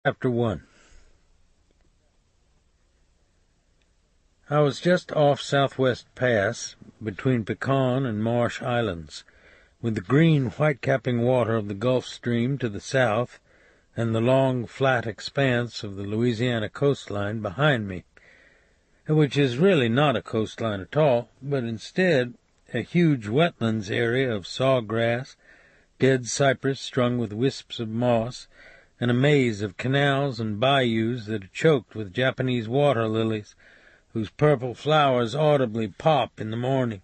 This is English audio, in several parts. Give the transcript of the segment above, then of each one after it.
Chapter 1. I was just off Southwest Pass, between Pecan and Marsh Islands, with the green white-capping water of the Gulf Stream to the south and the long, flat expanse of the Louisiana coastline behind me, which is really not a coastline at all, but instead a huge wetlands area of sawgrass, dead cypress strung with wisps of moss, and a maze of canals and bayous that are choked with Japanese water lilies, whose purple flowers audibly pop in the morning,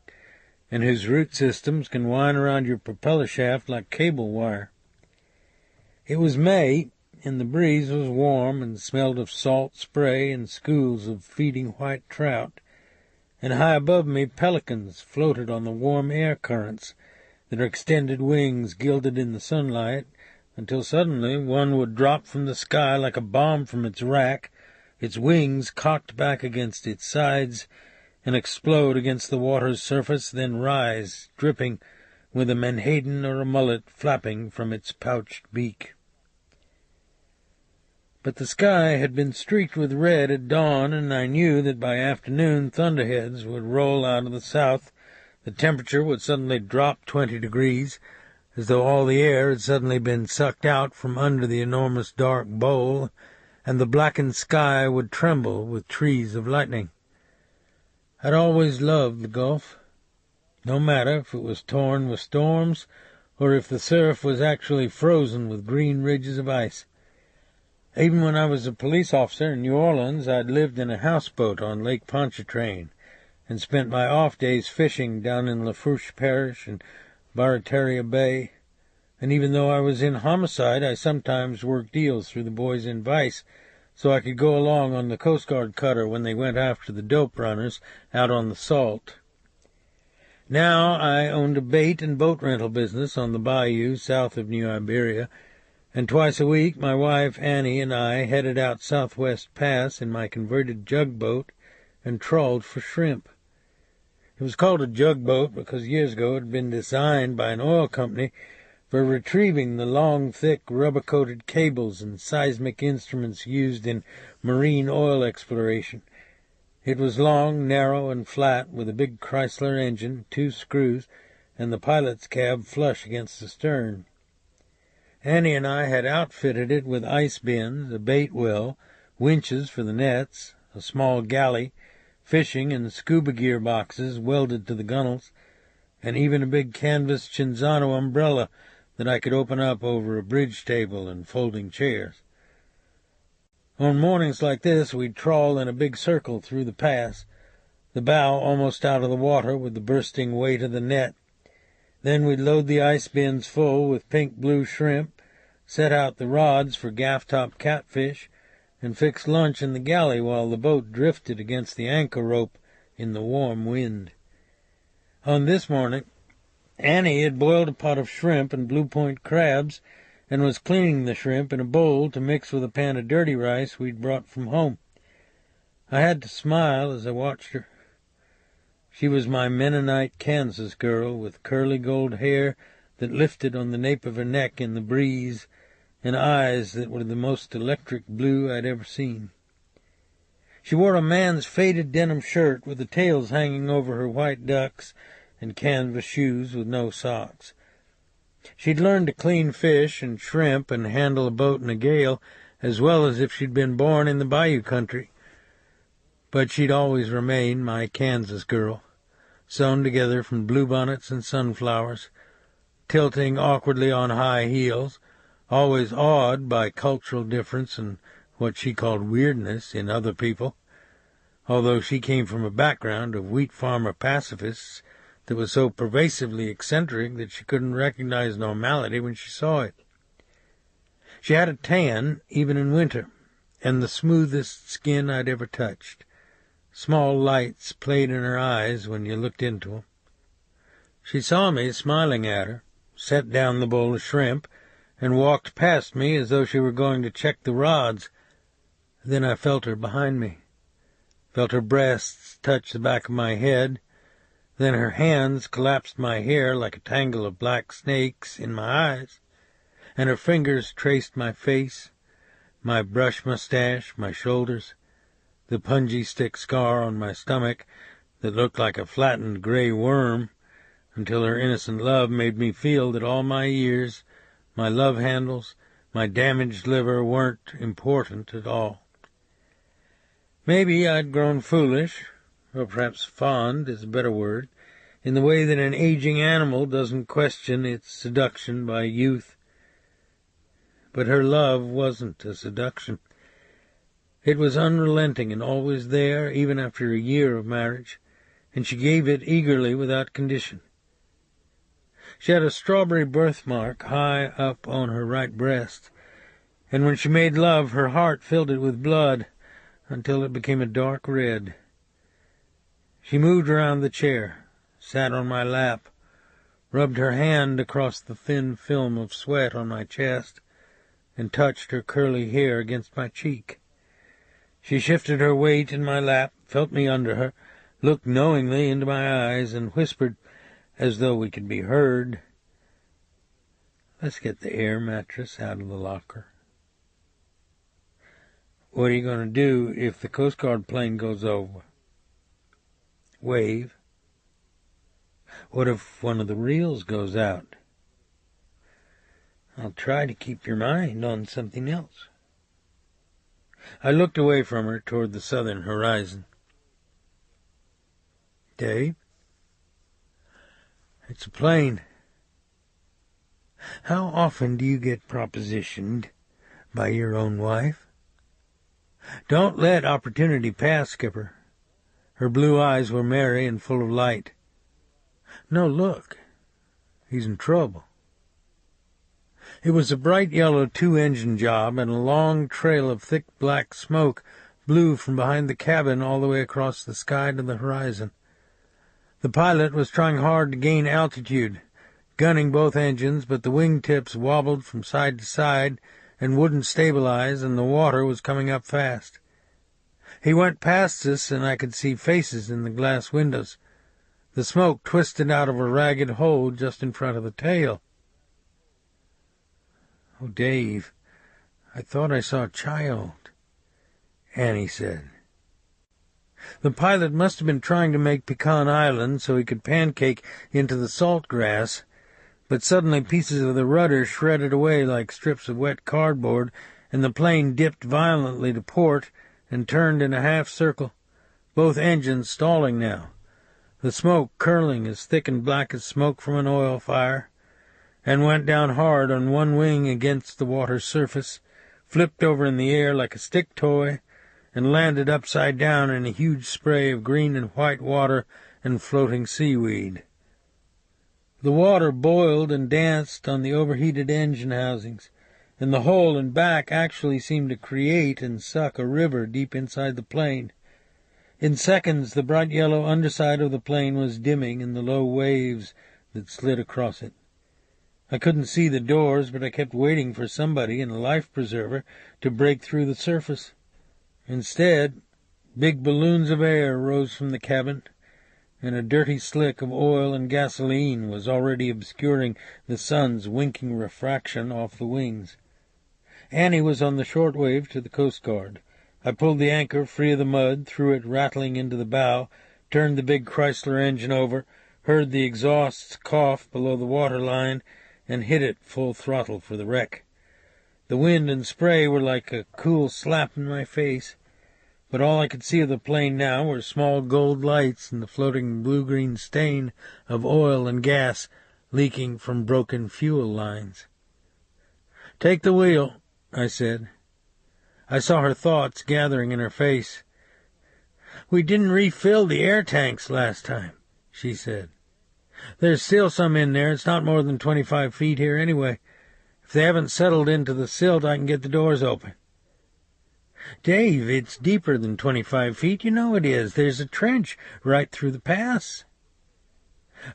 and whose root systems can wind around your propeller shaft like cable wire. It was May, and the breeze was warm and smelled of salt spray and schools of feeding white trout, and high above me pelicans floated on the warm air currents, their extended wings gilded in the sunlight, until suddenly one would drop from the sky like a bomb from its rack, its wings cocked back against its sides, and explode against the water's surface, then rise, dripping, with a menhaden or a mullet flapping from its pouched beak. But the sky had been streaked with red at dawn, and I knew that by afternoon thunderheads would roll out of the south, the temperature would suddenly drop 20 degrees, as though all the air had suddenly been sucked out from under the enormous dark bowl, and the blackened sky would tremble with trees of lightning. I'd always loved the Gulf, no matter if it was torn with storms or if the surf was actually frozen with green ridges of ice. Even when I was a police officer in New Orleans, I'd lived in a houseboat on Lake Pontchartrain and spent my off days fishing down in Lafourche Parish and Barataria Bay, and even though I was in homicide, I sometimes worked deals through the boys in Vice, so I could go along on the Coast Guard cutter when they went after the dope runners out on the Salt. Now I owned a bait and boat rental business on the bayou south of New Iberia, and twice a week my wife Annie and I headed out Southwest Pass in my converted jug boat and trawled for shrimp. It was called a jug boat because years ago it had been designed by an oil company for retrieving the long, thick, rubber-coated cables and seismic instruments used in marine oil exploration. It was long, narrow, and flat, with a big Chrysler engine, 2 screws, and the pilot's cab flush against the stern. Annie and I had outfitted it with ice bins, a bait well, winches for the nets, a small galley, fishing and scuba gear boxes welded to the gunnels, and even a big canvas Cinzano umbrella that I could open up over a bridge table and folding chairs. On mornings like this, we'd trawl in a big circle through the pass, the bow almost out of the water with the bursting weight of the net. Then we'd load the ice bins full with pink-blue shrimp, set out the rods for gaff-top catfish, and fix lunch in the galley while the boat drifted against the anchor rope in the warm wind. On this morning, Annie had boiled a pot of shrimp and blue-point crabs and was cleaning the shrimp in a bowl to mix with a pan of dirty rice we'd brought from home. I had to smile as I watched her. She was my Mennonite Kansas girl with curly gold hair that lifted on the nape of her neck in the breeze, and eyes that were the most electric blue I'd ever seen. She wore a man's faded denim shirt with the tails hanging over her white ducks and canvas shoes with no socks. She'd learned to clean fish and shrimp and handle a boat in a gale as well as if she'd been born in the bayou country. But she'd always remained my Kansas girl, sewn together from bluebonnets and sunflowers, tilting awkwardly on high heels, always awed by cultural difference and what she called weirdness in other people, although she came from a background of wheat farmer pacifists that was so pervasively eccentric that she couldn't recognize normality when she saw it. She had a tan, even in winter, and the smoothest skin I'd ever touched. Small lights played in her eyes when you looked into them. She saw me smiling at her, set down the bowl of shrimp, and walked past me as though she were going to check the rods. Then I felt her behind me, felt her breasts touch the back of my head. Then her hands collapsed my hair like a tangle of black snakes in my eyes, and her fingers traced my face, my brush mustache, my shoulders, the punji stick scar on my stomach that looked like a flattened gray worm, until her innocent love made me feel that all my years, my love handles, my damaged liver weren't important at all. Maybe I'd grown foolish, or perhaps fond is a better word, in the way that an aging animal doesn't question its seduction by youth. But her love wasn't a seduction. It was unrelenting and always there, even after a year of marriage, and she gave it eagerly without condition. She had a strawberry birthmark high up on her right breast, and when she made love, her heart filled it with blood until it became a dark red. She moved around the chair, sat on my lap, rubbed her hand across the thin film of sweat on my chest, and touched her curly hair against my cheek. She shifted her weight in my lap, felt me under her, looked knowingly into my eyes, and whispered, as though we could be heard, "Let's get the air mattress out of the locker." "What are you going to do if the Coast Guard plane goes over?" "Wave." "What if one of the reels goes out?" "I'll try to keep your mind on something else." I looked away from her toward the southern horizon. "Dave?" "It's a plane." "How often do you get propositioned by your own wife?" "Don't let opportunity pass, Skipper." Her blue eyes were merry and full of light. "No, look. He's in trouble." It was a bright yellow two-engine job, and a long trail of thick black smoke blew from behind the cabin all the way across the sky to the horizon. The pilot was trying hard to gain altitude, gunning both engines, but the wingtips wobbled from side to side and wouldn't stabilize, and the water was coming up fast. He went past us, and I could see faces in the glass windows. The smoke twisted out of a ragged hole just in front of the tail. "Oh, Dave, I thought I saw a child," Annie said. The pilot must have been trying to make Pecan Island so he could pancake into the salt grass, but suddenly pieces of the rudder shredded away like strips of wet cardboard, and the plane dipped violently to port and turned in a half circle, both engines stalling now, the smoke curling as thick and black as smoke from an oil fire, and went down hard on one wing against the water's surface, flipped over in the air like a stick toy, and landed upside down in a huge spray of green and white water and floating seaweed. The water boiled and danced on the overheated engine housings, and the hole and back actually seemed to create and suck a river deep inside the plane. In seconds the bright yellow underside of the plane was dimming in the low waves that slid across it. I couldn't see the doors, but I kept waiting for somebody in a life preserver to break through the surface. Instead, big balloons of air rose from the cabin, and a dirty slick of oil and gasoline was already obscuring the sun's winking refraction off the wings. Annie was on the shortwave to the Coast Guard. I pulled the anchor free of the mud, threw it rattling into the bow, turned the big Chrysler engine over, heard the exhausts cough below the waterline, and hit it full throttle for the wreck. The wind and spray were like a cool slap in my face, but all I could see of the plane now were small gold lights and the floating blue-green stain of oil and gas leaking from broken fuel lines. "Take the wheel," I said. I saw her thoughts gathering in her face. "We didn't refill the air tanks last time," she said. "There's still some in there. It's not more than 25 feet here anyway. If they haven't settled into the silt, I can get the doors open." "Dave, it's deeper than 25 feet. You know it is. There's a trench right through the pass."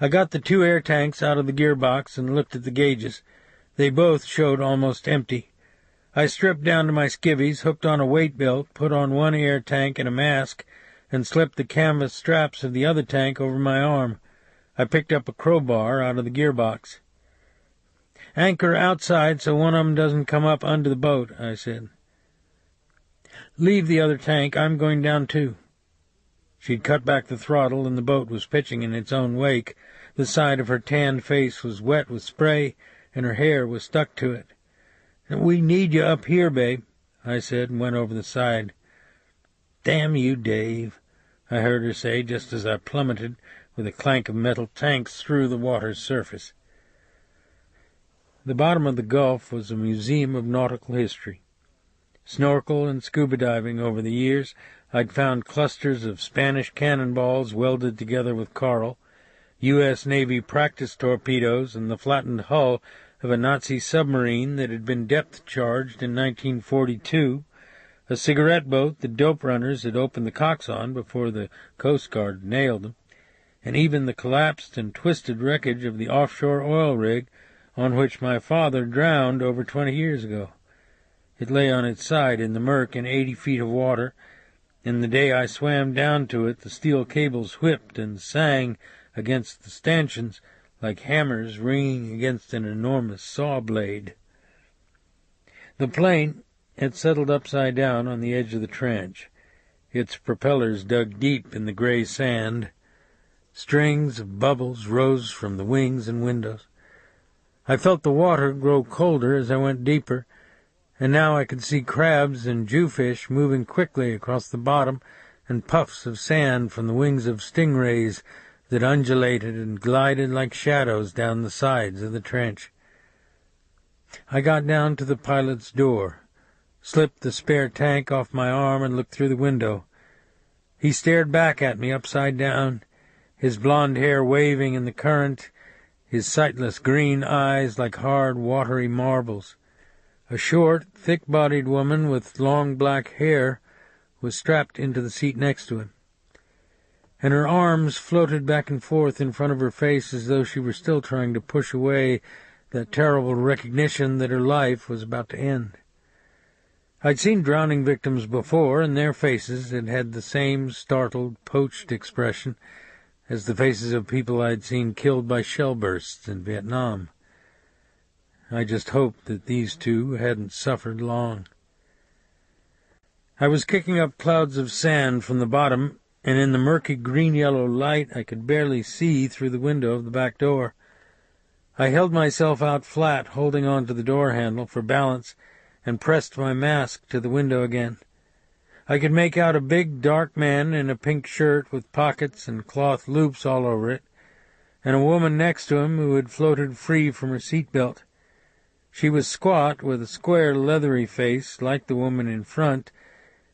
I got the 2 air tanks out of the gearbox and looked at the gauges. They both showed almost empty. I stripped down to my skivvies, hooked on a weight belt, put on 1 air tank and a mask, and slipped the canvas straps of the other tank over my arm. I picked up a crowbar out of the gearbox. "Anchor outside so one of 'em doesn't come up under the boat," I said. "Leave the other tank. I'm going down too." She'd cut back the throttle, and the boat was pitching in its own wake. The side of her tanned face was wet with spray, and her hair was stuck to it. "We need you up here, babe," I said, and went over the side. "Damn you, Dave," I heard her say just as I plummeted with a clank of metal tanks through the water's surface. The bottom of the Gulf was a museum of nautical history. Snorkel and scuba diving over the years, I'd found clusters of Spanish cannonballs welded together with coral, U.S. Navy practice torpedoes, and the flattened hull of a Nazi submarine that had been depth-charged in 1942, a cigarette boat the dope runners had opened the cocks on before the Coast Guard nailed them, and even the collapsed and twisted wreckage of the offshore oil rig on which my father drowned over 20 years ago. It lay on its side in the murk in 80 feet of water, and the day I swam down to it the steel cables whipped and sang against the stanchions like hammers ringing against an enormous saw blade. The plane had settled upside down on the edge of the trench, its propellers dug deep in the gray sand. Strings of bubbles rose from the wings and windows. I felt the water grow colder as I went deeper, and now I could see crabs and jewfish moving quickly across the bottom, and puffs of sand from the wings of stingrays that undulated and glided like shadows down the sides of the trench. I got down to the pilot's door, slipped the spare tank off my arm, and looked through the window. He stared back at me upside down, his blond hair waving in the current, his sightless green eyes like hard, watery marbles. A short, thick-bodied woman with long black hair was strapped into the seat next to him, and her arms floated back and forth in front of her face as though she were still trying to push away that terrible recognition that her life was about to end. I'd seen drowning victims before, and their faces had had the same startled, poached expression as the faces of people I'd seen killed by shell bursts in Vietnam. I just hoped that these two hadn't suffered long. I was kicking up clouds of sand from the bottom, and in the murky green-yellow light I could barely see through the window of the back door. I held myself out flat, holding on to the door handle for balance, and pressed my mask to the window again. I could make out a big, dark man in a pink shirt with pockets and cloth loops all over it, and a woman next to him who had floated free from her seat-belt. She was squat, with a square, leathery face, like the woman in front,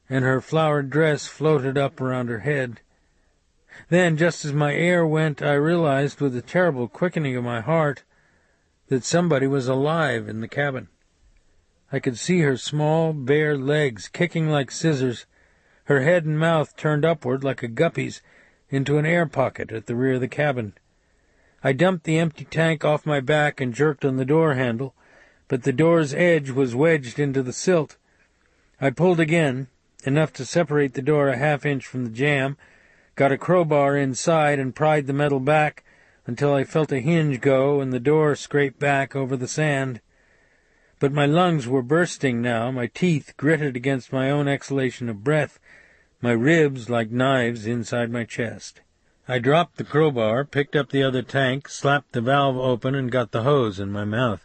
and her flowered dress floated up around her head. Then, just as my air went, I realized, with a terrible quickening of my heart, that somebody was alive in the cabin. I could see her small, bare legs kicking like scissors, her head and mouth turned upward like a guppy's into an air pocket at the rear of the cabin. I dumped the empty tank off my back and jerked on the door handle, but the door's edge was wedged into the silt. I pulled again, enough to separate the door a half-inch from the jamb, got a crowbar inside and pried the metal back until I felt a hinge go and the door scrape back over the sand. But my lungs were bursting now, my teeth gritted against my own exhalation of breath, my ribs like knives inside my chest. I dropped the crowbar, picked up the other tank, slapped the valve open, and got the hose in my mouth.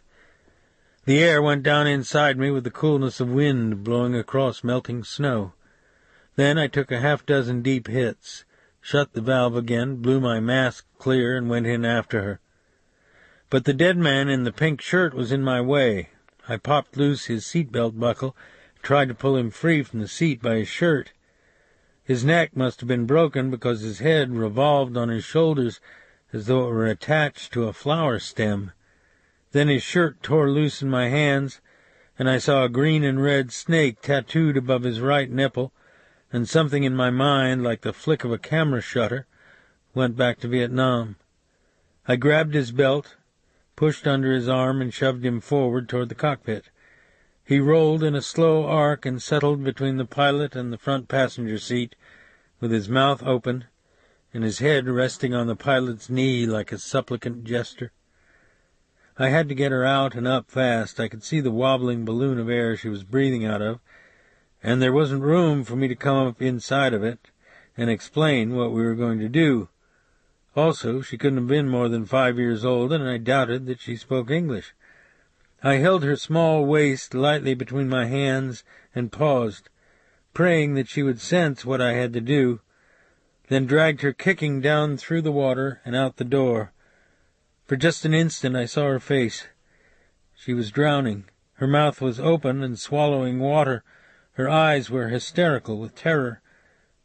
The air went down inside me with the coolness of wind blowing across melting snow. Then I took a half-dozen deep hits, shut the valve again, blew my mask clear, and went in after her. But the dead man in the pink shirt was in my way. I popped loose his seat-belt buckle, tried to pull him free from the seat by his shirt. His neck must have been broken because his head revolved on his shoulders as though it were attached to a flower stem. Then his shirt tore loose in my hands, and I saw a green and red snake tattooed above his right nipple, and something in my mind, like the flick of a camera shutter, went back to Vietnam. I grabbed his belt, pushed under his arm, and shoved him forward toward the cockpit. He rolled in a slow arc and settled between the pilot and the front passenger seat, with his mouth open and his head resting on the pilot's knee like a supplicant jester. I had to get her out and up fast. I could see the wobbling balloon of air she was breathing out of, and there wasn't room for me to come up inside of it and explain what we were going to do. Also, she couldn't have been more than 5 years old, and I doubted that she spoke English. I held her small waist lightly between my hands and paused, praying that she would sense what I had to do, then dragged her kicking down through the water and out the door. For just an instant I saw her face. She was drowning. Her mouth was open and swallowing water. Her eyes were hysterical with terror.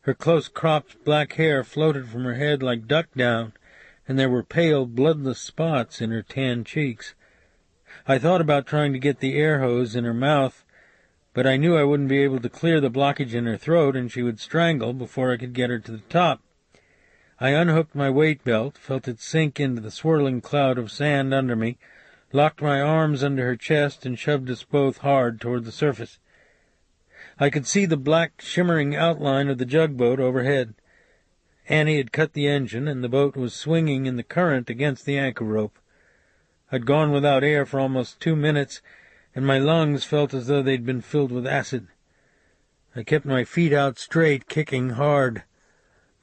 Her close-cropped black hair floated from her head like duck down, and there were pale, bloodless spots in her tanned cheeks. I thought about trying to get the air hose in her mouth, but I knew I wouldn't be able to clear the blockage in her throat, and she would strangle before I could get her to the top. I unhooked my weight belt, felt it sink into the swirling cloud of sand under me, locked my arms under her chest, and shoved us both hard toward the surface. I could see the black, shimmering outline of the jugboat overhead. Annie had cut the engine, and the boat was swinging in the current against the anchor rope. I'd gone without air for almost 2 minutes, and my lungs felt as though they'd been filled with acid. I kept my feet out straight, kicking hard.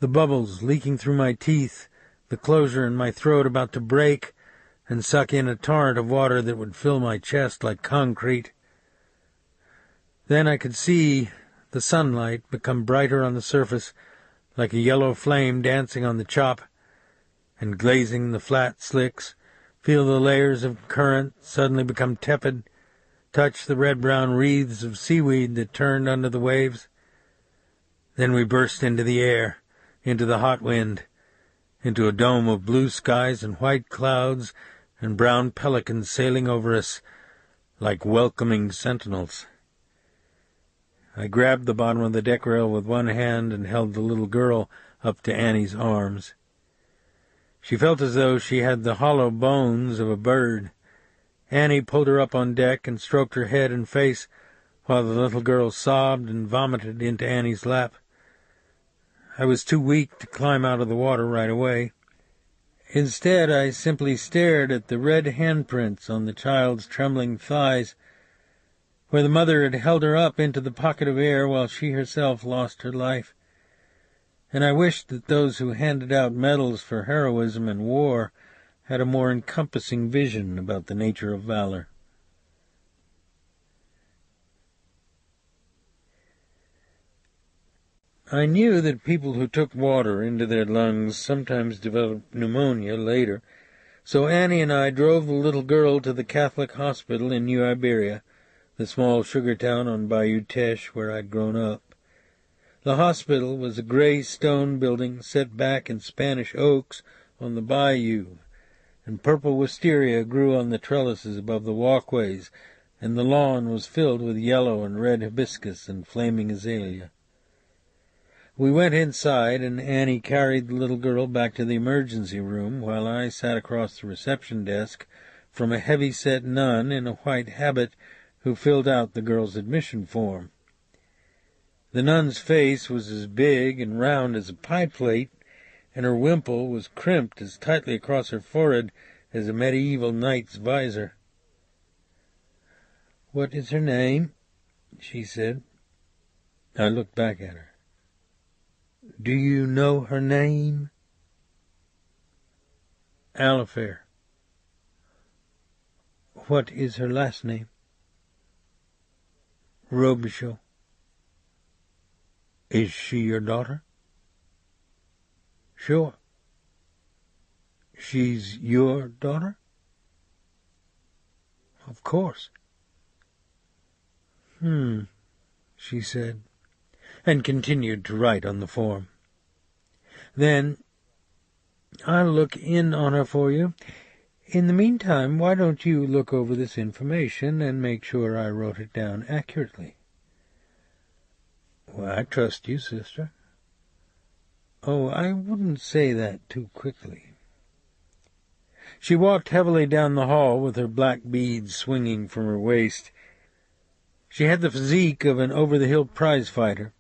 The bubbles leaking through my teeth, the closure in my throat about to break and suck in a torrent of water that would fill my chest like concrete. Then I could see the sunlight become brighter on the surface, like a yellow flame dancing on the chop, and glazing the flat slicks, feel the layers of current suddenly become tepid, touch the red-brown wreaths of seaweed that turned under the waves. Then we burst into the air, into the hot wind, into a dome of blue skies and white clouds and brown pelicans sailing over us like welcoming sentinels. I grabbed the bottom of the deck rail with one hand and held the little girl up to Annie's arms. She felt as though she had the hollow bones of a bird. Annie pulled her up on deck and stroked her head and face while the little girl sobbed and vomited into Annie's lap. I was too weak to climb out of the water right away. Instead, I simply stared at the red handprints on the child's trembling thighs, where the mother had held her up into the pocket of air while she herself lost her life. And I wished that those who handed out medals for heroism and war had a more encompassing vision about the nature of valor. I knew that people who took water into their lungs sometimes developed pneumonia later, so Annie and I drove the little girl to the Catholic hospital in New Iberia, the small sugar town on Bayou Teche where I'd grown up. The hospital was a gray stone building set back in Spanish oaks on the bayou, and purple wisteria grew on the trellises above the walkways, and the lawn was filled with yellow and red hibiscus and flaming azalea. We went inside, and Annie carried the little girl back to the emergency room, while I sat across the reception desk from a heavy-set nun in a white habit who filled out the girl's admission form. The nun's face was as big and round as a pie plate, and her wimple was crimped as tightly across her forehead as a medieval knight's visor. "What is her name?" she said. I looked back at her. "Do you know her name?" "Alifair." "What is her last name?" "Robicheaux." "Is she your daughter?" "Sure." "She's your daughter?" "Of course." She said, and continued to write on the form. Then, "I'll look in on her for you. In the meantime, why don't you look over this information and make sure I wrote it down accurately?" "Well, I trust you, sister." "Oh, I wouldn't say that too quickly." She walked heavily down the hall with her black beads swinging from her waist. She had the physique of an over-the-hill prize-fighter.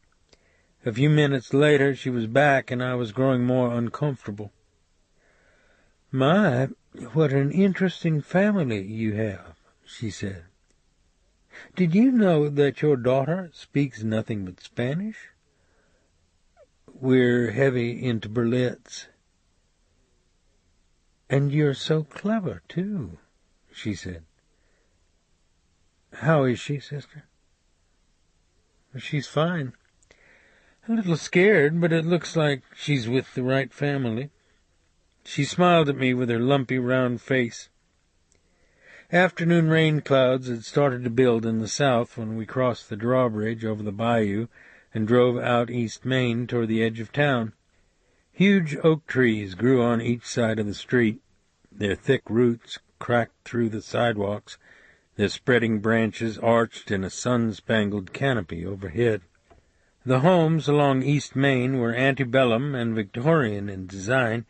A few minutes later she was back, and I was growing more uncomfortable. "My, what an interesting family you have," she said. Did you know that your daughter speaks nothing but Spanish? We're heavy into Berlitz. And you're so clever, too, she said. How is she, sister? She's fine. A little scared, but it looks like she's with the right family. She smiled at me with her lumpy, round face. Afternoon rain clouds had started to build in the south when we crossed the drawbridge over the bayou and drove out East Main toward the edge of town. Huge oak trees grew on each side of the street. Their thick roots cracked through the sidewalks, their spreading branches arched in a sun-spangled canopy overhead. The homes along East Main were antebellum and Victorian in design,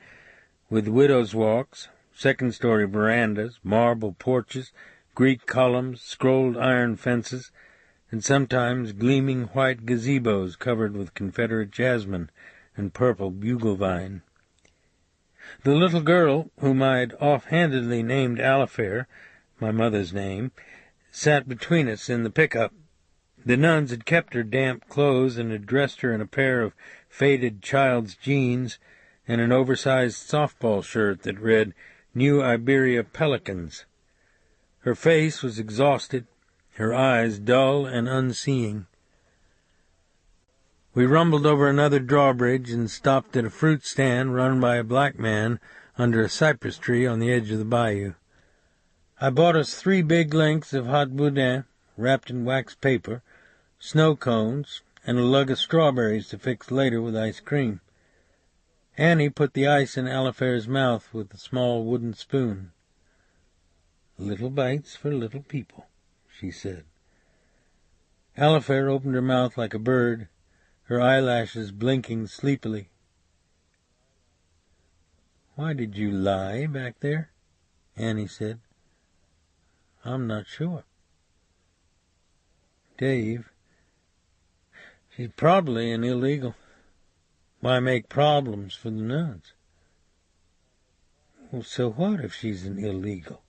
with widows' walks, second-story verandas, marble porches, Greek columns, scrolled iron fences, and sometimes gleaming white gazebos covered with Confederate jasmine and purple bugle vine. The little girl, whom I'd offhandedly named Alifair, my mother's name, sat between us in the pickup. The nuns had kept her damp clothes and had dressed her in a pair of faded child's jeans and an oversized softball shirt that read, New Iberia Pelicans. Her face was exhausted, her eyes dull and unseeing. We rumbled over another drawbridge and stopped at a fruit stand run by a black man under a cypress tree on the edge of the bayou. I bought us 3 big lengths of hot boudin, wrapped in wax paper, snow cones, and a lug of strawberries to fix later with ice cream. Annie put the ice in Alifair's mouth with a small wooden spoon. "Little bites for little people," she said. Alifair opened her mouth like a bird, her eyelashes blinking sleepily. "Why did you lie back there?" Annie said. "I'm not sure." "Dave, she's probably an illegal. Why make problems for the nuns?" "Well, so what if she's an illegal?"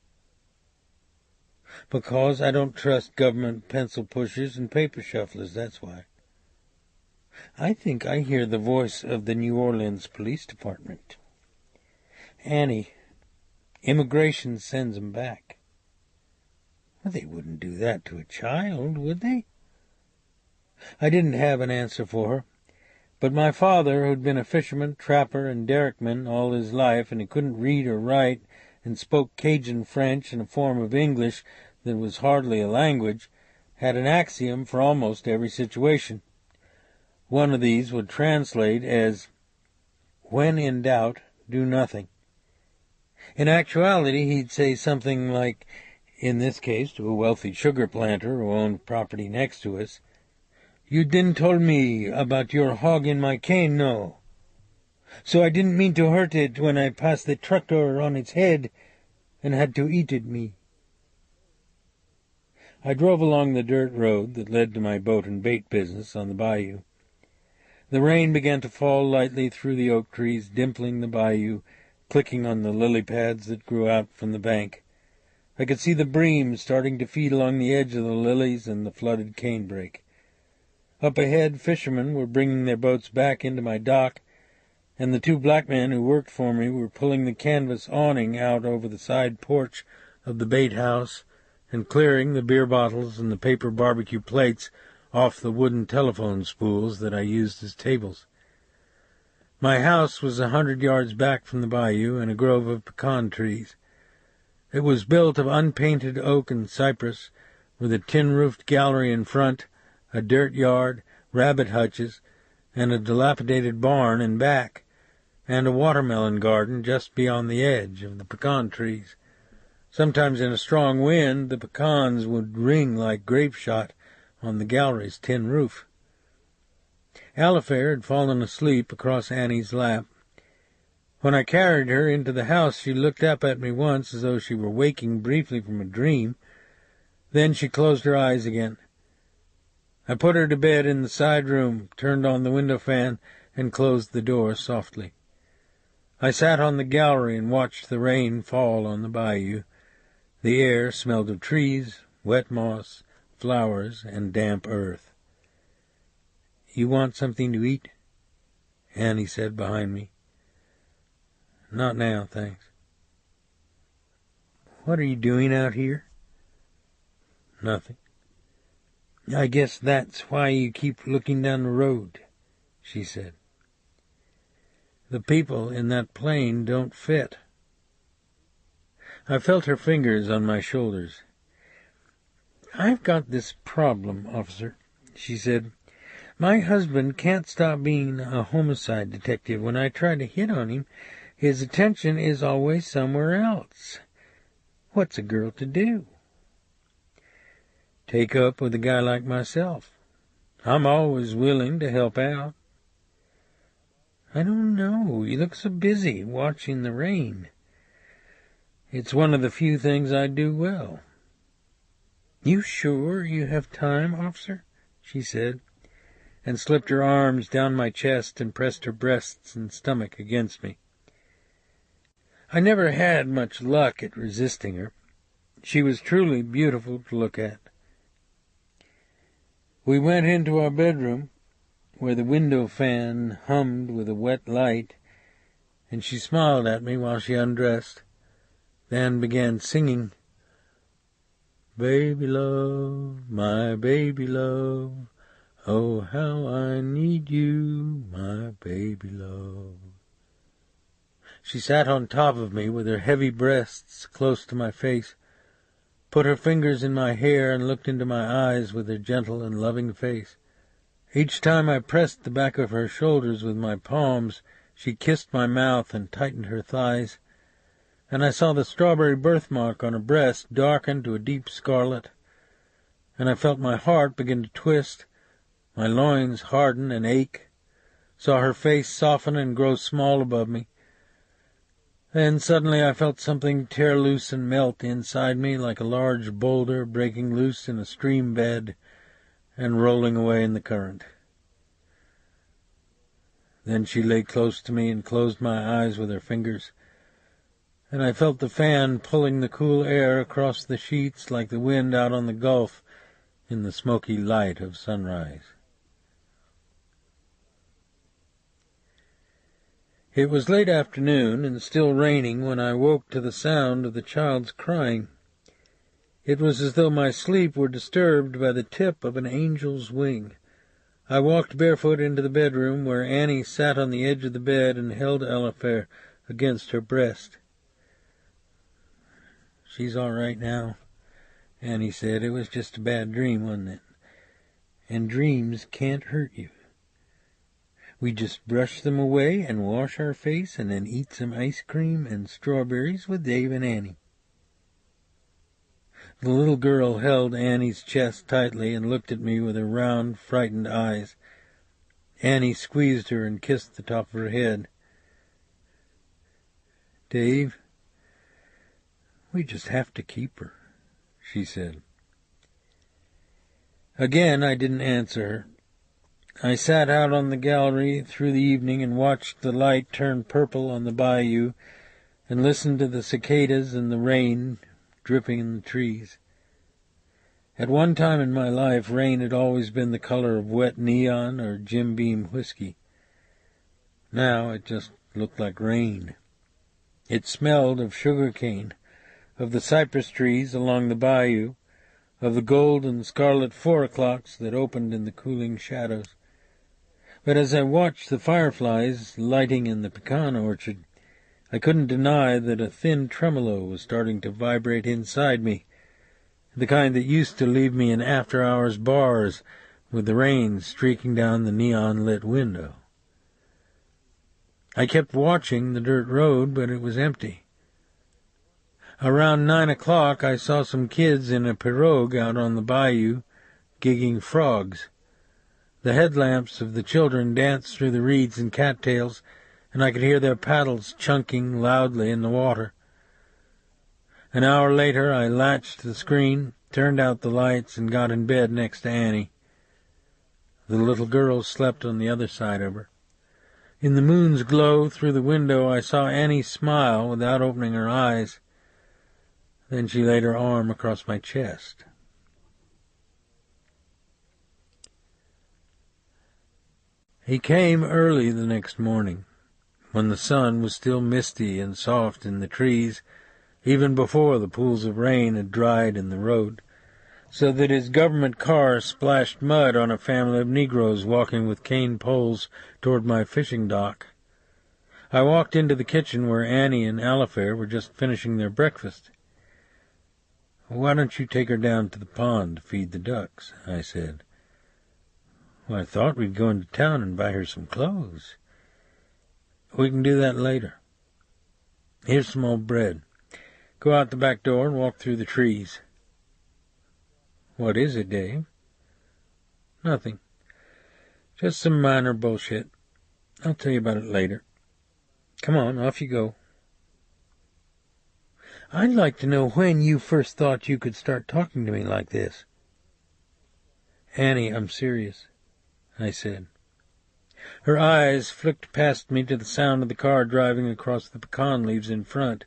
"Because I don't trust government pencil pushers and paper shufflers, that's why. I think I hear the voice of the New Orleans Police Department. Annie, immigration sends 'em back." "Well, they wouldn't do that to a child, would they?" I didn't have an answer for her, but my father, who'd been a fisherman, trapper, and derrickman all his life, and who couldn't read or write, and spoke Cajun French in a form of English that was hardly a language, had an axiom for almost every situation. One of these would translate as, "When in doubt, do nothing." In actuality, he'd say something like, in this case to a wealthy sugar planter who owned property next to us, "You didn't tell me about your hog in my cane, no. So I didn't mean to hurt it when I passed the tractor on its head and had to eat it me." I drove along the dirt road that led to my boat and bait business on the bayou. The rain began to fall lightly through the oak trees, dimpling the bayou, clicking on the lily pads that grew out from the bank. I could see the bream starting to feed along the edge of the lilies and the flooded canebrake. Up ahead, fishermen were bringing their boats back into my dock, and the 2 black men who worked for me were pulling the canvas awning out over the side porch of the bait house and clearing the beer bottles and the paper barbecue plates off the wooden telephone spools that I used as tables. My house was 100 yards back from the bayou in a grove of pecan trees. It was built of unpainted oak and cypress, with a tin-roofed gallery in front, a dirt yard, rabbit hutches, and a dilapidated barn in back, and a watermelon garden just beyond the edge of the pecan trees. Sometimes in a strong wind the pecans would ring like grape shot on the gallery's tin roof. Alifair had fallen asleep across Annie's lap. When I carried her into the house, she looked up at me once as though she were waking briefly from a dream. Then she closed her eyes again. I put her to bed in the side room, turned on the window fan, and closed the door softly. I sat on the gallery and watched the rain fall on the bayou. The air smelled of trees, wet moss, flowers, and damp earth. "You want something to eat?" Annie said behind me. "Not now, thanks." "What are you doing out here?" "Nothing." "I guess that's why you keep looking down the road," she said. "The people in that plane don't fit." I felt her fingers on my shoulders. "I've got this problem, officer," she said. "My husband can't stop being a homicide detective. When I try to hit on him, his attention is always somewhere else. What's a girl to do?" "Take up with a guy like myself. I'm always willing to help out." "I don't know. You look so busy watching the rain." "It's one of the few things I do well." "You sure you have time, officer?" she said, and slipped her arms down my chest and pressed her breasts and stomach against me. I never had much luck at resisting her. She was truly beautiful to look at. We went into our bedroom, where the window fan hummed with a wet light, and she smiled at me while she undressed, then began singing, "Baby love, my baby love, oh, how I need you, my baby love." She sat on top of me with her heavy breasts close to my face, put her fingers in my hair and looked into my eyes with her gentle and loving face. Each time I pressed the back of her shoulders with my palms, she kissed my mouth and tightened her thighs, and I saw the strawberry birthmark on her breast darken to a deep scarlet, and I felt my heart begin to twist, my loins harden and ache, saw her face soften and grow small above me. Then suddenly I felt something tear loose and melt inside me like a large boulder breaking loose in a stream bed and rolling away in the current. Then she lay close to me and closed my eyes with her fingers, and I felt the fan pulling the cool air across the sheets like the wind out on the Gulf in the smoky light of sunrise. It was late afternoon and still raining when I woke to the sound of the child's crying. It was as though my sleep were disturbed by the tip of an angel's wing. I walked barefoot into the bedroom, where Annie sat on the edge of the bed and held Eliphar against her breast. "She's all right now," Annie said. "It was just a bad dream, wasn't it? And dreams can't hurt you. We just brush them away and wash our face and then eat some ice cream and strawberries with Dave and Annie." The little girl held Annie's chest tightly and looked at me with her round, frightened eyes. Annie squeezed her and kissed the top of her head. "Dave, we just have to keep her," she said. Again I didn't answer her. I sat out on the gallery through the evening and watched the light turn purple on the bayou and listened to the cicadas and the rain dripping in the trees. At one time in my life, rain had always been the color of wet neon or Jim Beam whiskey. Now it just looked like rain. It smelled of sugar cane, of the cypress trees along the bayou, of the gold and scarlet 4 o'clocks that opened in the cooling shadows. But as I watched the fireflies lighting in the pecan orchard, I couldn't deny that a thin tremolo was starting to vibrate inside me, the kind that used to leave me in after-hours bars with the rain streaking down the neon-lit window. I kept watching the dirt road, but it was empty. Around 9 o'clock, I saw some kids in a pirogue out on the bayou, gigging frogs. The headlamps of the children danced through the reeds and cattails, and I could hear their paddles chunking loudly in the water. An hour later, I latched the screen, turned out the lights, and got in bed next to Annie. The little girl slept on the other side of her. In the moon's glow through the window, I saw Annie smile without opening her eyes. Then she laid her arm across my chest. He came early the next morning, when the sun was still misty and soft in the trees, even before the pools of rain had dried in the road, so that his government car splashed mud on a family of Negroes walking with cane poles toward my fishing dock. I walked into the kitchen where Annie and Alifair were just finishing their breakfast. "Why don't you take her down to the pond to feed the ducks?" I said. "Well, I thought we'd go into town and buy her some clothes." "We can do that later. Here's some old bread. Go out the back door and walk through the trees." "What is it, Dave?" "Nothing. Just some minor bullshit. I'll tell you about it later. Come on, off you go." "I'd like to know when you first thought you could start talking to me like this." "Annie, I'm serious," I said. Her eyes flicked past me to the sound of the car driving across the pecan leaves in front.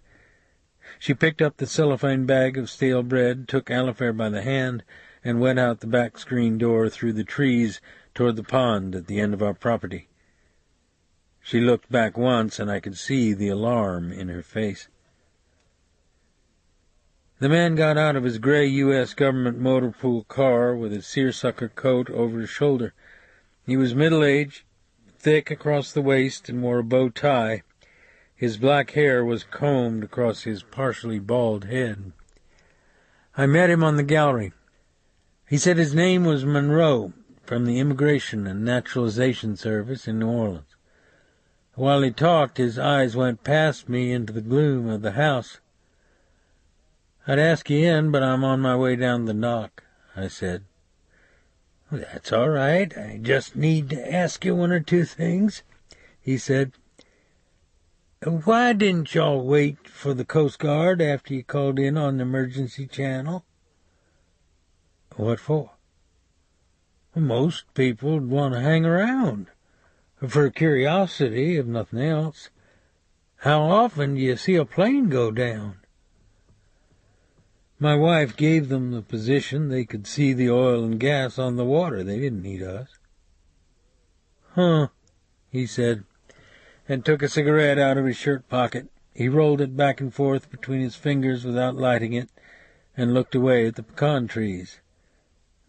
She picked up the cellophane bag of stale bread, took Alifair by the hand, and went out the back screen door through the trees toward the pond at the end of our property. She looked back once, and I could see the alarm in her face. The man got out of his gray U.S. government motor pool car with his seersucker coat over his shoulder. He was middle-aged, thick across the waist, and wore a bow tie. His black hair was combed across his partially bald head. I met him on the gallery. He said his name was Monroe, from the Immigration and Naturalization Service in New Orleans. While he talked, his eyes went past me into the gloom of the house. "I'd ask you in, but I'm on my way down the dock," I said. "That's all right. I just need to ask you one or two things," he said. "Why didn't y'all wait for the Coast Guard after you called in on the emergency channel?" "What for?" "Most people'd want to hang around. For curiosity, if nothing else. How often do you see a plane go down?" "My wife gave them the position. They could see the oil and gas on the water. They didn't need us." "Huh," he said, and took a cigarette out of his shirt pocket. He rolled it back and forth between his fingers without lighting it, and looked away at the pecan trees.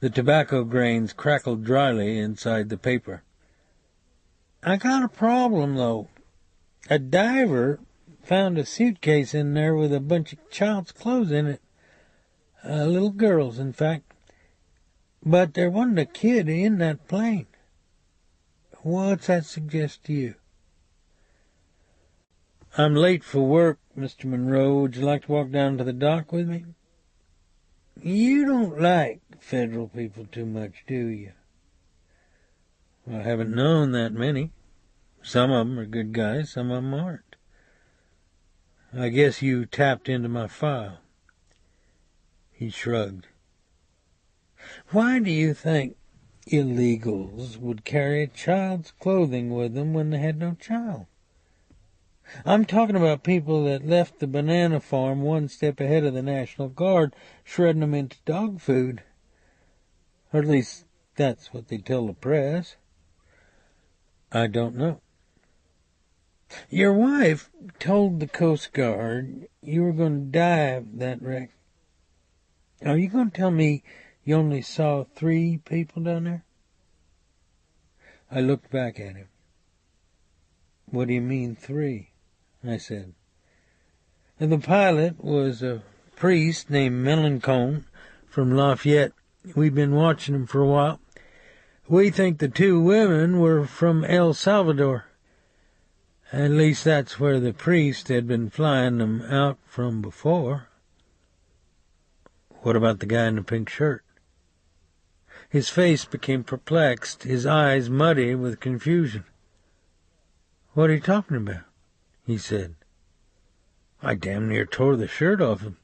The tobacco grains crackled dryly inside the paper. "I got a problem, though. A diver found a suitcase in there with a bunch of child's clothes in it. A little girl's, in fact. But there wasn't a kid in that plane. What's that suggest to you?" "I'm late for work, Mr. Monroe. Would you like to walk down to the dock with me?" "You don't like federal people too much, do you?" "I haven't known that many. Some of 'em are good guys, some of 'em aren't. I guess you tapped into my file." He shrugged. "Why do you think illegals would carry a child's clothing with them when they had no child? I'm talking about people that left the banana farm one step ahead of the National Guard, shredding them into dog food. Or at least that's what they tell the press." "I don't know." "Your wife told the Coast Guard you were going to die of that wreck. Are you going to tell me you only saw 3 people down there?" I looked back at him. "What do you mean, 3? I said. "The pilot was a priest named Melancon from Lafayette. We've been watching him for a while. We think the 2 women were from El Salvador. At least that's where the priest had been flying them out from before." "What about the guy in the pink shirt?" His face became perplexed, his eyes muddy with confusion. "What are you talking about?" he said. "I damn near tore the shirt off him.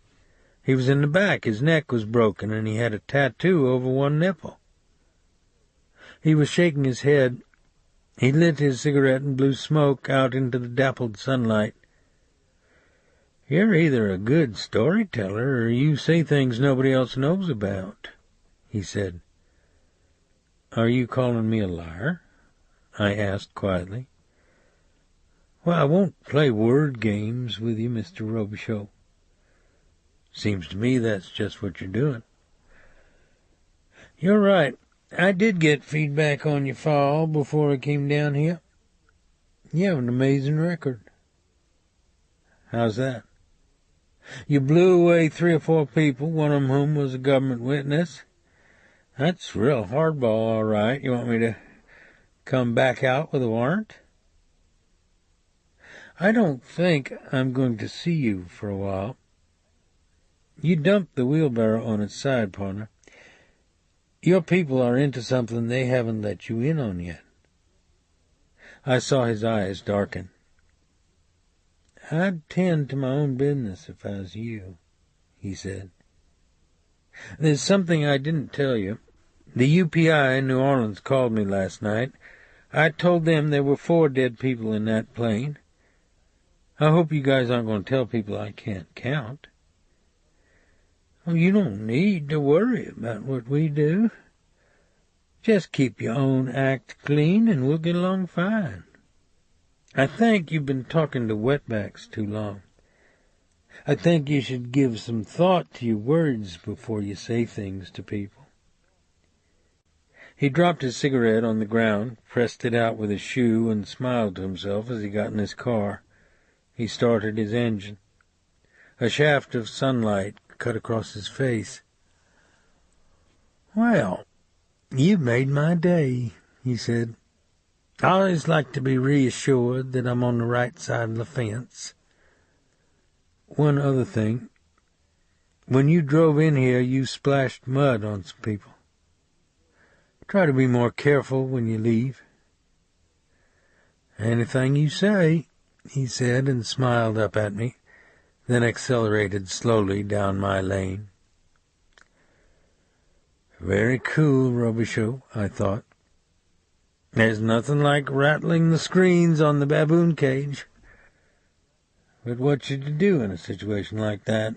He was in the back, his neck was broken, and he had a tattoo over one nipple." He was shaking his head. He lit his cigarette and blew smoke out into the dappled sunlight. "You're either a good storyteller or you say things nobody else knows about," he said. "Are you calling me a liar?" I asked quietly. Well, I won't play word games with you, Mr. Robicheaux. Seems to me that's just what you're doing. You're right. I did get feedback on your fall before I came down here. You have an amazing record. How's that? You blew away 3 or 4 people, one of whom was a government witness. That's real hardball, all right. You want me to come back out with a warrant? I don't think I'm going to see you for a while. You dumped the wheelbarrow on its side, partner. Your people are into something they haven't let you in on yet. I saw his eyes darken. I'd tend to my own business if I was you, he said. There's something I didn't tell you. The UPI in New Orleans called me last night. I told them there were 4 dead people in that plane. I hope you guys aren't going to tell people I can't count. Oh, you don't need to worry about what we do. Just keep your own act clean and we'll get along fine. I think you've been talking to wetbacks too long. I think you should give some thought to your words before you say things to people. He dropped his cigarette on the ground, pressed it out with his shoe, and smiled to himself as he got in his car. He started his engine. A shaft of sunlight cut across his face. Well, you've made my day, he said. I always like to be reassured that I'm on the right side of the fence. One other thing. When you drove in here, you splashed mud on some people. Try to be more careful when you leave. Anything you say, he said, and smiled up at me, then accelerated slowly down my lane. Very cool, Robicheaux, I thought. There's nothing like rattling the screens on the baboon cage. But what should you do in a situation like that?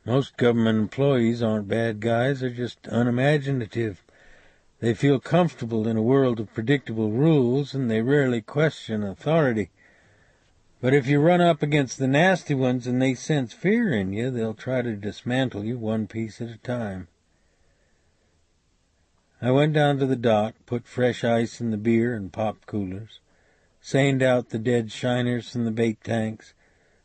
Most government employees aren't bad guys, they're just unimaginative. They feel comfortable in a world of predictable rules, and they rarely question authority. But if you run up against the nasty ones and they sense fear in you, they'll try to dismantle you one piece at a time. I went down to the dock, put fresh ice in the beer and pop coolers, seined out the dead shiners from the bait tanks,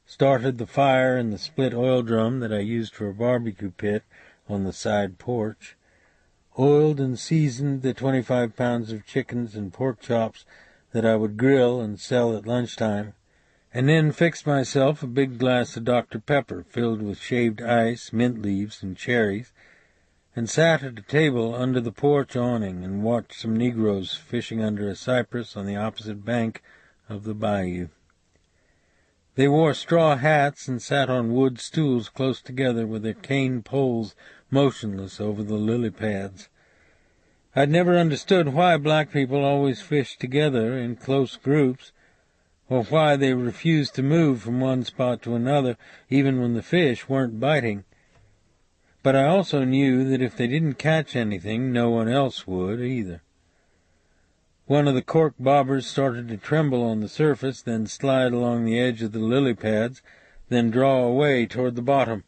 started the fire in the split oil drum that I used for a barbecue pit on the side porch, oiled and seasoned the 25 pounds of chickens and pork chops that I would grill and sell at lunchtime, and then fixed myself a big glass of Dr. Pepper filled with shaved ice, mint leaves, and cherries, and sat at a table under the porch awning and watched some Negroes fishing under a cypress on the opposite bank of the bayou. They wore straw hats and sat on wood stools close together with their cane poles motionless over the lily pads. I'd never understood why black people always fished together in close groups, or why they refused to move from one spot to another even when the fish weren't biting. But I also knew that if they didn't catch anything, no one else would either. One of the cork bobbers started to tremble on the surface, then slide along the edge of the lily pads, then draw away toward the bottom.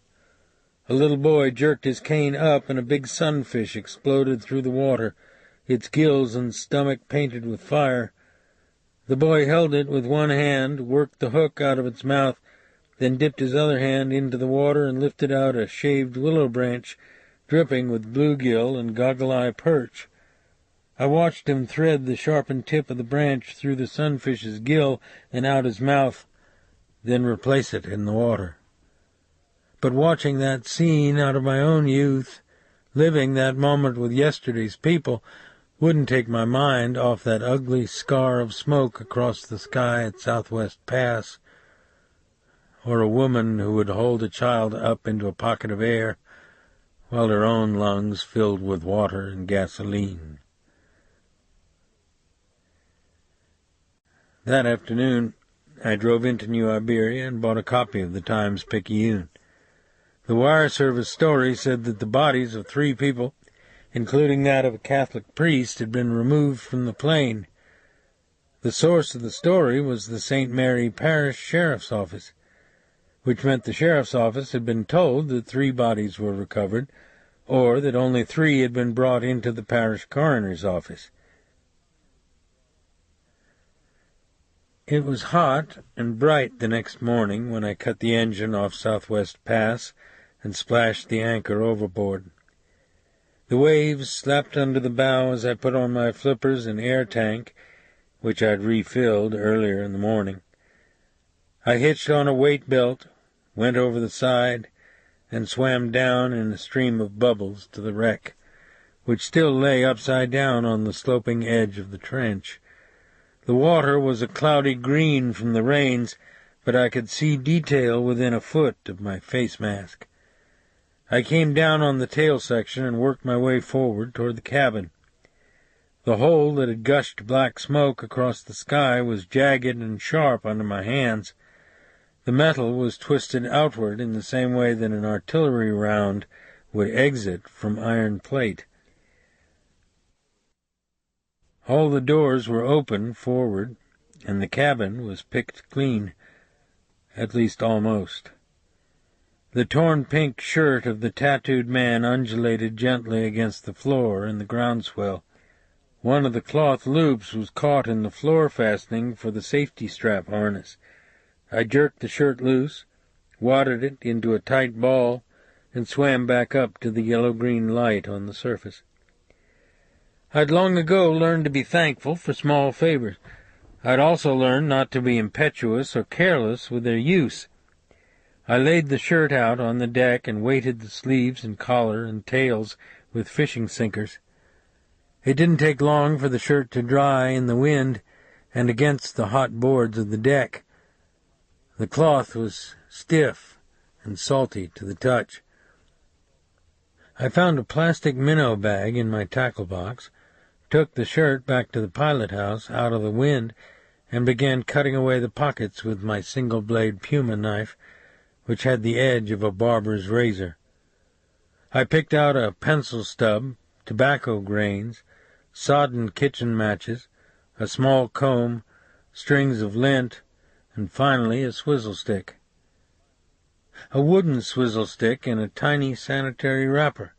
A little boy jerked his cane up, and a big sunfish exploded through the water, its gills and stomach painted with fire. The boy held it with one hand, worked the hook out of its mouth, then dipped his other hand into the water and lifted out a shaved willow branch, dripping with bluegill and goggle-eye perch. I watched him thread the sharpened tip of the branch through the sunfish's gill and out his mouth, then replace it in the water. But watching that scene out of my own youth, living that moment with yesterday's people, wouldn't take my mind off that ugly scar of smoke across the sky at Southwest Pass, or a woman who would hold a child up into a pocket of air while her own lungs filled with water and gasoline. That afternoon, I drove into New Iberia and bought a copy of the Times-Picayune. The wire service story said that the bodies of 3 people including that of a Catholic priest, had been removed from the plain. The source of the story was the St. Mary Parish Sheriff's Office, which meant the sheriff's office had been told that 3 bodies were recovered, or that only 3 had been brought into the parish coroner's office. It was hot and bright the next morning when I cut the engine off Southwest Pass and splashed the anchor overboard. The waves slapped under the bow as I put on my flippers and air tank, which I'd refilled earlier in the morning. I hitched on a weight belt, went over the side, and swam down in a stream of bubbles to the wreck, which still lay upside down on the sloping edge of the trench. The water was a cloudy green from the rains, but I could see detail within a foot of my face mask. I came down on the tail section and worked my way forward toward the cabin. The hole that had gushed black smoke across the sky was jagged and sharp under my hands. The metal was twisted outward in the same way that an artillery round would exit from iron plate. All the doors were open forward, and the cabin was picked clean, at least almost. The torn pink shirt of the tattooed man undulated gently against the floor in the groundswell. One of the cloth loops was caught in the floor fastening for the safety strap harness. I jerked the shirt loose, wadded it into a tight ball, and swam back up to the yellow-green light on the surface. I'd long ago learned to be thankful for small favors. I'd also learned not to be impetuous or careless with their use. I laid the shirt out on the deck and weighted the sleeves and collar and tails with fishing sinkers. It didn't take long for the shirt to dry in the wind and against the hot boards of the deck. The cloth was stiff and salty to the touch. I found a plastic minnow bag in my tackle box, took the shirt back to the pilot house out of the wind, and began cutting away the pockets with my single-blade Puma knife, which had the edge of a barber's razor. I picked out a pencil stub, tobacco grains, sodden kitchen matches, a small comb, strings of lint, and finally a swizzle stick. A wooden swizzle stick in a tiny sanitary wrapper.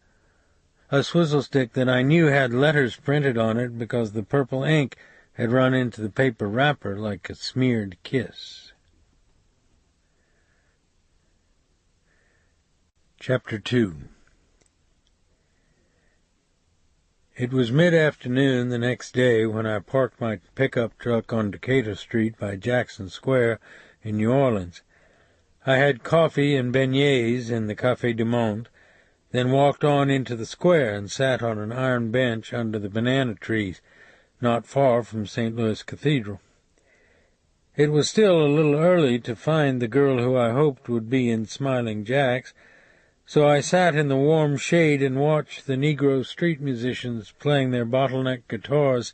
A swizzle stick that I knew had letters printed on it because the purple ink had run into the paper wrapper like a smeared kiss. Chapter 2. It was mid-afternoon the next day when I parked my pickup truck on Decatur Street by Jackson Square in New Orleans. I had coffee and beignets in the Café du Monde, then walked on into the square and sat on an iron bench under the banana trees, not far from St. Louis Cathedral. It was still a little early to find the girl who I hoped would be in Smiling Jack's, so I sat in the warm shade and watched the Negro street musicians playing their bottleneck guitars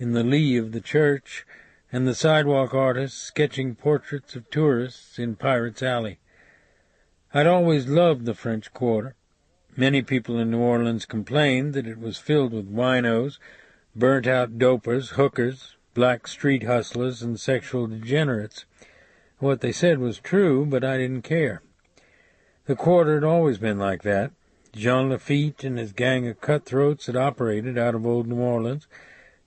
in the lee of the church, and the sidewalk artists sketching portraits of tourists in Pirates Alley. I'd always loved the French Quarter. Many people in New Orleans complained that it was filled with winos, burnt-out dopers, hookers, black street hustlers, and sexual degenerates. What they said was true, but I didn't care. The Quarter had always been like that. Jean Lafitte and his gang of cutthroats had operated out of old New Orleans,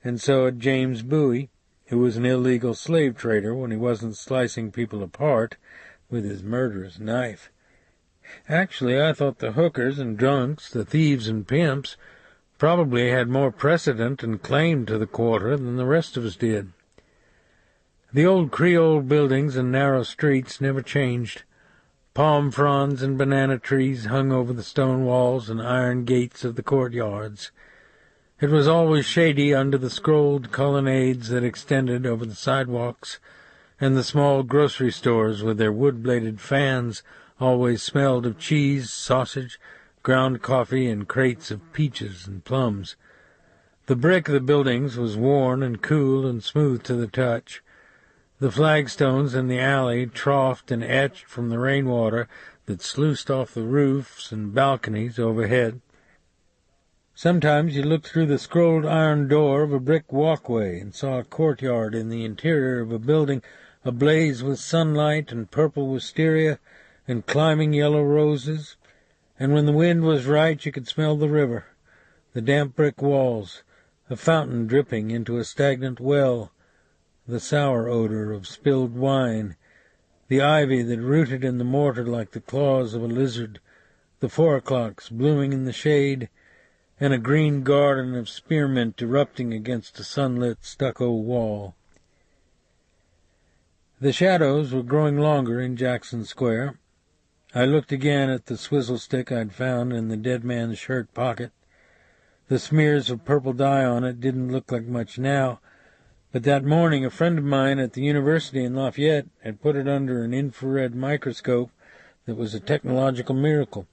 and so had James Bowie, who was an illegal slave trader when he wasn't slicing people apart with his murderous knife. Actually, I thought the hookers and drunks, the thieves and pimps, probably had more precedent and claim to the Quarter than the rest of us did. The old Creole buildings and narrow streets never changed. Palm fronds and banana trees hung over the stone walls and iron gates of the courtyards. It was always shady under the scrolled colonnades that extended over the sidewalks, and the small grocery stores with their wood-bladed fans always smelled of cheese, sausage, ground coffee, and crates of peaches and plums. The brick of the buildings was worn and cool and smooth to the touch. The flagstones in the alley troughed and etched from the rainwater that sluiced off the roofs and balconies overhead. Sometimes you looked through the scrolled iron door of a brick walkway and saw a courtyard in the interior of a building ablaze with sunlight and purple wisteria and climbing yellow roses, and when the wind was right you could smell the river, the damp brick walls, a fountain dripping into a stagnant well, the sour odor of spilled wine, the ivy that rooted in the mortar like the claws of a lizard, the 4 o'clocks blooming in the shade, and a green garden of spearmint erupting against a sunlit stucco wall. The shadows were growing longer in Jackson Square. I looked again at the swizzle stick I'd found in the dead man's shirt pocket. The smears of purple dye on it didn't look like much now, but that morning a friend of mine at the university in Lafayette had put it under an infrared microscope that was a technological miracle.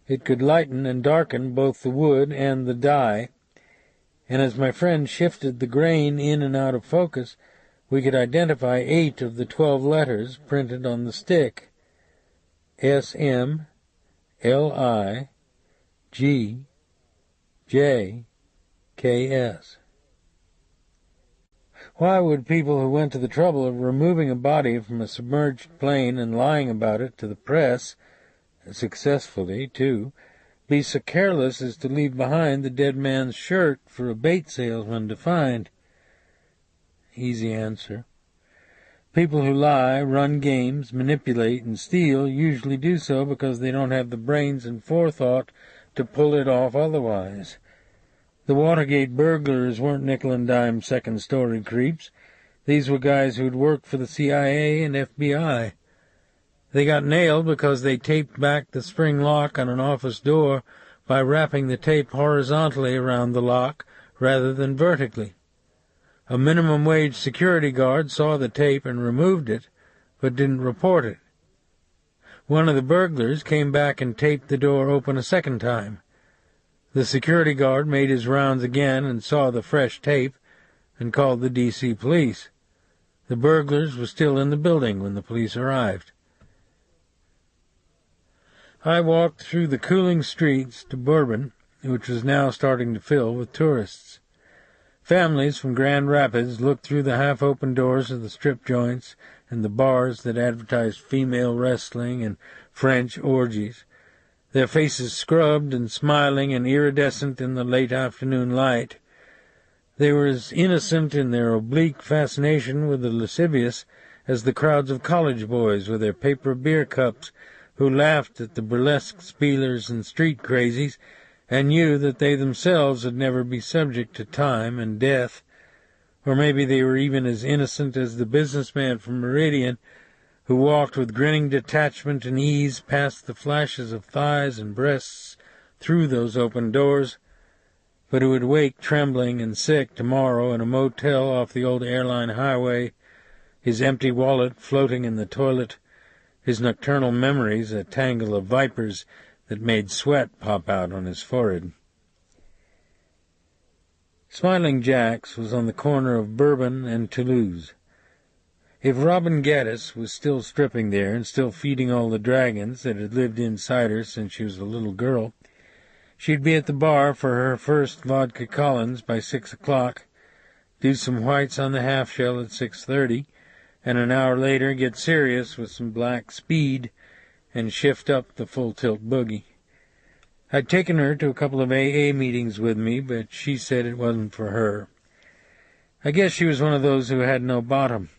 It could lighten and darken both the wood and the dye, and as my friend shifted the grain in and out of focus, we could identify 8 of the 12 letters printed on the stick. S-M-L-I-G-J-K-S. Why would people who went to the trouble of removing a body from a submerged plane and lying about it to the press, successfully, too, be so careless as to leave behind the dead man's shirt for a bait salesman to find? Easy answer. People who lie, run games, manipulate, and steal usually do so because they don't have the brains and forethought to pull it off otherwise. The Watergate burglars weren't nickel-and-dime second-story creeps. These were guys who'd worked for the CIA and FBI. They got nailed because they taped back the spring lock on an office door by wrapping the tape horizontally around the lock rather than vertically. A minimum-wage security guard saw the tape and removed it, but didn't report it. One of the burglars came back and taped the door open a second time. The security guard made his rounds again and saw the fresh tape and called the D.C. police. The burglars were still in the building when the police arrived. I walked through the cooling streets to Bourbon, which was now starting to fill with tourists. Families from Grand Rapids looked through the half-open doors of the strip joints and the bars that advertised female wrestling and French orgies, their faces scrubbed and smiling and iridescent in the late afternoon light. They were as innocent in their oblique fascination with the lascivious as the crowds of college boys with their paper beer cups who laughed at the burlesque spielers and street crazies and knew that they themselves would never be subject to time and death. Or maybe they were even as innocent as the businessman from Meridian who walked with grinning detachment and ease past the flashes of thighs and breasts through those open doors, but who would wake trembling and sick tomorrow in a motel off the old airline highway, his empty wallet floating in the toilet, his nocturnal memories a tangle of vipers that made sweat pop out on his forehead. Smiling Jack's was on the corner of Bourbon and Toulouse. If Robin Gaddis was still stripping there and still feeding all the dragons that had lived inside her since she was a little girl, she'd be at the bar for her first vodka Collins by 6 o'clock, do some whites on the half-shell at 6:30, and an hour later get serious with some black speed and shift up the full-tilt boogie. I'd taken her to a couple of AA meetings with me, but she said it wasn't for her. I guess she was one of those who had no bottom.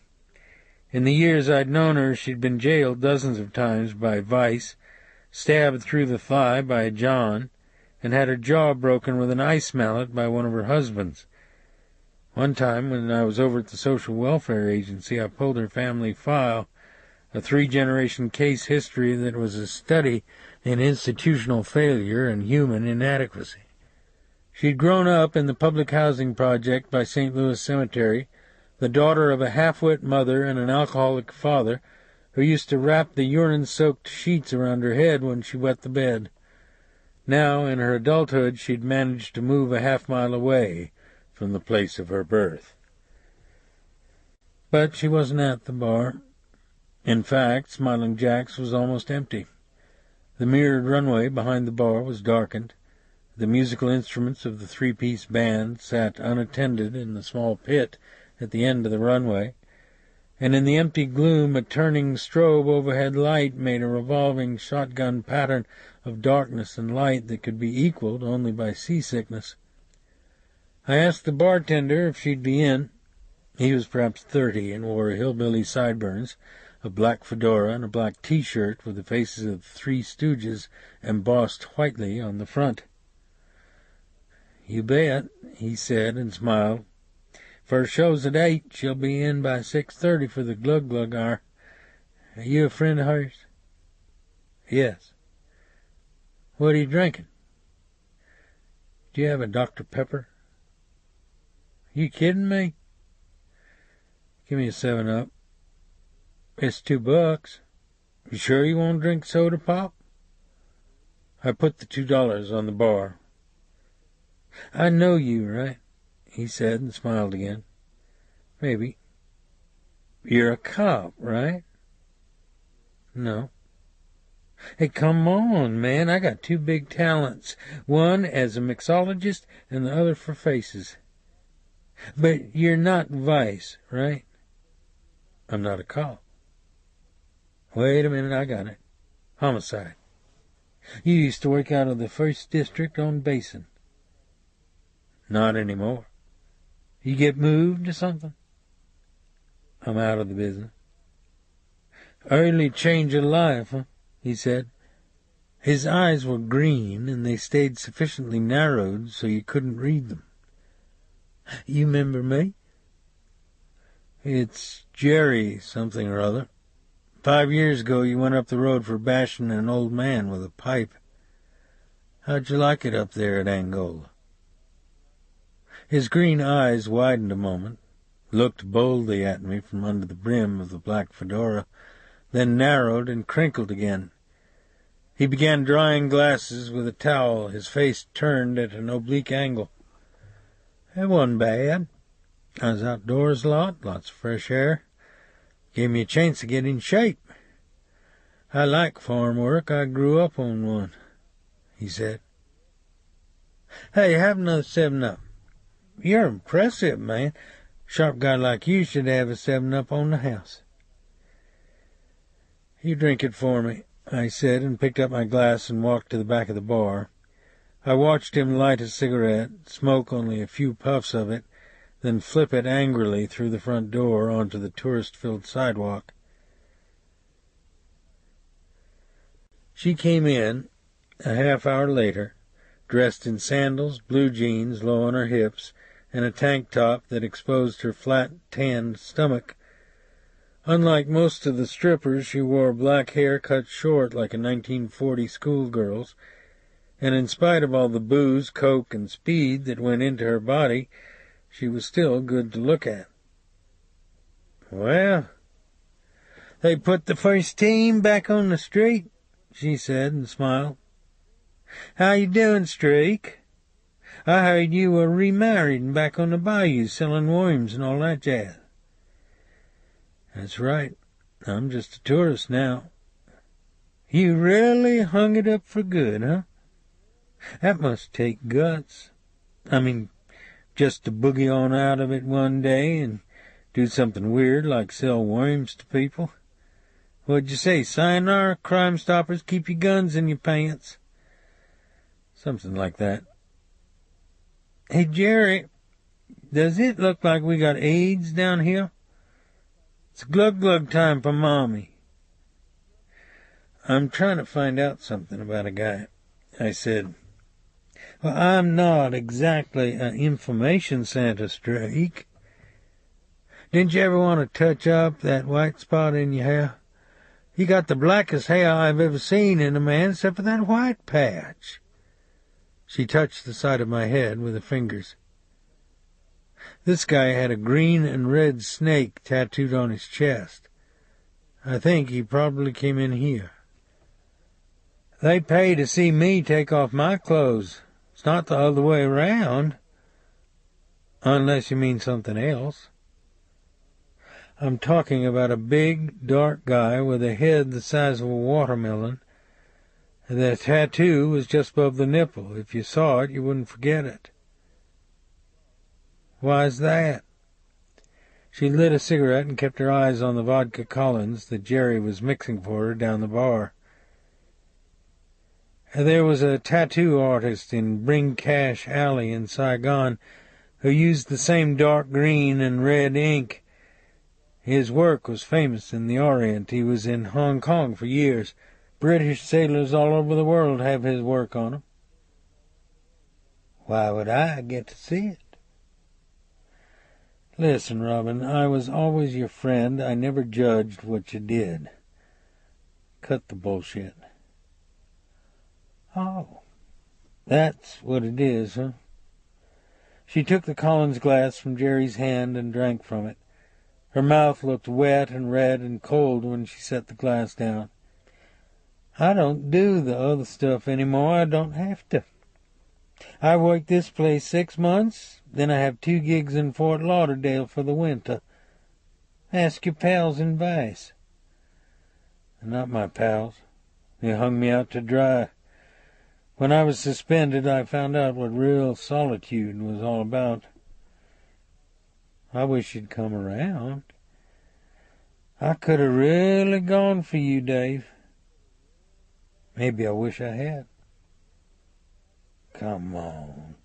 In the years I'd known her, she'd been jailed dozens of times by vice, stabbed through the thigh by a John, and had her jaw broken with an ice mallet by one of her husbands. One time, when I was over at the Social Welfare Agency, I pulled her family file, a 3-generation case history that was a study in institutional failure and human inadequacy. She'd grown up in the public housing project by St. Louis Cemetery, the daughter of a half-wit mother and an alcoholic father who used to wrap the urine-soaked sheets around her head when she wet the bed. Now, in her adulthood, she'd managed to move a half-mile away from the place of her birth. But she wasn't at the bar. In fact, Smiling Jack's was almost empty. The mirrored runway behind the bar was darkened. The musical instruments of the three-piece band sat unattended in the small pit at the end of the runway, and in the empty gloom a turning strobe overhead light made a revolving shotgun pattern of darkness and light that could be equaled only by seasickness. I asked the bartender if she'd be in. He was perhaps 30 and wore hillbilly sideburns, a black fedora, and a black T-shirt with the faces of the Three Stooges embossed whitely on the front. "You bet," he said and smiled. "First show's at 8. She'll be in by 6:30 for the glug-glug hour. Are you a friend of hers?" "Yes." "What are you drinking?" "Do you have a Dr. Pepper?" "You kidding me?" "Give me a 7-Up. It's $2. You sure you won't drink soda pop?" I put the $2 on the bar. "I know you, right?" he said and smiled again. "Maybe." "You're a cop, right?" "No." "Hey, come on, man. I got 2 big talents. One as a mixologist and the other for faces. But you're not Vice, right?" "I'm not a cop." "Wait a minute, I got it. Homicide. You used to work out of the 1st District on Basin." "Not anymore." "You get moved or something?" "I'm out of the business." "Early change of life, huh?" he said. His eyes were green, and they stayed sufficiently narrowed so you couldn't read them. "You remember me?" "It's Jerry something or other. 5 years ago you went up the road for bashing an old man with a pipe. How'd you like it up there at Angola?" His green eyes widened a moment, looked boldly at me from under the brim of the black fedora, then narrowed and crinkled again. He began drying glasses with a towel, his face turned at an oblique angle. "It wasn't bad. I was outdoors a lot, lots of fresh air. Gave me a chance to get in shape. I like farm work. I grew up on one," he said. "Hey, have another 7-Up. You're impressive, man. Sharp guy like you should have a 7-Up on the house." "You drink it for me," I said, and picked up my glass and walked to the back of the bar. I watched him light a cigarette, smoke only a few puffs of it, then flip it angrily through the front door onto the tourist-filled sidewalk. She came in a half-hour later, dressed in sandals, blue jeans low on her hips, and a tank top that exposed her flat, tanned stomach. Unlike most of the strippers, she wore black hair cut short like a 1940 schoolgirl's, and in spite of all the booze, coke, and speed that went into her body, she was still good to look at. "Well, they put the first team back on the street," she said and smiled. "How you doing, Streak? I heard you were remarried and back on the bayous selling worms and all that jazz." "That's right. I'm just a tourist now." "You really hung it up for good, huh? That must take guts. I mean, just to boogie on out of it one day and do something weird like sell worms to people. What'd you say, sayonara, Crime Stoppers, keep your guns in your pants?" "Something like that." "Hey, Jerry, does it look like we got AIDS down here? It's glug-glug time for Mommy." "I'm trying to find out something about a guy," I said. "Well, I'm not exactly an information Santa, Streak. Didn't you ever want to touch up that white spot in your hair? You got the blackest hair I've ever seen in a man except for that white patch." She touched the side of my head with her fingers. This guy had a green and red snake tattooed on his chest. I think he probably came in here. "They pay to see me take off my clothes. It's not the other way around. Unless you mean something else." "I'm talking about a big, dark guy with a head the size of a watermelon The tattoo was just above the nipple. If you saw it, you wouldn't forget it. Why's that? She lit a cigarette and kept her eyes on the vodka Collins that Jerry was mixing for her down the bar. There was a tattoo artist in Bring Cash Alley in Saigon who used the same dark green and red ink. His work was famous in the Orient. He was in Hong Kong for years. British sailors all over the world have his work on 'em. Why would I get to see it? Listen, Robin, I was always your friend. I never judged what you did. Cut the bullshit. Oh, that's what it is, huh? She took the Collins glass from Jerry's hand and drank from it. Her mouth looked wet and red and cold when she set the glass down. I don't do the other stuff anymore. I don't have to. I work this place 6 months, then I have 2 gigs in Fort Lauderdale for the winter. Ask your pals in Vice. Not my pals. They hung me out to dry. When I was suspended, I found out what real solitude was all about. I wish you'd come around. I could have really gone for you, Dave. Maybe I wish I had. Come on.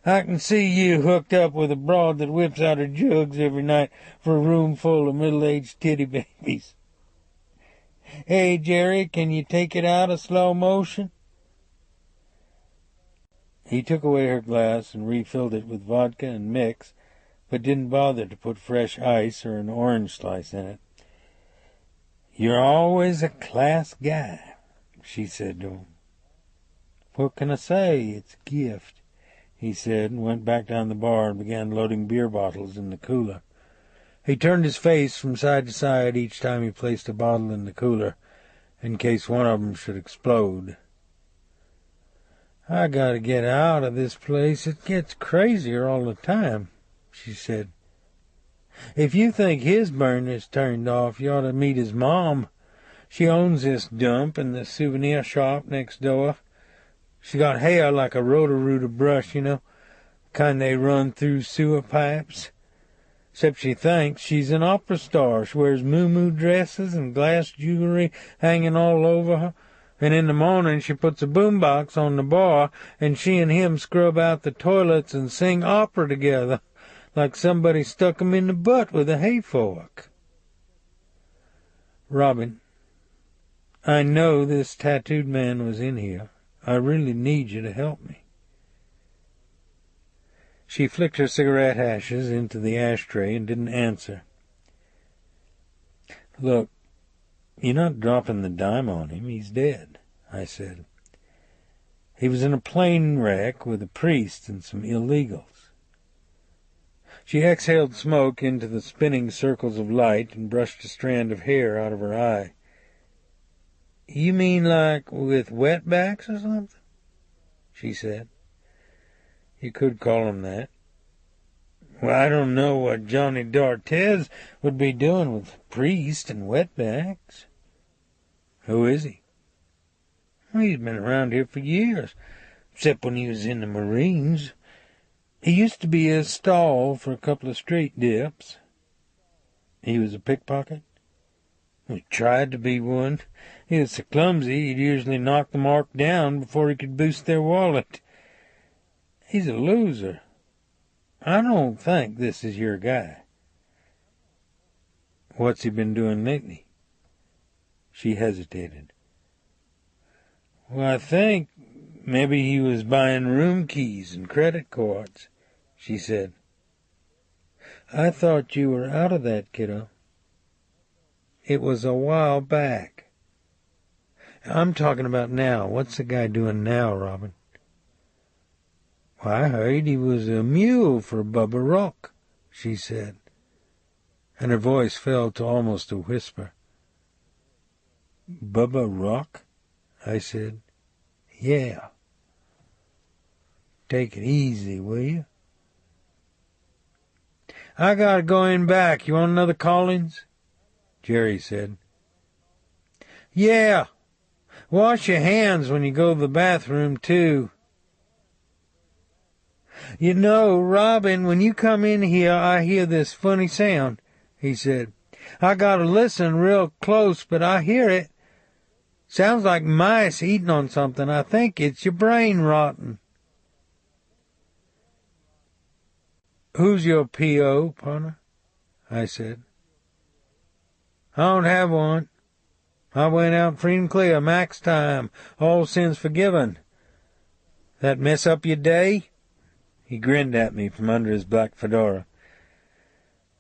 I can see you hooked up with a broad that whips out her jugs every night for a room full of middle-aged titty babies. Hey, Jerry, can you take it out of slow motion? He took away her glass and refilled it with vodka and mix, but didn't bother to put fresh ice or an orange slice in it. You're always a class guy, she said to him. What can I say? It's a gift, he said, and went back down the bar and began loading beer bottles in the cooler. He turned his face from side to side each time he placed a bottle in the cooler, in case one of them should explode. I gotta get out of this place. It gets crazier all the time, she said. If you think his burn is turned off, you ought to meet his mom. She owns this dump in the souvenir shop next door. She got hair like a roto-rooter brush, you know, kind they run through sewer pipes. Except she thinks she's an opera star. She wears moo-moo dresses and glass jewelry hanging all over her. And in the morning she puts a boombox on the bar, and she and him scrub out the toilets and sing opera together, like somebody stuck 'em in the butt with a hay fork. Robin, I know this tattooed man was in here. I really need you to help me. She flicked her cigarette ashes into the ashtray and didn't answer. Look, you're not dropping the dime on him. He's dead, I said. He was in a plane wreck with a priest and some illegals. She exhaled smoke into the spinning circles of light and brushed a strand of hair out of her eye. You mean like with wetbacks or something? She said. You could call him that. Well, I don't know what Johnny D'Artez would be doing with priest and wetbacks. Who is he? Well, he's been around here for years, except when he was in the Marines. He used to be a stall for a couple of street dips. He was a pickpocket? He tried to be one. He was so clumsy he'd usually knock the mark down before he could boost their wallet. He's a loser. I don't think this is your guy. What's he been doing lately? She hesitated. Well, I think maybe he was buying room keys and credit cards, she said. I thought you were out of that, kiddo. It was a while back. I'm talking about now. What's the guy doing now, Robin? Well, I heard he was a mule for Bubba Rock, she said, and her voice fell to almost a whisper. Bubba Rock? I said. Yeah. Take it easy, will you? I gotta go in back. You want another Collins? Jerry said. Yeah. Wash your hands when you go to the bathroom, too. You know, Robin, when you come in here, I hear this funny sound, he said. I gotta listen real close, but I hear it. Sounds like mice eating on something. I think it's your brain rotting. Who's your P.O., partner? I said. I don't have one. I went out free and clear, max time, all sins forgiven. That mess up your day? He grinned at me from under his black fedora.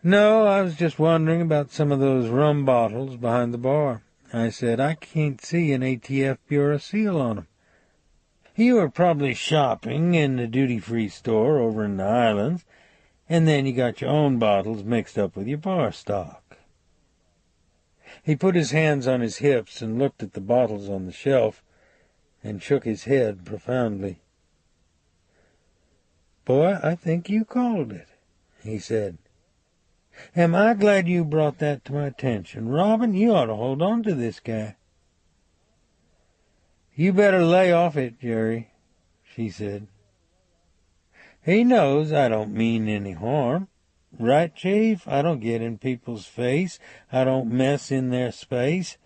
No, I was just wondering about some of those rum bottles behind the bar. I said, I can't see an ATF Bureau seal on 'em. You were probably shopping in the duty-free store over in the islands, and then you got your own bottles mixed up with your bar stock. He put his hands on his hips and looked at the bottles on the shelf and shook his head profoundly. Boy, I think you called it, he said. Am I glad you brought that to my attention. Robin, you ought to hold on to this guy. You better lay off it, Jerry, she said. He knows I don't mean any harm. Right, Chief? I don't get in people's face. I don't mess in their space.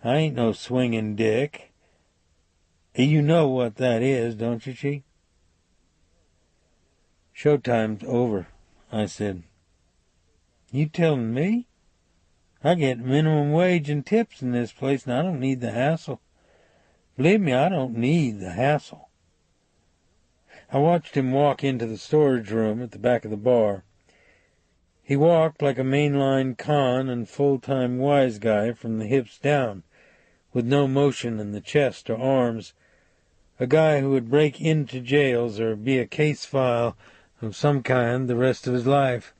I ain't no swinging dick. You know what that is, don't you, Chief? Showtime's over, I said. You telling me? I get minimum wage and tips in this place, and I don't need the hassle. Believe me, I don't need the hassle. I watched him walk into the storage room at the back of the bar. He walked like a mainline con and full-time wise guy from the hips down, with no motion in the chest or arms, a guy who would break into jails or be a case file of some kind the rest of his life.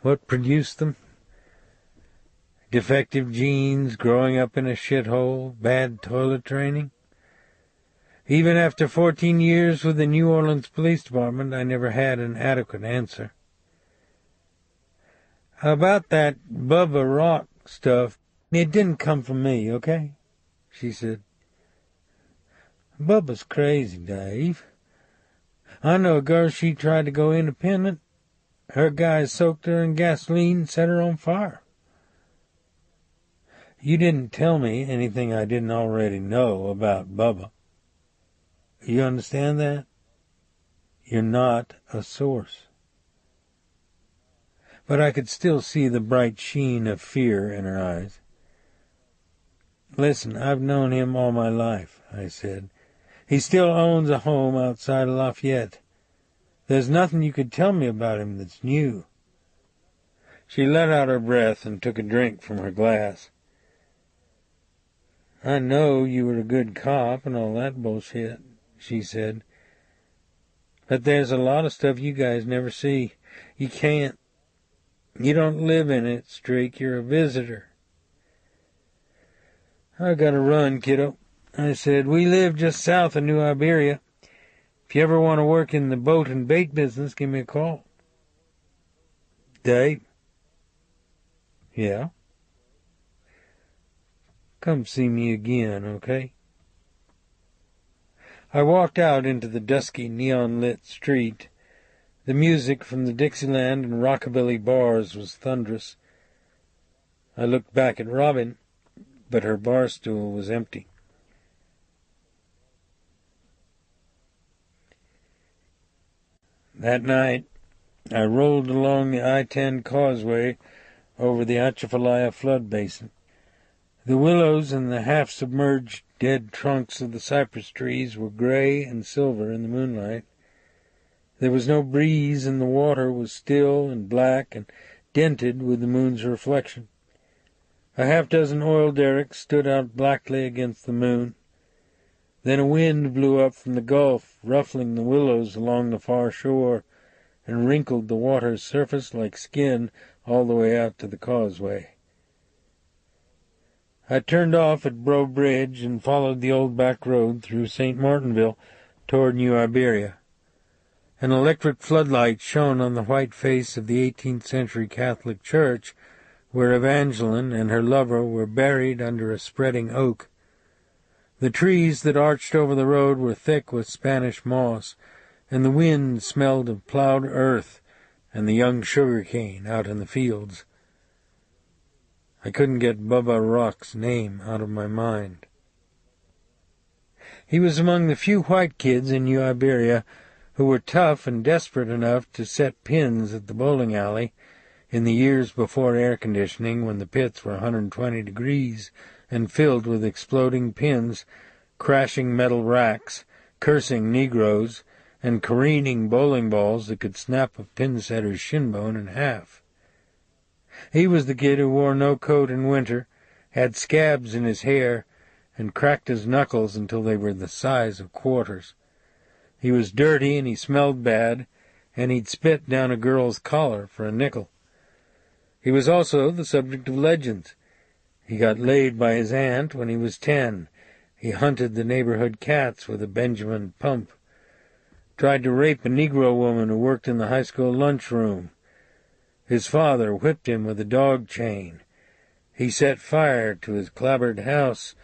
What produced them? Defective genes, growing up in a shithole, bad toilet training? Even after 14 years with the New Orleans Police Department, I never had an adequate answer. About that Bubba Rock stuff, it didn't come from me, okay? She said. Bubba's crazy, Dave. I know a girl, she tried to go independent. Her guys soaked her in gasoline and set her on fire. You didn't tell me anything I didn't already know about Bubba. You understand that? You're not a source. But I could still see the bright sheen of fear in her eyes. Listen, I've known him all my life, I said. He still owns a home outside of Lafayette. There's nothing you could tell me about him that's new. She let out her breath and took a drink from her glass. I know you were a good cop and all that bullshit, she said. But there's a lot of stuff you guys never see. You can't. You don't live in it, Streak. You're a visitor. I gotta run, kiddo, I said. We live just south of New Iberia. If you ever want to work in the boat and bait business, give me a call. Dave? Yeah? Come see me again, okay? I walked out into the dusky, neon-lit street. The music from the Dixieland and rockabilly bars was thunderous. I looked back at Robin, but her bar stool was empty. That night, I rolled along the I-10 causeway over the Atchafalaya flood basin. The willows and the half-submerged dead trunks of the cypress trees were gray and silver in the moonlight. There was no breeze, and the water was still and black and dented with the moon's reflection. A half-dozen oil derricks stood out blackly against the moon. Then a wind blew up from the gulf, ruffling the willows along the far shore, and wrinkled the water's surface like skin all the way out to the causeway. I turned off at Breaux Bridge and followed the old back road through St. Martinville toward New Iberia. An electric floodlight shone on the white face of the 18th century Catholic church, where Evangeline and her lover were buried under a spreading oak. The trees that arched over the road were thick with Spanish moss, and the wind smelled of plowed earth and the young sugar cane out in the fields. I couldn't get Bubba Rock's name out of my mind. He was among the few white kids in New Iberia who were tough and desperate enough to set pins at the bowling alley in the years before air conditioning, when the pits were 120 degrees and filled with exploding pins, crashing metal racks, cursing Negroes, and careening bowling balls that could snap a pin-setter's shinbone in half. He was the kid who wore no coat in winter, had scabs in his hair, and cracked his knuckles until they were the size of quarters. He was dirty and he smelled bad, and he'd spit down a girl's collar for a nickel. He was also the subject of legends. He got laid by his aunt when he was 10. He hunted the neighborhood cats with a Benjamin pump. Tried to rape a Negro woman who worked in the high school lunchroom. His father whipped him with a dog chain. He set fire to his clapboard house,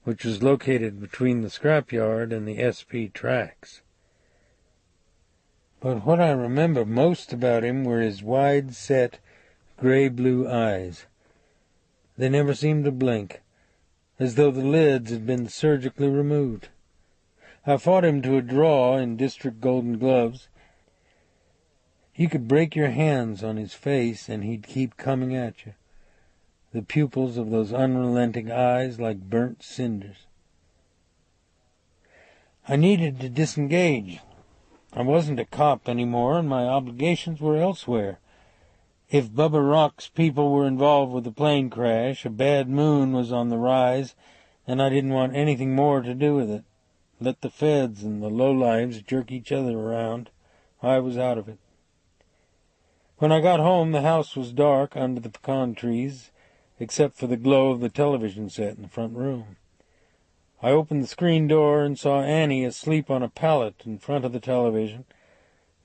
which was located between the scrapyard and the SP tracks. But what I remember most about him were his wide-set, gray-blue eyes. They never seemed to blink, as though the lids had been surgically removed. I fought him to a draw in district golden gloves. You could break your hands on his face, and he'd keep coming at you, the pupils of those unrelenting eyes like burnt cinders. I needed to disengage. I wasn't a cop anymore, and my obligations were elsewhere. If Bubba Rock's people were involved with the plane crash, a bad moon was on the rise, and I didn't want anything more to do with it. Let the feds and the lowlives jerk each other around. I was out of it. When I got home, the house was dark under the pecan trees, except for the glow of the television set in the front room. I opened the screen door and saw Annie asleep on a pallet in front of the television,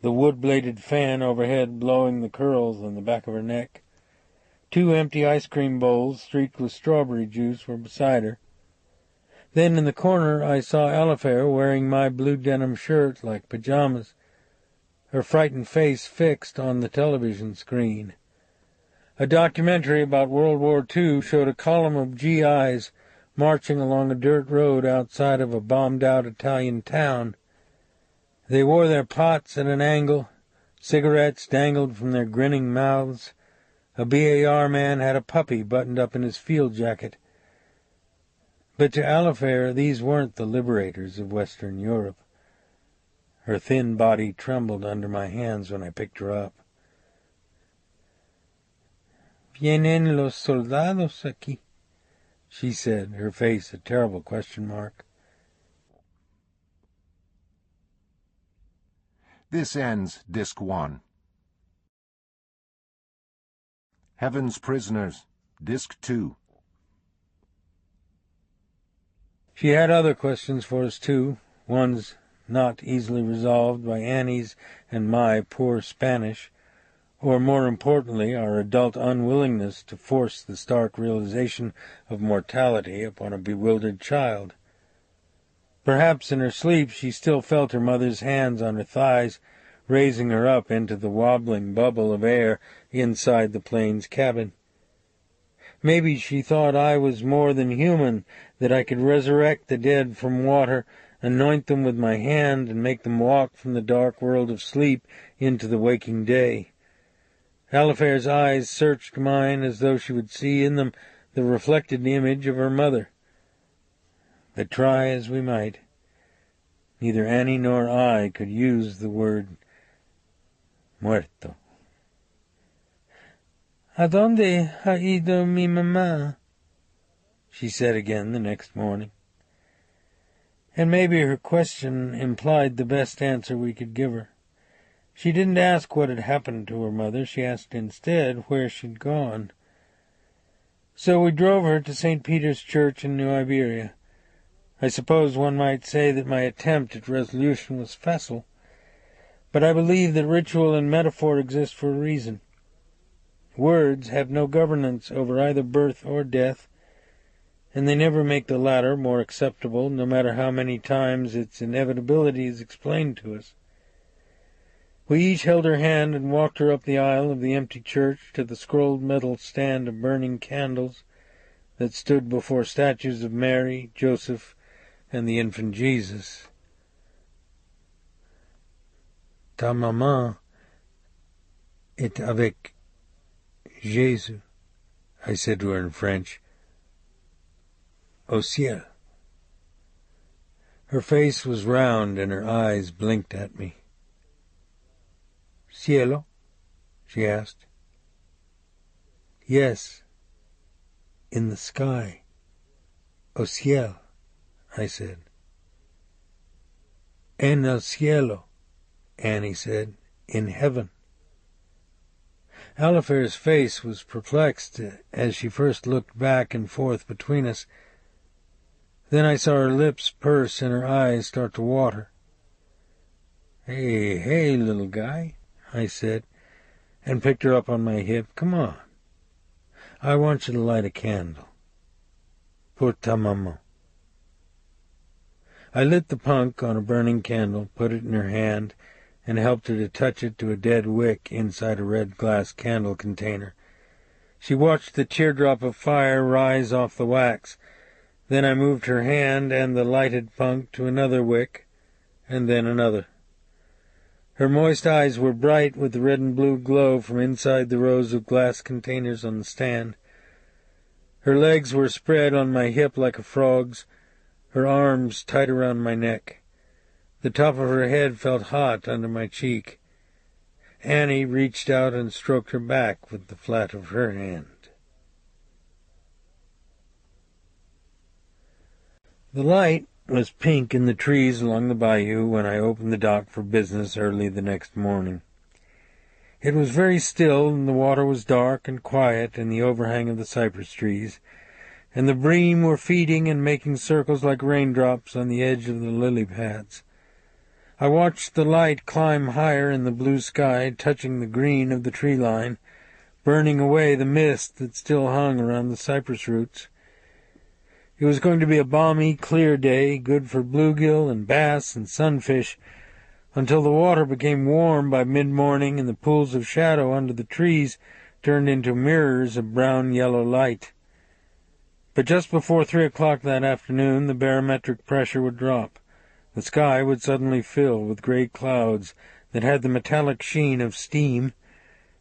the wood-bladed fan overhead blowing the curls on the back of her neck. 2 empty ice cream bowls streaked with strawberry juice were beside her. Then in the corner I saw Alifair wearing my blue denim shirt like pajamas, her frightened face fixed on the television screen. A documentary about World War II showed a column of GIs marching along a dirt road outside of a bombed-out Italian town. They wore their pots at an angle, cigarettes dangled from their grinning mouths. A BAR man had a puppy buttoned up in his field jacket. But to Alifair, these weren't the liberators of Western Europe. Her thin body trembled under my hands when I picked her up. "Vienen los soldados aquí," she said, her face a terrible question mark. This ends Disc 1. Heaven's Prisoners, Disc 2. She had other questions for us, too, ones not easily resolved by Annie's and my poor Spanish, or, more importantly, our adult unwillingness to force the stark realization of mortality upon a bewildered child. Perhaps in her sleep she still felt her mother's hands on her thighs, raising her up into the wobbling bubble of air inside the plane's cabin. Maybe she thought I was more than human, that I could resurrect the dead from water, anoint them with my hand, and make them walk from the dark world of sleep into the waking day. Alifair's eyes searched mine as though she would see in them the reflected image of her mother. But try as we might, neither Annie nor I could use the word muerto. "¿A dónde ha ido mi mamá?" she said again the next morning. And maybe her question implied the best answer we could give her. She didn't ask what had happened to her mother. She asked instead where she'd gone. So we drove her to St. Peter's Church in New Iberia. I suppose one might say that my attempt at resolution was facile, but I believe that ritual and metaphor exist for a reason. Words have no governance over either birth or death, and they never make the latter more acceptable, no matter how many times its inevitability is explained to us. We each held her hand and walked her up the aisle of the empty church to the scrolled metal stand of burning candles that stood before statues of Mary, Joseph, and the infant Jesus. Ta maman est avec Jésus, I said to her in French. Au ciel. Her face was round and her eyes blinked at me. Cielo? She asked. Yes, in the sky. Au ciel, I said. En el cielo, Annie said, in heaven. Alifair's face was perplexed as she first looked back and forth between us. Then I saw her lips purse and her eyes start to water. Hey, hey, little guy, I said, and picked her up on my hip. Come on. I want you to light a candle. Pour ta maman. I lit the punk on a burning candle, put it in her hand, and helped her to touch it to a dead wick inside a red glass candle container. She watched the teardrop of fire rise off the wax. Then I moved her hand and the lighted punk to another wick, and then another. Her moist eyes were bright with the red and blue glow from inside the rows of glass containers on the stand. Her legs were spread on my hip like a frog's, her arms tight around my neck. The top of her head felt hot under my cheek. Annie reached out and stroked her back with the flat of her hand. The light was pink in the trees along the bayou when I opened the dock for business early the next morning. It was very still, and the water was dark and quiet in the overhang of the cypress trees, and the bream were feeding and making circles like raindrops on the edge of the lily pads. I watched the light climb higher in the blue sky, touching the green of the tree line, burning away the mist that still hung around the cypress roots. It was going to be a balmy, clear day, good for bluegill and bass and sunfish, until the water became warm by mid-morning and the pools of shadow under the trees turned into mirrors of brown-yellow light. But just before 3 o'clock that afternoon, the barometric pressure would drop. The sky would suddenly fill with gray clouds that had the metallic sheen of steam,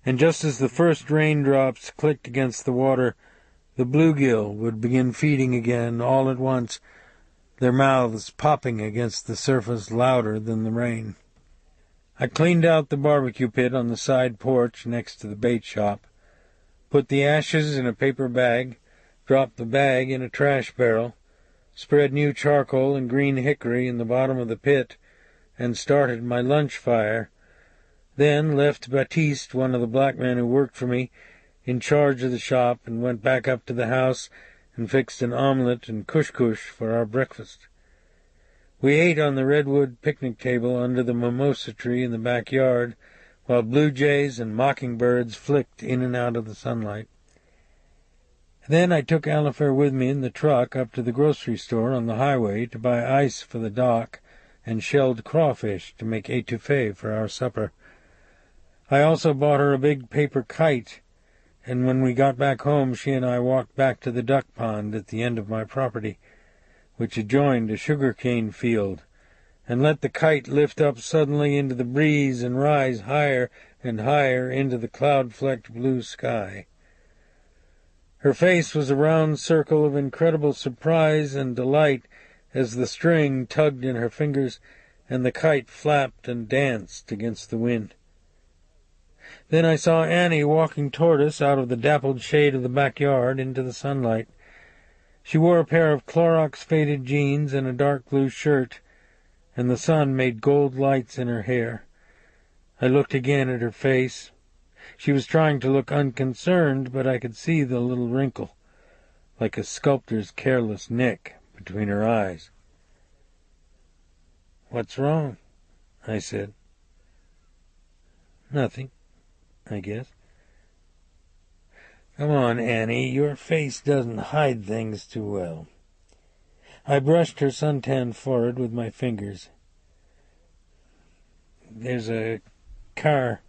and just as the first raindrops clicked against the water, the bluegill would begin feeding again all at once, their mouths popping against the surface louder than the rain. I cleaned out the barbecue pit on the side porch next to the bait shop, put the ashes in a paper bag, dropped the bag in a trash barrel, spread new charcoal and green hickory in the bottom of the pit, and started my lunch fire, then left Baptiste, one of the black men who worked for me, in charge of the shop, and went back up to the house and fixed an omelet and couscous for our breakfast. We ate on the redwood picnic table under the mimosa tree in the backyard, while blue jays and mockingbirds flicked in and out of the sunlight. Then I took Alifair with me in the truck up to the grocery store on the highway to buy ice for the dock and shelled crawfish to make étouffée for our supper. I also bought her a big paper kite, and when we got back home she and I walked back to the duck pond at the end of my property, which adjoined a sugar-cane field, and let the kite lift up suddenly into the breeze and rise higher and higher into the cloud-flecked blue sky. Her face was a round circle of incredible surprise and delight as the string tugged in her fingers and the kite flapped and danced against the wind. Then I saw Annie walking toward us out of the dappled shade of the backyard into the sunlight. She wore a pair of Clorox-faded jeans and a dark blue shirt, and the sun made gold lights in her hair. I looked again at her face. She was trying to look unconcerned, but I could see the little wrinkle, like a sculptor's careless nick, between her eyes. "What's wrong?" I said. "Nothing, I guess." Come on, Annie, your face doesn't hide things too well. I brushed her suntanned forehead with my fingers. There's a car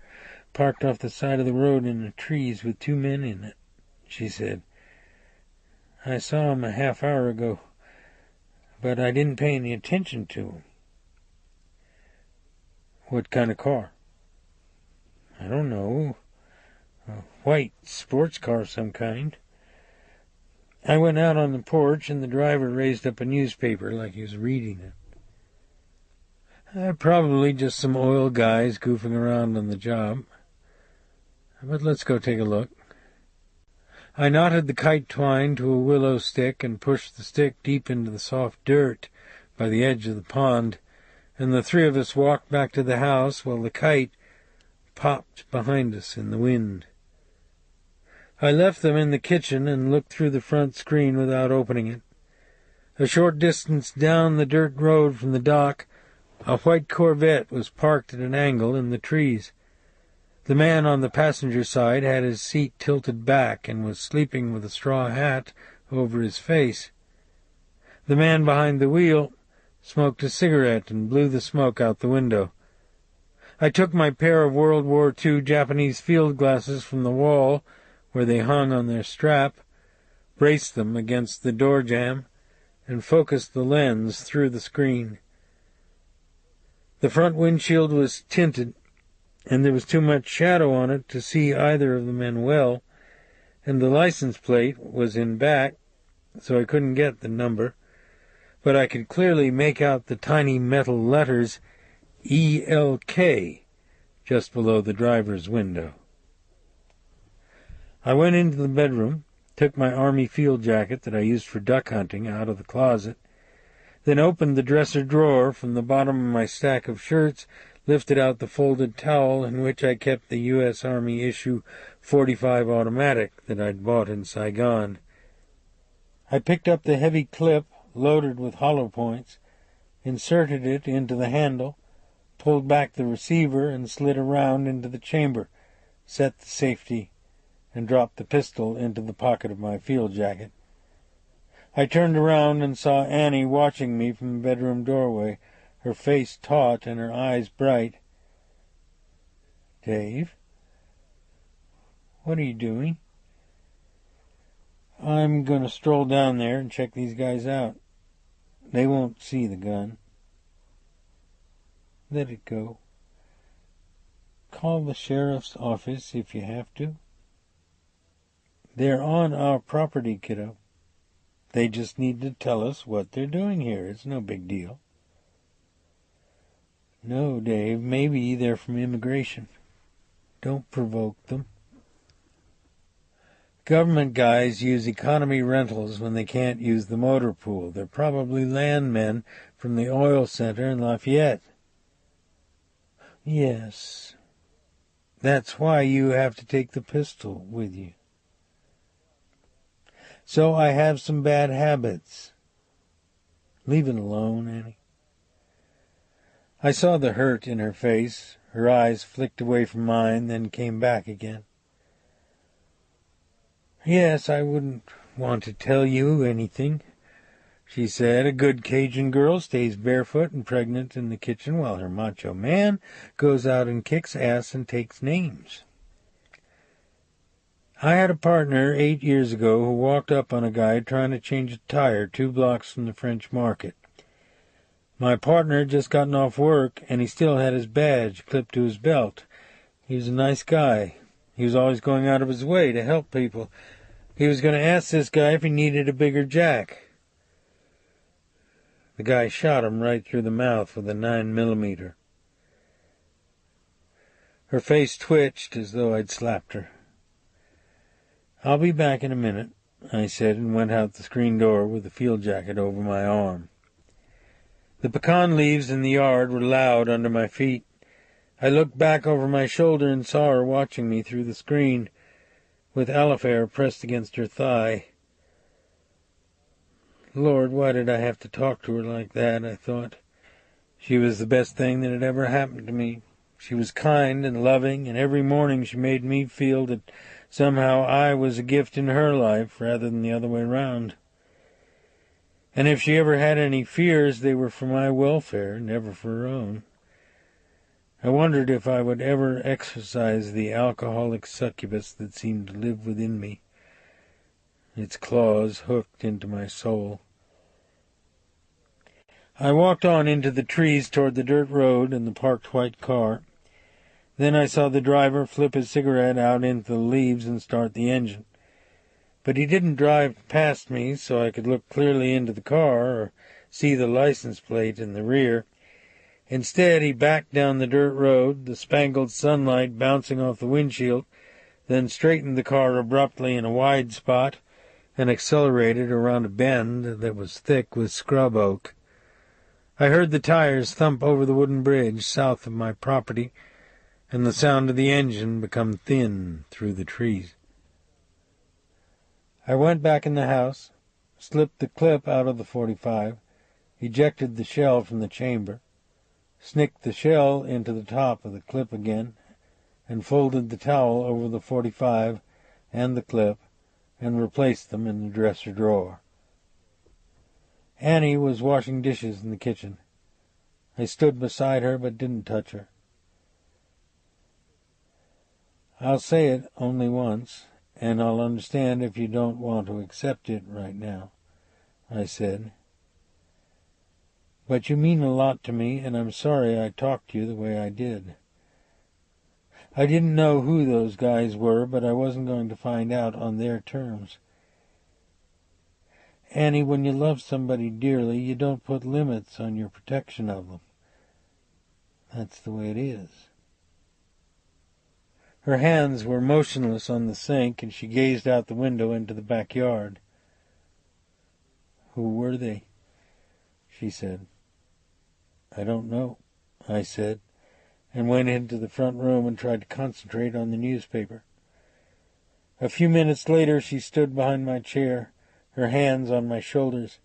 parked off the side of the road in the trees with 2 men in it, she said. I saw 'em a half hour ago, but I didn't pay any attention to 'em. What kind of car? I don't know. A white sports car of some kind. I went out on the porch, and the driver raised up a newspaper like he was reading it. Probably just some oil guys goofing around on the job. But let's go take a look. I knotted the kite twine to a willow stick and pushed the stick deep into the soft dirt by the edge of the pond, and the 3 of us walked back to the house while the kite popped behind us in the wind. I left them in the kitchen and looked through the front screen without opening it. A short distance down the dirt road from the dock, a white Corvette was parked at an angle in the trees. The man on the passenger side had his seat tilted back and was sleeping with a straw hat over his face. The man behind the wheel smoked a cigarette and blew the smoke out the window. I took my pair of World War II Japanese field glasses from the wall where they hung on their strap, braced them against the door jamb, and focused the lens through the screen. The front windshield was tinted, and there was too much shadow on it to see either of the men well, and the license plate was in back, so I couldn't get the number, but I could clearly make out the tiny metal letters ELK just below the driver's window. I went into the bedroom, took my army field jacket that I used for duck hunting out of the closet, then opened the dresser drawer from the bottom of my stack of shirts, lifted out the folded towel in which I kept the U.S. Army issue .45 automatic that I'd bought in Saigon. I picked up the heavy clip loaded with hollow points, inserted it into the handle, pulled back the receiver and slid around into the chamber, set the safety, and dropped the pistol into the pocket of my field jacket. I turned around and saw Annie watching me from the bedroom doorway, her face taut and her eyes bright. "Dave, what are you doing?" "I'm going to stroll down there and check these guys out. They won't see the gun." "Let it go. Call the sheriff's office if you have to. They're on our property, kiddo. They just need to tell us what they're doing here. It's no big deal." "No, Dave, maybe they're from immigration. Don't provoke them." "Government guys use economy rentals when they can't use the motor pool. They're probably landmen from the oil center in Lafayette." "Yes. That's why you have to take the pistol with you." "So I have some bad habits." "Leave it alone, Annie." I saw the hurt in her face. Her eyes flicked away from mine, then came back again. "Yes, I wouldn't want to tell you anything," she said. "A good Cajun girl stays barefoot and pregnant in the kitchen while her macho man goes out and kicks ass and takes names. I had a partner 8 years ago who walked up on a guy trying to change a tire 2 blocks from the French Market. My partner had just gotten off work, and he still had his badge clipped to his belt. He was a nice guy. He was always going out of his way to help people. He was going to ask this guy if he needed a bigger jack. The guy shot him right through the mouth with a 9mm. Her face twitched as though I'd slapped her. "I'll be back in a minute," I said, and went out the screen door with the field jacket over my arm. The pecan leaves in the yard were loud under my feet. I looked back over my shoulder and saw her watching me through the screen, with Alifair pressed against her thigh. Lord, why did I have to talk to her like that, I thought. She was the best thing that had ever happened to me. She was kind and loving, and every morning she made me feel that Somehow I was a gift in her life rather than the other way round. And if she ever had any fears, they were for my welfare, never for her own. I wondered if I would ever exorcise the alcoholic succubus that seemed to live within me, its claws hooked into my soul. I walked on into the trees toward the dirt road and the parked white car. Then I saw the driver flip his cigarette out into the leaves and start the engine. But he didn't drive past me so I could look clearly into the car or see the license plate in the rear. Instead, he backed down the dirt road, the spangled sunlight bouncing off the windshield, then straightened the car abruptly in a wide spot and accelerated around a bend that was thick with scrub oak. I heard the tires thump over the wooden bridge south of my property, and the sound of the engine become thin through the trees. I went back in the house, slipped the clip out of the .45, ejected the shell from the chamber, snicked the shell into the top of the clip again, and folded the towel over the .45 and the clip, and replaced them in the dresser drawer. Annie was washing dishes in the kitchen. I stood beside her but didn't touch her. "I'll say it only once, and I'll understand if you don't want to accept it right now," I said. "But you mean a lot to me, and I'm sorry I talked to you the way I did. I didn't know who those guys were, but I wasn't going to find out on their terms. Annie, when you love somebody dearly, you don't put limits on your protection of them. That's the way it is." Her hands were motionless on the sink, and she gazed out the window into the backyard. "Who were they?" she said. "I don't know," I said, and went into the front room and tried to concentrate on the newspaper. A few minutes later she stood behind my chair, her hands on my shoulders.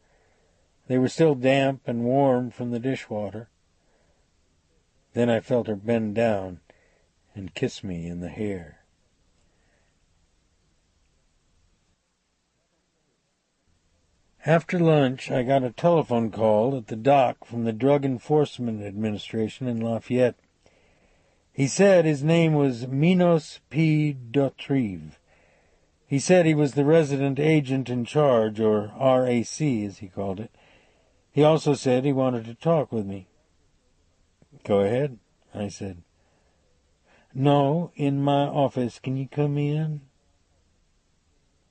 They were still damp and warm from the dishwater. Then I felt her bend down and kiss me in the hair. After lunch, I got a telephone call at the dock from the Drug Enforcement Administration in Lafayette. He said his name was Minos P. Dautrive. He said he was the resident agent in charge, or RAC, as he called it. He also said he wanted to talk with me. "Go ahead," I said. "No, in my office. Can you come in?"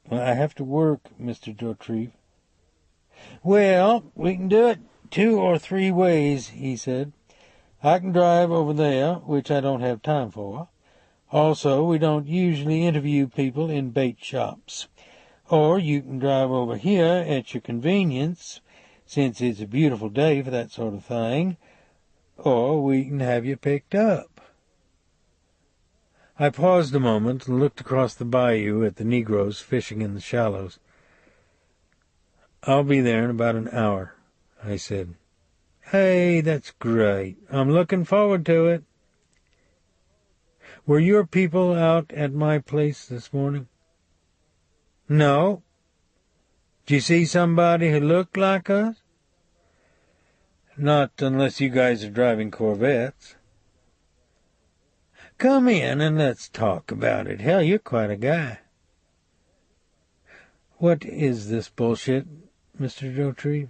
"Well, I have to work, Mr. Dautrive." "Well, we can do it 2 or 3 ways, he said. "I can drive over there, which I don't have time for. Also, we don't usually interview people in bait shops. Or you can drive over here at your convenience, since it's a beautiful day for that sort of thing. Or we can have you picked up." I paused a moment and looked across the bayou at the Negroes fishing in the shallows. "I'll be there in about an hour," I said. "Hey, that's great. I'm looking forward to it." "Were your people out at my place this morning?" "No." "Did you see somebody who looked like us?" "Not unless you guys are driving Corvettes." "Come in and let's talk about it. Hell, you're quite a guy." "What is this bullshit, Mr. Dautrive?"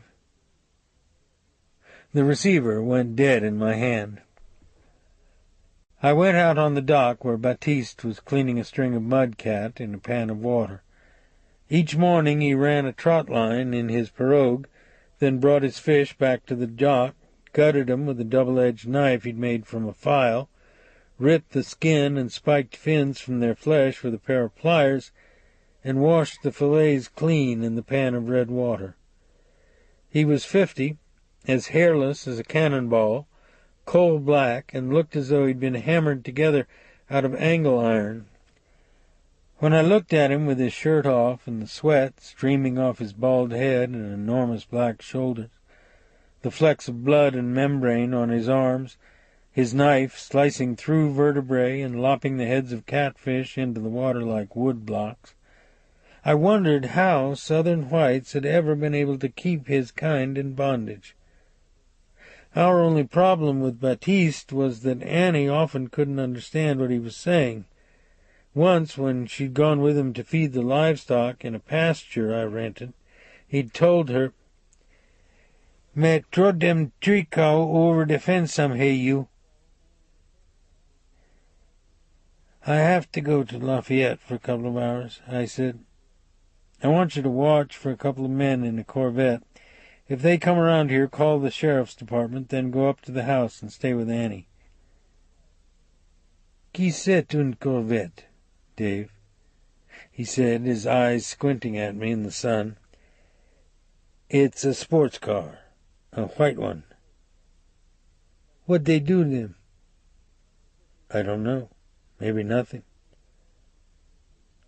The receiver went dead in my hand. I went out on the dock where Baptiste was cleaning a string of mudcat in a pan of water. Each morning he ran a trot line in his pirogue, then brought his fish back to the dock, gutted them with a double-edged knife he'd made from a file, ripped the skin and spiked fins from their flesh with a pair of pliers, and washed the fillets clean in the pan of red water. He was 50, as hairless as a cannonball, coal-black, and looked as though he'd been hammered together out of angle iron. When I looked at him with his shirt off and the sweat streaming off his bald head and enormous black shoulders, the flecks of blood and membrane on his arms, his knife slicing through vertebrae and lopping the heads of catfish into the water like wood blocks. I wondered how Southern whites had ever been able to keep his kind in bondage. Our only problem with Baptiste was that Annie often couldn't understand what he was saying. Once, when she'd gone with him to feed the livestock in a pasture I rented, he'd told her, "Me throw dem tree cow over the fence some, hey you." "I have to go to Lafayette for a couple of hours," I said. "I want you to watch for a couple of men in a Corvette. If they come around here, call the sheriff's department, then go up to the house and stay with Annie." "Qui c'est une Corvette, Dave?" he said, his eyes squinting at me in the sun. "It's a sports car, a white one." "What they do to them?" "I don't know. Maybe nothing."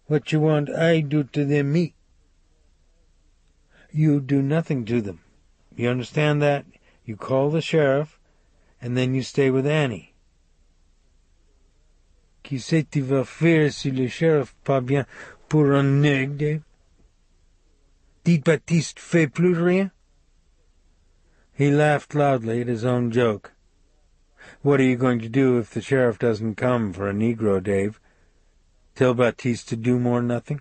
"What you want I do to them, me?" "You do nothing to them. You understand that? You call the sheriff, and then you stay with Annie." "Qui c'est tu vas faire si le sheriff pas bien pour un nègre, Dave? Dit Baptiste fait plus rien?" He laughed loudly at his own joke. "What are you going to do if the sheriff doesn't come for a Negro, Dave? Tell Baptiste to do more nothing?"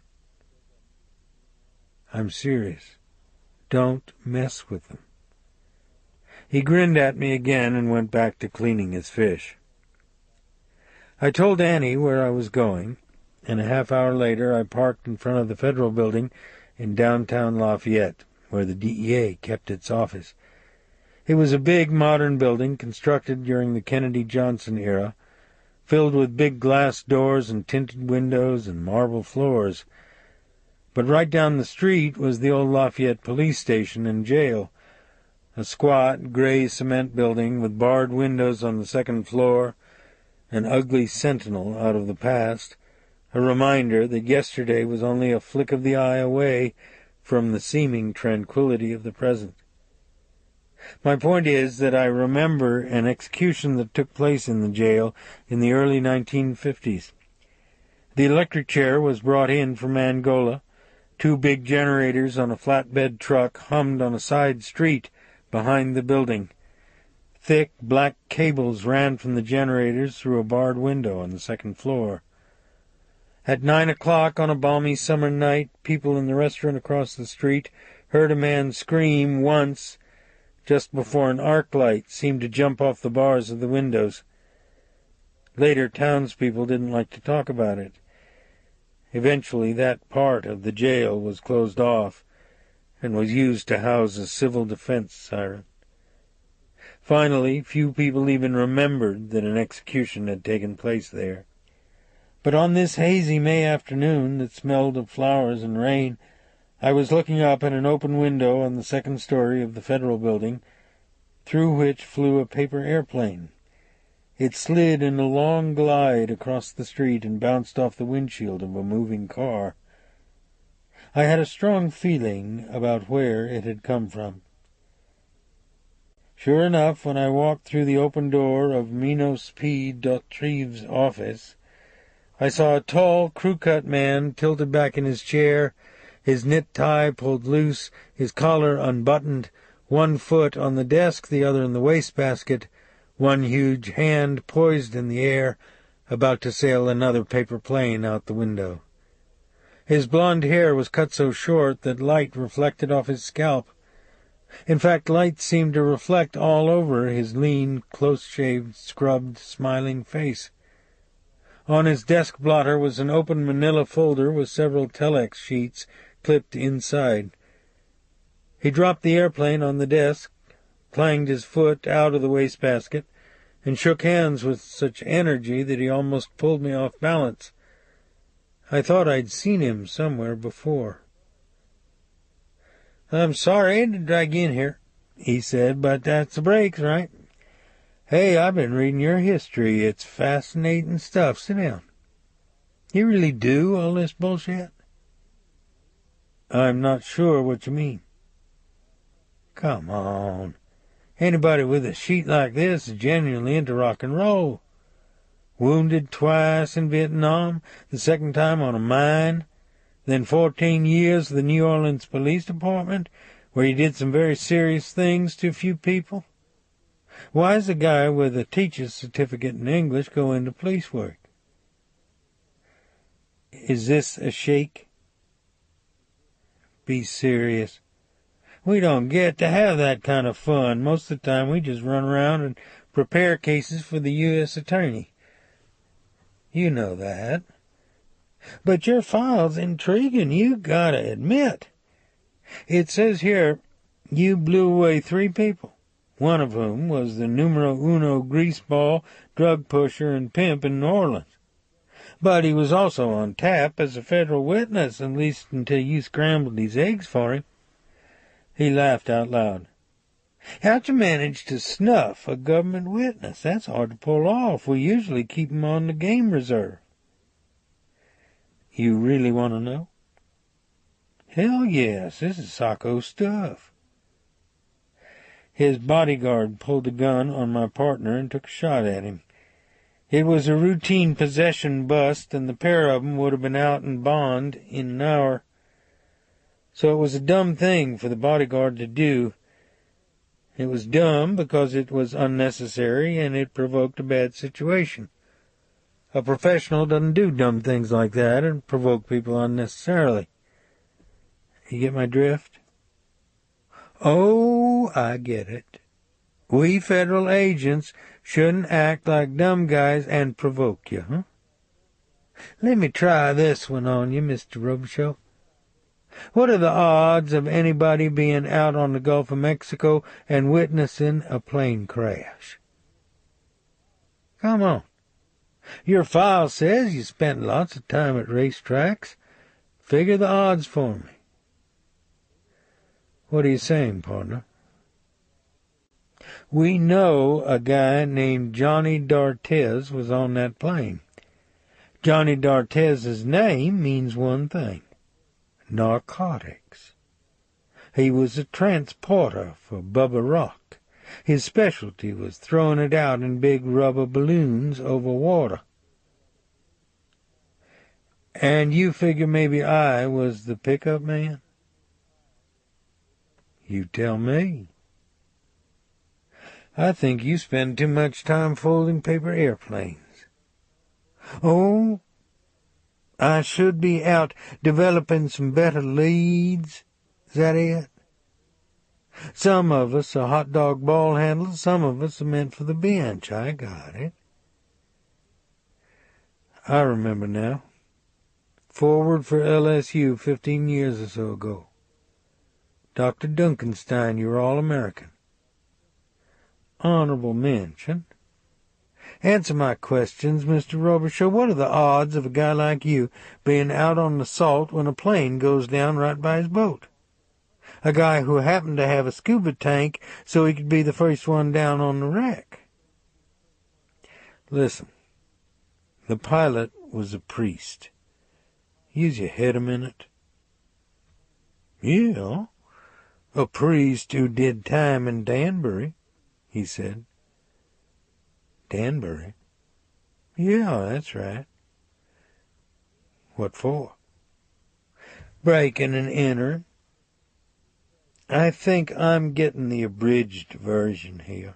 "I'm serious. Don't mess with them." He grinned at me again and went back to cleaning his fish. I told Annie where I was going, and a half-hour later I parked in front of the Federal Building in downtown Lafayette, where the DEA kept its office. It was a big, modern building constructed during the Kennedy-Johnson era, filled with big glass doors and tinted windows and marble floors. But right down the street was the old Lafayette police station and jail, a squat, gray cement building with barred windows on the second floor, an ugly sentinel out of the past, a reminder that yesterday was only a flick of the eye away from the seeming tranquility of the present. My point is that I remember an execution that took place in the jail in the early 1950s. The electric chair was brought in from Angola. 2 big generators on a flatbed truck hummed on a side street behind the building. Thick black cables ran from the generators through a barred window on the second floor. At 9 o'clock on a balmy summer night, people in the restaurant across the street heard a man scream once, just before an arc light seemed to jump off the bars of the windows. Later, townspeople didn't like to talk about it. Eventually, that part of the jail was closed off and was used to house a civil defense siren. Finally, few people even remembered that an execution had taken place there. But on this hazy May afternoon that smelled of flowers and rain, I was looking up at an open window on the second story of the Federal Building, through which flew a paper airplane. It slid in a long glide across the street and bounced off the windshield of a moving car. I had a strong feeling about where it had come from. Sure enough, when I walked through the open door of Minos P. Dautreeve's office, I saw a tall, crew-cut man tilted back in his chair, his knit tie pulled loose, his collar unbuttoned, one foot on the desk, the other in the wastebasket, one huge hand poised in the air, about to sail another paper plane out the window. His blond hair was cut so short that light reflected off his scalp. In fact, light seemed to reflect all over his lean, close-shaved, scrubbed, smiling face. On his desk blotter was an open manila folder with several telex sheets clipped inside. He dropped the airplane on the desk, clanged his foot out of the wastebasket, and shook hands with such energy that he almost pulled me off balance. I thought I'd seen him somewhere before. "I'm sorry to drag you in here," he said, "but that's the breaks, right? Hey, I've been reading your history. It's fascinating stuff. Sit down. You really do all this bullshit?" "I'm not sure what you mean." "Come on." Anybody with a sheet like this is genuinely into rock and roll. Wounded twice in Vietnam, the second time on a mine, then 14 years with the New Orleans Police Department, where you did some very serious things to a few people. Why does a guy with a teacher's certificate in English go into police work? Is this a shake? Be serious. We don't get to have that kind of fun. Most of the time we just run around and prepare cases for the U.S. Attorney. You know that. But your file's intriguing, you gotta admit. It says here you blew away 3 people, one of whom was the numero uno greaseball, drug pusher, and pimp in New Orleans. But he was also on tap as a federal witness, at least until you scrambled these eggs for him. He laughed out loud. How'd you manage to snuff a government witness? That's hard to pull off. We usually keep 'em on the game reserve. You really want to know? Hell yes, this is Sacco stuff. His bodyguard pulled a gun on my partner and took a shot at him. It was a routine possession bust, and the pair of 'em would have been out in bond in an hour. So it was a dumb thing for the bodyguard to do. It was dumb because it was unnecessary and it provoked a bad situation. A professional doesn't do dumb things like that and provoke people unnecessarily. You get my drift? Oh, I get it. We federal agents shouldn't act like dumb guys and provoke you, huh? Let me try this one on you, Mr. Robicheaux. What are the odds of anybody being out on the Gulf of Mexico and witnessing a plane crash? Come on. Your file says you spent lots of time at racetracks. Figure the odds for me. What are you saying, partner? We know a guy named Johnny D'Artes was on that plane. Johnny D'Artes' name means one thing: narcotics. He was a transporter for Bubba Rock. His specialty was throwing it out in big rubber balloons over water. And you figure maybe I was the pickup man? You tell me. I think you spend too much time folding paper airplanes. Oh, I should be out developing some better leads. Is that it? Some of us are hot dog ball handlers, some of us are meant for the bench. I got it. I remember now. Forward for LSU 15 years or so ago. Dr. Duncanstein, you were All-American. Honorable mention. Answer my questions, Mr. Robicheaux. What are the odds of a guy like you being out on the salt when a plane goes down right by his boat? A guy who happened to have a scuba tank so he could be the first one down on the wreck. Listen, the pilot was a priest. Use your head a minute. Yeah, a priest who did time in Danbury, he said. Danbury? Yeah, that's right. What for? Breaking and entering. I think I'm getting the abridged version here.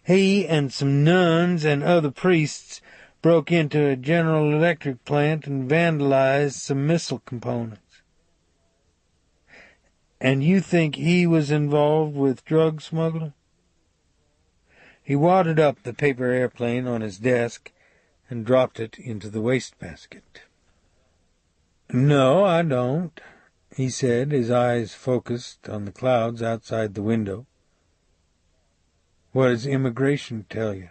He and some nuns and other priests broke into a General Electric plant and vandalized some missile components. And you think he was involved with drug smuggling? He wadded up the paper airplane on his desk and dropped it into the wastebasket. No, I don't, he said, his eyes focused on the clouds outside the window. What does immigration tell you?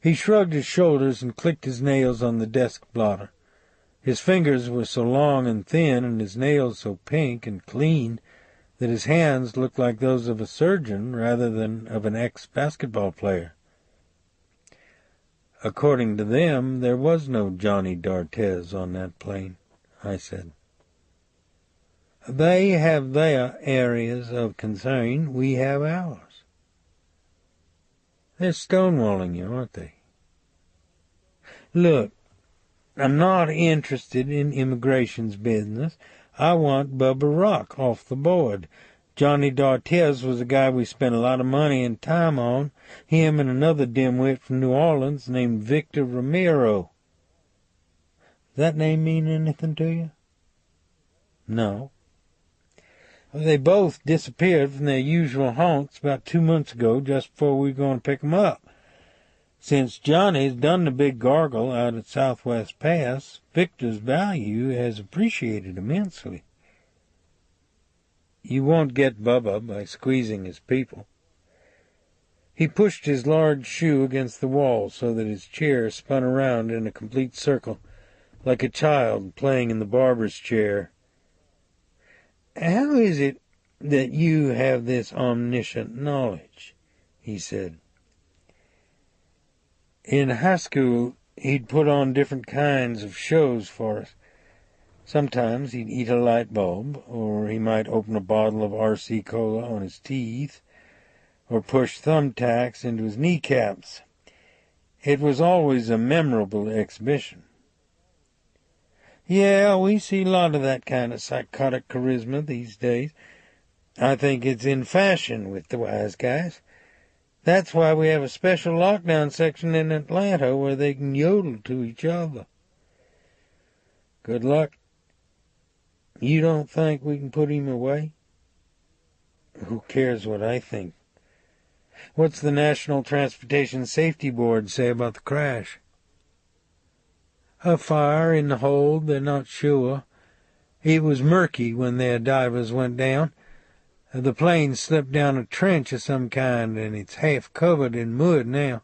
He shrugged his shoulders and clicked his nails on the desk blotter. His fingers were so long and thin and his nails so pink and clean that his hands looked like those of a surgeon rather than of an ex-basketball player. According to them, there was no Johnny D'Artes on that plane, I said. They have their areas of concern, we have ours. They're stonewalling you, aren't they? Look, I'm not interested in immigration's business. I want Bubba Rock off the board. Johnny D'Artes was a guy we spent a lot of money and time on. Him and another dimwit from New Orleans named Victor Romero. Does that name mean anything to you? No. They both disappeared from their usual haunts about 2 months ago, just before we were going to pick 'em up. Since Johnny's done the big gargle out at Southwest Pass, Victor's value has appreciated immensely. You won't get Bubba by squeezing his people. He pushed his large shoe against the wall so that his chair spun around in a complete circle, like a child playing in the barber's chair. How is it that you have this omniscient knowledge? He said. In high school, he'd put on different kinds of shows for us. Sometimes he'd eat a light bulb, or he might open a bottle of RC Cola on his teeth, or push thumbtacks into his kneecaps. It was always a memorable exhibition. Yeah, we see a lot of that kind of psychotic charisma these days. I think it's in fashion with the wise guys. That's why we have a special lockdown section in Atlanta where they can yodel to each other. Good luck. You don't think we can put him away? Who cares what I think? What's the National Transportation Safety Board say about the crash? A fire in the hold, they're not sure. It was murky when their divers went down. The plane slipped down a trench of some kind, and it's half covered in mud now.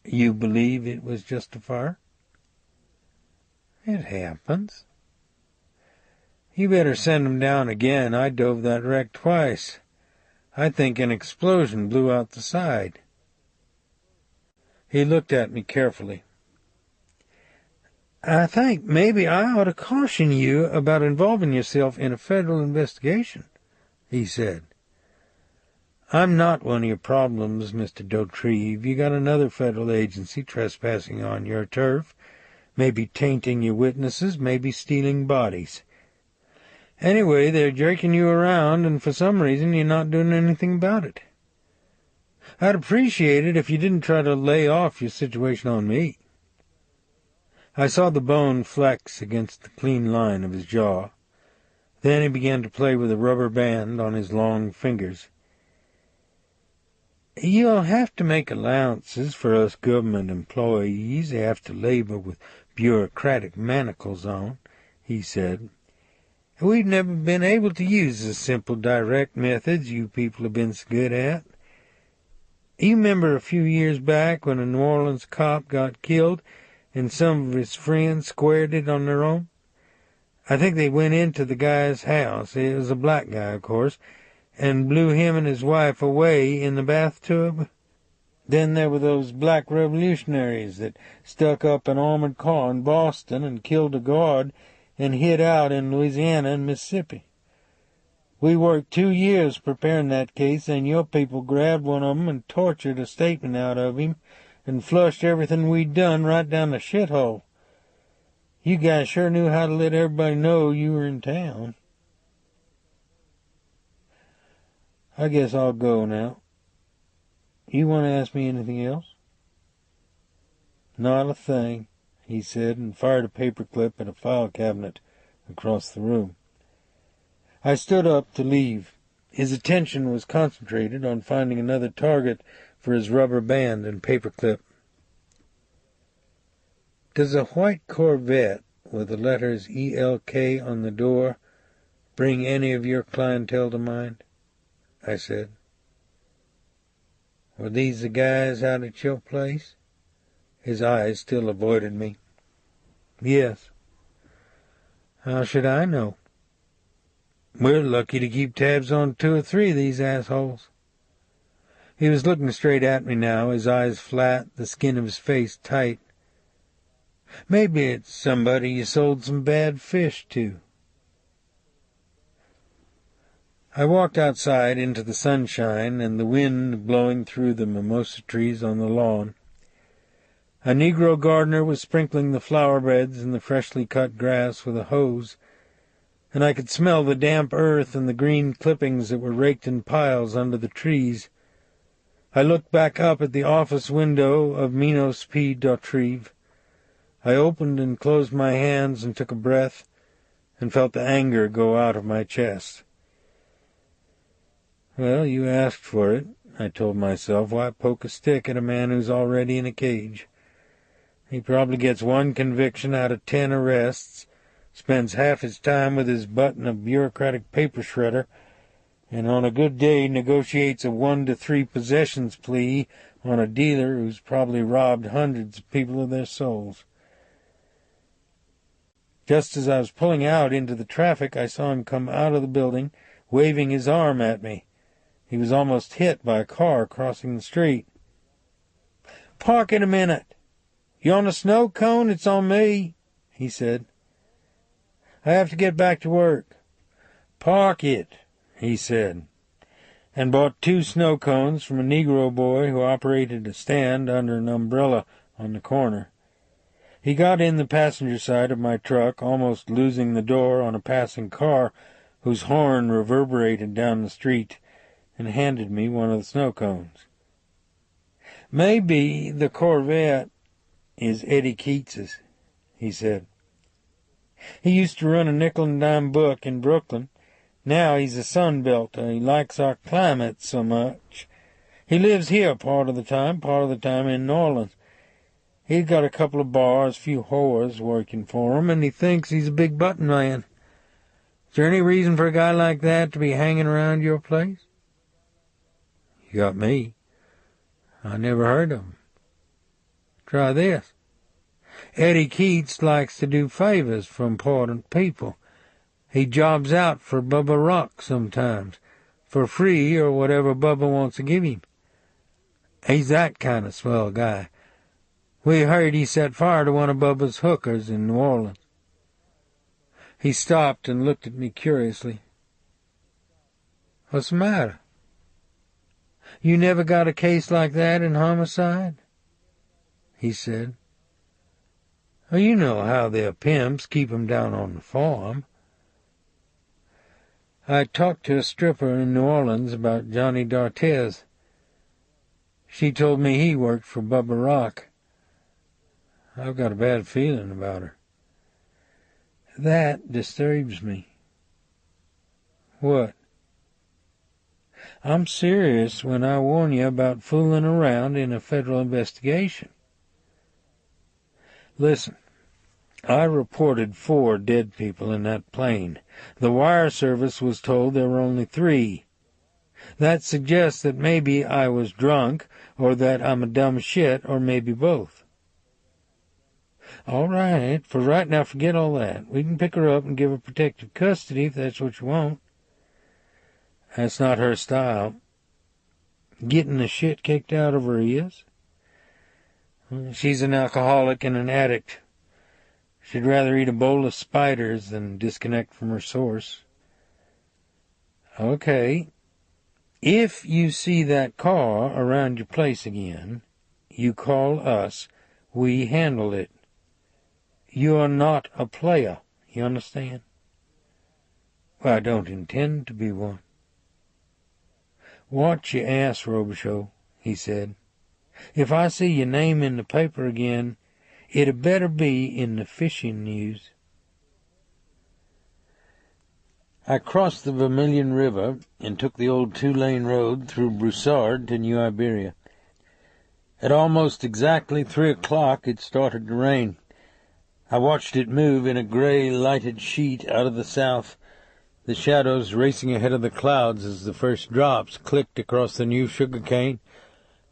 You believe it was just a fire? It happens. You better send 'em down again. I dove that wreck twice. I think an explosion blew out the side. He looked at me carefully. I think maybe I ought to caution you about involving yourself in a federal investigation, he said. I'm not one of your problems, Mr. Dautrieve. You got another federal agency trespassing on your turf, maybe tainting your witnesses, maybe stealing bodies. Anyway, they're jerking you around, and for some reason you're not doing anything about it. I'd appreciate it if you didn't try to lay off your situation on me. I saw the bone flex against the clean line of his jaw. Then he began to play with a rubber band on his long fingers. You'll have to make allowances for us government employees who have to labor with bureaucratic manacles on, he said. We've never been able to use the simple, direct methods you people have been so good at. You remember a few years back when a New Orleans cop got killed and some of his friends squared it on their own? I think they went into the guy's house, it was a black guy, of course, and blew him and his wife away in the bathtub. Then there were those black revolutionaries that stuck up an armored car in Boston and killed a guard and hid out in Louisiana and Mississippi. We worked 2 years preparing that case, and your people grabbed one of 'em and tortured a statement out of him and flushed everything we'd done right down the shithole. You guys sure knew how to let everybody know you were in town. I guess I'll go now. You want to ask me anything else? Not a thing, he said, and fired a paperclip at a file cabinet across the room. I stood up to leave. His attention was concentrated on finding another target for his rubber band and paperclip. Does a white Corvette with the letters ELK on the door bring any of your clientele to mind? I said. Were these the guys out at your place? His eyes still avoided me. Yes. How should I know? We're lucky to keep tabs on 2 or 3 of these assholes. He was looking straight at me now, his eyes flat, the skin of his face tight. Maybe it's somebody you sold some bad fish to. I walked outside into the sunshine and the wind blowing through the mimosa trees on the lawn. A Negro gardener was sprinkling the flower beds and the freshly cut grass with a hose, and I could smell the damp earth and the green clippings that were raked in piles under the trees. I looked back up at the office window of Minos P. Dautrive. I opened and closed my hands and took a breath and felt the anger go out of my chest. Well, you asked for it, I told myself. Why poke a stick at a man who's already in a cage? He probably gets 1 conviction out of 10 arrests, spends half his time with his butt in a bureaucratic paper shredder, and on a good day negotiates a 1 to 3 possessions plea on a dealer who's probably robbed hundreds of people of their souls. Just as I was pulling out into the traffic, I saw him come out of the building, waving his arm at me. He was almost hit by a car crossing the street. "Park in a minute. You on a snow cone? It's on me," he said. "I have to get back to work." "Park it," he said, and bought 2 snow cones from a Negro boy who operated a stand under an umbrella on the corner. He got in the passenger side of my truck, almost losing the door on a passing car whose horn reverberated down the street, and handed me one of the snow cones. "Maybe the Corvette is Eddie Keats's," he said. "He used to run a nickel-and-dime book in Brooklyn. Now he's a Sunbelter. He likes our climate so much. He lives here part of the time in New Orleans. He's got a couple of bars, a few whores working for him, and he thinks he's a big button man. Is there any reason for a guy like that to be hanging around your place?" "You got me. I never heard of him." "Try this. Eddie Keats likes to do favors for important people. He jobs out for Bubba Rock sometimes, for free or whatever Bubba wants to give him. He's that kind of swell guy. We heard he set fire to one of Bubba's hookers in New Orleans." He stopped and looked at me curiously. "What's the matter? You never got a case like that in homicide?" he said. "Well, you know how their pimps keep 'em down on the farm." I talked to a stripper in New Orleans about Johnny D'Artez. She told me he worked for Bubba Rock. I've got a bad feeling about her. That disturbs me. What? I'm serious when I warn you about fooling around in a federal investigation. Listen, I reported 4 dead people in that plane. The wire service was told there were only 3. That suggests that maybe I was drunk, or that I'm a dumb shit, or maybe both. All right, for right now, forget all that. We can pick her up and give her protective custody if that's what you want. That's not her style. Getting the shit kicked out of her is. She's an alcoholic and an addict. She'd rather eat a bowl of spiders than disconnect from her source. Okay. If you see that car around your place again, you call us. We handle it. You're not a player, you understand? Well, I don't intend to be one. Watch your ass, Robicheaux, he said. If I see your name in the paper again, it had better be in the fishing news. I crossed the Vermilion River and took the old 2-lane road through Broussard to New Iberia. At almost exactly 3 o'clock it started to rain. I watched it move in a gray, lighted sheet out of the south, the shadows racing ahead of the clouds as the first drops clicked across the new sugar cane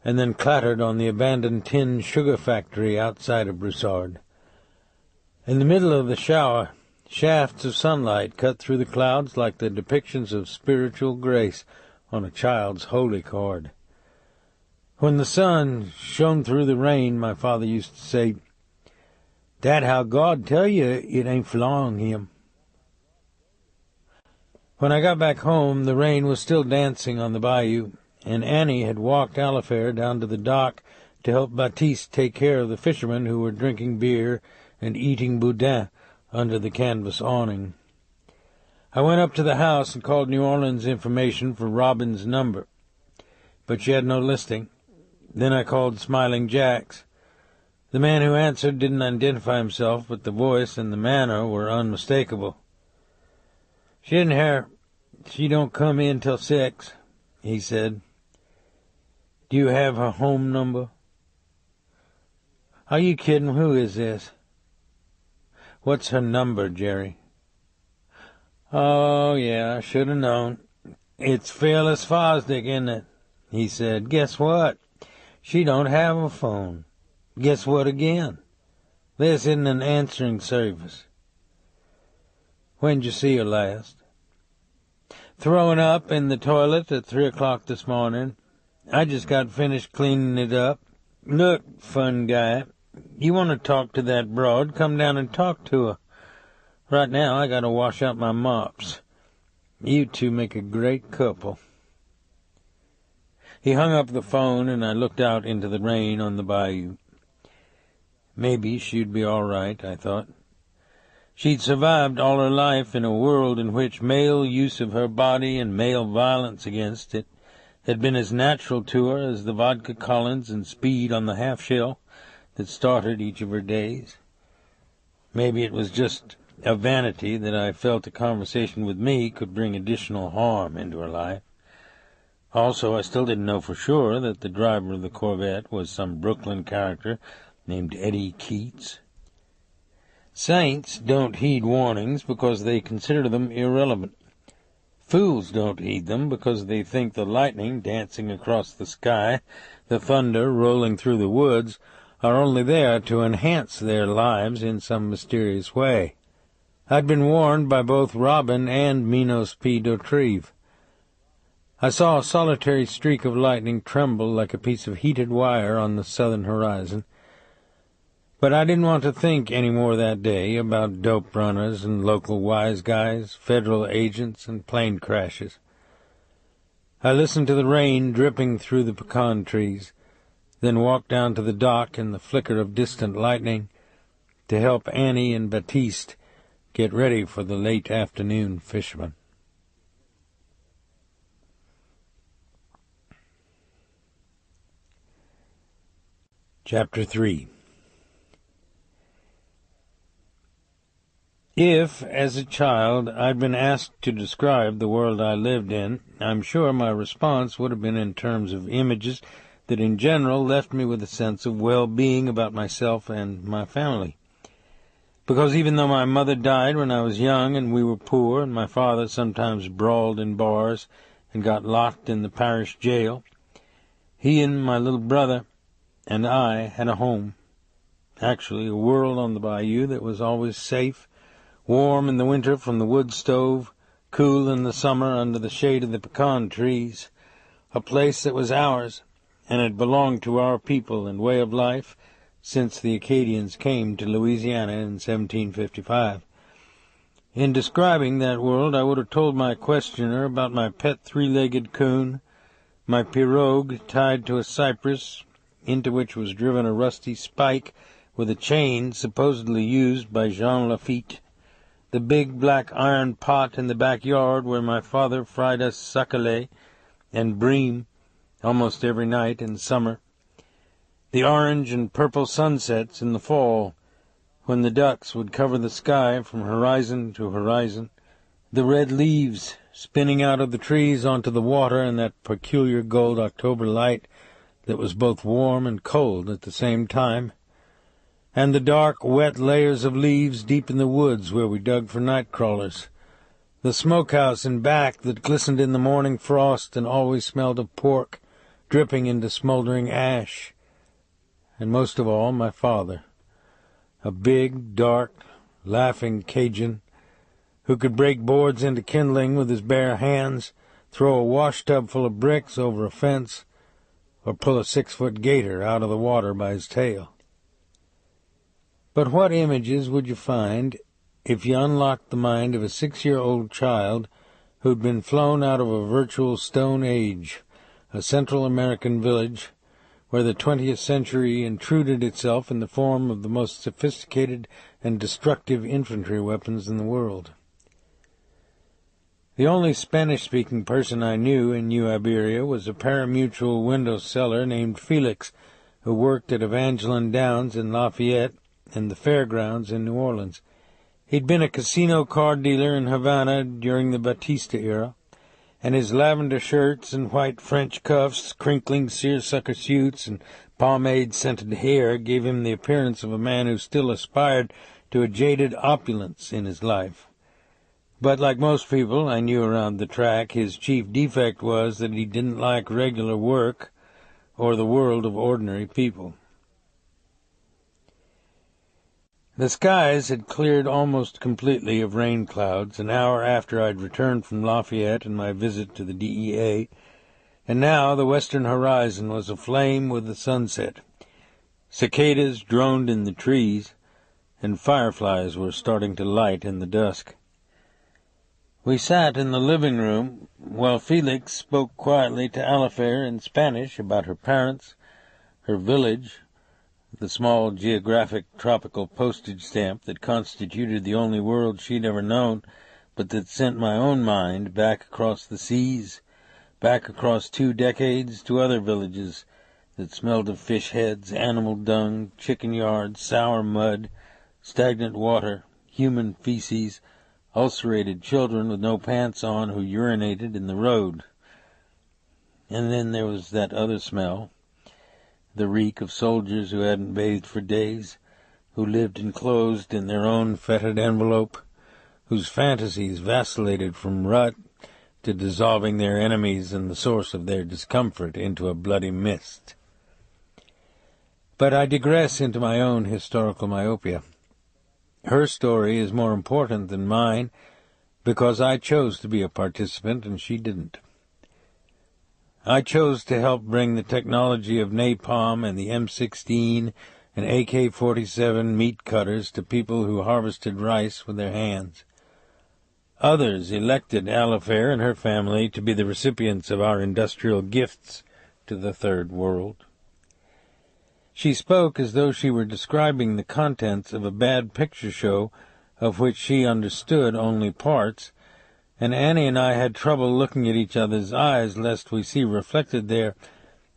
and then clattered on the abandoned tin sugar factory outside of Broussard. In the middle of the shower, shafts of sunlight cut through the clouds like the depictions of spiritual grace on a child's holy card. When the sun shone through the rain, my father used to say, "That how God tell you it ain't for long, him." When I got back home, the rain was still dancing on the bayou, and Annie had walked Alifair down to the dock to help Baptiste take care of the fishermen who were drinking beer and eating boudin under the canvas awning. I went up to the house and called New Orleans information for Robin's number, but she had no listing. Then I called Smiling Jack's. The man who answered didn't identify himself, but the voice and the manner were unmistakable. She don't come in till 6, he said. Do you have her home number? Are you kidding? Who is this? What's her number, Jerry? Oh, yeah, I should have known. It's Fearless Fosdick, isn't it? He said. Guess what? She don't have a phone. Guess what again? This isn't an answering service. When'd you see her last? Throwing up in the toilet at 3 o'clock this morning. I just got finished cleaning it up. Look, fun guy, you want to talk to that broad, come down and talk to her. Right now I got to wash out my mops. You two make a great couple. He hung up the phone, and I looked out into the rain on the bayou. Maybe she'd be all right, I thought. She'd survived all her life in a world in which male use of her body and male violence against it had been as natural to her as the vodka Collins and speed on the half-shell that started each of her days. Maybe it was just a vanity that I felt a conversation with me could bring additional harm into her life. Also, I still didn't know for sure that the driver of the Corvette was some Brooklyn character named Eddie Keats. Saints don't heed warnings because they consider them irrelevant. Fools don't heed them because they think the lightning dancing across the sky, the thunder rolling through the woods, are only there to enhance their lives in some mysterious way. I'd been warned by both Robin and Minos P. Dautrive. I saw a solitary streak of lightning tremble like a piece of heated wire on the southern horizon. But I didn't want to think any more that day about dope runners and local wise guys, federal agents, and plane crashes. I listened to the rain dripping through the pecan trees, then walked down to the dock in the flicker of distant lightning to help Annie and Baptiste get ready for the late afternoon fishermen. Chapter 3. If, as a child, I'd been asked to describe the world I lived in, I'm sure my response would have been in terms of images that in general left me with a sense of well-being about myself and my family. Because even though my mother died when I was young and we were poor, and my father sometimes brawled in bars and got locked in the parish jail, he and my little brother and I had a home. Actually, a world on the bayou that was always safe, warm in the winter from the wood stove, cool in the summer under the shade of the pecan trees, a place that was ours and had belonged to our people and way of life since the Acadians came to Louisiana in 1755. In describing that world, I would have told my questioner about my pet three-legged coon, my pirogue tied to a cypress into which was driven a rusty spike with a chain supposedly used by Jean Lafitte, the big black iron pot in the backyard where my father fried us sacolé and bream almost every night in summer, the orange and purple sunsets in the fall when the ducks would cover the sky from horizon to horizon, the red leaves spinning out of the trees onto the water in that peculiar gold October light that was both warm and cold at the same time, and the dark, wet layers of leaves deep in the woods where we dug for night crawlers, the smokehouse in back that glistened in the morning frost and always smelled of pork dripping into smoldering ash, and most of all my father, a big, dark, laughing Cajun who could break boards into kindling with his bare hands, throw a wash-tub full of bricks over a fence, or pull a 6-foot gator out of the water by his tail. But what images would you find if you unlocked the mind of a 6-year-old child who'd been flown out of a virtual Stone Age, a Central American village where the 20th century intruded itself in the form of the most sophisticated and destructive infantry weapons in the world. The only Spanish-speaking person I knew in New Iberia was a parimutuel window seller named Felix, who worked at Evangeline Downs in Lafayette and the Fairgrounds in New Orleans. He'd been a casino card dealer in Havana during the Batista era, and his lavender shirts and white French cuffs, crinkling seersucker suits, and pomade-scented hair gave him the appearance of a man who still aspired to a jaded opulence in his life. But like most people I knew around the track, his chief defect was that he didn't like regular work or the world of ordinary people. The skies had cleared almost completely of rain clouds an hour after I'd returned from Lafayette and my visit to the DEA, and now the western horizon was aflame with the sunset. Cicadas droned in the trees, and fireflies were starting to light in the dusk. We sat in the living room while Felix spoke quietly to Alifair in Spanish about her parents, her village, the small geographic tropical postage stamp that constituted the only world she'd ever known, but that sent my own mind back across the seas, back across 2 decades to other villages that smelled of fish heads, animal dung, chicken yards, sour mud, stagnant water, human feces, ulcerated children with no pants on who urinated in the road. And then there was that other smell, the reek of soldiers who hadn't bathed for days, who lived enclosed in their own fetid envelope, whose fantasies vacillated from rut to dissolving their enemies and the source of their discomfort into a bloody mist. But I digress into my own historical myopia. Her story is more important than mine because I chose to be a participant and she didn't. I chose to help bring the technology of napalm and the M16 and AK-47 meat cutters to people who harvested rice with their hands. Others elected Alifair and her family to be the recipients of our industrial gifts to the Third World. She spoke as though she were describing the contents of a bad picture show of which she understood only parts, and Annie and I had trouble looking at each other's eyes lest we see reflected there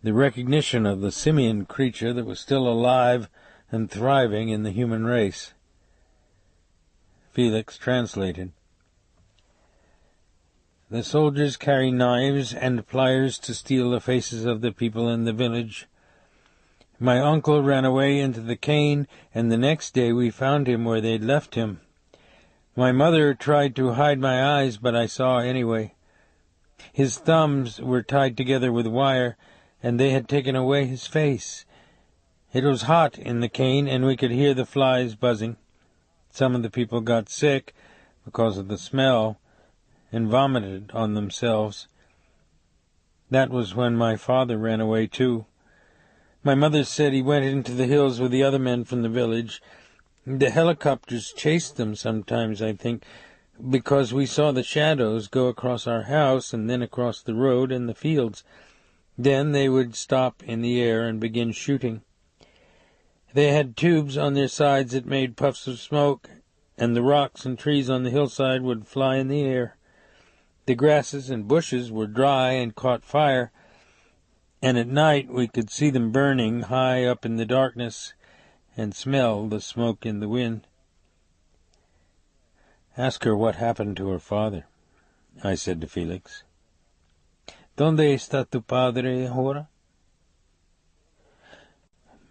the recognition of the simian creature that was still alive and thriving in the human race. Felix translated. The soldiers carry knives and pliers to steal the faces of the people in the village. My uncle ran away into the cane, and the next day we found him where they'd left him. My mother tried to hide my eyes, but I saw anyway. His thumbs were tied together with wire, and they had taken away his face. It was hot in the cane, and we could hear the flies buzzing. Some of the people got sick because of the smell and vomited on themselves. That was when my father ran away, too. My mother said he went into the hills with the other men from the village. The helicopters chased them sometimes, I think, because we saw the shadows go across our house and then across the road and the fields. Then they would stop in the air and begin shooting. They had tubes on their sides that made puffs of smoke, and the rocks and trees on the hillside would fly in the air. The grasses and bushes were dry and caught fire, and at night we could see them burning high up in the darkness and smell the smoke in the wind. Ask her what happened to her father, I said to Felix. ¿Dónde está tu padre ahora?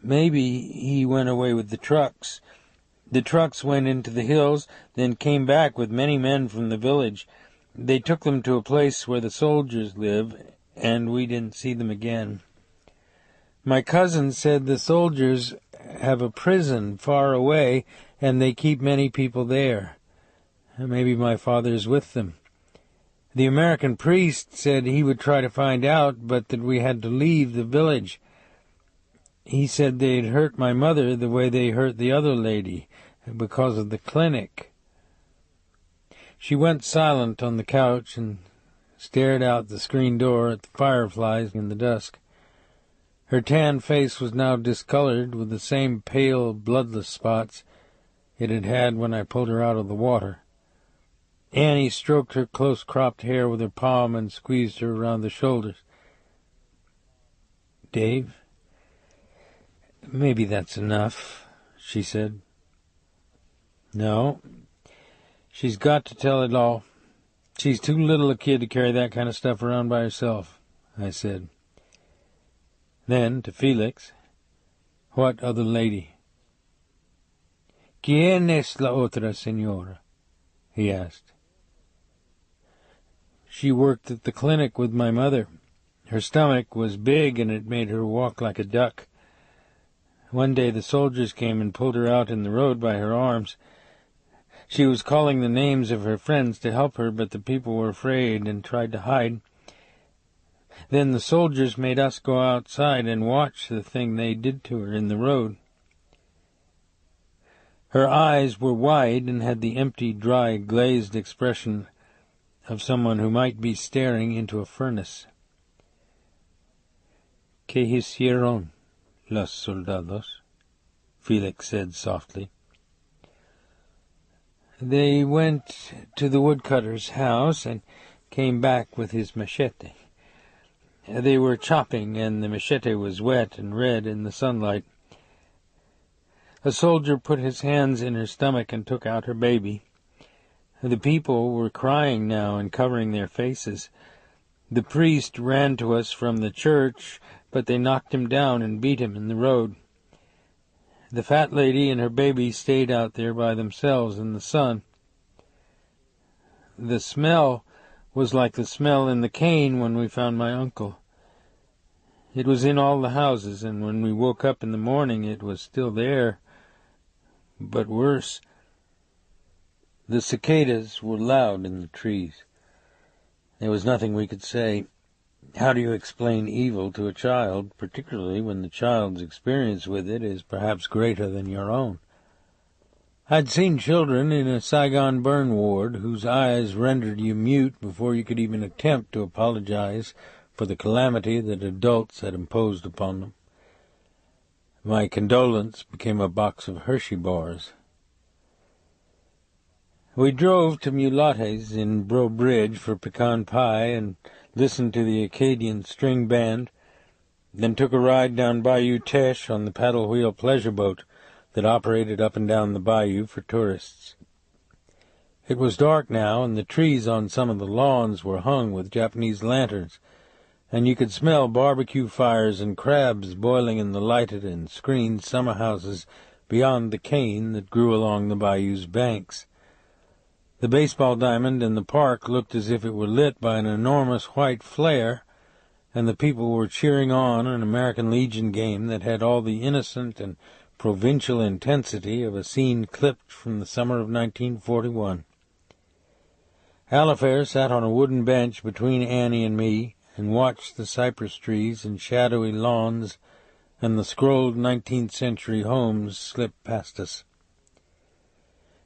Maybe he went away with the trucks. The trucks went into the hills, then came back with many men from the village. They took them to a place where the soldiers live, and we didn't see them again. My cousin said the soldiers have a prison far away, and they keep many people there. Maybe my father's with them. The American priest said he would try to find out, but that we had to leave the village. He said they'd hurt my mother the way they hurt the other lady, because of the clinic. She went silent on the couch and stared out the screen door at the fireflies in the dusk. Her tan face was now discolored with the same pale, bloodless spots it had had when I pulled her out of the water. Annie stroked her close-cropped hair with her palm and squeezed her around the shoulders. "Dave, maybe that's enough," she said. "No, she's got to tell it all. She's too little a kid to carry that kind of stuff around by herself," I said. Then, to Felix, "What other lady?" "¿Quién es la otra señora?" he asked. "She worked at the clinic with my mother. Her stomach was big and it made her walk like a duck. One day the soldiers came and pulled her out in the road by her arms. She was calling the names of her friends to help her, but the people were afraid and tried to hide. Then the soldiers made us go outside and watch the thing they did to her in the road. Her eyes were wide and had the empty, dry, glazed expression of someone who might be staring into a furnace." "¿Qué hicieron los soldados?" Felix said softly. "They went to the woodcutter's house and came back with his machete. They were chopping, and the machete was wet and red in the sunlight. A soldier put his hands in her stomach and took out her baby. The people were crying now and covering their faces. The priest ran to us from the church, but they knocked him down and beat him in the road. The fat lady and her baby stayed out there by themselves in the sun. The smell was like the smell in the cane when we found my uncle. It was in all the houses, and when we woke up in the morning it was still there. But worse, the cicadas were loud in the trees. There was nothing we could say. How do you explain evil to a child, particularly when the child's experience with it is perhaps greater than your own? I'd seen children in a Saigon burn ward whose eyes rendered you mute before you could even attempt to apologize for the calamity that adults had imposed upon them. My condolence became a box of Hershey bars. We drove to Mulates in Bro Bridge for pecan pie and listened to the Acadian string band, then took a ride down Bayou Teche on the paddle-wheel pleasure boat that operated up and down the bayou for tourists. It was dark now, and the trees on some of the lawns were hung with Japanese lanterns, and you could smell barbecue fires and crabs boiling in the lighted and screened summer houses beyond the cane that grew along the bayou's banks. The baseball diamond in the park looked as if it were lit by an enormous white flare, and the people were cheering on an American Legion game that had all the innocent and provincial intensity of a scene clipped from the summer of 1941. Alifair sat on a wooden bench between Annie and me and watched the cypress trees and shadowy lawns and the scrolled 19th century homes slip past us.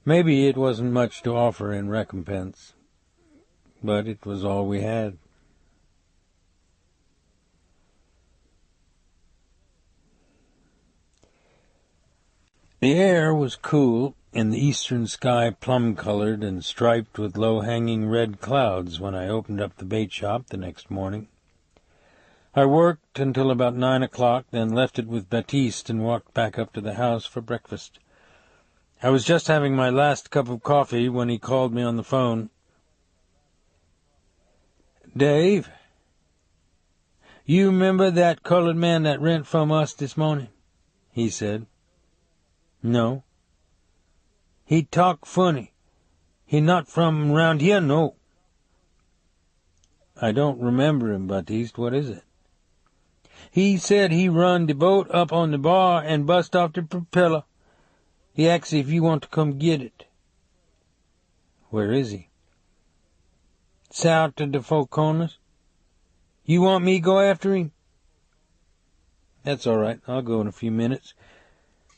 Maybe it wasn't much to offer in recompense, but it was all we had. The air was cool, and the eastern sky plum-colored and striped with low-hanging red clouds when I opened up the bait shop the next morning. I worked until about 9 o'clock, then left it with Baptiste and walked back up to the house for breakfast. I was just having my last cup of coffee when he called me on the phone. "Dave, you remember that colored man that rent from us this morning?" he said. "No." "He talk funny. He not from round here, no." "I don't remember him, Baptiste. What is it?" "He said he run the boat up on the bar and bust off the propeller. He asked if you want to come get it." "Where is he?" "South of the Four Corners. You want me go after him?" "That's all right. I'll go in a few minutes.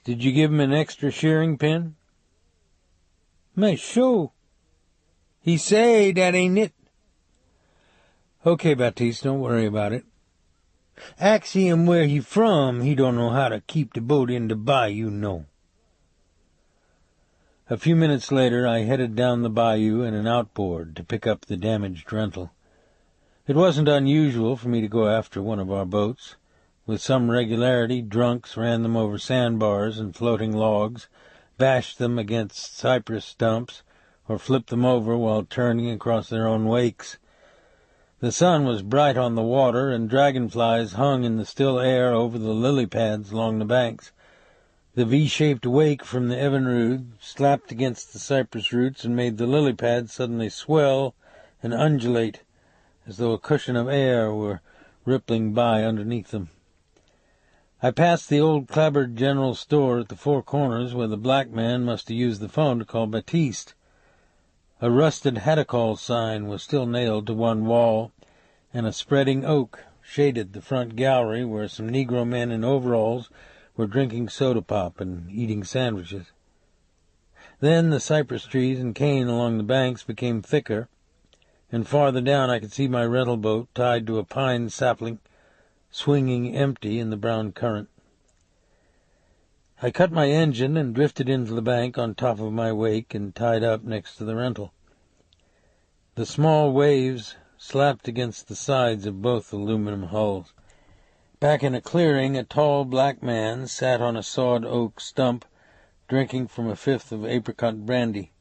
Did you give him an extra shearing pin?" "Mais sure." He say that ain't it. Okay, Baptiste, don't worry about it. Ask him where he from. He don't know how to keep the boat in the bayou, no. A few minutes later, I headed down the bayou in an outboard to pick up the damaged rental. It wasn't unusual for me to go after one of our boats. With some regularity, drunks ran them over sandbars and floating logs, bashed them against cypress stumps, or flipped them over while turning across their own wakes. The sun was bright on the water, and dragonflies hung in the still air over the lily pads along the banks. The V-shaped wake from the Evinrude slapped against the cypress roots and made the lily pads suddenly swell and undulate, as though a cushion of air were rippling by underneath them. I passed the old clapboard general store at the Four Corners, where the black man must have used the phone to call Baptiste. A rusted Hadacol sign was still nailed to one wall, and a spreading oak shaded the front gallery where some Negro men in overalls were drinking soda pop and eating sandwiches. Then the cypress trees and cane along the banks became thicker, and farther down I could see my rental boat tied to a pine sapling, swinging empty in the brown current. I cut my engine and drifted into the bank on top of my wake and tied up next to the rental. The small waves slapped against the sides of both aluminum hulls. Back in a clearing, a tall black man sat on a sawed oak stump, drinking from a fifth of apricot brandy.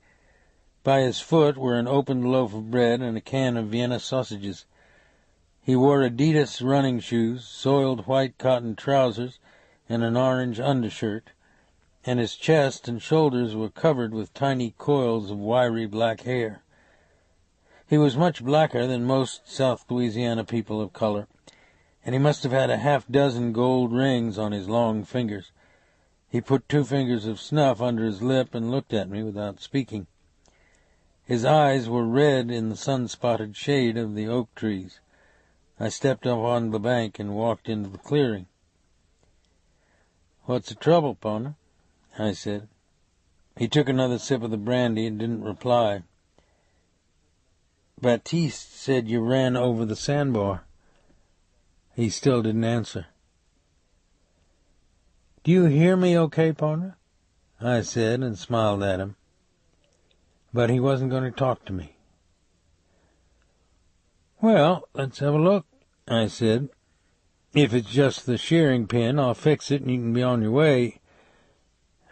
By his foot were an opened loaf of bread and a can of Vienna sausages. He wore Adidas running shoes, soiled white cotton trousers, and an orange undershirt, and his chest and shoulders were covered with tiny coils of wiry black hair. He was much blacker than most South Louisiana people of color, and he must have had a half-dozen gold rings on his long fingers. He put 2 fingers of snuff under his lip and looked at me without speaking. His eyes were red in the sun-spotted shade of the oak trees. I stepped up on the bank and walked into the clearing. "What's the trouble, partner?" I said. He took another sip of the brandy and didn't reply. "Baptiste said you ran over the sandbar." He still didn't answer. "Do you hear me okay, partner?" I said, and smiled at him. But he wasn't going to talk to me. "Well, let's have a look," I said. "If it's just the shearing pin, I'll fix it and you can be on your way.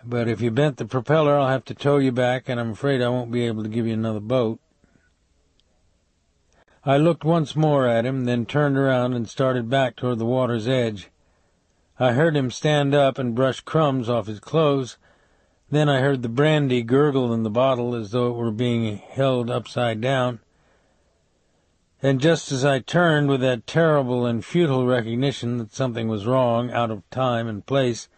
But if you bent the propeller, I'll have to tow you back, and I'm afraid I won't be able to give you another boat." I looked once more at him, then turned around and started back toward the water's edge. I heard him stand up and brush crumbs off his clothes. Then I heard the brandy gurgle in the bottle as though it were being held upside down. And just as I turned with that terrible and futile recognition that something was wrong, out of time and place,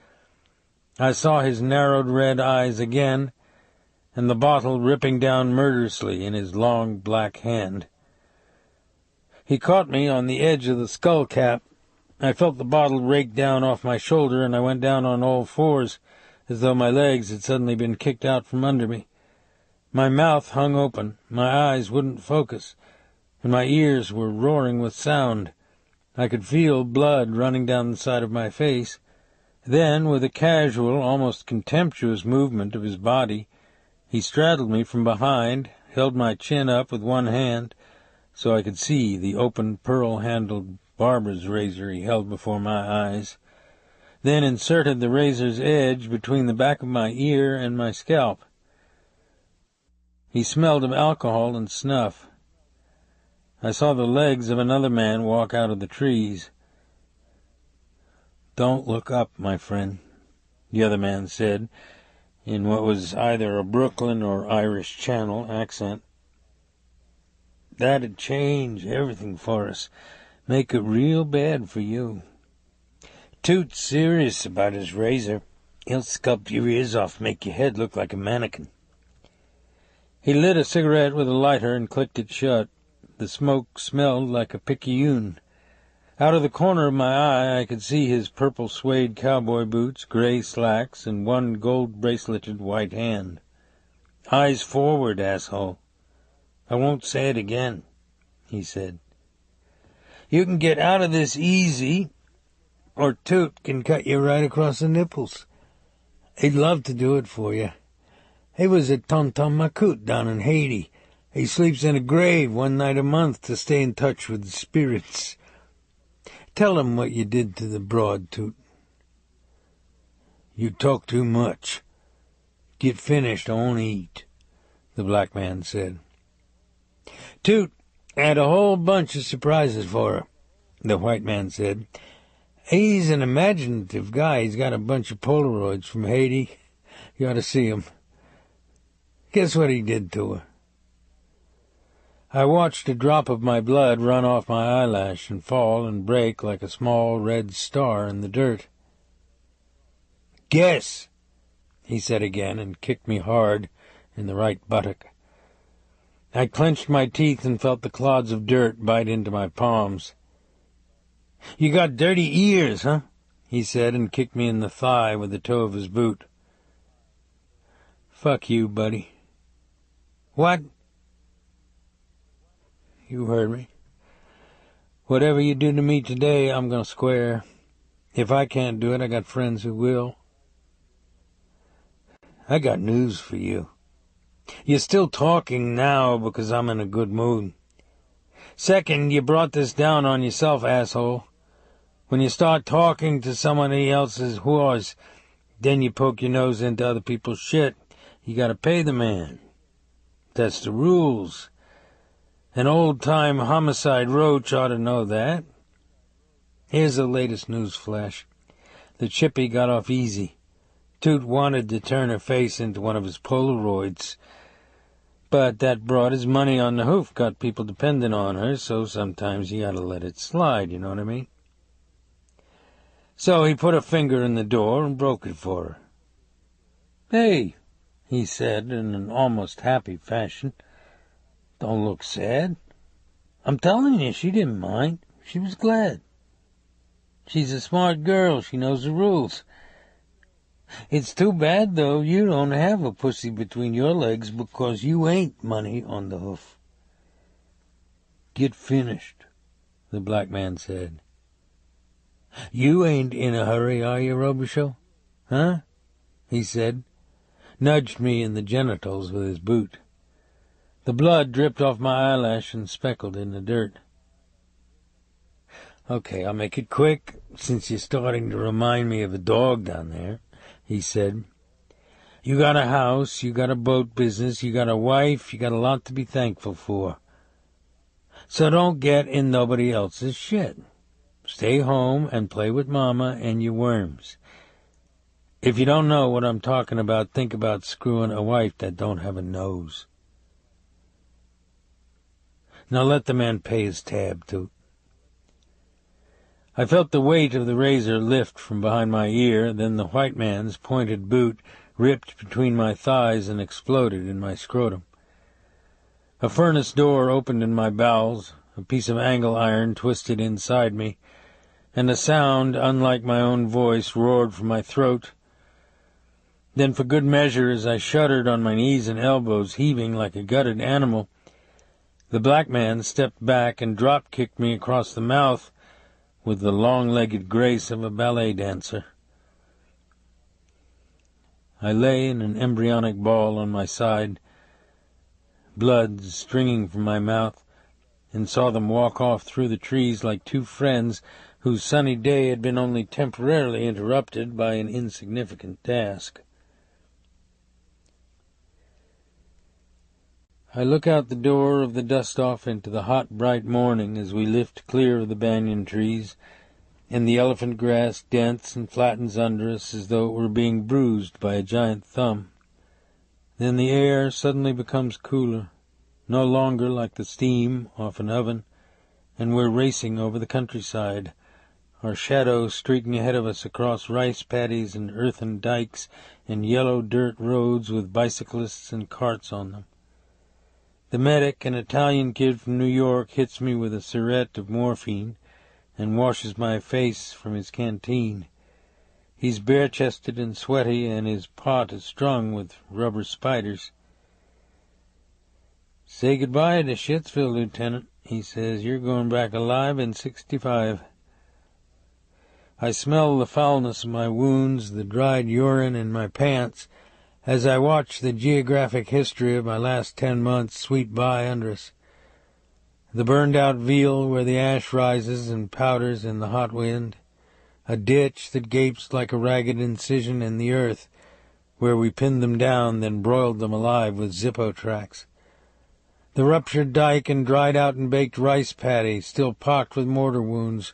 I saw his narrowed red eyes again, and the bottle ripping down murderously in his long black hand. He caught me on the edge of the skull cap. I felt the bottle rake down off my shoulder, and I went down on all fours, as though my legs had suddenly been kicked out from under me. My mouth hung open, my eyes wouldn't focus, and my ears were roaring with sound. I could feel blood running down the side of my face. Then, with a casual, almost contemptuous movement of his body, he straddled me from behind, held my chin up with one hand, so I could see the open pearl-handled barber's razor he held before my eyes, then inserted the razor's edge between the back of my ear and my scalp. He smelled of alcohol and snuff. I saw the legs of another man walk out of the trees. "Don't look up, my friend," the other man said, in what was either a Brooklyn or Irish Channel accent. "That'd change everything for us, make it real bad for you. Toot's serious about his razor. He'll sculpt your ears off, make your head look like a mannequin." He lit a cigarette with a lighter and clicked it shut. The smoke smelled like a picayune. Out of the corner of my eye I could see his purple suede cowboy boots, gray slacks, and one gold-braceleted white hand. "Eyes forward, asshole." I won't say it again, he said. You can get out of this easy, or Toot can cut you right across the nipples. He'd love to do it for you. He was at Tonton Makut down in Haiti. He sleeps in a grave one night a month to stay in touch with the spirits. Tell him what you did to the broad, Toot. You talk too much. Get finished, I won't eat, the black man said. Toot had a whole bunch of surprises for her, the white man said. He's an imaginative guy. He's got a bunch of Polaroids from Haiti. You ought to see him. Guess what he did to her? I watched a drop of my blood run off my eyelash and fall and break like a small red star in the dirt. Guess, he said again, and kicked me hard in the right buttock. I clenched my teeth and felt the clods of dirt bite into my palms. You got dirty ears, huh? He said, and kicked me in the thigh with the toe of his boot. Fuck you, buddy. What? You heard me. Whatever you do to me today, I'm gonna square. If I can't do it, I got friends who will. I got news for you. You're still talking now because I'm in a good mood. Second, you brought this down on yourself, asshole. When you start talking to somebody else's whores, then you poke your nose into other people's shit. You gotta pay the man. That's the rules. An old-time homicide roach ought to know that. Here's the latest news flash. The chippy got off easy. Toot wanted to turn her face into one of his Polaroids, but that brought his money on the hoof, got people dependent on her, so sometimes you gotta let it slide, you know what I mean? So he put a finger in the door and broke it for her. Hey, he said in an almost happy fashion. Don't look sad. I'm telling you, she didn't mind. She was glad. She's a smart girl. She knows the rules. It's too bad, though, you don't have a pussy between your legs because you ain't money on the hoof. Get finished, the black man said. You ain't in a hurry, are you, Robicheaux? Huh? He said, nudged me in the genitals with his boot. The blood dripped off my eyelash and speckled in the dirt. Okay, I'll make it quick, since you're starting to remind me of a dog down there, he said. You got a house, you got a boat business, you got a wife, you got a lot to be thankful for. So don't get in nobody else's shit. Stay home and play with Mama and your worms. If you don't know what I'm talking about, think about screwing a wife that don't have a nose. Now let the man pay his tab, too. I felt the weight of the razor lift from behind my ear, then the white man's pointed boot ripped between my thighs and exploded in my scrotum. A furnace door opened in my bowels, a piece of angle iron twisted inside me, and a sound, unlike my own voice, roared from my throat. Then, for good measure, as I shuddered on my knees and elbows, heaving like a gutted animal, the black man stepped back and drop-kicked me across the mouth with the long-legged grace of a ballet dancer. I lay in an embryonic ball on my side, blood stringing from my mouth, and saw them walk off through the trees like two friends whose sunny day had been only temporarily interrupted by an insignificant task. I look out the door of the dust-off into the hot, bright morning as we lift clear of the banyan trees, and the elephant grass dents and flattens under us as though it were being bruised by a giant thumb. Then the air suddenly becomes cooler, no longer like the steam off an oven, and we're racing over the countryside, our shadows streaking ahead of us across rice paddies and earthen dikes and yellow dirt roads with bicyclists and carts on them. The medic, an Italian kid from New York, hits me with a syringe of morphine and washes my face from his canteen. He's bare-chested and sweaty, and his pot is strung with rubber spiders. "Say goodbye to Shitsville, Lieutenant," he says. "You're going back alive in 65. I smell the foulness of my wounds, the dried urine in my pants, as I watch the geographic history of my last 10 months sweep by under us. The burned-out veal where the ash rises and powders in the hot wind. A ditch that gapes like a ragged incision in the earth, where we pinned them down, then broiled them alive with Zippo tracks. The ruptured dike and dried-out and baked rice paddy, still pocked with mortar wounds,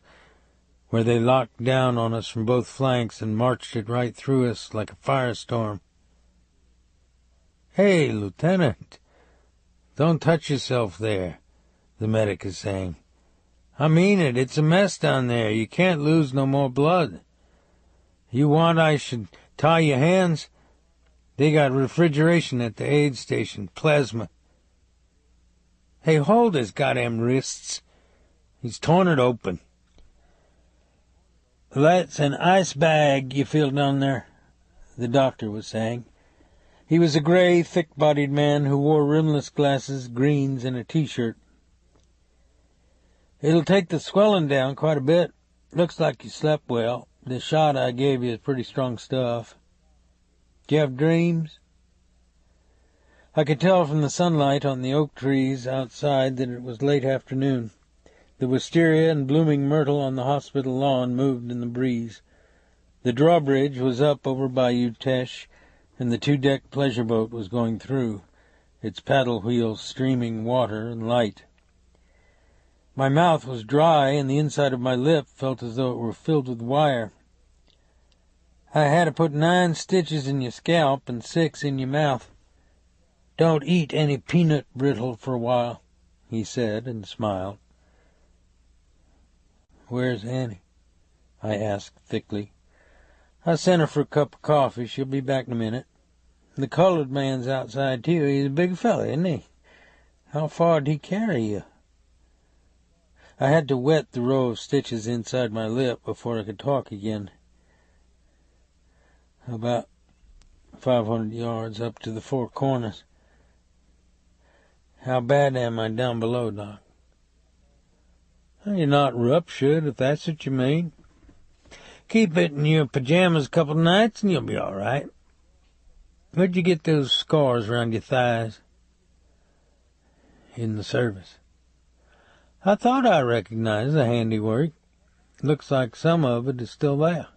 where they locked down on us from both flanks and marched it right through us like a firestorm. "Hey, Lieutenant, don't touch yourself there," the medic is saying. "I mean it. It's a mess down there. You can't lose no more blood. You want I should tie your hands? They got refrigeration at the aid station. Plasma." "Hey, hold his goddamn wrists. He's torn it open." "That's an ice bag you feel down there," the doctor was saying. He was a gray, thick-bodied man who wore rimless glasses, greens, and a T-shirt. "It'll take the swelling down quite a bit. Looks like you slept well. The shot I gave you is pretty strong stuff. Do you have dreams?" I could tell from the sunlight on the oak trees outside that it was late afternoon. The wisteria and blooming myrtle on the hospital lawn moved in the breeze. The drawbridge was up over Bayou Teche, and the 2-deck pleasure boat was going through, its paddle wheels streaming water and light. My mouth was dry, and the inside of my lip felt as though it were filled with wire. "I had to put 9 stitches in your scalp and 6 in your mouth. Don't eat any peanut brittle for a while," he said, and smiled. "Where's Annie?" I asked thickly. "I sent her for a cup of coffee. She'll be back in a minute. The colored man's outside, too. He's a big fella, isn't he? How far'd he carry you?" I had to wet the row of stitches inside my lip before I could talk again. "About 500 yards up to the 4 corners. How bad am I down below, Doc?" "You're not ruptured, if that's what you mean. Keep it in your pajamas a couple nights and you'll be all right. Where'd you get those scars around your thighs?" "In the service." "I thought I recognized the handiwork. Looks like some of it is still there."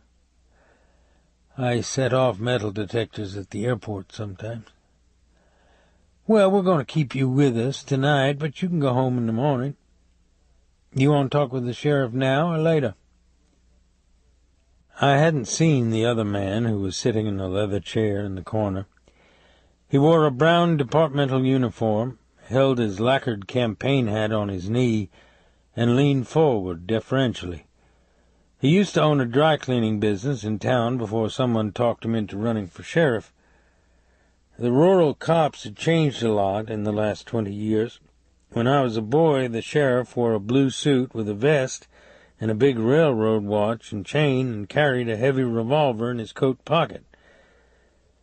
"I set off metal detectors at the airport sometimes." "Well, we're going to keep you with us tonight, but you can go home in the morning. You want to talk with the sheriff now or later?" I hadn't seen the other man, who was sitting in a leather chair in the corner. He wore a brown departmental uniform, held his lacquered campaign hat on his knee, and leaned forward deferentially. He used to own a dry-cleaning business in town before someone talked him into running for sheriff. The rural cops had changed a lot in the last 20 years. When I was a boy, the sheriff wore a blue suit with a vest and a big railroad watch and chain and carried a heavy revolver in his coat pocket.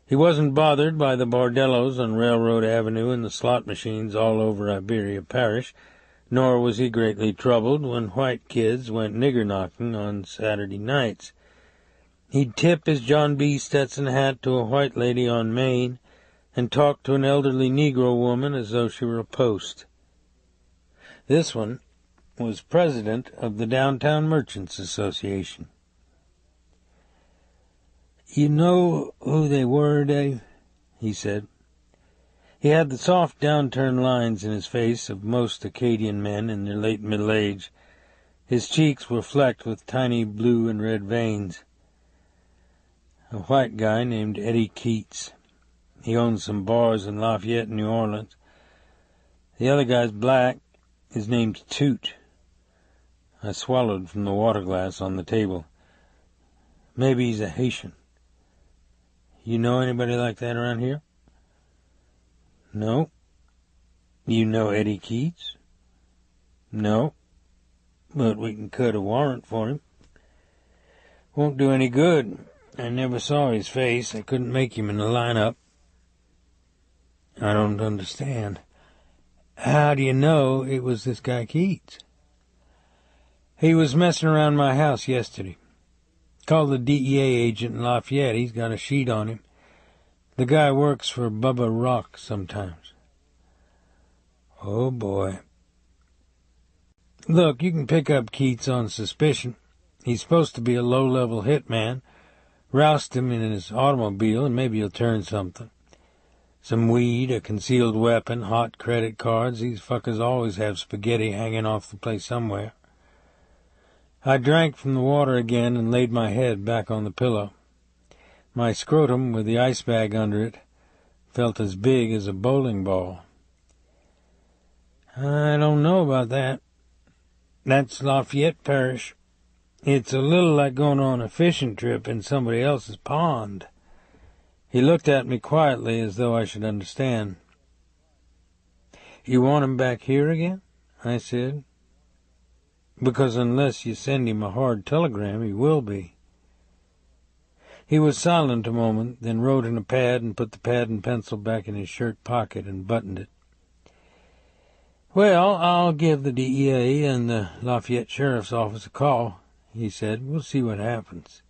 He wasn't bothered by the bordellos on Railroad Avenue and the slot machines all over Iberia Parish, nor was he greatly troubled when white kids went nigger-knocking on Saturday nights. He'd tip his John B. Stetson hat to a white lady on Main and talk to an elderly Negro woman as though she were a post. This one was president of the Downtown Merchants Association. "You know who they were, Dave?" he said. He had the soft downturned lines in his face of most Acadian men in their late middle age. His cheeks were flecked with tiny blue and red veins. "A white guy named Eddie Keats. He owns some bars in Lafayette, New Orleans. The other guy's black. His name's Toot." I swallowed from the water glass on the table. "Maybe he's a Haitian. You know anybody like that around here?" "No." "You know Eddie Keats?" "No. But we can cut a warrant for him." "Won't do any good. I never saw his face. I couldn't make him in the lineup." "I don't understand. How do you know it was this guy Keats? He was messing around my house yesterday. Called the DEA agent in Lafayette. He's got a sheet on him. The guy works for Bubba Rock sometimes. Oh, boy. Look, you can pick up Keats on suspicion. He's supposed to be a low-level hitman. Roust him in his automobile, and maybe he'll turn something. Some weed, a concealed weapon, hot credit cards. These fuckers always have spaghetti hanging off the place somewhere. I drank from the water again and laid my head back on the pillow. My scrotum, with the ice bag under it, felt as big as a bowling ball. I don't know about that. That's Lafayette Parish. It's a little like going on a fishing trip in somebody else's pond. He looked at me quietly as though I should understand. You want him back here again? I said. Because unless you send him a hard telegram, he will be. He was silent a moment, then wrote in a pad and put the pad and pencil back in his shirt pocket and buttoned it. Well, I'll give the DEA and the Lafayette Sheriff's Office a call, he said. We'll see what happens.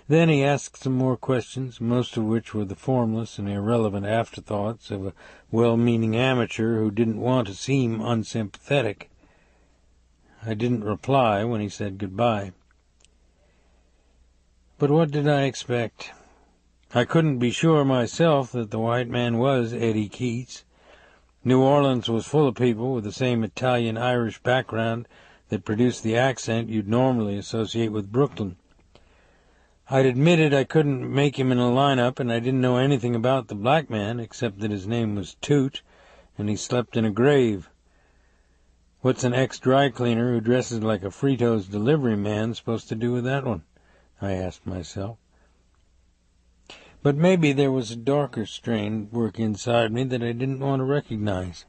Then he asked some more questions, most of which were the formless and irrelevant afterthoughts of a well-meaning amateur who didn't want to seem unsympathetic. I didn't reply when he said goodbye. But what did I expect? I couldn't be sure myself that the white man was Eddie Keats. New Orleans was full of people with the same Italian-Irish background that produced the accent you'd normally associate with Brooklyn. I'd admitted I couldn't make him in a lineup, and I didn't know anything about the black man, except that his name was Toot, and he slept in a grave. What's an ex-dry cleaner who dresses like a Fritos delivery man supposed to do with that one? I asked myself. But maybe there was a darker strain at work inside me that I didn't want to recognize.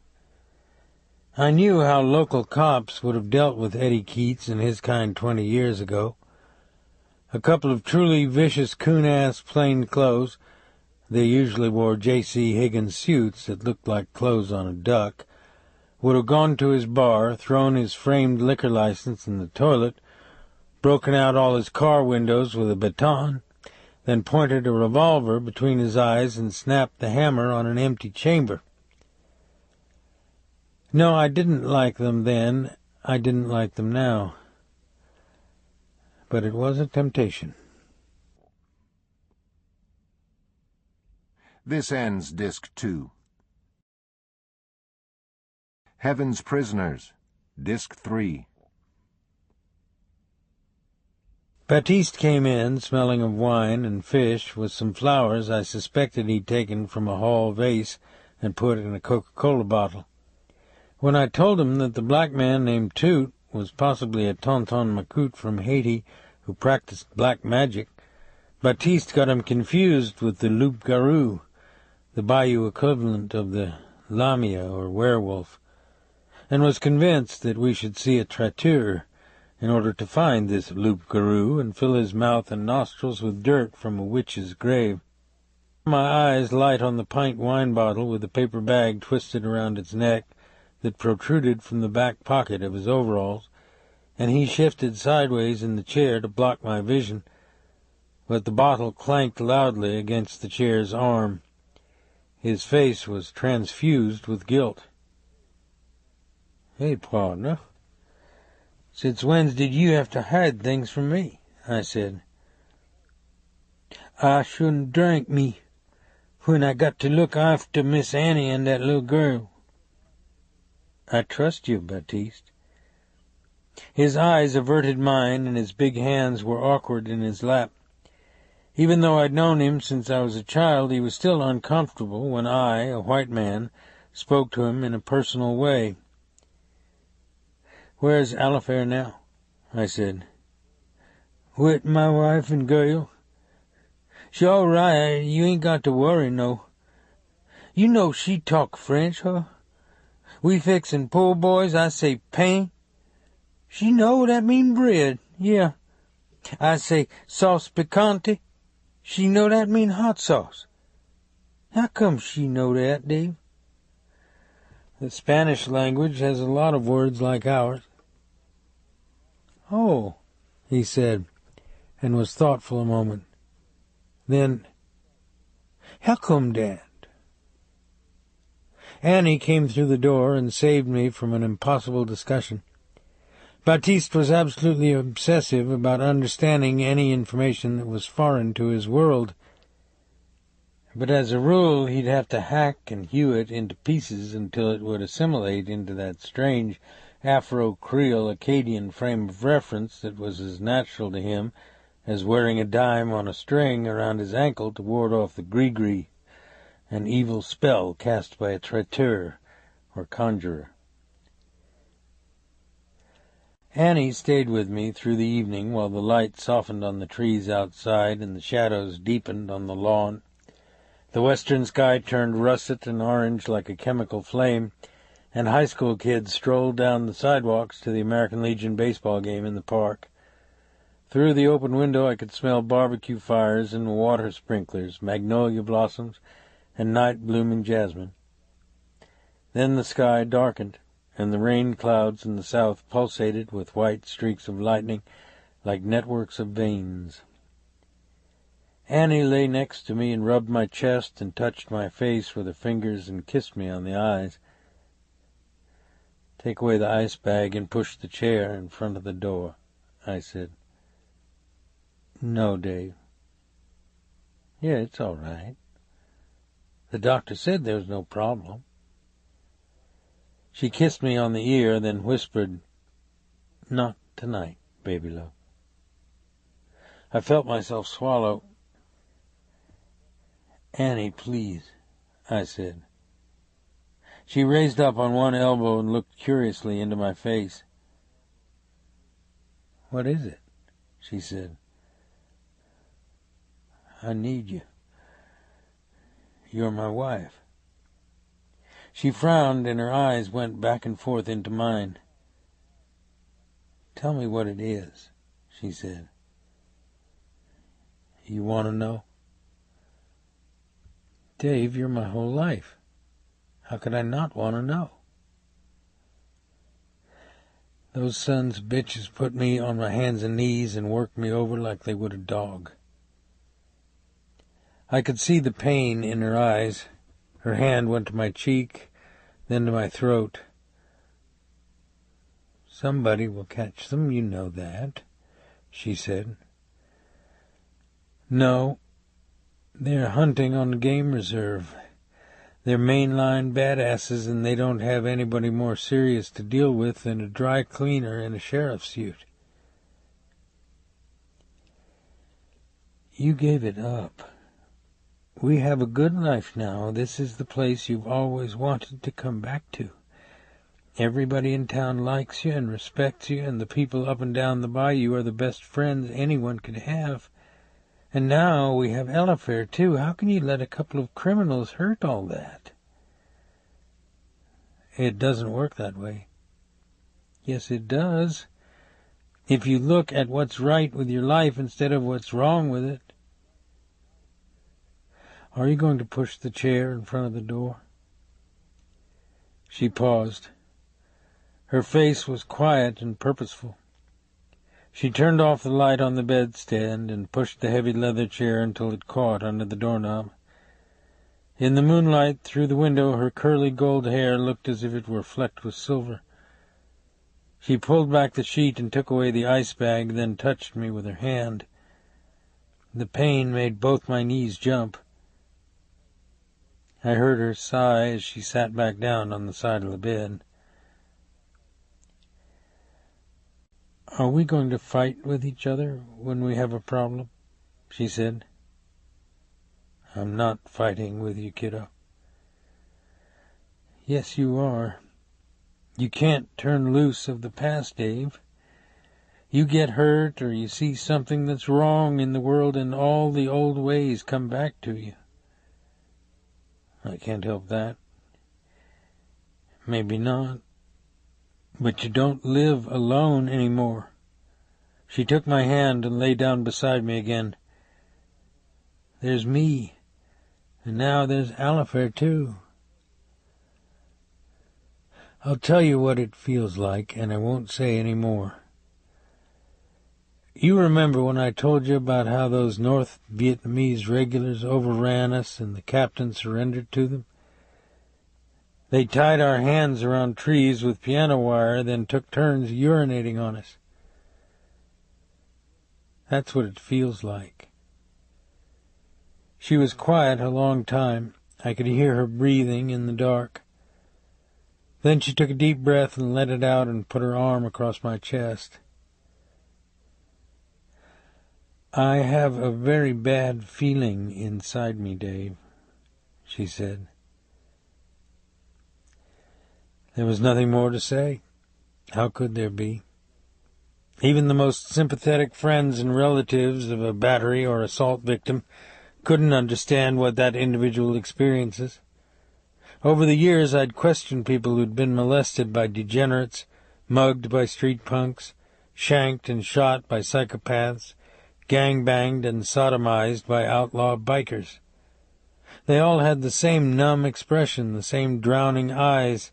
I knew how local cops would have dealt with Eddie Keats and his kind 20 years ago. A couple of truly vicious coon-ass plainclothes, they usually wore J.C. Higgins suits that looked like clothes on a duck, would have gone to his bar, thrown his framed liquor license in the toilet, broken out all his car windows with a baton, then pointed a revolver between his eyes and snapped the hammer on an empty chamber. No, I didn't like them then. I didn't like them now. But it was a temptation. This ends Disc 2. Heaven's Prisoners, Disc 3. Baptiste came in, smelling of wine and fish, with some flowers I suspected he'd taken from a hall vase and put in a Coca-Cola bottle. When I told him that the black man named Toot was possibly a Tonton Macoute from Haiti who practiced black magic, Baptiste got him confused with the loup-garou, the bayou equivalent of the lamia or werewolf, and was convinced that we should see a traiteur in order to find this loup-garou and fill his mouth and nostrils with dirt from a witch's grave. My eyes light on the pint wine bottle with the paper bag twisted around its neck that protruded from the back pocket of his overalls, and he shifted sideways in the chair to block my vision, but the bottle clanked loudly against the chair's arm. His face was transfused with guilt. "Hey, partner, since when did you have to hide things from me?" I said. "I shouldn't drink me when I got to look after Miss Annie and that little girl." "I trust you, Baptiste." His eyes averted mine, and his big hands were awkward in his lap. Even though I'd known him since I was a child, he was still uncomfortable when I, a white man, spoke to him in a personal way. "Where's Alifair now?" I said. "With my wife and girl. She all right. You ain't got to worry, no. You know she talk French, huh? We fixin' po' boys, I say pain. She know that mean bread, yeah. I say sauce picante. She know that mean hot sauce. How come she know that, Dave?" The Spanish language has a lot of words like ours. Oh, he said, and was thoughtful a moment. Then, how come, Dad? Annie came through the door and saved me from an impossible discussion. Baptiste was absolutely obsessive about understanding any information that was foreign to his world, but as a rule he'd have to hack and hew it into pieces until it would assimilate into that strange Afro-Creole Acadian frame of reference that was as natural to him as wearing a dime on a string around his ankle to ward off the gris-gris, an evil spell cast by a traiteur or conjurer. Annie stayed with me through the evening while the light softened on the trees outside and the shadows deepened on the lawn. The western sky turned russet and orange like a chemical flame, and high school kids strolled down the sidewalks to the American Legion baseball game in the park. Through the open window I could smell barbecue fires and water sprinklers, magnolia blossoms, and night-blooming jasmine. Then the sky darkened, and the rain clouds in the south pulsated with white streaks of lightning like networks of veins. Annie lay next to me and rubbed my chest and touched my face with her fingers and kissed me on the eyes. "Take away the ice bag and push the chair in front of the door," I said. "No, Dave." "Yeah, it's all right. The doctor said there was no problem." She kissed me on the ear, then whispered, "Not tonight, baby love." I felt myself swallow. "Annie, please," I said. She raised up on one elbow and looked curiously into my face. "What is it?" she said. "I need you. You're my wife." She frowned, and her eyes went back and forth into mine. "Tell me what it is," she said. "You want to know?" "Dave, you're my whole life. How could I not want to know?" "Those sons of bitches put me on my hands and knees and worked me over like they would a dog." I could see the pain in her eyes. Her hand went to my cheek, then to my throat. "Somebody will catch them, you know that," she said. "No, they're hunting on the game reserve. They're mainline badasses, and they don't have anybody more serious to deal with than a dry cleaner in a sheriff's suit." "You gave it up. We have a good life now. This is the place you've always wanted to come back to. Everybody in town likes you and respects you, and the people up and down the bayou are the best friends anyone could have. And now we have Elifair, too. How can you let a couple of criminals hurt all that?" "It doesn't work that way." "Yes, it does. If you look at what's right with your life instead of what's wrong with it." "Are you going to push the chair in front of the door?" She paused. Her face was quiet and purposeful. She turned off the light on the bedstand and pushed the heavy leather chair until it caught under the doorknob. In the moonlight through the window, her curly gold hair looked as if it were flecked with silver. She pulled back the sheet and took away the ice bag, then touched me with her hand. The pain made both my knees jump. I heard her sigh as she sat back down on the side of the bed. "Are we going to fight with each other when we have a problem?" she said. "I'm not fighting with you, kiddo." "Yes, you are. You can't turn loose of the past, Dave. You get hurt or you see something that's wrong in the world and all the old ways come back to you." "I can't help that." "Maybe not. But you don't live alone anymore." She took my hand and lay down beside me again. "There's me, and now there's Elifair, too." I'll tell you what it feels like, and I won't say any more. You remember when I told you about how those North Vietnamese regulars overran us and the captain surrendered to them? They tied our hands around trees with piano wire, then took turns urinating on us. That's what it feels like. She was quiet a long time. I could hear her breathing in the dark. Then she took a deep breath and let it out and put her arm across my chest. I have a very bad feeling inside me, Dave, she said. There was nothing more to say. How could there be? Even the most sympathetic friends and relatives of a battery or assault victim couldn't understand what that individual experiences. Over the years, I'd questioned people who'd been molested by degenerates, mugged by street punks, shanked and shot by psychopaths, gang-banged and sodomized by outlaw bikers. They all had the same numb expression, the same drowning eyes,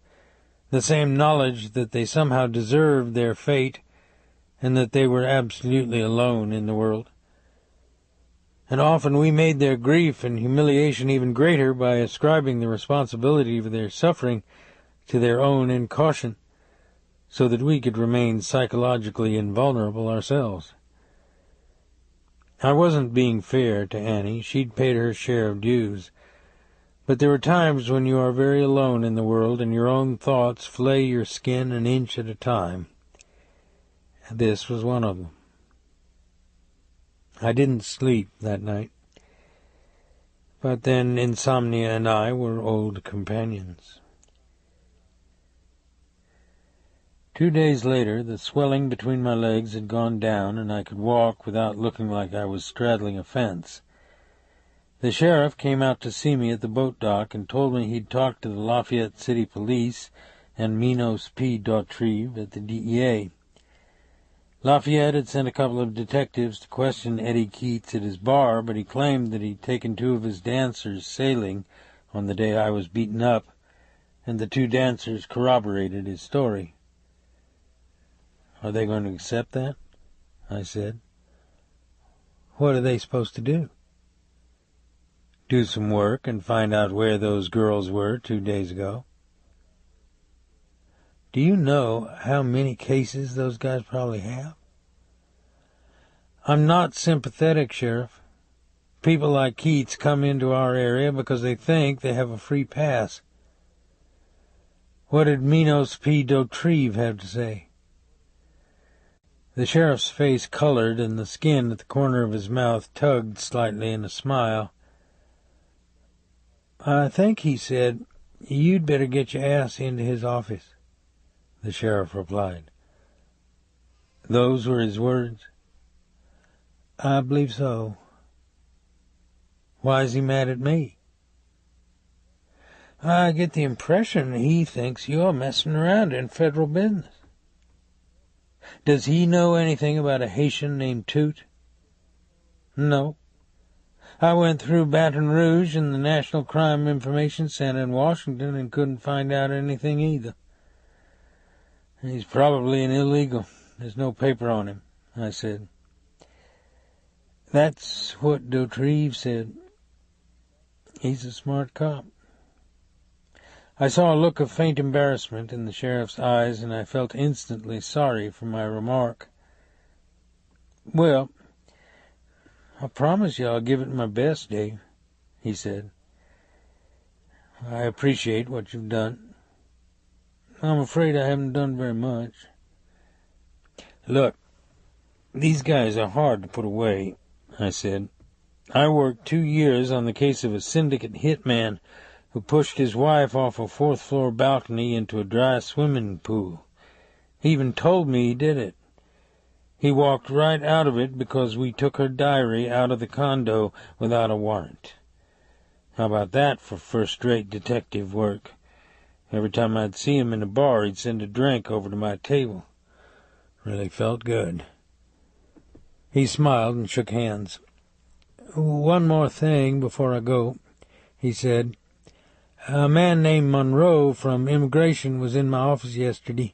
the same knowledge that they somehow deserved their fate and that they were absolutely alone in the world. And often we made their grief and humiliation even greater by ascribing the responsibility for their suffering to their own incaution, so that we could remain psychologically invulnerable ourselves. I wasn't being fair to Annie. She'd paid her share of dues. But there are times when you are very alone in the world and your own thoughts flay your skin an inch at a time. This was one of them. I didn't sleep that night. But then insomnia and I were old companions. 2 days later, the swelling between my legs had gone down, and I could walk without looking like I was straddling a fence. The sheriff came out to see me at the boat dock and told me he'd talked to the Lafayette City Police and Minos P. Dautrive at the DEA. Lafayette had sent a couple of detectives to question Eddie Keats at his bar, but he claimed that he'd taken 2 of his dancers sailing on the day I was beaten up, and the 2 dancers corroborated his story. Are they going to accept that? I said. What are they supposed to do? Do some work and find out where those girls were 2 days ago. Do you know how many cases those guys probably have? I'm not sympathetic, Sheriff. People like Keats come into our area because they think they have a free pass. What did Minos P. Dautrive have to say? The sheriff's face colored, and the skin at the corner of his mouth tugged slightly in a smile. I think he said, "You'd better get your ass into his office," the sheriff replied. Those were his words? I believe so. Why is he mad at me? I get the impression he thinks you're messing around in federal business. Does he know anything about a Haitian named Toot? No. I went through Baton Rouge and the National Crime Information Center in Washington and couldn't find out anything either. He's probably an illegal. There's no paper on him, I said. That's what Dautrive said. He's a smart cop. I saw a look of faint embarrassment in the sheriff's eyes, and I felt instantly sorry for my remark. Well, I promise you I'll give it my best, Dave, he said. I appreciate what you've done. I'm afraid I haven't done very much. Look, these guys are hard to put away, I said. I worked 2 years on the case of a syndicate hitman who pushed his wife off a 4th-floor balcony into a dry swimming pool. He even told me he did it. He walked right out of it because we took her diary out of the condo without a warrant. How about that for first-rate detective work? Every time I'd see him in a bar, he'd send a drink over to my table. Really felt good. He smiled and shook hands. One more thing before I go, he said. A man named Monroe from immigration was in my office yesterday.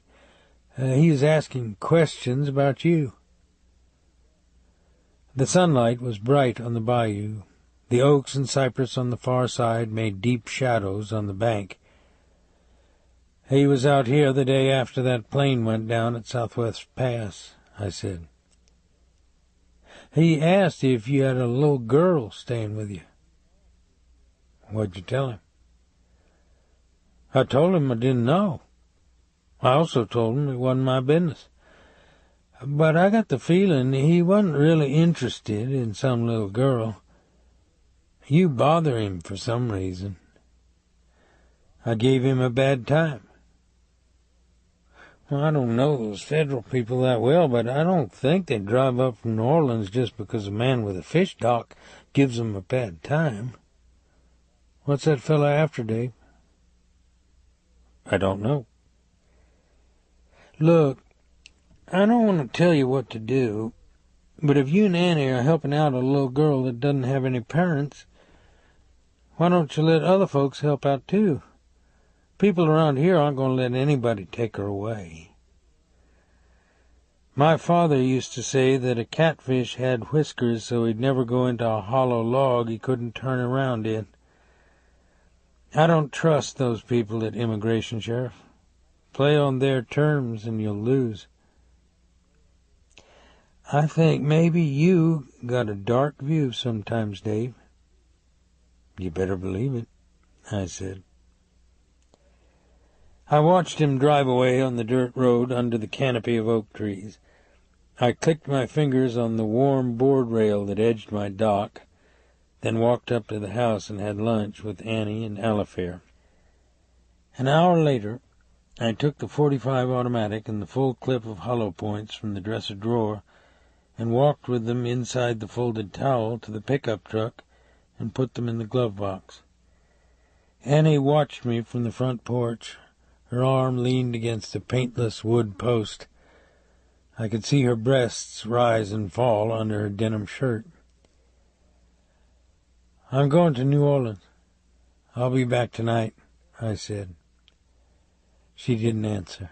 He was asking questions about you." The sunlight was bright on the bayou. The oaks and cypress on the far side made deep shadows on the bank. "He was out here the day after that plane went down at Southwest Pass," I said. "He asked if you had a little girl staying with you." "What'd you tell him?" "I told him I didn't know. I also told him it wasn't my business. But I got the feeling he wasn't really interested in some little girl. You bother him for some reason. I gave him a bad time." "Well, I don't know those federal people that well, but I don't think they drive up from New Orleans just because a man with a fish dock gives them a bad time. What's that fella after, Dave?" "I don't know." "Look, I don't want to tell you what to do, but if you and Annie are helping out a little girl that doesn't have any parents, why don't you let other folks help out too? People around here aren't going to let anybody take her away. My father used to say that a catfish had whiskers so he'd never go into a hollow log he couldn't turn around in. I don't trust those people at Immigration, Sheriff. Play on their terms and you'll lose. I think maybe you got a dark view sometimes, Dave." "You better believe it," I said. I watched him drive away on the dirt road under the canopy of oak trees. I clicked my fingers on the warm board rail that edged my dock, then walked up to the house and had lunch with Annie and Alifair. An hour later, I took the .45 automatic and the full clip of hollow points from the dresser drawer and walked with them inside the folded towel to the pickup truck and put them in the glove box. Annie watched me from the front porch. Her arm leaned against a paintless wood post. I could see her breasts rise and fall under her denim shirt. "I'm going to New Orleans. I'll be back tonight," I said. She didn't answer.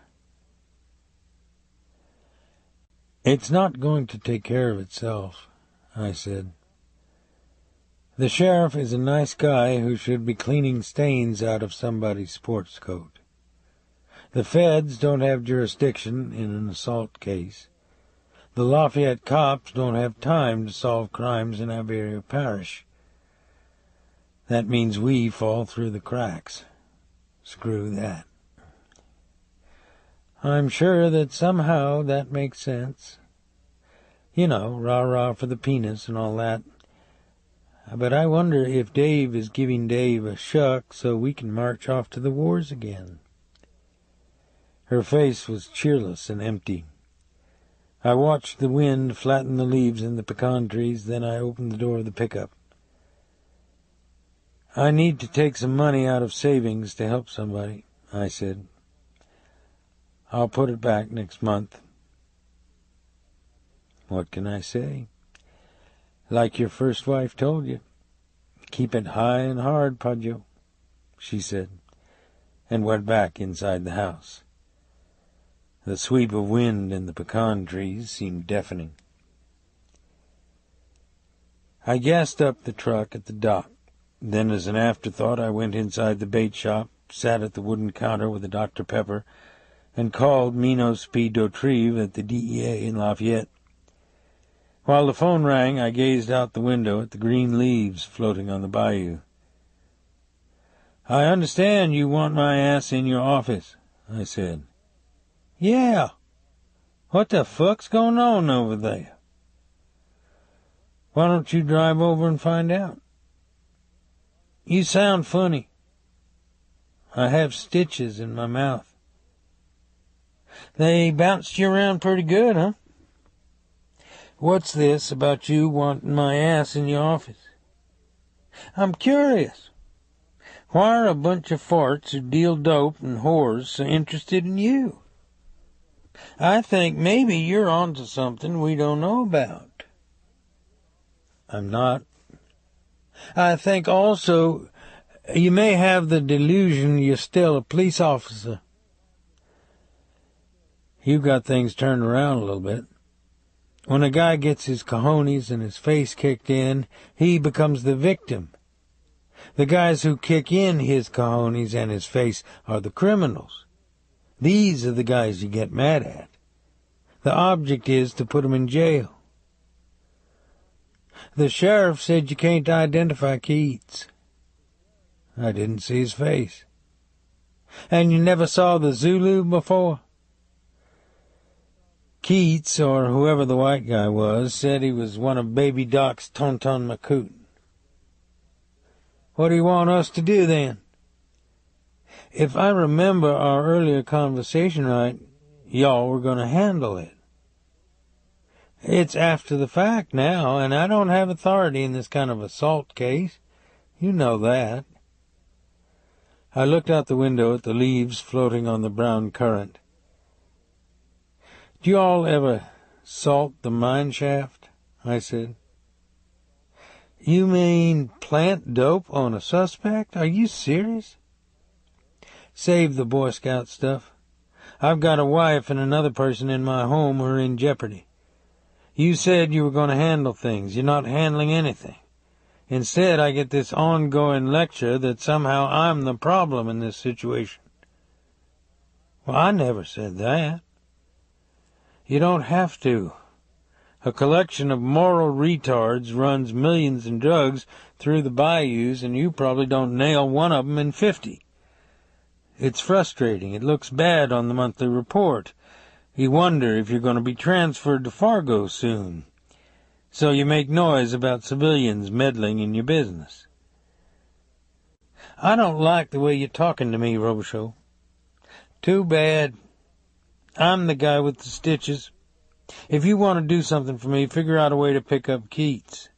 "It's not going to take care of itself," I said. "The sheriff is a nice guy who should be cleaning stains out of somebody's sports coat. The feds don't have jurisdiction in an assault case. The Lafayette cops don't have time to solve crimes in Iberia Parish. That means we fall through the cracks. Screw that. I'm sure that somehow that makes sense. You know, rah-rah for the penis and all that. But I wonder if Dave is giving Dave a shuck so we can march off to the wars again." Her face was cheerless and empty. I watched the wind flatten the leaves in the pecan trees, then I opened the door of the pickup. "I need to take some money out of savings to help somebody," I said. "I'll put it back next month." "What can I say? Like your first wife told you, keep it high and hard, Padjo," she said, and went back inside the house. The sweep of wind in the pecan trees seemed deafening. I gassed up the truck at the dock. Then, as an afterthought, I went inside the bait shop, sat at the wooden counter with a Dr. Pepper, and called Minos P. Dautrive at the DEA in Lafayette. While the phone rang, I gazed out the window at the green leaves floating on the bayou. "I understand you want my ass in your office," I said. "Yeah. What the fuck's going on over there?" "Why don't you drive over and find out?" "You sound funny." "I have stitches in my mouth." "They bounced you around pretty good, huh?" "What's this about you wanting my ass in your office?" "I'm curious. Why are a bunch of farts who deal dope and whores so interested in you? I think maybe you're onto something we don't know about." "I'm not." "I think also You may have the delusion you're still a police officer. You've got things turned around a little bit. When a guy gets his cojones and his face kicked in, he becomes the victim. The guys who kick in his cojones and his face are the criminals. These are the guys you get mad at. The object is to put them in jail. The sheriff said you can't identify Keats. I didn't see his face. And you never saw the Zulu before? Keats, or whoever the white guy was, said he was one of Baby Doc's Tonton Macoute. What do you want us to do then? If I remember our earlier conversation right, y'all were going to handle it. It's after the fact now, and I don't have authority in this kind of assault case. You know that. I looked out the window at the leaves floating on the brown current. Do you all ever salt the mine shaft? I said. You mean plant dope on a suspect? Are you serious? Save the Boy Scout stuff. I've got a wife and another person in my home who are in jeopardy. You said you were going to handle things. You're not handling anything. Instead, I get this ongoing lecture that somehow I'm the problem in this situation. Well, I never said that. You don't have to. A collection of moral retards runs millions in drugs through the bayous, and you probably don't nail one of them in 50. It's frustrating. It looks bad on the monthly report. You wonder if you're going to be transferred to Fargo soon. So you make noise about civilians meddling in your business. I don't like the way you're talking to me, Robicheaux. Too bad. I'm the guy with the stitches. If you want to do something for me, figure out a way to pick up Keats.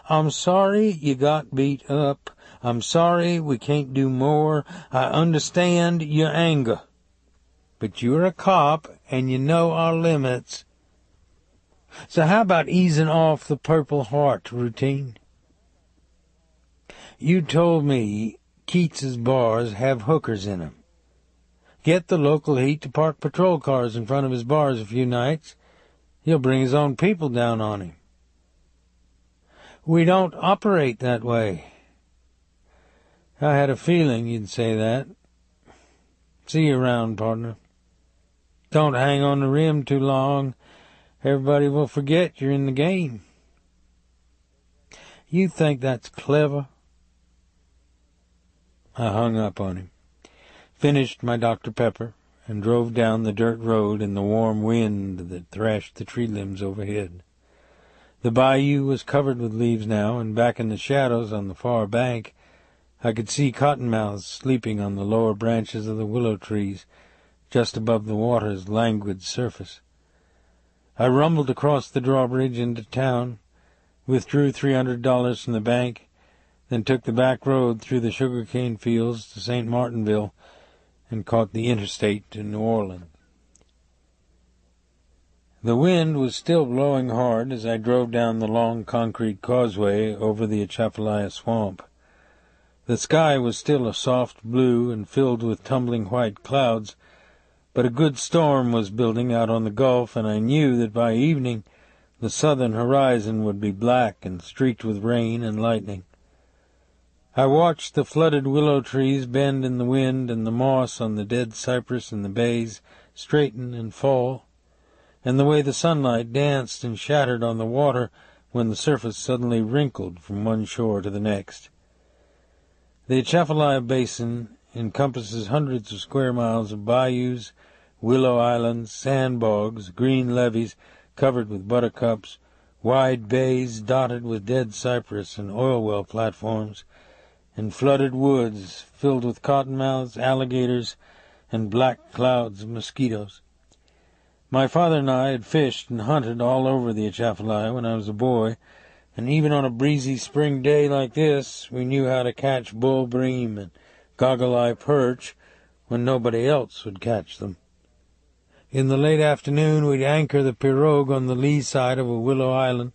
I'm sorry you got beat up. I'm sorry we can't do more. I understand your anger. But you're a cop, and you know our limits. So how about easing off the Purple Heart routine? You told me Keats's bars have hookers in 'em. Get the local heat to park patrol cars in front of his bars a few nights. He'll bring his own people down on him. We don't operate that way. I had a feeling you'd say that. See you around, partner. Don't hang on the rim too long. Everybody will forget you're in the game. You think that's clever? I hung up on him, finished my Dr. Pepper, and drove down the dirt road in the warm wind that thrashed the tree limbs overhead. The bayou was covered with leaves now, and back in the shadows on the far bank, I could see cottonmouths sleeping on the lower branches of the willow trees, just above the water's languid surface. I rumbled across the drawbridge into town, withdrew $300 from the bank, then took the back road through the sugar-cane fields to St. Martinville and caught the interstate to New Orleans. The wind was still blowing hard as I drove down the long concrete causeway over the Atchafalaya swamp. The sky was still a soft blue and filled with tumbling white clouds, but a good storm was building out on the Gulf, and I knew that by evening the southern horizon would be black and streaked with rain and lightning. I watched the flooded willow trees bend in the wind and the moss on the dead cypress in the bays straighten and fall, and the way the sunlight danced and shattered on the water when the surface suddenly wrinkled from one shore to the next. The Atchafalaya Basin encompasses hundreds of square miles of bayous, willow islands, sandbogs, green levees covered with buttercups, wide bays dotted with dead cypress and oil well platforms, and flooded woods filled with cottonmouths, alligators, and black clouds of mosquitoes. My father and I had fished and hunted all over the Atchafalaya when I was a boy, and even on a breezy spring day like this, we knew how to catch bull bream and goggle-eye perch when nobody else would catch them. In the late afternoon, we'd anchor the pirogue on the lee side of a willow island,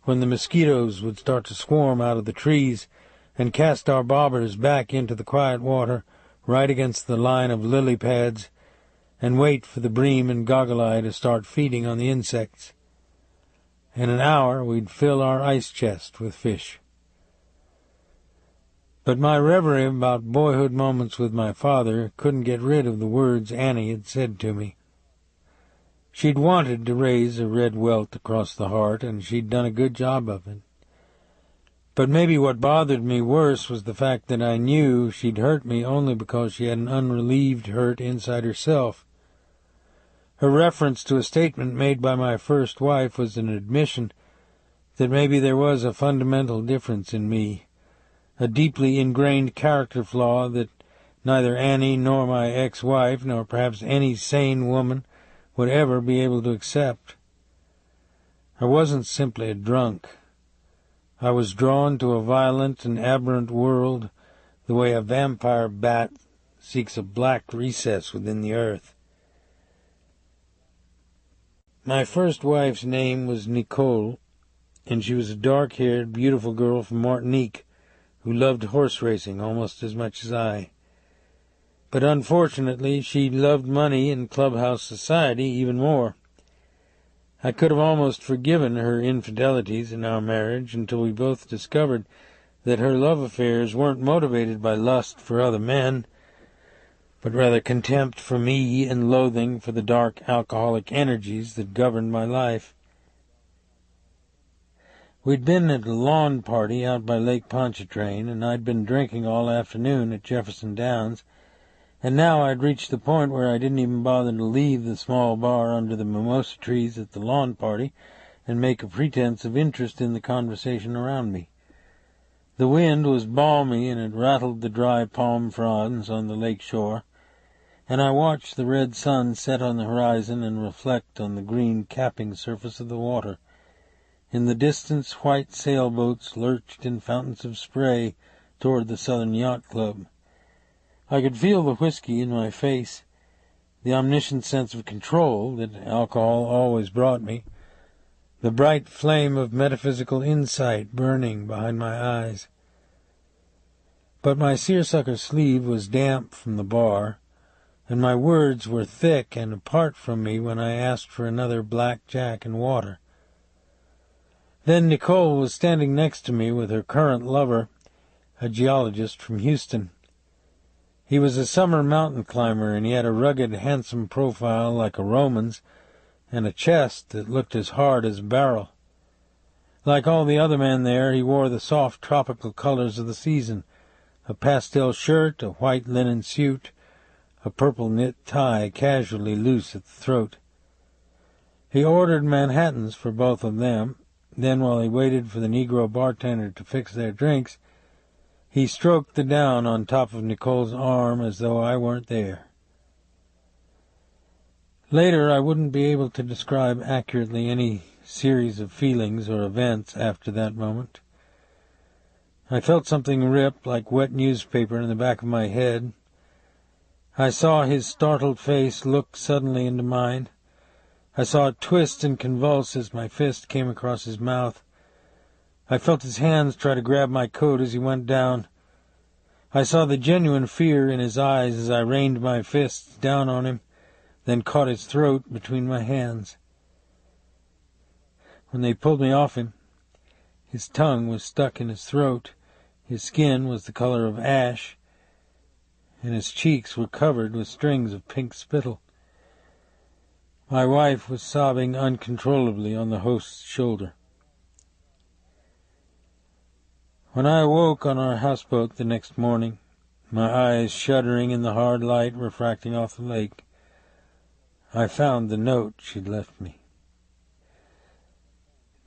when the mosquitoes would start to swarm out of the trees, and cast our bobbers back into the quiet water right against the line of lily pads, and wait for the bream and goggle-eye to start feeding on the insects. In an hour we'd fill our ice chest with fish. But my reverie about boyhood moments with my father couldn't get rid of the words Annie had said to me. She'd wanted to raise a red welt across the heart, and she'd done a good job of it. But maybe what bothered me worse was the fact that I knew she'd hurt me only because she had an unrelieved hurt inside herself. Her reference to a statement made by my first wife was an admission that maybe there was a fundamental difference in me, a deeply ingrained character flaw that neither Annie nor my ex-wife, nor perhaps any sane woman, would ever be able to accept. I wasn't simply a drunk. I was drawn to a violent and aberrant world the way a vampire bat seeks a black recess within the earth. My first wife's name was Nicole, and she was a dark-haired, beautiful girl from Martinique who loved horse racing almost as much as I. But unfortunately, she loved money and clubhouse society even more. I could have almost forgiven her infidelities in our marriage until we both discovered that her love affairs weren't motivated by lust for other men, but rather contempt for me and loathing for the dark alcoholic energies that governed my life. We'd been at a lawn party out by Lake Pontchartrain, and I'd been drinking all afternoon at Jefferson Downs, and now I'd reached the point where I didn't even bother to leave the small bar under the mimosa trees at the lawn party and make a pretense of interest in the conversation around me. The wind was balmy, and it rattled the dry palm fronds on the lake shore, and I watched the red sun set on the horizon and reflect on the green capping surface of the water. In the distance, white sailboats lurched in fountains of spray toward the Southern Yacht Club. I could feel the whiskey in my face, the omniscient sense of control that alcohol always brought me, the bright flame of metaphysical insight burning behind my eyes. But my seersucker sleeve was damp from the bar, and my words were thick and apart from me when I asked for another black jack and water. Then Nicole was standing next to me with her current lover, a geologist from Houston. He was a summer mountain climber, and he had a rugged, handsome profile like a Roman's, and a chest that looked as hard as a barrel. Like all the other men there, he wore the soft tropical colors of the season, a pastel shirt, a white linen suit, a purple knit tie casually loose at the throat. He ordered Manhattans for both of them. Then, while he waited for the Negro bartender to fix their drinks, he stroked the down on top of Nicole's arm as though I weren't there. Later, I wouldn't be able to describe accurately any series of feelings or events after that moment. I felt something rip like wet newspaper in the back of my head. I saw his startled face look suddenly into mine. I saw it twist and convulse as my fist came across his mouth. I felt his hands try to grab my coat as he went down. I saw the genuine fear in his eyes as I rained my fists down on him, then caught his throat between my hands. When they pulled me off him, his tongue was stuck in his throat, his skin was the color of ash, and his cheeks were covered with strings of pink spittle. My wife was sobbing uncontrollably on the host's shoulder. When I awoke on our houseboat the next morning, my eyes shuddering in the hard light refracting off the lake, I found the note she'd left me.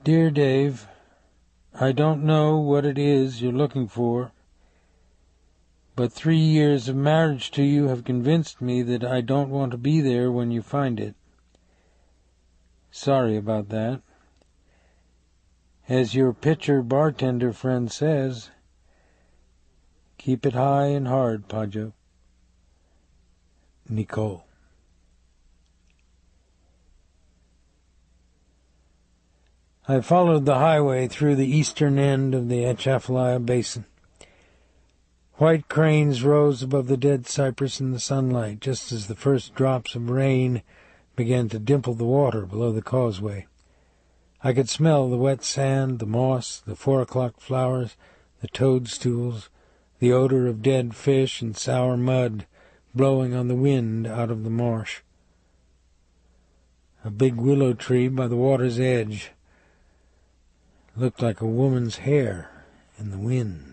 Dear Dave, I don't know what it is you're looking for, but 3 years of marriage to you have convinced me that I don't want to be there when you find it. Sorry about that. As your pitcher bartender friend says, keep it high and hard, Pajo. Nicole. I followed the highway through the eastern end of the Atchafalaya Basin. White cranes rose above the dead cypress in the sunlight, just as the first drops of rain began to dimple the water below the causeway. I could smell the wet sand, the moss, the 4 o'clock flowers, the toadstools, the odor of dead fish and sour mud blowing on the wind out of the marsh. A big willow tree by the water's edge looked like a woman's hair in the wind.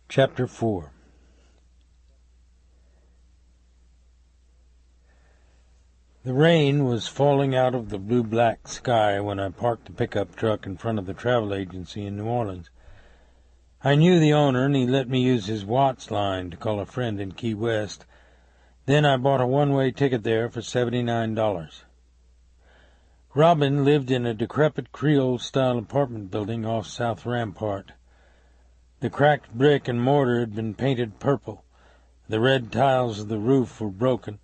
Chapter 4. The rain was falling out of the blue-black sky when I parked the pickup truck in front of the travel agency in New Orleans. I knew the owner, and he let me use his Watts line to call a friend in Key West. Then I bought a one-way ticket there for $79. Robin lived in a decrepit Creole-style apartment building off South Rampart. The cracked brick and mortar had been painted purple. The red tiles of the roof were broken.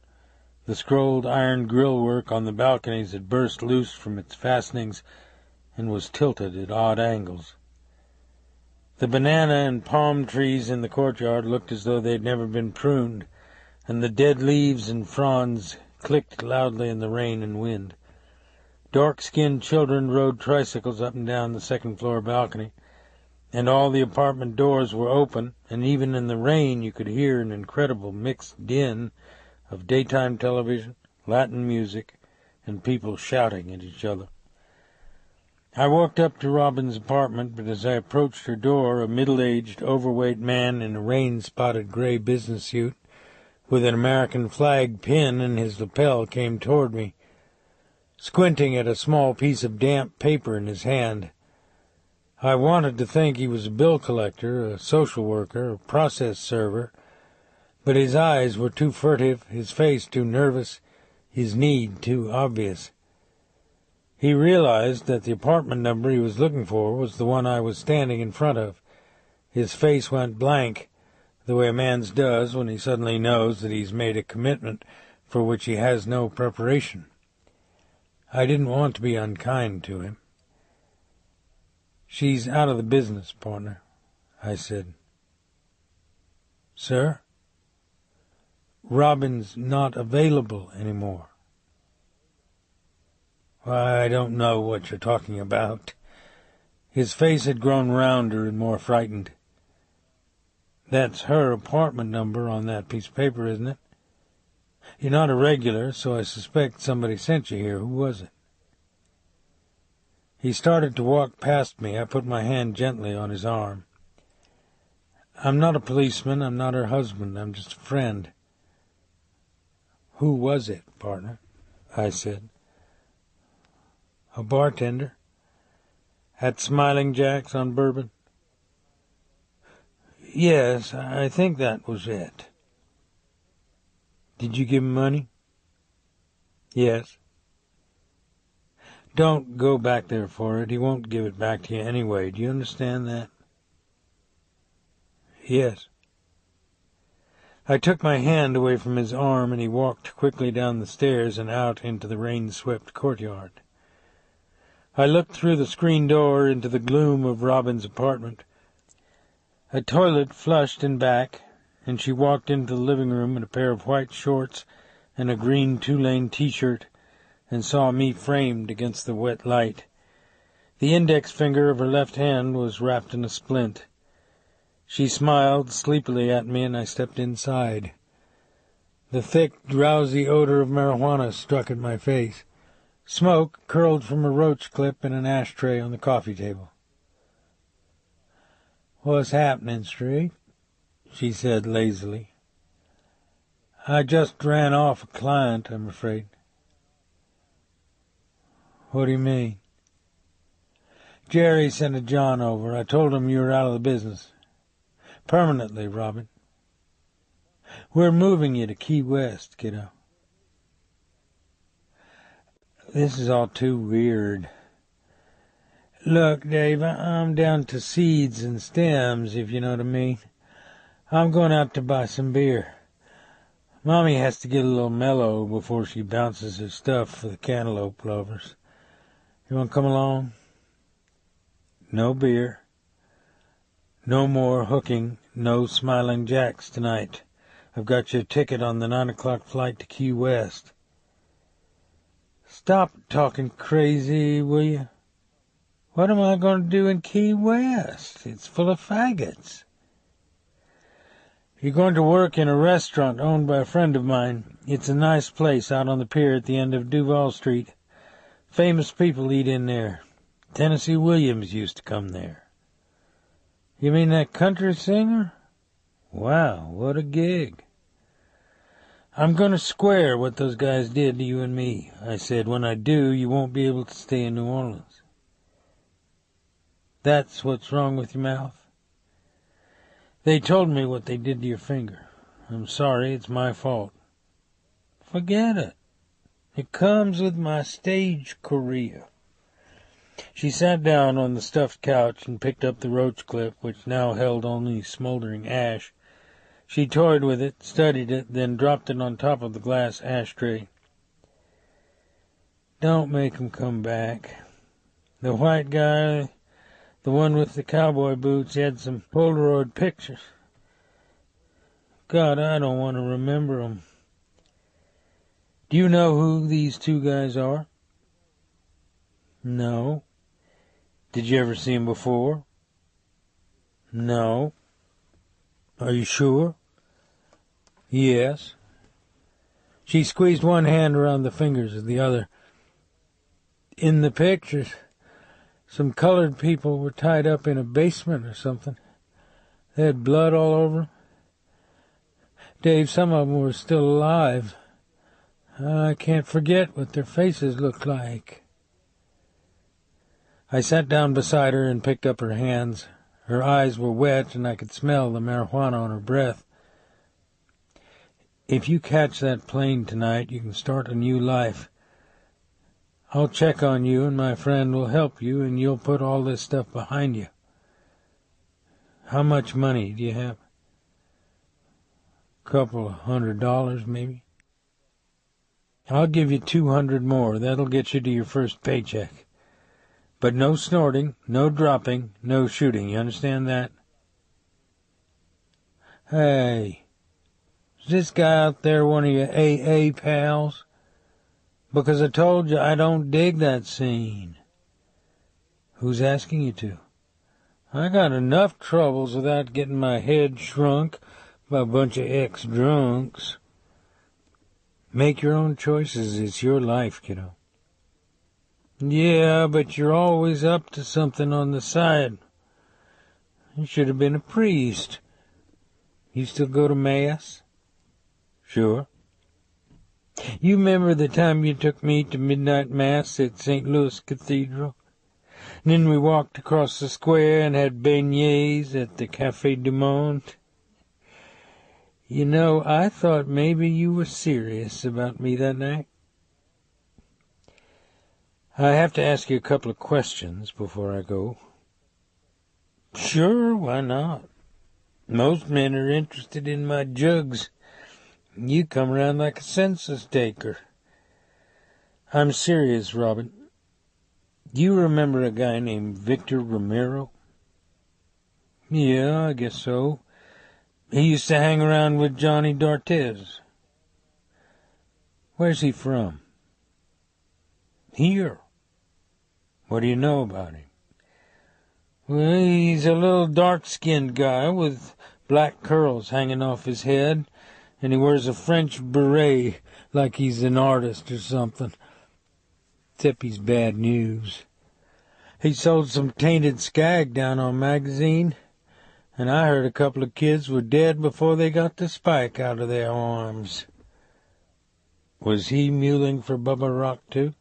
The scrolled iron grillwork on the balconies had burst loose from its fastenings and was tilted at odd angles. The banana and palm trees in the courtyard looked as though they had never been pruned, and the dead leaves and fronds clicked loudly in the rain and wind. Dark-skinned children rode tricycles up and down the second-floor balcony, and all the apartment doors were open, and even in the rain you could hear an incredible mixed din of daytime television, Latin music, and people shouting at each other. I walked up to Robin's apartment, but as I approached her door, a middle-aged, overweight man in a rain-spotted gray business suit with an American flag pin in his lapel came toward me, squinting at a small piece of damp paper in his hand. I wanted to think he was a bill collector, a social worker, a process server, but his eyes were too furtive, his face too nervous, his need too obvious. He realized that the apartment number he was looking for was the one I was standing in front of. His face went blank, the way a man's does when he suddenly knows that he's made a commitment for which he has no preparation. I didn't want to be unkind to him. "She's out of the business, partner," I said. "Sir?" "Robin's not available anymore." "I don't know what you're talking about." His face had grown rounder and more frightened. "That's her apartment number on that piece of paper, isn't it? You're not a regular, so I suspect somebody sent you here. Who was it?" He started to walk past me. I put my hand gently on his arm. "I'm not a policeman. I'm not her husband. I'm just a friend." "Who was it, partner?" I said. "A bartender at Smiling Jack's on Bourbon." "Yes, I think that was it." "Did you give him money?" "Yes." "Don't go back there for it. He won't give it back to you anyway. Do you understand that?" "Yes." I took my hand away from his arm, and he walked quickly down the stairs and out into the rain-swept courtyard. I looked through the screen door into the gloom of Robin's apartment. A toilet flushed in back, and she walked into the living room in a pair of white shorts and a green two-lane T-shirt, and saw me framed against the wet light. The index finger of her left hand was wrapped in a splint. She smiled sleepily at me, and I stepped inside. The thick, drowsy odor of marijuana struck at my face. Smoke curled from a roach clip in an ashtray on the coffee table. "What's happening, Street?" she said lazily. "I just ran off a client, I'm afraid." "What do you mean?" "Jerry sent a John over. I told him you were out of the business. Permanently, Robin. We're moving you to Key West, kiddo." This is all too weird. "Look, Dave, I'm down to seeds and stems, if you know what I mean. I'm going out to buy some beer. Mommy has to get a little mellow before she bounces her stuff for the cantaloupe lovers. You want to come along?" no beer. No more hooking, no smiling jacks tonight. I've got your ticket on the 9 o'clock flight to Key West. Stop talking crazy, will you? What am I going to do in Key West? It's full of faggots. You're going to work in a restaurant owned by a friend of mine. It's a nice place out on the pier at the end of Duval Street. Famous people eat in there. Tennessee Williams used to come there. You mean that country singer? Wow, what a gig. I'm going to square what those guys did to you and me. I said, when I do, you won't be able to stay in New Orleans. That's what's wrong with your mouth? They told me what they did to your finger. I'm sorry, it's my fault. Forget it. It comes with my stage career. She sat down on the stuffed couch and picked up the roach clip, which now held only smoldering ash. She toyed with it, studied it, then dropped it on top of the glass ashtray. Don't make him come back. The white guy, the one with the cowboy boots, he had some Polaroid pictures. God, I don't want to remember 'em. Do you know who these two guys are? No. Did you ever see 'em before? No. Are you sure? Yes. She squeezed one hand around the fingers of the other. In the pictures, some colored people were tied up in a basement or something. They had blood all over them. Dave, some of them were still alive. I can't forget what their faces looked like. I sat down beside her and picked up her hands. Her eyes were wet, and I could smell the marijuana on her breath. If you catch that plane tonight, you can start a new life. I'll check on you, and my friend will help you, and you'll put all this stuff behind you. How much money do you have? Couple of $100, maybe. I'll give you 200 more. That'll get you to your first paycheck. But no snorting, no dropping, no shooting. You understand that? Hey, is this guy out there one of your AA pals? Because I told you I don't dig that scene. Who's asking you to? I got enough troubles without getting my head shrunk by a bunch of ex-drunks. Make your own choices. It's your life, kiddo. Yeah, but you're always up to something on the side. You should have been a priest. You still go to Mass? Sure. You remember the time you took me to midnight Mass at St. Louis Cathedral? And then we walked across the square and had beignets at the Café du Monde? You know, I thought maybe you were serious about me that night. I have to ask you a couple of questions before I go. Sure, why not? Most men are interested in my jugs. You come around like a census taker. I'm serious, Robin. Do you remember a guy named Victor Romero? Yeah, I guess so. He used to hang around with Johnny D'Artes. Where's he from? Here. What do you know about him? Well, he's a little dark-skinned guy with black curls hanging off his head, and he wears a French beret like he's an artist or something. Except he's bad news. He sold some tainted skag down on Magazine, and I heard a couple of kids were dead before they got the spike out of their arms. Was he muling for Bubba Rock, too?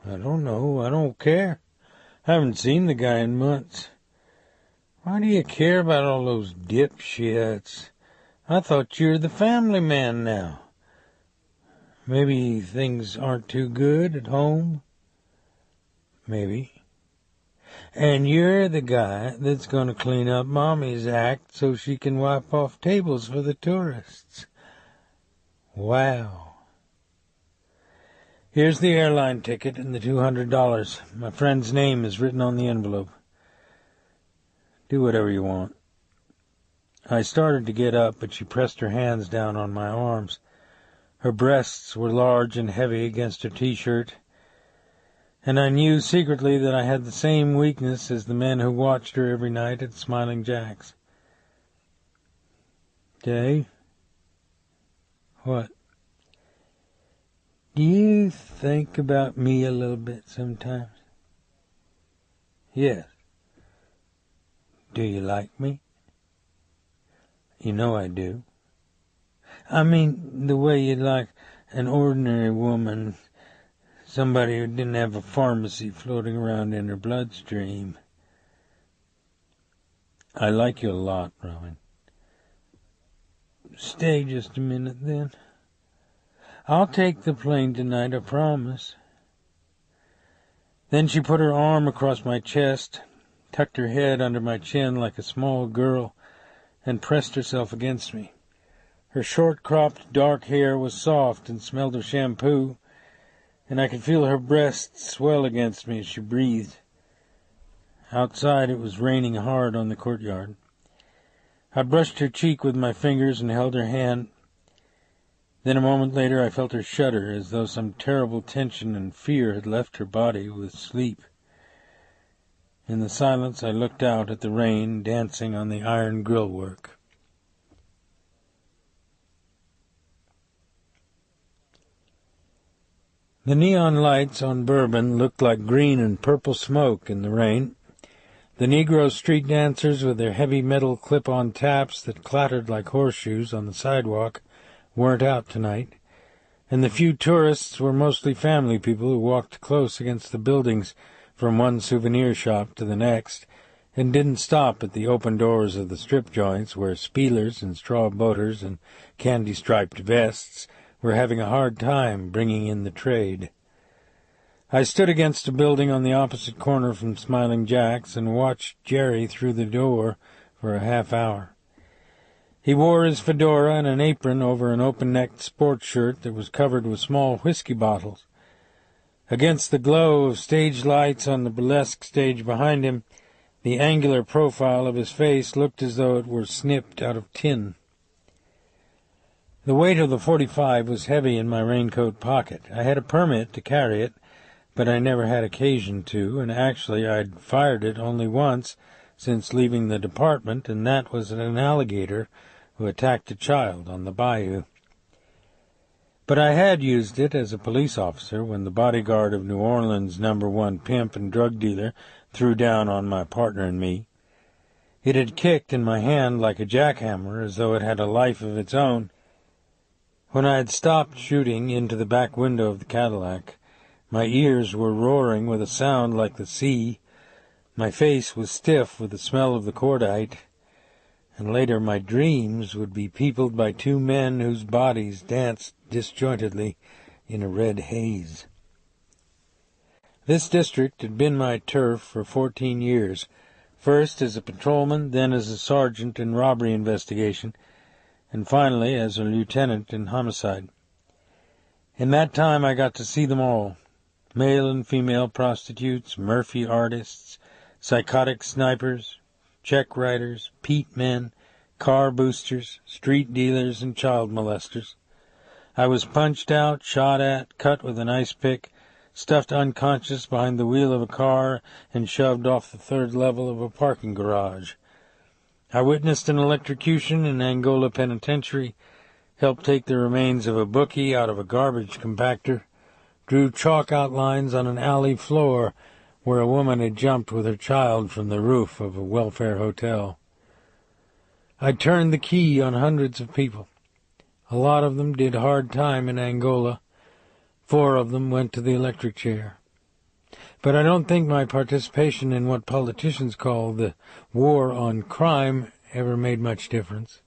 I don't know. I don't care. I haven't seen the guy in months. Why do you care about all those dipshits? I thought you were the family man now. Maybe things aren't too good at home? Maybe. And you're the guy that's going to clean up Mommy's act so she can wipe off tables for the tourists. Wow. Here's the airline ticket and the $200. My friend's name is written on the envelope. Do whatever you want." I started to get up, but she pressed her hands down on my arms. Her breasts were large and heavy against her T-shirt, and I knew secretly that I had the same weakness as the men who watched her every night at Smiling Jack's. "Dave?" "What?" "Do you think about me a little bit sometimes?" "Yes." "Do you like me?" "You know I do." "I mean, the way you'd like an ordinary woman, somebody who didn't have a pharmacy floating around in her bloodstream." "I like you a lot, Robin." "Stay just a minute, then. I'll take the plane tonight, I promise." Then she put her arm across my chest, tucked her head under my chin like a small girl, and pressed herself against me. Her short-cropped dark hair was soft and smelled of shampoo, and I could feel her breasts swell against me as she breathed. Outside it was raining hard on the courtyard. I brushed her cheek with my fingers and held her hand. Then a moment later I felt her shudder, as though some terrible tension and fear had left her body with sleep. In the silence I looked out at the rain dancing on the iron grillwork. The neon lights on Bourbon looked like green and purple smoke in the rain. The Negro street dancers with their heavy metal clip-on taps that clattered like horseshoes on the sidewalk weren't out tonight, and the few tourists were mostly family people who walked close against the buildings from one souvenir shop to the next, and didn't stop at the open doors of the strip joints where spielers and straw boaters and candy-striped vests were having a hard time bringing in the trade. I stood against a building on the opposite corner from Smiling Jack's and watched Jerry through the door for a half hour. He wore his fedora and an apron over an open-necked sports shirt that was covered with small whiskey bottles. Against the glow of stage lights on the burlesque stage behind him, the angular profile of his face looked as though it were snipped out of tin. The weight of the .45 was heavy in my raincoat pocket. I had a permit to carry it, but I never had occasion to, and actually I'd fired it only once since leaving the department, and that was at an alligator who attacked a child on the bayou. But I had used it as a police officer when the bodyguard of New Orleans' #1 pimp and drug dealer threw down on my partner and me. It had kicked in my hand like a jackhammer, as though it had a life of its own. When I had stopped shooting into the back window of the Cadillac, my ears were roaring with a sound like the sea, my face was stiff with the smell of the cordite, and later my dreams would be peopled by two men whose bodies danced disjointedly in a red haze. This district had been my turf for 14 years, first as a patrolman, then as a sergeant in robbery investigation, and finally as a lieutenant in homicide. In that time I got to see them all, male and female prostitutes, Murphy artists, psychotic snipers, check writers, peat men, car boosters, street dealers, and child molesters. I was punched out, shot at, cut with an ice pick, stuffed unconscious behind the wheel of a car, and shoved off the third level of a parking garage. I witnessed an electrocution in Angola Penitentiary, helped take the remains of a bookie out of a garbage compactor, drew chalk outlines on an alley floor where a woman had jumped with her child from the roof of a welfare hotel. I turned the key on hundreds of people. A lot of them did hard time in Angola. 4 of them went to the electric chair. But I don't think my participation in what politicians call the war on crime ever made much difference.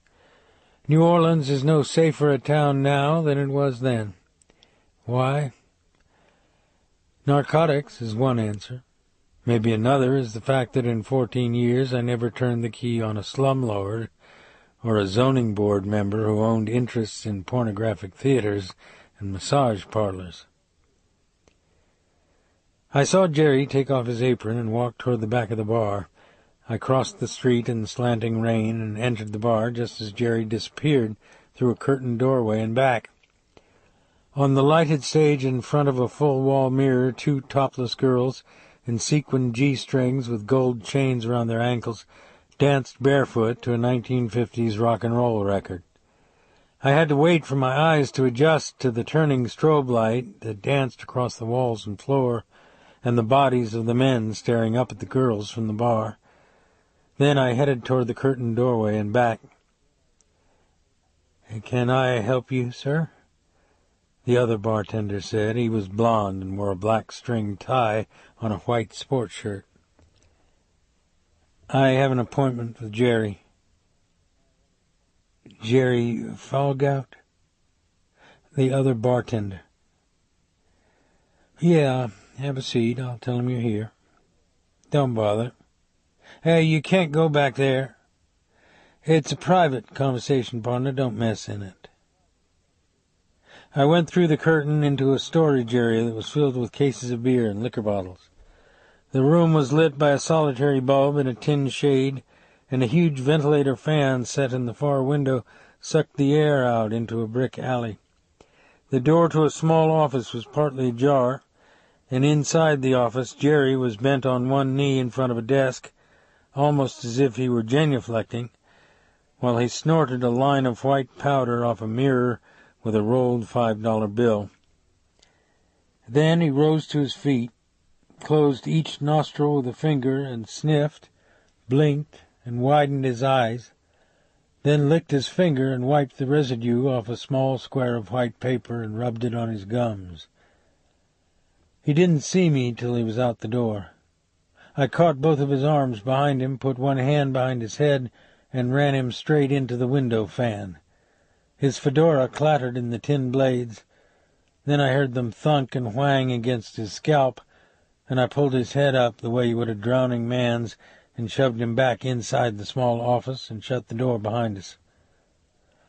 New Orleans is no safer a town now than it was then. Why? Narcotics is one answer. Maybe another is the fact that in 14 years I never turned the key on a slumlord or a zoning board member who owned interests in pornographic theaters and massage parlors. I saw Jerry take off his apron and walk toward the back of the bar. I crossed the street in the slanting rain and entered the bar just as Jerry disappeared through a curtained doorway and back. On the lighted stage in front of a full-wall mirror, two topless girls in sequined G-strings with gold chains around their ankles danced barefoot to a 1950s rock and roll record. I had to wait for my eyes to adjust to the turning strobe light that danced across the walls and floor, and the bodies of the men staring up at the girls from the bar. Then I headed toward the curtained doorway and back. "Can I help you, sir?" the other bartender said. He was blond and wore a black string tie on a white sports shirt. "I have an appointment with Jerry." "Jerry Falgout?" The other bartender. "Yeah, have a seat. I'll tell him you're here." "Don't bother." "Hey, you can't go back there." "It's a private conversation, partner. Don't mess in it." I went through the curtain into a storage area that was filled with cases of beer and liquor bottles. The room was lit by a solitary bulb in a tin shade, and a huge ventilator fan set in the far window sucked the air out into a brick alley. The door to a small office was partly ajar, and inside the office Jerry was bent on one knee in front of a desk, almost as if he were genuflecting, while he snorted a line of white powder off a mirror with a rolled $5 bill. Then he rose to his feet, closed each nostril with a finger, and sniffed, blinked, and widened his eyes, then licked his finger and wiped the residue off a small square of white paper and rubbed it on his gums. He didn't see me till he was out the door. I caught both of his arms behind him, put one hand behind his head, and ran him straight into the window fan. His fedora clattered in the tin blades. Then I heard them thunk and whang against his scalp, and I pulled his head up the way you would a drowning man's and shoved him back inside the small office and shut the door behind us.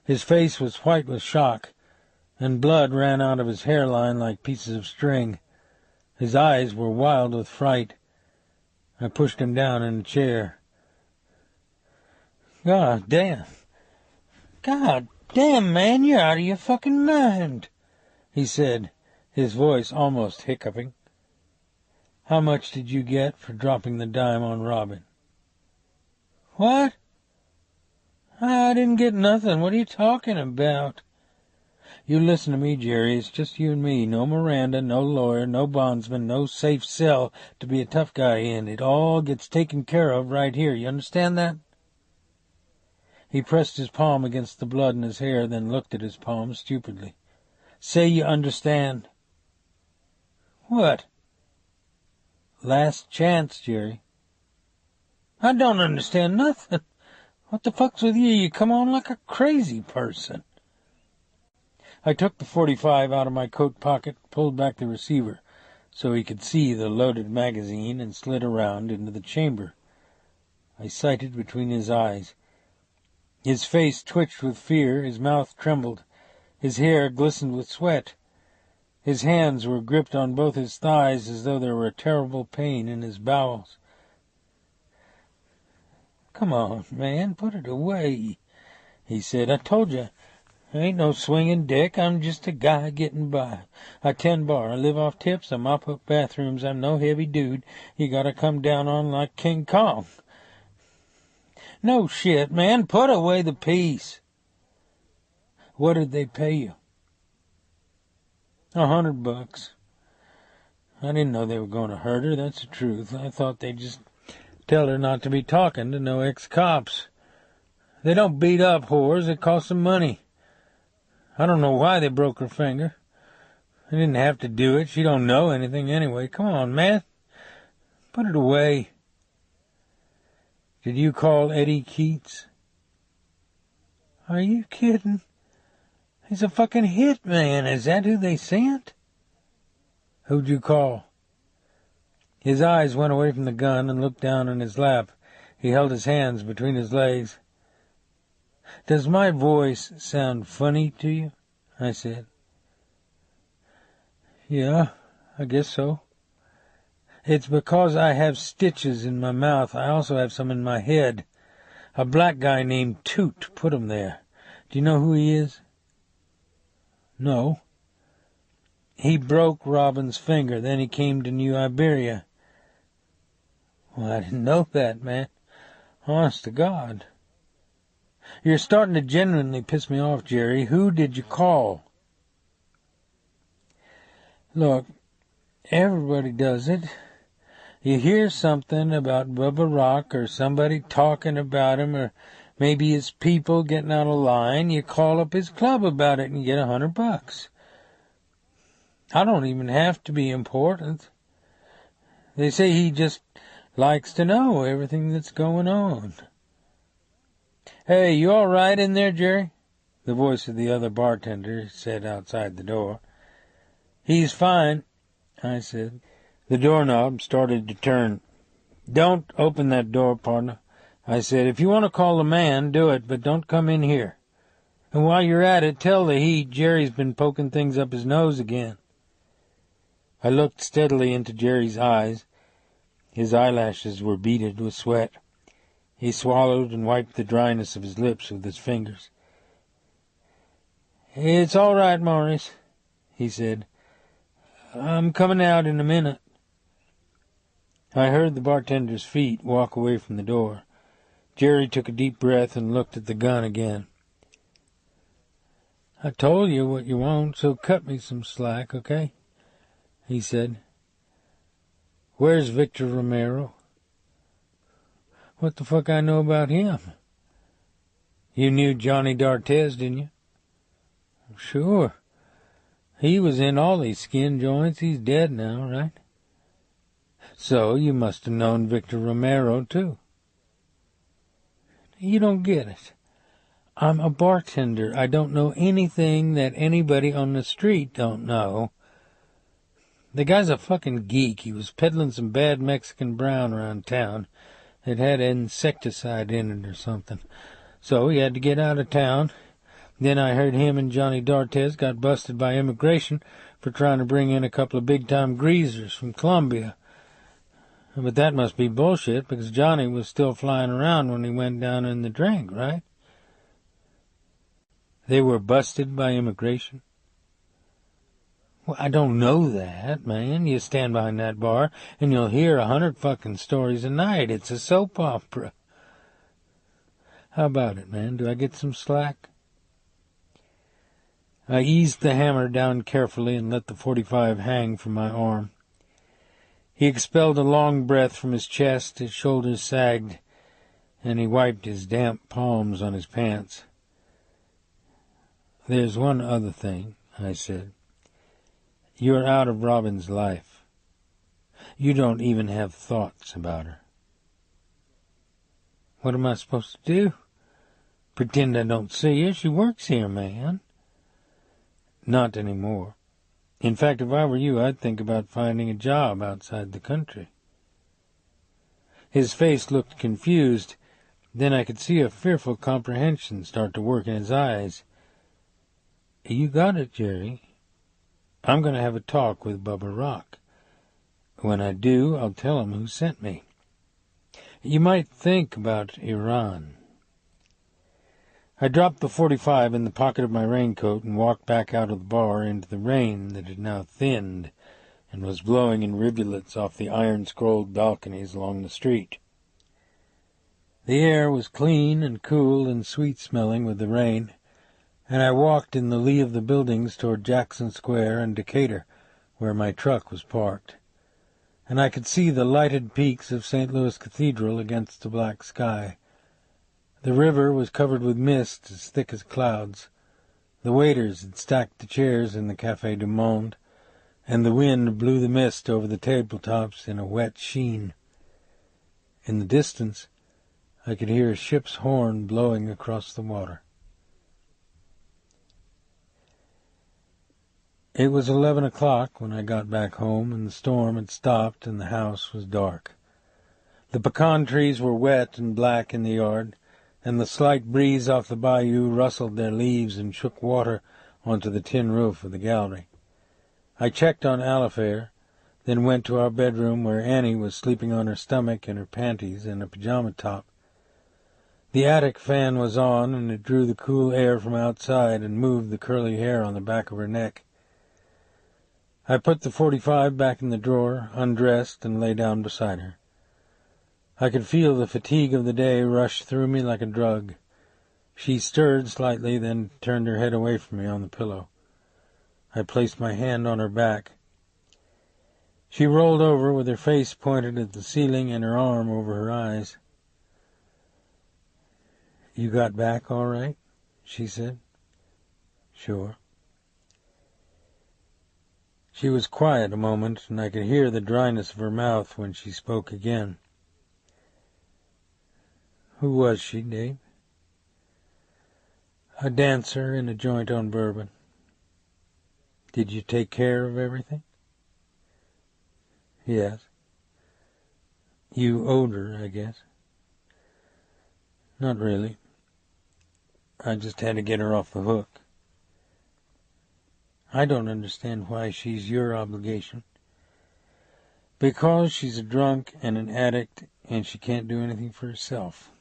His face was white with shock, and blood ran out of his hairline like pieces of string. His eyes were wild with fright. I pushed him down in a chair. God damn, man, you're out of your fucking mind," he said, his voice almost hiccuping. "How much did you get for dropping the dime on Robin?" "What? I didn't get nothing. What are you talking about?" "You listen to me, Jerry. It's just you and me. No Miranda, no lawyer, no bondsman, no safe cell to be a tough guy in. It all gets taken care of right here. You understand that?" He pressed his palm against the blood in his hair, then looked at his palm stupidly. "Say you understand." "What?" "Last chance, Jerry." "I don't understand nothing. What the fuck's with you? You come on like a crazy person." I took the .45 out of my coat pocket, pulled back the receiver so he could see the loaded magazine, and slid around into the chamber. I sighted between his eyes. His face twitched with fear, his mouth trembled, his hair glistened with sweat. His hands were gripped on both his thighs as though there were a terrible pain in his bowels. "Come on, man, put it away," he said. "I told you, I ain't no swinging dick. I'm just a guy getting by. I tend bar, I live off tips, I mop up bathrooms. I'm no heavy dude you gotta come down on like King Kong. No shit, man, put away the piece." "What did they pay you?" $100. I didn't know they were going to hurt her, that's the truth. I thought they'd just tell her not to be talking to no ex-cops. They don't beat up whores, it costs them money. I don't know why they broke her finger. They didn't have to do it. She don't know anything anyway. Come on, man. Put it away. Did you call Eddie Keats? Are you kidding? He's a fucking hitman. Is that who they sent? Who'd you call? His eyes went away from the gun and looked down on his lap. He held his hands between his legs. Does my voice sound funny to you? I said. Yeah, I guess so. It's because I have stitches in my mouth. I also have some in my head. A black guy named Toot put 'em there. Do you know who he is? No. He broke Robin's finger. Then he came to New Iberia. Well, I didn't know that, man. Honest to God. You're starting to genuinely piss me off, Jerry. Who did you call? Look, everybody does it. You hear something about Bubba Rock or somebody talking about him or maybe his people getting out of line. You call up his club about it and you get $100. I don't even have to be important. They say he just likes to know everything that's going on. Hey, you all right in there, Jerry? The voice of the other bartender said outside the door. He's fine, I said. The doorknob started to turn. Don't open that door, partner, I said. If you want to call the man, do it, but don't come in here. And while you're at it, tell the heat Jerry's been poking things up his nose again. I looked steadily into Jerry's eyes. His eyelashes were beaded with sweat. He swallowed and wiped the dryness of his lips with his fingers. It's all right, Maurice, he said. I'm coming out in a minute. I heard the bartender's feet walk away from the door. Jerry took a deep breath and looked at the gun again. I told you what you want, so cut me some slack, okay? He said. Where's Victor Romero? What the fuck I know about him? You knew Johnny D'Artes, didn't you? Sure. He was in all these skin joints. He's dead now, right? So you must have known Victor Romero, too. You don't get it. I'm a bartender. I don't know anything that anybody on the street don't know. The guy's a fucking geek. He was peddling some bad Mexican brown around town. It had insecticide in it or something. So he had to get out of town. Then I heard him and Johnny D'Artes got busted by immigration for trying to bring in a couple of big-time greasers from Colombia. But that must be bullshit, because Johnny was still flying around when he went down in the drink, right? They were busted by immigration? Well, I don't know that, man. You stand behind that bar, and you'll hear 100 fucking stories a night. It's a soap opera. How about it, man? Do I get some slack? I eased the hammer down carefully and let the .45 hang from my arm. He expelled a long breath from his chest, his shoulders sagged, and he wiped his damp palms on his pants. There's one other thing, I said. You're out of Robin's life. You don't even have thoughts about her. What am I supposed to do? Pretend I don't see her? She works here, man. Not anymore. In fact, if I were you, I'd think about finding a job outside the country. His face looked confused. Then I could see a fearful comprehension start to work in his eyes. You got it, Jerry. I'm going to have a talk with Bubba Rock. When I do, I'll tell him who sent me. You might think about Iran. I dropped the .45 in the pocket of my raincoat and walked back out of the bar into the rain that had now thinned and was blowing in rivulets off the iron-scrolled balconies along the street. The air was clean and cool and sweet-smelling with the rain, and I walked in the lee of the buildings toward Jackson Square and Decatur, where my truck was parked, and I could see the lighted peaks of St. Louis Cathedral against the black sky. The river was covered with mist as thick as clouds. The waiters had stacked the chairs in the Café du Monde, and the wind blew the mist over the tabletops in a wet sheen. In the distance, I could hear a ship's horn blowing across the water. It was 11 o'clock when I got back home, and the storm had stopped and the house was dark. The pecan trees were wet and black in the yard, and the slight breeze off the bayou rustled their leaves and shook water onto the tin roof of the gallery. I checked on Alifair. then went to our bedroom where Annie was sleeping on her stomach in her panties and a pajama top. The attic fan was on, and it drew the cool air from outside and moved the curly hair on the back of her neck. I put the .45 back in the drawer, undressed, and lay down beside her. I could feel the fatigue of the day rush through me like a drug. She stirred slightly, then turned her head away from me on the pillow. I placed my hand on her back. She rolled over with her face pointed at the ceiling and her arm over her eyes. "You got back all right?" she said. "Sure." She was quiet a moment, and I could hear the dryness of her mouth when she spoke again. "Who was she, Dave?" "A dancer in a joint on Bourbon." "Did you take care of everything?" "Yes." "You owed her, I guess." "Not really. I just had to get her off the hook." "I don't understand why she's your obligation." "Because she's a drunk and an addict, and she can't do anything for herself.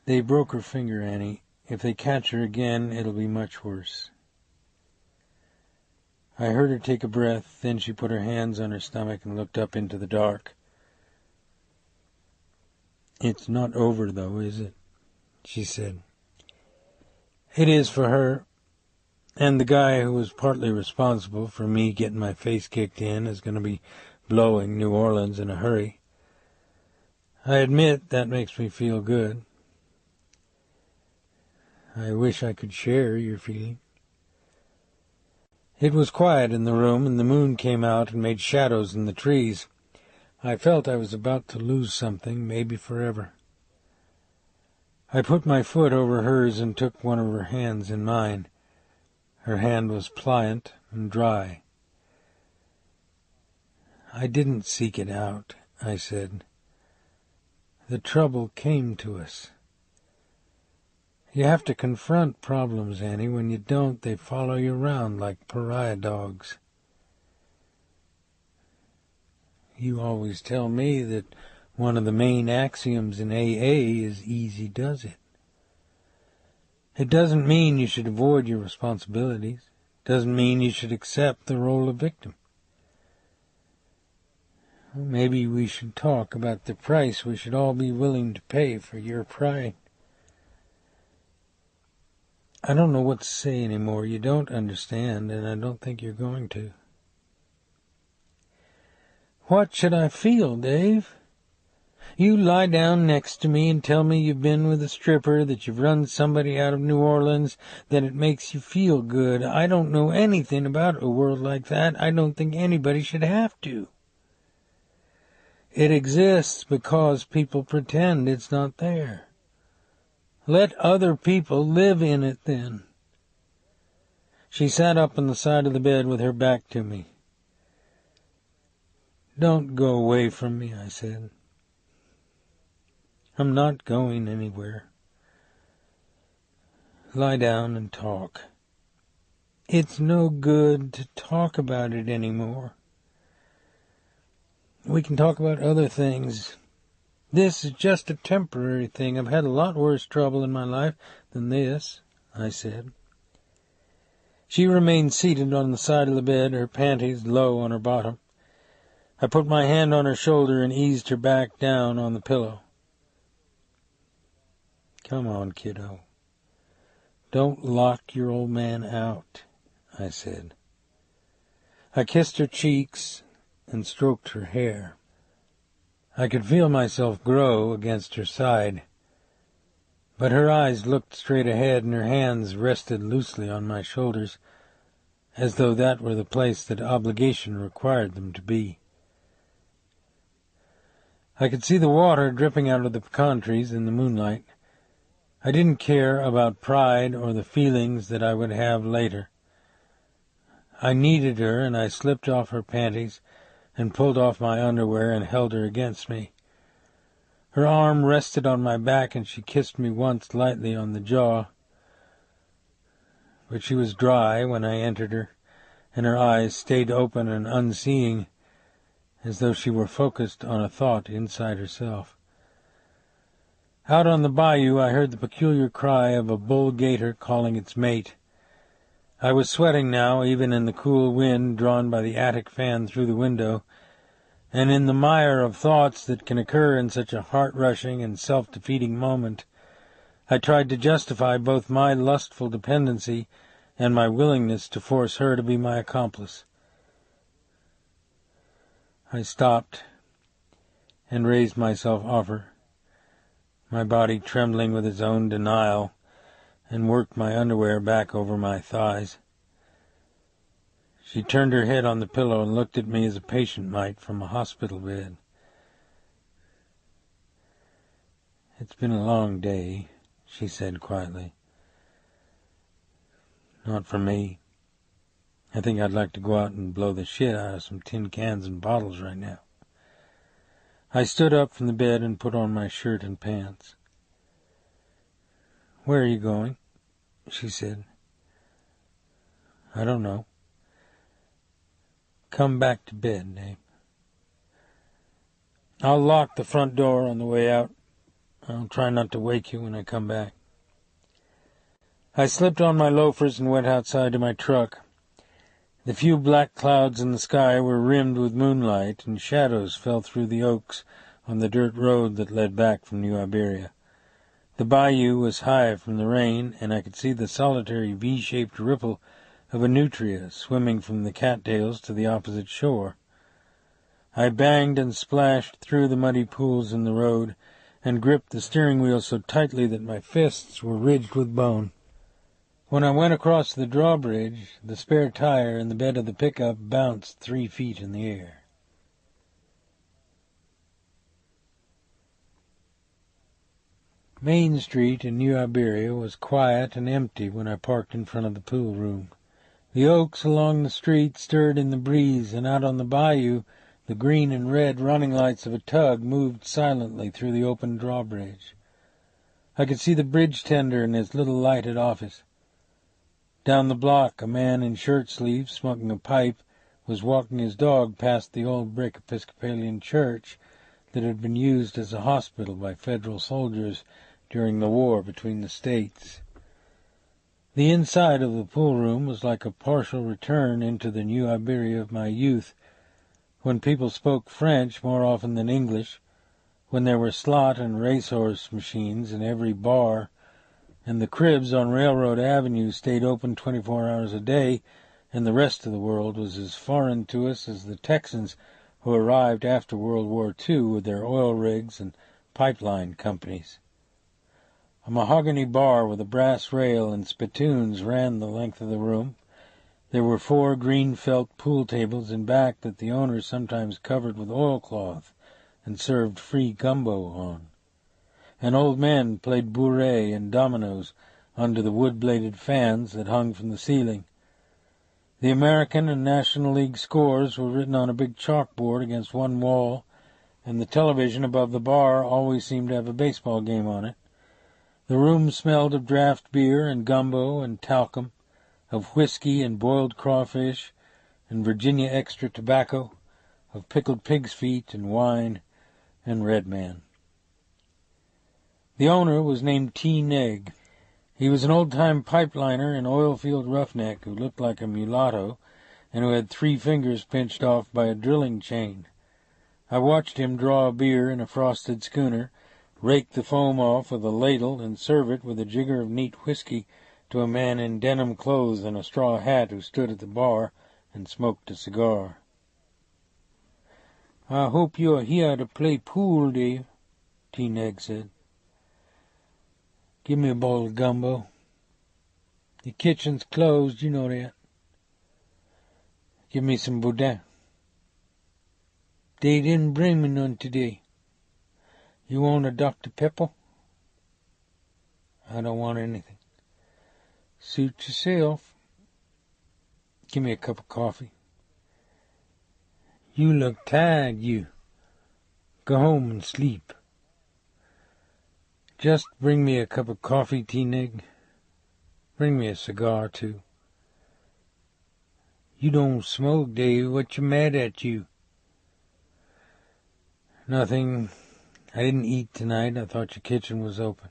They broke her finger, Annie. If they catch her again, it'll be much worse." I heard her take a breath, then she put her hands on her stomach and looked up into the dark. "It's not over, though, is it?" she said. "It is for her, and the guy who was partly responsible for me getting my face kicked in is going to be blowing New Orleans in a hurry. I admit that makes me feel good. I wish I could share your feeling." It was quiet in the room, and the moon came out and made shadows in the trees. I felt I was about to lose something, maybe forever. I put my foot over hers and took one of her hands in mine. Her hand was pliant and dry. "I didn't seek it out," I said. "The trouble came to us. You have to confront problems, Annie. When you don't, they follow you around like pariah dogs. You always tell me that one of the main axioms in AA is easy does it. It doesn't mean you should avoid your responsibilities. It doesn't mean you should accept the role of victim. Well, maybe we should talk about the price we should all be willing to pay for your pride." "I don't know what to say anymore. You don't understand, and I don't think you're going to." "What should I feel, Dave? You lie down next to me and tell me you've been with a stripper, that you've run somebody out of New Orleans, that it makes you feel good. I don't know anything about a world like that. I don't think anybody should have to. It exists because people pretend it's not there. Let other people live in it, then." She sat up on the side of the bed with her back to me. "Don't go away from me," I said. "I'm not going anywhere. Lie down and talk." "It's no good to talk about it anymore. We can talk about other things. This is just a temporary thing. I've had a lot worse trouble in my life than this," I said. She remained seated on the side of the bed, her panties low on her bottom. I put my hand on her shoulder and eased her back down on the pillow. "Come on, kiddo. Don't lock your old man out," I said. I kissed her cheeks and stroked her hair. I could feel myself grow against her side, but her eyes looked straight ahead and her hands rested loosely on my shoulders, as though that were the place that obligation required them to be. I could see the water dripping out of the pecan trees in the moonlight. I didn't care about pride or the feelings that I would have later. I needed her, and I slipped off her panties and pulled off my underwear and held her against me. Her arm rested on my back, and she kissed me once lightly on the jaw. But she was dry when I entered her, and her eyes stayed open and unseeing as though she were focused on a thought inside herself. Out on the bayou I heard the peculiar cry of a bull gator calling its mate. I was sweating now, even in the cool wind drawn by the attic fan through the window, and in the mire of thoughts that can occur in such a heart-rushing and self-defeating moment, I tried to justify both my lustful dependency and my willingness to force her to be my accomplice. I stopped and raised myself off her, my body trembling with its own denial, and worked my underwear back over my thighs. She turned her head on the pillow and looked at me as a patient might from a hospital bed. "It's been a long day," she said quietly. "Not for me. I think I'd like to go out and blow the shit out of some tin cans and bottles right now." I stood up from the bed and put on my shirt and pants. "Where are you going?" she said. "I don't know." "Come back to bed, Dave. I'll lock the front door on the way out. I'll try not to wake you when I come back." I slipped on my loafers and went outside to my truck. The few black clouds in the sky were rimmed with moonlight, and shadows fell through the oaks on the dirt road that led back from New Iberia. The bayou was high from the rain, and I could see the solitary V-shaped ripple of a nutria swimming from the cattails to the opposite shore. I banged and splashed through the muddy pools in the road, and gripped the steering wheel so tightly that my fists were ridged with bone. When I went across the drawbridge, the spare tire in the bed of the pickup bounced 3 feet in the air. Main Street in New Iberia was quiet and empty when I parked in front of the pool room. The oaks along the street stirred in the breeze, and out on the bayou the green and red running lights of a tug moved silently through the open drawbridge. I could see the bridge tender in his little lighted office. Down the block, a man in shirt sleeves, smoking a pipe, was walking his dog past the old brick Episcopalian church that had been used as a hospital by Federal soldiers during the war between the states. The inside of the pool room was like a partial return into the New Iberia of my youth, when people spoke French more often than English, when there were slot and racehorse machines in every bar, and the cribs on Railroad Avenue stayed open 24 hours a day, and the rest of the world was as foreign to us as the Texans who arrived after World War II with their oil rigs and pipeline companies. A mahogany bar with a brass rail and spittoons ran the length of the room. There were 4 green felt pool tables in back that the owners sometimes covered with oilcloth and served free gumbo on. An old man played bourrée and dominoes under the wood-bladed fans that hung from the ceiling. The American and National League scores were written on a big chalkboard against one wall, and the television above the bar always seemed to have a baseball game on it. The room smelled of draft beer and gumbo and talcum, of whiskey and boiled crawfish and Virginia extra tobacco, of pickled pig's feet and wine and Red Man. The owner was named T. Negg. He was an old-time pipeliner and oil-field roughneck who looked like a mulatto and who had 3 fingers pinched off by a drilling chain. I watched him draw a beer in a frosted schooner, rake the foam off with a ladle, and serve it with a jigger of neat whiskey to a man in denim clothes and a straw hat who stood at the bar and smoked a cigar. "I hope you are here to play pool, Dave," T. Negg said. "Give me a bowl of gumbo. The kitchen's closed, you know that. Give me some boudin. They didn't bring me none today. You want a Dr. Pepper?" "I don't want anything." "Suit yourself. Give me a cup of coffee." "You look tired, you. Go home and sleep." "Just bring me a cup of coffee, T. Negg. Bring me a cigar, too." "You don't smoke, Dave. What you mad at you?" Nothing. I didn't eat tonight. I thought your kitchen was open.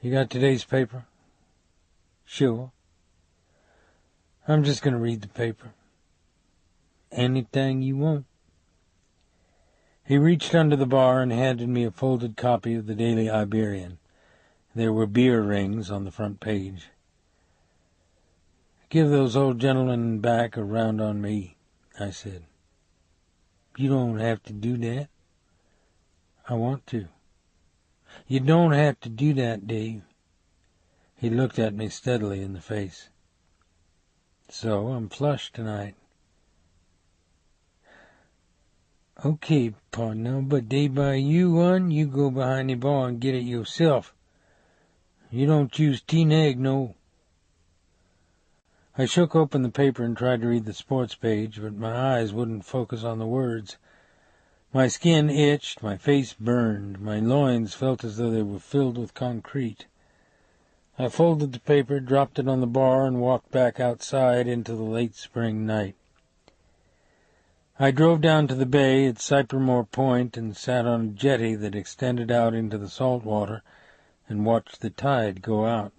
You got today's paper? Sure. I'm just going to read the paper. Anything you want. He reached under the bar and handed me a folded copy of the Daily Iberian. There were beer rings on the front page. Give those old gentlemen back a round on me, I said. You don't have to do that. I want to. You don't have to do that, Dave. He looked at me steadily in the face. So I'm flush tonight. Okay, partner, but they buy you one, you go behind the bar and get it yourself. You don't choose tea-neg, no. I shook open the paper and tried to read the sports page, but my eyes wouldn't focus on the words. My skin itched, my face burned, my loins felt as though they were filled with concrete. I folded the paper, dropped it on the bar, and walked back outside into the late spring night. I drove down to the bay at Cypremore Point and sat on a jetty that extended out into the salt water and watched the tide go out.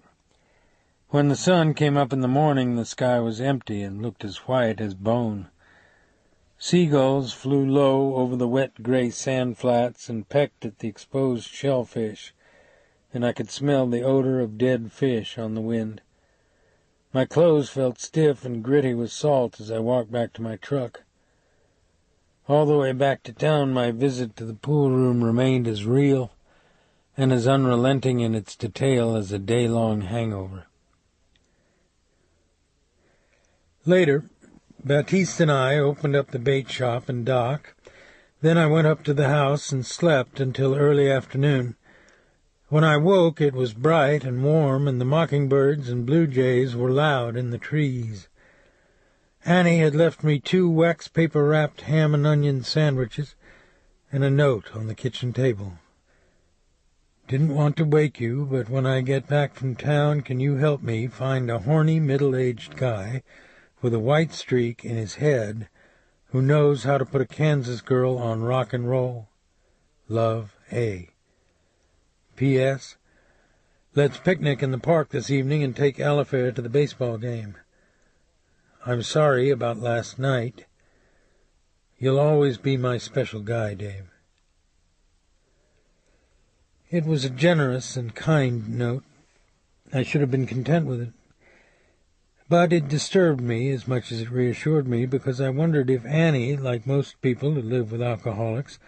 When the sun came up in the morning, the sky was empty and looked as white as bone. Seagulls flew low over the wet gray sand flats and pecked at the exposed shellfish, and I could smell the odor of dead fish on the wind. My clothes felt stiff and gritty with salt as I walked back to my truck. All the way back to town, my visit to the pool room remained as real and as unrelenting in its detail as a day-long hangover. Later, Baptiste and I opened up the bait shop and dock. Then I went up to the house and slept until early afternoon. When I woke, it was bright and warm, and the mockingbirds and blue jays were loud in the trees. Annie had left me 2 wax-paper-wrapped ham and onion sandwiches and a note on the kitchen table. Didn't want to wake you, but when I get back from town, can you help me find a horny middle-aged guy with a white streak in his head who knows how to put a Kansas girl on rock and roll? Love, A. P.S. Let's picnic in the park this evening and take Alifair to the baseball game. I'm sorry about last night. You'll always be my special guy, Dave. It was a generous and kind note. I should have been content with it. But it disturbed me as much as it reassured me, because I wondered if Annie, like most people who live with alcoholics,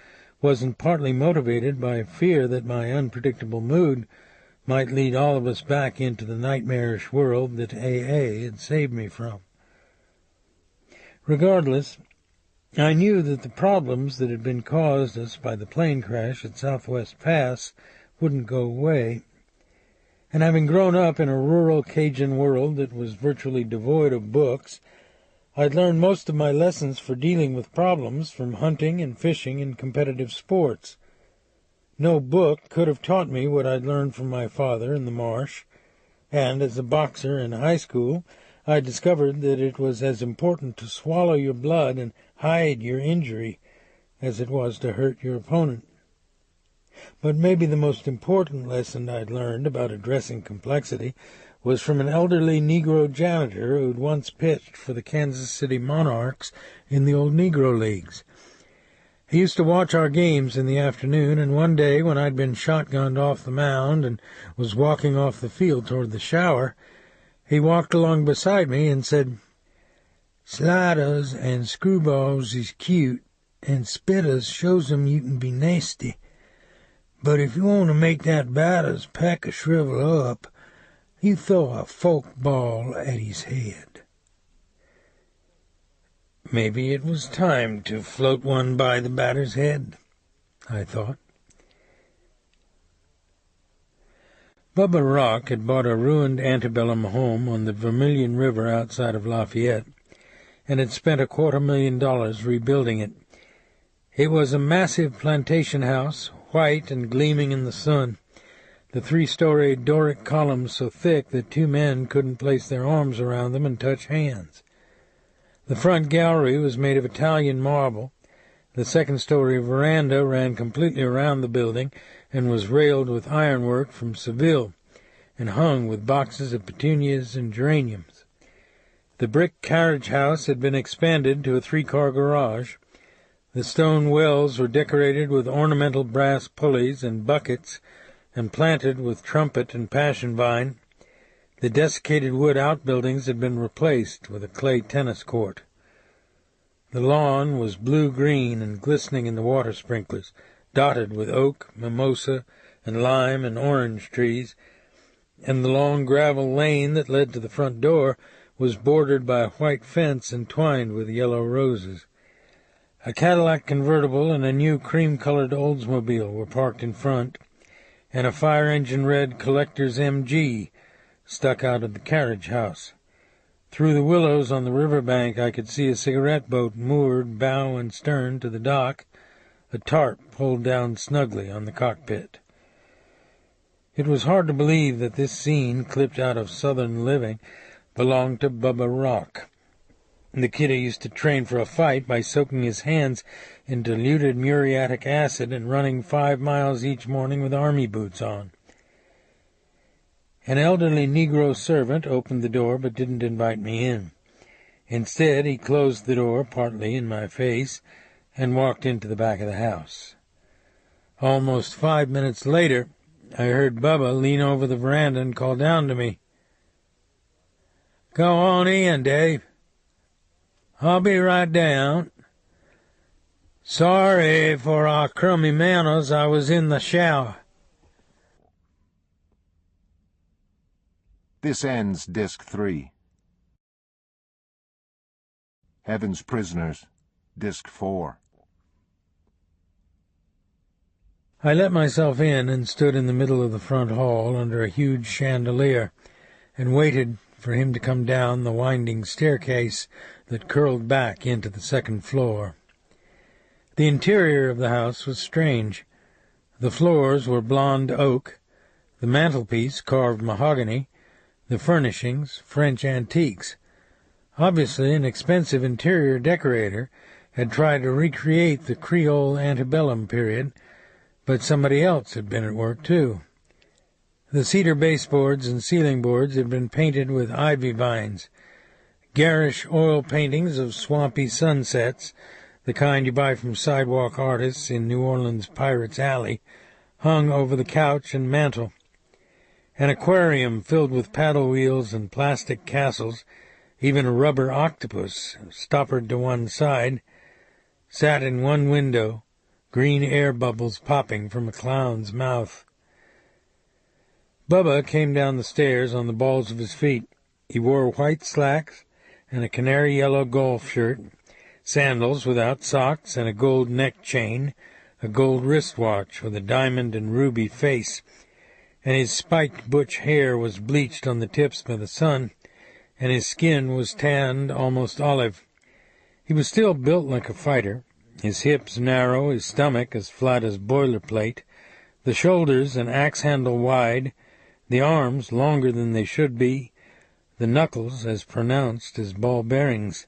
wasn't partly motivated by fear that my unpredictable mood might lead all of us back into the nightmarish world that AA had saved me from. Regardless, I knew that the problems that had been caused us by the plane crash at Southwest Pass wouldn't go away, and having grown up in a rural Cajun world that was virtually devoid of books, I'd learned most of my lessons for dealing with problems from hunting and fishing and competitive sports. No book could have taught me what I'd learned from my father in the marsh, and as a boxer in high school, I discovered that it was as important to swallow your blood and hide your injury as it was to hurt your opponent. But maybe the most important lesson I'd learned about addressing complexity was from an elderly Negro janitor who'd once pitched for the Kansas City Monarchs in the old Negro Leagues. He used to watch our games in the afternoon, and one day when I'd been shotgunned off the mound and was walking off the field toward the shower, he walked along beside me and said, "Sliders and screwballs is cute, and spitters shows 'em you can be nasty. But if you want to make that batter's pack a shrivel up, you throw a fork ball at his head." Maybe it was time to float one by the batter's head, I thought. Bubba Rock had bought a ruined antebellum home on the Vermilion River outside of Lafayette, and had spent $250,000 rebuilding it. It was a massive plantation house, white and gleaming in the sun, the 3-story Doric columns so thick that 2 men couldn't place their arms around them and touch hands. The front gallery was made of Italian marble, The second-story veranda ran completely around the building and was railed with ironwork from Seville and hung with boxes of petunias and geraniums. The brick carriage house had been expanded to a 3-car garage. The stone wells were decorated with ornamental brass pulleys and buckets and planted with trumpet and passion vine. The desiccated wood outbuildings had been replaced with a clay tennis court. The lawn was blue-green and glistening in the water sprinklers, dotted with oak, mimosa, and lime and orange trees, and the long gravel lane that led to the front door was bordered by a white fence entwined with yellow roses. A Cadillac convertible and a new cream-colored Oldsmobile were parked in front, and a fire-engine-red Collector's MG stuck out of the carriage house. Through the willows on the river bank I could see a cigarette boat moored bow and stern to the dock, a tarp pulled down snugly on the cockpit. It was hard to believe that this scene, clipped out of Southern living, belonged to Bubba Rock. The kid who used to train for a fight by soaking his hands in diluted muriatic acid and running 5 miles each morning with army boots on. An elderly Negro servant opened the door but didn't invite me in. Instead, he closed the door partly in my face and walked into the back of the house. Almost 5 minutes later, I heard Bubba lean over the veranda and call down to me, "Go on in, Dave. I'll be right down. Sorry for our crummy manners. I was in the shower." This ends Disc 3. Heaven's Prisoners, Disc 4. I let myself in and stood in the middle of the front hall under a huge chandelier and waited for him to come down the winding staircase that curled back into the second floor. The interior of the house was strange. The floors were blond oak, the mantelpiece carved mahogany, the furnishings French antiques. Obviously an expensive interior decorator had tried to recreate the Creole antebellum period, but somebody else had been at work too. The cedar baseboards and ceiling boards had been painted with ivy vines. Garish oil paintings of swampy sunsets, the kind you buy from sidewalk artists in New Orleans Pirates Alley, hung over the couch and mantel. An aquarium filled with paddle wheels and plastic castles, even a rubber octopus, stoppered to one side, sat in one window, green air bubbles popping from a clown's mouth. Bubba came down the stairs on the balls of his feet. He wore white slacks and a canary-yellow golf shirt, sandals without socks and a gold neck chain, a gold wristwatch with a diamond and ruby face, and his spiked butch hair was bleached on the tips by the sun, and his skin was tanned almost olive. He was still built like a fighter, his hips narrow, his stomach as flat as boilerplate, the shoulders an axe-handle wide, the arms longer than they should be, the knuckles as pronounced as ball bearings.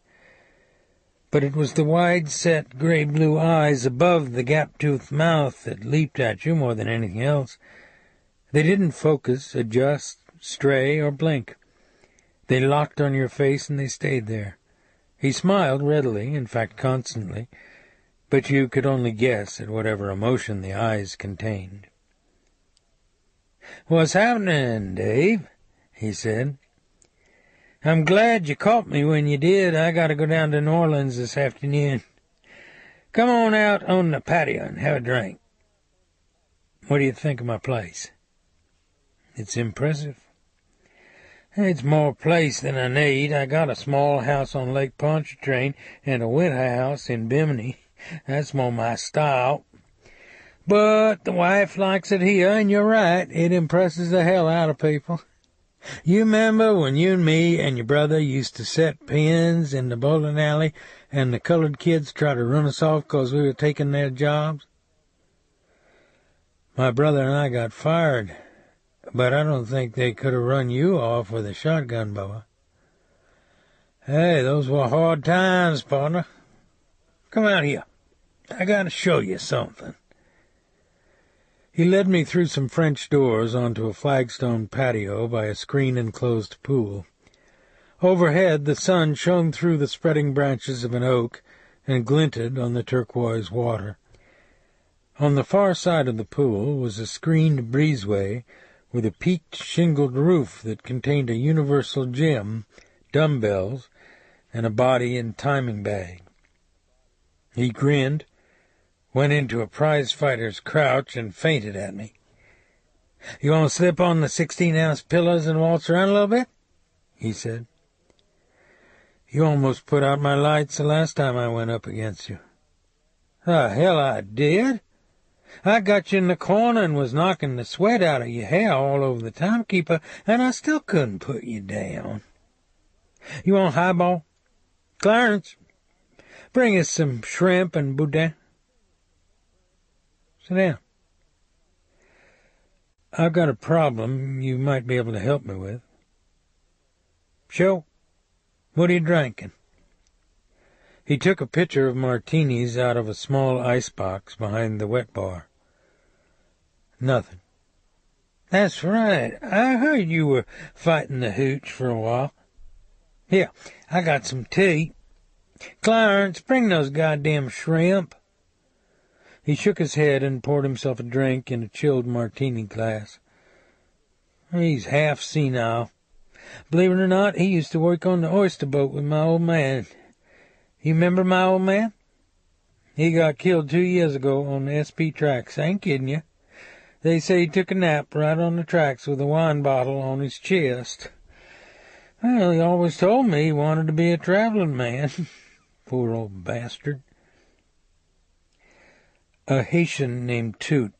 But it was the wide-set gray-blue eyes above the gap-toothed mouth that leaped at you more than anything else. They didn't focus, adjust, stray, or blink. They locked on your face and they stayed there. He smiled readily, in fact constantly, but you could only guess at whatever emotion the eyes contained. "What's happening, Dave?" he said. "I'm glad you caught me when you did. I got to go down to New Orleans this afternoon. Come on out on the patio and have a drink. What do you think of my place?" "It's impressive." "It's more place than I need. I got a small house on Lake Pontchartrain and a winter house in Bimini. That's more my style. But the wife likes it here, and you're right, it impresses the hell out of people. You remember when you and me and your brother used to set pins in the bowling alley and the colored kids tried to run us off 'cause we were taking their jobs? My brother and I got fired, but I don't think they could have run you off with a shotgun, Bubba. Hey, those were hard times, partner. Come out here. I gotta show you something." He led me through some French doors onto a flagstone patio by a screen-enclosed pool. Overhead, the sun shone through the spreading branches of an oak and glinted on the turquoise water. On the far side of the pool was a screened breezeway with a peaked shingled roof that contained a universal gym, dumbbells, and a body and timing bag. He grinned, went into a prize-fighter's crouch, and feinted at me. "You want to slip on the 16-ounce pillows and waltz around a little bit?" he said. "You almost put out my lights the last time I went up against you." "The hell I did. I got you in the corner and was knocking the sweat out of your hair all over the timekeeper, and I still couldn't put you down. You want highball? Clarence, bring us some shrimp and boudin. Sit down. I've got a problem you might be able to help me with." "Sure. What are you drinking?" He took a pitcher of martinis out of a small icebox behind the wet bar. "Nothing." "That's right. I heard you were fighting the hooch for a while. Here, I got some tea. Clarence, bring those goddamn shrimp." He shook his head and poured himself a drink in a chilled martini glass. "He's half senile. Believe it or not, he used to work on the oyster boat with my old man. You remember my old man? He got killed 2 years ago on the SP tracks. I ain't kidding you. They say he took a nap right on the tracks with a wine bottle on his chest. Well, he always told me he wanted to be a traveling man." Poor old bastard. A Haitian named Toot,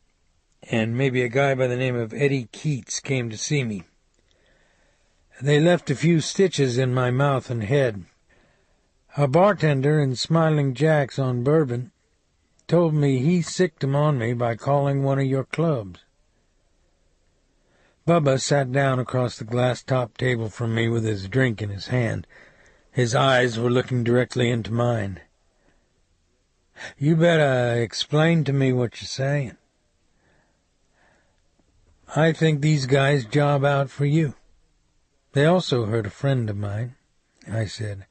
and maybe a guy by the name of Eddie Keats, came to see me. They left a few stitches in my mouth and head. A bartender in Smiling Jack's on Bourbon told me he sicked 'em on me by calling one of your clubs. Bubba sat down across the glass-topped table from me with his drink in his hand. His eyes were looking directly into mine. "You better explain to me what you're saying." "I think these guys job out for you. They also hurt a friend of mine," I said.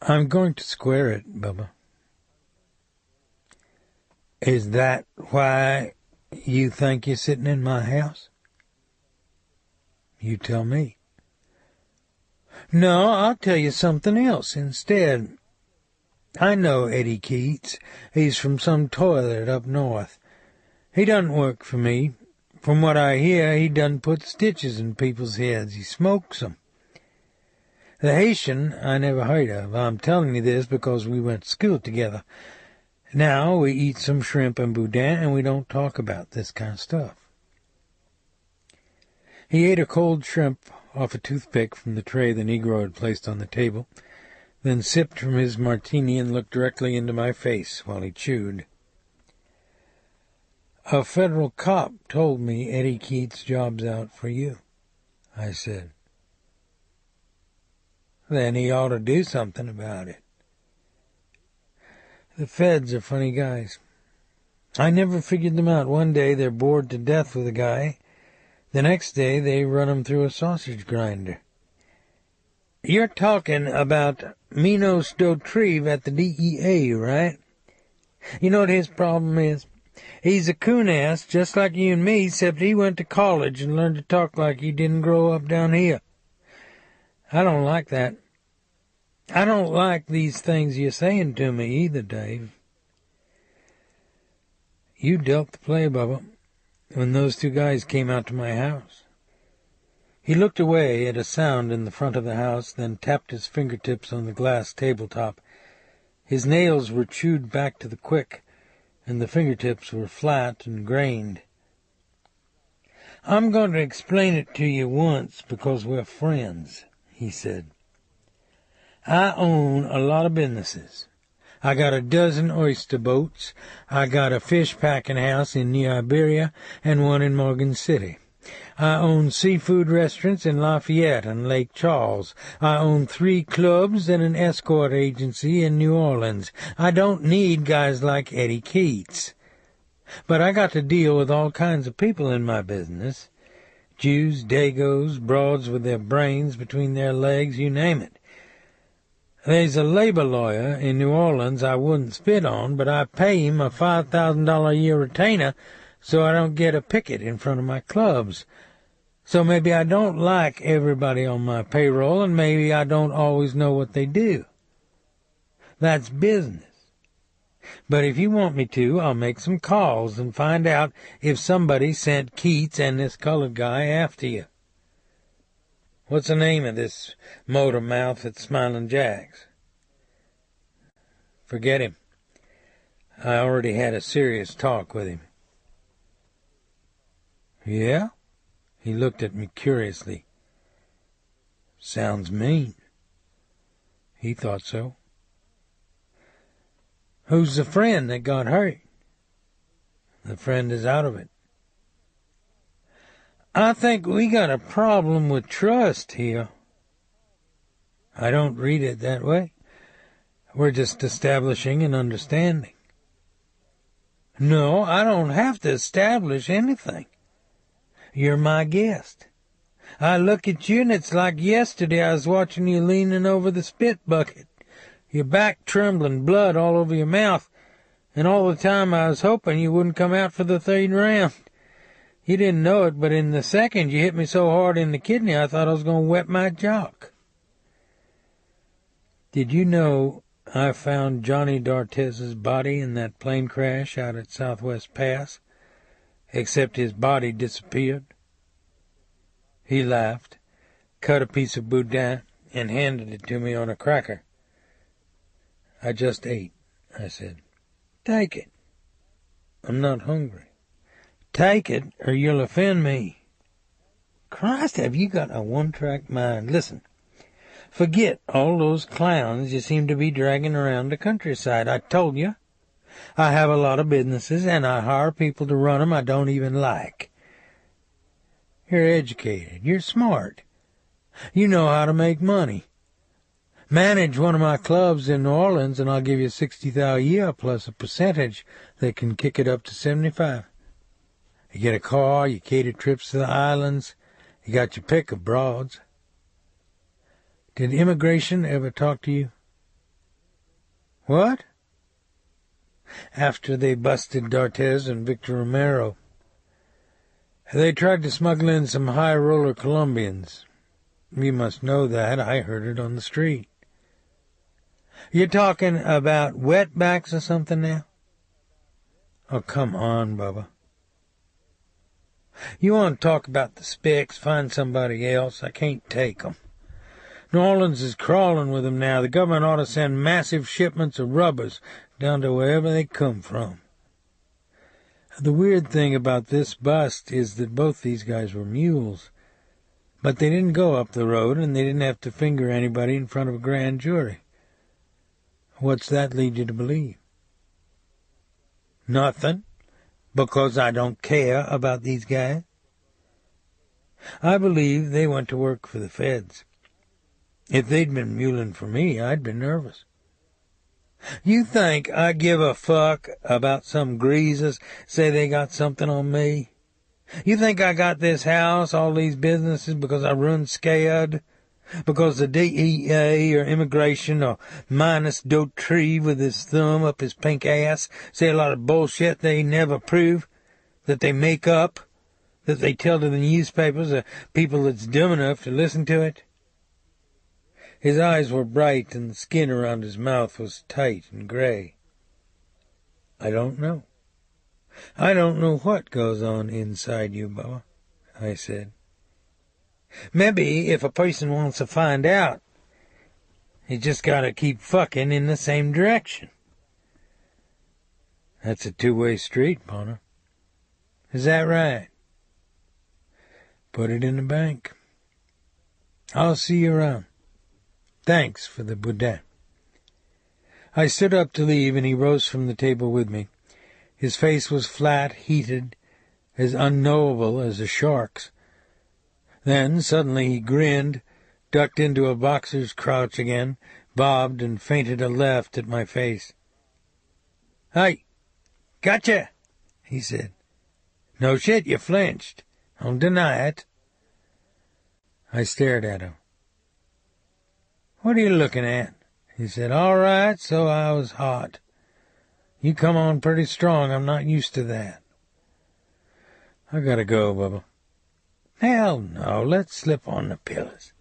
"I'm going to square it, Bubba." "Is that why you think you're sitting in my house?" "You tell me." "No, I'll tell you something else instead. I know Eddie Keats. He's from some toilet up north. He doesn't work for me. From what I hear, he doesn't put stitches in people's heads. He smokes 'em. The Haitian I never heard of. I'm telling you this because we went to school together. Now we eat some shrimp and boudin, and we don't talk about this kind of stuff." He ate a cold shrimp off a toothpick from the tray the Negro had placed on the table, then sipped from his martini and looked directly into my face while he chewed. "A federal cop told me Eddie Keats' job's out for you," I said. "Then he ought to do something about it." The feds are funny guys. I never figured them out. One day they're bored to death with a guy. The next day they run him through a sausage grinder. "You're talking about Minos Dotrieve at the DEA, right? You know what his problem is? He's a coon-ass just like you and me, except he went to college and learned to talk like he didn't grow up down here. I don't like that. I don't like these things you're saying to me either, Dave." "You dealt the play, Bubba, when those two guys came out to my house." He looked away at a sound in the front of the house, then tapped his fingertips on the glass tabletop. His nails were chewed back to the quick, and the fingertips were flat and grained. "I'm going to explain it to you once because we're friends," he said. "I own a lot of businesses. I got a dozen oyster boats. I got a fish packing house in New Iberia and one in Morgan City. I own seafood restaurants in Lafayette and Lake Charles. I own 3 clubs and an escort agency in New Orleans. I don't need guys like Eddie Keats. But I got to deal with all kinds of people in my business. Jews, Dagos, broads with their brains between their legs, you name it. There's a labor lawyer in New Orleans I wouldn't spit on, but I pay him a $5,000 a year retainer so I don't get a picket in front of my clubs. So maybe I don't like everybody on my payroll, and maybe I don't always know what they do. That's business. But if you want me to, I'll make some calls and find out if somebody sent Keats and this colored guy after you. What's the name of this motor mouth at Smiling Jack's? Forget him. I already had a serious talk with him. Yeah? He looked at me curiously. Sounds mean. He thought so. Who's the friend that got hurt? The friend is out of it. I think we got a problem with trust here. I don't read it that way. We're just establishing an understanding. No, I don't have to establish anything. You're my guest. I look at you and it's like yesterday I was watching you leaning over the spit bucket, your back trembling, blood all over your mouth, and all the time I was hoping you wouldn't come out for the 3rd round. You didn't know it, but in the second you hit me so hard in the kidney I thought I was going to wet my jock. Did you know I found Johnny D'Artez's body in that plane crash out at Southwest Pass? Except his body disappeared. He laughed, cut a piece of boudin, and handed it to me on a cracker. I just ate, I said. Take it. I'm not hungry. Take it, or you'll offend me. Christ, have you got a one-track mind? Listen, forget all those clowns you seem to be dragging around the countryside. I told you. I have a lot of businesses, and I hire people to run them I don't even like. You're educated. You're smart. You know how to make money. Manage one of my clubs in New Orleans, and I'll give you $60,000 a year plus a percentage that can kick it up to $75,000. You get a car, you cater trips to the islands, you got your pick of broads. Did immigration ever talk to you? What? After they busted D'Artez and Victor Romero, they tried to smuggle in some high-roller Colombians. You must know that. I heard it on the street. You're talking about wetbacks or something now? Oh, come on, Bubba. You want to talk about the Spicks, find somebody else. I can't take 'em. New Orleans is crawling with them now. The government ought to send massive shipments of rubbers down to wherever they come from. The weird thing about this bust is that both these guys were mules. But they didn't go up the road, and they didn't have to finger anybody in front of a grand jury. What's that lead you to believe? Nothing, because I don't care about these guys. I believe they went to work for the feds. If they'd been muling for me, I'd been nervous. You think I give a fuck about some greasers say they got something on me? You think I got this house, all these businesses, because I run scared? Because the DEA or immigration or Minus Dautrey with his thumb up his pink ass say a lot of bullshit they never prove, that they make up, that they tell to the newspapers or people that's dumb enough to listen to it? His eyes were bright and the skin around his mouth was tight and gray. I don't know. I don't know what goes on inside you, Bubba, I said. Maybe if a person wants to find out, he just gotta keep fucking in the same direction. That's a two-way street, partner. Is that right? Put it in the bank. I'll see you around. Thanks for the boudin. I stood up to leave, and he rose from the table with me. His face was flat, heated, as unknowable as a shark's, Then suddenly he grinned, ducked into a boxer's crouch again, bobbed, and feinted a left at my face. "Hey, gotcha," he said. "No shit, you flinched. Don't deny it." I stared at him. "What are you looking at?" he said. "All right, so I was hot. You come on pretty strong. I'm not used to that." "I gotta go, Bubba." "Hell no, let's slip on the pillows.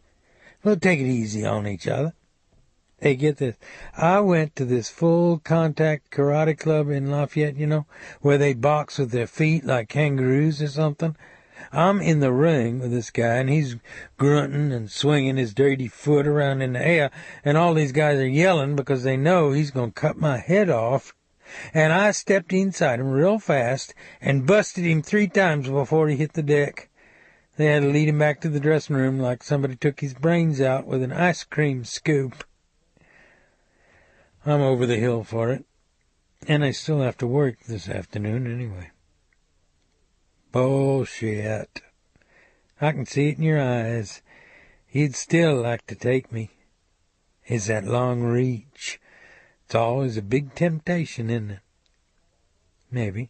We'll take it easy on each other. Hey, get this. I went to this full-contact karate club in Lafayette, where they box with their feet like kangaroos or something. I'm in the ring with this guy, and he's grunting and swinging his dirty foot around in the air, and all these guys are yelling because they know he's going to cut my head off. And I stepped inside him real fast and busted him 3 times before he hit the deck. They had to lead him back to the dressing room like somebody took his brains out with an ice cream scoop. I'm over the hill for it, and I still have to work this afternoon anyway. Bullshit. I can see it in your eyes. You'd still like to take me. It's that long reach. It's always a big temptation, isn't it? Maybe.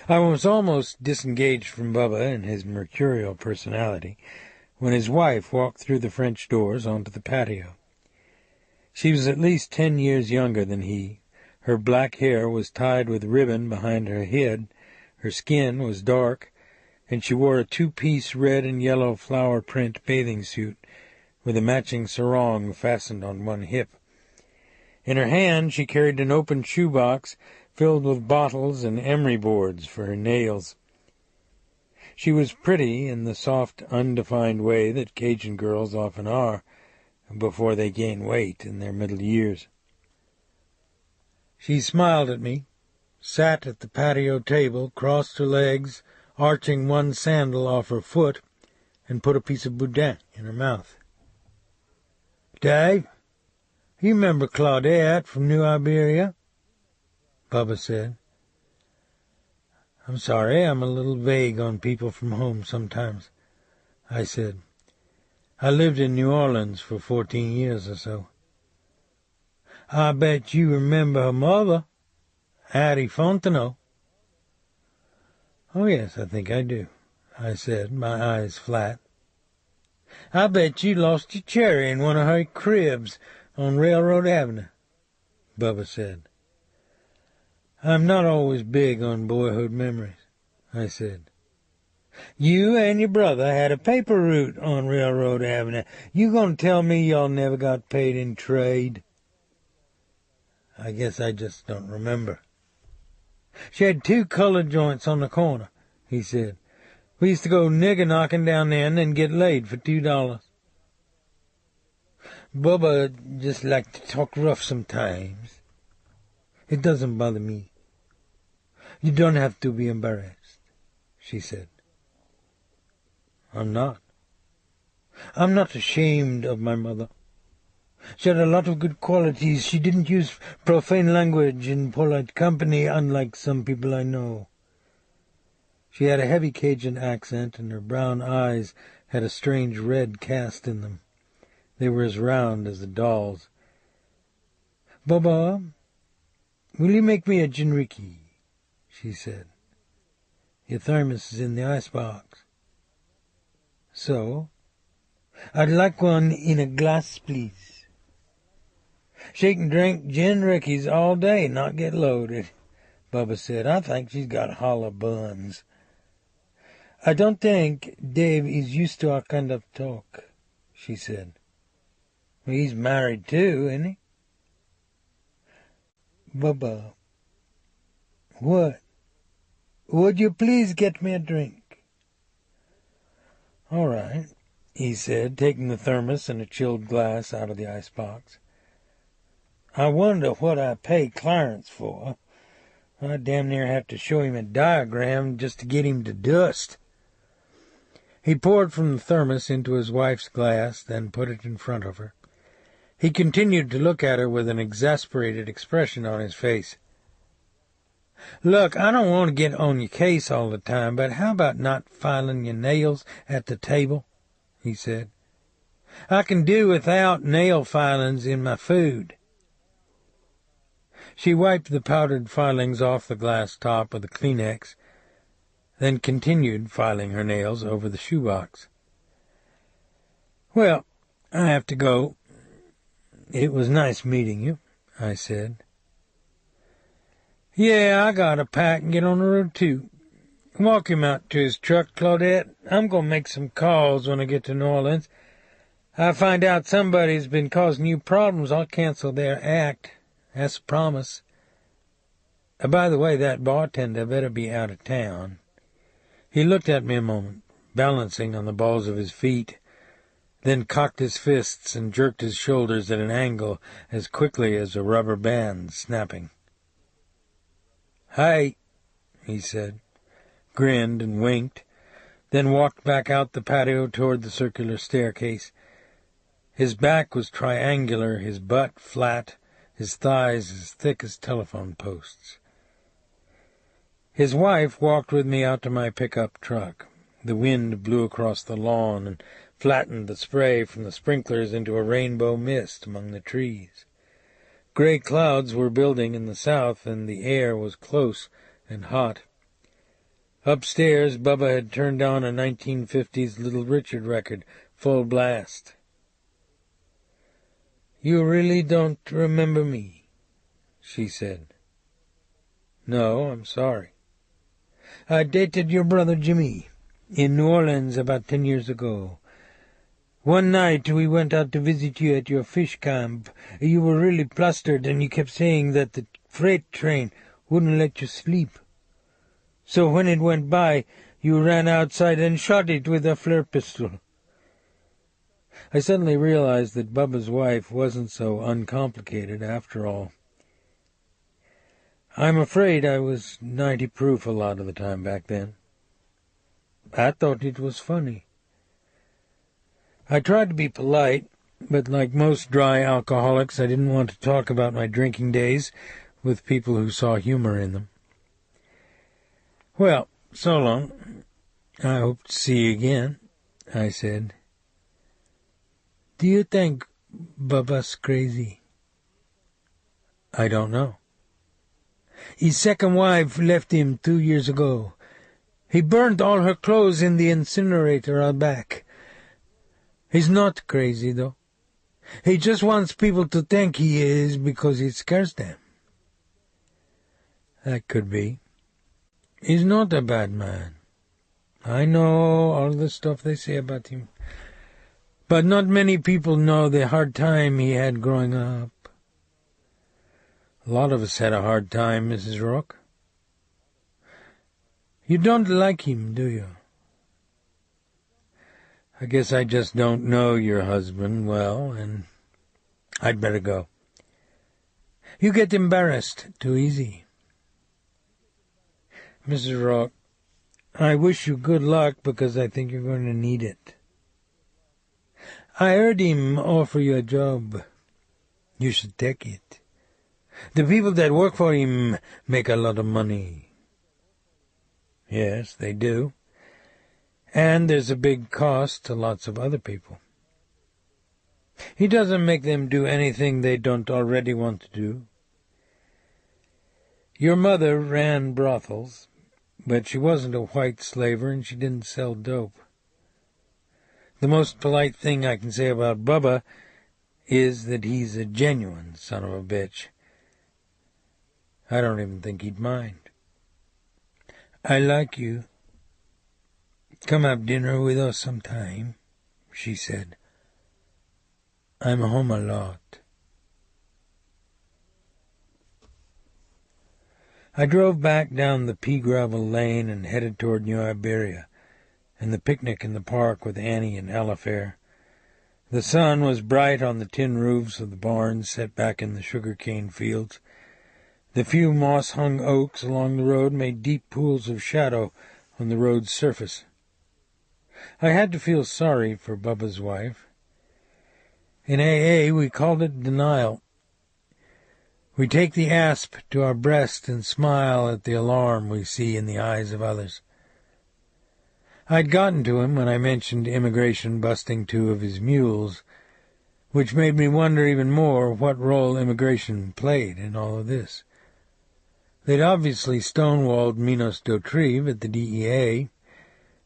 I was almost disengaged from Bubba and his mercurial personality when his wife walked through the French doors onto the patio. She was at least 10 years younger than he. Her black hair was tied with ribbon behind her head, her skin was dark, and she wore a 2-piece red and yellow flower print bathing suit with a matching sarong fastened on one hip. In her hand she carried an open shoebox filled with bottles and emery boards for her nails. She was pretty in the soft, undefined way that Cajun girls often are before they gain weight in their middle years. She smiled at me, sat at the patio table, crossed her legs, arching one sandal off her foot, and put a piece of boudin in her mouth. "Dave, you remember Claudette from New Iberia?" Bubba said. "I'm sorry, I'm a little vague on people from home sometimes," I said. "I lived in New Orleans for 14 years or so." "I bet you remember her mother, Hattie Fontenot." "Oh, yes, I think I do," I said, my eyes flat. "I bet you lost your cherry in one of her cribs on Railroad Avenue," Bubba said. "I'm not always big on boyhood memories," I said. "You and your brother had a paper route on Railroad Avenue. You gonna tell me y'all never got paid in trade?" "I guess I just don't remember." "She had 2 colored joints on the corner," he said. "We used to go nigger knocking down there and then get laid for $2. Bubba just liked to talk rough sometimes. It doesn't bother me." "You don't have to be embarrassed," she said. I'm not. I'm not ashamed of my mother. She had a lot of good qualities. She didn't use profane language in polite company, unlike some people I know. She had a heavy Cajun accent, and her brown eyes had a strange red cast in them. They were as round as a doll's. "Bubba, will you make me a gin rickey?" she said. "Your thermos is in the icebox." "So? I'd like one in a glass, please." "She can drink gin rickeys all day, not get loaded," Bubba said. "I think she's got hollow buns." "I don't think Dave is used to our kind of talk," she said. "He's married too, isn't he?" "Bubba." "What?" "Would you please get me a drink?" "All right," he said, taking the thermos and a chilled glass out of the icebox. "I wonder what I pay Clarence for. I damn near have to show him a diagram just to get him to dust." He poured from the thermos into his wife's glass, then put it in front of her. He continued to look at her with an exasperated expression on his face. Look, I don't want to get on your case all the time, but how about not filing your nails at the table? He said. I can do without nail filings in my food. She wiped the powdered filings off the glass top with a Kleenex, then continued filing her nails over the shoebox. Well, I have to go. It was nice meeting you, I said. Yeah, I gotta pack and get on the road, too. Walk him out to his truck, Claudette. I'm gonna make some calls when I get to New Orleans. I find out somebody's been causing you problems, I'll cancel their act. That's a promise. By the way, that bartender better be out of town. He looked at me a moment, balancing on the balls of his feet, then cocked his fists and jerked his shoulders at an angle as quickly as a rubber band snapping. Hi, he said, grinned and winked, then walked back out the patio toward the circular staircase. His back was triangular, his butt flat, his thighs as thick as telephone posts. His wife walked with me out to my pickup truck. The wind blew across the lawn and flattened the spray from the sprinklers into a rainbow mist among the trees. Gray clouds were building in the south, and the air was close and hot. Upstairs, Bubba had turned on a 1950s Little Richard record, full blast. You really don't remember me, she said. No, I'm sorry. I dated your brother Jimmy in New Orleans about 10 years ago. One night we went out to visit you at your fish camp. You were really flustered, and you kept saying that the freight train wouldn't let you sleep. So when it went by, you ran outside and shot it with a flare pistol. I suddenly realized that Bubba's wife wasn't so uncomplicated after all. I'm afraid I was 90 proof a lot of the time back then. I thought it was funny. I tried to be polite, but like most dry alcoholics, I didn't want to talk about my drinking days with people who saw humor in them. Well, so long. I hope to see you again, I said. Do you think Bubba's crazy? I don't know. His second wife left him 2 years ago. He burned all her clothes in the incinerator out back. He's not crazy, though. He just wants people to think he is because it scares them. That could be. He's not a bad man. I know all the stuff they say about him. But not many people know the hard time he had growing up. A lot of us had a hard time, Mrs. Rourke. You don't like him, do you? I guess I just don't know your husband well, and I'd better go. You get embarrassed too easy. Mrs. Rourke, I wish you good luck because I think you're going to need it. I heard him offer you a job. You should take it. The people that work for him make a lot of money. Yes, they do. And there's a big cost to lots of other people. He doesn't make them do anything they don't already want to do. Your mother ran brothels, but she wasn't a white slaver and she didn't sell dope. The most polite thing I can say about Bubba is that he's a genuine son of a bitch. I don't even think he'd mind. I like you. Come have dinner with us sometime, she said. I'm home a lot. I drove back down the pea-gravel lane and headed toward New Iberia and the picnic in the park with Annie and Alifair. The sun was bright on the tin roofs of the barns set back in the sugar-cane fields. The few moss-hung oaks along the road made deep pools of shadow on the road's surface. I had to feel sorry for Bubba's wife. In AA, we called it denial. We take the asp to our breast and smile at the alarm we see in the eyes of others. I'd gotten to him when I mentioned immigration busting 2 of his mules, which made me wonder even more what role immigration played in all of this. They'd obviously stonewalled Minos Dotrieve at the DEA,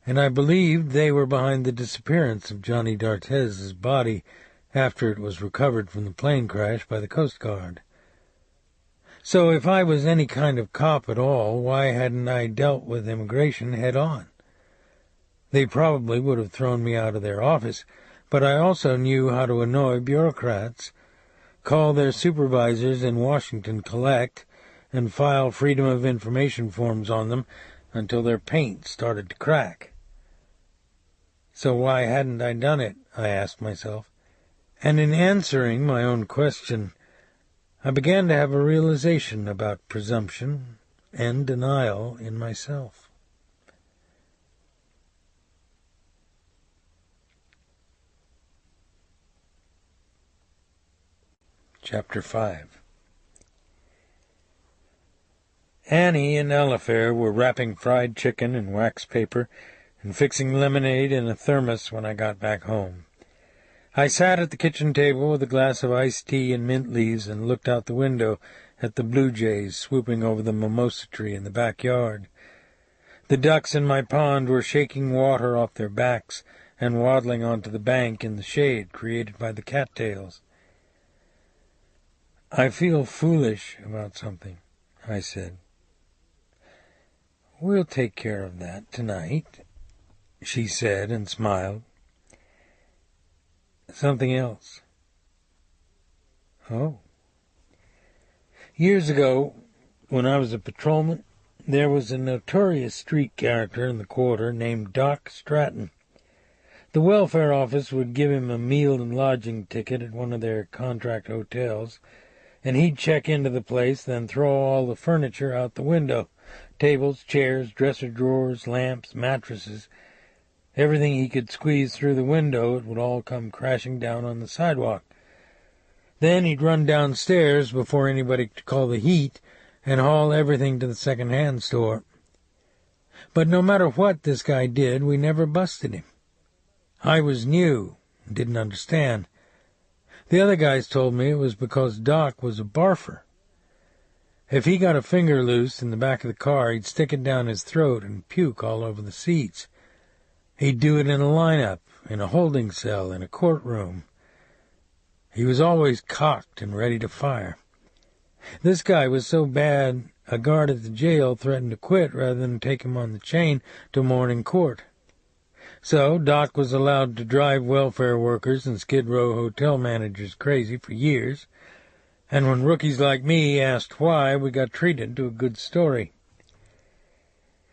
and I believed they were behind the disappearance of Johnny D'Artez's body after it was recovered from the plane crash by the Coast Guard. So if I was any kind of cop at all, why hadn't I dealt with immigration head-on? They probably would have thrown me out of their office, but I also knew how to annoy bureaucrats, call their supervisors in Washington collect, and file Freedom of Information forms on them until their paint started to crack. So why hadn't I done it, I asked myself. And in answering my own question, I began to have a realization about presumption and denial in myself. Chapter 5. Annie and Elifair were wrapping fried chicken in wax paper and fixing lemonade in a thermos when I got back home. I sat at the kitchen table with a glass of iced tea and mint leaves and looked out the window at the blue jays swooping over the mimosa tree in the backyard. The ducks in my pond were shaking water off their backs and waddling onto the bank in the shade created by the cattails. I feel foolish about something, I said. We'll take care of that tonight, she said and smiled. Something else. Oh. Years ago, when I was a patrolman, there was a notorious street character in the quarter named Doc Stratton. The welfare office would give him a meal and lodging ticket at one of their contract hotels, and he'd check into the place, then throw all the furniture out the window. Tables, chairs, dresser drawers, lamps, mattresses. Everything he could squeeze through the window, it would all come crashing down on the sidewalk. Then he'd run downstairs before anybody could call the heat and haul everything to the second-hand store. But no matter what this guy did, we never busted him. I was new and didn't understand. The other guys told me it was because Doc was a barfer. If he got a finger loose in the back of the car, he'd stick it down his throat and puke all over the seats. He'd do it in a lineup, in a holding cell, in a courtroom. He was always cocked and ready to fire. This guy was so bad, a guard at the jail threatened to quit rather than take him on the chain to morning court. So Doc was allowed to drive welfare workers and Skid Row hotel managers crazy for years, and when rookies like me asked why, we got treated to a good story.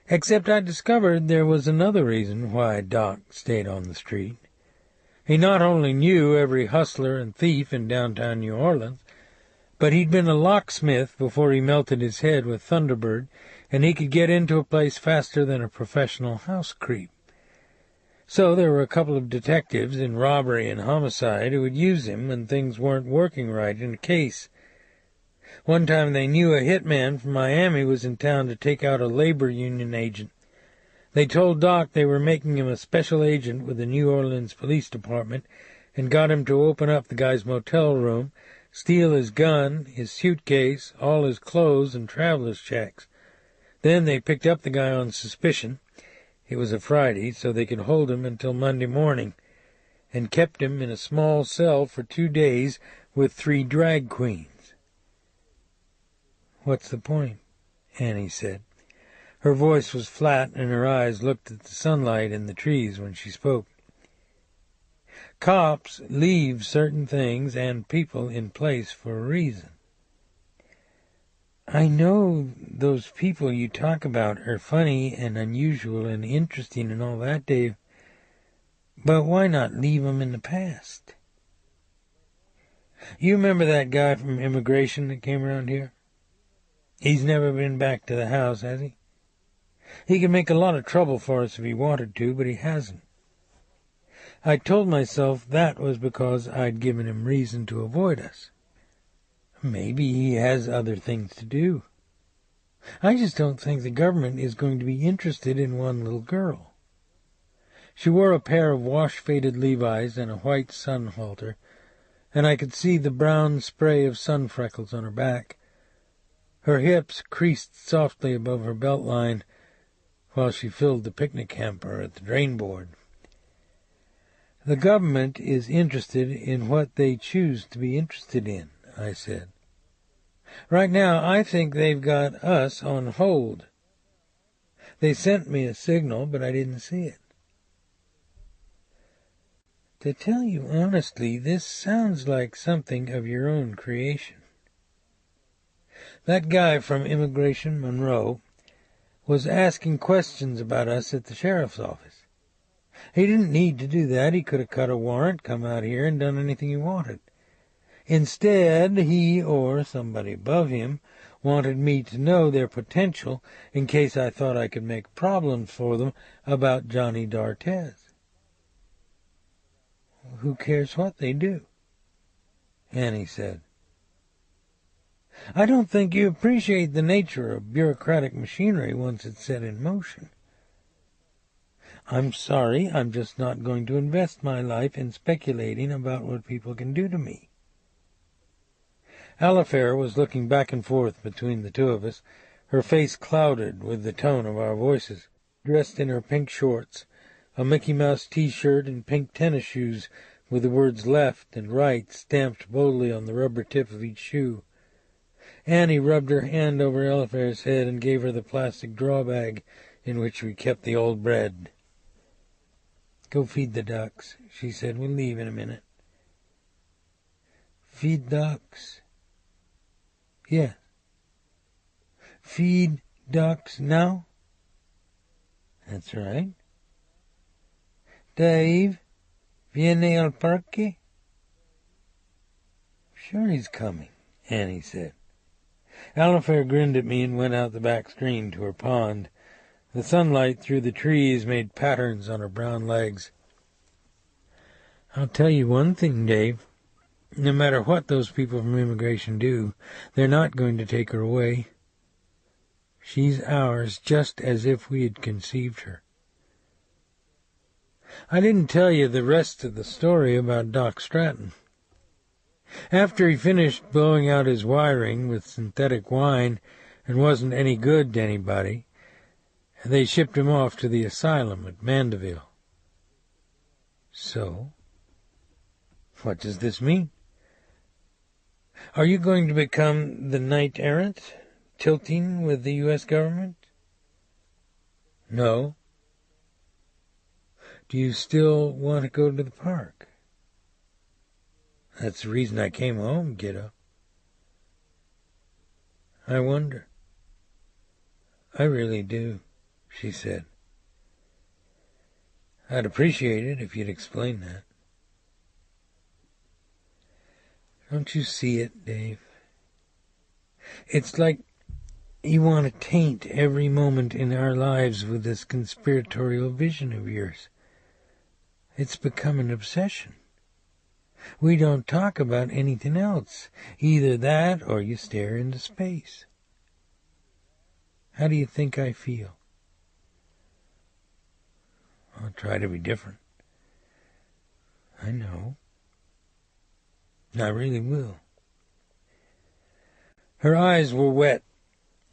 Except I discovered there was another reason why Doc stayed on the street. He not only knew every hustler and thief in downtown New Orleans, but he'd been a locksmith before he melted his head with Thunderbird, and he could get into a place faster than a professional house creep. So there were a couple of detectives in robbery and homicide who would use him when things weren't working right in a case. One time they knew a hitman from Miami was in town to take out a labor union agent. They told Doc they were making him a special agent with the New Orleans Police Department and got him to open up the guy's motel room, steal his gun, his suitcase, all his clothes, and traveler's checks. Then they picked up the guy on suspicion. It was a Friday, so they could hold him until Monday morning, and kept him in a small cell for 2 days with 3 drag queens. "What's the point?" Annie said. Her voice was flat, and her eyes looked at the sunlight in the trees when she spoke. "Cops leave certain things and people in place for a reason. I know those people you talk about are funny and unusual and interesting and all that, Dave, but why not leave them in the past? You remember that guy from immigration that came around here? He's never been back to the house, has he? He could make a lot of trouble for us if he wanted to, but he hasn't. I told myself that was because I'd given him reason to avoid us. Maybe he has other things to do. I just don't think the government is going to be interested in one little girl. She wore a pair of wash-faded Levi's and a white sun halter, and I could see the brown spray of sun freckles on her back. Her hips creased softly above her belt line while she filled the picnic hamper at the drain board. The government is interested in what they choose to be interested in, I said. Right now, I think they've got us on hold. They sent me a signal, but I didn't see it. To tell you honestly, this sounds like something of your own creation. That guy from Immigration Monroe was asking questions about us at the sheriff's office. He didn't need to do that. He could have cut a warrant, come out here, and done anything he wanted. Instead, he, or somebody above him, wanted me to know their potential in case I thought I could make problems for them about Johnny D'Artez. Who cares what they do? Annie said. I don't think you appreciate the nature of bureaucratic machinery once it's set in motion. I'm sorry, I'm just not going to invest my life in speculating about what people can do to me. Alifair was looking back and forth between the two of us, her face clouded with the tone of our voices, dressed in her pink shorts, a Mickey Mouse T-shirt and pink tennis shoes with the words left and right stamped boldly on the rubber tip of each shoe. Annie rubbed her hand over Alifair's head and gave her the plastic draw bag in which we kept the old bread. Go feed the ducks, she said. We'll leave in a minute. Feed ducks? Yes. Feed ducks now? That's right. Dave, viene al parque? Sure he's coming, Annie said. Alifair grinned at me and went out the back screen to her pond. The sunlight through the trees made patterns on her brown legs. I'll tell you one thing, Dave. No matter what those people from immigration do, they're not going to take her away. She's ours, just as if we had conceived her. I didn't tell you the rest of the story about Doc Stratton. After he finished blowing out his wiring with synthetic wine and wasn't any good to anybody, they shipped him off to the asylum at Mandeville. So, what does this mean? Are you going to become the knight-errant, tilting with the U.S. government? No. Do you still want to go to the park? That's the reason I came home, kiddo. I wonder. I really do, she said. I'd appreciate it if you'd explain that. Don't you see it, Dave? It's like you want to taint every moment in our lives with this conspiratorial vision of yours. It's become an obsession. We don't talk about anything else. Either that or you stare into space. How do you think I feel? I'll try to be different. I know. I really will. Her eyes were wet.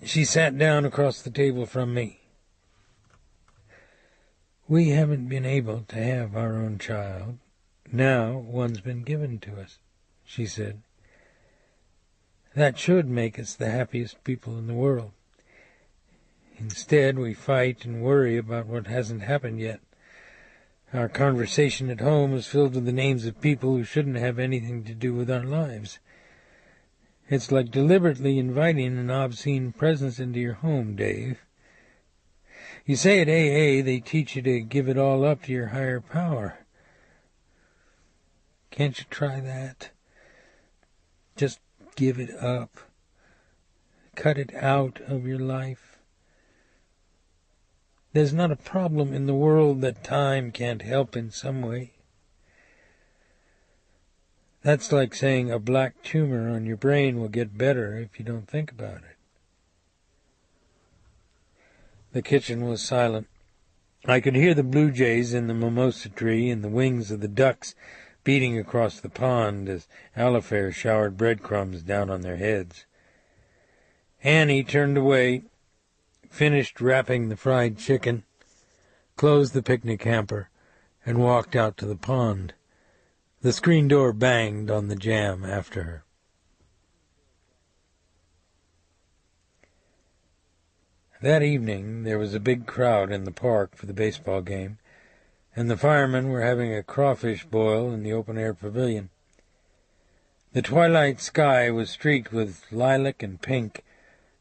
She sat down across the table from me. We haven't been able to have our own child. Now one's been given to us, she said. That should make us the happiest people in the world. Instead, we fight and worry about what hasn't happened yet. Our conversation at home is filled with the names of people who shouldn't have anything to do with our lives. It's like deliberately inviting an obscene presence into your home, Dave. You say at AA they teach you to give it all up to your higher power. Can't you try that? Just give it up. Cut it out of your life. There's not a problem in the world that time can't help in some way. That's like saying a black tumor on your brain will get better if you don't think about it. The kitchen was silent. I could hear the blue jays in the mimosa tree and the wings of the ducks beating across the pond as Alifair showered breadcrumbs down on their heads. Annie turned away, finished wrapping the fried chicken, closed the picnic hamper, and walked out to the pond. The screen door banged on the jamb after her. That evening there was a big crowd in the park for the baseball game, and the firemen were having a crawfish boil in the open-air pavilion. The twilight sky was streaked with lilac and pink,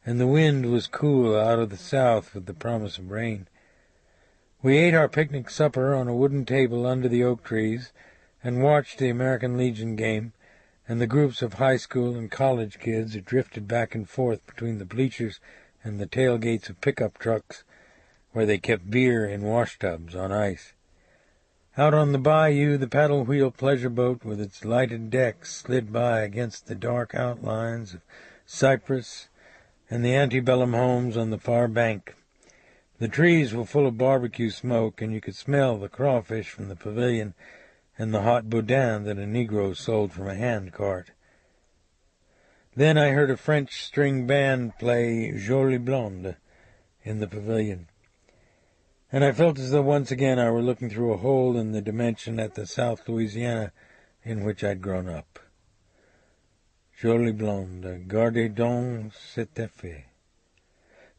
and the wind was cool out of the south with the promise of rain. We ate our picnic supper on a wooden table under the oak trees and watched the American Legion game and the groups of high school and college kids who drifted back and forth between the bleachers and the tailgates of pickup trucks where they kept beer in washtubs on ice. Out on the bayou, the paddle-wheel pleasure boat with its lighted decks slid by against the dark outlines of cypress and the antebellum homes on the far bank. The trees were full of barbecue smoke, and you could smell the crawfish from the pavilion and the hot boudin that a Negro sold from a hand cart. Then I heard a French string band play Jolie Blonde in the pavilion, and I felt as though once again I were looking through a hole in the dimension at the South Louisiana in which I'd grown up. Jolie Blonde, gardez donc cet effet.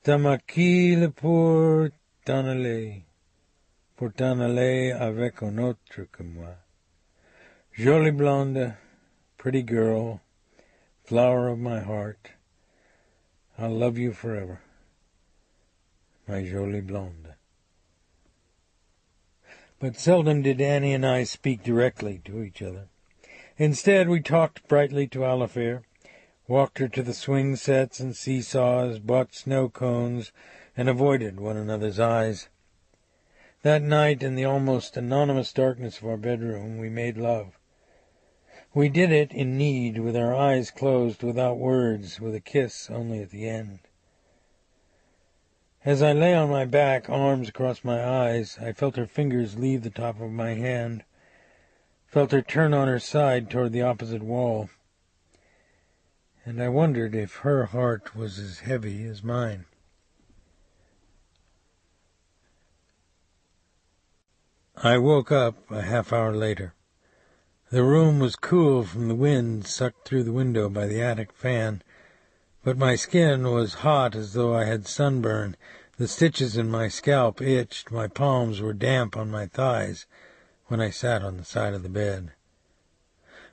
T'as maquille pour t'en aller avec un autre que moi. Jolie Blonde, pretty girl, flower of my heart, I'll love you forever, my Jolie Blonde. But seldom did Annie and I speak directly to each other. Instead, we talked brightly to Alifair, walked her to the swing sets and seesaws, bought snow cones, and avoided one another's eyes. That night, in the almost anonymous darkness of our bedroom, we made love. We did it in need, with our eyes closed, without words, with a kiss only at the end. As I lay on my back, arms across my eyes, I felt her fingers leave the top of my hand, felt her turn on her side toward the opposite wall, and I wondered if her heart was as heavy as mine. I woke up a half-hour later. The room was cool from the wind sucked through the window by the attic fan, but my skin was hot as though I had sunburn. The stitches in my scalp itched, my palms were damp on my thighs when I sat on the side of the bed.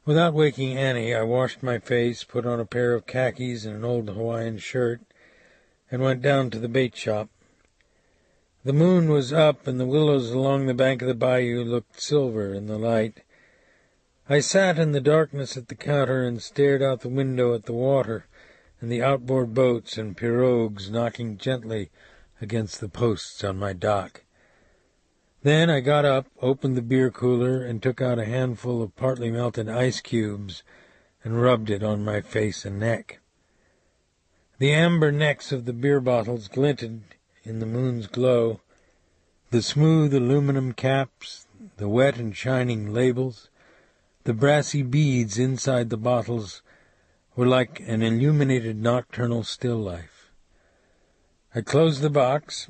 Without waking Annie, I washed my face, put on a pair of khakis and an old Hawaiian shirt, and went down to the bait shop. The moon was up, and the willows along the bank of the bayou looked silver in the light. I sat in the darkness at the counter and stared out the window at the water and the outboard boats and pirogues knocking gently against the posts on my dock. Then I got up, opened the beer cooler, and took out a handful of partly melted ice cubes and rubbed it on my face and neck. The amber necks of the beer bottles glinted in the moon's glow, the smooth aluminum caps, the wet and shining labels, the brassy beads inside the bottles were like an illuminated nocturnal still life. I closed the box,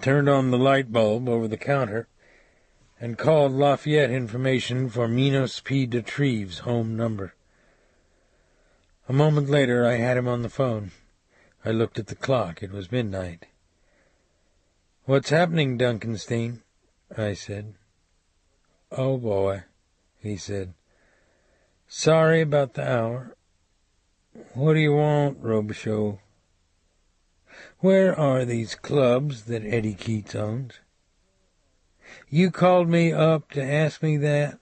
turned on the light bulb over the counter, and called Lafayette information for Minos P. de Treves' home number. A moment later I had him on the phone. I looked at the clock. It was midnight. "What's happening, Duncanstein?" I said. "Oh, boy," he said. "Sorry about the hour. What do you want, Robicheaux? Where are these clubs that Eddie Keats owns? You called me up to ask me that?"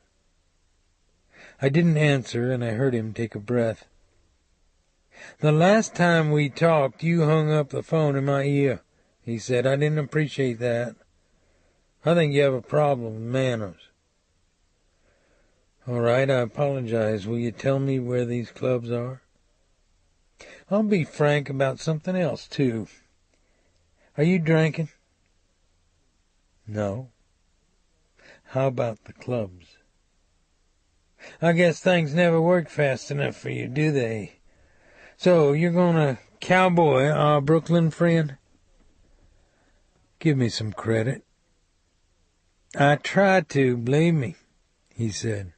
I didn't answer, and I heard him take a breath. "The last time we talked, you hung up the phone in my ear," he said. "I didn't appreciate that. I think you have a problem with manners." All right, I apologize. Will you tell me where these clubs are? I'll be frank about something else, too. Are you drinking? No. How about the clubs? I guess things never work fast enough for you, do they? So, you're gonna cowboy our Brooklyn friend? Give me some credit. I tried to, believe me, he said.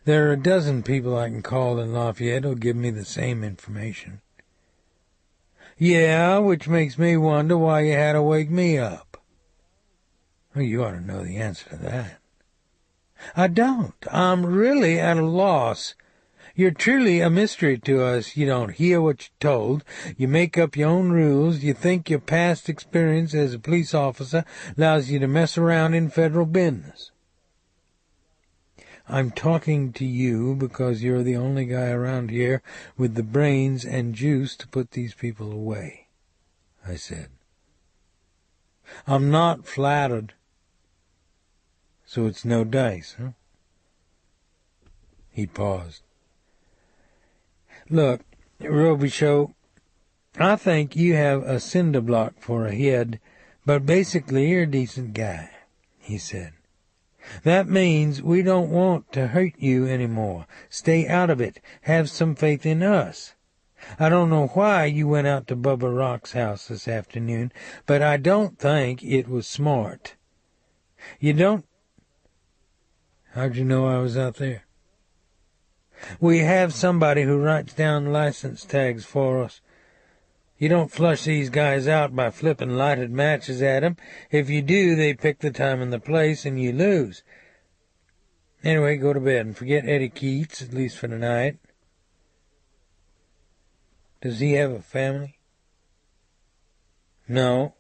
There are a dozen people I can call in Lafayette who'll give me the same information. Yeah, which makes me wonder why you had to wake me up. Well, you ought to know the answer to that. I don't. I'm really at a loss. You're truly a mystery to us. You don't hear what you're told. You make up your own rules. You think your past experience as a police officer allows you to mess around in federal business. I'm talking to you because you're the only guy around here with the brains and juice to put these people away, I said. I'm not flattered. So it's no dice, huh? He paused. Look, Robicheaux, I think you have a cinder block for a head, but basically you're a decent guy, he said. That means we don't want to hurt you anymore. Stay out of it. Have some faith in us. I don't know why you went out to Bubba Rock's house this afternoon, but I don't think it was smart. You don't... How'd you know I was out there? We have somebody who writes down license tags for us. You don't flush these guys out by flipping lighted matches at them. If you do, they pick the time and the place, and you lose. Anyway, go to bed and forget Eddie Keats, at least for tonight. Does he have a family? No.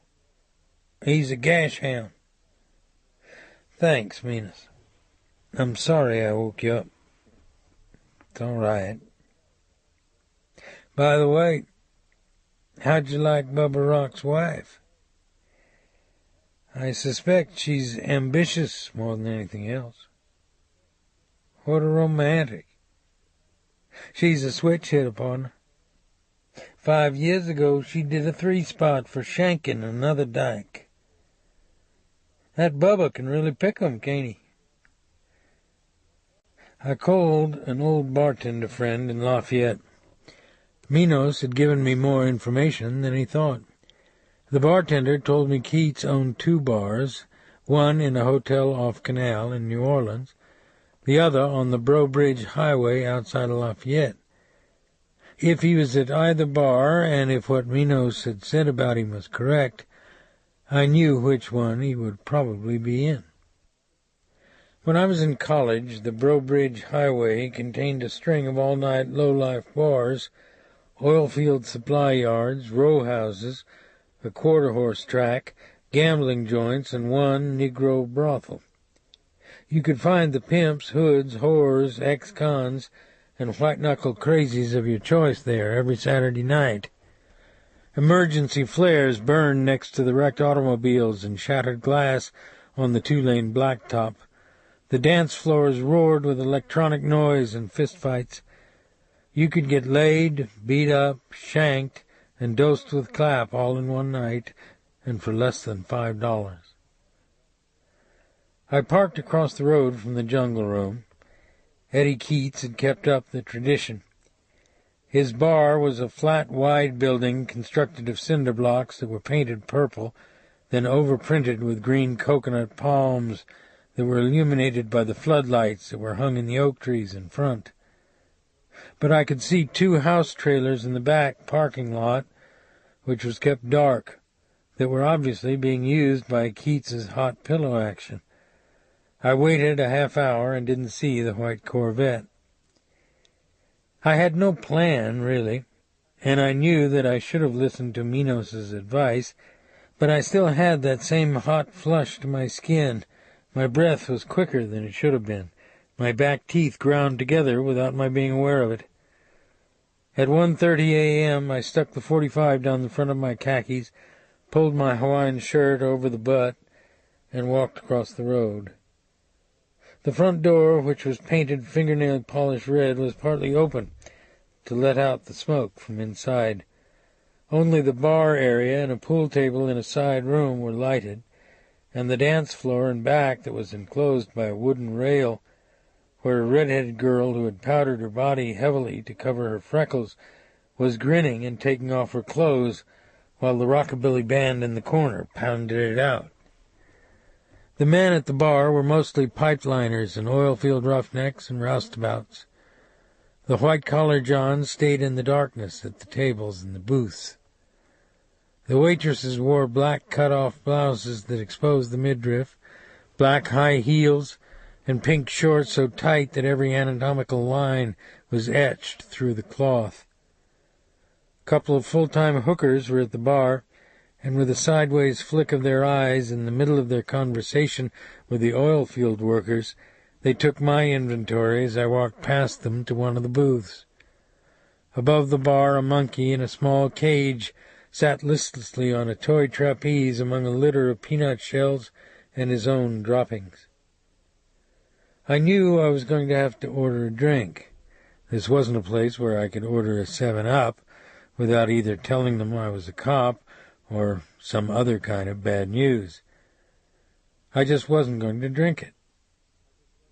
He's a gash hound. Thanks, Minas. I'm sorry I woke you up. It's all right. By the way, how'd you like Bubba Rock's wife? I suspect she's ambitious more than anything else. What a romantic. She's a switch hitter, partner. 5 years ago, she did a 3-spot for shanking another dyke. That Bubba can really pick 'em, can't he? I called an old bartender friend in Lafayette. Minos had given me more information than he thought. The bartender told me Keats owned 2 bars, one in a hotel off Canal in New Orleans, the other on the Breaux Bridge Highway outside of Lafayette. If he was at either bar, and if what Minos had said about him was correct, I knew which one he would probably be in. When I was in college, the Breaux Bridge Highway contained a string of all-night low-life bars, oil-field supply yards, row houses, a quarter-horse track, gambling joints, and one Negro brothel. You could find the pimps, hoods, whores, ex-cons, and white-knuckle crazies of your choice there every Saturday night. Emergency flares burned next to the wrecked automobiles and shattered glass on the 2-lane blacktop. The dance floors roared with electronic noise and fistfights. You could get laid, beat up, shanked, and dosed with clap all in one night, and for less than $5. I parked across the road from the Jungle Room. Eddie Keats had kept up the tradition. His bar was a flat, wide building constructed of cinder blocks that were painted purple, then overprinted with green coconut palms that were illuminated by the floodlights that were hung in the oak trees in front. But I could see 2 house trailers in the back parking lot, which was kept dark, that were obviously being used by Keats's hot pillow action. I waited a half hour and didn't see the white Corvette. I had no plan, really, and I knew that I should have listened to Minos's advice, but I still had that same hot flush to my skin. My breath was quicker than it should have been. My back teeth ground together without my being aware of it. At 1:30 a.m., I stuck the .45 down the front of my khakis, pulled my Hawaiian shirt over the butt, and walked across the road. The front door, which was painted fingernail polish red, was partly open to let out the smoke from inside. Only the bar area and a pool table in a side room were lighted, and the dance floor in back, that was enclosed by a wooden rail, where a red-headed girl who had powdered her body heavily to cover her freckles was grinning and taking off her clothes while the rockabilly band in the corner pounded it out. The men at the bar were mostly pipeliners and oil-field roughnecks and roustabouts. The white-collar Johns stayed in the darkness at the tables and the booths. The waitresses wore black cut-off blouses that exposed the midriff, black high heels, and pink shorts so tight that every anatomical line was etched through the cloth. A couple of full-time hookers were at the bar, and with a sideways flick of their eyes in the middle of their conversation with the oil-field workers, they took my inventory as I walked past them to one of the booths. Above the bar, a monkey in a small cage sat listlessly on a toy trapeze among a litter of peanut shells and his own droppings. I knew I was going to have to order a drink. This wasn't a place where I could order a 7-Up without either telling them I was a cop or some other kind of bad news. I just wasn't going to drink it.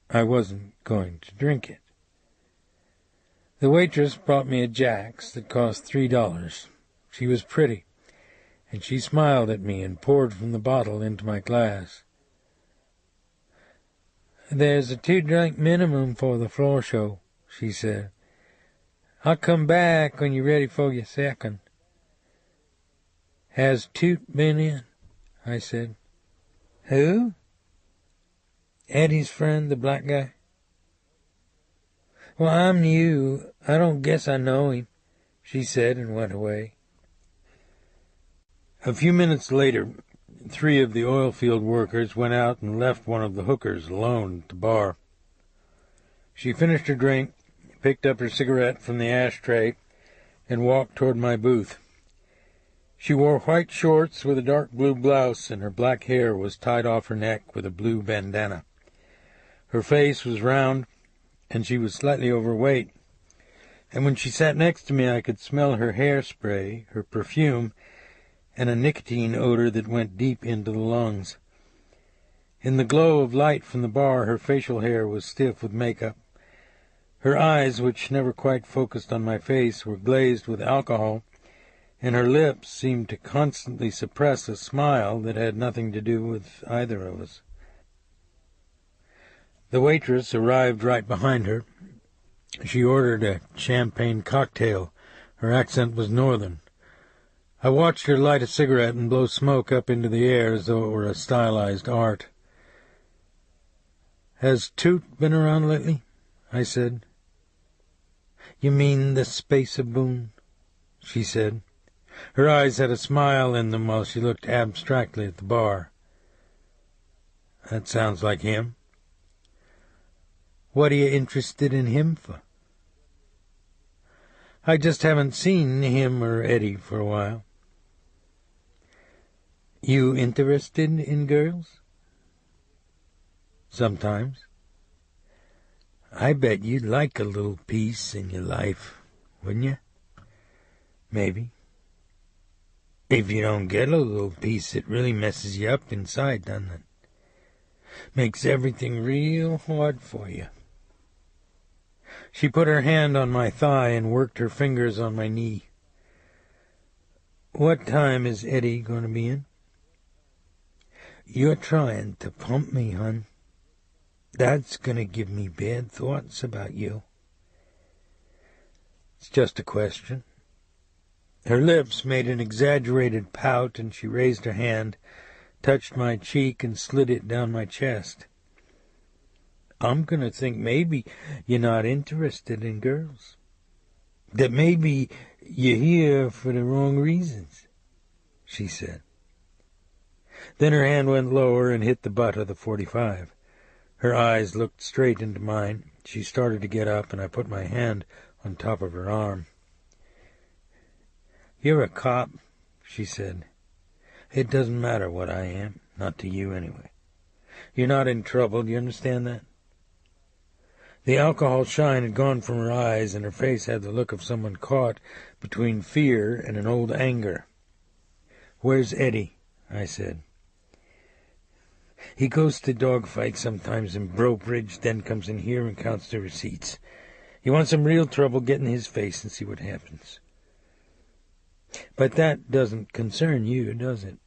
I wasn't going to drink it. The waitress brought me a Jack's that cost $3. She was pretty, and she smiled at me and poured from the bottle into my glass. "There's a 2-drink minimum for the floor show," she said. "I'll come back when you're ready for your second." "Has Toot been in?" I said. "Who?" "Eddie's friend, the black guy." "Well, I'm new. I don't guess I know him," she said and went away. A few minutes later, 3 of the oil field workers went out and left one of the hookers alone at the bar. She finished her drink, picked up her cigarette from the ashtray, and walked toward my booth. She wore white shorts with a dark blue blouse, and her black hair was tied off her neck with a blue bandana. Her face was round, and she was slightly overweight, and when she sat next to me I could smell her hairspray, her perfume, and a nicotine odor that went deep into the lungs. In the glow of light from the bar, her facial hair was stiff with makeup. Her eyes, which never quite focused on my face, were glazed with alcohol, and her lips seemed to constantly suppress a smile that had nothing to do with either of us. The waitress arrived right behind her. She ordered a champagne cocktail. Her accent was northern. I watched her light a cigarette and blow smoke up into the air as though it were a stylized art. "Has Toot been around lately?" I said. "You mean the spacer boon?" she said. Her eyes had a smile in them while she looked abstractly at the bar. "That sounds like him." "What are you interested in him for?" "I just haven't seen him or Eddie for a while." "You interested in girls?" "Sometimes." "I bet you'd like a little peace in your life, wouldn't you?" "Maybe." "If you don't get a little peace, it really messes you up inside, doesn't it? Makes everything real hard for you." She put her hand on my thigh and worked her fingers on my knee. "What time is Eddie going to be in?" "You're trying to pump me, hon. That's going to give me bad thoughts about you." "It's just a question." Her lips made an exaggerated pout, and she raised her hand, touched my cheek, and slid it down my chest. "I'm going to think maybe you're not interested in girls. That maybe you're here for the wrong reasons," she said. Then her hand went lower and hit the butt of the .45. Her eyes looked straight into mine. She started to get up, and I put my hand on top of her arm. "You're a cop," she said. "It doesn't matter what I am, not to you anyway. You're not in trouble, do you understand that? The alcohol shine had gone from her eyes, and her face had the look of someone caught between fear and an old anger. "Where's Eddie?" I said. "He goes to dog fights sometimes in Brobridge, then comes in here and counts the receipts. You want some real trouble, get in his face and see what happens." "But that doesn't concern you, does it?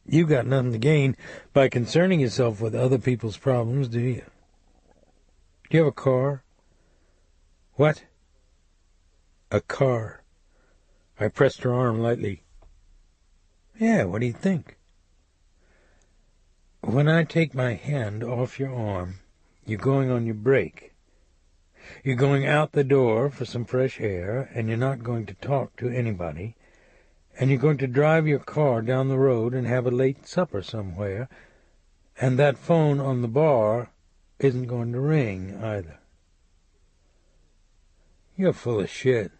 You got nothing to gain by concerning yourself with other people's problems, do you? Do you have a car?" "What?" "A car." I pressed her arm lightly. "Yeah, what do you think?" "When I take my hand off your arm, you're going on your break. You're going out the door for some fresh air, and you're not going to talk to anybody, and you're going to drive your car down the road and have a late supper somewhere, and that phone on the bar isn't going to ring either." "You're full of shit."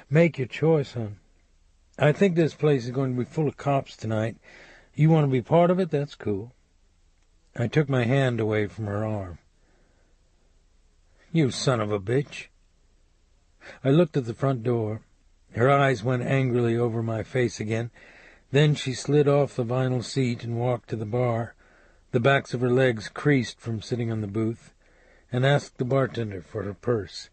"Make your choice, hon. I think this place is going to be full of cops tonight. You want to be part of it? That's cool." I took my hand away from her arm. "You son of a bitch." I looked at the front door. Her eyes went angrily over my face again. Then she slid off the vinyl seat and walked to the bar, the backs of her legs creased from sitting on the booth, and asked the bartender for her purse.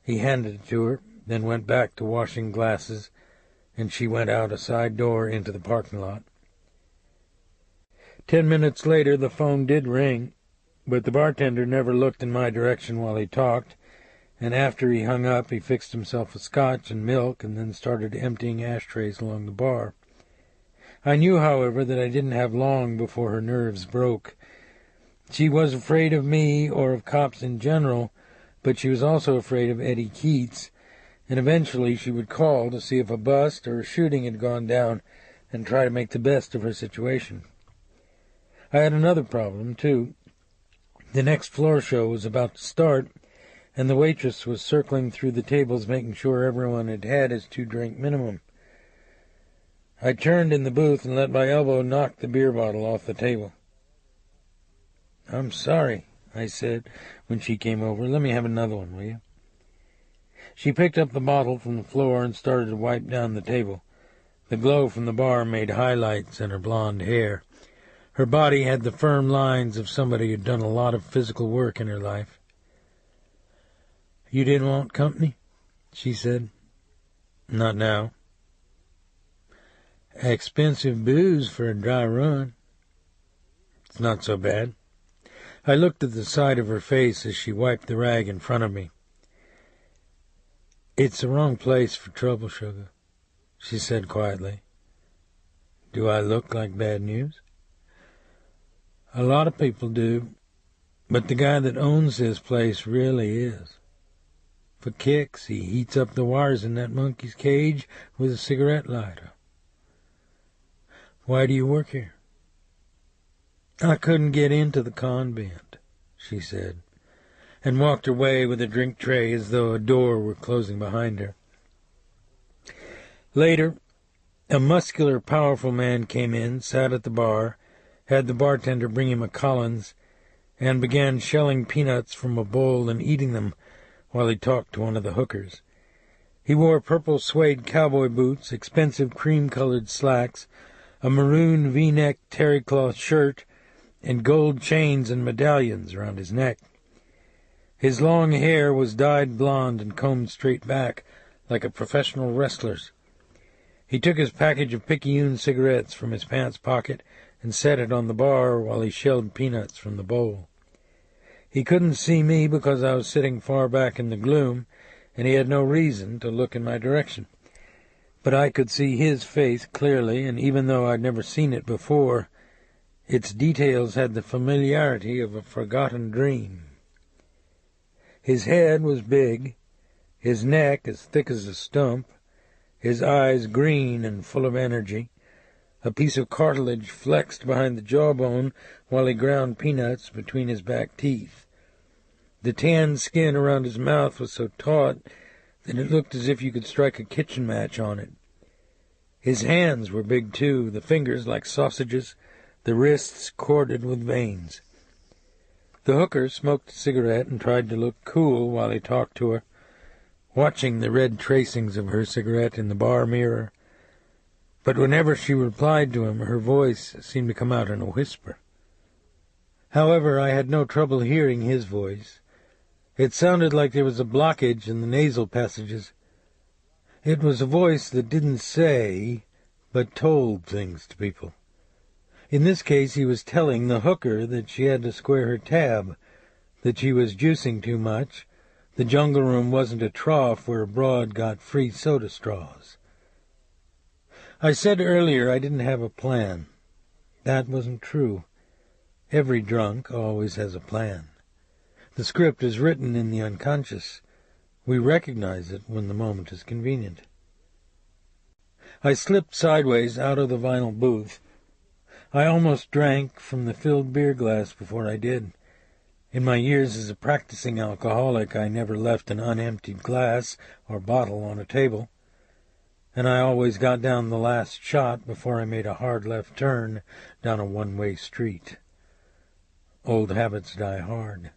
He handed it to her, then went back to washing glasses, and she went out a side door into the parking lot. 10 minutes later the phone did ring, but the bartender never looked in my direction while he talked, and after he hung up he fixed himself a scotch and milk and then started emptying ashtrays along the bar. I knew, however, that I didn't have long before her nerves broke. She was afraid of me or of cops in general, but she was also afraid of Eddie Keats, and eventually she would call to see if a bust or a shooting had gone down and try to make the best of her situation. I had another problem, too. The next floor show was about to start, and the waitress was circling through the tables making sure everyone had had his 2-drink minimum. I turned in the booth and let my elbow knock the beer bottle off the table. "I'm sorry," I said when she came over. "Let me have another one, will you?" She picked up the bottle from the floor and started to wipe down the table. The glow from the bar made highlights in her blonde hair. Her body had the firm lines of somebody who'd done a lot of physical work in her life. "You didn't want company?" she said. "Not now." "Expensive booze for a dry run." "It's not so bad." I looked at the side of her face as she wiped the rag in front of me. "It's the wrong place for trouble, sugar," she said quietly. "Do I look like bad news?" "A lot of people do, but the guy that owns this place really is. For kicks, he heats up the wires in that monkey's cage with a cigarette lighter." "Why do you work here?" "I couldn't get into the convent," she said, and walked away with a drink tray as though a door were closing behind her. Later, a muscular, powerful man came in, sat at the bar, had the bartender bring him a Collins, and began shelling peanuts from a bowl and eating them while he talked to one of the hookers. He wore purple suede cowboy boots, expensive cream-colored slacks, a maroon V-neck terry-cloth shirt, and gold chains and medallions around his neck. His long hair was dyed blonde and combed straight back, like a professional wrestler's. He took his package of Picayune cigarettes from his pants pocket and set it on the bar while he shelled peanuts from the bowl. He couldn't see me because I was sitting far back in the gloom, and he had no reason to look in my direction. But I could see his face clearly, and even though I'd never seen it before, its details had the familiarity of a forgotten dream. His head was big, his neck as thick as a stump, his eyes green and full of energy. A piece of cartilage flexed behind the jawbone while he ground peanuts between his back teeth. The tanned skin around his mouth was so taut that it looked as if you could strike a kitchen match on it. His hands were big, too, the fingers like sausages, the wrists corded with veins. The hooker smoked a cigarette and tried to look cool while he talked to her, watching the red tracings of her cigarette in the bar mirror. But whenever she replied to him, her voice seemed to come out in a whisper. However, I had no trouble hearing his voice. It sounded like there was a blockage in the nasal passages. It was a voice that didn't say, but told things to people. In this case, he was telling the hooker that she had to square her tab, that she was juicing too much. The jungle room wasn't a trough where a broad got free soda straws. I said earlier I didn't have a plan. That wasn't true. Every drunk always has a plan. The script is written in the unconscious. We recognize it when the moment is convenient. I slipped sideways out of the vinyl booth. I almost drank from the filled beer glass before I did. In my years as a practicing alcoholic, I never left an unemptied glass or bottle on a table, and I always got down the last shot before I made a hard left turn down a one-way street. Old habits die hard.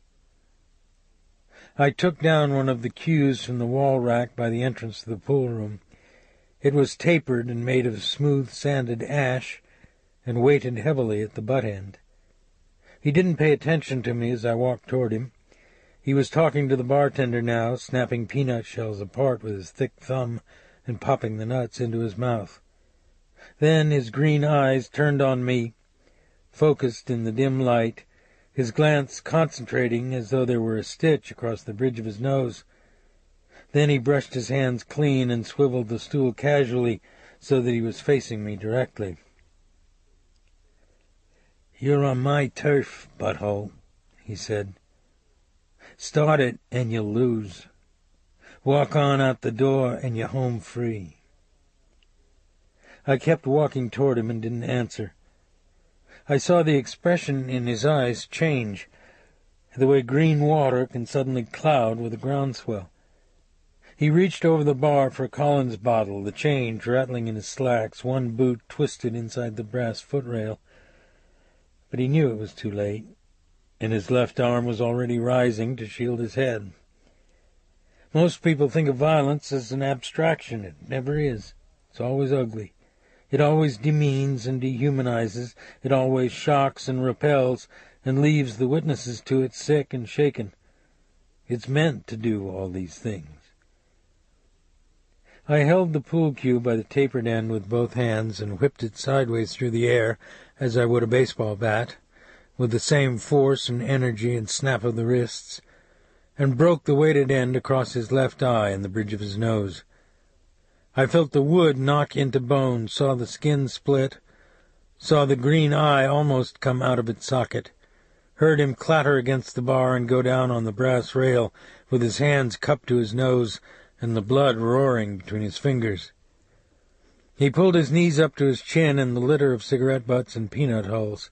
I took down one of the cues from the wall rack by the entrance to the pool room. It was tapered and made of smooth sanded ash and weighted heavily at the butt end. He didn't pay attention to me as I walked toward him. He was talking to the bartender now, snapping peanut shells apart with his thick thumb and popping the nuts into his mouth. Then his green eyes turned on me, focused in the dim light, his glance concentrating as though there were a stitch across the bridge of his nose. Then he brushed his hands clean and swiveled the stool casually so that he was facing me directly. "You're on my turf, butthole," he said. "Start it and you'll lose. Walk on out the door and you're home free." I kept walking toward him and didn't answer. I saw the expression in his eyes change, the way green water can suddenly cloud with a groundswell. He reached over the bar for a Collins bottle, the change rattling in his slacks, one boot twisted inside the brass footrail. But he knew it was too late, and his left arm was already rising to shield his head. Most people think of violence as an abstraction. It never is. It's always ugly. It always demeans and dehumanizes. It always shocks and repels and leaves the witnesses to it sick and shaken. It's meant to do all these things. I held the pool cue by the tapered end with both hands and whipped it sideways through the air as I would a baseball bat, with the same force and energy and snap of the wrists, and broke the weighted end across his left eye and the bridge of his nose. I felt the wood knock into bone, saw the skin split, saw the green eye almost come out of its socket, heard him clatter against the bar and go down on the brass rail with his hands cupped to his nose and the blood roaring between his fingers. He pulled his knees up to his chin in the litter of cigarette butts and peanut hulls.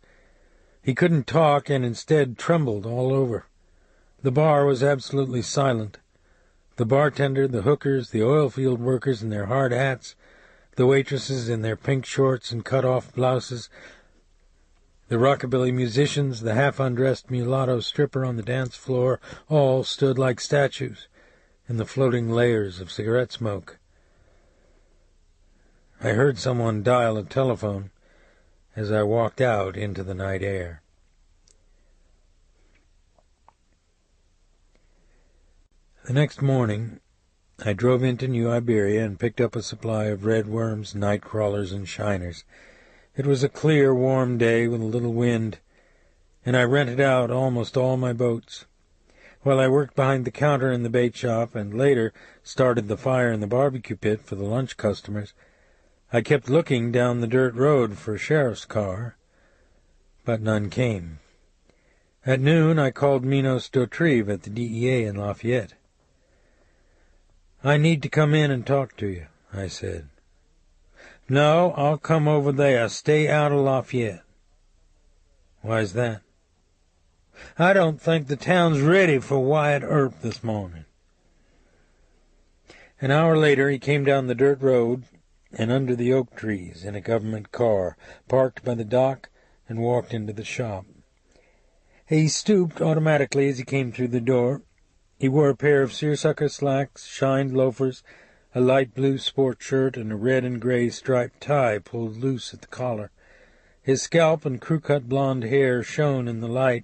He couldn't talk and instead trembled all over. The bar was absolutely silent. The bartender, the hookers, the oil field workers in their hard hats, the waitresses in their pink shorts and cut-off blouses, the rockabilly musicians, the half-undressed mulatto stripper on the dance floor, all stood like statues in the floating layers of cigarette smoke. I heard someone dial a telephone as I walked out into the night air. The next morning, I drove into New Iberia and picked up a supply of red worms, night crawlers, and shiners. It was a clear, warm day with a little wind, and I rented out almost all my boats. While I worked behind the counter in the bait shop and later started the fire in the barbecue pit for the lunch customers, I kept looking down the dirt road for a sheriff's car, but none came. At noon, I called Minos Dautrive at the DEA in Lafayette. "I need to come in and talk to you," I said. "No, I'll come over there. Stay out of Lafayette." "Why's that?" "I don't think the town's ready for Wyatt Earp this morning." An hour later, he came down the dirt road and under the oak trees in a government car, parked by the dock, and walked into the shop. He stooped automatically as he came through the door. He wore a pair of seersucker slacks, shined loafers, a light blue sport shirt, and a red and gray striped tie pulled loose at the collar. His scalp and crew-cut blonde hair shone in the light.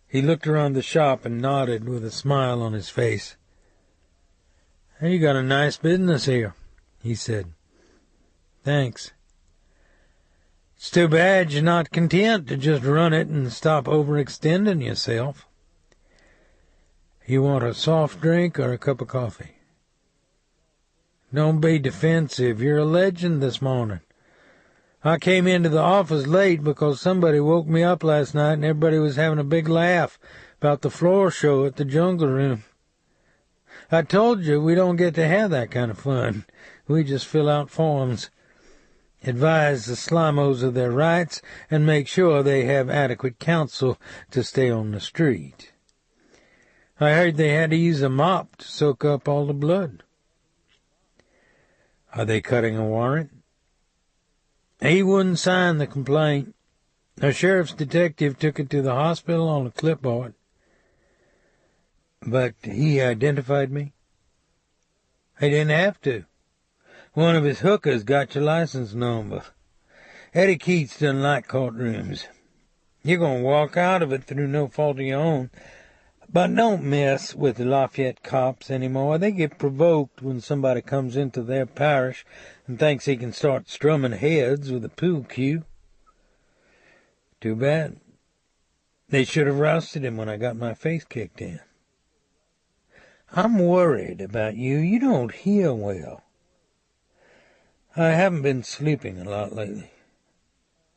He looked around the shop and nodded with a smile on his face. "Hey, you got a nice business here," he said. "Thanks. It's too bad you're not content to just run it and stop overextending yourself. You want a soft drink or a cup of coffee?" "Don't be defensive. You're a legend this morning. I came into the office late because somebody woke me up last night and everybody was having a big laugh about the floor show at the Jungle Room. I told you we don't get to have that kind of fun. We just fill out forms, advise the slimos of their rights, and make sure they have adequate counsel to stay on the street. I heard they had to use a mop to soak up all the blood." "Are they cutting a warrant?" "He wouldn't sign the complaint. A sheriff's detective took it to the hospital on a clipboard." "But he identified me?" "He didn't have to. One of his hookers got your license number. Eddie Keats doesn't like courtrooms. You're going to walk out of it through no fault of your own. But don't mess with the Lafayette cops anymore. They get provoked when somebody comes into their parish and thinks he can start strumming heads with a pool cue. Too bad. They should have rousted him when I got my face kicked in. I'm worried about you. You don't hear well." "I haven't been sleeping a lot lately.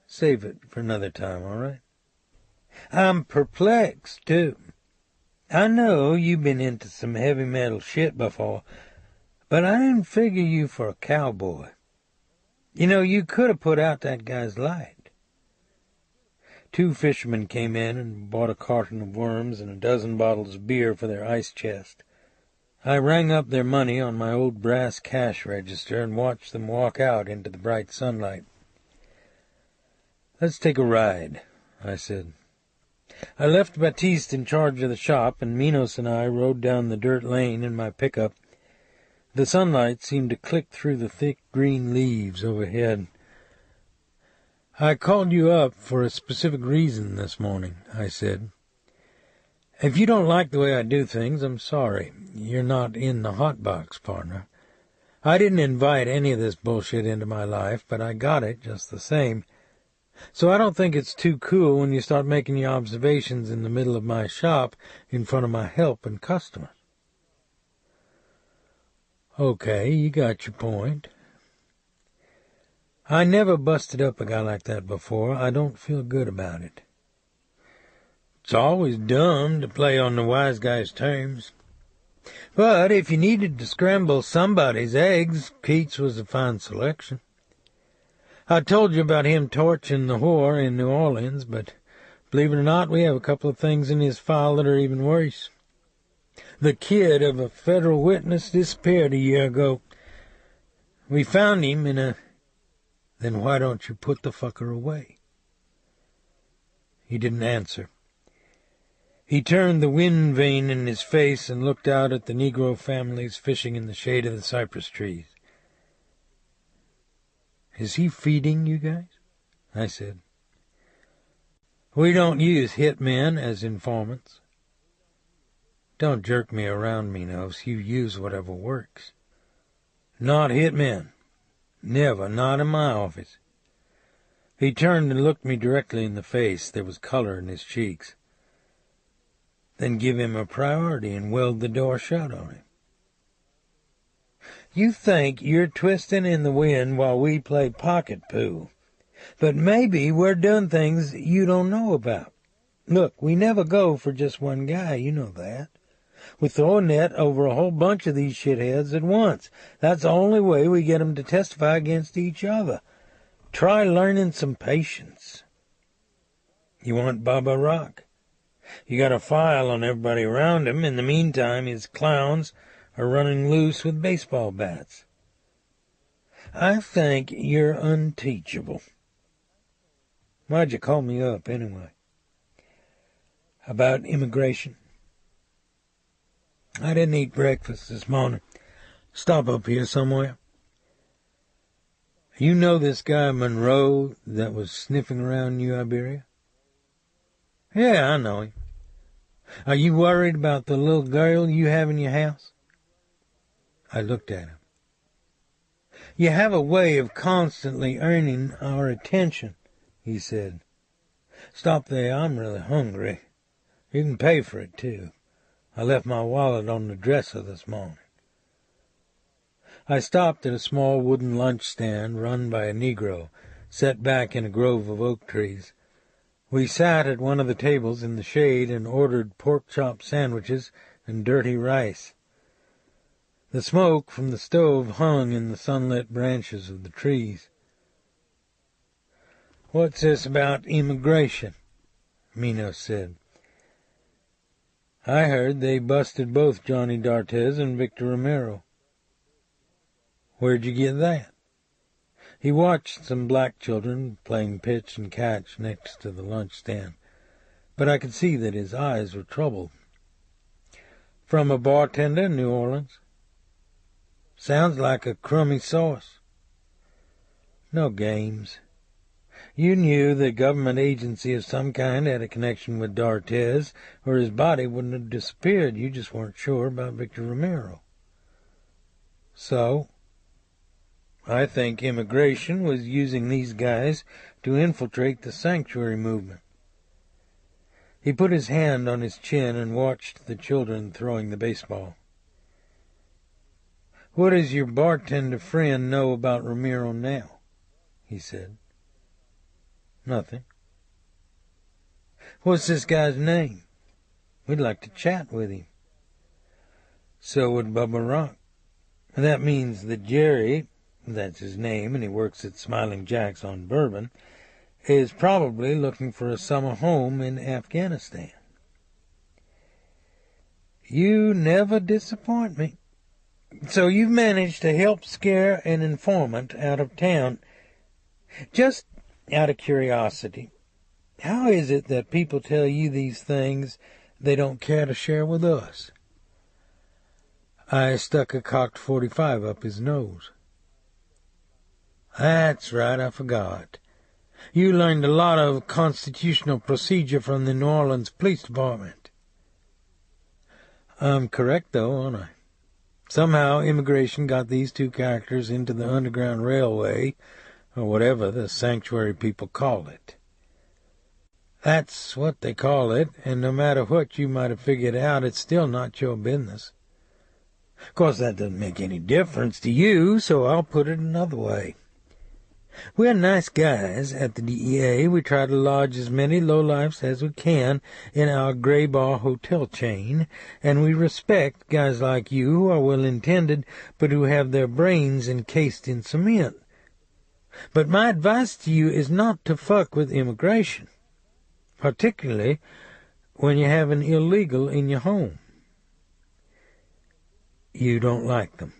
Save it for another time, all right?" "I'm perplexed, too. I know you've been into some heavy metal shit before, but I didn't figure you for a cowboy. You know, you could have put out that guy's light." 2 fishermen came in and bought a carton of worms and a dozen bottles of beer for their ice chest. I rang up their money on my old brass cash register and watched them walk out into the bright sunlight. "Let's take a ride," I said. I left Baptiste in charge of the shop, and Minos and I rode down the dirt lane in my pickup. The sunlight seemed to click through the thick green leaves overhead. "I called you up for a specific reason this morning," I said. "If you don't like the way I do things, I'm sorry. You're not in the hot box, partner. I didn't invite any of this bullshit into my life, but I got it just the same. So I don't think it's too cool when you start making your observations in the middle of my shop in front of my help and customers." "Okay, you got your point. I never busted up a guy like that before. I don't feel good about it. It's always dumb to play on the wise guy's terms. But if you needed to scramble somebody's eggs, Keats was a fine selection. I told you about him torching the whore in New Orleans, but believe it or not, we have a couple of things in his file that are even worse. The kid of a federal witness disappeared a year ago. We found him in a... Then why don't you put the fucker away?" He didn't answer. He turned the wind vane in his face and looked out at the Negro families fishing in the shade of the cypress trees. "Is he feeding you guys?" I said. "We don't use hit men as informants." "Don't jerk me around, Minos. You use whatever works." "Not hit men. Never, not in my office." He turned and looked me directly in the face. There was color in his cheeks. "Then give him a priority and weld the door shut on him." "You think you're twisting in the wind while we play pocket pool. But maybe we're doing things you don't know about. Look, we never go for just one guy, you know that. We throw a net over a whole bunch of these shitheads at once. That's the only way we get 'em to testify against each other. Try learning some patience. You want Baba Rock? You got a file on everybody around him. In the meantime, his clowns are running loose with baseball bats. I think you're unteachable. Why'd you call me up, anyway?" about immigration. I didn't eat breakfast this morning. Stop up here somewhere. You know this guy Monroe that was sniffing around New Iberia? Yeah, I know him. Are you worried about the little girl you have in your house? I looked at him. You have a way of constantly earning our attention, he said. Stop there, I'm really hungry. You can pay for it, too. I left my wallet on the dresser this morning. I stopped at a small wooden lunch stand run by a Negro, set back in a grove of oak trees. We sat at one of the tables in the shade and ordered pork chop sandwiches and dirty rice. The smoke from the stove hung in the sunlit branches of the trees. What's this about immigration? Minos said. I heard they busted both Johnny D'Artes and Victor Romero. Where'd you get that? He watched some black children playing pitch and catch next to the lunch stand, but I could see that his eyes were troubled. From a bartender in New Orleans? Sounds like a crummy sauce. No games. You knew the government agency of some kind had a connection with D'Artes, or his body wouldn't have disappeared. You just weren't sure about Victor Romero. So, I think immigration was using these guys to infiltrate the sanctuary movement. He put his hand on his chin and watched the children throwing the baseball. What does your bartender friend know about Romero now? He said. Nothing. What's this guy's name? We'd like to chat with him. So would Bubba Rock. That means that Jerry, that's his name, and he works at Smiling Jack's on Bourbon, is probably looking for a summer home in Afghanistan. You never disappoint me. So you've managed to help scare an informant out of town. Just out of curiosity, how is it that people tell you these things they don't care to share with us? I stuck a cocked .45 up his nose. That's right, I forgot. You learned a lot of constitutional procedure from the New Orleans Police Department. I'm correct, though, aren't I? Somehow immigration got these two characters into the Underground Railway, or whatever the sanctuary people call it. That's what they call it, and no matter what you might have figured out, it's still not your business. Of course, that doesn't make any difference to you, so I'll put it another way. We're nice guys at the DEA. We try to lodge as many lowlifes as we can in our gray bar hotel chain, and we respect guys like you who are well-intended but who have their brains encased in cement. But my advice to you is not to fuck with immigration, particularly when you have an illegal in your home. You don't like them.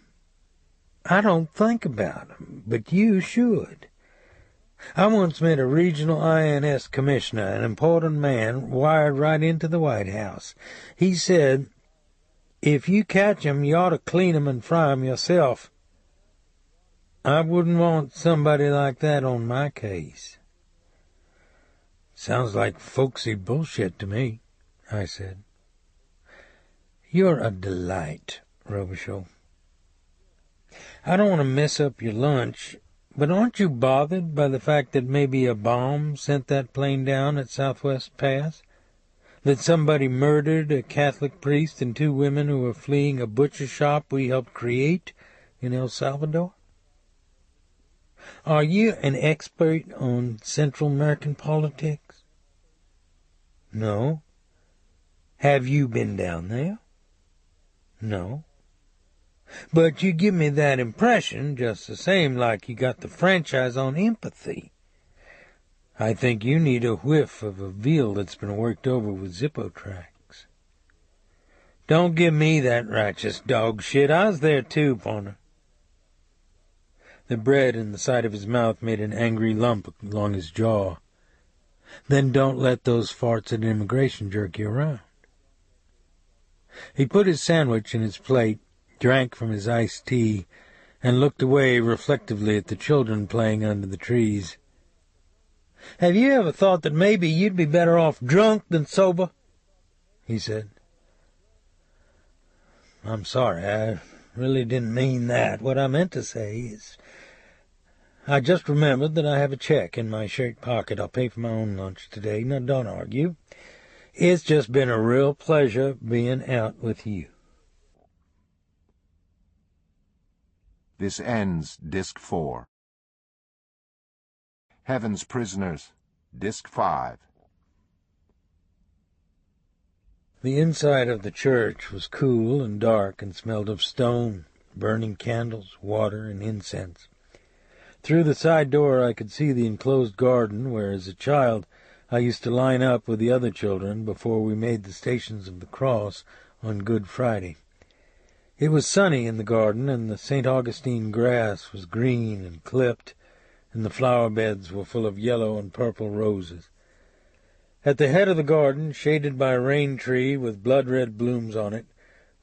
I don't think about them, but you should. I once met a regional INS commissioner, an important man, wired right into the White House. He said, if you catch 'em, you ought to clean 'em and fry 'em yourself. I wouldn't want somebody like that on my case. Sounds like folksy bullshit to me, I said. You're a delight, Robicheaux. I don't want to mess up your lunch, but aren't you bothered by the fact that maybe a bomb sent that plane down at Southwest Pass? That somebody murdered a Catholic priest and 2 women who were fleeing a butcher shop we helped create in El Salvador? Are you an expert on Central American politics? No. Have you been down there? No. But you give me that impression just the same, like you got the franchise on empathy. I think you need a whiff of a veal that's been worked over with Zippo tracks. Don't give me that righteous dog shit. I was there too, partner. The bread in the side of his mouth made an angry lump along his jaw. Then don't let those farts at immigration jerk you around. He put his sandwich in his plate, drank from his iced tea, and looked away reflectively at the children playing under the trees. "Have you ever thought that maybe you'd be better off drunk than sober?" he said. "I'm sorry, I really didn't mean that. What I meant to say is, I just remembered that I have a check in my shirt pocket. I'll pay for my own lunch today. Now, don't argue. It's just been a real pleasure being out with you." This ends Disc 4. Heaven's Prisoners, Disc 5. The inside of the church was cool and dark and smelled of stone, burning candles, water, and incense. Through the side door I could see the enclosed garden where, as a child, I used to line up with the other children before we made the Stations of the Cross on Good Friday. It was sunny in the garden, and the St. Augustine grass was green and clipped, and the flower beds were full of yellow and purple roses. At the head of the garden, shaded by a rain tree with blood-red blooms on it,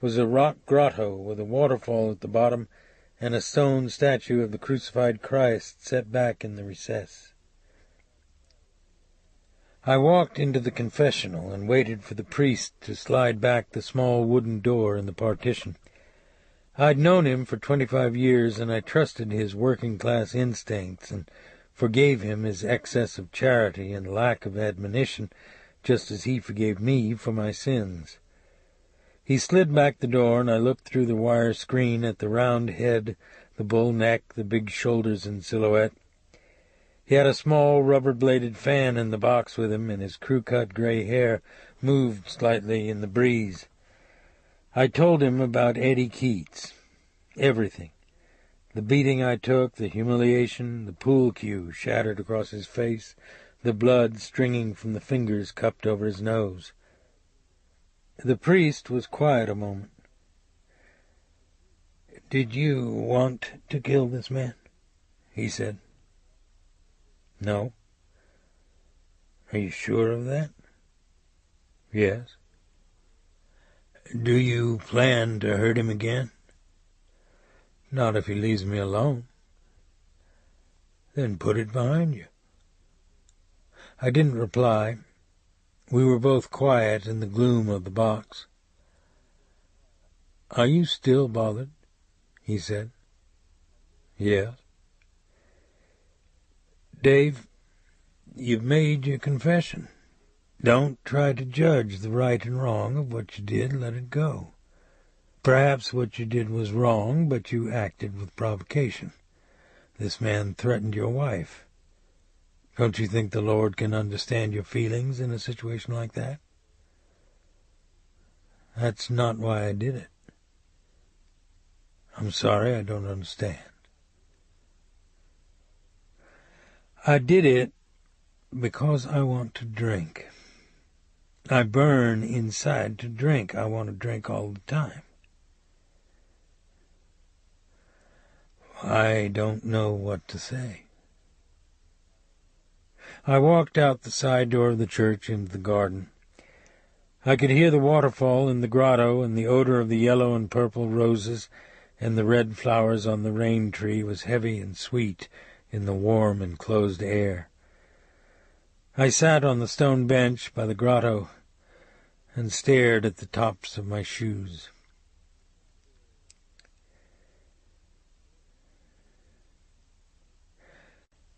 was a rock grotto with a waterfall at the bottom and a stone statue of the crucified Christ set back in the recess. I walked into the confessional and waited for the priest to slide back the small wooden door in the partition. I'd known him for 25 years, and I trusted his working-class instincts and forgave him his excess of charity and lack of admonition, just as he forgave me for my sins. He slid back the door, and I looked through the wire screen at the round head, the bull neck, the big shoulders in silhouette. He had a small rubber-bladed fan in the box with him, and his crew-cut gray hair moved slightly in the breeze. I told him about Eddie Keats. Everything. The beating I took, the humiliation, the pool cue shattered across his face, the blood stringing from the fingers cupped over his nose. The priest was quiet a moment. "Did you want to kill this man?" he said. "No." "Are you sure of that?" "Yes." "Do you plan to hurt him again?" "Not if he leaves me alone." "Then put it behind you." I didn't reply. We were both quiet in the gloom of the box. "Are you still bothered?" he said. "Yes." "Dave, you've made your confession. Don't try to judge the right and wrong of what you did. Let it go. Perhaps what you did was wrong, but you acted with provocation. This man threatened your wife. Don't you think the Lord can understand your feelings in a situation like that?" "That's not why I did it." "I'm sorry, I don't understand." "I did it because I want to drink. I burn inside to drink. I want to drink all the time." I don't know what to say. I walked out the side door of the church into the garden. I could hear the waterfall in the grotto, and the odor of the yellow and purple roses and the red flowers on the rain tree was heavy and sweet in the warm enclosed air. I sat on the stone bench by the grotto and stared at the tops of my shoes.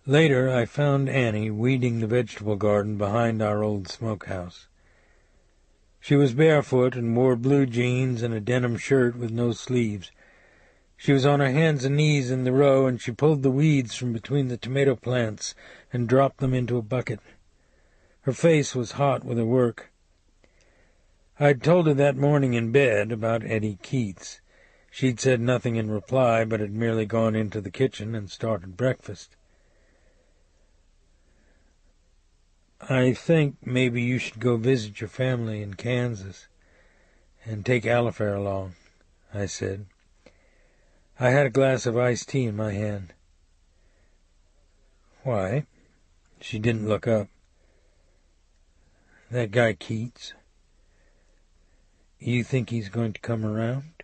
Later I found Annie weeding the vegetable garden behind our old smokehouse. She was barefoot and wore blue jeans and a denim shirt with no sleeves. She was on her hands and knees in the row, and she pulled the weeds from between the tomato plants and dropped them into a bucket. Her face was hot with her work. I'd told her that morning in bed about Eddie Keats. She'd said nothing in reply, but had merely gone into the kitchen and started breakfast. "I think maybe you should go visit your family in Kansas and take Alifair along," I said. I had a glass of iced tea in my hand. "Why?" She didn't look up. That guy Keats. You think he's going to come around?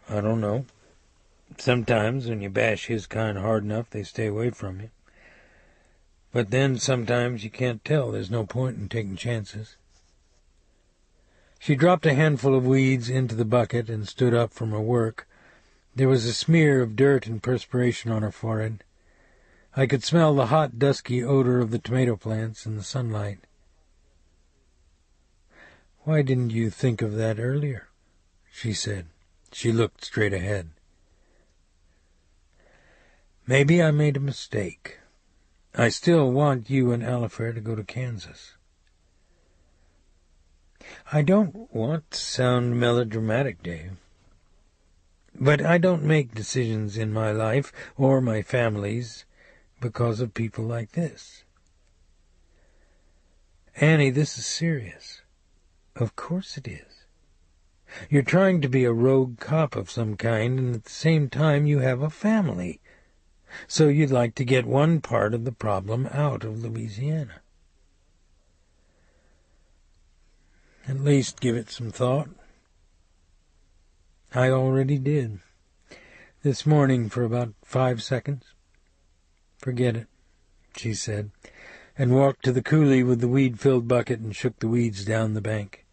I don't know. Sometimes when you bash his kind hard enough, they stay away from you. But then sometimes you can't tell. There's no point in taking chances. She dropped a handful of weeds into the bucket and stood up from her work. There was a smear of dirt and perspiration on her forehead. I could smell the hot, dusky odor of the tomato plants in the sunlight. "Why didn't you think of that earlier?" she said. She looked straight ahead. "Maybe I made a mistake. I still want you and Alifair to go to Kansas." "I don't want to sound melodramatic, Dave. But I don't make decisions in my life or my family's because of people like this. Annie, this is serious." "Of course it is. You're trying to be a rogue cop of some kind, and at the same time you have a family. So you'd like to get one part of the problem out of Louisiana." "At least give it some thought." "I already did. This morning for about 5 seconds. Forget it," she said, and walked to the coulee with the weed-filled bucket and shook the weeds down the bank.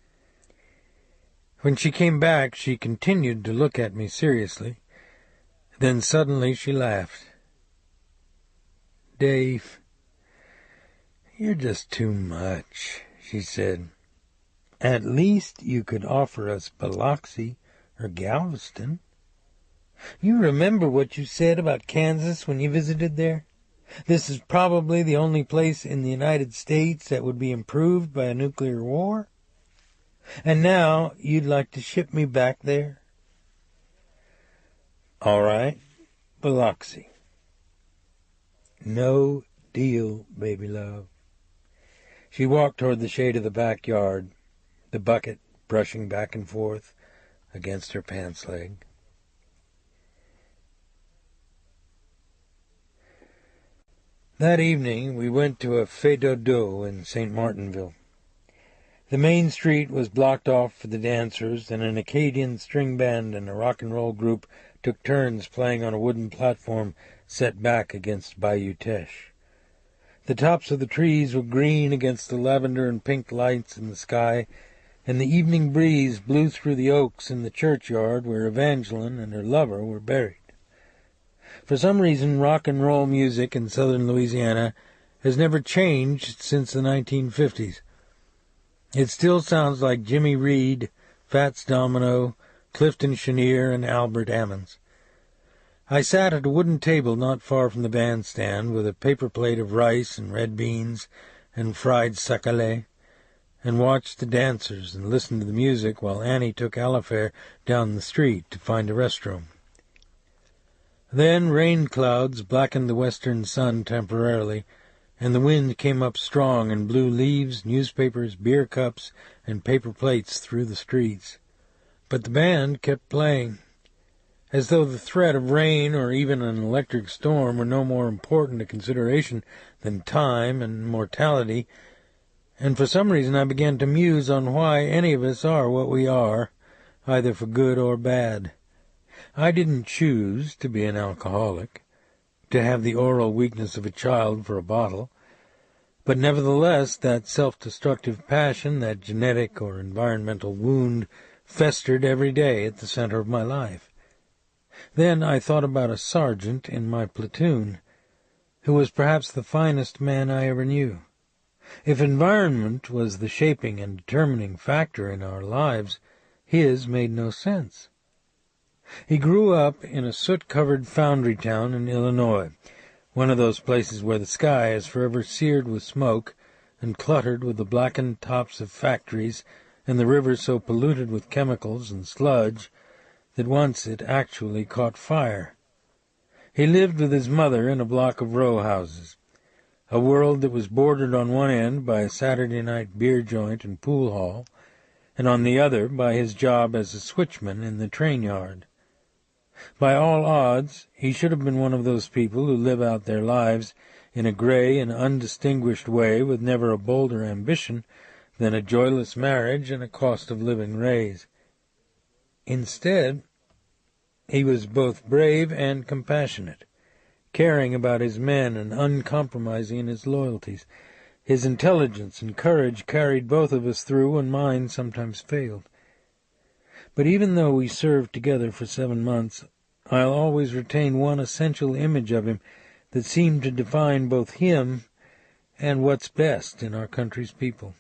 When she came back, she continued to look at me seriously. Then suddenly she laughed. "Dave, you're just too much," she said. "At least you could offer us Biloxi or Galveston. You remember what you said about Kansas when you visited there? This is probably the only place in the United States that would be improved by a nuclear war. And now you'd like to ship me back there?" "All right, Biloxi." "No deal, baby love." She walked toward the shade of the backyard, the bucket brushing back and forth against her pants leg. That evening we went to a fête dodo in St. Martinville. The main street was blocked off for the dancers, and an Acadian string band and a rock and roll group took turns playing on a wooden platform set back against Bayou Teche. The tops of the trees were green against the lavender and pink lights in the sky, and the evening breeze blew through the oaks in the churchyard where Evangeline and her lover were buried. For some reason, rock and roll music in southern Louisiana has never changed since the 1950s. It still sounds like Jimmy Reed, Fats Domino, Clifton Chenier, and Albert Ammons. I sat at a wooden table not far from the bandstand with a paper plate of rice and red beans and fried sacalé, and watched the dancers and listened to the music while Annie took Alifair down the street to find a restroom. Then rain clouds blackened the western sun temporarily, and the wind came up strong and blew leaves, newspapers, beer cups, and paper plates through the streets. But the band kept playing, as though the threat of rain or even an electric storm were no more important a consideration than time and mortality, and for some reason I began to muse on why any of us are what we are, either for good or bad. I didn't choose to be an alcoholic, to have the oral weakness of a child for a bottle, but nevertheless that self-destructive passion, that genetic or environmental wound, festered every day at the center of my life. Then I thought about a sergeant in my platoon, who was perhaps the finest man I ever knew. If environment was the shaping and determining factor in our lives, his made no sense. He grew up in a soot-covered foundry town in Illinois, one of those places where the sky is forever seared with smoke and cluttered with the blackened tops of factories, and the river so polluted with chemicals and sludge that once it actually caught fire. He lived with his mother in a block of row houses, a world that was bordered on one end by a Saturday night beer joint and pool hall, and on the other by his job as a switchman in the train yard. By all odds, he should have been one of those people who live out their lives in a gray and undistinguished way, with never a bolder ambition than a joyless marriage and a cost-of-living raise. Instead, he was both brave and compassionate, caring about his men and uncompromising in his loyalties. His intelligence and courage carried both of us through when mine sometimes failed. But even though we served together for 7 months, I'll always retain one essential image of him that seemed to define both him and what's best in our country's people.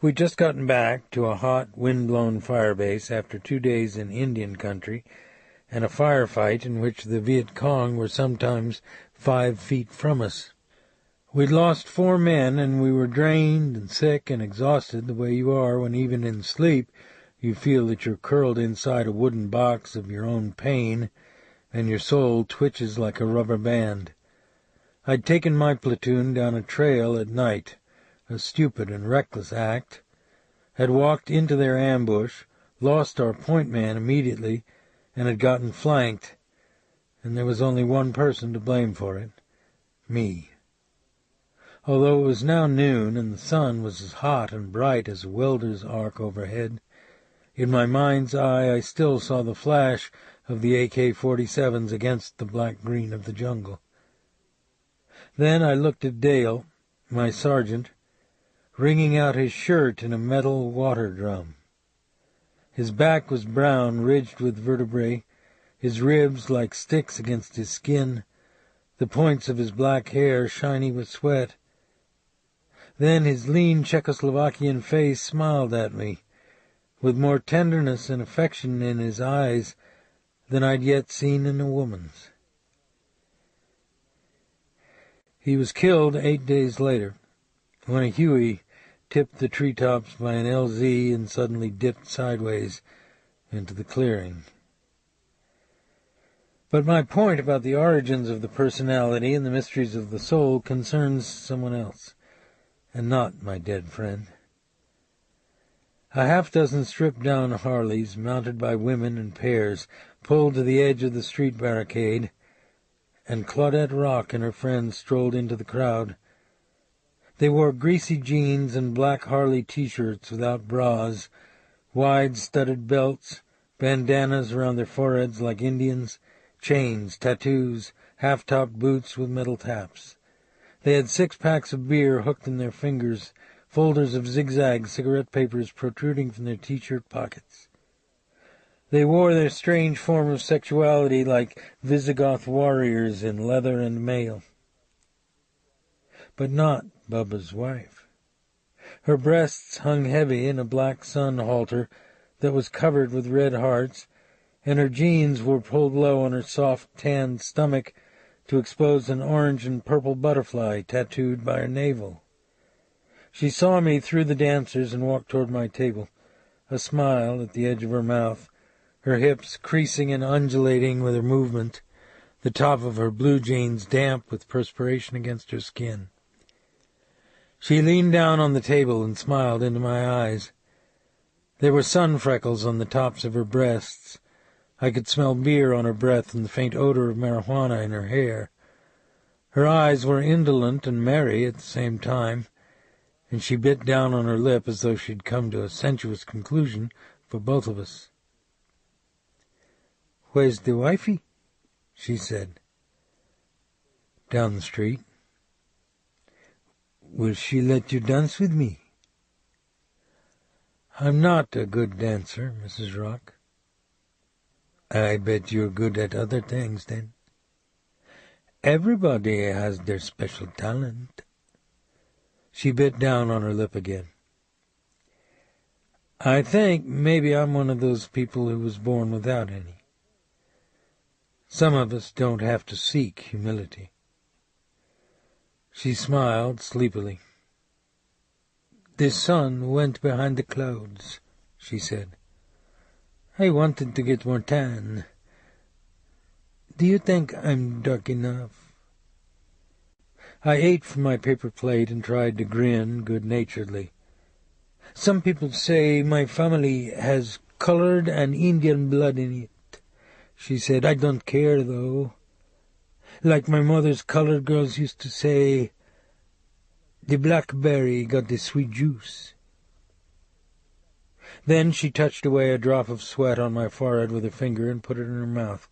We'd just gotten back to a hot, wind-blown firebase after 2 days in Indian country and a firefight in which the Viet Cong were sometimes 5 feet from us. We'd lost 4 men, and we were drained and sick and exhausted the way you are when even in sleep you feel that you're curled inside a wooden box of your own pain and your soul twitches like a rubber band. I'd taken my platoon down a trail at night, a stupid and reckless act, had walked into their ambush, lost our point man immediately, and had gotten flanked, and there was only one person to blame for it, me. Although it was now noon and the sun was as hot and bright as a welder's arc overhead, in my mind's eye I still saw the flash of the AK-47s against the black-green of the jungle. Then I looked at Dale, my sergeant, wringing out his shirt in a metal water drum. His back was brown, ridged with vertebrae, his ribs like sticks against his skin, the points of his black hair shiny with sweat. Then his lean Czechoslovakian face smiled at me, with more tenderness and affection in his eyes than I'd yet seen in a woman's. He was killed 8 days later, when a Huey tipped the treetops by an LZ and suddenly dipped sideways into the clearing. But my point about the origins of the personality and the mysteries of the soul concerns someone else, and not my dead friend. A half-dozen stripped-down Harleys, mounted by women in pairs, pulled to the edge of the street barricade, and Claudette Rock and her friends strolled into the crowd. They wore greasy jeans and black Harley T-shirts without bras, wide studded belts, bandanas around their foreheads like Indians, chains, tattoos, half-topped boots with metal taps. They had 6 packs of beer hooked in their fingers, folders of zigzag cigarette papers protruding from their T-shirt pockets. They wore their strange form of sexuality like Visigoth warriors in leather and mail. But not Bubba's wife. Her breasts hung heavy in a black sun halter that was covered with red hearts, and her jeans were pulled low on her soft, tanned stomach to expose an orange and purple butterfly tattooed by her navel. She saw me through the dancers and walked toward my table, a smile at the edge of her mouth, her hips creasing and undulating with her movement, the top of her blue jeans damp with perspiration against her skin. She leaned down on the table and smiled into my eyes. There were sun freckles on the tops of her breasts. I could smell beer on her breath and the faint odor of marijuana in her hair. Her eyes were indolent and merry at the same time, and she bit down on her lip as though she'd come to a sensuous conclusion for both of us. "Where's the wifey?" she said. "Down the street." "Will she let you dance with me?" "I'm not a good dancer, Mrs. Rock." "I bet you're good at other things, then." "Everybody has their special talent." She bit down on her lip again. "I think maybe I'm one of those people who was born without any. Some of us don't have to seek humility." She smiled sleepily. "The sun went behind the clouds," she said. "I wanted to get more tan. Do you think I'm dark enough?" I ate from my paper plate and tried to grin good-naturedly. "Some people say my family has colored and Indian blood in it," she said. "I don't care, though. Like my mother's colored girls used to say, the blackberry got the sweet juice. Then she touched away a drop of sweat on my forehead with her finger and put it in her mouth.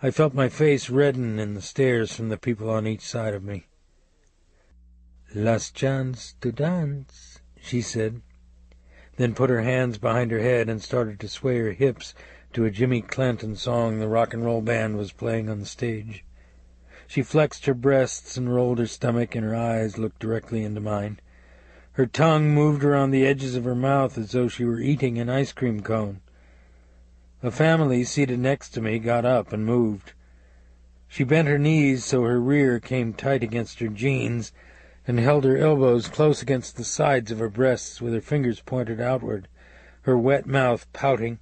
I felt my face redden in the stares from the people on each side of me. "Last chance to dance," she said, then put her hands behind her head and started to sway her hips to a Jimmy Clanton song the rock and roll band was playing on the stage. She flexed her breasts and rolled her stomach, and her eyes looked directly into mine. Her tongue moved around the edges of her mouth as though she were eating an ice cream cone. A family seated next to me got up and moved. She bent her knees so her rear came tight against her jeans and held her elbows close against the sides of her breasts with her fingers pointed outward, her wet mouth pouting,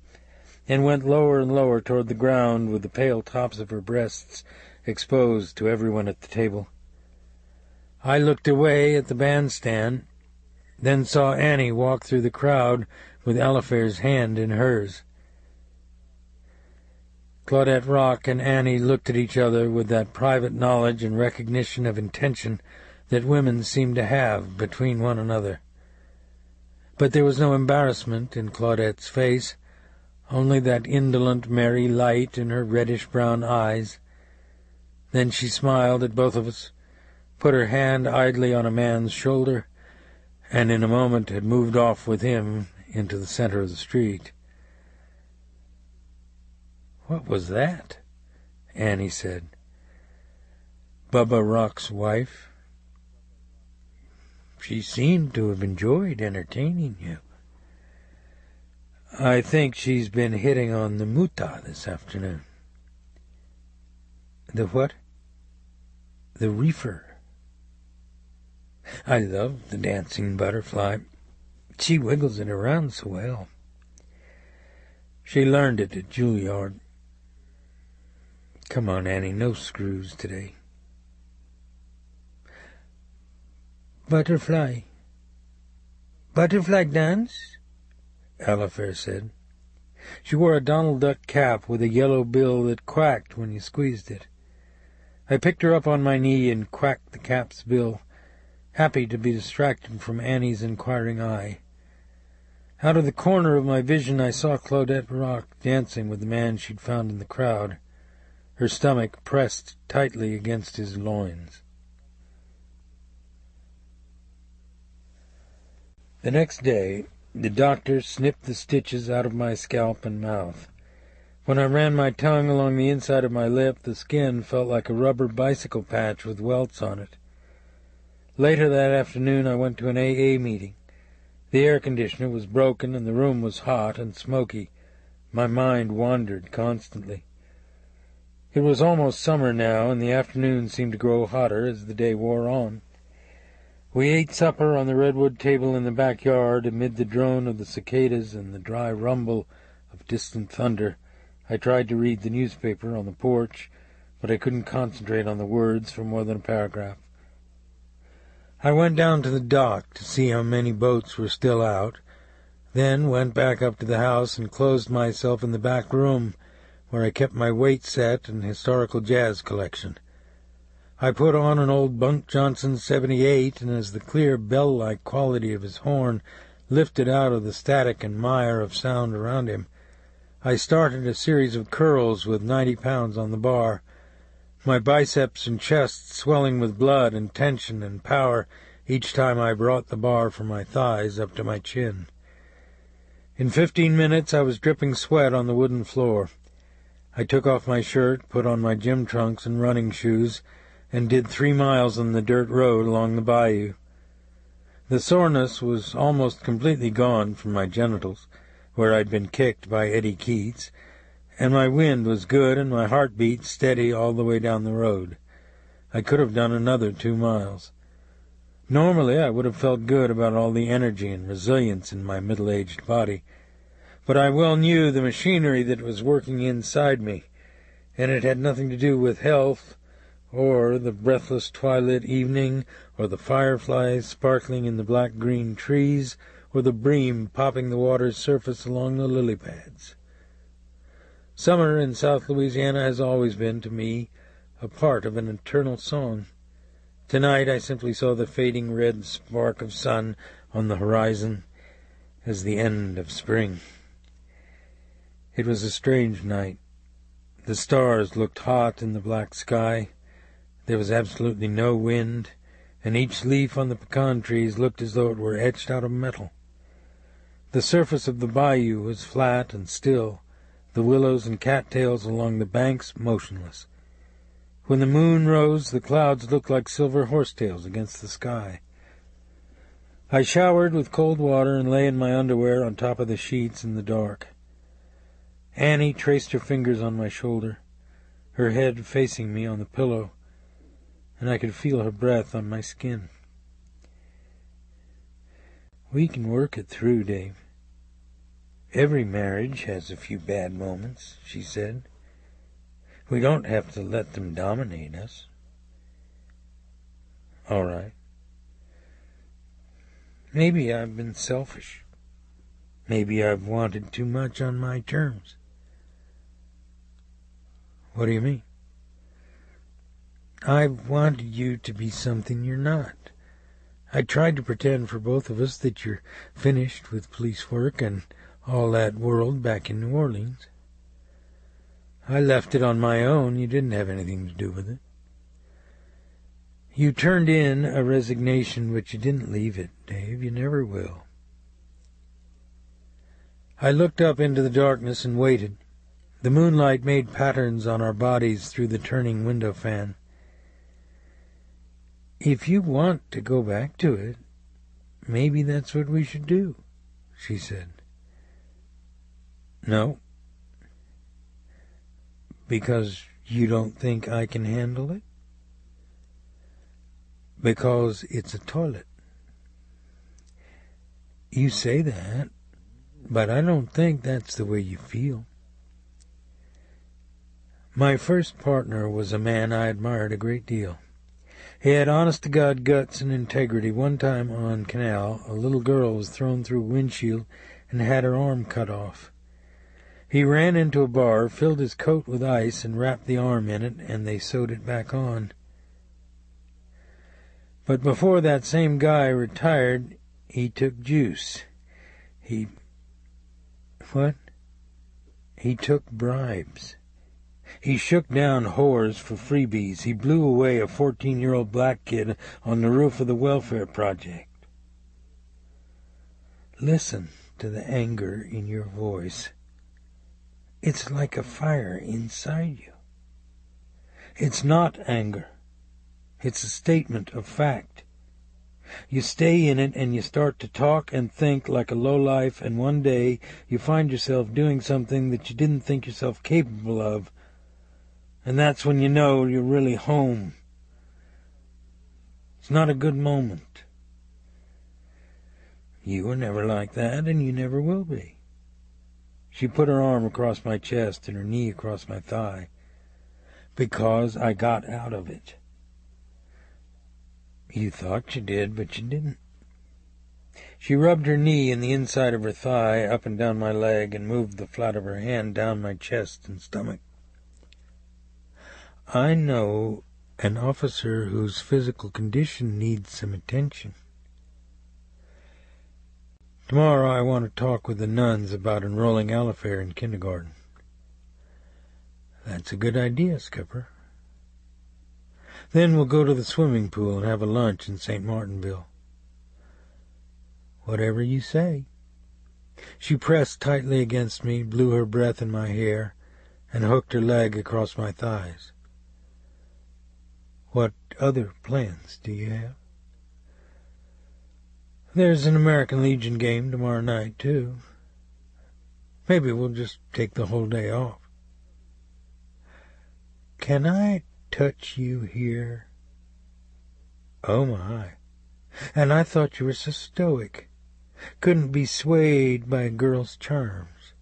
and went lower and lower toward the ground with the pale tops of her breasts exposed to everyone at the table. I looked away at the bandstand, then saw Annie walk through the crowd with Alifair's hand in hers. Claudette Rock and Annie looked at each other with that private knowledge and recognition of intention that women seem to have between one another. But there was no embarrassment in Claudette's face, only that indolent, merry light in her reddish-brown eyes. Then she smiled at both of us, put her hand idly on a man's shoulder, and in a moment had moved off with him into the center of the street. "What was that?" Annie said. "Bubba Rock's wife. She seemed to have enjoyed entertaining you." "I think she's been hitting on the Muta this afternoon." "The what?" "The reefer. I love the dancing butterfly. She wiggles it around so well. She learned it at Juilliard. Come on, Annie, no screws today." "Butterfly. Butterfly dance?" Alifair said. She wore a Donald Duck cap with a yellow bill that quacked when you squeezed it. I picked her up on my knee and quacked the cap's bill, happy to be distracted from Annie's inquiring eye. Out of the corner of my vision I saw Claudette Rock dancing with the man she'd found in the crowd, her stomach pressed tightly against his loins. The next day, the doctor snipped the stitches out of my scalp and mouth. When I ran my tongue along the inside of my lip, the skin felt like a rubber bicycle patch with welts on it. Later that afternoon I went to an AA meeting. The air conditioner was broken and the room was hot and smoky. My mind wandered constantly. It was almost summer now, and the afternoon seemed to grow hotter as the day wore on. We ate supper on the redwood table in the backyard amid the drone of the cicadas and the dry rumble of distant thunder. I tried to read the newspaper on the porch, but I couldn't concentrate on the words for more than a paragraph. I went down to the dock to see how many boats were still out, then went back up to the house and closed myself in the back room, where I kept my weight set and historical jazz collection. I put on an old Bunk Johnson 78, and as the clear bell-like quality of his horn lifted out of the static and mire of sound around him, I started a series of curls with 90 pounds on the bar, my biceps and chest swelling with blood and tension and power each time I brought the bar from my thighs up to my chin. In 15 minutes I was dripping sweat on the wooden floor. I took off my shirt, put on my gym trunks and running shoes, and did 3 miles on the dirt road along the bayou. The soreness was almost completely gone from my genitals, where I'd been kicked by Eddie Keats, and my wind was good and my heartbeat steady all the way down the road. I could have done another 2 miles. Normally I would have felt good about all the energy and resilience in my middle-aged body, but I well knew the machinery that was working inside me, and it had nothing to do with health, or the breathless twilight evening, or the fireflies sparkling in the black-green trees, or the bream popping the water's surface along the lily pads. Summer in South Louisiana has always been, to me, a a part of an eternal song. Tonight I simply saw the fading red spark of sun on the horizon as the end of spring. It was a strange night. The stars looked hot in the black sky. There was absolutely no wind, and each leaf on the pecan trees looked as though it were etched out of metal. The surface of the bayou was flat and still, the willows and cattails along the banks motionless. When the moon rose, the clouds looked like silver horsetails against the sky. I showered with cold water and lay in my underwear on top of the sheets in the dark. Annie traced her fingers on my shoulder, her head facing me on the pillow, and I could feel her breath on my skin. "We can work it through, Dave. Every marriage has a few bad moments," she said. "We don't have to let them dominate us." "All right. Maybe I've been selfish. Maybe I've wanted too much on my terms." "What do you mean?" "I've wanted you to be something you're not. I tried to pretend for both of us that you're finished with police work and all that world back in New Orleans. I left it on my own. You didn't have anything to do with it. You turned in a resignation, but you didn't leave it, Dave. You never will." I looked up into the darkness and waited. The moonlight made patterns on our bodies through the turning window fan. "If you want to go back to it, maybe that's what we should do," she said. "No." "Because you don't think I can handle it?" "Because it's a toilet." "You say that, but I don't think that's the way you feel." My first partner was a man I admired a great deal. He had honest-to-God guts and integrity. One time on Canal, a little girl was thrown through a windshield and had her arm cut off. He ran into a bar, filled his coat with ice, and wrapped the arm in it, and they sewed it back on. But before that same guy retired, he took juice. What? He took bribes. He shook down whores for freebies. He blew away a 14-year-old black kid on the roof of the welfare project. Listen to the anger in your voice. It's like a fire inside you. It's not anger. It's a statement of fact. You stay in it and you start to talk and think like a lowlife, and one day you find yourself doing something that you didn't think yourself capable of, and that's when you know you're really home. It's not a good moment. You were never like that, and you never will be." She put her arm across my chest and her knee across my thigh. "Because I got out of it." "You thought you did, but you didn't." She rubbed her knee and the inside of her thigh up and down my leg and moved the flat of her hand down my chest and stomach. "I know an officer whose physical condition needs some attention. Tomorrow I want to talk with the nuns about enrolling Alifair in kindergarten." "That's a good idea, Skipper." "Then we'll go to the swimming pool and have a lunch in St. Martinville." "Whatever you say." She pressed tightly against me, blew her breath in my hair, and hooked her leg across my thighs. "What other plans do you have?" "There's an American Legion game tomorrow night, too. Maybe we'll just take the whole day off." "Can I touch you here?" "Oh, my. And I thought you were so stoic. Couldn't be swayed by a girl's charms.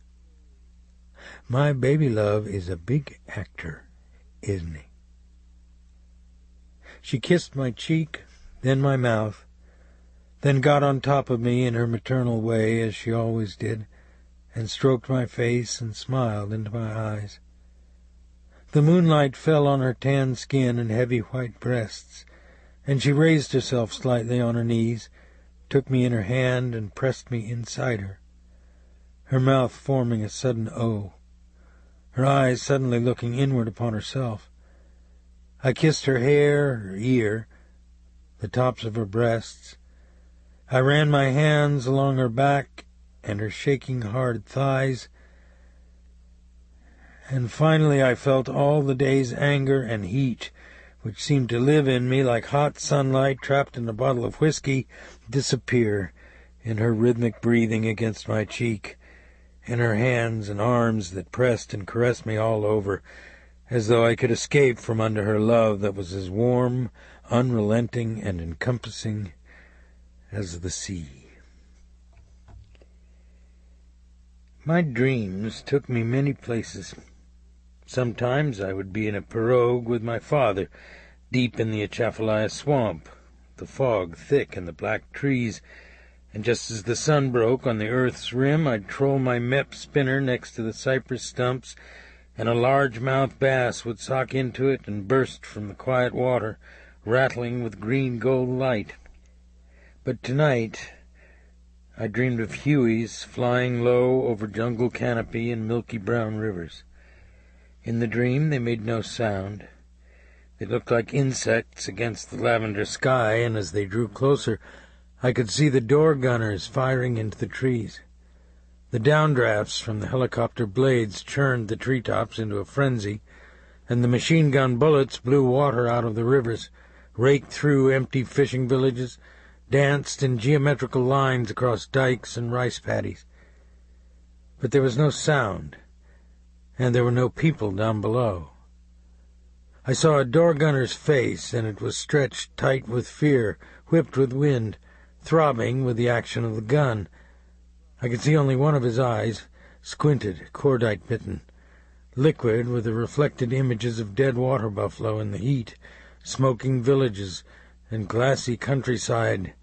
My baby love is a big actor, isn't he?" She kissed my cheek, then my mouth, then got on top of me in her maternal way, as she always did, and stroked my face and smiled into my eyes. The moonlight fell on her tan skin and heavy white breasts, and she raised herself slightly on her knees, took me in her hand, and pressed me inside her, her mouth forming a sudden O, her eyes suddenly looking inward upon herself. I kissed her hair, her ear, the tops of her breasts. I ran my hands along her back and her shaking hard thighs, and finally I felt all the day's anger and heat, which seemed to live in me like hot sunlight trapped in a bottle of whiskey, disappear in her rhythmic breathing against my cheek, in her hands and arms that pressed and caressed me all over, as though I could escape from under her love that was as warm, unrelenting, and encompassing as the sea. My dreams took me many places. Sometimes I would be in a pirogue with my father, deep in the Atchafalaya swamp, the fog thick in the black trees, and just as the sun broke on the earth's rim, I'd troll my mep spinner next to the cypress stumps, and a large-mouthed bass would sock into it and burst from the quiet water, rattling with green-gold light. But tonight I dreamed of hueys flying low over jungle canopy and milky brown rivers. In the dream they made no sound. They looked like insects against the lavender sky, and as they drew closer, I could see the door gunners firing into the trees. The downdrafts from the helicopter blades churned the treetops into a frenzy, and the machine-gun bullets blew water out of the rivers, raked through empty fishing villages, danced in geometrical lines across dikes and rice paddies. But there was no sound, and there were no people down below. I saw a door gunner's face, and it was stretched tight with fear, whipped with wind, throbbing with the action of the gun. I could see only one of his eyes, squinted, cordite bitten, liquid with the reflected images of dead water buffalo in the heat, smoking villages, and glassy countryside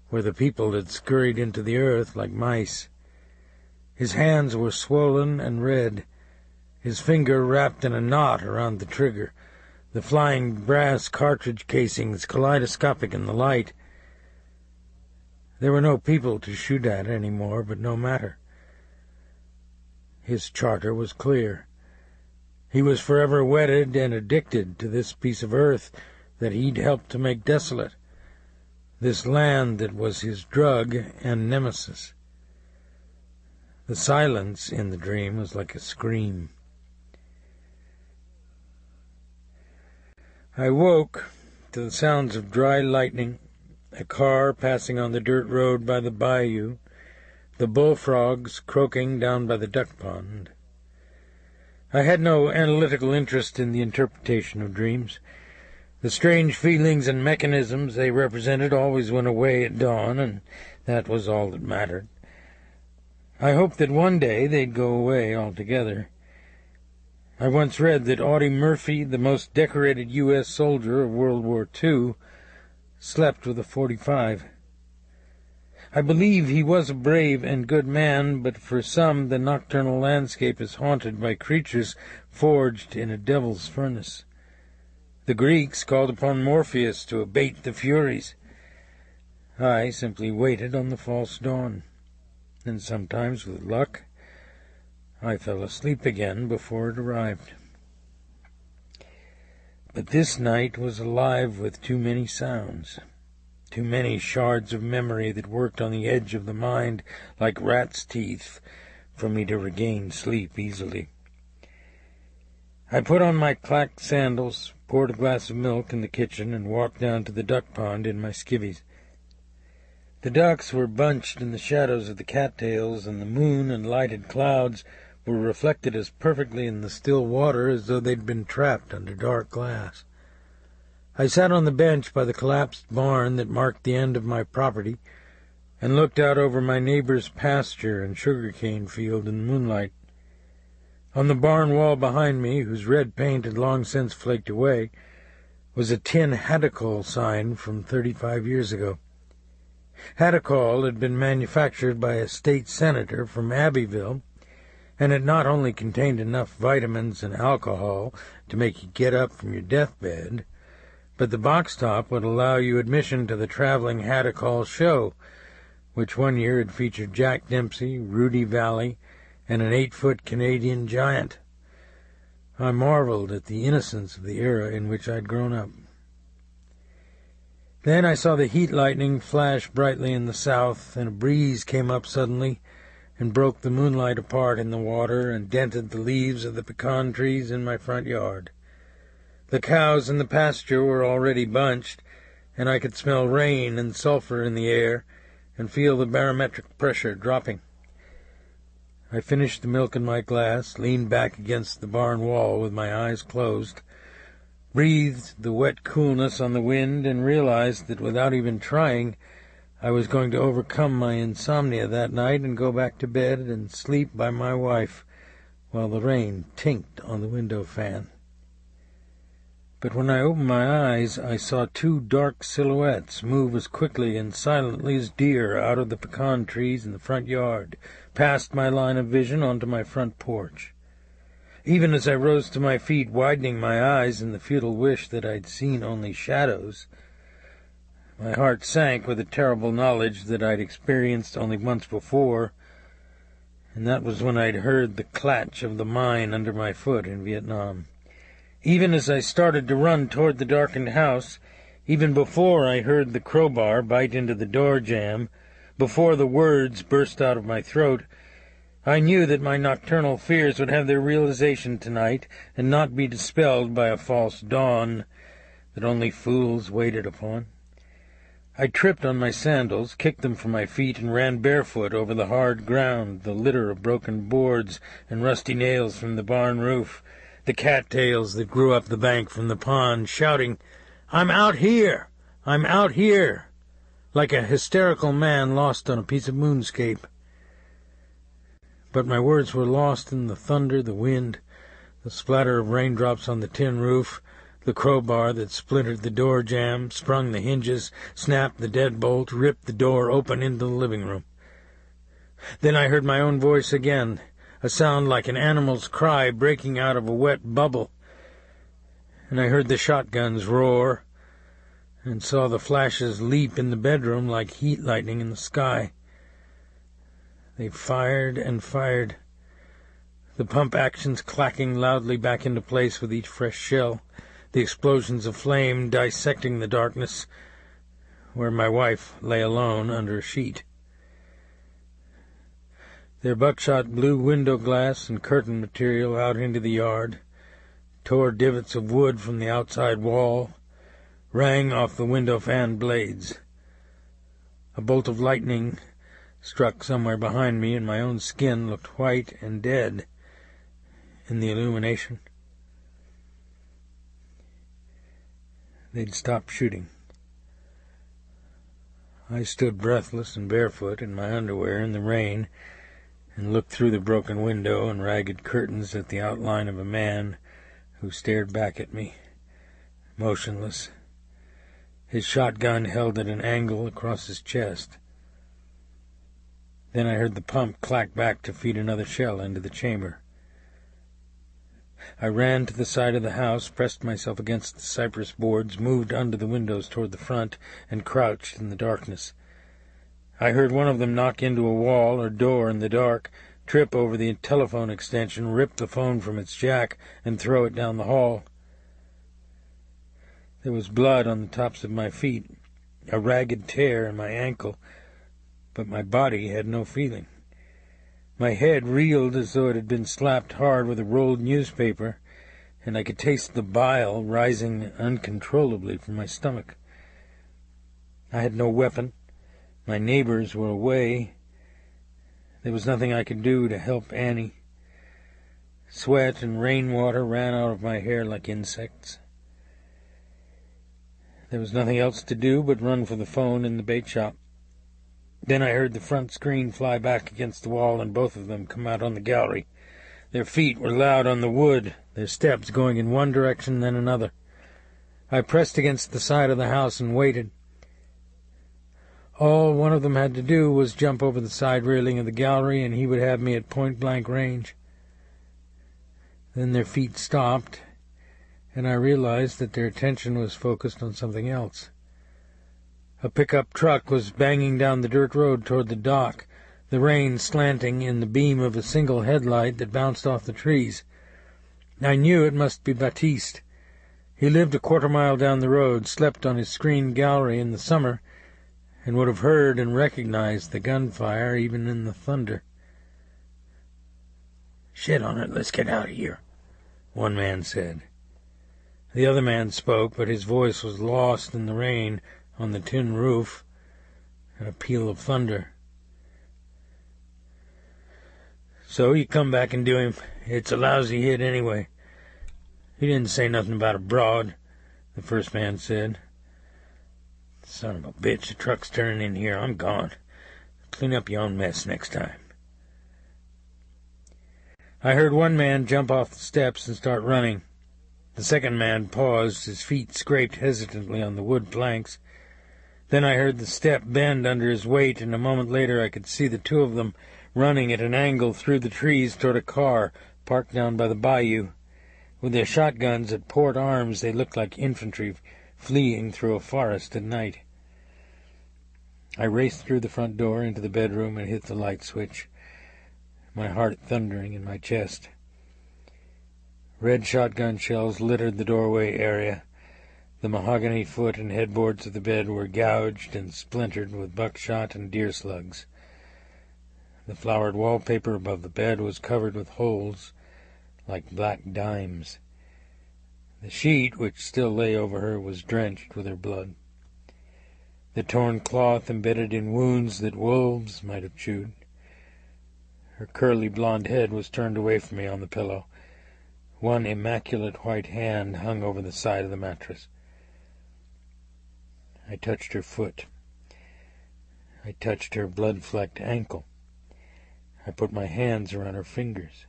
where the people had scurried into the earth like mice. His hands were swollen and red, his finger wrapped in a knot around the trigger, the flying brass cartridge casings kaleidoscopic in the light. There were no people to shoot at any more, but no matter. His charter was clear. He was forever wedded and addicted to this piece of earth that he'd helped to make desolate, this land that was his drug and nemesis. The silence in the dream was like a scream. I woke to the sounds of dry lightning, a car passing on the dirt road by the bayou, the bullfrogs croaking down by the duck pond. I had no analytical interest in the interpretation of dreams. The strange feelings and mechanisms they represented always went away at dawn, and that was all that mattered. I hoped that one day they'd go away altogether. I once read that Audie Murphy, the most decorated U.S. soldier of World War II, slept with a .45. I believe he was a brave and good man, but for some the nocturnal landscape is haunted by creatures forged in a devil's furnace. The Greeks called upon Morpheus to abate the Furies. I simply waited on the false dawn, and sometimes, with luck, I fell asleep again before it arrived. But this night was alive with too many sounds, too many shards of memory that worked on the edge of the mind like rat's teeth for me to regain sleep easily. I put on my clacked sandals, poured a glass of milk in the kitchen, and walked down to the duck pond in my skivvies. The ducks were bunched in the shadows of the cattails, and the moon and lighted clouds were reflected as perfectly in the still water as though they'd been trapped under dark glass. I sat on the bench by the collapsed barn that marked the end of my property, and looked out over my neighbor's pasture and sugar-cane field in the moonlight. On the barn wall behind me, whose red paint had long since flaked away, was a tin Hadacol sign from 35 years ago. Hadacol had been manufactured by a state senator from Abbeville, and it not only contained enough vitamins and alcohol to make you get up from your deathbed, but the box top would allow you admission to the traveling Haddock Hall show, which one year had featured Jack Dempsey, Rudy Valley, and an 8-foot Canadian giant. I marveled at the innocence of the era in which I'd grown up. Then I saw the heat lightning flash brightly in the south, and a breeze came up suddenly and broke the moonlight apart in the water and dented the leaves of the pecan trees in my front yard. The cows in the pasture were already bunched, and I could smell rain and sulphur in the air and feel the barometric pressure dropping. I finished the milk in my glass, leaned back against the barn wall with my eyes closed, breathed the wet coolness on the wind, and realized that without even trying, I was going to overcome my insomnia that night and go back to bed and sleep by my wife while the rain tinked on the window fan. But when I opened my eyes, I saw two dark silhouettes move as quickly and silently as deer out of the pecan trees in the front yard, past my line of vision onto my front porch. Even as I rose to my feet, widening my eyes in the futile wish that I'd seen only shadows, my heart sank with the terrible knowledge that I'd experienced only once before, and that was when I'd heard the clatch of the mine under my foot in Vietnam. Even as I started to run toward the darkened house, even before I heard the crowbar bite into the door jamb, before the words burst out of my throat, I knew that my nocturnal fears would have their realization tonight and not be dispelled by a false dawn that only fools waited upon. I tripped on my sandals, kicked them from my feet, and ran barefoot over the hard ground, the litter of broken boards and rusty nails from the barn roof, the cattails that grew up the bank from the pond, shouting, "I'm out here! I'm out here!" like a hysterical man lost on a piece of moonscape. But my words were lost in the thunder, the wind, the splatter of raindrops on the tin roof, the crowbar that splintered the door jamb, sprung the hinges, snapped the deadbolt, ripped the door open into the living room. Then I heard my own voice again, a sound like an animal's cry breaking out of a wet bubble, and I heard the shotguns roar and saw the flashes leap in the bedroom like heat lightning in the sky. They fired and fired, the pump actions clacking loudly back into place with each fresh shell, the explosions of flame dissecting the darkness where my wife lay alone under a sheet. Their buckshot blew window glass and curtain material out into the yard, tore divots of wood from the outside wall, rang off the window fan blades. A bolt of lightning struck somewhere behind me, and my own skin looked white and dead in the illumination. They'd stopped shooting. I stood breathless and barefoot in my underwear in the rain and looked through the broken window and ragged curtains at the outline of a man who stared back at me, motionless, his shotgun held at an angle across his chest. Then I heard the pump clack back to feed another shell into the chamber. I ran to the side of the house, pressed myself against the cypress boards, moved under the windows toward the front, and crouched in the darkness. I heard one of them knock into a wall or door in the dark, trip over the telephone extension, rip the phone from its jack, and throw it down the hall. There was blood on the tops of my feet, a ragged tear in my ankle, but my body had no feeling. My head reeled as though it had been slapped hard with a rolled newspaper, and I could taste the bile rising uncontrollably from my stomach. I had no weapon. My neighbors were away. There was nothing I could do to help Annie. Sweat and rainwater ran out of my hair like insects. There was nothing else to do but run for the phone in the bait shop. Then I heard the front screen fly back against the wall and both of them come out on the gallery. Their feet were loud on the wood, their steps going in one direction then another. I pressed against the side of the house and waited. All one of them had to do was jump over the side railing of the gallery, and he would have me at point-blank range. Then their feet stopped, and I realized that their attention was focused on something else. A pickup truck was banging down the dirt road toward the dock, the rain slanting in the beam of a single headlight that bounced off the trees. I knew it must be Baptiste. He lived a quarter-mile down the road, slept on his screened gallery in the summer, and would have heard and recognized the gunfire even in the thunder. "Shit on it, let's get out of here," one man said. The other man spoke, but his voice was lost in the rain on the tin roof and a peal of thunder. "So you come back and do him. It's a lousy hit anyway." "He didn't say nothing about a broad," the first man said. "Son of a bitch, the truck's turning in here. I'm gone. Clean up your own mess next time." I heard one man jump off the steps and start running. The second man paused. His feet scraped hesitantly on the wood planks. Then I heard the step bend under his weight, and a moment later I could see the two of them running at an angle through the trees toward a car parked down by the bayou. With their shotguns at port arms, they looked like infantry fleeing through a forest at night. I raced through the front door into the bedroom and hit the light switch, my heart thundering in my chest. Red shotgun shells littered the doorway area. The mahogany foot and headboards of the bed were gouged and splintered with buckshot and deer slugs. The flowered wallpaper above the bed was covered with holes like black dimes. The sheet, which still lay over her, was drenched with her blood. The torn cloth embedded in wounds that wolves might have chewed. Her curly blonde head was turned away from me on the pillow. One immaculate white hand hung over the side of the mattress. I touched her foot. I touched her blood-flecked ankle. I put my hands around her fingers.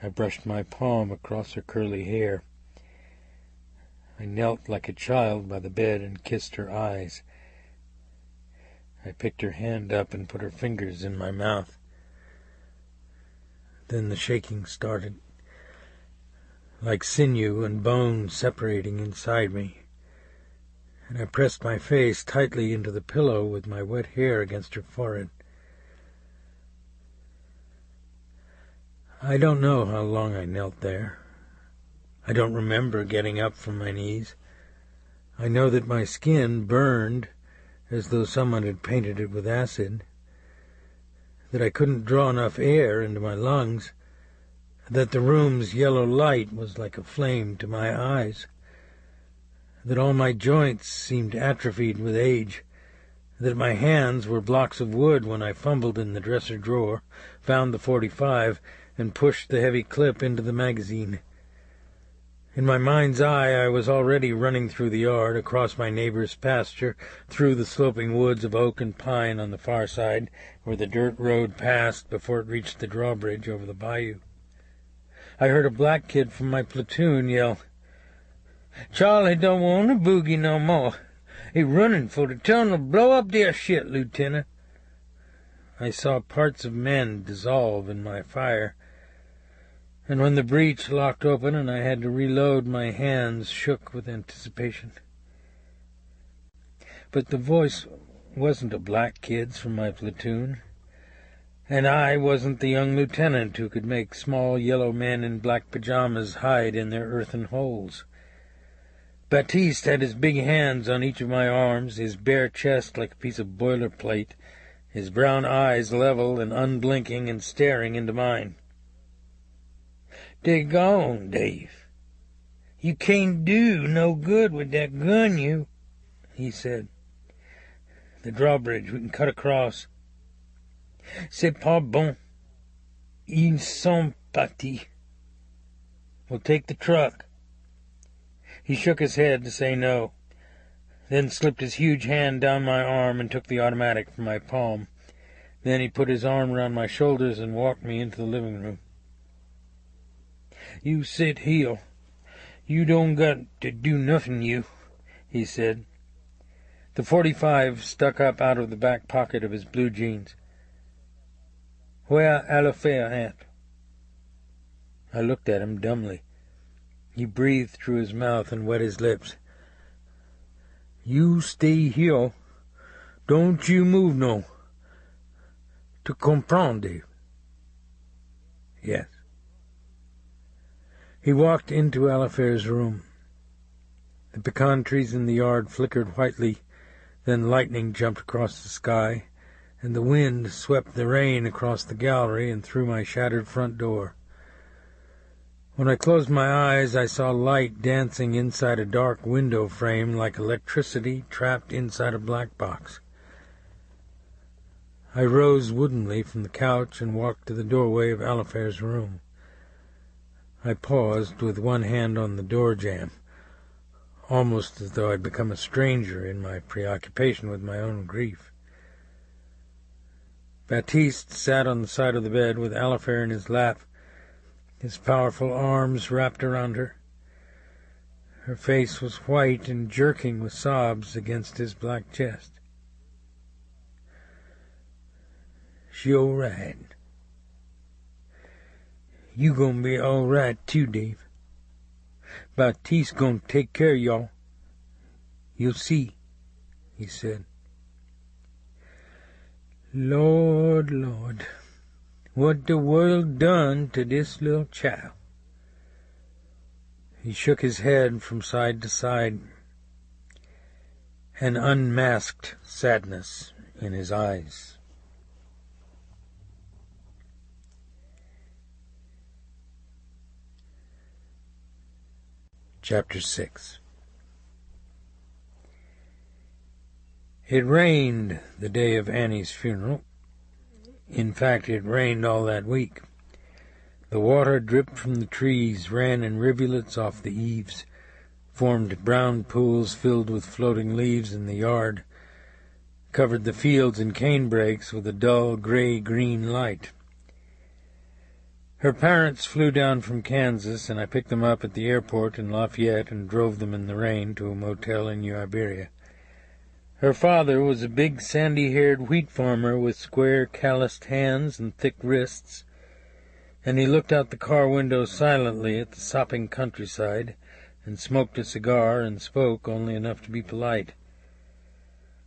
I brushed my palm across her curly hair. I knelt like a child by the bed and kissed her eyes. I picked her hand up and put her fingers in my mouth. Then the shaking started, like sinew and bone separating inside me, and I pressed my face tightly into the pillow with my wet hair against her forehead. I don't know how long I knelt there. I don't remember getting up from my knees. I know that my skin burned as though someone had painted it with acid, that I couldn't draw enough air into my lungs, that the room's yellow light was like a flame to my eyes, that all my joints seemed atrophied with age, that my hands were blocks of wood when I fumbled in the dresser drawer, found the .45, and pushed the heavy clip into the magazine. In my mind's eye, I was already running through the yard, across my neighbor's pasture, through the sloping woods of oak and pine on the far side, where the dirt road passed before it reached the drawbridge over the bayou. I heard a black kid from my platoon yell, "Charlie don't want to boogie no more. He running for the tunnel. Blow up their shit, Lieutenant." I saw parts of men dissolve in my fire, and when the breech locked open and I had to reload, my hands shook with anticipation. But the voice wasn't a black kid's from my platoon, and I wasn't the young lieutenant who could make small yellow men in black pajamas hide in their earthen holes. Baptiste had his big hands on each of my arms, his bare chest like a piece of boilerplate, his brown eyes level and unblinking and staring into mine. "Dey gone, Dave. You can't do no good with that gun, he said. "The drawbridge, we can cut across." "C'est pas bon. Ils sont partis." "We'll take the truck." He shook his head to say no, then slipped his huge hand down my arm and took the automatic from my palm. Then he put his arm around my shoulders and walked me into the living room. "You sit here. You don't got to do nothing, he said. The .45 stuck up out of the back pocket of his blue jeans. "Where are l'affaire at?" I looked at him dumbly. He breathed through his mouth and wet his lips. "You stay here. Don't you move no. Tu comprends, Dave?" "Yes." He walked into Alifair's room. The pecan trees in the yard flickered whitely, then lightning jumped across the sky, and the wind swept the rain across the gallery and through my shattered front door. When I closed my eyes, I saw light dancing inside a dark window frame like electricity trapped inside a black box. I rose woodenly from the couch and walked to the doorway of Alifair's room. I paused with one hand on the door jamb, almost as though I'd become a stranger in my preoccupation with my own grief. Baptiste sat on the side of the bed with Alifair in his lap, his powerful arms wrapped around her. Her face was white and jerking with sobs against his black chest. "She all right. You gonna be all right too, Dave. Baptiste gonna take care of y'all. You'll see," he said. "Lord, Lord, what the world done to this little child." He shook his head from side to side, an unmasked sadness in his eyes. Chapter 6. It rained the day of Annie's funeral. In fact, it rained all that week. The water dripped from the trees, ran in rivulets off the eaves, formed brown pools filled with floating leaves in the yard, covered the fields and canebrakes with a dull gray-green light. Her parents flew down from Kansas, and I picked them up at the airport in Lafayette and drove them in the rain to a motel in New Iberia. Her father was a big sandy-haired wheat farmer with square calloused hands and thick wrists, and he looked out the car window silently at the sopping countryside and smoked a cigar and spoke only enough to be polite.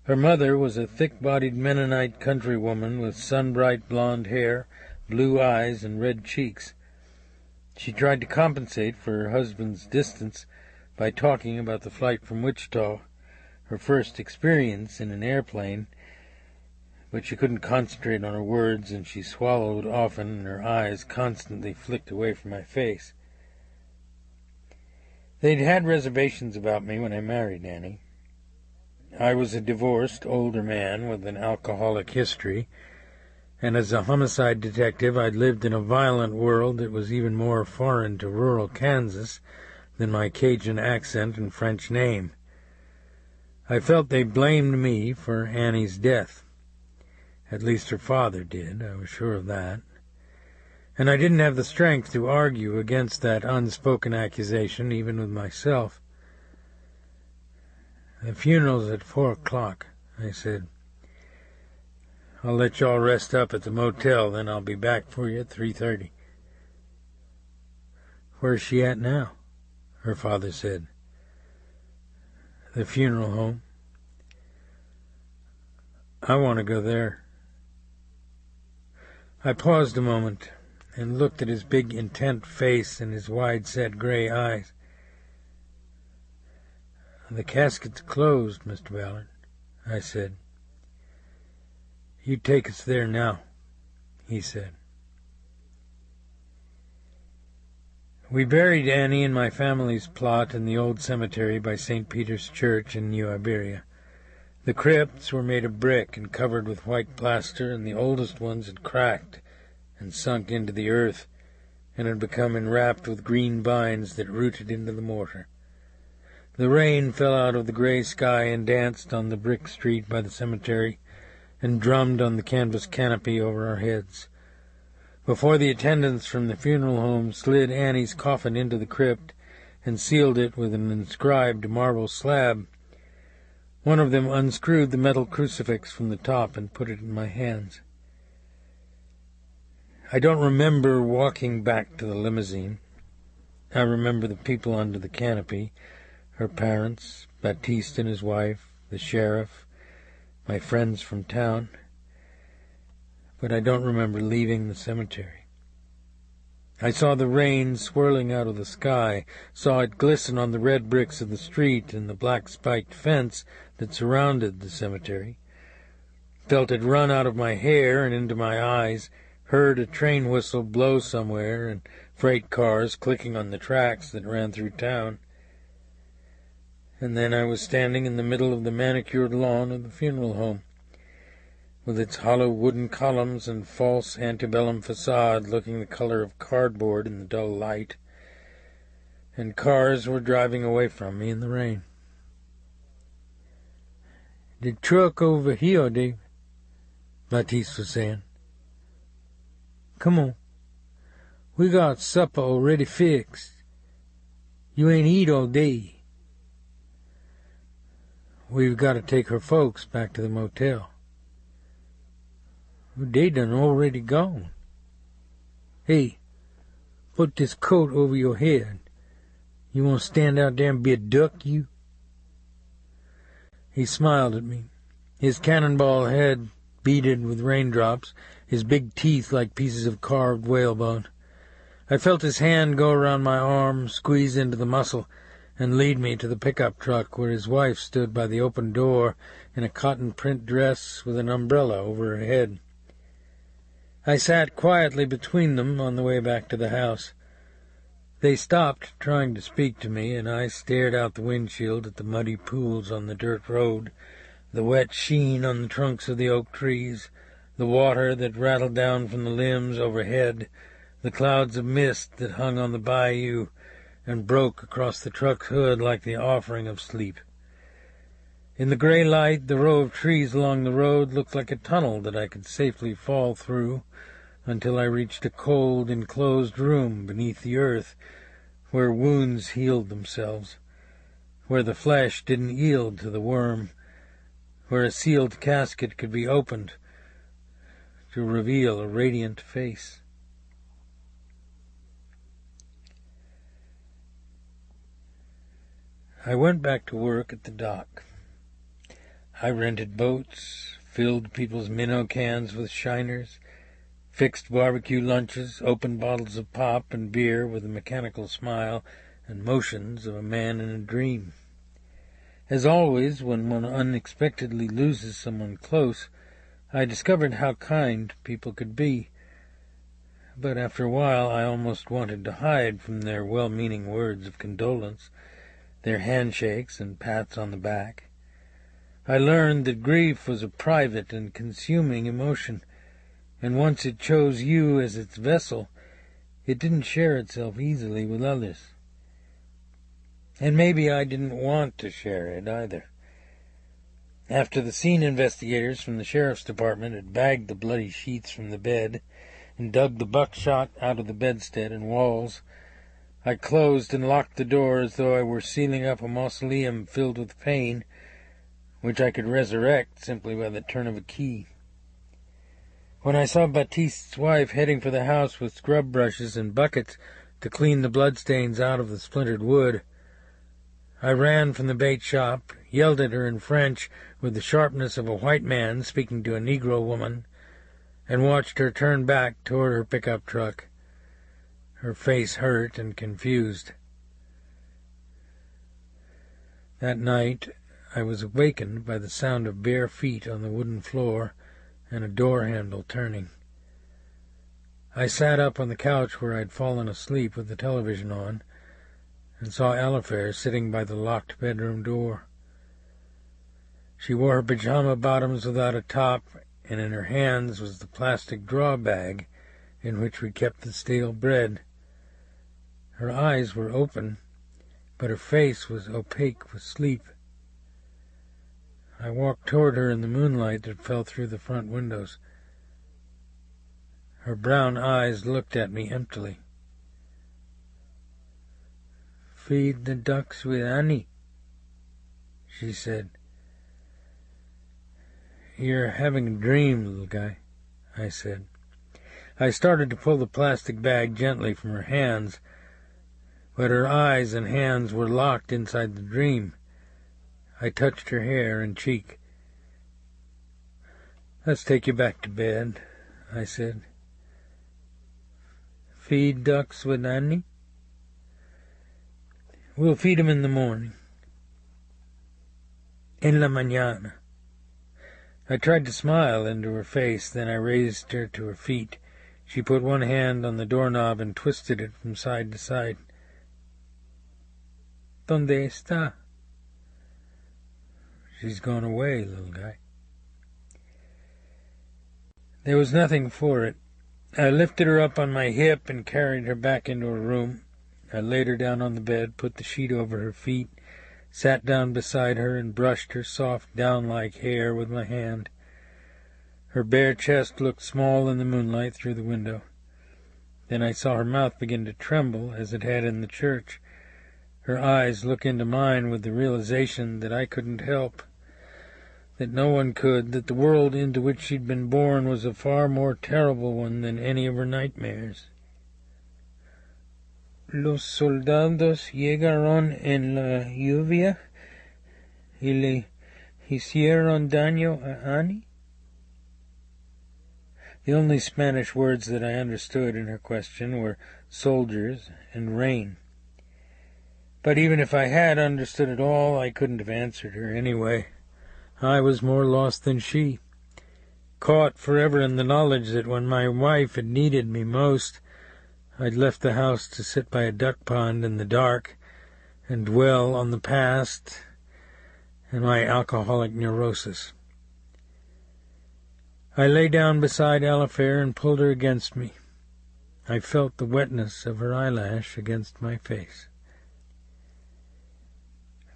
Her mother was a thick-bodied Mennonite countrywoman with sun-bright blonde hair, blue eyes, and red cheeks. She tried to compensate for her husband's distance by talking about the flight from Wichita, her first experience in an airplane, but she couldn't concentrate on her words, and she swallowed often, and her eyes constantly flicked away from my face. They'd had reservations about me when I married Annie. I was a divorced older man with an alcoholic history, and as a homicide detective I'd lived in a violent world that was even more foreign to rural Kansas than my Cajun accent and French name. I felt they blamed me for Annie's death. At least her father did, I was sure of that. And I didn't have the strength to argue against that unspoken accusation, even with myself. "The funeral's at 4:00, I said. "I'll let y'all rest up at the motel, then I'll be back for you at 3:30. "Where's she at now?" her father said. "The funeral home." "I want to go there." I paused a moment and looked at his big, intent face and his wide-set gray eyes. "The casket's closed, Mr. Ballard," I said. "You take us there now," he said. We buried Annie in my family's plot in the old cemetery by St. Peter's Church in New Iberia. The crypts were made of brick and covered with white plaster, and the oldest ones had cracked and sunk into the earth and had become enwrapped with green vines that rooted into the mortar. The rain fell out of the gray sky and danced on the brick street by the cemetery and drummed on the canvas canopy over our heads. Before the attendants from the funeral home slid Annie's coffin into the crypt and sealed it with an inscribed marble slab, one of them unscrewed the metal crucifix from the top and put it in my hands. I don't remember walking back to the limousine. I remember the people under the canopy, her parents, Baptiste and his wife, the sheriff, my friends from town. But I don't remember leaving the cemetery. I saw the rain swirling out of the sky, saw it glisten on the red bricks of the street and the black spiked fence that surrounded the cemetery, felt it run out of my hair and into my eyes, heard a train whistle blow somewhere and freight cars clicking on the tracks that ran through town. And then I was standing in the middle of the manicured lawn of the funeral home, with its hollow wooden columns and false antebellum facade looking the color of cardboard in the dull light, and cars were driving away from me in the rain. "The truck over here, Dave," Baptiste was saying. "Come on. We got supper already fixed. You ain't eat all day." "We've got to take her folks back to the motel." "They done already gone." "Hey, put this coat over your head. You want to stand out there and be a duck, you?" He smiled at me, his cannonball head beaded with raindrops, his big teeth like pieces of carved whalebone. I felt his hand go around my arm, squeeze into the muscle, and lead me to the pickup truck where his wife stood by the open door in a cotton print dress with an umbrella over her head. I sat quietly between them on the way back to the house. They stopped trying to speak to me, and I stared out the windshield at the muddy pools on the dirt road, the wet sheen on the trunks of the oak trees, the water that rattled down from the limbs overhead, the clouds of mist that hung on the bayou and broke across the truck's hood like the offering of sleep. In the gray light, the row of trees along the road looked like a tunnel that I could safely fall through until I reached a cold, enclosed room beneath the earth where wounds healed themselves, where the flesh didn't yield to the worm, where a sealed casket could be opened to reveal a radiant face. I went back to work at the dock. I rented boats, filled people's minnow cans with shiners, fixed barbecue lunches, opened bottles of pop and beer with a mechanical smile and motions of a man in a dream. As always, when one unexpectedly loses someone close, I discovered how kind people could be. But after a while I almost wanted to hide from their well-meaning words of condolence, their handshakes and pats on the back. I learned that grief was a private and consuming emotion, and once it chose you as its vessel, it didn't share itself easily with others. And maybe I didn't want to share it either. After the scene investigators from the sheriff's department had bagged the bloody sheets from the bed and dug the buckshot out of the bedstead and walls, I closed and locked the door as though I were sealing up a mausoleum filled with pain, which I could resurrect simply by the turn of a key. When I saw Baptiste's wife heading for the house with scrub brushes and buckets to clean the bloodstains out of the splintered wood, I ran from the bait shop, yelled at her in French with the sharpness of a white man speaking to a Negro woman, and watched her turn back toward her pickup truck, her face hurt and confused. That night I was awakened by the sound of bare feet on the wooden floor and a door handle turning. I sat up on the couch where I'd fallen asleep with the television on, and saw Alifair sitting by the locked bedroom door. She wore her pajama bottoms without a top, and in her hands was the plastic draw bag in which we kept the stale bread. Her eyes were open, but her face was opaque with sleep. I walked toward her in the moonlight that fell through the front windows. Her brown eyes looked at me emptily. "Feed the ducks with honey," she said. "You're having a dream, little guy," I said. I started to pull the plastic bag gently from her hands, but her eyes and hands were locked inside the dream. I touched her hair and cheek. "Let's take you back to bed," I said. "Feed ducks with Annie?" "We'll feed 'em in the morning." "En la mañana." I tried to smile into her face, then I raised her to her feet. She put one hand on the doorknob and twisted it from side to side. "¿Dónde está?" "She's gone away, little guy." There was nothing for it. I lifted her up on my hip and carried her back into her room. I laid her down on the bed, put the sheet over her feet, sat down beside her and brushed her soft down-like hair with my hand. Her bare chest looked small in the moonlight through the window. Then I saw her mouth begin to tremble, as it had in the church. Her eyes look into mine with the realization that I couldn't help, that no one could, that the world into which she'd been born was a far more terrible one than any of her nightmares. "Los soldados llegaron en la lluvia y le hicieron daño a Annie?" The only Spanish words that I understood in her question were soldiers and rain. But even if I had understood it all, I couldn't have answered her anyway. I was more lost than she, caught forever in the knowledge that when my wife had needed me most, I'd left the house to sit by a duck pond in the dark and dwell on the past and my alcoholic neurosis. I lay down beside Alifair and pulled her against me. I felt the wetness of her eyelash against my face.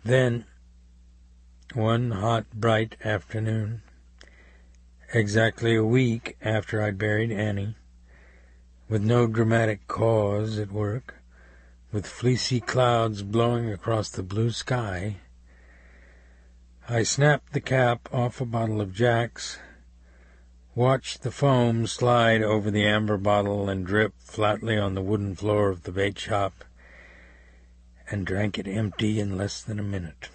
Then, one hot, bright afternoon, exactly a week after I'd buried Annie, with no dramatic cause at work, with fleecy clouds blowing across the blue sky, I snapped the cap off a bottle of Jack's, watched the foam slide over the amber bottle and drip flatly on the wooden floor of the bait shop, and drank it empty in less than a minute.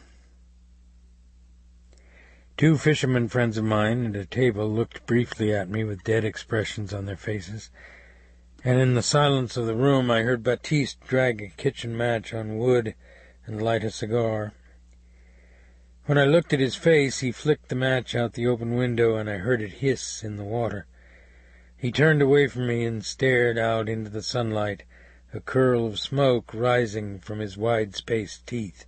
Two fishermen friends of mine at a table looked briefly at me with dead expressions on their faces, and in the silence of the room I heard Baptiste drag a kitchen match on wood and light a cigar. When I looked at his face, he flicked the match out the open window, and I heard it hiss in the water. He turned away from me and stared out into the sunlight, a curl of smoke rising from his wide-spaced teeth.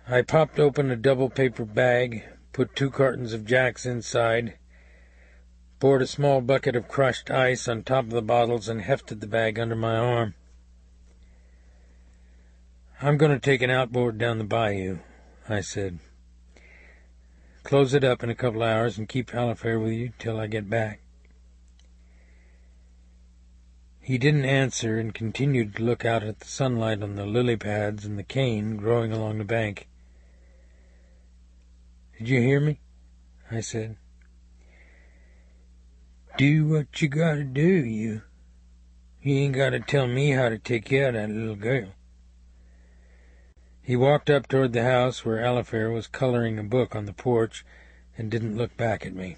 I popped open a double-paper bag, put 2 cartons of Jack's inside, poured a small bucket of crushed ice on top of the bottles, and hefted the bag under my arm. "I'm going to take an outboard down the bayou," I said. "Close it up in a couple hours and keep Alifair with you till I get back." He didn't answer and continued to look out at the sunlight on the lily pads and the cane growing along the bank. "Did you hear me?" I said. "Do what you gotta do, you. You ain't gotta tell me how to take care of that little girl." He walked up toward the house where Alifair was coloring a book on the porch and didn't look back at me.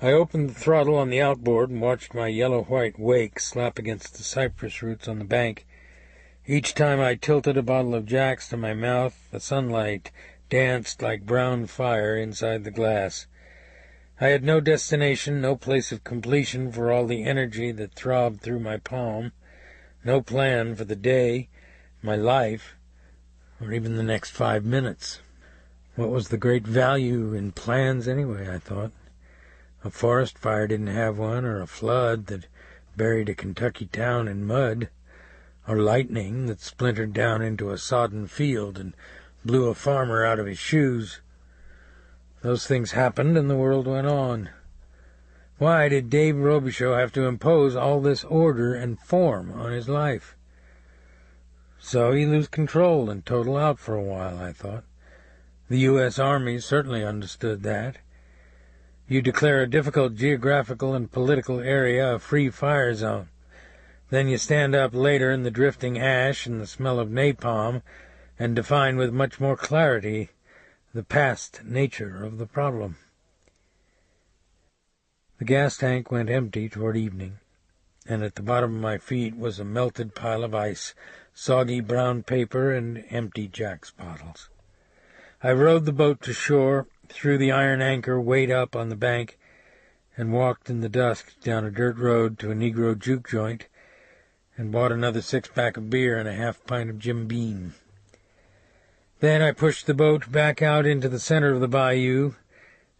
I opened the throttle on the outboard and watched my yellow-white wake slap against the cypress roots on the bank. Each time I tilted a bottle of Jack's to my mouth, the sunlight danced like brown fire inside the glass. I had no destination, no place of completion for all the energy that throbbed through my palm, no plan for the day, my life, or even the next 5 minutes. What was the great value in plans anyway, I thought. A forest fire didn't have one, or a flood that buried a Kentucky town in mud, or lightning that splintered down into a sodden field and blew a farmer out of his shoes. Those things happened and the world went on. Why did Dave Robicheaux have to impose all this order and form on his life? So he lose control and total out for a while, I thought. The U.S. Army certainly understood that. You declare a difficult geographical and political area a free fire zone. Then you stand up later in the drifting ash and the smell of napalm and define with much more clarity the past nature of the problem. The gas tank went empty toward evening, and at the bottom of my feet was a melted pile of ice, soggy brown paper, and empty Jack's bottles. I rowed the boat to shore, threw the iron anchor weight up on the bank, and walked in the dusk down a dirt road to a Negro juke joint, and bought another six-pack of beer and a half-pint of Jim Beam. Then I pushed the boat back out into the center of the bayou,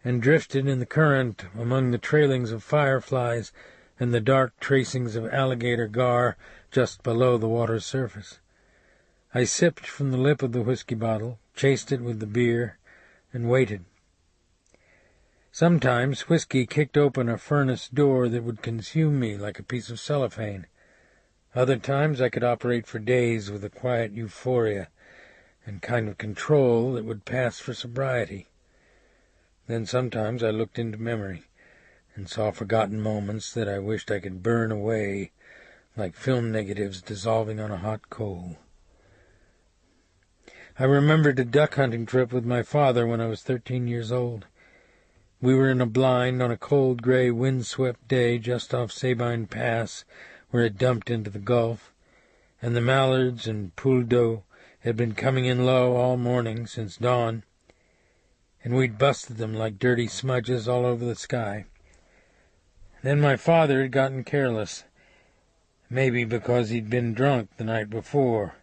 and drifted in the current among the trailings of fireflies and the dark tracings of alligator gar just below the water's surface. I sipped from the lip of the whiskey bottle, chased it with the beer, and waited. Sometimes whiskey kicked open a furnace door that would consume me like a piece of cellophane. Other times I could operate for days with a quiet euphoria and kind of control that would pass for sobriety. Then sometimes I looked into memory and saw forgotten moments that I wished I could burn away like film negatives dissolving on a hot coal. I remembered a duck hunting trip with my father when I was 13 years old. We were in a blind on a cold, gray, wind-swept day just off Sabine Pass, where it dumped into the Gulf, and the mallards and poule d'eau had been coming in low all morning since dawn, and we'd busted them like dirty smudges all over the sky. Then my father had gotten careless, maybe because he'd been drunk the night before,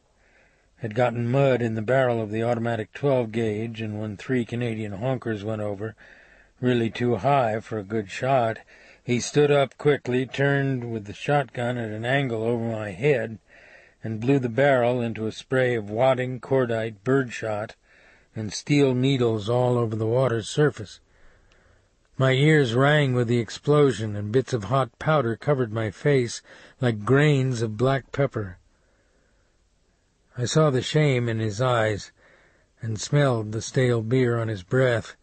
had gotten mud in the barrel of the automatic 12-gauge, and when 3 Canadian honkers went over, really too high for a good shot, he stood up quickly, turned with the shotgun at an angle over my head, and blew the barrel into a spray of wadding, cordite, birdshot, and steel needles all over the water's surface. My ears rang with the explosion, and bits of hot powder covered my face like grains of black pepper. I saw the shame in his eyes and smelled the stale beer on his breath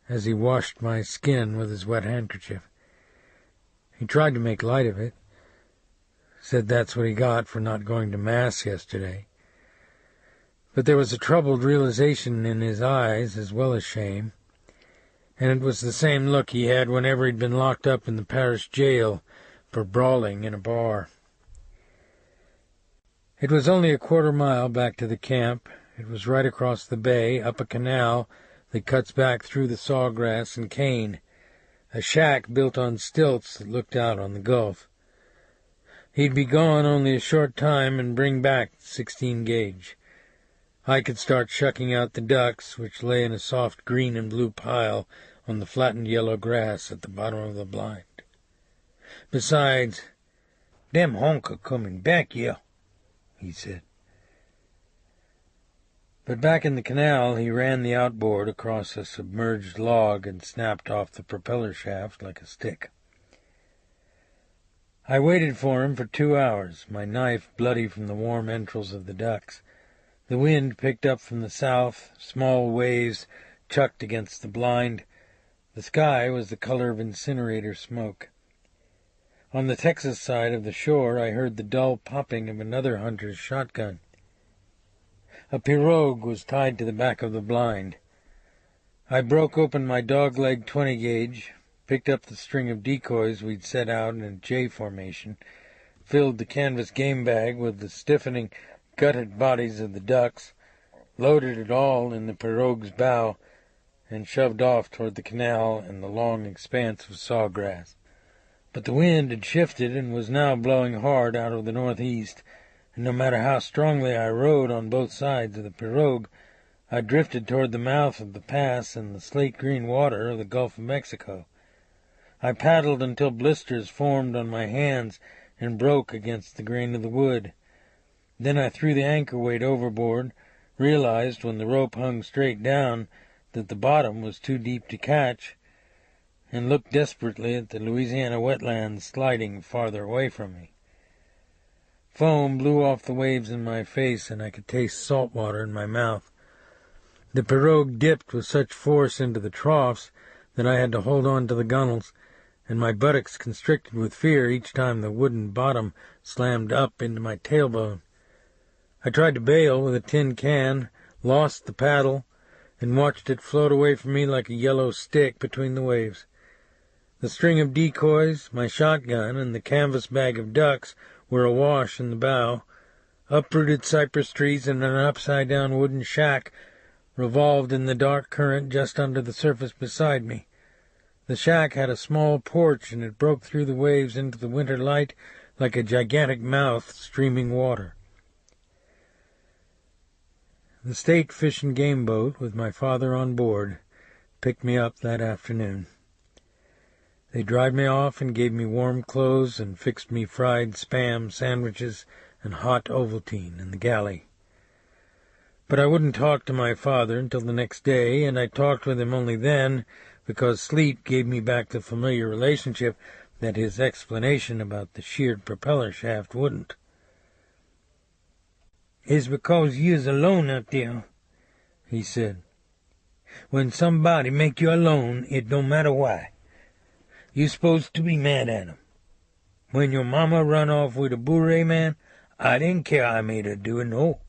as he washed my skin with his wet handkerchief. He tried to make light of it, said that's what he got for not going to Mass yesterday. But there was a troubled realization in his eyes as well as shame, and it was the same look he had whenever he'd been locked up in the parish jail for brawling in a bar. It was only a quarter-mile back to the camp. It was right across the bay, up a canal that cuts back through the sawgrass and cane, a shack built on stilts that looked out on the Gulf. He'd be gone only a short time and bring back the 16-gauge. I could start shucking out the ducks, which lay in a soft green and blue pile on the flattened yellow grass at the bottom of the blind. Besides, "Dem honker coming back here," he said. But back in the canal he ran the outboard across a submerged log and snapped off the propeller shaft like a stick. I waited for him for 2 hours, my knife bloody from the warm entrails of the ducks. The wind picked up from the south, small waves chucked against the blind. The sky was the color of incinerator smoke. On the Texas side of the shore I heard the dull popping of another hunter's shotgun. A pirogue was tied to the back of the blind. I broke open my dog-leg 20-gauge, picked up the string of decoys we'd set out in a J formation, filled the canvas game bag with the stiffening, gutted bodies of the ducks, loaded it all in the pirogue's bow, and shoved off toward the canal and the long expanse of sawgrass. But the wind had shifted and was now blowing hard out of the northeast, and no matter how strongly I rowed on both sides of the pirogue, I drifted toward the mouth of the pass and the slate-green water of the Gulf of Mexico. I paddled until blisters formed on my hands and broke against the grain of the wood. Then I threw the anchor weight overboard, realized when the rope hung straight down that the bottom was too deep to catch, and looked desperately at the Louisiana wetlands sliding farther away from me. Foam blew off the waves in my face, and I could taste salt water in my mouth. The pirogue dipped with such force into the troughs that I had to hold on to the gunnels, and my buttocks constricted with fear each time the wooden bottom slammed up into my tailbone. I tried to bail with a tin can, lost the paddle, and watched it float away from me like a yellow stick between the waves. The string of decoys, my shotgun, and the canvas bag of ducks were awash in the bow. Uprooted cypress trees and an upside-down wooden shack revolved in the dark current just under the surface beside me. The shack had a small porch, and it broke through the waves into the winter light like a gigantic mouth streaming water. The state fish and game boat, with my father on board, picked me up that afternoon. They dried me off and gave me warm clothes and fixed me fried Spam sandwiches and hot Ovaltine in the galley. But I wouldn't talk to my father until the next day, and I talked with him only then because sleep gave me back the familiar relationship that his explanation about the sheared propeller shaft wouldn't. "It's because you's alone out there," he said. "When somebody make you alone, it don't matter why. You supposed to be mad at 'em. When your mama run off with a bourrée man, I didn't care I made her do it, no.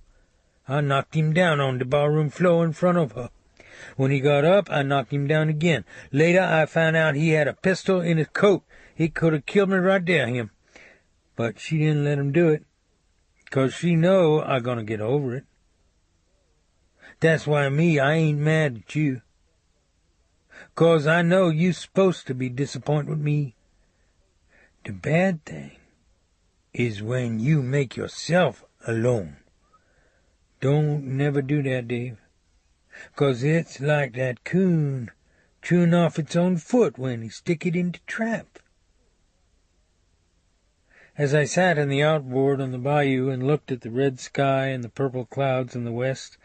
I knocked him down on the barroom floor in front of her. When he got up, I knocked him down again. Later, I found out he had a pistol in his coat. He could have killed me right there, him. But she didn't let him do it, 'cause she know I gonna get over it. That's why I ain't mad at you. 'Cause I know you supposed to be disappointed with me. The bad thing is when you make yourself alone. Don't never do that, Dave. 'Cause it's like that coon chewing off its own foot when he stick it in the trap." As I sat in the outboard on the bayou and looked at the red sky and the purple clouds in the west,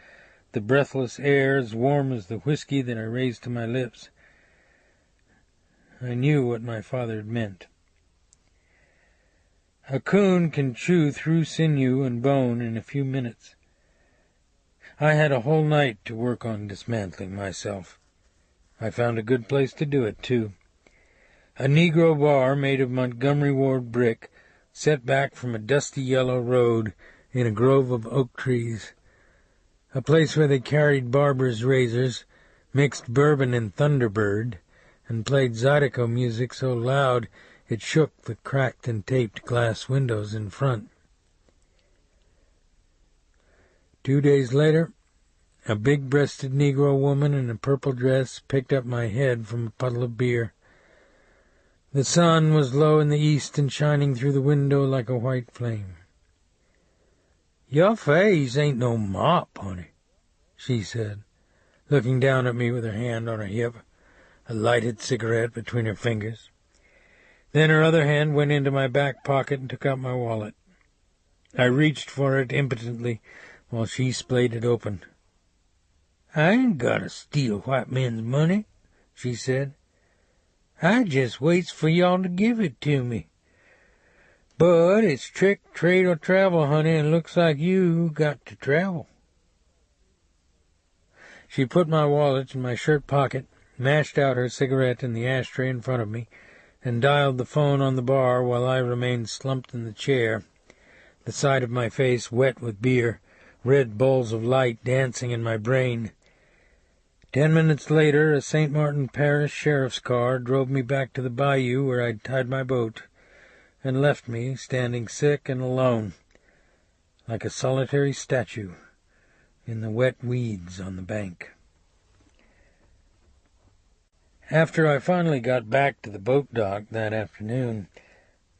the breathless air as warm as the whiskey that I raised to my lips, I knew what my father had meant. A coon can chew through sinew and bone in a few minutes. I had a whole night to work on dismantling myself. I found a good place to do it, too. A Negro bar made of Montgomery Ward brick, set back from a dusty yellow road in a grove of oak trees. A place where they carried barbers' razors, mixed bourbon and Thunderbird, and played Zydeco music so loud it shook the cracked and taped glass windows in front. 2 days later, a big-breasted Negro woman in a purple dress picked up my head from a puddle of beer. The sun was low in the east and shining through the window like a white flame. "Your face ain't no mop, honey," she said, looking down at me with her hand on her hip, a lighted cigarette between her fingers. Then her other hand went into my back pocket and took out my wallet. I reached for it impotently while she splayed it open. "I ain't gotta steal white men's money," she said. "I just waits for y'all to give it to me. But it's trick, trade, or travel, honey, and looks like you got to travel." She put my wallet in my shirt pocket, mashed out her cigarette in the ashtray in front of me, and dialed the phone on the bar while I remained slumped in the chair, the side of my face wet with beer, red balls of light dancing in my brain. 10 minutes later, a St. Martin Parish sheriff's car drove me back to the bayou where I'd tied my boat, and left me standing sick and alone, like a solitary statue, in the wet weeds on the bank. After I finally got back to the boat dock that afternoon,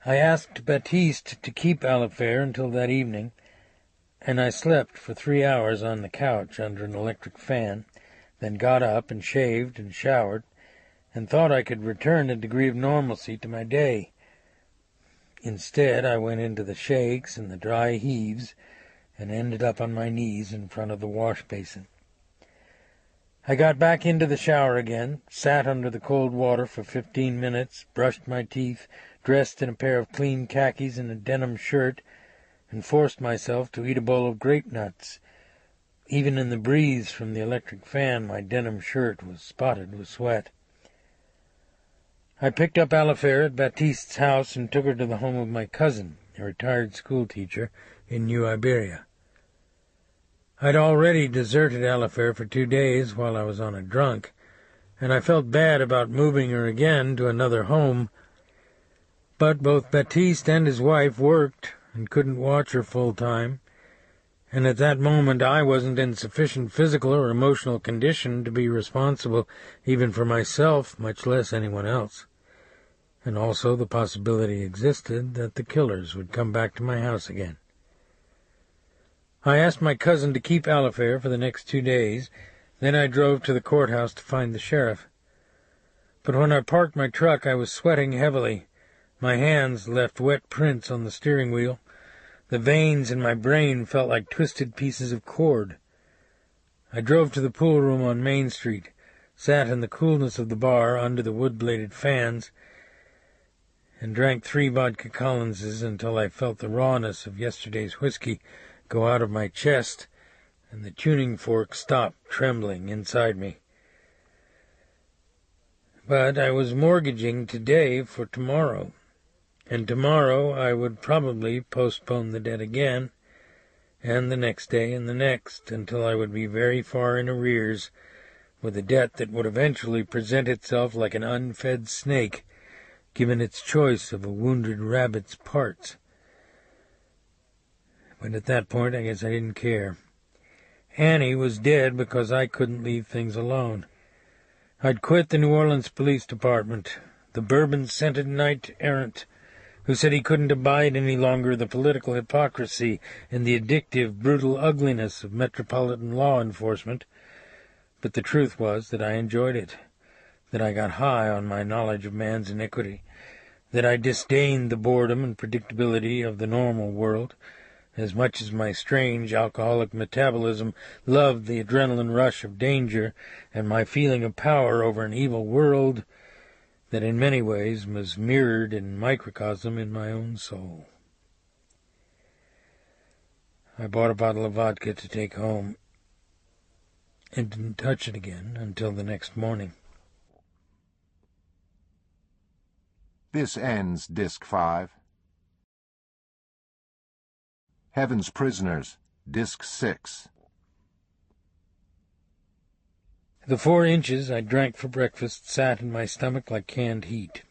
I asked Baptiste to keep Alifair until that evening, and I slept for 3 hours on the couch under an electric fan, then got up and shaved and showered, and thought I could return a degree of normalcy to my day. Instead, I went into the shakes and the dry heaves and ended up on my knees in front of the wash basin. I got back into the shower again, sat under the cold water for 15 minutes, brushed my teeth, dressed in a pair of clean khakis and a denim shirt, and forced myself to eat a bowl of grape nuts. Even in the breeze from the electric fan, my denim shirt was spotted with sweat. I picked up Alifair at Baptiste's house and took her to the home of my cousin, a retired schoolteacher in New Iberia. I'd already deserted Alifair for 2 days while I was on a drunk, and I felt bad about moving her again to another home, but both Baptiste and his wife worked and couldn't watch her full time, and at that moment I wasn't in sufficient physical or emotional condition to be responsible even for myself, much less anyone else. And also the possibility existed that the killers would come back to my house again. I asked my cousin to keep Alifair for the next 2 days, then I drove to the courthouse to find the sheriff. But when I parked my truck, I was sweating heavily. My hands left wet prints on the steering wheel. The veins in my brain felt like twisted pieces of cord. I drove to the pool room on Main Street, sat in the coolness of the bar under the wood-bladed fans, and drank 3 vodka Collinses until I felt the rawness of yesterday's whiskey go out of my chest and the tuning fork stop trembling inside me. But I was mortgaging today for tomorrow, and tomorrow I would probably postpone the debt again, and the next day and the next, until I would be very far in arrears with a debt that would eventually present itself like an unfed snake, given its choice of a wounded rabbit's parts. But at that point, I guess I didn't care. Annie was dead because I couldn't leave things alone. I'd quit the New Orleans Police Department, the bourbon-scented knight-errant who said he couldn't abide any longer the political hypocrisy and the addictive, brutal ugliness of metropolitan law enforcement. But the truth was that I enjoyed it, that I got high on my knowledge of man's iniquity, that I disdained the boredom and predictability of the normal world, as much as my strange alcoholic metabolism loved the adrenaline rush of danger and my feeling of power over an evil world that in many ways was mirrored in microcosm in my own soul. I bought a bottle of vodka to take home and didn't touch it again until the next morning. This ends Disc 5. Heaven's Prisoners, Disc 6. The 4 inches I drank for breakfast sat in my stomach like canned heat.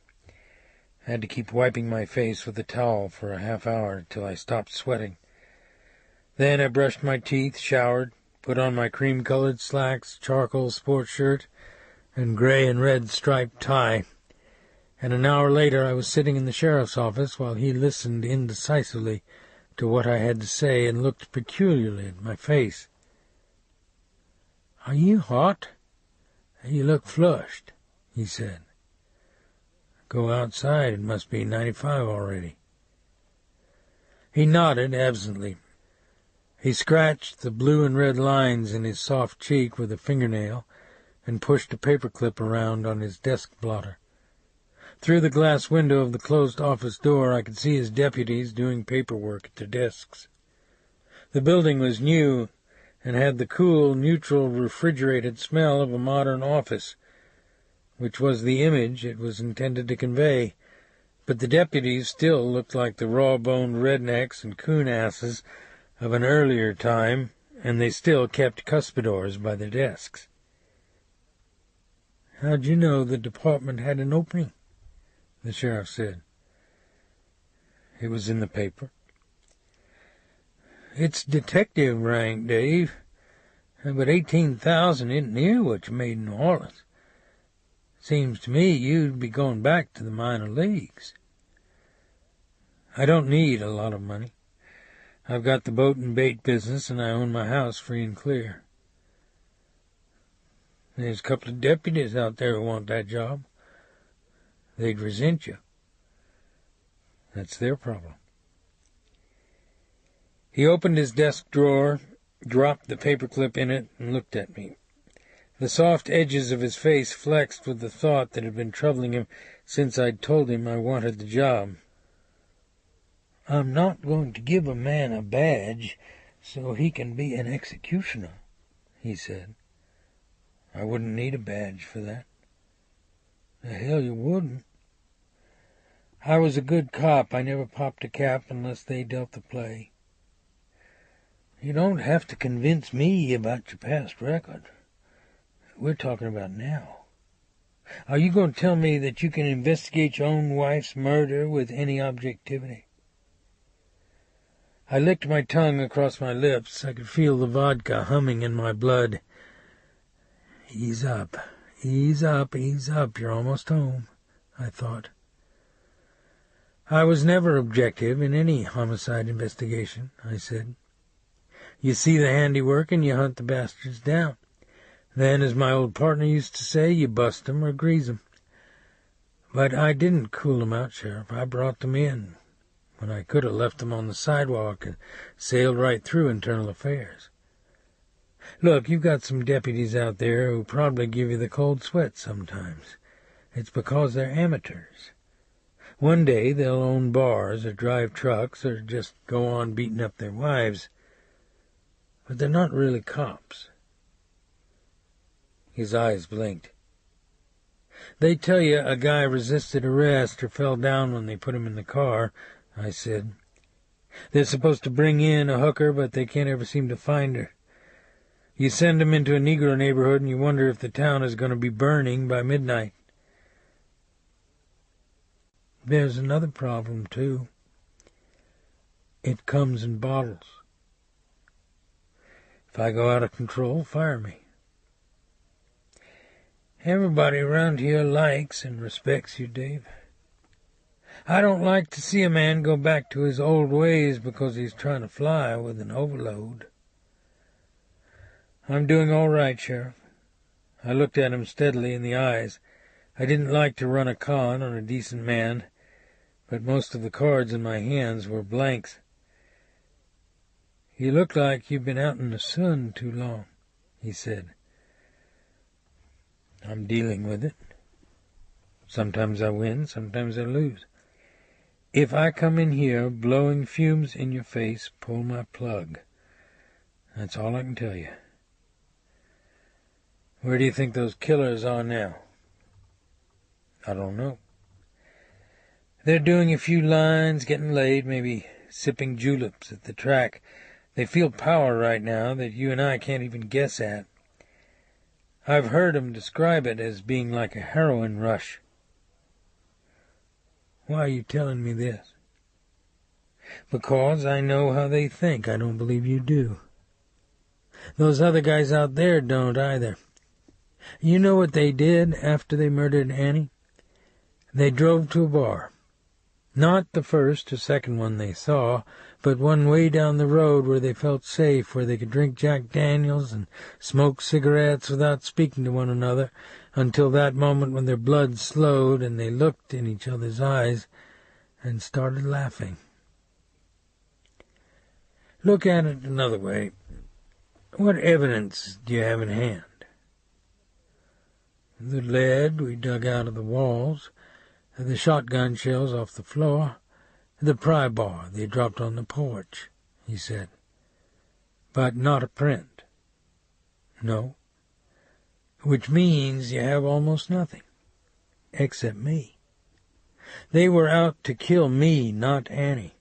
I had to keep wiping my face with a towel for a half hour till I stopped sweating. Then I brushed my teeth, showered, put on my cream-colored slacks, charcoal sports shirt, and gray and red striped tie, and an hour later I was sitting in the sheriff's office while he listened indecisively to what I had to say and looked peculiarly at my face. "Are you hot? You look flushed," he said. "Go outside. It must be 95 already." He nodded absently. He scratched the blue and red lines in his soft cheek with a fingernail and pushed a paperclip around on his desk blotter. Through the glass window of the closed office door I could see his deputies doing paperwork at their desks. The building was new and had the cool, neutral, refrigerated smell of a modern office, which was the image it was intended to convey, but the deputies still looked like the raw-boned rednecks and coon-asses of an earlier time, and they still kept cuspidors by their desks. "How'd you know the department had an opening?" the sheriff said. "It was in the paper." "It's detective rank, Dave, but 18,000 isn't near what you made in New Orleans. Seems to me you'd be going back to the minor leagues." "I don't need a lot of money. I've got the boat and bait business, and I own my house free and clear." "There's a couple of deputies out there who want that job. They'd resent you." "That's their problem." He opened his desk drawer, dropped the paperclip in it, and looked at me. The soft edges of his face flexed with the thought that had been troubling him since I'd told him I wanted the job. "I'm not going to give a man a badge so he can be an executioner," he said. "I wouldn't need a badge for that." "The hell you wouldn't. I was a good cop. I never popped a cap unless they dealt the play. You don't have to convince me about your past record. We're talking about now. Are you going to tell me that you can investigate your own wife's murder with any objectivity? I licked my tongue across my lips. I could feel the vodka humming in my blood. Ease up, ease up, ease up. You're almost home, I thought. I was never objective in any homicide investigation, I said. You see the handiwork and you hunt the bastards down. Then, as my old partner used to say, you bust 'em or grease 'em. But I didn't cool 'em out, Sheriff. I brought them in when I could have left them on the sidewalk and sailed right through internal affairs. Look, you've got some deputies out there who probably give you the cold sweat sometimes. It's because they're amateurs. One day they'll own bars or drive trucks or just go on beating up their wives. But they're not really cops. His eyes blinked. They tell you a guy resisted arrest or fell down when they put him in the car, I said. They're supposed to bring in a hooker, but they can't ever seem to find her. You send them into a Negro neighborhood and you wonder if the town is going to be burning by midnight. There's another problem, too. It comes in bottles. If I go out of control, fire me. Everybody around here likes and respects you, Dave. I don't like to see a man go back to his old ways because he's trying to fly with an overload. I'm doing all right, Sheriff. I looked at him steadily in the eyes. I didn't like to run a con on a decent man, but most of the cards in my hands were blanks. You look like you've been out in the sun too long, he said. I'm dealing with it. Sometimes I win, sometimes I lose. If I come in here blowing fumes in your face, pull my plug. That's all I can tell you. Where do you think those killers are now? I don't know. They're doing a few lines, getting laid, maybe sipping juleps at the track. They feel power right now that you and I can't even guess at. I've heard 'em describe it as being like a heroin rush. Why are you telling me this? Because I know how they think. I don't believe you do. Those other guys out there don't either. You know what they did after they murdered Annie? They drove to a bar. Not the first or second one they saw, but one way down the road where they felt safe, where they could drink Jack Daniels and smoke cigarettes without speaking to one another, until that moment when their blood slowed and they looked in each other's eyes and started laughing. Look at it another way. What evidence do you have in hand? The lead we dug out of the walls, the shotgun shells off the floor, the pry bar they dropped on the porch, he said. But not a print. No. Which means you have almost nothing. Except me. They were out to kill me, not Annie.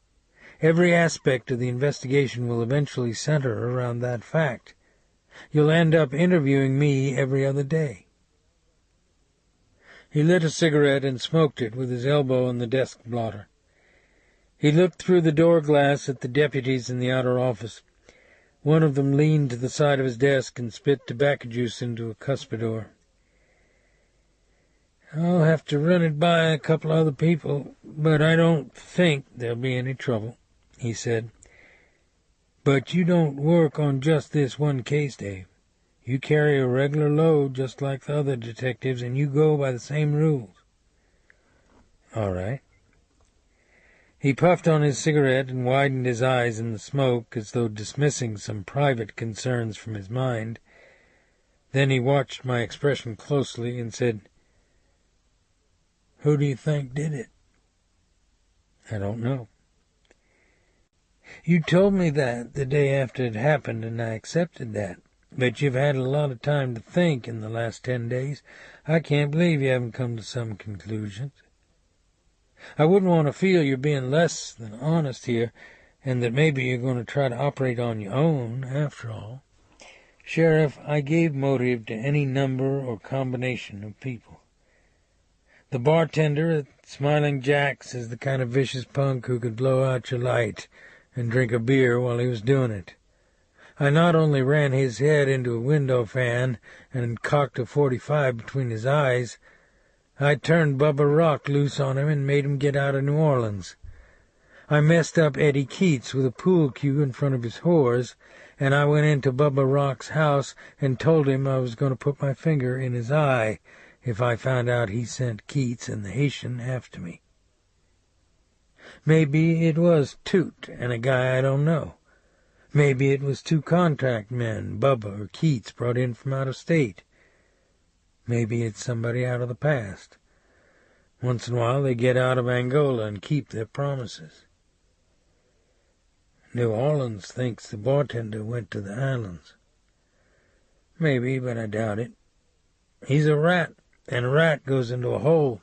Every aspect of the investigation will eventually center around that fact. You'll end up interviewing me every other day. He lit a cigarette and smoked it with his elbow on the desk blotter. He looked through the door glass at the deputies in the outer office. One of them leaned to the side of his desk and spit tobacco juice into a cuspidor. I'll have to run it by a couple other people, but I don't think there'll be any trouble, he said. But you don't work on just this one case, Dave. You carry a regular load just like the other detectives, and you go by the same rules. All right. He puffed on his cigarette and widened his eyes in the smoke as though dismissing some private concerns from his mind. Then he watched my expression closely and said, Who do you think did it? I don't know. You told me that the day after it happened, and I accepted that. But you've had a lot of time to think in the last 10 days. I can't believe you haven't come to some conclusions. I wouldn't want to feel you're being less than honest here, and that maybe you're going to try to operate on your own, after all. Sheriff, I gave motive to any number or combination of people. The bartender at Smiling Jack's is the kind of vicious punk who could blow out your light and drink a beer while he was doing it. I not only ran his head into a window fan and cocked a .45 between his eyes, I turned Bubba Rock loose on him and made him get out of New Orleans. I messed up Eddie Keats with a pool cue in front of his whores, and I went into Bubba Rock's house and told him I was going to put my finger in his eye if I found out he sent Keats and the Haitian after me. Maybe it was Toot and a guy I don't know. Maybe it was 2 contract men Bubba or Keats brought in from out of state. Maybe it's somebody out of the past. Once in a while they get out of Angola and keep their promises. New Orleans thinks the bartender went to the islands. Maybe, but I doubt it. He's a rat, and a rat goes into a hole.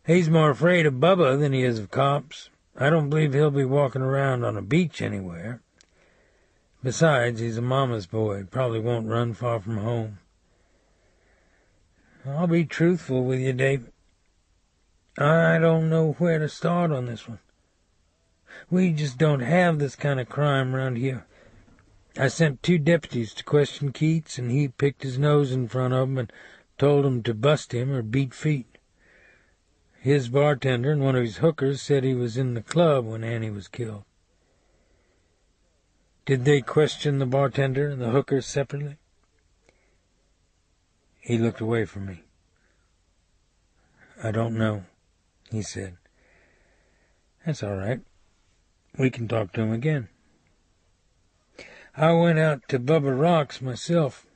He's more afraid of Bubba than he is of cops. I don't believe he'll be walking around on a beach anywhere. Besides, he's a mama's boy. Probably won't run far from home. I'll be truthful with you, Dave. I don't know where to start on this one. We just don't have this kind of crime around here. I sent 2 deputies to question Keats, and he picked his nose in front of 'em and told 'em to bust him or beat feet. His bartender and one of his hookers said he was in the club when Annie was killed. Did they question the bartender and the hooker separately? He looked away from me. I don't know, he said. That's all right. We can talk to him again. I went out to Bubba Rock's myself.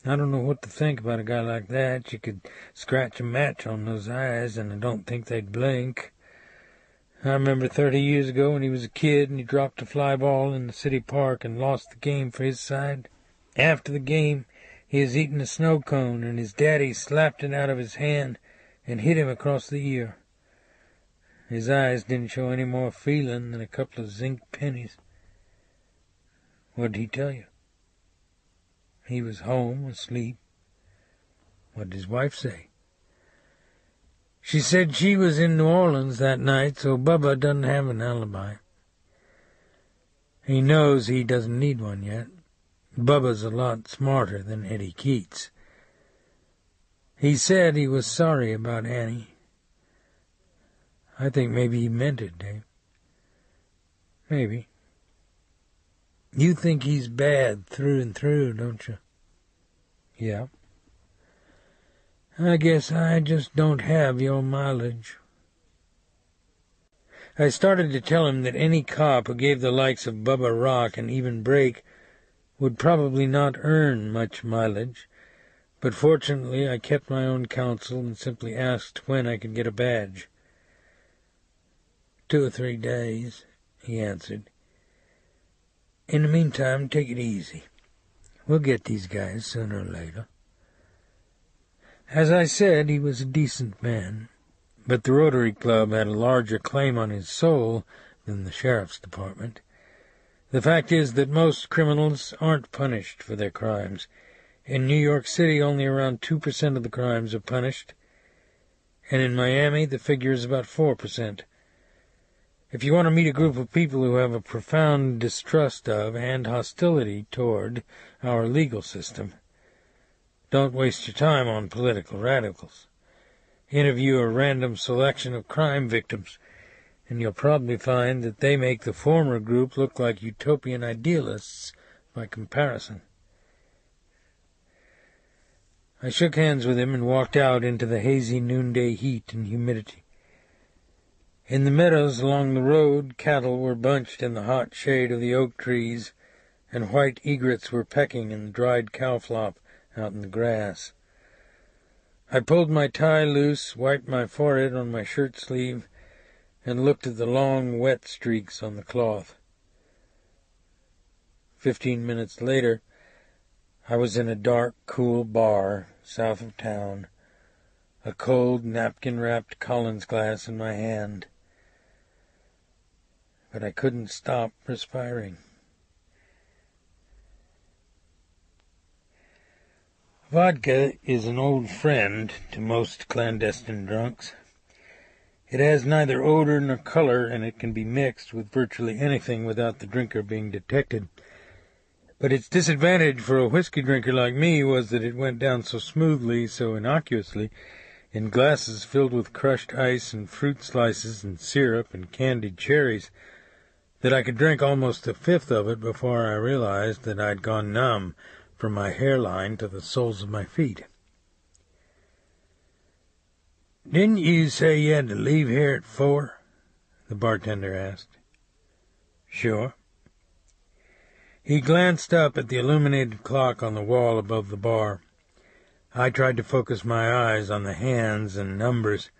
I don't know what to think about a guy like that. You could scratch a match on those eyes, and I don't think they'd blink. I remember 30 years ago when he was a kid and he dropped a fly ball in the city park and lost the game for his side. After the game, he was eating a snow cone, and his daddy slapped it out of his hand and hit him across the ear. His eyes didn't show any more feeling than a couple of zinc pennies. What did he tell you? He was home, asleep. What did his wife say? She said she was in New Orleans that night, so Bubba doesn't have an alibi. He knows he doesn't need one yet. Bubba's a lot smarter than Eddie Keats. He said he was sorry about Annie. I think maybe he meant it, Dave. Maybe. You think he's bad through and through, don't you? Yeah. I guess I just don't have your mileage. I started to tell him that any cop who gave the likes of Bubba Rock an even break would probably not earn much mileage, but fortunately I kept my own counsel and simply asked when I could get a badge. 2 or 3 days, he answered. In the meantime, take it easy. We'll get these guys sooner or later. As I said, he was a decent man, but the Rotary Club had a larger claim on his soul than the sheriff's department. The fact is that most criminals aren't punished for their crimes. In New York City, only around 2% of the crimes are punished, and in Miami the figure is about 4%. If you want to meet a group of people who have a profound distrust of and hostility toward our legal system, don't waste your time on political radicals. Interview a random selection of crime victims, and you'll probably find that they make the former group look like utopian idealists by comparison. I shook hands with him and walked out into the hazy noonday heat and humidity. In the meadows along the road, cattle were bunched in the hot shade of the oak trees, and white egrets were pecking in the dried cow flop out in the grass. I pulled my tie loose, wiped my forehead on my shirt sleeve, and looked at the long, wet streaks on the cloth. 15 minutes later, I was in a dark, cool bar south of town, a cold, napkin-wrapped Collins glass in my hand. But I couldn't stop perspiring. Vodka is an old friend to most clandestine drunks. It has neither odor nor color, and it can be mixed with virtually anything without the drinker being detected. But its disadvantage for a whiskey drinker like me was that it went down so smoothly, so innocuously, in glasses filled with crushed ice and fruit slices and syrup and candied cherries, that I could drink almost a fifth of it before I realized that I'd gone numb from my hairline to the soles of my feet. "Didn't you say you had to leave here at 4?" the bartender asked. "Sure." He glanced up at the illuminated clock on the wall above the bar. I tried to focus my eyes on the hands and numbers.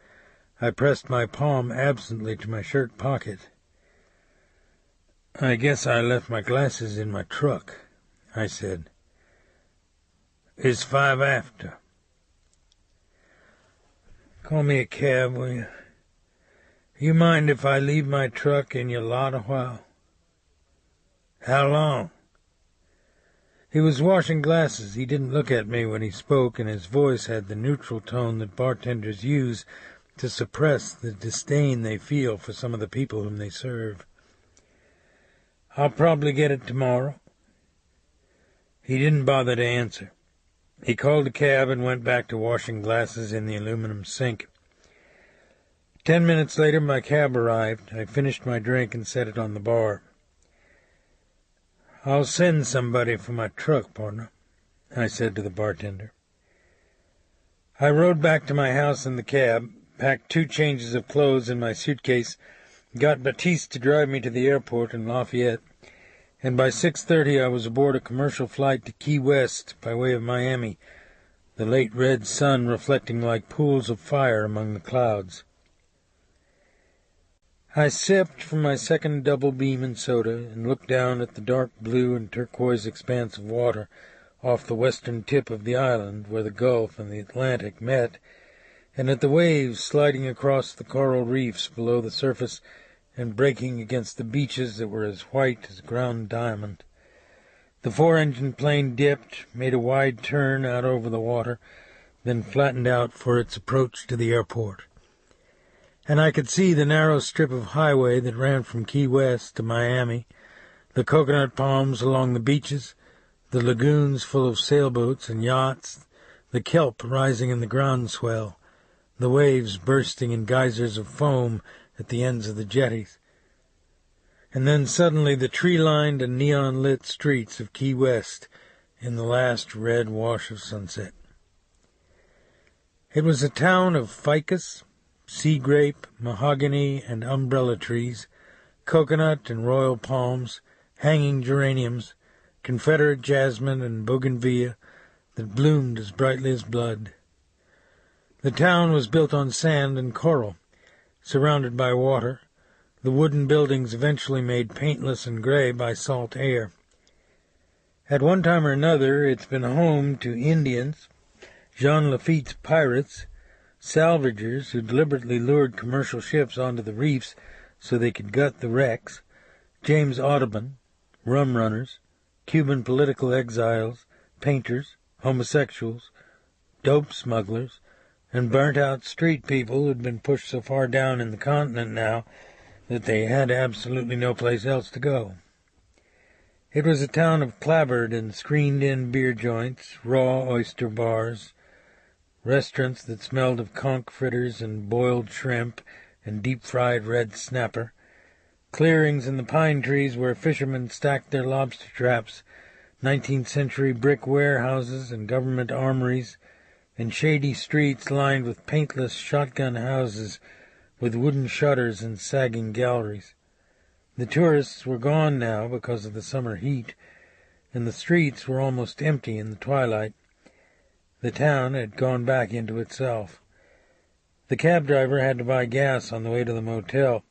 I pressed my palm absently to my shirt pocket. "I guess I left my glasses in my truck," I said. "It's 5 after. Call me a cab, will you? You mind if I leave my truck in your lot a while?" "How long?" He was washing glasses. He didn't look at me when he spoke, and his voice had the neutral tone that bartenders use to suppress the disdain they feel for some of the people whom they serve. "I'll probably get it tomorrow." He didn't bother to answer. He called a cab and went back to washing glasses in the aluminum sink. 10 minutes later my cab arrived. I finished my drink and set it on the bar. "I'll send somebody for my truck, partner," I said to the bartender. I rode back to my house in the cab, packed 2 changes of clothes in my suitcase, got Baptiste to drive me to the airport in Lafayette, and by 6:30 I was aboard a commercial flight to Key West by way of Miami, the late red sun reflecting like pools of fire among the clouds. I sipped from my second double beam and soda and looked down at the dark blue and turquoise expanse of water off the western tip of the island where the Gulf and the Atlantic met, and at the waves sliding across the coral reefs below the surface and breaking against the beaches that were as white as ground diamond. The 4-engine plane dipped, made a wide turn out over the water, then flattened out for its approach to the airport. And I could see the narrow strip of highway that ran from Key West to Miami, the coconut palms along the beaches, the lagoons full of sailboats and yachts, the kelp rising in the groundswell, the waves bursting in geysers of foam at the ends of the jetties. And then suddenly the tree-lined and neon-lit streets of Key West in the last red wash of sunset. It was a town of ficus, sea grape, mahogany, and umbrella trees, coconut and royal palms, hanging geraniums, Confederate jasmine and bougainvillea that bloomed as brightly as blood. The town was built on sand and coral, surrounded by water, the wooden buildings eventually made paintless and gray by salt air. At one time or another it's been home to Indians, Jean Lafitte's pirates, salvagers who deliberately lured commercial ships onto the reefs so they could gut the wrecks, James Audubon, rum runners, Cuban political exiles, painters, homosexuals, dope smugglers, and burnt-out street people who'd been pushed so far down in the continent now that they had absolutely no place else to go. It was a town of clapboard and screened-in beer joints, raw oyster bars, restaurants that smelled of conch fritters and boiled shrimp and deep-fried red snapper, clearings in the pine trees where fishermen stacked their lobster traps, 19th-century brick warehouses and government armories, and shady streets lined with paintless shotgun houses with wooden shutters and sagging galleries. The tourists were gone now because of the summer heat, and the streets were almost empty in the twilight. The town had gone back into itself. The cab driver had to buy gas on the way to the motel,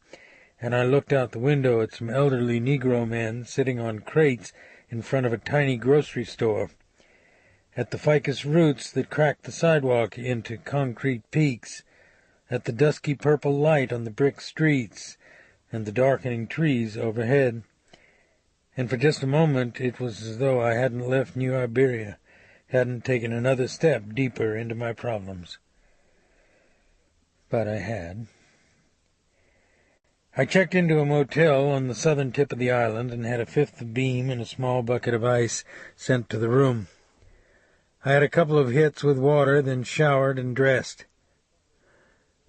and I looked out the window at some elderly Negro men sitting on crates in front of a tiny grocery store. at the ficus roots that cracked the sidewalk into concrete peaks, at the dusky purple light on the brick streets and the darkening trees overhead. And for just a moment it was as though I hadn't left New Iberia, hadn't taken another step deeper into my problems. But I had. I checked into a motel on the southern tip of the island and had a fifth of beam and a small bucket of ice sent to the room. I had a couple of hits with water, then showered and dressed.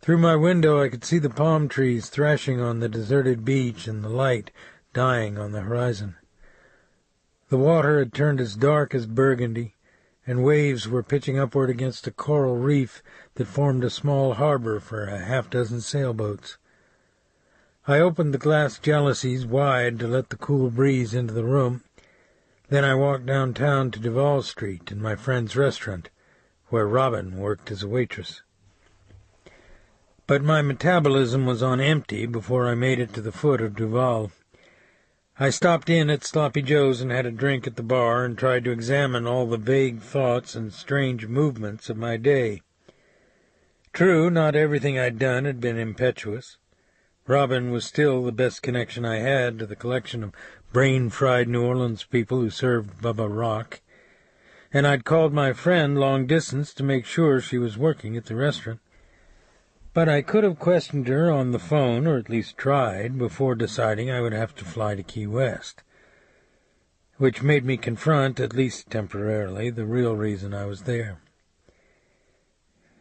Through my window I could see the palm trees thrashing on the deserted beach and the light dying on the horizon. The water had turned as dark as burgundy, and waves were pitching upward against a coral reef that formed a small harbor for a half-dozen sailboats. I opened the glass jalousies wide to let the cool breeze into the room. Then I walked downtown to Duval Street and my friend's restaurant, where Robin worked as a waitress. But my metabolism was on empty before I made it to the foot of Duval. I stopped in at Sloppy Joe's and had a drink at the bar and tried to examine all the vague thoughts and strange movements of my day. True, not everything I'd done had been impetuous. Robin was still the best connection I had to the collection of brain-fried New Orleans people who served Bubba Rock, and I'd called my friend long distance to make sure she was working at the restaurant. But I could have questioned her on the phone, or at least tried, before deciding I would have to fly to Key West, which made me confront, at least temporarily, the real reason I was there.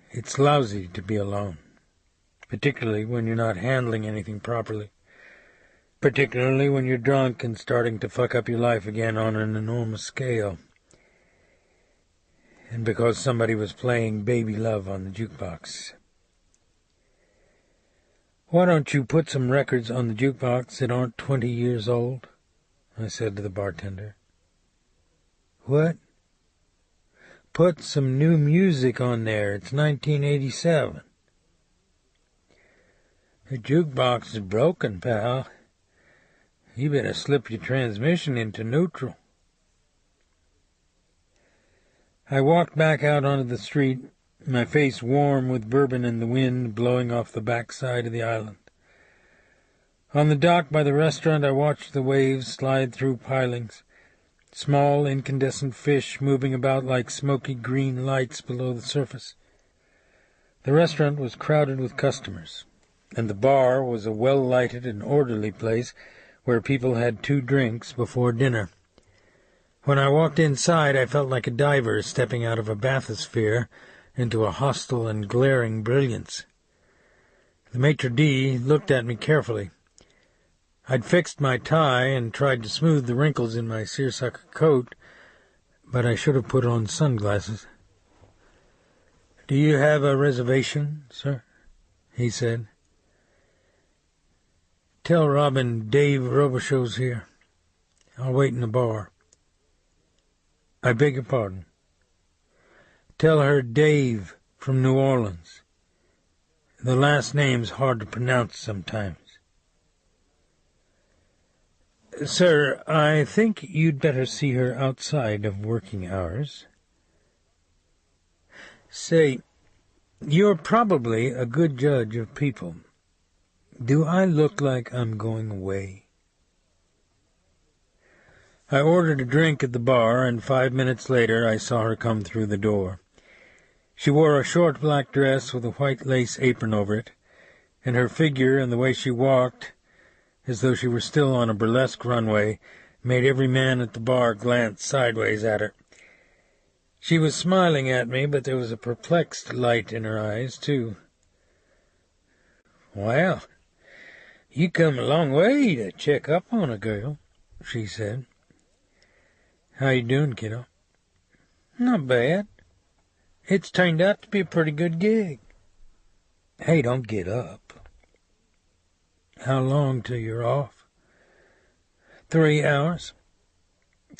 It's lousy to be alone, particularly when you're not handling anything properly, particularly when you're drunk and starting to fuck up your life again on an enormous scale. And because somebody was playing Baby Love on the jukebox. "Why don't you put some records on the jukebox that aren't 20 years old?" I said to the bartender. "What?" "Put some new music on there. It's 1987. "The jukebox is broken, pal. You better slip your transmission into neutral." I walked back out onto the street, my face warm with bourbon and the wind blowing off the backside of the island. On the dock by the restaurant I watched the waves slide through pilings, small incandescent fish moving about like smoky green lights below the surface. The restaurant was crowded with customers, and the bar was a well-lighted and orderly place where people had 2 drinks before dinner. When I walked inside, I felt like a diver stepping out of a bathysphere into a hostile and glaring brilliance. The maitre d' looked at me carefully. I'd fixed my tie and tried to smooth the wrinkles in my seersucker coat, but I should have put on sunglasses. "Do you have a reservation, sir?" he said. "Tell Robin Dave Robicheaux's here. I'll wait in the bar." "I beg your pardon?" "Tell her Dave from New Orleans. The last name's hard to pronounce sometimes." "Sir, I think you'd better see her outside of working hours." "Say, you're probably a good judge of people. Do I look like I'm going away?" I ordered a drink at the bar, and 5 minutes later I saw her come through the door. She wore a short black dress with a white lace apron over it, and her figure and the way she walked, as though she were still on a burlesque runway, made every man at the bar glance sideways at her. She was smiling at me, but there was a perplexed light in her eyes, too. "Well, you come a long way to check up on a girl," she said. "How you doing, kiddo?" "Not bad. It's turned out to be a pretty good gig." "Hey, don't get up." "How long till you're off?" 3 hours.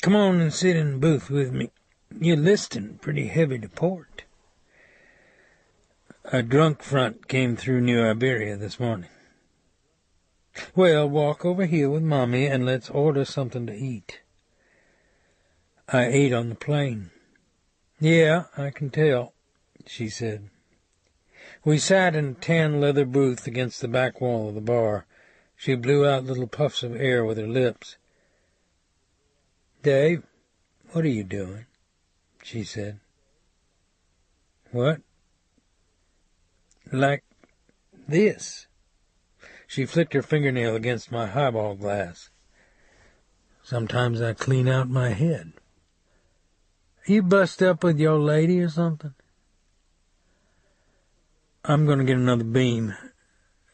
Come on and sit in the booth with me. You're listing pretty heavy to port." "A drunk front came through New Iberia this morning." "Well, walk over here with Mommy and let's order something to eat." I ate on the plane. "Yeah, I can tell," she said. We sat in a tan leather booth against the back wall of the bar. She blew out little puffs of air with her lips. "Dave, what are you doing?" she said. "What?" "Like this." She flicked her fingernail against my highball glass. "Sometimes I clean out my head." "You bust up with your lady or something?" "I'm going to get another beam.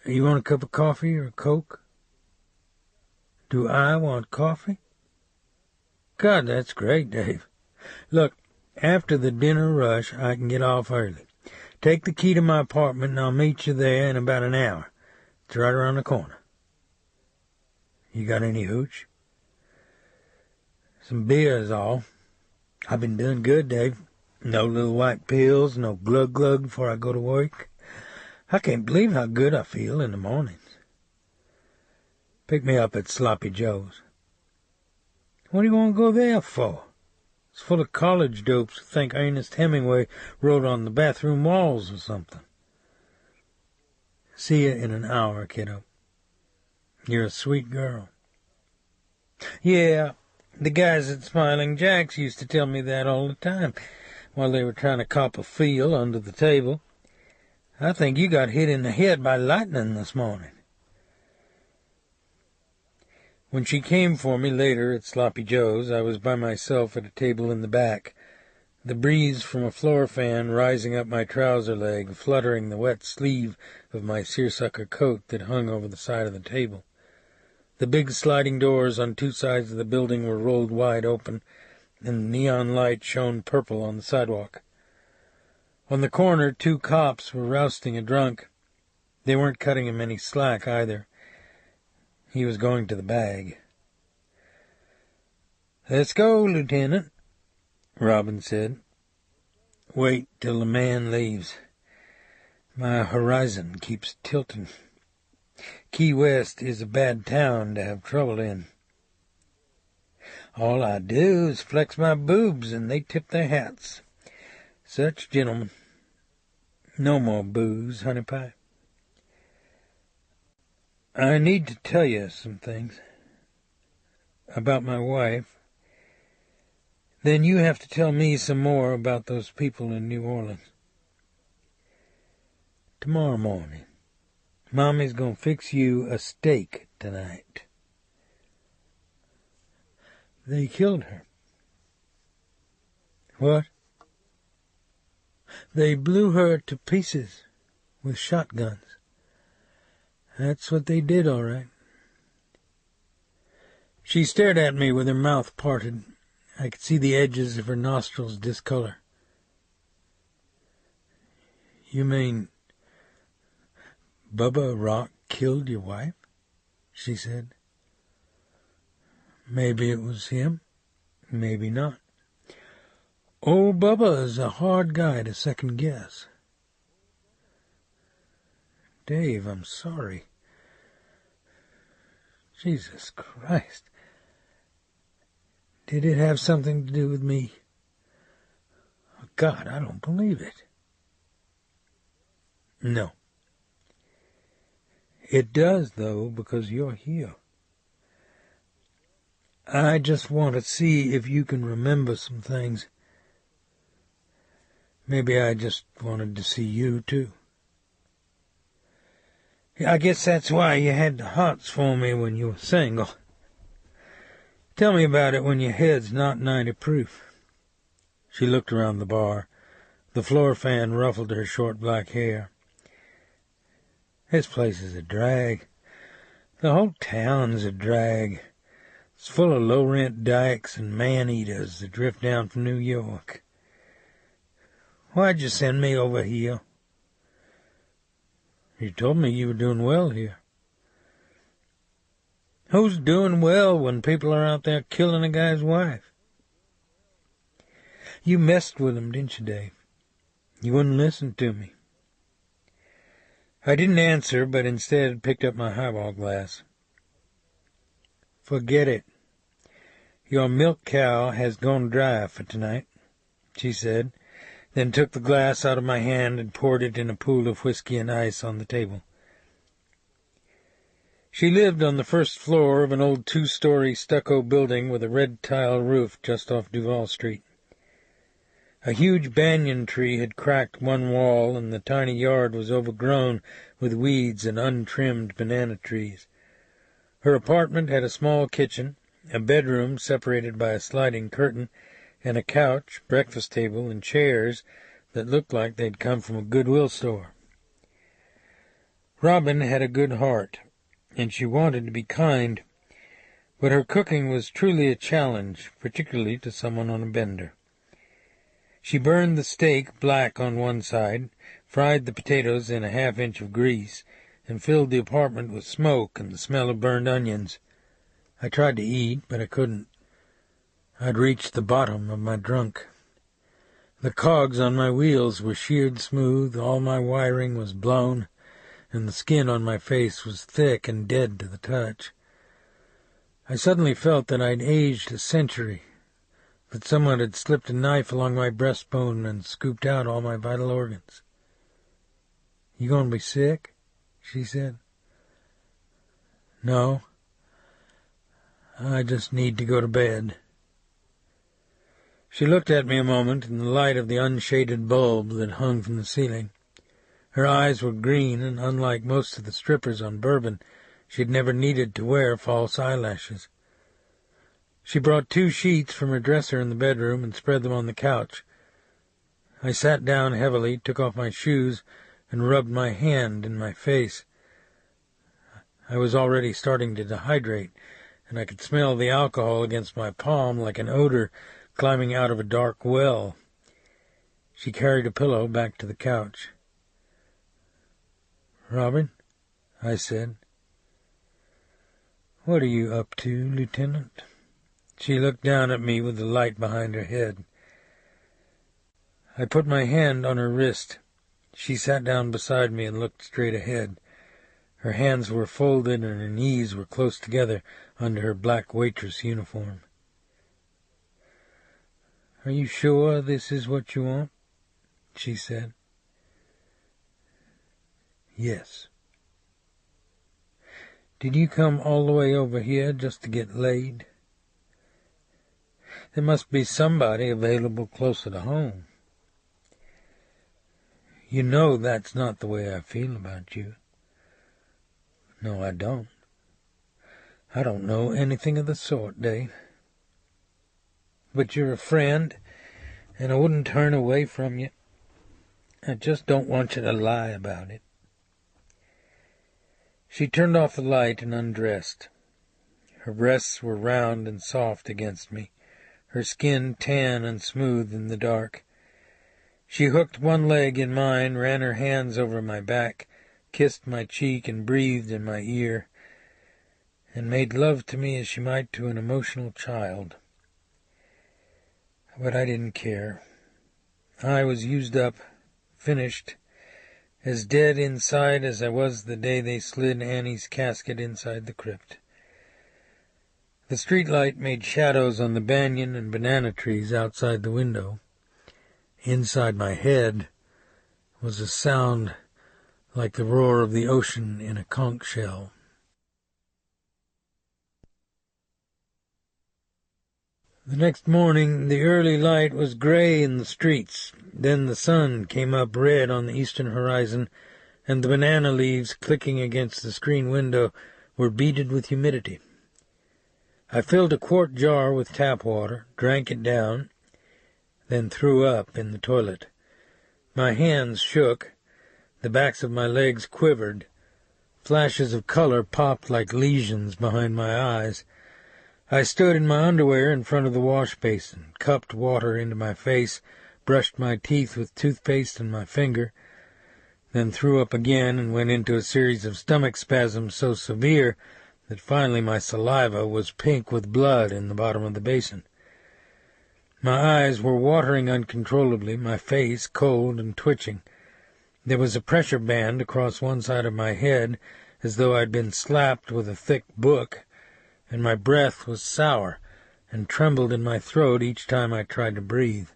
You want a cup of coffee or a Coke?" "Do I want coffee?" "God, that's great, Dave. Look, after the dinner rush, I can get off early. Take the key to my apartment, and I'll meet you there in about an hour. It's right around the corner." "You got any hooch?" "Some beer is all. I've been doing good, Dave. No little white pills, no glug-glug before I go to work. I can't believe how good I feel in the mornings." "Pick me up at Sloppy Joe's." "What do you want to go there for?" "It's full of college dopes who think Ernest Hemingway wrote on the bathroom walls or something." "See you in an hour, kiddo. You're a sweet girl." "Yeah, the guys at Smiling Jack's used to tell me that all the time while they were trying to cop a feel under the table. I think you got hit in the head by lightning this morning." When she came for me later at Sloppy Joe's, I was by myself at a table in the back, the breeze from a floor fan rising up my trouser leg, fluttering the wet sleeve of my seersucker coat that hung over the side of the table. The big sliding doors on two sides of the building were rolled wide open, and the neon light shone purple on the sidewalk. On the corner, two cops were rousting a drunk. They weren't cutting him any slack, either. He was going to the bag. "Let's go, Lieutenant," Robin said. "Wait till the man leaves. My horizon keeps tilting. Key West is a bad town to have trouble in. All I do is flex my boobs, and they tip their hats. Such gentlemen. No more booze, honey pie. I need to tell you some things about my wife. Then you have to tell me some more about those people in New Orleans. Tomorrow morning, Mommy's gonna fix you a steak tonight." "They killed her." "What?" "They blew her to pieces with shotguns. That's what they did, all right." She stared at me with her mouth parted. I could see the edges of her nostrils discolor. "You mean Bubba Rock killed your wife?" she said. "Maybe it was him, maybe not. Old Bubba is a hard guy to second guess." "Dave, I'm sorry." Jesus Christ. Did it have something to do with me? Oh, God, I don't believe it. No. It does, though, because you're here. I just want to see if you can remember some things. Maybe I just wanted to see you, too. I guess that's why you had the hots for me when you were single. Tell me about it when your head's not 90 proof. She looked around the bar. The floor fan ruffled her short black hair. This place is a drag. The whole town's a drag. It's full of low-rent dykes and man-eaters that drift down from New York. Why'd you send me over here? You told me you were doing well here. Who's doing well when people are out there killing a guy's wife? You messed with him, didn't you, Dave? You wouldn't listen to me. I didn't answer, but instead picked up my highball glass. Forget it. Your milk cow has gone dry for tonight. she said, then took the glass out of my hand and poured it in a pool of whiskey and ice on the table. She lived on the first floor of an old 2-story stucco building with a red tile roof just off Duval Street. A huge banyan tree had cracked one wall, and the tiny yard was overgrown with weeds and untrimmed banana trees. Her apartment had a small kitchen, a bedroom separated by a sliding curtain, and a couch, breakfast table, and chairs that looked like they'd come from a Goodwill store. Robin had a good heart, and she wanted to be kind, but her cooking was truly a challenge, particularly to someone on a bender. She burned the steak black on one side, fried the potatoes in a half-inch of grease, and filled the apartment with smoke and the smell of burned onions. I tried to eat, but I couldn't. I'd reached the bottom of my drunk. The cogs on my wheels were sheared smooth, all my wiring was blown, and the skin on my face was thick and dead to the touch. I suddenly felt that I'd aged a century, that someone had slipped a knife along my breastbone and scooped out all my vital organs. "You going to be sick?" she said. "No. I just need to go to bed." She looked at me a moment in the light of the unshaded bulb that hung from the ceiling. Her eyes were green, and unlike most of the strippers on Bourbon, she'd never needed to wear false eyelashes. She brought 2 sheets from her dresser in the bedroom and spread them on the couch. I sat down heavily, took off my shoes, and rubbed my hand in my face. I was already starting to dehydrate, and I could smell the alcohol against my palm like an odor climbing out of a dark well. She carried a pillow back to the couch. "Robin," I said. "What are you up to, Lieutenant?" She looked down at me with the light behind her head. I put my hand on her wrist. She sat down beside me and looked straight ahead. Her hands were folded and her knees were close together under her black waitress uniform. "Are you sure this is what you want?" she said. "Yes." "Did you come all the way over here just to get laid? There must be somebody available closer to home. You know that's not the way I feel about you." "No, I don't. I don't know anything of the sort, Dave. But you're a friend, and I wouldn't turn away from you. I just don't want you to lie about it." She turned off the light and undressed. Her breasts were round and soft against me, her skin tan and smooth in the dark. She hooked one leg in mine, ran her hands over my back, kissed my cheek and breathed in my ear, and made love to me as she might to an emotional child. But I didn't care. I was used up, finished, as dead inside as I was the day they slid Annie's casket inside the crypt. The streetlight made shadows on the banyan and banana trees outside the window. Inside my head was a sound like the roar of the ocean in a conch shell. The next morning the early light was gray in the streets. Then the sun came up red on the eastern horizon, and the banana leaves clicking against the screen window were beaded with humidity. I filled a quart jar with tap water, drank it down, then threw up in the toilet. My hands shook, the backs of my legs quivered, flashes of color popped like lesions behind my eyes. I stood in my underwear in front of the wash basin, cupped water into my face, brushed my teeth with toothpaste and my finger, then threw up again and went into a series of stomach spasms so severe that finally my saliva was pink with blood in the bottom of the basin. My eyes were watering uncontrollably, my face cold and twitching. There was a pressure band across one side of my head, as though I'd been slapped with a thick book, and my breath was sour and trembled in my throat each time I tried to breathe.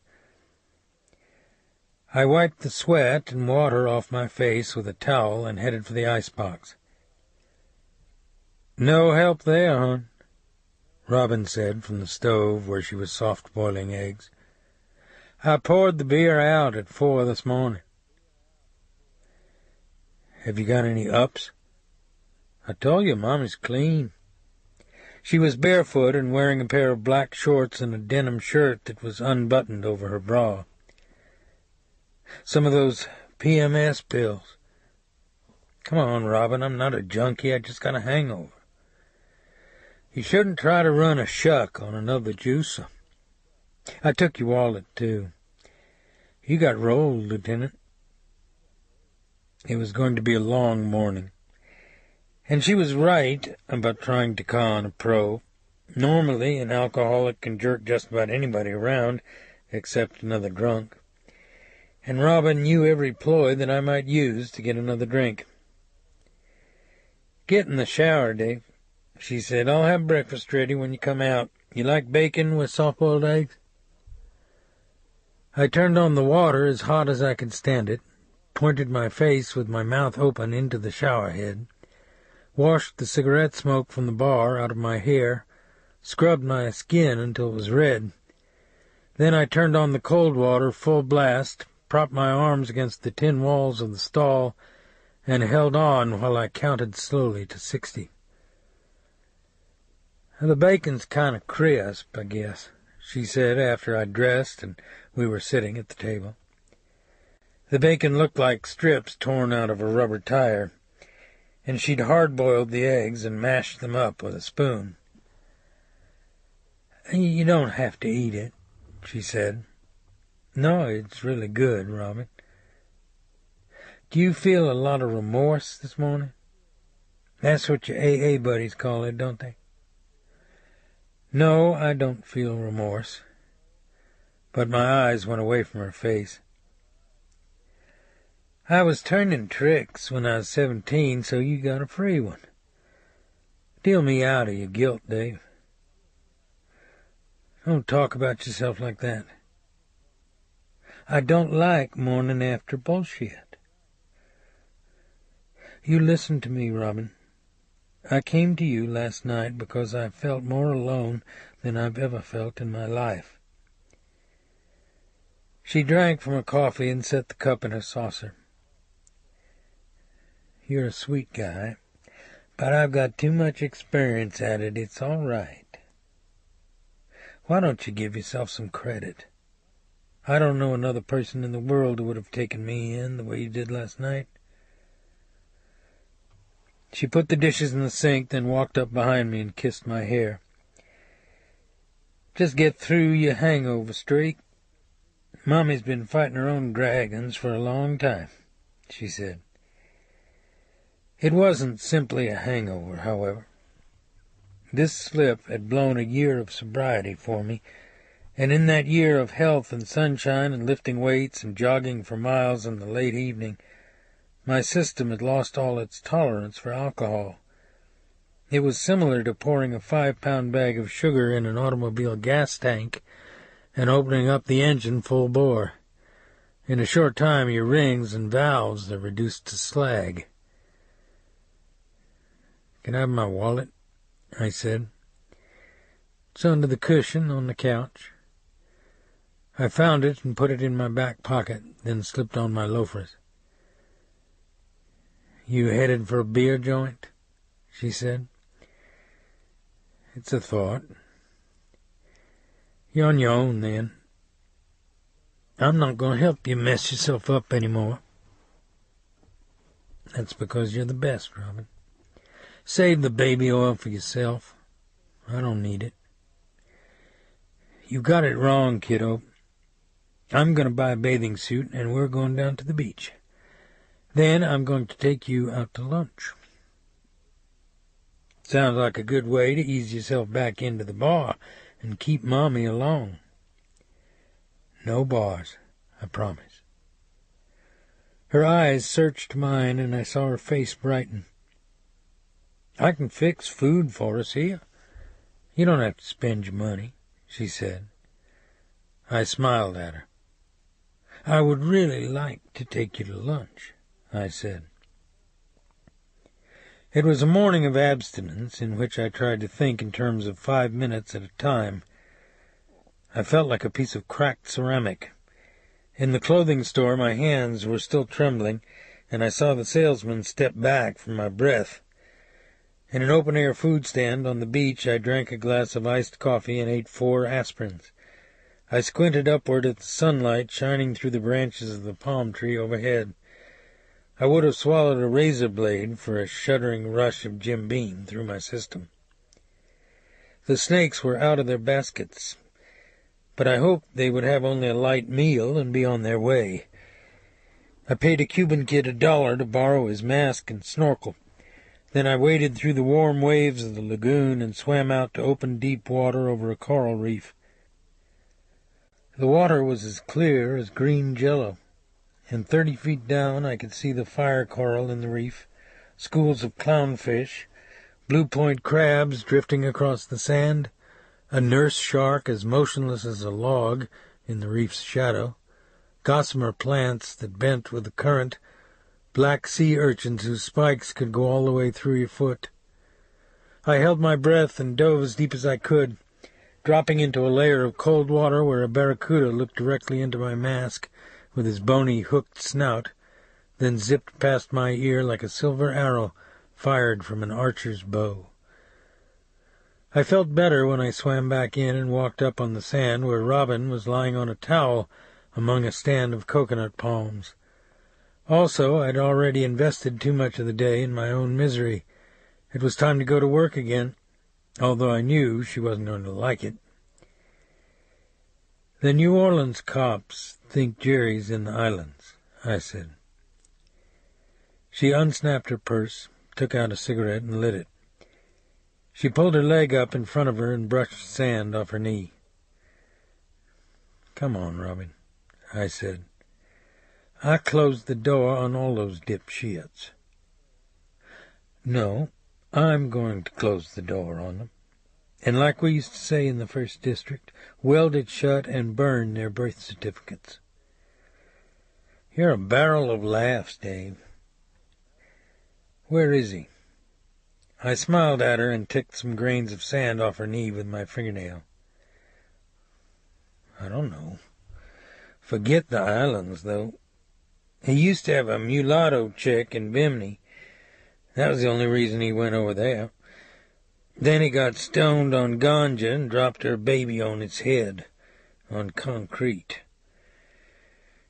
I wiped the sweat and water off my face with a towel and headed for the icebox. "No help there, hon," Robin said from the stove where she was soft-boiling eggs. "I poured the beer out at 4 this morning." "Have you got any ups?" "I told you, Mommy's clean." She was barefoot and wearing a pair of black shorts and a denim shirt that was unbuttoned over her bra. "Some of those PMS pills." "Come on, Robin, I'm not a junkie, I just got a hangover." "You shouldn't try to run a shuck on another juicer. I took your wallet, too. You got rolled, Lieutenant." It was going to be a long morning. And she was right about trying to con a pro. Normally, an alcoholic can jerk just about anybody around, except another drunk. And Robin knew every ploy that I might use to get another drink. "Get in the shower, Dave," she said. "I'll have breakfast ready when you come out. You like bacon with soft-boiled eggs?" I turned on the water as hot as I could stand it, pointed my face with my mouth open into the shower head, washed the cigarette smoke from the bar out of my hair, scrubbed my skin until it was red. Then I turned on the cold water full blast, propped my arms against the tin walls of the stall, and held on while I counted slowly to 60. "The bacon's kind of crisp, I guess," she said after I'd dressed and we were sitting at the table. The bacon looked like strips torn out of a rubber tire, and she'd hard-boiled the eggs and mashed them up with a spoon. "You don't have to eat it," she said. "No, it's really good, Robin." "Do you feel a lot of remorse this morning? That's what your AA buddies call it, don't they?" "No, I don't feel remorse." But my eyes went away from her face. "I was turning tricks when I was 17, so you got a free one. Deal me out of your guilt, Dave." "Don't talk about yourself like that." "I don't like morning after bullshit." "You listen to me, Robin. I came to you last night because I felt more alone than I've ever felt in my life." She drank from her coffee and set the cup in her saucer. "You're a sweet guy, but I've got too much experience at it. It's all right. Why don't you give yourself some credit? I don't know another person in the world who would have taken me in the way you did last night." She put the dishes in the sink, then walked up behind me and kissed my hair. "Just get through your hangover streak. Mommy's been fighting her own dragons for a long time," she said. It wasn't simply a hangover, however. This slip had blown a year of sobriety for me, and in that year of health and sunshine and lifting weights and jogging for miles in the late evening, my system had lost all its tolerance for alcohol. It was similar to pouring a 5-pound bag of sugar in an automobile gas tank and opening up the engine full bore. In a short time your rings and valves are reduced to slag. "Can I have my wallet?" I said. "It's under the cushion on the couch." I found it and put it in my back pocket, then slipped on my loafers. "You headed for a beer joint?" she said. "It's a thought." "You're on your own, then." "I'm not going to help you mess yourself up any more." "That's because you're the best, Robin. Save the baby oil for yourself. I don't need it." "You got it wrong, kiddo. I'm going to buy a bathing suit, and we're going down to the beach. Then I'm going to take you out to lunch." "Sounds like a good way to ease yourself back into the bar and keep Mommy along." "No bars, I promise." Her eyes searched mine, and I saw her face brighten. "I can fix food for us here. You don't have to spend your money," she said. I smiled at her. "I would really like to take you to lunch," I said. It was a morning of abstinence in which I tried to think in terms of 5 minutes at a time. I felt like a piece of cracked ceramic. In the clothing store my hands were still trembling, and I saw the salesman step back from my breath. In an open-air food stand on the beach I drank a glass of iced coffee and ate 4 aspirins. I squinted upward at the sunlight shining through the branches of the palm tree overhead. I would have swallowed a razor blade for a shuddering rush of Jim Beam through my system. The snakes were out of their baskets, but I hoped they would have only a light meal and be on their way. I paid a Cuban kid $1 to borrow his mask and snorkel. Then I waded through the warm waves of the lagoon and swam out to open deep water over a coral reef. The water was as clear as green jello, and 30 feet down I could see the fire coral in the reef, schools of clownfish, blue-point crabs drifting across the sand, a nurse shark as motionless as a log in the reef's shadow, gossamer plants that bent with the current, black sea urchins whose spikes could go all the way through your foot. I held my breath and dove as deep as I could, dropping into a layer of cold water where a barracuda looked directly into my mask with his bony, hooked snout, then zipped past my ear like a silver arrow fired from an archer's bow. I felt better when I swam back in and walked up on the sand where Robin was lying on a towel among a stand of coconut palms. Also, I'd already invested too much of the day in my own misery. It was time to go to work again, although I knew she wasn't going to like it. "The New Orleans cops think Jerry's in the islands," I said. She unsnapped her purse, took out a cigarette, and lit it. She pulled her leg up in front of her and brushed sand off her knee. "Come on, Robin," I said. "I closed the door on all those dipshits." "No, I'm going to close the door on them. And like we used to say in the 1st District, weld it shut and burn their birth certificates." "You're a barrel of laughs, Dave." "Where is he?" I smiled at her and ticked some grains of sand off her knee with my fingernail. "I don't know. Forget the islands, though. He used to have a mulatto chick in Bimini. That was the only reason he went over there. Then he got stoned on ganja and dropped her baby on its head, on concrete.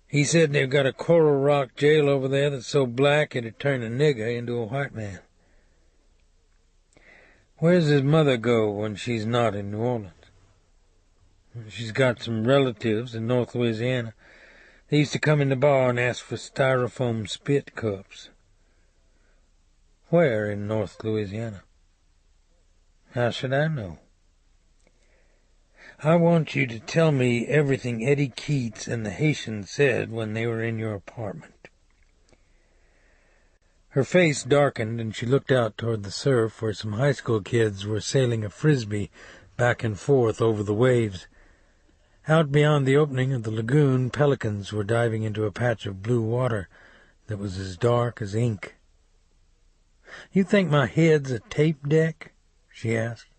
He said they've got a Coral Rock jail over there that's so black it'd turn a nigger into a white man. Where's his mother go when she's not in New Orleans? She's got some relatives in North Louisiana. They used to come in the bar and ask for styrofoam spit cups." "Where in North Louisiana?" "How should I know?" "I want you to tell me everything Eddie Keats and the Haitians said when they were in your apartment." Her face darkened, and she looked out toward the surf where some high school kids were sailing a frisbee back and forth over the waves. Out beyond the opening of the lagoon, pelicans were diving into a patch of blue water that was as dark as ink. "You think my head's a tape deck?" she asked.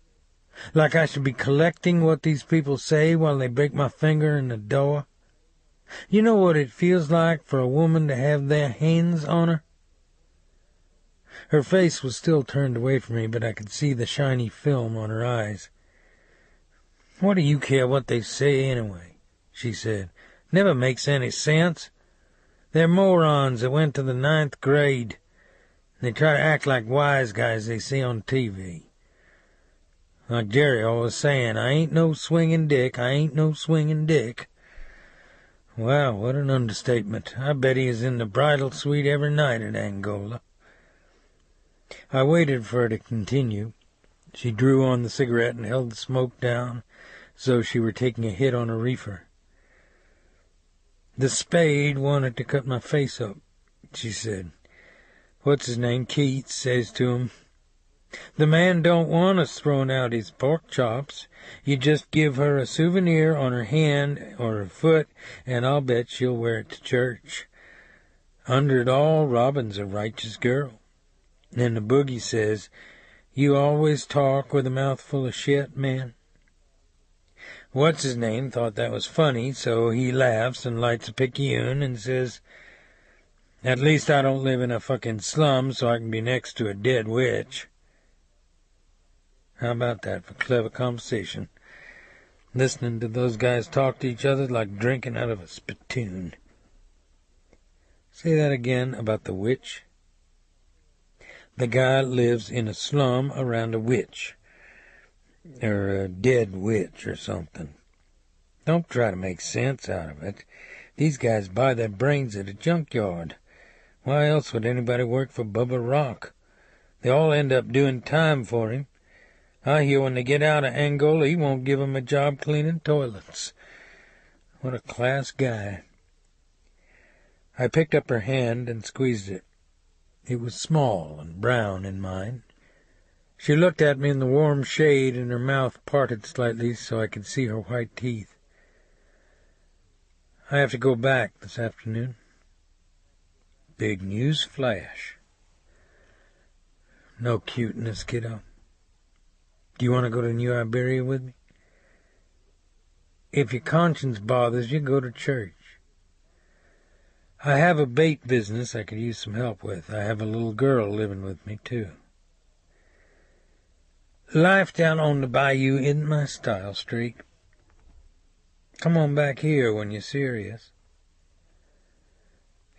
"Like I should be collecting what these people say while they break my finger in the door? You know what it feels like for a woman to have their hands on her?" Her face was still turned away from me, but I could see the shiny film on her eyes. "What do you care what they say anyway?" she said. "Never makes any sense. They're morons that went to the 9th grade. They try to act like wise guys they see on TV. Like Jerry always saying, 'I ain't no swinging dick, I ain't no swinging dick.' Wow, what an understatement. I bet he is in the bridal suite every night at Angola." I waited for her to continue. She drew on the cigarette and held the smoke down as though she were taking a hit on a reefer. "The spade wanted to cut my face up," she said. "What's his name? Keats says to him, The man don't want us throwing out his pork chops. You just give her a souvenir on her hand or her foot, and I'll bet she'll wear it to church. Under it all, Robin's a righteous girl. And the boogie says, "You always talk with a mouthful of shit, man." What's-his-name thought that was funny, so he laughs and lights a picayune and says, "At least I don't live in a fucking slum so I can be next to a dead witch." How about that for clever conversation? Listening to those guys talk to each other like drinking out of a spittoon. Say that again about the witch. The guy lives in a slum around a witch. Or a dead witch or something. Don't try to make sense out of it. These guys buy their brains at a junkyard. Why else would anybody work for Bubba Rock? They all end up doing time for him. I hear when they get out of Angola, he won't give 'em a job cleaning toilets. What a class guy. I picked up her hand and squeezed it. It was small and brown in mine. She looked at me in the warm shade, and her mouth parted slightly so I could see her white teeth. "I have to go back this afternoon." Big news flash. No cuteness, kiddo. Do you want to go to New Iberia with me? If your conscience bothers you, go to church. I have a bait business I could use some help with. I have a little girl living with me, too. Life down on the bayou isn't my style, Streak. Come on back here when you're serious.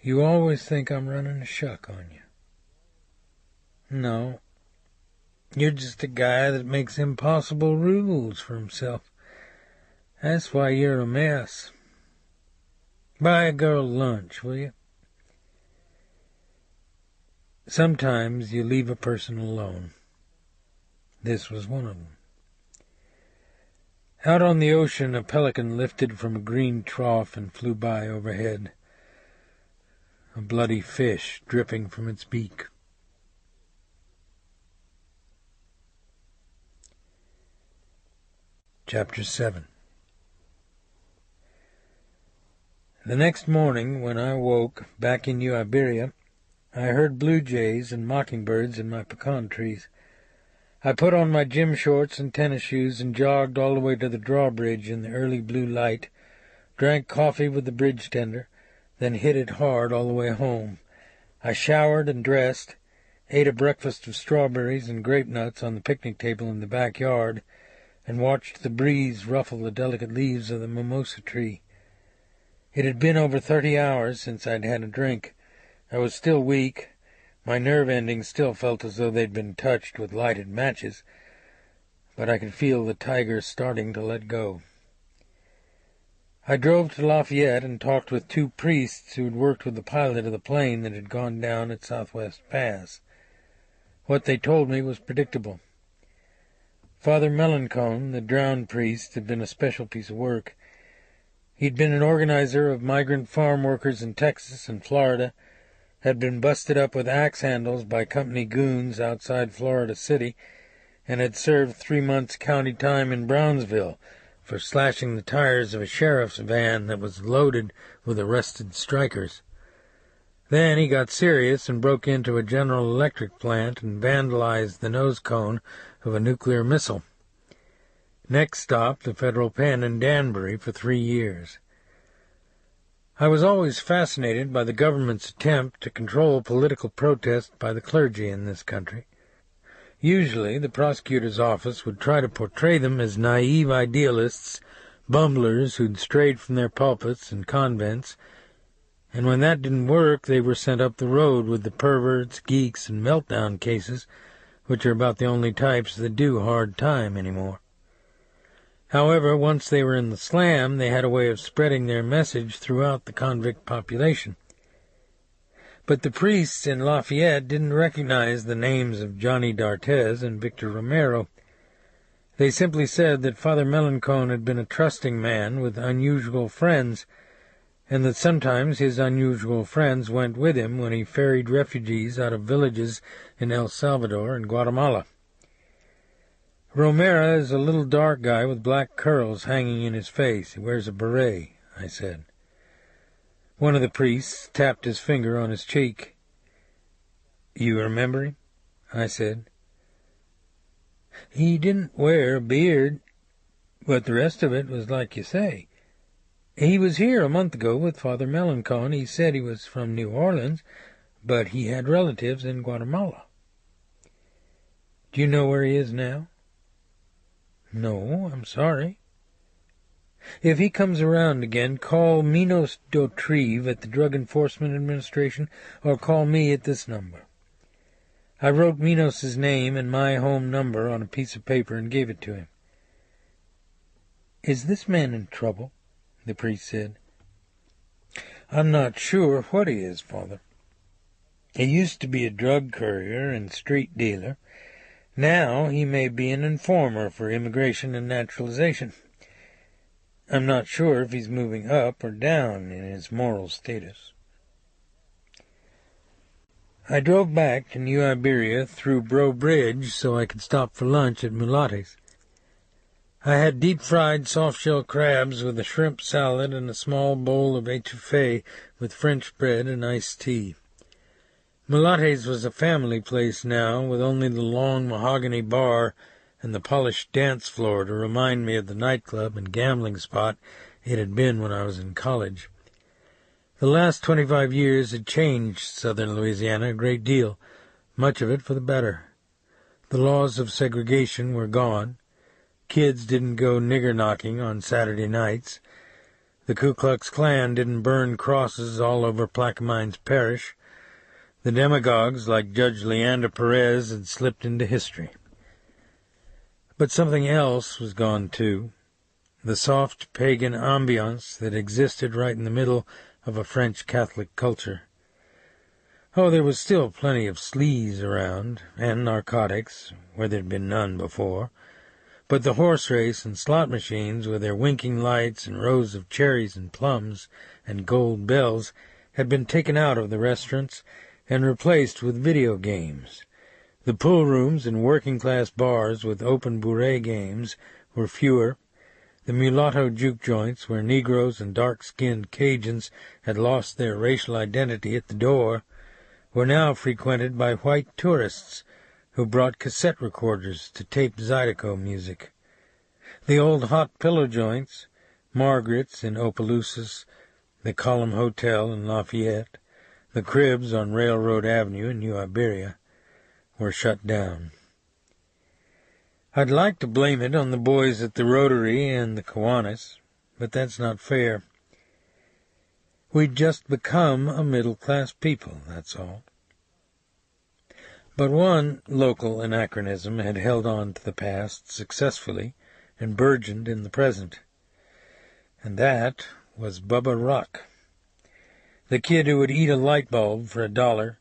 You always think I'm running a shuck on you. No. You're just a guy that makes impossible rules for himself. That's why you're a mess. Buy a girl lunch, will you? Sometimes you leave a person alone. This was one of them. Out on the ocean, a pelican lifted from a green trough and flew by overhead, a bloody fish dripping from its beak. Chapter 7. The next morning, when I woke back in New Iberia, I heard blue jays and mockingbirds in my pecan trees. I put on my gym shorts and tennis shoes and jogged all the way to the drawbridge in the early blue light, drank coffee with the bridge tender, then hit it hard all the way home. I showered and dressed, ate a breakfast of strawberries and grape nuts on the picnic table in the backyard, and watched the breeze ruffle the delicate leaves of the mimosa tree. It had been over 30 hours since I'd had a drink. I was still weak. My nerve endings still felt as though they'd been touched with lighted matches, but I could feel the tiger starting to let go. I drove to Lafayette and talked with 2 priests who had worked with the pilot of the plane that had gone down at Southwest Pass. What they told me was predictable. Father Melancone, the drowned priest, had been a special piece of work. He'd been an organizer of migrant farm workers in Texas and Florida, had been busted up with axe handles by company goons outside Florida City, and had served 3 months county time in Brownsville for slashing the tires of a sheriff's van that was loaded with arrested strikers. Then he got serious and broke into a General Electric plant and vandalized the nose cone of a nuclear missile. Next stop, the federal pen in Danbury for 3 years. I was always fascinated by the government's attempt to control political protest by the clergy in this country. Usually, the prosecutor's office would try to portray them as naive idealists, bumblers who'd strayed from their pulpits and convents, and when that didn't work, they were sent up the road with the perverts, geeks, and meltdown cases, which are about the only types that do hard time anymore. However, once they were in the slam, they had a way of spreading their message throughout the convict population. But the priests in Lafayette didn't recognize the names of Johnny D'Artes and Victor Romero. They simply said that Father Melancone had been a trusting man with unusual friends, and that sometimes his unusual friends went with him when he ferried refugees out of villages in El Salvador and Guatemala. Romera is a little dark guy with black curls hanging in his face. He wears a beret, I said. One of the priests tapped his finger on his cheek. You remember him? I said. He didn't wear a beard, but the rest of it was like you say. He was here a month ago with Father Melancon. He said he was from New Orleans, but he had relatives in Guatemala. Do you know where he is now? No, I'm sorry. If he comes around again, call Minos Dautrive at the Drug Enforcement Administration, or call me at this number. I wrote Minos's name and my home number on a piece of paper and gave it to him. Is this man in trouble? The priest said. I'm not sure what he is, Father. He used to be a drug courier and street dealer. Now he may be an informer for immigration and naturalization. I'm not sure if he's moving up or down in his moral status. I drove back to New Iberia through Bro Bridge so I could stop for lunch at Mulate's. I had deep-fried soft-shell crabs with a shrimp salad and a small bowl of étouffée with French bread and iced tea. Mulate's was a family place now, with only the long mahogany bar and the polished dance floor to remind me of the nightclub and gambling spot it had been when I was in college. The last 25 years had changed southern Louisiana a great deal, much of it for the better. The laws of segregation were gone. Kids didn't go nigger-knocking on Saturday nights. The Ku Klux Klan didn't burn crosses all over Plaquemines Parish. The demagogues, like Judge Leander Perez, had slipped into history. But something else was gone, too. The soft pagan ambiance that existed right in the middle of a French Catholic culture. Oh, there was still plenty of sleaze around, and narcotics, where there'd been none before. But the horse race and slot machines, with their winking lights and rows of cherries and plums and gold bells, had been taken out of the restaurants and replaced with video games. The pool rooms and working-class bars with open bourrée games were fewer. The mulatto juke joints, where Negroes and dark-skinned Cajuns had lost their racial identity at the door, were now frequented by white tourists who brought cassette recorders to tape Zydeco music. The old hot pillow joints, Margaret's in Opelousas, the Column Hotel in Lafayette, the Cribs on Railroad Avenue in New Iberia, were shut down. I'd like to blame it on the boys at the Rotary and the Kiwanis, but that's not fair. We'd just become a middle-class people, that's all. But one local anachronism had held on to the past successfully and burgeoned in the present, and that was Bubba Ruck. The kid who would eat a light bulb for $1,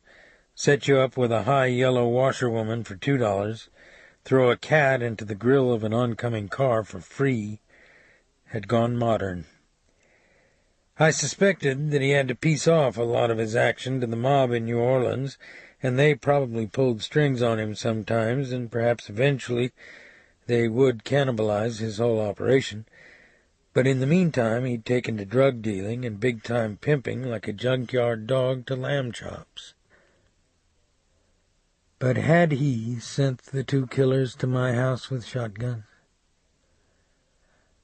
set you up with a high yellow washerwoman for $2, throw a cat into the grill of an oncoming car for free, had gone modern. I suspected that he had to piece off a lot of his action to the mob in New Orleans, and they probably pulled strings on him sometimes, and perhaps eventually they would cannibalize his whole operation. But in the meantime he'd taken to drug dealing and big-time pimping like a junkyard dog to lamb chops. But had he sent the 2 killers to my house with shotguns?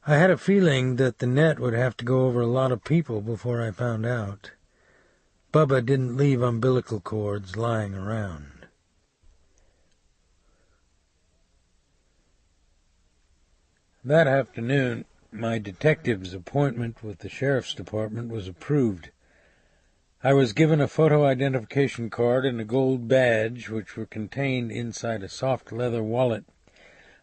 I had a feeling that the net would have to go over a lot of people before I found out. Bubba didn't leave umbilical cords lying around. That afternoon, my detective's appointment with the sheriff's department was approved. I was given a photo identification card and a gold badge, which were contained inside a soft leather wallet,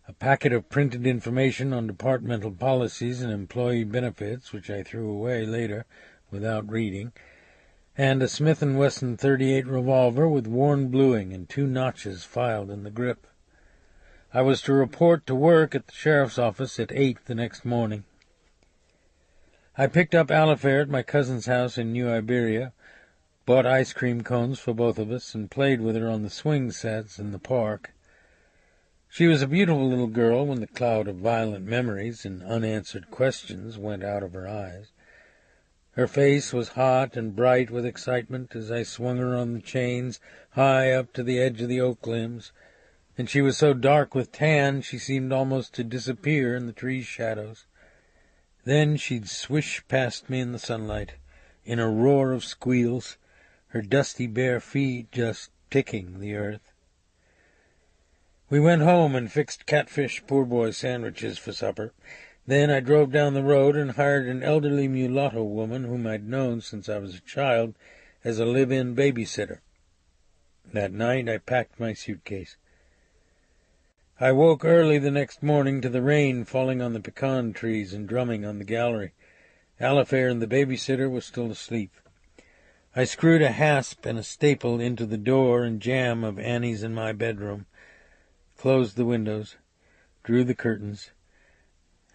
a packet of printed information on departmental policies and employee benefits, which I threw away later without reading, and a Smith & Wesson .38 revolver with worn bluing and 2 notches filed in the grip. I was to report to work at the sheriff's office at 8 the next morning. I picked up Alifair at my cousin's house in New Iberia, bought ice cream cones for both of us, and played with her on the swing sets in the park. She was a beautiful little girl when the cloud of violent memories and unanswered questions went out of her eyes. Her face was hot and bright with excitement as I swung her on the chains high up to the edge of the oak limbs, and she was so dark with tan she seemed almost to disappear in the trees' shadows. Then she'd swish past me in the sunlight, in a roar of squeals, her dusty bare feet just ticking the earth. We went home and fixed catfish poor boy sandwiches for supper. Then I drove down the road and hired an elderly mulatto woman whom I'd known since I was a child as a live-in babysitter. That night I packed my suitcase. I woke early the next morning to the rain falling on the pecan trees and drumming on the gallery. Alifair and the babysitter were still asleep. I screwed a hasp and a staple into the door and jamb of Annie's and my bedroom, closed the windows, drew the curtains,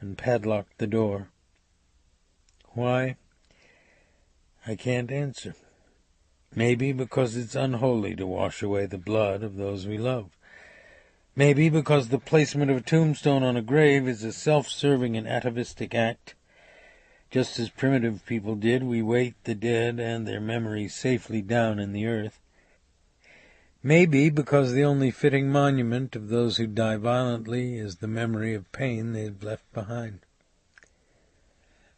and padlocked the door. Why? I can't answer. Maybe because it's unholy to wash away the blood of those we love. Maybe because the placement of a tombstone on a grave is a self-serving and atavistic act. Just as primitive people did, we weight the dead and their memories safely down in the earth. Maybe because the only fitting monument of those who die violently is the memory of pain they've left behind.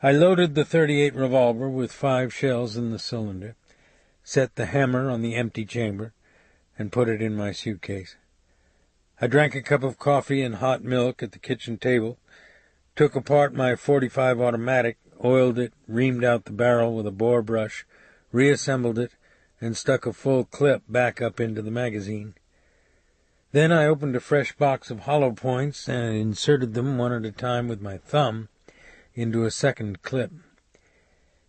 I loaded the .38 revolver with 5 shells in the cylinder, set the hammer on the empty chamber, and put it in my suitcase. I drank a cup of coffee and hot milk at the kitchen table, took apart my .45 automatic, oiled it, reamed out the barrel with a bore brush, reassembled it, and stuck a full clip back up into the magazine. Then I opened a fresh box of hollow points and inserted them one at a time with my thumb into a second clip.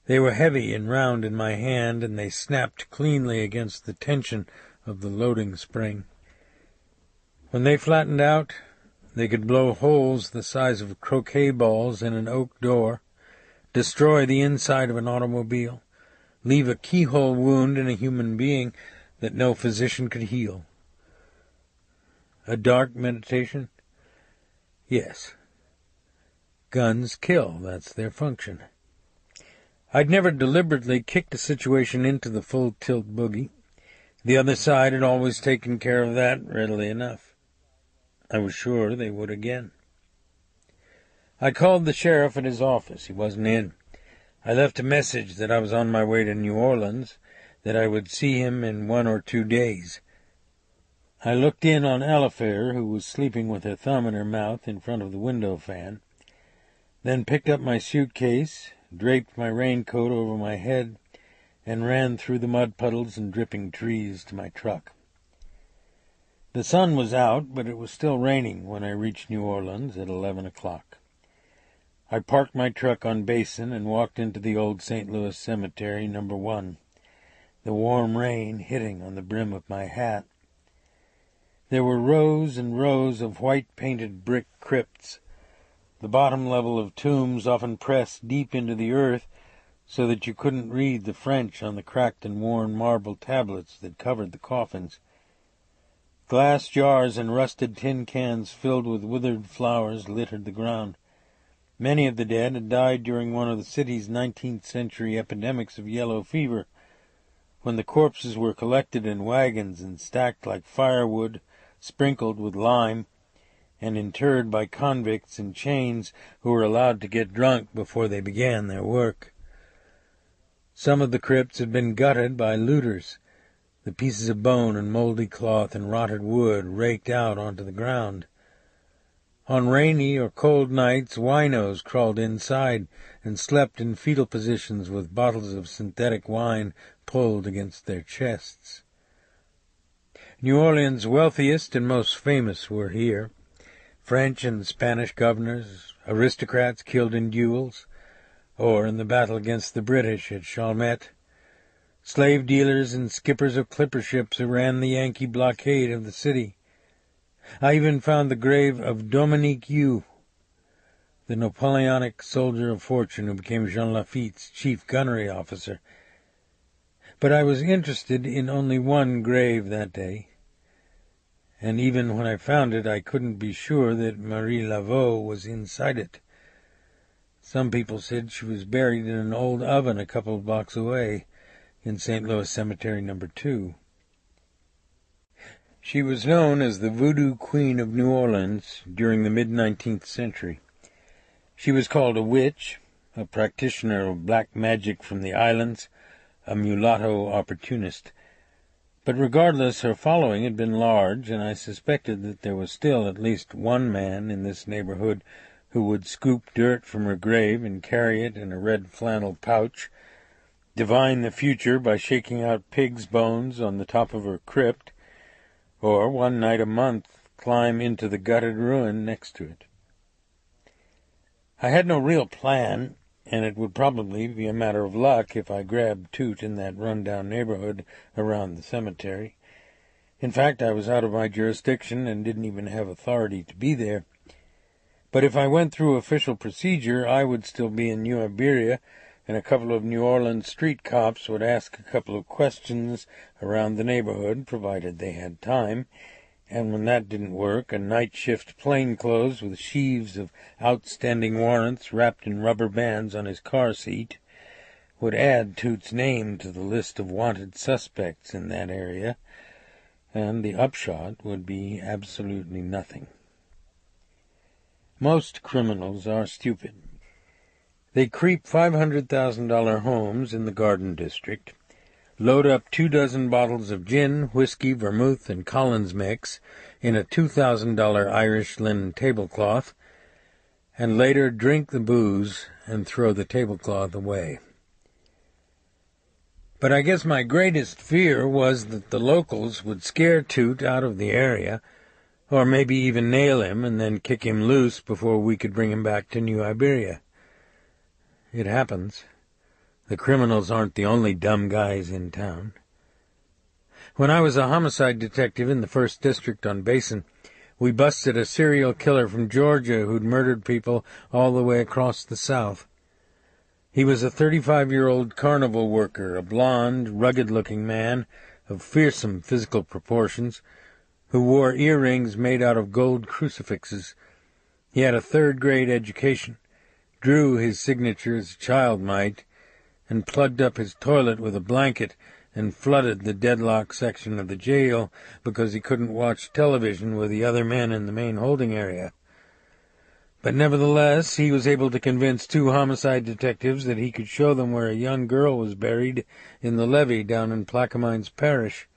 They were heavy and round in my hand, and they snapped cleanly against the tension of the loading spring. When they flattened out, they could blow holes the size of croquet balls in an oak door, destroy the inside of an automobile, leave a keyhole wound in a human being that no physician could heal. A dark meditation? Yes. Guns kill, that's their function. I'd never deliberately kicked a situation into the full-tilt boogie. The other side had always taken care of that readily enough. I was sure they would again. I called the sheriff at his office. He wasn't in. I left a message that I was on my way to New Orleans, that I would see him in 1 or 2 days. I looked in on Alifair, who was sleeping with her thumb in her mouth in front of the window fan, then picked up my suitcase, draped my raincoat over my head, and ran through the mud puddles and dripping trees to my truck. The sun was out, but it was still raining when I reached New Orleans at 11 o'clock. I parked my truck on Basin and walked into the old St. Louis Cemetery, No. 1, the warm rain hitting on the brim of my hat. There were rows and rows of white-painted brick crypts, the bottom level of tombs often pressed deep into the earth so that you couldn't read the French on the cracked and worn marble tablets that covered the coffins. Glass jars and rusted tin cans filled with withered flowers littered the ground. Many of the dead had died during one of the city's 19th-century epidemics of yellow fever, when the corpses were collected in wagons and stacked like firewood, sprinkled with lime, and interred by convicts in chains who were allowed to get drunk before they began their work. Some of the crypts had been gutted by looters, the pieces of bone and moldy cloth and rotted wood raked out onto the ground. On rainy or cold nights, winos crawled inside and slept in fetal positions with bottles of synthetic wine pulled against their chests. New Orleans' wealthiest and most famous were here. French and Spanish governors, aristocrats killed in duels, or in the battle against the British at Chalmette, slave dealers and skippers of clipper ships who ran the Yankee blockade of the city. I even found the grave of Dominique You, the Napoleonic soldier of fortune who became Jean Lafitte's chief gunnery officer. But I was interested in only one grave that day, and even when I found it, I couldn't be sure that Marie Laveau was inside it. Some people said she was buried in an old oven a couple of blocks away in St. Louis Cemetery No. 2. She was known as the Voodoo Queen of New Orleans during the mid-19th century. She was called a witch, a practitioner of black magic from the islands, a mulatto opportunist. But regardless, her following had been large, and I suspected that there was still at least one man in this neighborhood who would scoop dirt from her grave and carry it in a red flannel pouch, divine the future by shaking out pig's bones on the top of her crypt, or one night a month climb into the gutted ruin next to it. I had no real plan, and it would probably be a matter of luck if I grabbed Toot in that run-down neighborhood around the cemetery. In fact, I was out of my jurisdiction and didn't even have authority to be there. But if I went through official procedure, I would still be in New Iberia, and a couple of New Orleans street cops would ask a couple of questions around the neighborhood, provided they had time, and when that didn't work, a night-shift plainclothes with sheaves of outstanding warrants wrapped in rubber bands on his car seat would add Toot's name to the list of wanted suspects in that area, and the upshot would be absolutely nothing. Most criminals are stupid. They creep $500,000 homes in the Garden District, load up 24 bottles of gin, whiskey, vermouth, and Collins mix in a $2,000 Irish linen tablecloth, and later drink the booze and throw the tablecloth away. But I guess my greatest fear was that the locals would scare Toot out of the area, or maybe even nail him and then kick him loose before we could bring him back to New Iberia. It happens. The criminals aren't the only dumb guys in town. When I was a homicide detective in the 1st District on Basin, we busted a serial killer from Georgia who'd murdered people all the way across the South. He was a 35-year-old carnival worker, a blond, rugged-looking man of fearsome physical proportions, who wore earrings made out of gold crucifixes. He had a 3rd-grade education, drew his signature as a child might, and plugged up his toilet with a blanket and flooded the deadlock section of the jail because he couldn't watch television with the other men in the main holding area. But nevertheless, he was able to convince 2 homicide detectives that he could show them where a young girl was buried in the levee down in Plaquemines Parish.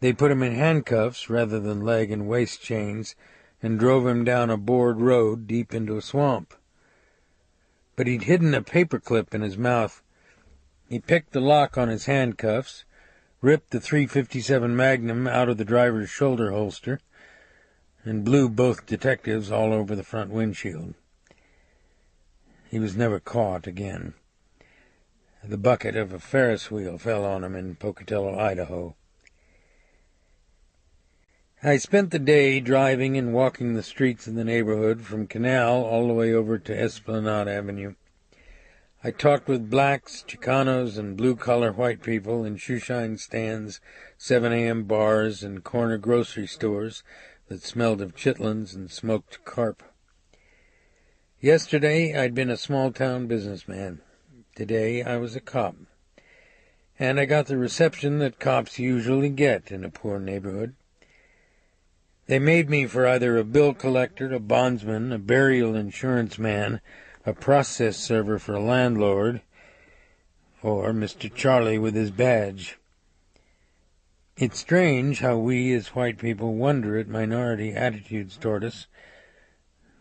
They put him in handcuffs rather than leg and waist chains and drove him down a board road deep into a swamp. But he'd hidden a paperclip in his mouth. He picked the lock on his handcuffs, ripped the .357 Magnum out of the driver's shoulder holster, and blew both detectives all over the front windshield. He was never caught again. The bucket of a Ferris wheel fell on him in Pocatello, Idaho. I spent the day driving and walking the streets of the neighborhood from Canal all the way over to Esplanade Avenue. I talked with blacks, Chicanos, and blue-collar white people in shoeshine stands, 7 a.m. bars, and corner grocery stores that smelled of chitlins and smoked carp. Yesterday I'd been a small-town businessman. Today I was a cop. And I got the reception that cops usually get in a poor neighborhood. They made me for either a bill collector, a bondsman, a burial insurance man, a process server for a landlord, or Mr. Charlie with his badge. It's strange how we as white people wonder at minority attitudes toward us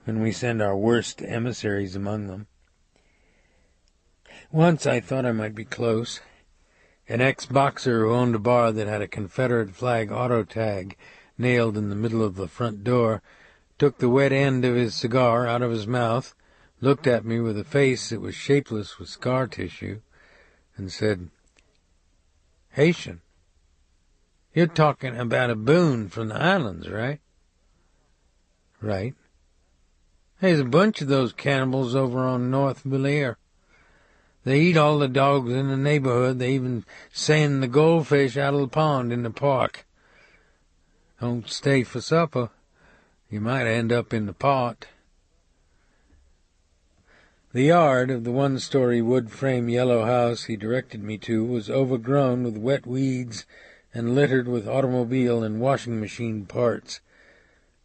when we send our worst emissaries among them. Once I thought I might be close. An ex-boxer who owned a bar that had a Confederate flag auto tag nailed in the middle of the front door took the wet end of his cigar out of his mouth, looked at me with a face that was shapeless with scar tissue, and said, "Haitian, you're talking about a boon from the islands, right?" "Right. There's a bunch of those cannibals over on North Belair. They eat all the dogs in the neighborhood. They even send the goldfish out of the pond in the park. Don't stay for supper. You might end up in the pot. The yard of the one-story wood-frame yellow house he directed me to was overgrown with wet weeds and littered with automobile and washing machine parts.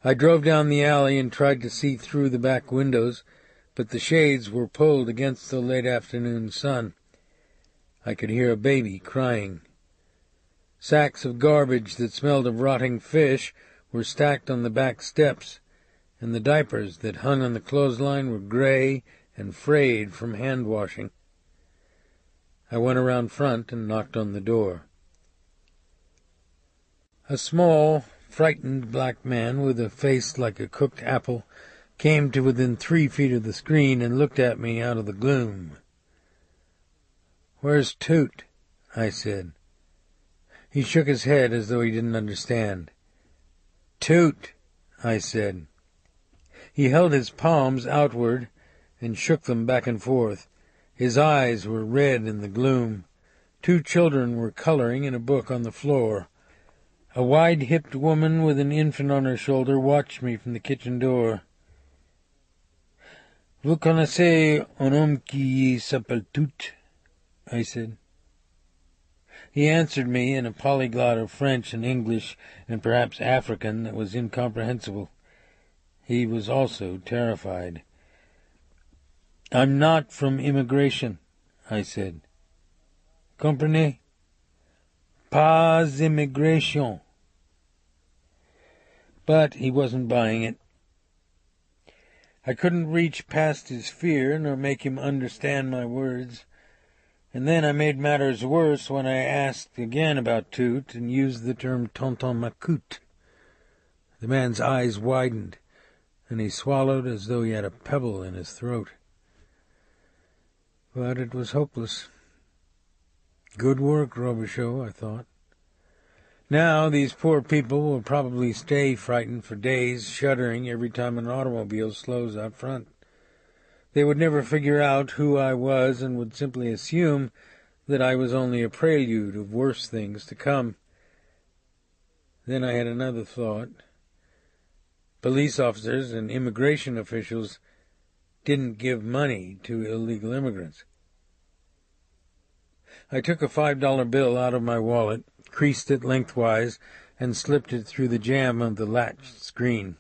I drove down the alley and tried to see through the back windows, but the shades were pulled against the late afternoon sun. I could hear a baby crying. Sacks of garbage that smelled of rotting fish were stacked on the back steps, and the diapers that hung on the clothesline were gray and frayed from hand-washing. I went around front and knocked on the door. A small, frightened black man with a face like a cooked apple came to within 3 feet of the screen and looked at me out of the gloom. "Where's Toot?" I said. He shook his head as though he didn't understand. "Toot," I said. He held his palms outward and shook them back and forth. His eyes were red in the gloom. 2 children were coloring in a book on the floor. A wide-hipped woman with an infant on her shoulder watched me from the kitchen door. "Vous connaissez un homme qui s'appelle Toot?" I said. He answered me in a polyglot of French and English and perhaps African that was incomprehensible. He was also terrified. "I'm not from immigration," I said. "Comprenez? Pas immigration." But he wasn't buying it. I couldn't reach past his fear nor make him understand my words. And then I made matters worse when I asked again about Toot and used the term tonton Macoute. The man's eyes widened, and he swallowed as though he had a pebble in his throat. But it was hopeless. Good work, Robicheaux, I thought. Now these poor people will probably stay frightened for days, shuddering every time an automobile slows out front. They would never figure out who I was and would simply assume that I was only a prelude of worse things to come. Then I had another thought. Police officers and immigration officials didn't give money to illegal immigrants. I took a $5 bill out of my wallet, creased it lengthwise, and slipped it through the jamb of the latched screen.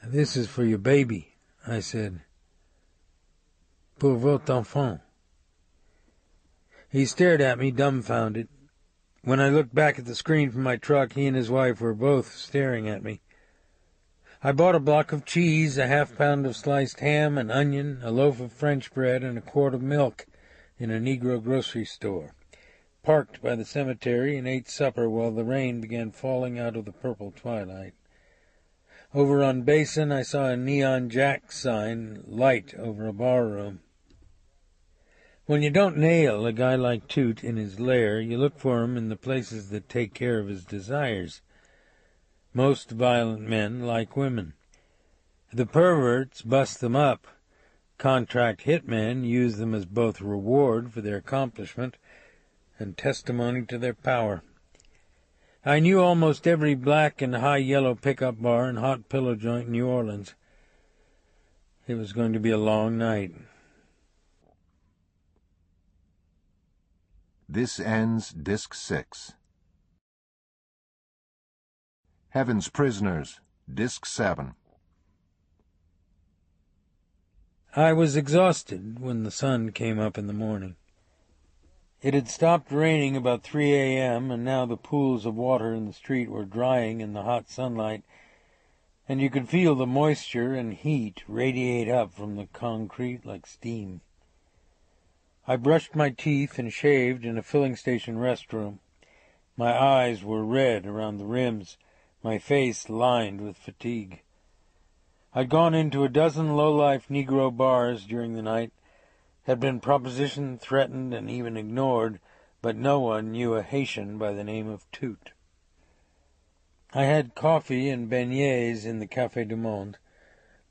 "This is for your baby," I said. "Pour votre enfant." He stared at me, dumbfounded. When I looked back at the screen from my truck, he and his wife were both staring at me. I bought a block of cheese, a half-pound of sliced ham, an onion, a loaf of French bread, and a quart of milk in a Negro grocery store, parked by the cemetery, and ate supper while the rain began falling out of the purple twilight. Over on Basin, I saw a Neon Jack sign light over a barroom. When you don't nail a guy like Toot in his lair, you look for him in the places that take care of his desires. Most violent men like women. The perverts bust them up. Contract hitmen use them as both reward for their accomplishment and testimony to their power. I knew almost every black and high yellow pickup bar and hot pillow joint in New Orleans. It was going to be a long night. This ends Disc 6. Heaven's Prisoners, Disc 7. I was exhausted when the sun came up in the morning. It had stopped raining about 3 a.m., and now the pools of water in the street were drying in the hot sunlight, and you could feel the moisture and heat radiate up from the concrete like steam. I brushed my teeth and shaved in a filling station restroom. My eyes were red around the rims, my face lined with fatigue. I'd gone into a dozen low-life Negro bars during the night, had been propositioned, threatened, and even ignored, but no one knew a Haitian by the name of Toot. I had coffee and beignets in the Café du Monde,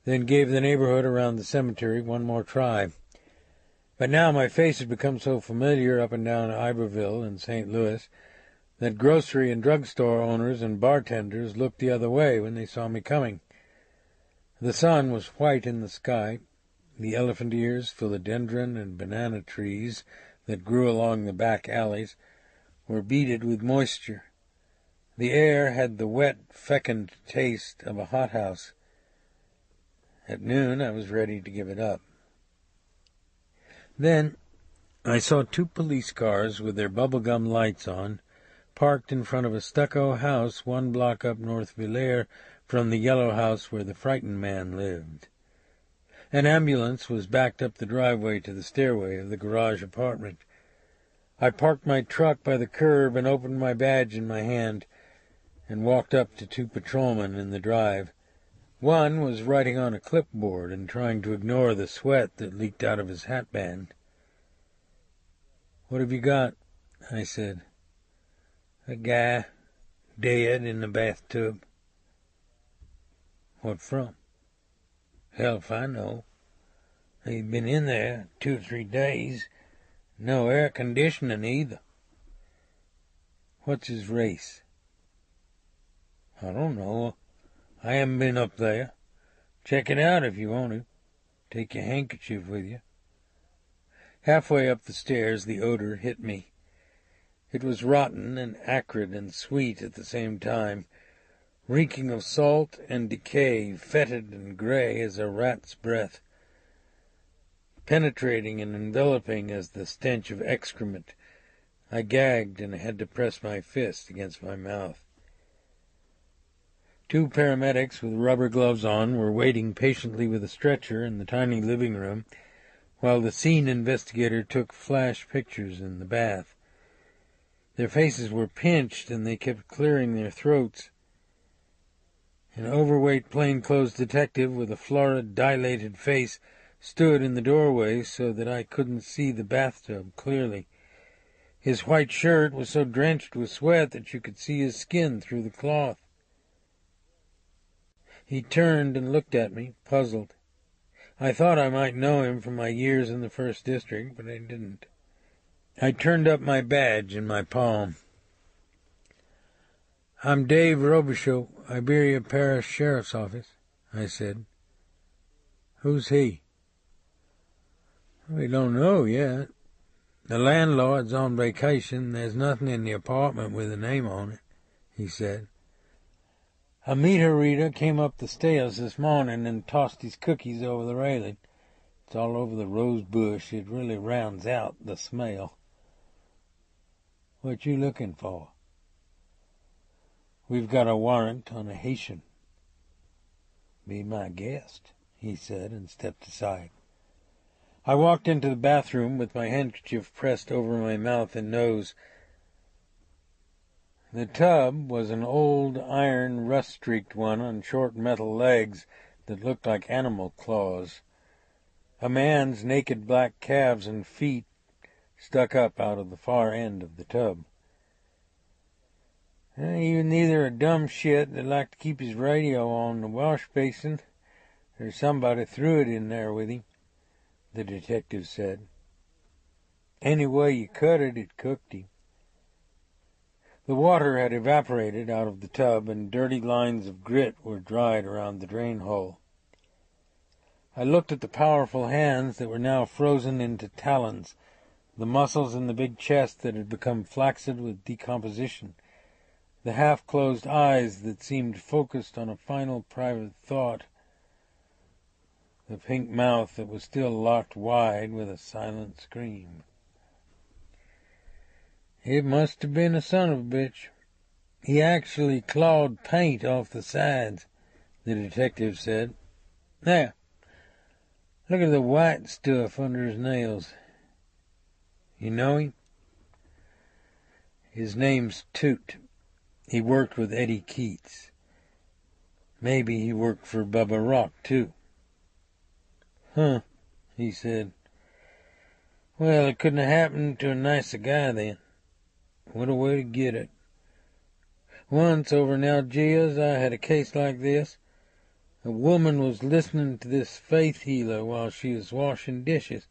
then gave the neighborhood around the cemetery one more try. But now my face had become so familiar up and down Iberville and St. Louis that grocery and drugstore owners and bartenders looked the other way when they saw me coming. The sun was white in the sky. The elephant ears, philodendron, and banana trees that grew along the back alleys were beaded with moisture. The air had the wet, fecund taste of a hothouse. At noon I was ready to give it up. Then I saw 2 police cars with their bubblegum lights on, parked in front of a stucco house 1 block up North Villaire from the yellow house where the frightened man lived. An ambulance was backed up the driveway to the stairway of the garage apartment. I parked my truck by the curb and opened my badge in my hand and walked up to 2 patrolmen in the drive. One was writing on a clipboard and trying to ignore the sweat that leaked out of his hatband. "What have you got?" I said. "A guy, dead in the bathtub." "What from?" "Hell if I know. He'd been in there 2 or 3 days. No air conditioning either." "What's his race?" "I don't know. I haven't been up there. Check it out if you want to. Take your handkerchief with you." Halfway up the stairs, the odor hit me. It was rotten and acrid and sweet at the same time, reeking of salt and decay, fetid and gray as a rat's breath, penetrating and enveloping as the stench of excrement. I gagged and had to press my fist against my mouth. 2 paramedics with rubber gloves on were waiting patiently with a stretcher in the tiny living room, while the scene investigator took flash pictures in the bath. Their faces were pinched, and they kept clearing their throats. An overweight plainclothes detective with a florid, dilated face stood in the doorway so that I couldn't see the bathtub clearly. His white shirt was so drenched with sweat that you could see his skin through the cloth. He turned and looked at me, puzzled. I thought I might know him from my years in the 1st District, but I didn't. I turned up my badge in my palm. "I'm Dave Robicheaux, Iberia Parish Sheriff's Office," I said. "Who's he?" "We don't know yet. The landlord's on vacation. There's nothing in the apartment with a name on it," he said. "A meter reader came up the stairs this morning and tossed his cookies over the railing. It's all over the rose bush. It really rounds out the smell." "What you looking for?" "We've got a warrant on a Haitian." "Be my guest," he said, and stepped aside. I walked into the bathroom with my handkerchief pressed over my mouth and nose. The tub was an old iron rust-streaked one on short metal legs that looked like animal claws. A man's naked black calves and feet stuck up out of the far end of the tub. "You're neither a dumb shit that liked to keep his radio on the wash basin, or somebody threw it in there with him," the detective said. "Any way you cut it, it cooked him." The water had evaporated out of the tub, and dirty lines of grit were dried around the drain hole. I looked at the powerful hands that were now frozen into talons, the muscles in the big chest that had become flaccid with decomposition, the half-closed eyes that seemed focused on a final private thought, the pink mouth that was still locked wide with a silent scream. "It must have been a son of a bitch. He actually clawed paint off the sides," the detective said. "There, look at the white stuff under his nails. You know him?" "His name's Toot. He worked with Eddie Keats. Maybe he worked for Bubba Rock, too." "Huh," he said. "Well, it couldn't have happened to a nicer guy then. What a way to get it. Once over in Algiers I had a case like this. A woman was listening to this faith healer while she was washing dishes.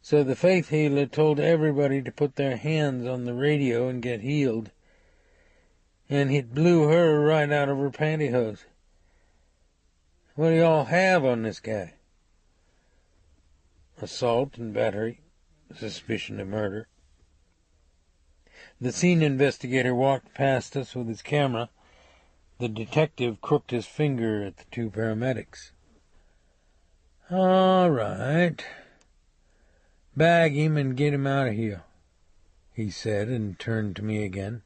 So the faith healer told everybody to put their hands on the radio and get healed. and it blew her right out of her pantyhose. What do y'all have on this guy? Assault and battery, suspicion of murder. The scene investigator walked past us with his camera. The detective crooked his finger at the two paramedics. All right. Bag him and get him out of here, he said, and turned to me again.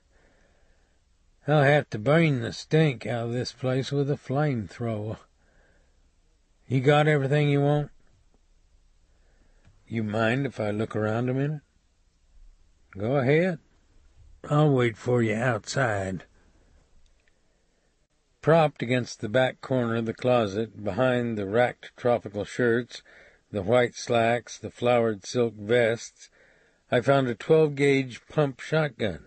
I'll have to burn the stink out of this place with a flamethrower. You got everything you want? You mind if I look around a minute? Go ahead. I'll wait for you outside. Propped against the back corner of the closet, behind the racked tropical shirts, the white slacks, the flowered silk vests, I found a 12-gauge pump shotgun.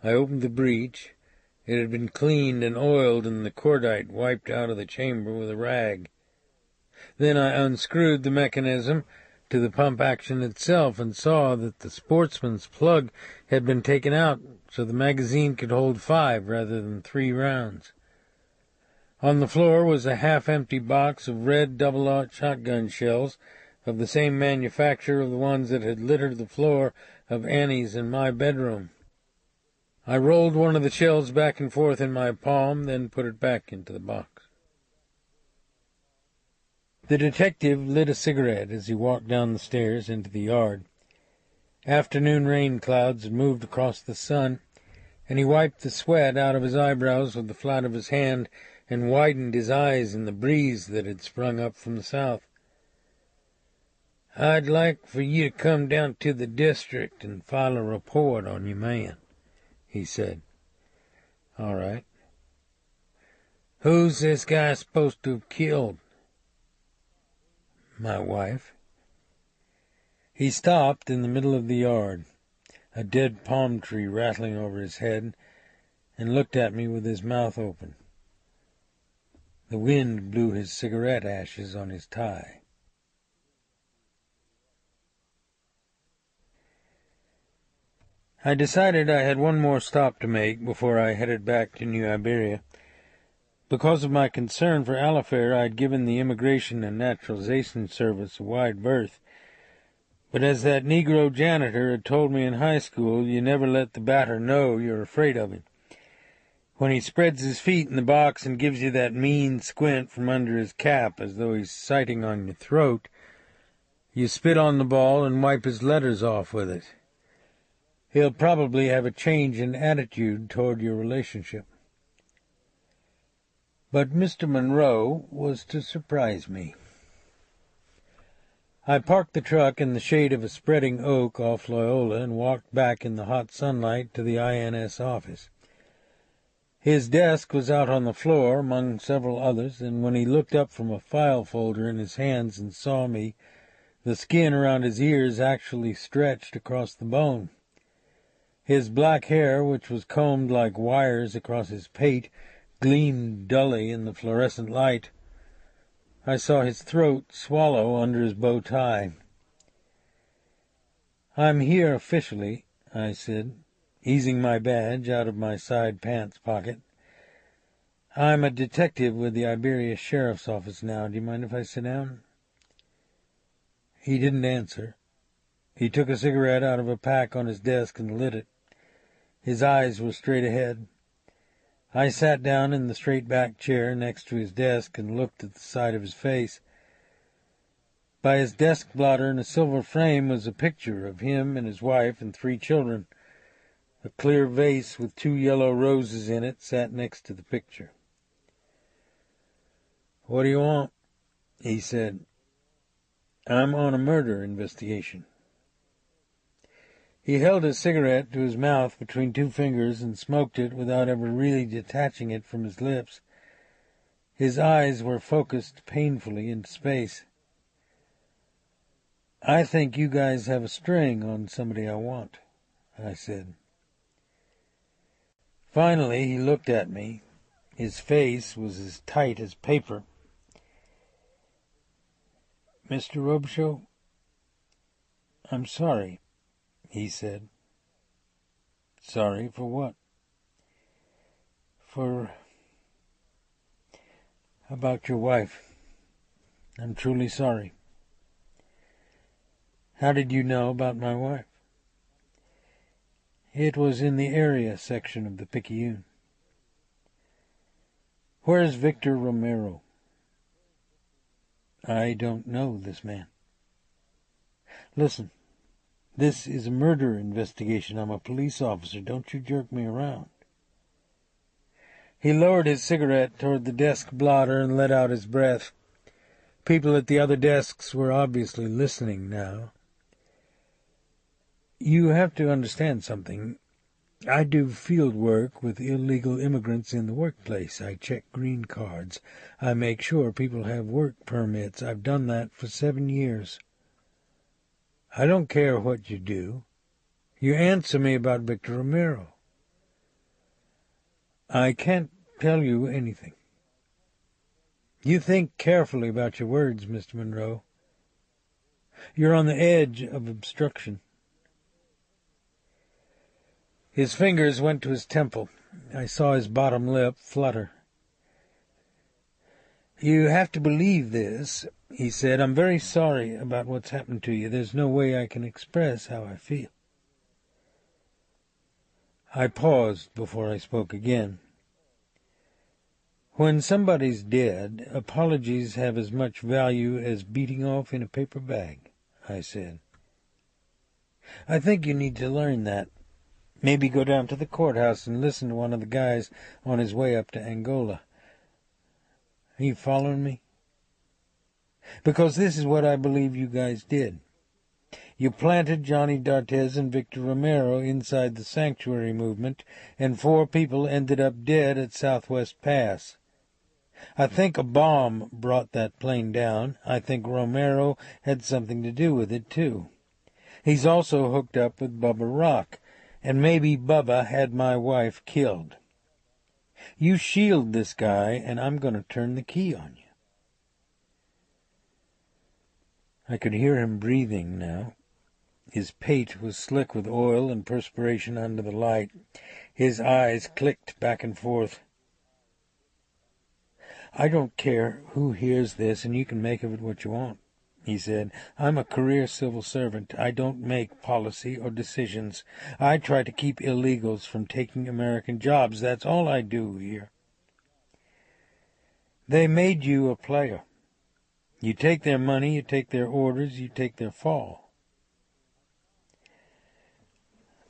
I opened the breech. It had been cleaned and oiled and the cordite wiped out of the chamber with a rag. Then I unscrewed the mechanism to the pump action itself and saw that the sportsman's plug had been taken out so the magazine could hold 5 rather than 3 rounds. On the floor was a half-empty box of red double-aught shotgun shells of the same manufacture of the ones that had littered the floor of Annie's and my bedroom. I rolled one of the shells back and forth in my palm, then put it back into the box. The detective lit a cigarette as he walked down the stairs into the yard. Afternoon rain clouds had moved across the sun, and he wiped the sweat out of his eyebrows with the flat of his hand and widened his eyes in the breeze that had sprung up from the south. I'd like for you to come down to the district and file a report on your man, he said. All right. Who's this guy supposed to have killed? My wife. He stopped in the middle of the yard, a dead palm tree rattling over his head, and looked at me with his mouth open. The wind blew his cigarette ashes on his tie. I decided I had one more stop to make before I headed back to New Iberia. Because of my concern for Alifair, I had given the Immigration and Naturalization Service a wide berth. But as that Negro janitor had told me in high school, you never let the batter know you're afraid of him. When he spreads his feet in the box and gives you that mean squint from under his cap as though he's sighting on your throat, you spit on the ball and wipe his letters off with it. He'll probably have a change in attitude toward your relationship. But Mr. Monroe was to surprise me. I parked the truck in the shade of a spreading oak off Loyola and walked back in the hot sunlight to the INS office. His desk was out on the floor among several others, and when he looked up from a file folder in his hands and saw me, the skin around his ears actually stretched across the bone. His black hair, which was combed like wires across his pate, gleamed dully in the fluorescent light. I saw his throat swallow under his bow tie. "I'm here officially," I said, easing my badge out of my side pants pocket. "I'm a detective with the Iberia Sheriff's Office now. Do you mind if I sit down?" He didn't answer. He took a cigarette out of a pack on his desk and lit it. His eyes were straight ahead. I sat down in the straight-back chair next to his desk and looked at the side of his face. By his desk blotter in a silver frame was a picture of him and his wife and 3 children. A clear vase with 2 yellow roses in it sat next to the picture. "What do you want?" he said. "I'm on a murder investigation." He held his cigarette to his mouth between 2 fingers and smoked it without ever really detaching it from his lips. His eyes were focused painfully into space. "I think you guys have a string on somebody I want," I said. Finally he looked at me. His face was as tight as paper. "Mr. Robicheaux, I'm sorry," he said. "Sorry for what?" about your wife. I'm truly sorry. How did you know about my wife? It was in the area section of the Picayune. Where's Victor Romero? I don't know this man. Listen, this is a murder investigation. I'm a police officer. Don't you jerk me around. He lowered his cigarette toward the desk blotter and let out his breath. People at the other desks were obviously listening now. You have to understand something. I do field work with illegal immigrants in the workplace. I check green cards. I make sure people have work permits. I've done that for 7 years. I don't care what you do. You answer me about Victor Romero. I can't tell you anything. You think carefully about your words, Mr. Monroe. You're on the edge of obstruction. His fingers went to his temple. I saw his bottom lip flutter. You have to believe this, he said. I'm very sorry about what's happened to you. There's no way I can express how I feel. I paused before I spoke again. When somebody's dead, apologies have as much value as beating off in a paper bag, I said. I think you need to learn that. Maybe go down to the courthouse and listen to one of the guys on his way up to Angola. Are you following me? Because this is what I believe you guys did. You planted Johnny D'Artes and Victor Romero inside the sanctuary movement, and 4 people ended up dead at Southwest Pass. I think a bomb brought that plane down. I think Romero had something to do with it, too. He's also hooked up with Bubba Rock, and maybe Bubba had my wife killed. You shield this guy, and I'm going to turn the key on you. I could hear him breathing now. His pate was slick with oil and perspiration under the light. His eyes clicked back and forth. I don't care who hears this, and you can make of it what you want, he said. I'm a career civil servant. I don't make policy or decisions. I try to keep illegals from taking American jobs. That's all I do here. They made you a player. You take their money, you take their orders, you take their fall.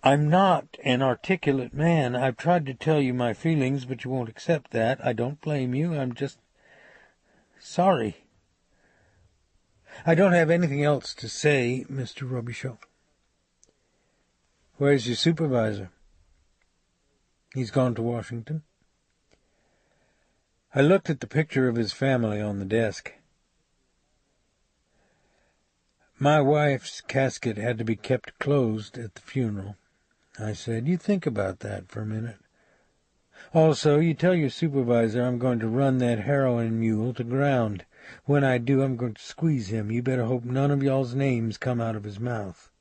I'm not an articulate man. I've tried to tell you my feelings, but you won't accept that. I don't blame you. I'm just sorry. I don't have anything else to say, Mr. Robicheaux. Where's your supervisor? He's gone to Washington. I looked at the picture of his family on the desk. My wife's casket had to be kept closed at the funeral, I said. You think about that for a minute. Also, you tell your supervisor I'm going to run that heroin mule to ground. When I do, I'm going to squeeze him. You better hope none of y'all's names come out of his mouth.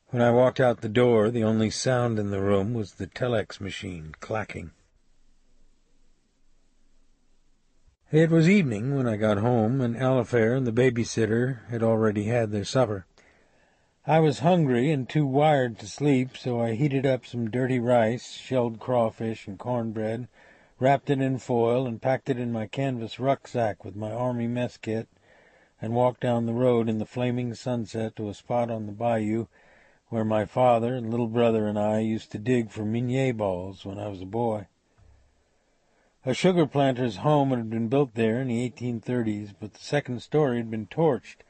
When I walked out the door, the only sound in the room was the telex machine clacking. It was evening when I got home, and Alifair and the babysitter had already had their supper. I was hungry and too wired to sleep, so I heated up some dirty rice, shelled crawfish, and cornbread, wrapped it in foil, and packed it in my canvas rucksack with my army mess kit, and walked down the road in the flaming sunset to a spot on the bayou where my father and little brother and I used to dig for minier balls when I was a boy. A sugar planter's home had been built there in the 1830s, but the second story had been torched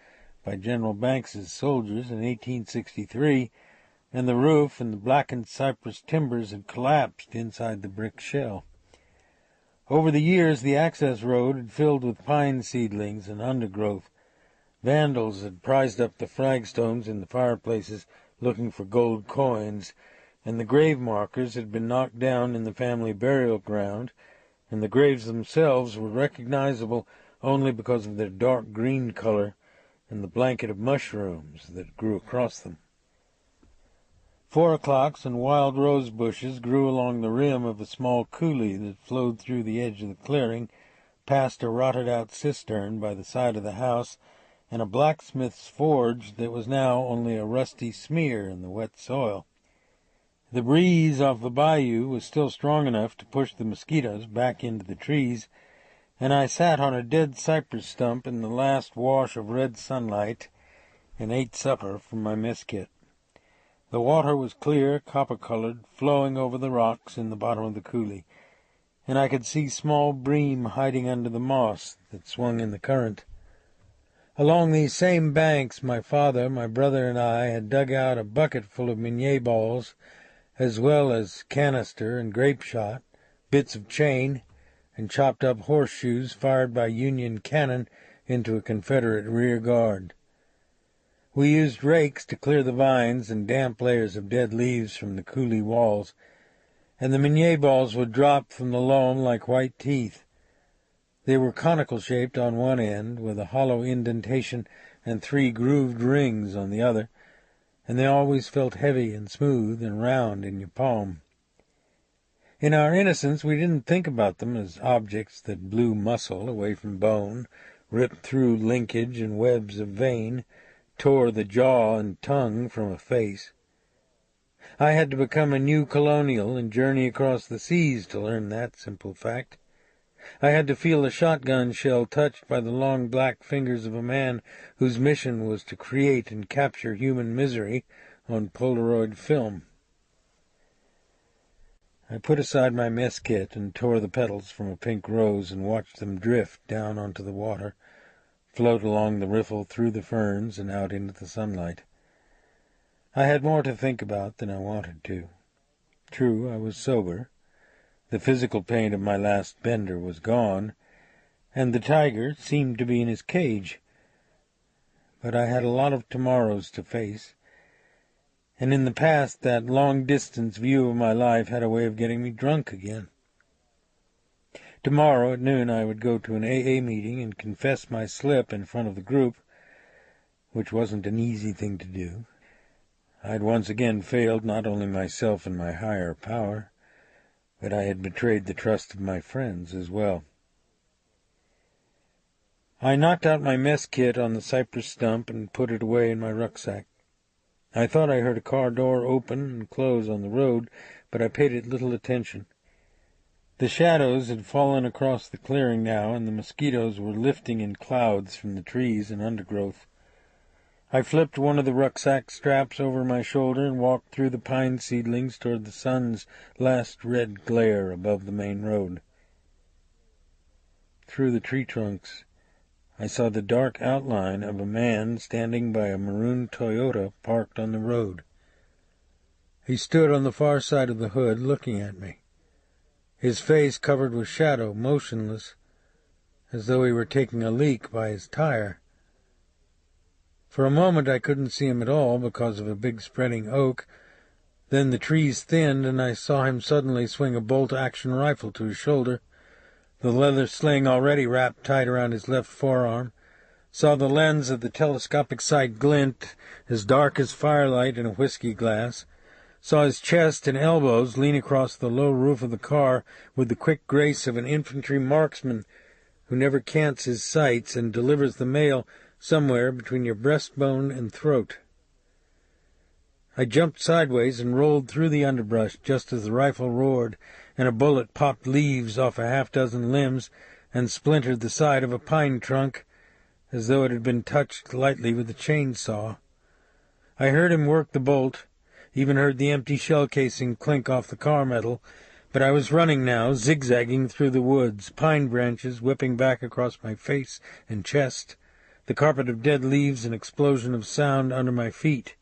by General Banks's soldiers in 1863, and the roof and the blackened cypress timbers had collapsed inside the brick shell. Over the years, the access road had filled with pine seedlings and undergrowth. Vandals had prized up the flagstones in the fireplaces looking for gold coins, and the grave markers had been knocked down in the family burial ground, and the graves themselves were recognizable only because of their dark green color and the blanket of mushrooms that grew across them. 4 o'clocks and wild rose bushes grew along the rim of a small coulee that flowed through the edge of the clearing, past a rotted-out cistern by the side of the house, and a blacksmith's forge that was now only a rusty smear in the wet soil. The breeze off the bayou was still strong enough to push the mosquitoes back into the trees, and I sat on a dead cypress stump in the last wash of red sunlight and ate supper from my mess kit. The water was clear, copper-colored, flowing over the rocks in the bottom of the coulee, and I could see small bream hiding under the moss that swung in the current. Along these same banks my father, my brother, and I had dug out a bucket full of minier balls, as well as canister and grape shot, bits of chain, and chopped up horseshoes fired by Union cannon into a Confederate rear guard. We used rakes to clear the vines and damp layers of dead leaves from the coulee walls, and the minier balls would drop from the loam like white teeth. They were conical-shaped on one end, with a hollow indentation and 3 grooved rings on the other, and they always felt heavy and smooth and round in your palm. In our innocence we didn't think about them as objects that blew muscle away from bone, ripped through linkage and webs of vein, tore the jaw and tongue from a face. I had to become a new colonial and journey across the seas to learn that simple fact. I had to feel a shotgun shell touched by the long black fingers of a man whose mission was to create and capture human misery on Polaroid film. I put aside my mess kit and tore the petals from a pink rose and watched them drift down onto the water, float along the riffle through the ferns and out into the sunlight. I had more to think about than I wanted to. True, I was sober. The physical pain of my last bender was gone, and the tiger seemed to be in his cage. But I had a lot of tomorrows to face, and in the past that long-distance view of my life had a way of getting me drunk again. Tomorrow at noon I would go to an AA meeting and confess my slip in front of the group, which wasn't an easy thing to do. I'd once again failed not only myself and my higher power, but I had betrayed the trust of my friends as well. I knocked out my mess kit on the cypress stump and put it away in my rucksack. I thought I heard a car door open and close on the road, but I paid it little attention. The shadows had fallen across the clearing now, and the mosquitoes were lifting in clouds from the trees and undergrowth. I flipped one of the rucksack straps over my shoulder and walked through the pine seedlings toward the sun's last red glare above the main road. Through the tree trunks, I saw the dark outline of a man standing by a maroon Toyota parked on the road. He stood on the far side of the hood, looking at me, his face covered with shadow, motionless, as though he were taking a leak by his tire. For a moment I couldn't see him at all because of a big spreading oak. Then the trees thinned, and I saw him suddenly swing a bolt-action rifle to his shoulder, the leather sling already wrapped tight around his left forearm, saw the lens of the telescopic sight glint, as dark as firelight in a whiskey glass, saw his chest and elbows lean across the low roof of the car with the quick grace of an infantry marksman who never cants his sights and delivers the mail somewhere between your breastbone and throat. I jumped sideways and rolled through the underbrush just as the rifle roared, and a bullet popped leaves off a half-dozen limbs and splintered the side of a pine trunk as though it had been touched lightly with a chainsaw. I heard him work the bolt, even heard the empty shell casing clink off the car metal, but I was running now, zigzagging through the woods, pine branches whipping back across my face and chest, the carpet of dead leaves and explosion of sound under my feet.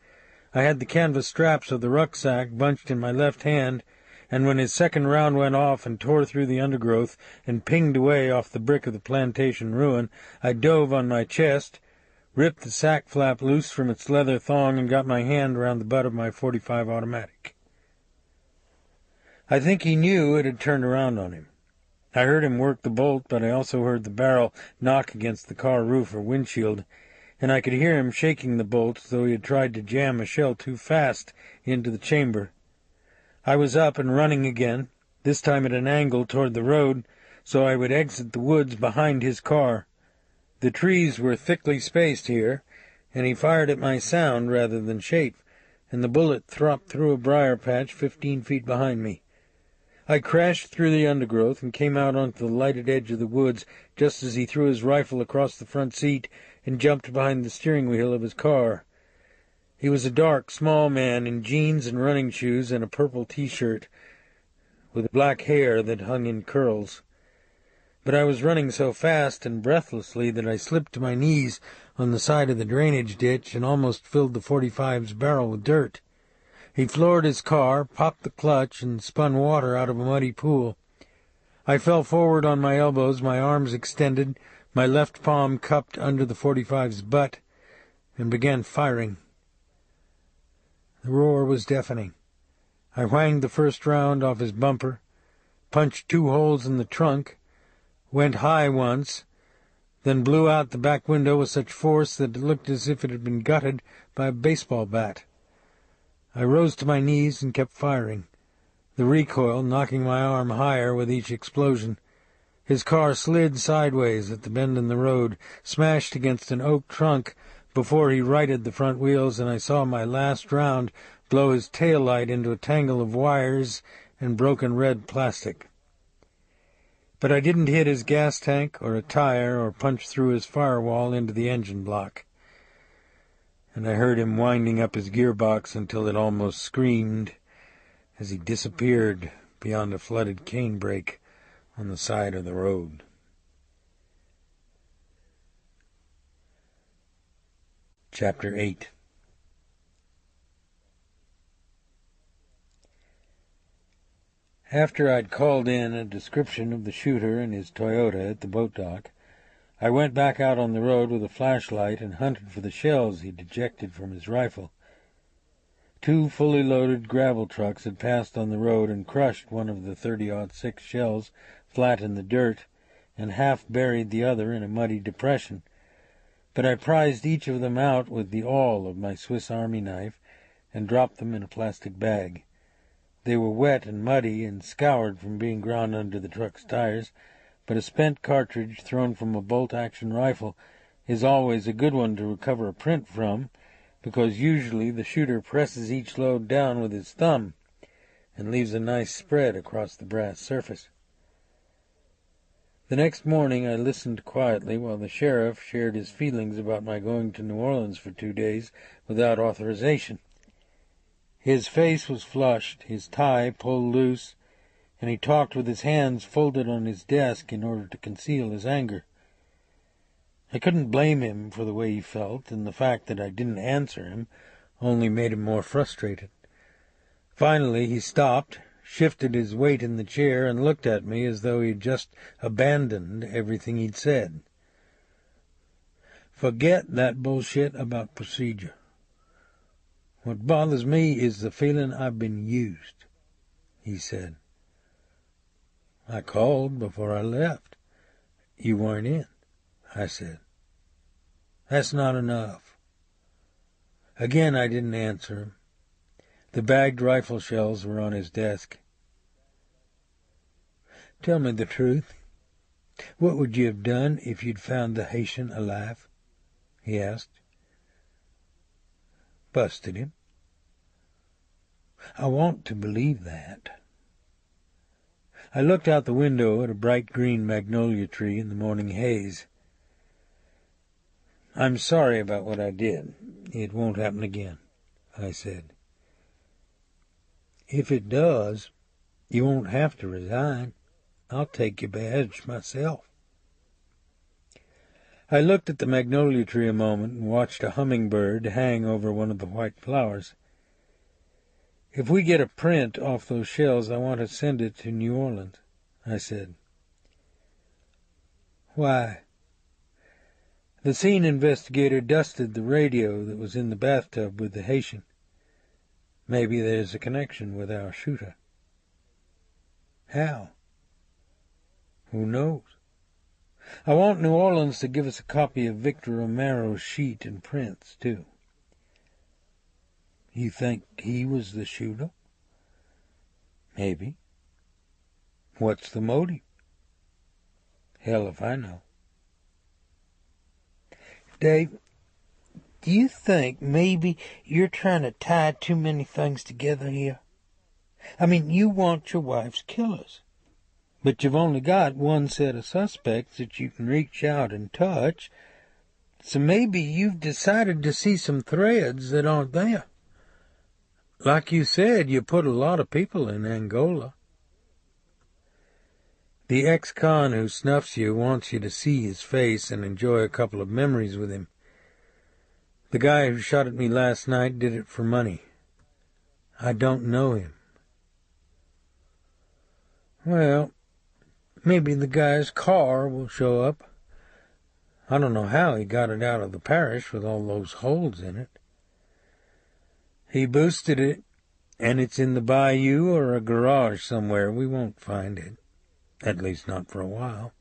I had the canvas straps of the rucksack bunched in my left hand, and when his second round went off and tore through the undergrowth and pinged away off the brick of the plantation ruin, I dove on my chest, ripped the sack flap loose from its leather thong, and got my hand around the butt of my .45 automatic. I think he knew it had turned around on him. I heard him work the bolt, but I also heard the barrel knock against the car roof or windshield, and I could hear him shaking the bolt as though he had tried to jam a shell too fast into the chamber. I was up and running again, this time at an angle toward the road, so I would exit the woods behind his car. The trees were thickly spaced here, and he fired at my sound rather than shape, and the bullet thropped through a briar patch 15 feet behind me. I crashed through the undergrowth and came out onto the lighted edge of the woods just as he threw his rifle across the front seat and jumped behind the steering wheel of his car. He was a dark, small man in jeans and running shoes and a purple T-shirt, with black hair that hung in curls. But I was running so fast and breathlessly that I slipped to my knees on the side of the drainage ditch and almost filled the .45's barrel with dirt. He floored his car, popped the clutch, and spun water out of a muddy pool. I fell forward on my elbows, my arms extended, my left palm cupped under the .45's butt, and began firing. The roar was deafening. I whanged the first round off his bumper, punched 2 holes in the trunk, went high once, then blew out the back window with such force that it looked as if it had been gutted by a baseball bat. I rose to my knees and kept firing, the recoil knocking my arm higher with each explosion. His car slid sideways at the bend in the road, smashed against an oak trunk before he righted the front wheels, and I saw my last round blow his tail light into a tangle of wires and broken red plastic. But I didn't hit his gas tank or a tire or punch through his firewall into the engine block. And I heard him winding up his gearbox until it almost screamed as he disappeared beyond a flooded canebrake on the side of the road. Chapter 8. After I'd called in a description of the shooter and his Toyota at the boat dock, I went back out on the road with a flashlight and hunted for the shells he'd ejected from his rifle. 2 fully loaded gravel trucks had passed on the road and crushed one of the .30-06 shells flat in the dirt and half buried the other in a muddy depression, but I prized each of them out with the awl of my Swiss Army knife and dropped them in a plastic bag. They were wet and muddy and scoured from being ground under the truck's tires, but a spent cartridge thrown from a bolt-action rifle is always a good one to recover a print from, because usually the shooter presses each load down with his thumb and leaves a nice spread across the brass surface. The next morning I listened quietly while the sheriff shared his feelings about my going to New Orleans for 2 days without authorization. His face was flushed, his tie pulled loose, and he talked with his hands folded on his desk in order to conceal his anger. I couldn't blame him for the way he felt, and the fact that I didn't answer him only made him more frustrated. Finally he stopped, shifted his weight in the chair, and looked at me as though he'd just abandoned everything he'd said. "Forget that bullshit about procedure. What bothers me is the feeling I've been used," he said. "I called before I left. You weren't in," I said. "That's not enough." Again I didn't answer him. The bagged rifle shells were on his desk. "Tell me the truth. What would you have done if you'd found the Haitian alive?" he asked. "Busted him." "I want to believe that." I looked out the window at a bright green magnolia tree in the morning haze. "I'm sorry about what I did. It won't happen again," I said. "If it does, you won't have to resign. I'll take your badge myself." I looked at the magnolia tree a moment and watched a hummingbird hang over one of the white flowers. "If we get a print off those shells, I want to send it to New Orleans," I said. "Why?" "The scene investigator dusted the radio that was in the bathtub with the Haitian. Maybe there's a connection with our shooter." "How?" "Who knows? I want New Orleans to give us a copy of Victor Romero's sheet and prints, too. You think he was the shooter? Maybe. What's the motive? Hell if I know. Dave, do you think maybe you're trying to tie too many things together here? I mean, you want your wife's killers, but you've only got one set of suspects that you can reach out and touch, so maybe you've decided to see some threads that aren't there. Like you said, you put a lot of people in Angola. The ex-con who snuffs you wants you to see his face and enjoy a couple of memories with him. The guy who shot at me last night did it for money. I don't know him. Well, maybe the guy's car will show up. I don't know how he got it out of the parish with all those holes in it. He boosted it, and it's in the bayou or a garage somewhere. We won't find it. At least not for a while.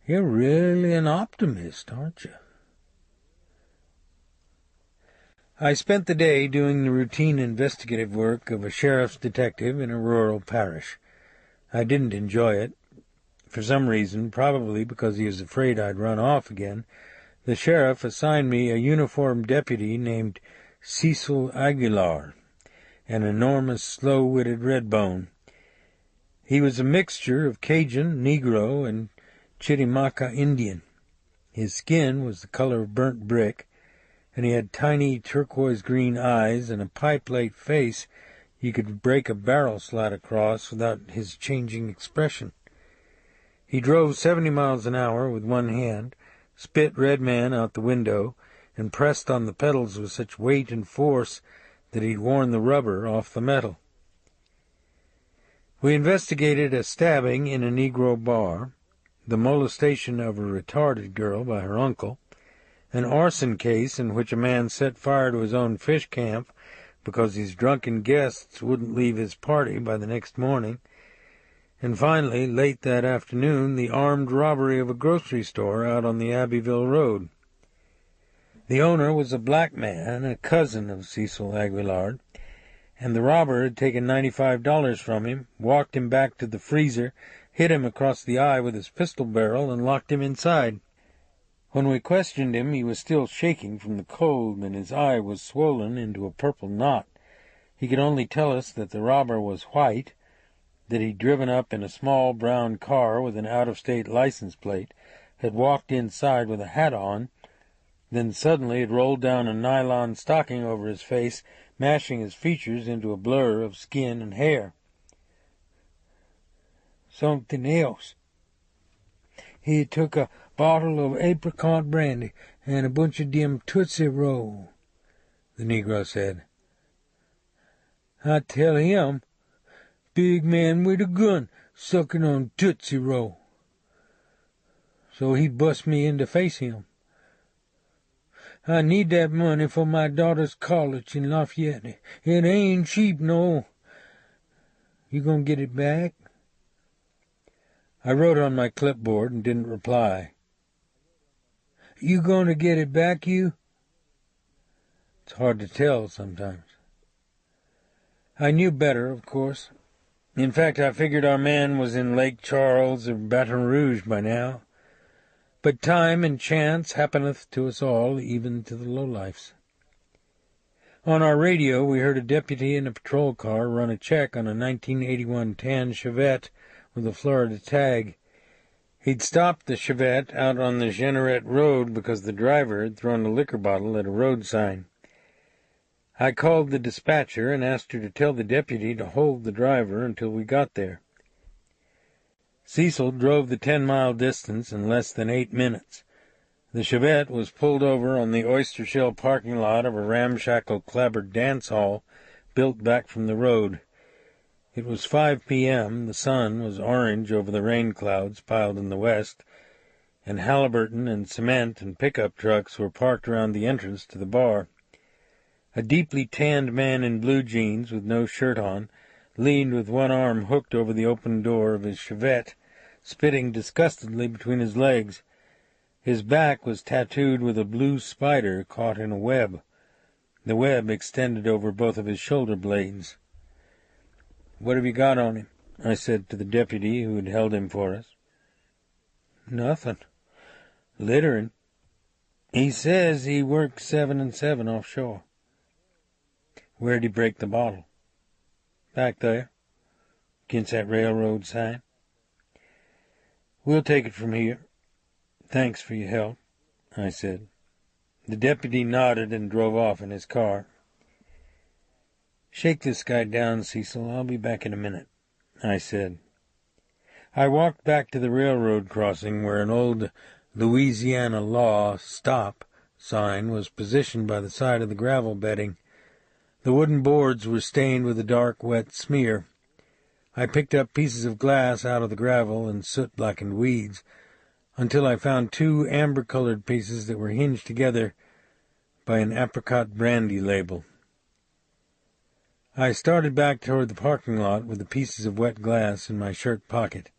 You're really an optimist, aren't you? I spent the day doing the routine investigative work of a sheriff's detective in a rural parish. I didn't enjoy it. For some reason, probably because he was afraid I'd run off again, the sheriff assigned me a uniformed deputy named Cecil Aguilar, an enormous, slow-witted redbone. He was a mixture of Cajun, Negro, and Chirimaca Indian. His skin was the color of burnt brick, and he had tiny turquoise-green eyes and a pipe-like face you could break a barrel slat across without his changing expression. He drove 70 miles an hour with one hand, spit Red Man out the window, and pressed on the pedals with such weight and force that he'd worn the rubber off the metal. We investigated a stabbing in a Negro bar, the molestation of a retarded girl by her uncle, an arson case in which a man set fire to his own fish camp because his drunken guests wouldn't leave his party by the next morning, and finally, late that afternoon, the armed robbery of a grocery store out on the Abbeville Road. The owner was a black man, a cousin of Cecil Aguilar, and the robber had taken $95 from him, walked him back to the freezer, hit him across the eye with his pistol barrel, and locked him inside. When we questioned him, he was still shaking from the cold, and his eye was swollen into a purple knot. He could only tell us that the robber was white, that he'd driven up in a small brown car with an out-of-state license plate, had walked inside with a hat on, then suddenly had rolled down a nylon stocking over his face, mashing his features into a blur of skin and hair. Something else. He took a bottle of apricot brandy and a bunch of dem Tootsie Roll, the Negro said. I tell him, big man with a gun sucking on Tootsie Roll. So he bust me in to face him. I need that money for my daughter's college in Lafayette. It ain't cheap, no. You gonna get it back? I wrote on my clipboard and didn't reply. You gonna get it back, you? It's hard to tell sometimes. I knew better, of course. In fact, I figured our man was in Lake Charles or Baton Rouge by now. But time and chance happeneth to us all, even to the lowlifes. On our radio, we heard a deputy in a patrol car run a check on a 1981 tan Chevette with a Florida tag. He'd stopped the Chevette out on the Jeanneret Road because the driver had thrown a liquor bottle at a road sign. I called the dispatcher and asked her to tell the deputy to hold the driver until we got there. Cecil drove the 10-mile distance in less than 8 minutes. The Chevette was pulled over on the oyster shell parking lot of a ramshackle clapboard dance hall built back from the road. It was 5 p.m., the sun was orange over the rain clouds piled in the west, and Halliburton and cement and pickup trucks were parked around the entrance to the bar. A deeply tanned man in blue jeans with no shirt on leaned with one arm hooked over the open door of his Chevette, spitting disgustedly between his legs. His back was tattooed with a blue spider caught in a web. The web extended over both of his shoulder blades. "What have you got on him?" I said to the deputy who had held him for us. "Nothing. Littering. He says he works 7 and 7 offshore." "Where'd he break the bottle?" "Back there, against that railroad sign." "We'll take it from here. Thanks for your help," I said. The deputy nodded and drove off in his car. "Shake this guy down, Cecil. I'll be back in a minute," I said. I walked back to the railroad crossing where an old Louisiana law stop sign was positioned by the side of the gravel bedding. The wooden boards were stained with a dark, wet smear. I picked up pieces of glass out of the gravel and soot-blackened weeds, until I found 2 amber-colored pieces that were hinged together by an apricot brandy label. I started back toward the parking lot with the pieces of wet glass in my shirt pocket.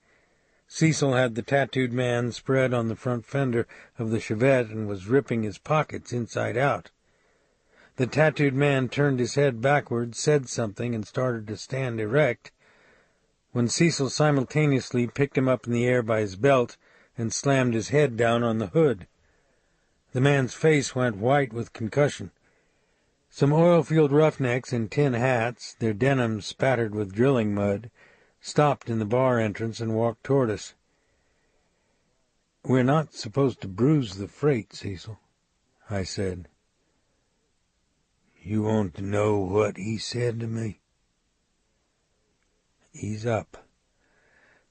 Cecil had the tattooed man spread on the front fender of the Chevette and was ripping his pockets inside out. The tattooed man turned his head backward, said something, and started to stand erect, when Cecil simultaneously picked him up in the air by his belt and slammed his head down on the hood. The man's face went white with concussion. Some oil-field roughnecks in tin hats, their denim spattered with drilling mud, stopped in the bar entrance and walked toward us. "We're not supposed to bruise the freight, Cecil," I said. "You want to know what he said to me?" "Ease up.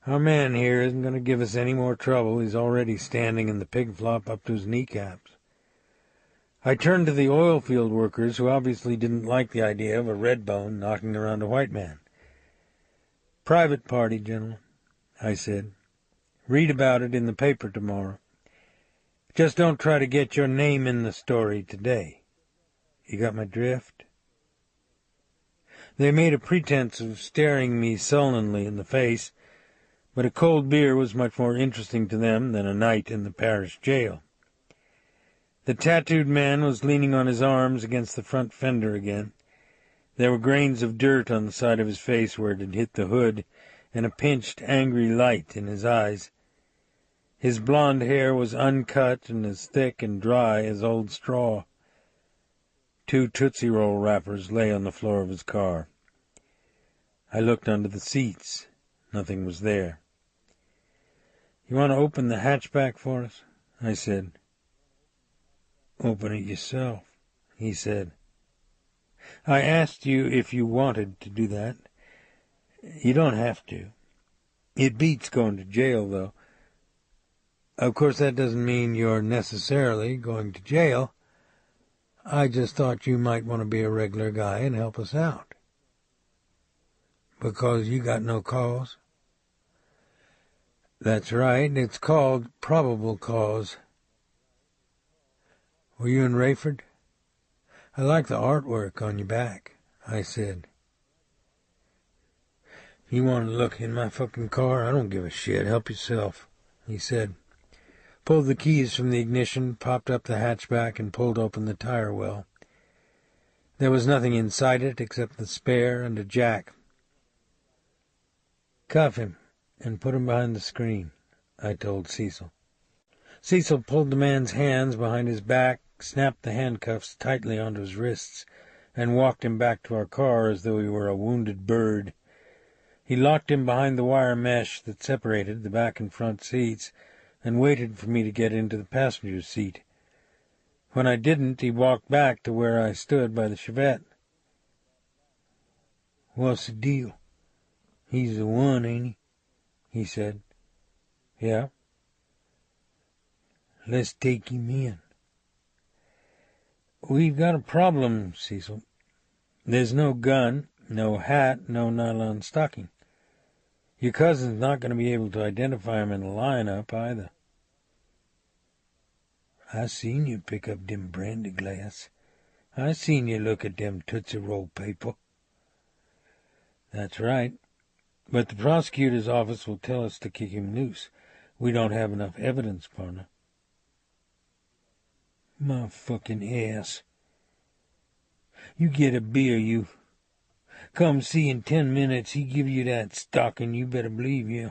Our man here isn't going to give us any more trouble. He's already standing in the pig flop up to his kneecaps." I turned to the oil field workers, who obviously didn't like the idea of a redbone knocking around a white man. "Private party, gentlemen," I said. "Read about it in the paper tomorrow. Just don't try to get your name in the story today. You got my drift?" They made a pretense of staring me sullenly in the face, but a cold beer was much more interesting to them than a night in the parish jail. The tattooed man was leaning on his arms against the front fender again. There were grains of dirt on the side of his face where it had hit the hood, and a pinched, angry light in his eyes. His blond hair was uncut and as thick and dry as old straw. 2 Tootsie Roll wrappers lay on the floor of his car. I looked under the seats. Nothing was there. "You want to open the hatchback for us?" I said. "Open it yourself," he said. "I asked you if you wanted to do that. You don't have to. It beats going to jail, though. Of course, that doesn't mean you're necessarily going to jail. I just thought you might want to be a regular guy and help us out." "Because you got no cause?" "That's right. It's called probable cause." "Were you in Rayford?" "I like the artwork on your back," I said. "You want to look in my fucking car? I don't give a shit. Help yourself," he said. Pulled the keys from the ignition, popped up the hatchback, and pulled open the tire well. There was nothing inside it except the spare and a jack. "Cuff him and put him behind the screen," I told Cecil. Cecil pulled the man's hands behind his back, snapped the handcuffs tightly onto his wrists, and walked him back to our car as though he were a wounded bird. He locked him behind the wire mesh that separated the back and front seats, and waited for me to get into the passenger seat. When I didn't, he walked back to where I stood by the Chevette. "What's the deal? He's the one, ain't he?" said. "Yeah." "Let's take him in." "We've got a problem, Cecil. There's no gun, no hat, no nylon stocking. Your cousin's not going to be able to identify him in a lineup, either." "I seen you pick up dem brandy glass. I seen you look at dem Tootsie Roll paper." "That's right. But the prosecutor's office will tell us to kick him loose. We don't have enough evidence, partner. My fucking ass. You get a beer, you. Come see in 10 minutes. He give you that stocking, you better believe, yeah.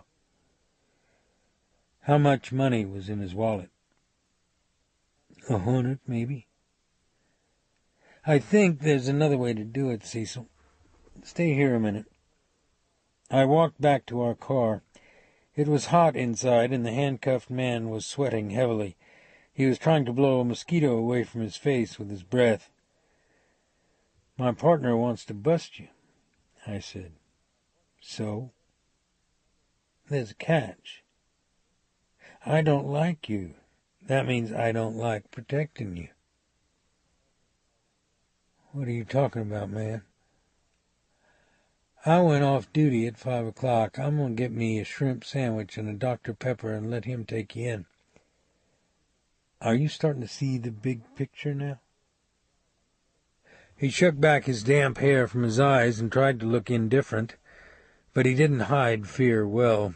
How much money was in his wallet? 100, maybe. I think there's another way to do it, Cecil. Stay here a minute. I walked back to our car. It was hot inside, and the handcuffed man was sweating heavily. He was trying to blow a mosquito away from his face with his breath. My partner wants to bust you, I said. So? There's a catch. I don't like you. That means I don't like protecting you. What are you talking about, man? I went off duty at 5 o'clock. I'm going to get me a shrimp sandwich and a Dr. Pepper and let him take you in. Are you starting to see the big picture now? He shook back his damp hair from his eyes and tried to look indifferent, but he didn't hide fear well.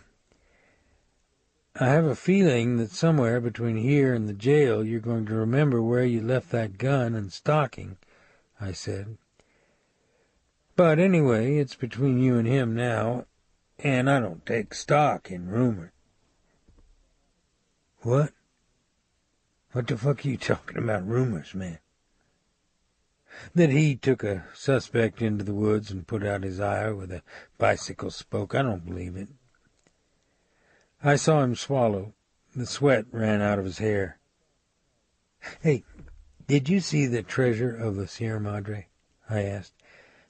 I have a feeling that somewhere between here and the jail you're going to remember where you left that gun and stocking, I said. But anyway, it's between you and him now, and I don't take stock in rumor. What? What the fuck are you talking about, rumors, man? That he took a suspect into the woods and put out his eye with a bicycle spoke, I don't believe it. I saw him swallow. The sweat ran out of his hair. Hey, did you see the Treasure of the Sierra Madre? I asked.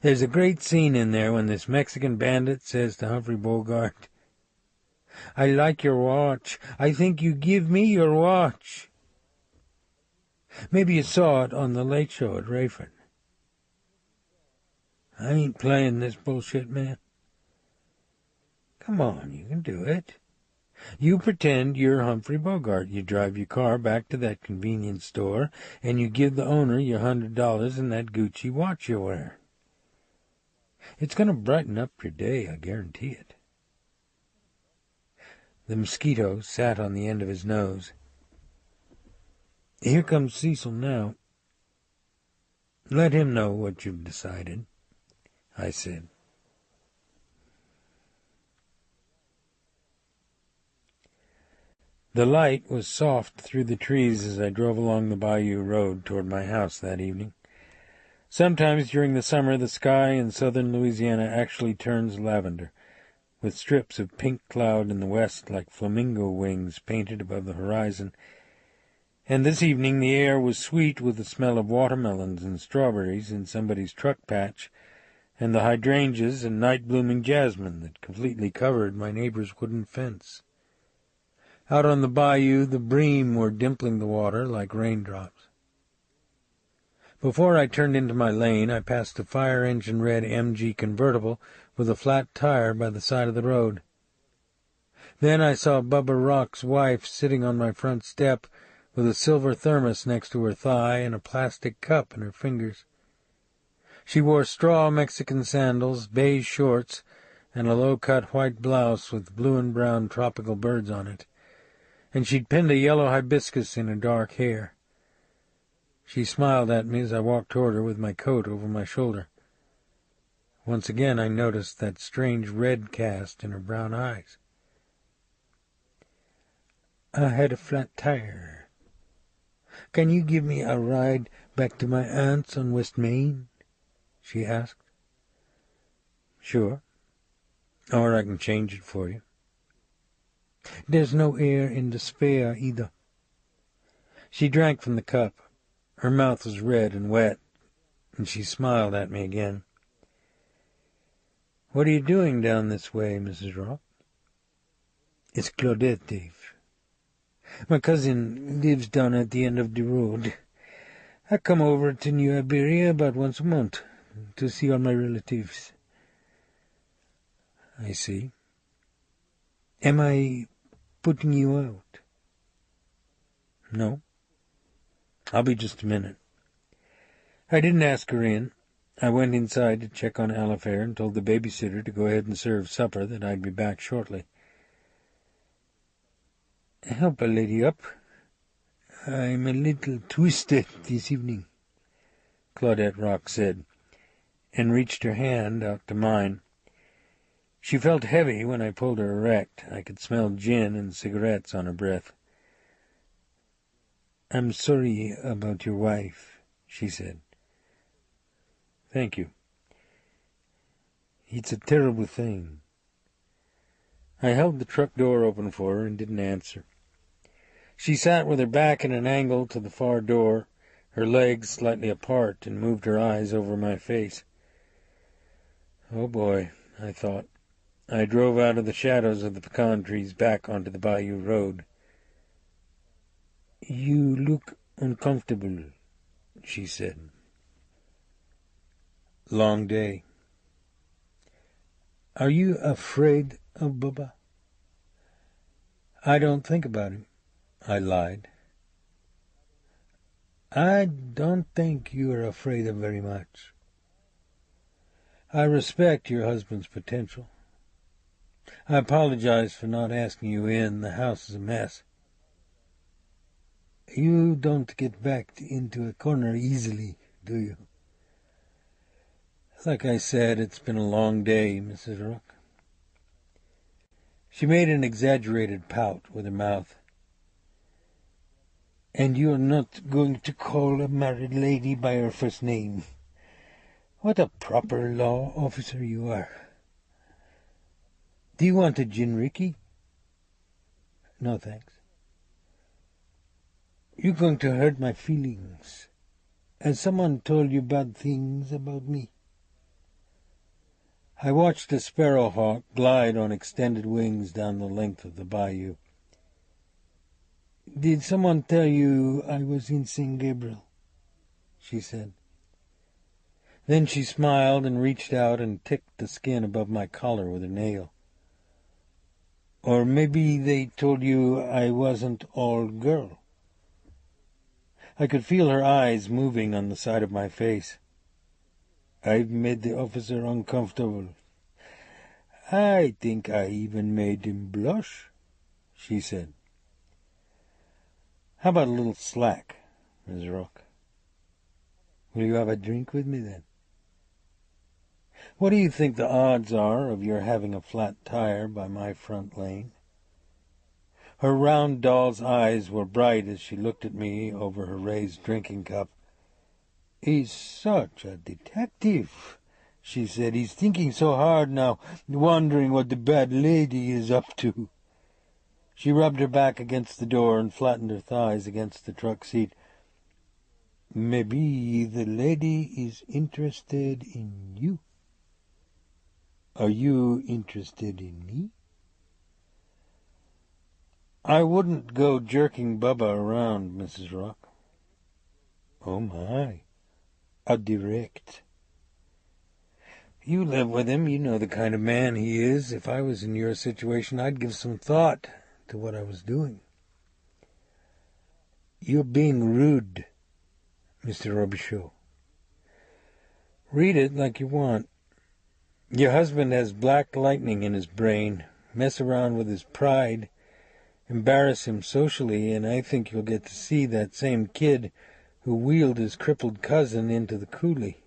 There's a great scene in there when this Mexican bandit says to Humphrey Bogart, I like your watch. I think you give me your watch. Maybe you saw it on the Late Show at Rayford. I ain't playing this bullshit, man. Come on, you can do it. You pretend you're Humphrey Bogart. You drive your car back to that convenience store, and you give the owner your $100 and that Gucci watch you're wearing. It's going to brighten up your day, I guarantee it. The mosquito sat on the end of his nose. Here comes Cecil now. Let him know what you've decided, I said. The light was soft through the trees as I drove along the bayou road toward my house that evening. Sometimes during the summer the sky in southern Louisiana actually turns lavender, with strips of pink cloud in the west like flamingo wings painted above the horizon. And this evening the air was sweet with the smell of watermelons and strawberries in somebody's truck patch, and the hydrangeas and night-blooming jasmine that completely covered my neighbor's wooden fence. Out on the bayou the bream were dimpling the water like raindrops. Before I turned into my lane, I passed a fire-engine-red MG convertible with a flat tire by the side of the road. Then I saw Bubba Rock's wife sitting on my front step with a silver thermos next to her thigh and a plastic cup in her fingers. She wore straw Mexican sandals, beige shorts, and a low-cut white blouse with blue and brown tropical birds on it, and she'd pinned a yellow hibiscus in her dark hair. She smiled at me as I walked toward her with my coat over my shoulder. Once again I noticed that strange red cast in her brown eyes. I had a flat tire. Can you give me a ride back to my aunt's on West Main? She asked. Sure. Or I can change it for you. There's no air in the spare either. She drank from the cup. Her mouth was red and wet, and she smiled at me again. What are you doing down this way, Mrs. Rock? It's Claudette, Dave. My cousin lives down at the end of the road. I come over to New Iberia about once a month to see all my relatives. I see. Am I putting you out? No. I'll be just a minute. I didn't ask her in. I went inside to check on Alifair and told the babysitter to go ahead and serve supper, that I'd be back shortly. "Help a lady up. I'm a little twisted this evening," Claudette Rock said, and reached her hand out to mine. She felt heavy when I pulled her erect. I could smell gin and cigarettes on her breath. "I'm sorry about your wife," she said. "Thank you. It's a terrible thing." I held the truck door open for her and didn't answer. She sat with her back at an angle to the far door, her legs slightly apart, and moved her eyes over my face. Oh boy, I thought. I drove out of the shadows of the pecan trees back onto the bayou road. "You look uncomfortable," she said. "Long day." "Are you afraid of Bubba?" "I don't think about him," I lied. "I don't think you are afraid of very much. I respect your husband's potential. I apologize for not asking you in. The house is a mess. You don't get backed into a corner easily, do you?" "Like I said, it's been a long day, Mrs. Rook." She made an exaggerated pout with her mouth. "And you're not going to call a married lady by her first name? What a proper law officer you are. Do you want a gin Ricky?" "No, thanks." "You're going to hurt my feelings. Has someone told you bad things about me?" I watched a sparrowhawk glide on extended wings down the length of the bayou. "Did someone tell you I was in St. Gabriel?" she said. Then she smiled and reached out and ticked the skin above my collar with her nail. "Or maybe they told you I wasn't all girl." I could feel her eyes moving on the side of my face. "I've made the officer uncomfortable. I think I even made him blush," she said. "How about a little slack, Ms. Rook? Will you have a drink with me, then?" "What do you think the odds are of your having a flat tire by my front lane?" Her round doll's eyes were bright as she looked at me over her raised drinking cup. "He's such a detective," she said. "He's thinking so hard now, wondering what the bad lady is up to." She rubbed her back against the door and flattened her thighs against the truck seat. "Maybe the lady is interested in you. Are you interested in me?" "I wouldn't go jerking Bubba around, Mrs. Rock." "Oh, my. How direct." "You live with him. You know the kind of man he is. If I was in your situation, I'd give some thought to what I was doing." "You're being rude, Mr. Robicheaux." "Read it like you want. Your husband has black lightning in his brain. Mess around with his pride, embarrass him socially, and I think you'll get to see that same kid who wheeled his crippled cousin into the coulee."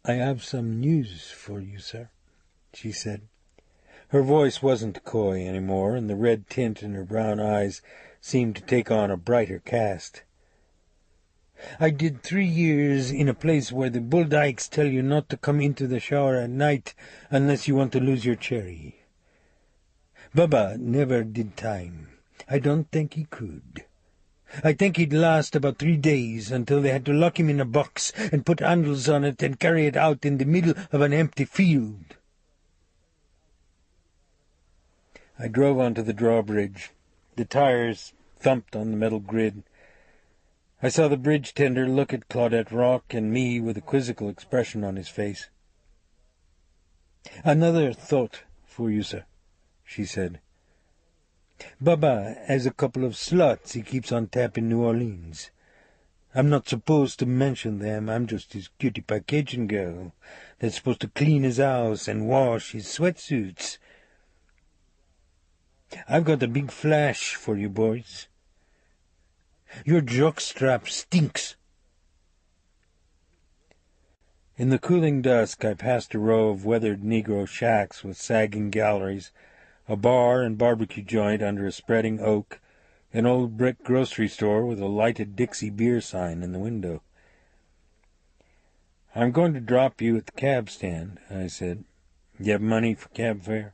"I have some news for you, sir," she said. Her voice wasn't coy any more, and the red tint in her brown eyes seemed to take on a brighter cast. "I did 3 years in a place where the bull dykes tell you not to come into the shower at night unless you want to lose your cherry. Bubba never did time. I don't think he could. I think he'd last about 3 days until they had to lock him in a box and put handles on it and carry it out in the middle of an empty field." I drove onto the drawbridge. The tires thumped on the metal grid. I saw the bridge tender look at Claudette Rock and me with a quizzical expression on his face. "Another thought for you, sir," she said. "Bubba has a couple of slots he keeps on tap in New Orleans. I'm not supposed to mention them. I'm just his cutie pie Cajun girl that's supposed to clean his house and wash his sweatsuits. I've got a big flash for you boys. Your jockstrap stinks. In the cooling dusk, I passed a row of weathered Negro shacks with sagging galleries, a bar and barbecue joint under a spreading oak, an old brick grocery store with a lighted Dixie beer sign in the window. I'm going to drop you at the cab stand, I said. You have money for cab fare?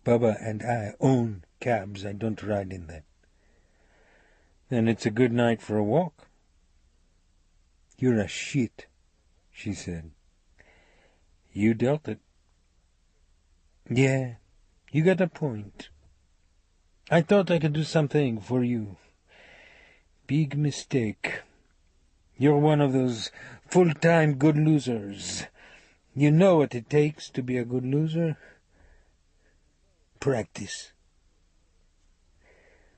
Bubba and I own cabs. I don't ride in them. Then it's a good night for a walk. You're a shit, she said. You dealt it. Yeah, you got a point. I thought I could do something for you. Big mistake. You're one of those full-time good losers. You know what it takes to be a good loser? Practice.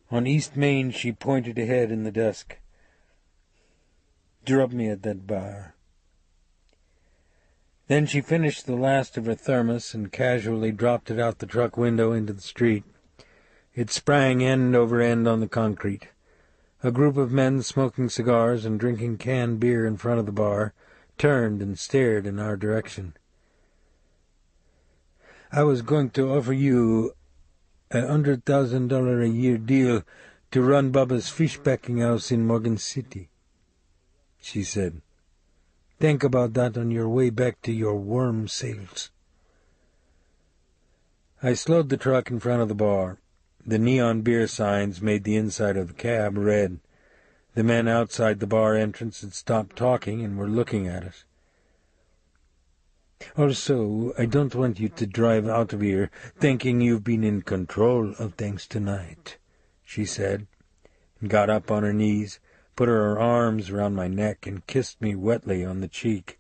On East Main, she pointed ahead in the dusk. Drop me at that bar. Then she finished the last of her thermos and casually dropped it out the truck window into the street. It sprang end over end on the concrete. A group of men smoking cigars and drinking canned beer in front of the bar turned and stared in our direction. I was going to offer you $100,000 a year deal to run Bubba's fish packing house in Morgan City, she said. Think about that on your way back to your worm sales. I slowed the truck in front of the bar. The neon beer signs made the inside of the cab red. The men outside the bar entrance had stopped talking and were looking at us. Also, I don't want you to drive out of here thinking you've been in control of things tonight, she said, and got up on her knees, put her arms around my neck, and kissed me wetly on the cheek.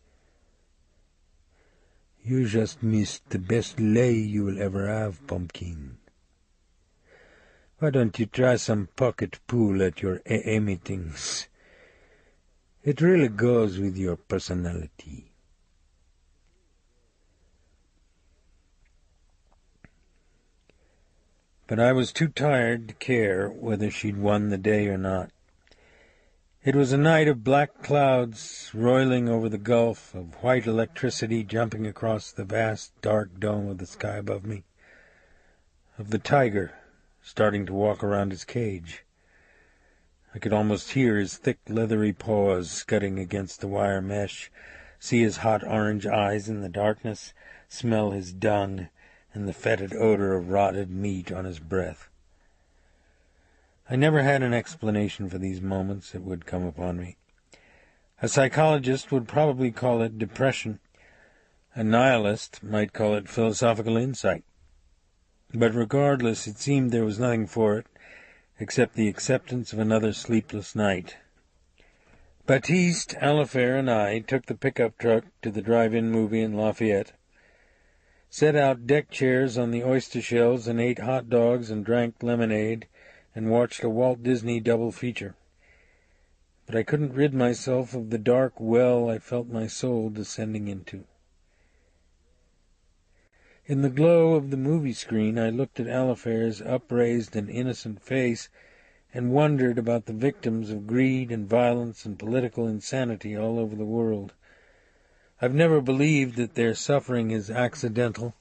You just missed the best lay you will ever have, Pumpkin. Why don't you try some pocket pool at your AA meetings? It really goes with your personality. But I was too tired to care whether she'd won the day or not. It was a night of black clouds roiling over the gulf, of white electricity jumping across the vast dark dome of the sky above me, of the tiger starting to walk around his cage. I could almost hear his thick, leathery paws scudding against the wire mesh, see his hot orange eyes in the darkness, smell his dung and the fetid odor of rotted meat on his breath. I never had an explanation for these moments that would come upon me. A psychologist would probably call it depression. A nihilist might call it philosophical insight. But regardless, it seemed there was nothing for it, except the acceptance of another sleepless night. Baptiste, Alifair, and I took the pickup truck to the drive-in movie in Lafayette, set out deck chairs on the oyster shells and ate hot dogs and drank lemonade and watched a Walt Disney double feature. But I couldn't rid myself of the dark well I felt my soul descending into. In the glow of the movie screen, I looked at Alifair's upraised and innocent face and wondered about the victims of greed and violence and political insanity all over the world. I've never believed that their suffering is accidental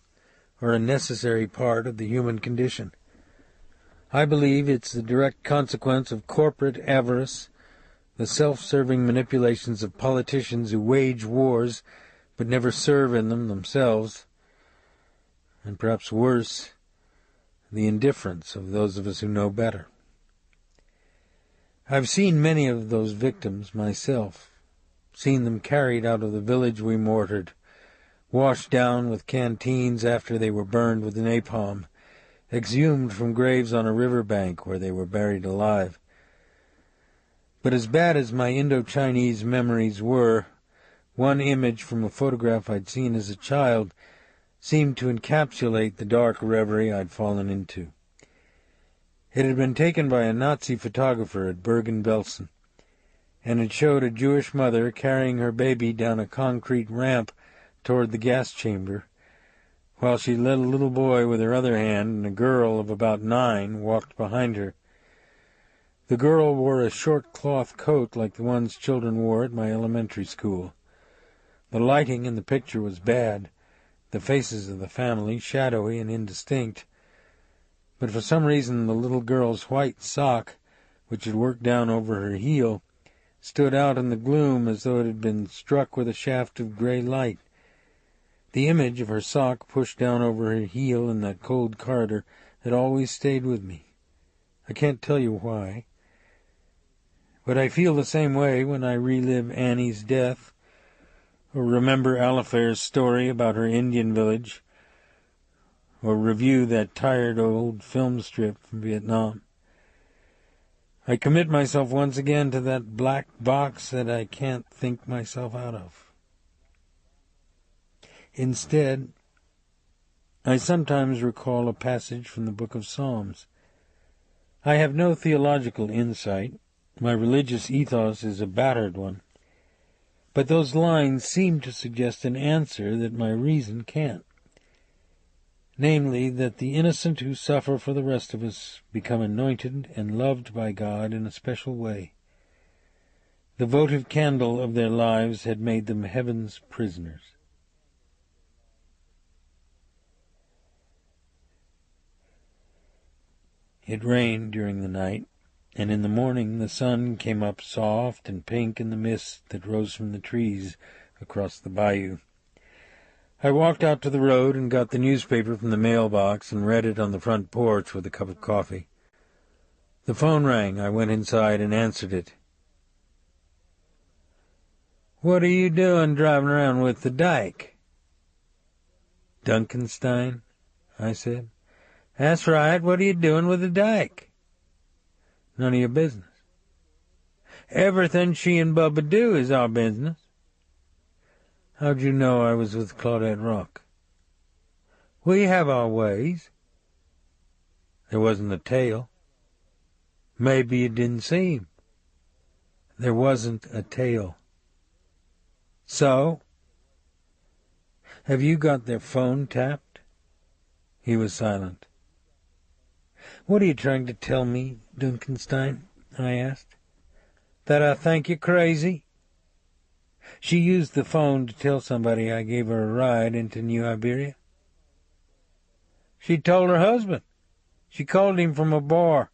or a necessary part of the human condition. I believe it's the direct consequence of corporate avarice, the self-serving manipulations of politicians who wage wars but never serve in them themselves, and perhaps worse, the indifference of those of us who know better. I've seen many of those victims myself, seen them carried out of the village we mortared, washed down with canteens after they were burned with napalm, exhumed from graves on a river bank where they were buried alive. But as bad as my Indo-Chinese memories were, one image from a photograph I'd seen as a child seemed to encapsulate the dark reverie I'd fallen into. It had been taken by a Nazi photographer at Bergen-Belsen, and it showed a Jewish mother carrying her baby down a concrete ramp toward the gas chamber, while she led a little boy with her other hand, and a girl of about 9 walked behind her. The girl wore a short cloth coat like the ones children wore at my elementary school. The lighting in the picture was bad, the faces of the family shadowy and indistinct, but for some reason the little girl's white sock, which had worked down over her heel, stood out in the gloom as though it had been struck with a shaft of gray light. The image of her sock pushed down over her heel in that cold corridor had always stayed with me. I can't tell you why, but I feel the same way when I relive Annie's death, or remember Alifair's story about her Indian village, or review that tired old film strip from Vietnam. I commit myself once again to that black box that I can't think myself out of. Instead, I sometimes recall a passage from the Book of Psalms. I have no theological insight. My religious ethos is a battered one. But those lines seem to suggest an answer that my reason can't. Namely, that the innocent who suffer for the rest of us become anointed and loved by God in a special way. The votive candle of their lives had made them heaven's prisoners. It rained during the night, and in the morning the sun came up soft and pink in the mist that rose from the trees across the bayou. I walked out to the road and got the newspaper from the mailbox and read it on the front porch with a cup of coffee. The phone rang. I went inside and answered it. "What are you doing driving around with the dyke?" "Duncanstein," I said. "That's right. What are you doing with the dyke?" "None of your business." "Everything she and Bubba do is our business." "How'd you know I was with Claudette Rock?" "We have our ways." "There wasn't a tail." "Maybe you didn't see him." "There wasn't a tail." "So?" "Have you got their phone tapped?" He was silent. "What are you trying to tell me, Duncanstein?" I asked. "That I think you're crazy?" "She used the phone to tell somebody I gave her a ride into New Iberia." "She told her husband. She called him from a bar.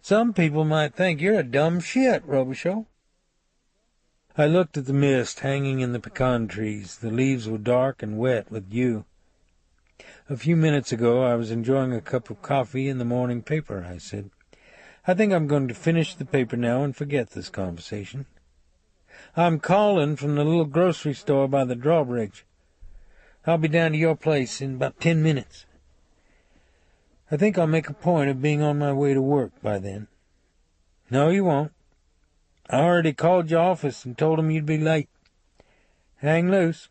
Some people might think you're a dumb shit, Robicheaux." I looked at the mist hanging in the pecan trees. The leaves were dark and wet with dew. "A few minutes ago I was enjoying a cup of coffee in the morning paper," I said. "I think I'm going to finish the paper now and forget this conversation. I'm calling from the little grocery store by the drawbridge. I'll be down to your place in about 10 minutes. I think I'll make a point of being on my way to work by then." "No, you won't. I already called your office and told them you'd be late. Hang loose."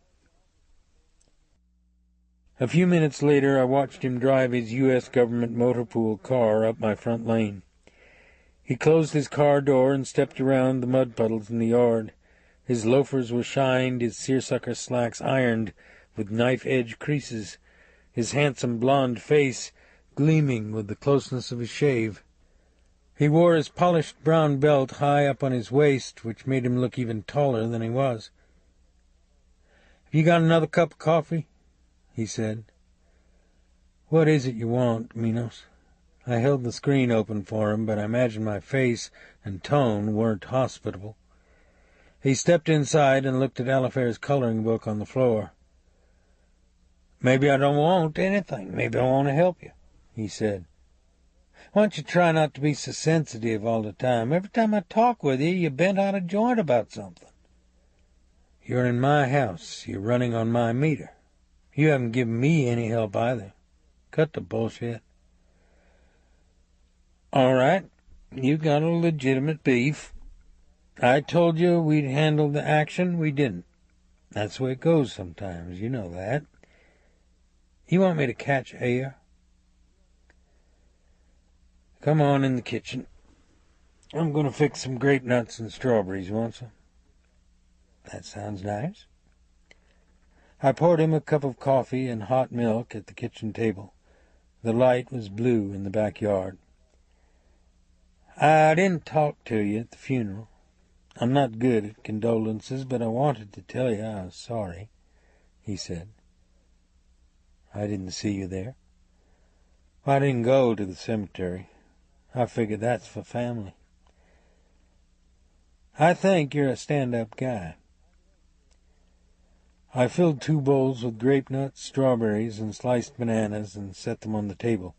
A few minutes later I watched him drive his U.S. government motor pool car up my front lane. He closed his car door and stepped around the mud puddles in the yard. His loafers were shined, his seersucker slacks ironed with knife-edge creases, his handsome blond face gleaming with the closeness of his shave. He wore his polished brown belt high up on his waist, which made him look even taller than he was. "Have you got another cup of coffee?" he said. "What is it you want, Minos?" I held the screen open for him, but I imagined my face and tone weren't hospitable. He stepped inside and looked at Alifair's coloring book on the floor. "Maybe I don't want anything. Maybe I want to help you," he said. "Why don't you try not to be so sensitive all the time? Every time I talk with you, you're bent out of joint about something." "You're in my house. You're running on my meter. You haven't given me any help either. Cut the bullshit." "All right. You got a legitimate beef. I told you we'd handle the action. We didn't. That's the way it goes sometimes. You know that. You want me to catch air?" Come on in the kitchen. I'm going to fix some grape nuts and strawberries, want some? That sounds nice. I poured him a cup of coffee and hot milk at the kitchen table. The light was blue in the backyard. I didn't talk to you at the funeral. I'm not good at condolences, but I wanted to tell you I was sorry, he said. I didn't see you there. I didn't go to the cemetery. I figured that's for family. I think you're a stand-up guy. I filled 2 bowls with grape nuts, strawberries, and sliced bananas and set them on the table.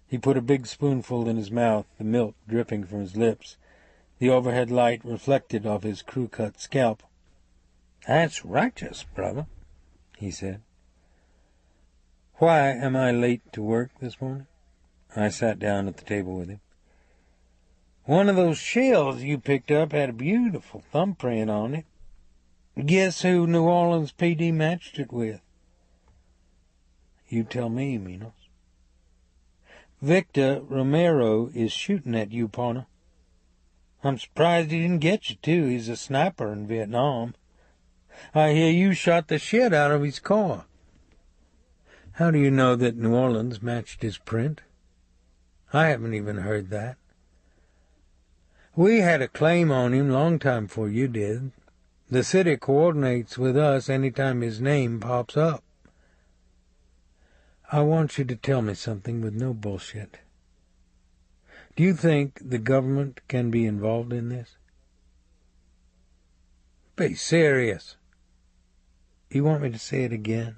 He put a big spoonful in his mouth, the milk dripping from his lips. The overhead light reflected off his crew-cut scalp. That's righteous, brother, he said. Why am I late to work this morning? I sat down at the table with him. One of those shells you picked up had a beautiful thumbprint on it. Guess who New Orleans PD matched it with? You tell me, Minos. Victor Romero is shooting at you, partner. I'm surprised he didn't get you, too. He's a sniper in Vietnam. I hear you shot the shit out of his car. How do you know that New Orleans matched his print? I haven't even heard that. We had a claim on him long time before you did. The city coordinates with us any time his name pops up. I want you to tell me something with no bullshit. Do you think the government can be involved in this? Be serious. You want me to say it again?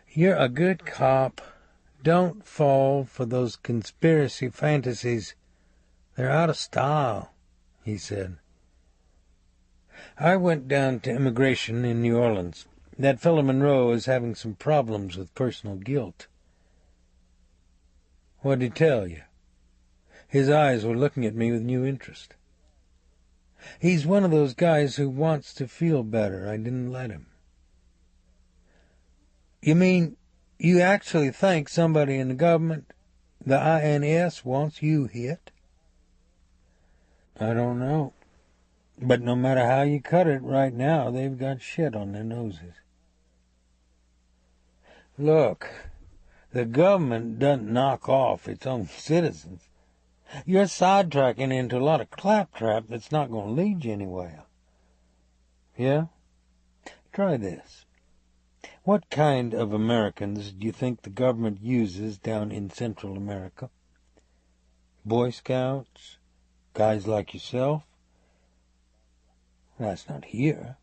You're a good cop. Don't fall for those conspiracy fantasies. They're out of style, he said. I went down to immigration in New Orleans. That fellow Monroe is having some problems with personal guilt. What'd he tell you? His eyes were looking at me with new interest. He's one of those guys who wants to feel better. I didn't let him. You mean you actually think somebody in the government, the INS, wants you hit? I don't know. But no matter how you cut it, right now they've got shit on their noses. Look, the government doesn't knock off its own citizens. You're sidetracking into a lot of claptrap that's not going to lead you anywhere. Yeah? Try this. What kind of Americans do you think the government uses down in Central America? Boy Scouts? Guys like yourself? That's not here.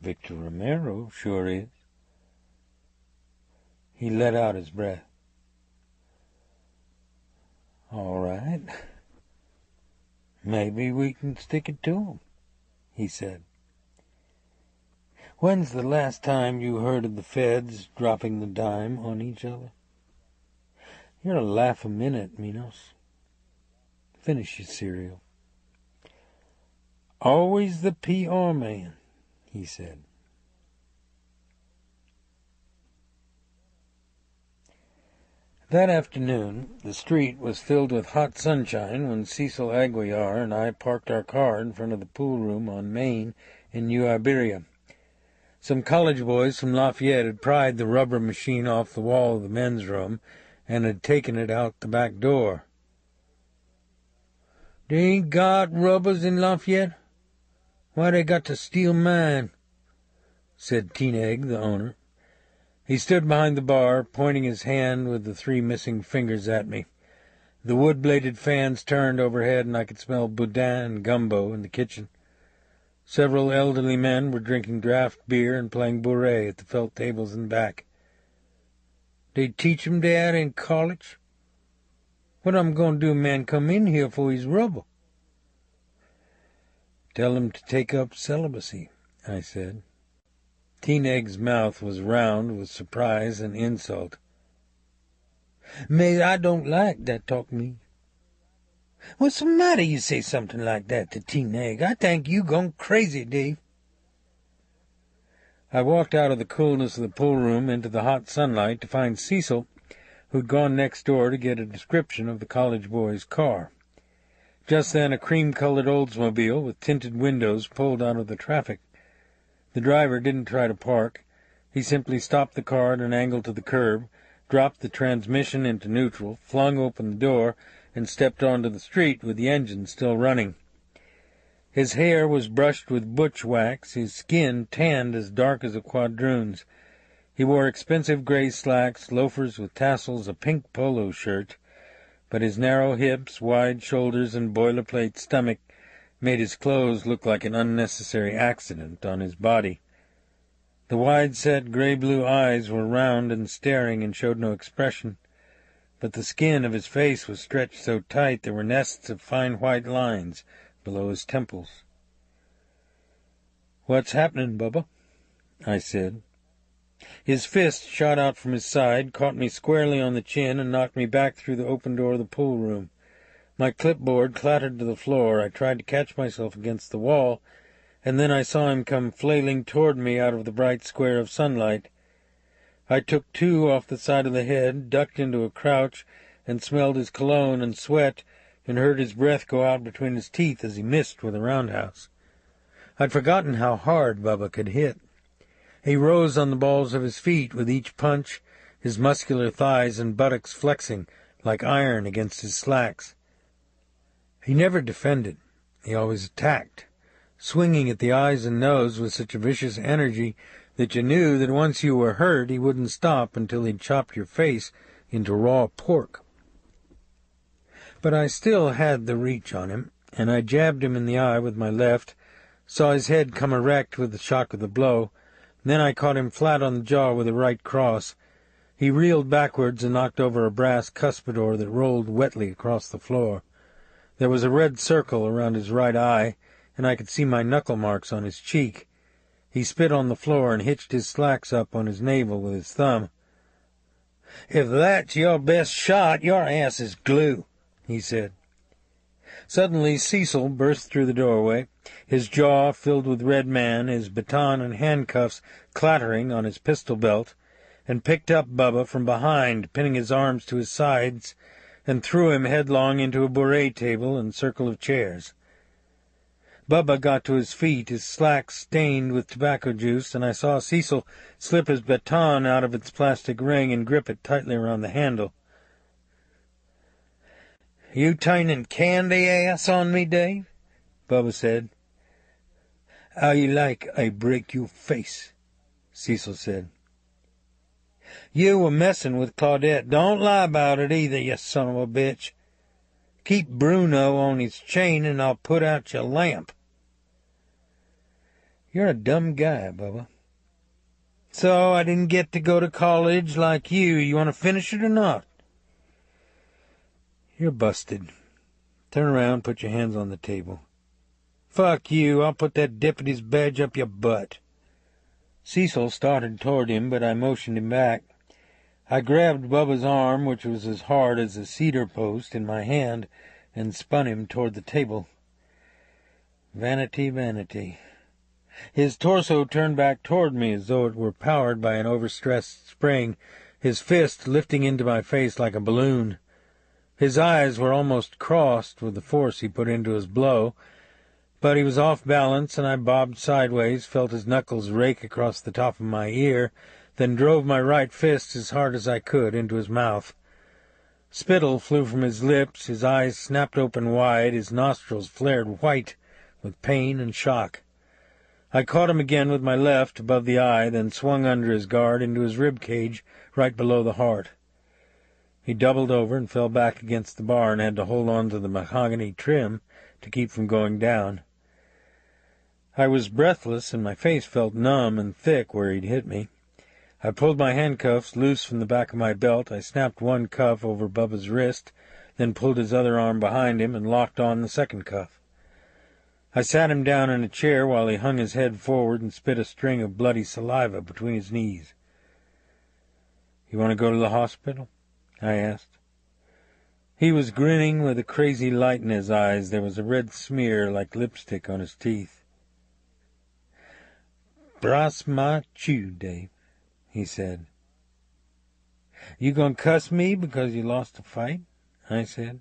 Victor Romero sure is. He let out his breath. All right. Maybe we can stick it to him, he said. When's the last time you heard of the feds dropping the dime on each other? You're a laugh a minute, Minos. Finish your cereal. Always the PR man, he said. That afternoon, the street was filled with hot sunshine when Cecil Aguiar and I parked our car in front of the pool room on Main in New Iberia. Some college boys from Lafayette had pried the rubber machine off the wall of the men's room and had taken it out the back door. They ain't got rubbers in Lafayette? Why they got to steal mine? Said Teenegg, the owner. He stood behind the bar, pointing his hand with the 3 missing fingers at me. The wood-bladed fans turned overhead, and I could smell boudin and gumbo in the kitchen. Several elderly men were drinking draft beer and playing bourrée at the felt tables in back. They teach 'em that in college? What I'm going to do, man, come in here for his rubber? Tell him to take up celibacy, I said. Teenegg's mouth was round with surprise and insult. May, I don't like that talk me. What's the matter you say something like that to Teenegg? I think you gone crazy, Dave. I walked out of the coolness of the pool room into the hot sunlight to find Cecil who'd gone next door to get a description of the college boy's car. Just then a cream-colored Oldsmobile with tinted windows pulled out of the traffic. The driver didn't try to park. He simply stopped the car at an angle to the curb, dropped the transmission into neutral, flung open the door, and stepped onto the street with the engine still running. His hair was brushed with butch wax, his skin tanned as dark as a quadroon's. He wore expensive gray slacks, loafers with tassels, a pink polo shirt, but his narrow hips, wide shoulders, and boilerplate stomach made his clothes look like an unnecessary accident on his body. The wide-set gray-blue eyes were round and staring and showed no expression, but the skin of his face was stretched so tight there were nests of fine white lines below his temples. "What's happening, Bubba?" I said. His fist shot out from his side, caught me squarely on the chin, and knocked me back through the open door of the pool room. My clipboard clattered to the floor. I tried to catch myself against the wall, and then I saw him come flailing toward me out of the bright square of sunlight. I took 2 off the side of the head, ducked into a crouch, and smelled his cologne and sweat, and heard his breath go out between his teeth as he missed with a roundhouse. I'd forgotten how hard Bubba could hit. He rose on the balls of his feet with each punch, his muscular thighs and buttocks flexing like iron against his slacks. He never defended. He always attacked, swinging at the eyes and nose with such a vicious energy that you knew that once you were hurt he wouldn't stop until he'd chopped your face into raw pork. But I still had the reach on him, and I jabbed him in the eye with my left, saw his head come erect with the shock of the blow. Then I caught him flat on the jaw with a right cross. He reeled backwards and knocked over a brass cuspidor that rolled wetly across the floor. There was a red circle around his right eye, and I could see my knuckle marks on his cheek. He spit on the floor and hitched his slacks up on his navel with his thumb. "If that's your best shot, your ass is glue," he said. Suddenly Cecil burst through the doorway, his jaw filled with red man, his baton and handcuffs clattering on his pistol belt, and picked up Bubba from behind, pinning his arms to his sides, and threw him headlong into a bourrée table and circle of chairs. Bubba got to his feet, his slacks stained with tobacco juice, and I saw Cecil slip his baton out of its plastic ring and grip it tightly around the handle. "You turning candy ass on me, Dave?" Bubba said. "How you like I break your face?" Cecil said. "You were messing with Claudette. Don't lie about it either, you son of a bitch. Keep Bruno on his chain and I'll put out your lamp." "You're a dumb guy, Bubba." "So I didn't get to go to college like you. You want to finish it or not?" "You're busted. Turn around, put your hands on the table." "Fuck you. I'll put that deputy's badge up your butt." Cecil started toward him, but I motioned him back. I grabbed Bubba's arm, which was as hard as a cedar post, in my hand, and spun him toward the table. Vanity, vanity. His torso turned back toward me as though it were powered by an overstressed spring, his fist lifting into my face like a balloon. His eyes were almost crossed with the force he put into his blow, but he was off balance, and I bobbed sideways, felt his knuckles rake across the top of my ear, then drove my right fist as hard as I could into his mouth. Spittle flew from his lips, his eyes snapped open wide, his nostrils flared white with pain and shock. I caught him again with my left above the eye, then swung under his guard into his rib cage right below the heart. He doubled over and fell back against the bar and had to hold on to the mahogany trim to keep from going down. I was breathless, and my face felt numb and thick where he'd hit me. I pulled my handcuffs loose from the back of my belt. I snapped one cuff over Bubba's wrist, then pulled his other arm behind him and locked on the second cuff. I sat him down in a chair while he hung his head forward and spit a string of bloody saliva between his knees. "You want to go to the hospital?" I asked. He was grinning with a crazy light in his eyes. There was a red smear like lipstick on his teeth. "Brass my chew, Dave," he said. You gonna cuss me because you lost a fight? I said.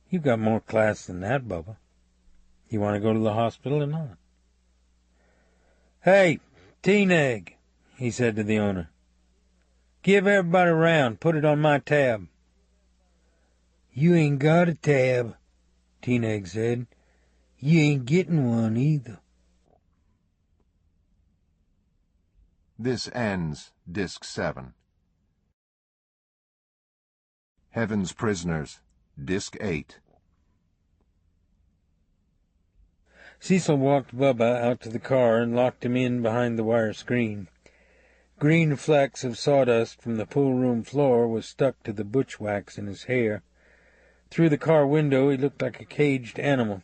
You got more class than that, Bubba. You want to go to the hospital or not? Hey, teen egg, he said to the owner. Give everybody a round. Put it on my tab. You ain't got a tab, Teen Egg said. You ain't getting one either. This ends Disc 7. Heaven's Prisoners, Disc 8. Cecil walked Bubba out to the car and locked him in behind the wire screen. Green flecks of sawdust from the pool-room floor was stuck to the butch wax in his hair. Through the car window he looked like a caged animal.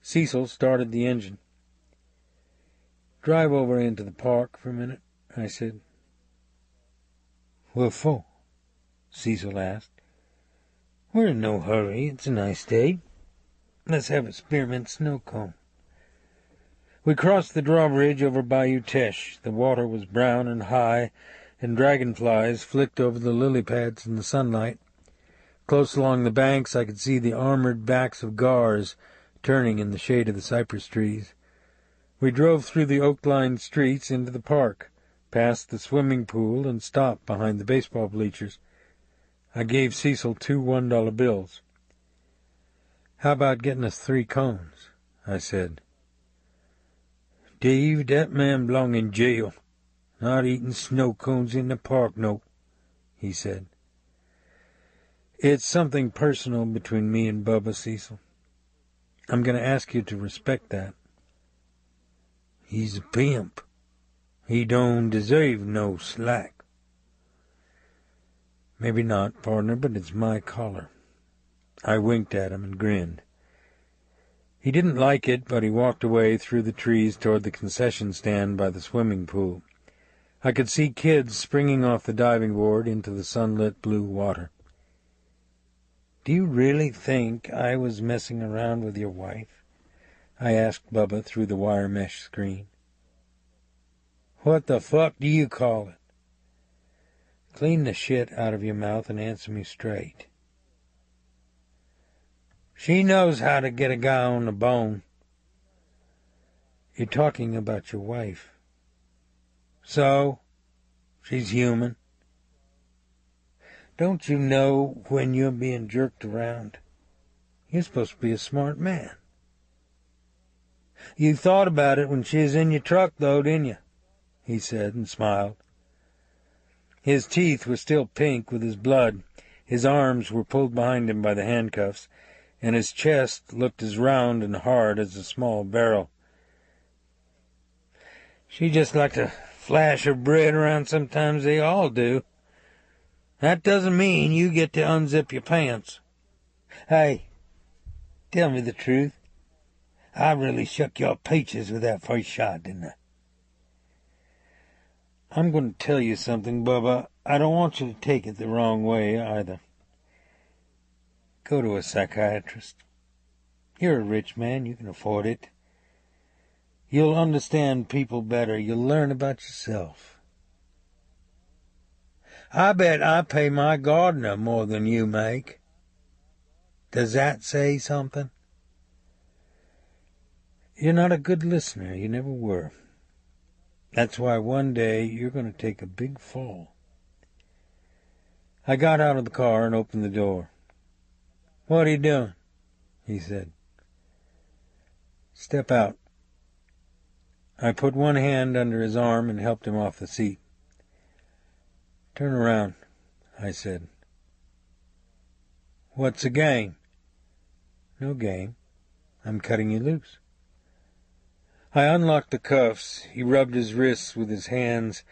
Cecil started the engine. Drive over into the park for a minute, I said. What for? Cecil asked. We're in no hurry. It's a nice day. Let's have a spearmint snow cone. We crossed the drawbridge over Bayou Teche. The water was brown and high, and dragonflies flicked over the lily pads in the sunlight. Close along the banks I could see the armored backs of gars turning in the shade of the cypress trees. We drove through the oak-lined streets into the park, past the swimming pool, and stopped behind the baseball bleachers. I gave Cecil 2 $1 bills. How about getting us 3 cones? I said. Dave, that man belong in jail. Not eating snow cones in the park, no, he said. It's something personal between me and Bubba, Cecil. I'm going to ask you to respect that. He's a pimp. He don't deserve no slack. Maybe not, partner, but it's my collar. I winked at him and grinned. He didn't like it, but he walked away through the trees toward the concession stand by the swimming pool. I could see kids springing off the diving board into the sunlit blue water. Do you really think I was messing around with your wife? I asked Bubba through the wire mesh screen. What the fuck do you call it? Clean the shit out of your mouth and answer me straight. She knows how to get a guy on the bone. You're talking about your wife. So? She's human. Don't you know when you're being jerked around? You're supposed to be a smart man. You thought about it when she was in your truck, though, didn't you? He said and smiled. His teeth were still pink with his blood. His arms were pulled behind him by the handcuffs, and his chest looked as round and hard as a small barrel. She just liked to flash her bread around sometimes. They all do. That doesn't mean you get to unzip your pants. Hey, tell me the truth. I really shook your peaches with that first shot, didn't I? I'm going to tell you something, Bubba. I don't want you to take it the wrong way, either. Go to a psychiatrist. You're a rich man. You can afford it. You'll understand people better. You'll learn about yourself. I bet I pay my gardener more than you make. Does that say something? You're not a good listener. You never were. That's why one day you're going to take a big fall. I got out of the car and opened the door. What are you doing? He said. Step out. I put one hand under his arm and helped him off the seat. Turn around, I said. What's the game? No game. I'm cutting you loose. I unlocked the cuffs. He rubbed his wrists with his hands.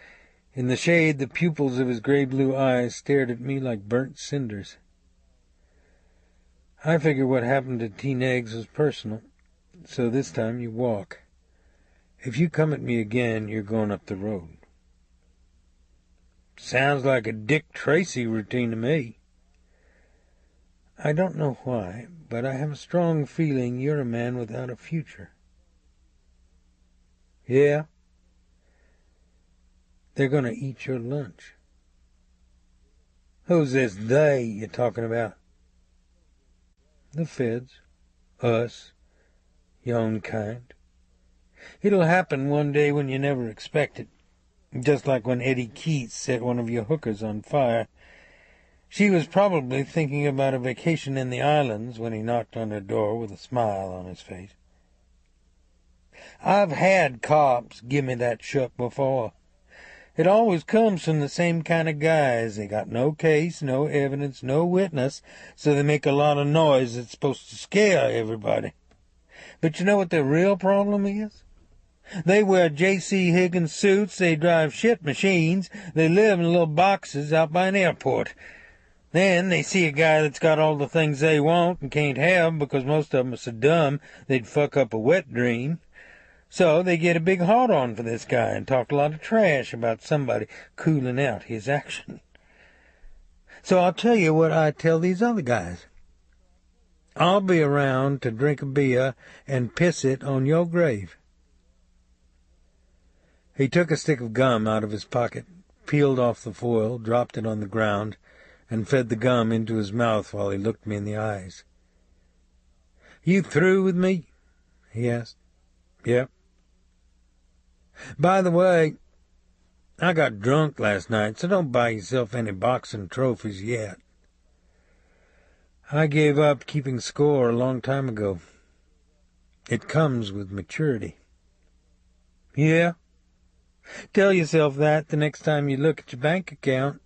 In the shade, the pupils of his gray-blue eyes stared at me like burnt cinders. I figure what happened to Teen Eggs was personal, so this time you walk. If you come at me again, you're going up the road. Sounds like a Dick Tracy routine to me. I don't know why, but I have a strong feeling you're a man without a future. Yeah? They're going to eat your lunch. Who's this they you're talking about? The feds. Us. Your own kind. It'll happen one day when you never expect it. Just like when Eddie Keats set one of your hookers on fire. She was probably thinking about a vacation in the islands when he knocked on her door with a smile on his face. I've had cops give me that shuck before. It always comes from the same kind of guys. They got no case, no evidence, no witness, so they make a lot of noise that's supposed to scare everybody. But you know what the real problem is? They wear J.C. Higgins suits, they drive shit machines, they live in little boxes out by an airport. Then they see a guy that's got all the things they want and can't have because most of them are so dumb they'd fuck up a wet dream. So they get a big hard-on for this guy and talk a lot of trash about somebody cooling out his action. So I'll tell you what I tell these other guys. I'll be around to drink a beer and piss it on your grave. He took a stick of gum out of his pocket, peeled off the foil, dropped it on the ground, and fed the gum into his mouth while he looked me in the eyes. "You through with me?" he asked. "Yep." "By the way, I got drunk last night, so don't buy yourself any boxing trophies yet. I gave up keeping score a long time ago. It comes with maturity." "Yeah? Tell yourself that the next time you look at your bank account.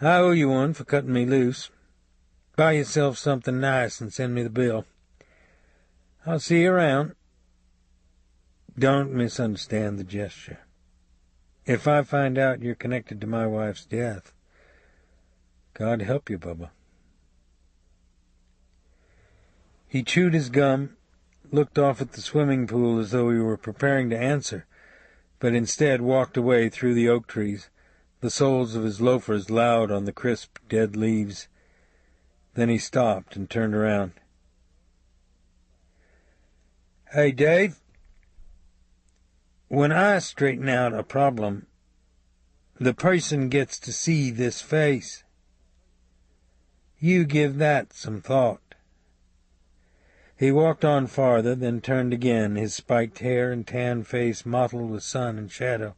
I owe you one for cutting me loose. Buy yourself something nice and send me the bill. I'll see you around." Don't misunderstand the gesture. If I find out you're connected to my wife's death, God help you, Bubba. He chewed his gum, looked off at the swimming pool as though he were preparing to answer, but instead walked away through the oak trees, the soles of his loafers loud on the crisp, dead leaves. Then he stopped and turned around. "Hey, Dave. When I straighten out a problem, the person gets to see this face. You give that some thought." He walked on farther, then turned again, his spiked hair and tan face mottled with sun and shadow.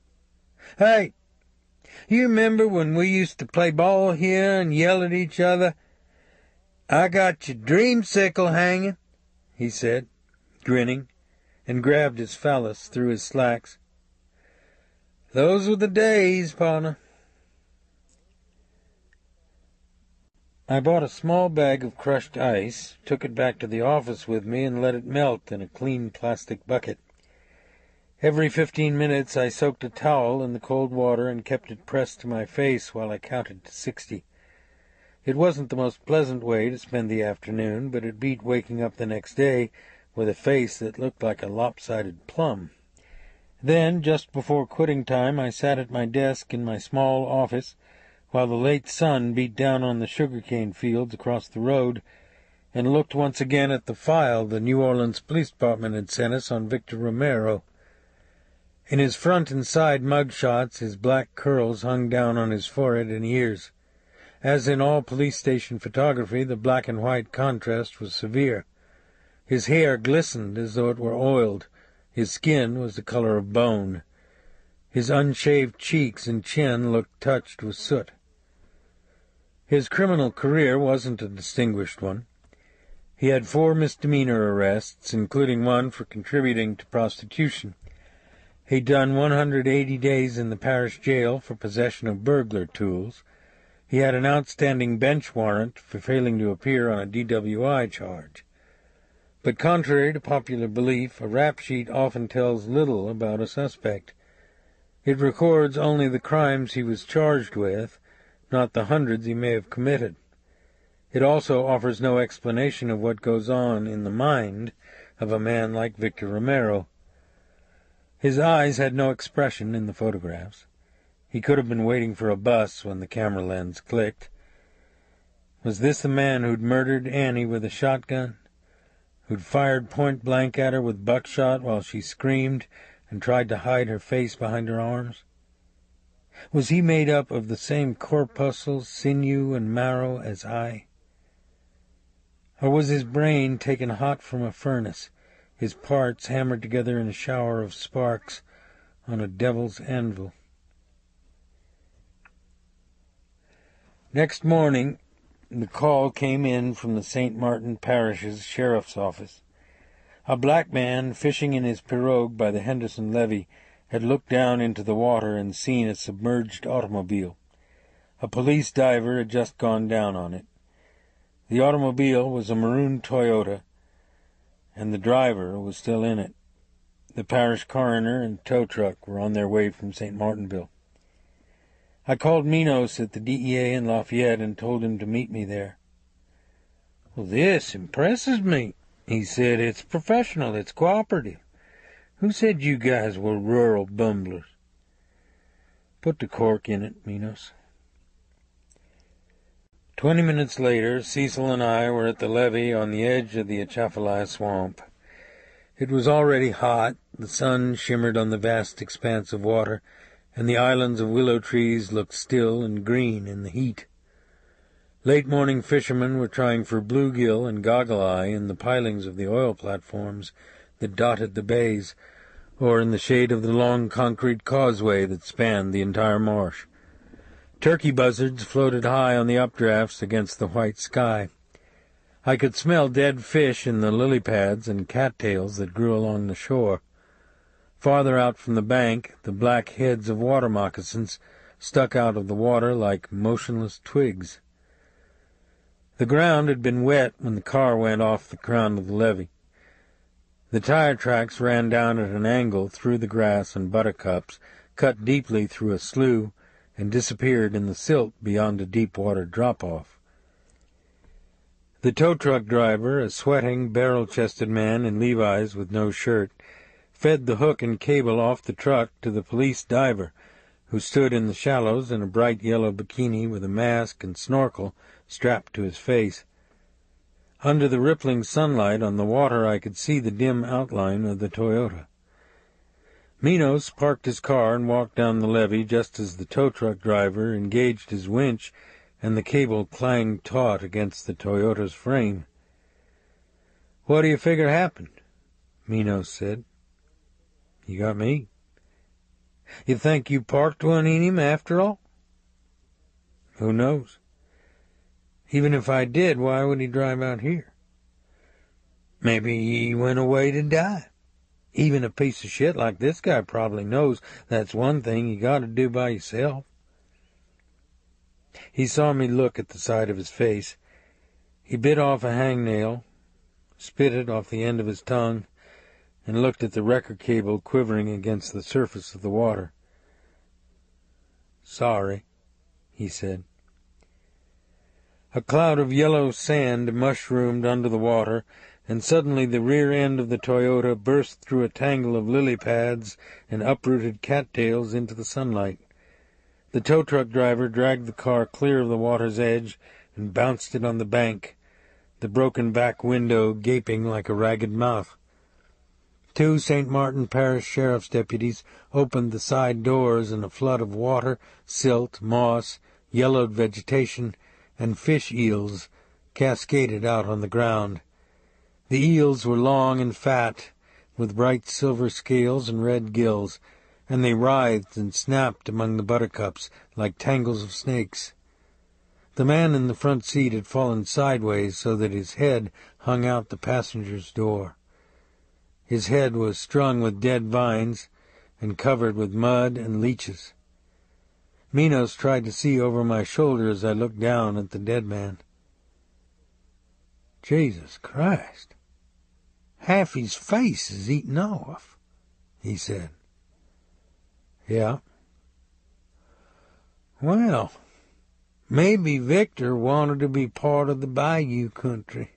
"Hey, you remember when we used to play ball here and yell at each other? I got your dreamsicle hanging," he said, grinning, and grabbed his phallus through his slacks. "Those were the days, partner." I bought a small bag of crushed ice, took it back to the office with me, and let it melt in a clean plastic bucket. Every 15 minutes I soaked a towel in the cold water and kept it pressed to my face while I counted to 60. It wasn't the most pleasant way to spend the afternoon, but it beat waking up the next day with a face that looked like a lopsided plum. Then, just before quitting time, I sat at my desk in my small office while the late sun beat down on the sugarcane fields across the road, and looked once again at the file the New Orleans Police Department had sent us on Victor Romero. In his front and side mug shots, his black curls hung down on his forehead and ears. As in all police station photography, the black and white contrast was severe. His hair glistened as though it were oiled. His skin was the color of bone. His unshaved cheeks and chin looked touched with soot. His criminal career wasn't a distinguished one. He had 4 misdemeanor arrests, including one for contributing to prostitution. He'd done 180 days in the parish jail for possession of burglar tools. He had an outstanding bench warrant for failing to appear on a DWI charge. But contrary to popular belief, a rap sheet often tells little about a suspect. It records only the crimes he was charged with, not the hundreds he may have committed. It also offers no explanation of what goes on in the mind of a man like Victor Romero. His eyes had no expression in the photographs. He could have been waiting for a bus when the camera lens clicked. Was this the man who'd murdered Annie with a shotgun? Who'd fired point-blank at her with buckshot while she screamed and tried to hide her face behind her arms? Was he made up of the same corpuscle, sinew, and marrow as I? Or was his brain taken hot from a furnace, his parts hammered together in a shower of sparks on a devil's anvil? Next morning, the call came in from the St. Martin Parish's sheriff's office. A black man fishing in his pirogue by the Henderson levee had looked down into the water and seen a submerged automobile. A police diver had just gone down on it. The automobile was a maroon Toyota, and the driver was still in it. The parish coroner and tow truck were on their way from St. Martinville. I called Minos at the DEA in Lafayette and told him to meet me there. "Well, this impresses me," he said. "It's professional. It's cooperative. Who said you guys were rural bumblers?" "Put the cork in it, Minos." 20 minutes later, Cecil and I were at the levee on the edge of the Atchafalaya swamp. It was already hot, the sun shimmered on the vast expanse of water, and the islands of willow trees looked still and green in the heat. Late-morning fishermen were trying for bluegill and goggle-eye in the pilings of the oil platforms that dotted the bays, or in the shade of the long concrete causeway that spanned the entire marsh. Turkey buzzards floated high on the updrafts against the white sky. I could smell dead fish in the lily pads and cattails that grew along the shore. Farther out from the bank, the black heads of water moccasins stuck out of the water like motionless twigs. The ground had been wet when the car went off the crown of the levee. The tire tracks ran down at an angle through the grass and buttercups, cut deeply through a slough, and disappeared in the silt beyond a deep-water drop-off. The tow truck driver, a sweating, barrel-chested man in Levi's with no shirt, fed the hook and cable off the truck to the police diver, who stood in the shallows in a bright yellow bikini with a mask and snorkel strapped to his face. Under the rippling sunlight on the water I could see the dim outline of the Toyota. Minos parked his car and walked down the levee just as the tow truck driver engaged his winch and the cable clanged taut against the Toyota's frame. "What do you figure happened?" Minos said. "You got me." "You think you parked one in him after all?" "Who knows? Even if I did, why would he drive out here?" "Maybe he went away to die. Even a piece of shit like this guy probably knows that's one thing you got to do by yourself." He saw me look at the side of his face. He bit off a hangnail, spit it off the end of his tongue, and looked at the wrecker cable quivering against the surface of the water. "Sorry," he said. A cloud of yellow sand mushroomed under the water, and suddenly the rear end of the Toyota burst through a tangle of lily pads and uprooted cattails into the sunlight. The tow truck driver dragged the car clear of the water's edge and bounced it on the bank, the broken back window gaping like a ragged mouth. 2 St. Martin Parish sheriff's deputies opened the side doors, and a flood of water, silt, moss, yellowed vegetation, and fish eels cascaded out on the ground. The eels were long and fat, with bright silver scales and red gills, and they writhed and snapped among the buttercups like tangles of snakes. The man in the front seat had fallen sideways so that his head hung out the passenger's door. His head was strung with dead vines and covered with mud and leeches. Minos tried to see over my shoulder as I looked down at the dead man. "Jesus Christ! Half his face is eaten off," he said. "Yeah." "Well, maybe Victor wanted to be part of the bayou country."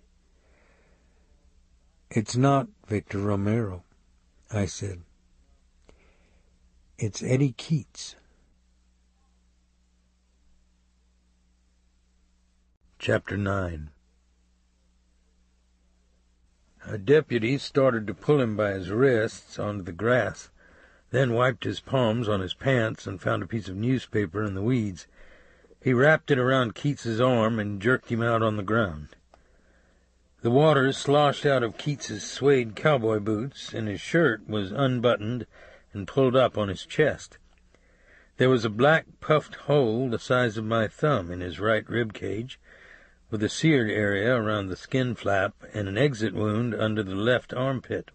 "It's not Victor Romero," I said. "It's Eddie Keats." Chapter 9. A deputy started to pull him by his wrists onto the grass. then wiped his palms on his pants and found a piece of newspaper in the weeds. He wrapped it around Keats's arm and jerked him out on the ground. The water sloshed out of Keats's suede cowboy boots, and his shirt was unbuttoned and pulled up on his chest. There was a black puffed hole the size of my thumb in his right rib cage, with a seared area around the skin flap and an exit wound under the left armpit.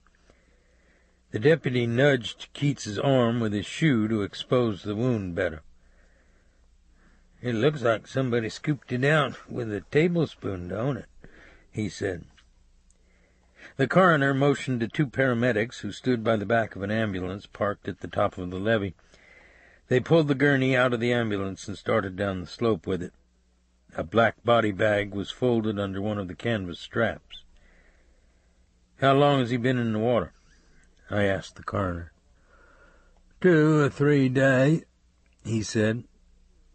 The deputy nudged Keats's arm with his shoe to expose the wound better. "It looks like somebody scooped it out with a tablespoon, don't it?" he said. The coroner motioned to two paramedics who stood by the back of an ambulance parked at the top of the levee. They pulled the gurney out of the ambulance and started down the slope with it. A black body bag was folded under one of the canvas straps. "How long has he been in the water?" I asked the coroner. 2 or 3 days, he said.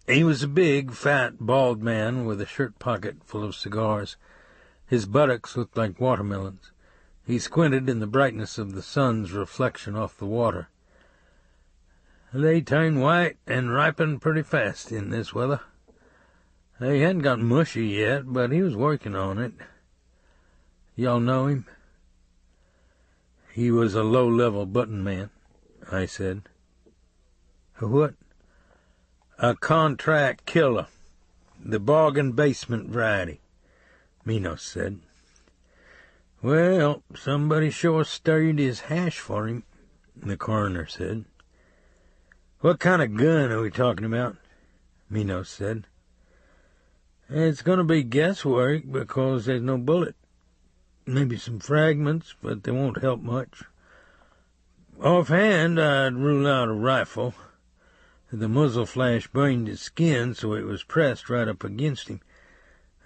He was a big, fat, bald man with a shirt pocket full of cigars. His buttocks looked like watermelons. He squinted in the brightness of the sun's reflection off the water. "They turn white and ripen pretty fast in this weather. He hadn't got mushy yet, but he was working on it. Y'all know him?" "He was a low-level button man," I said. "A what?" "A contract killer. The bargain basement variety," Minos said. "Well, somebody sure stirred his hash for him," the coroner said. "What kind of gun are we talking about?" Minos said. "It's going to be guesswork because there's no bullet. Maybe some fragments, but they won't help much. Offhand, I'd rule out a rifle. The muzzle flash burned his skin, so it was pressed right up against him.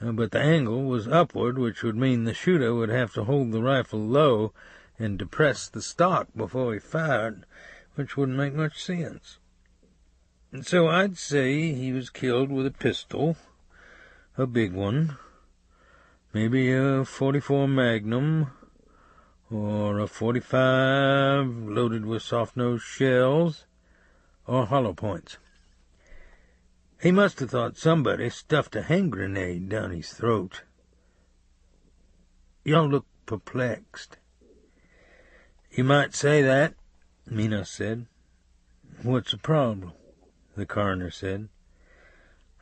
But the angle was upward, which would mean the shooter would have to hold the rifle low and depress the stock before he fired, which wouldn't make much sense. And so I'd say he was killed with a pistol, a big one, maybe a .44 Magnum, or a .45 loaded with soft-nosed shells, or hollow points. He must have thought somebody stuffed a hand grenade down his throat." "Y'all look perplexed." "You might say that," Minos said. "What's the problem?" the coroner said.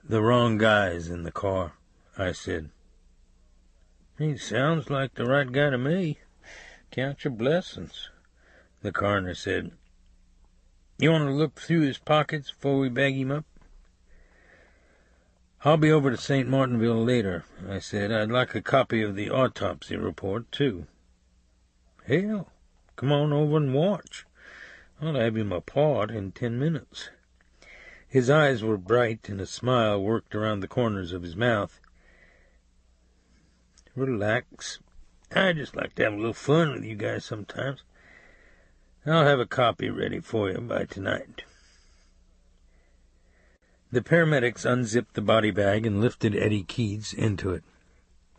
"The wrong guy's in the car," I said. "He sounds like the right guy to me. Count your blessings," the coroner said. "You want to look through his pockets before we bag him up?" "I'll be over to St. Martinville later," I said. "I'd like a copy of the autopsy report, too." "Hell, come on over and watch. I'll have him apart in 10 minutes. His eyes were bright, and a smile worked around the corners of his mouth. "Relax. I just like to have a little fun with you guys sometimes. I'll have a copy ready for you by tonight." The paramedics unzipped the body bag and lifted Eddie Keats into it.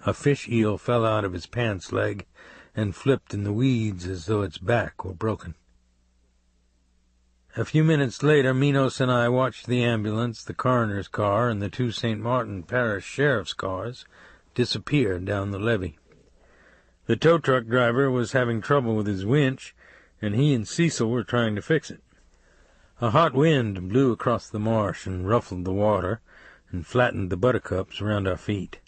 A fish eel fell out of his pants leg and flipped in the weeds as though its back were broken. A few minutes later, Minos and I watched the ambulance, the coroner's car, and the 2 St. Martin Parish sheriff's cars disappear down the levee. The tow truck driver was having trouble with his winch, and he and Cecil were trying to fix it. A hot wind blew across the marsh and ruffled the water and flattened the buttercups around our feet.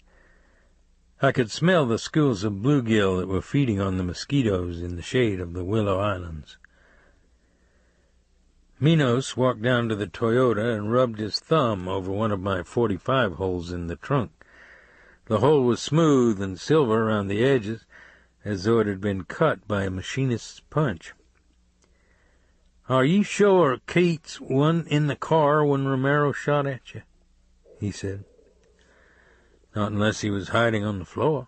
I could smell the schools of bluegill that were feeding on the mosquitoes in the shade of the Willow Islands. Minos walked down to the Toyota and rubbed his thumb over one of my .45 holes in the trunk. The hole was smooth and silver around the edges, as though it had been cut by a machinist's punch. "Are you sure Keats wasn't in the car when Romero shot at you?" he said. "Not unless he was hiding on the floor."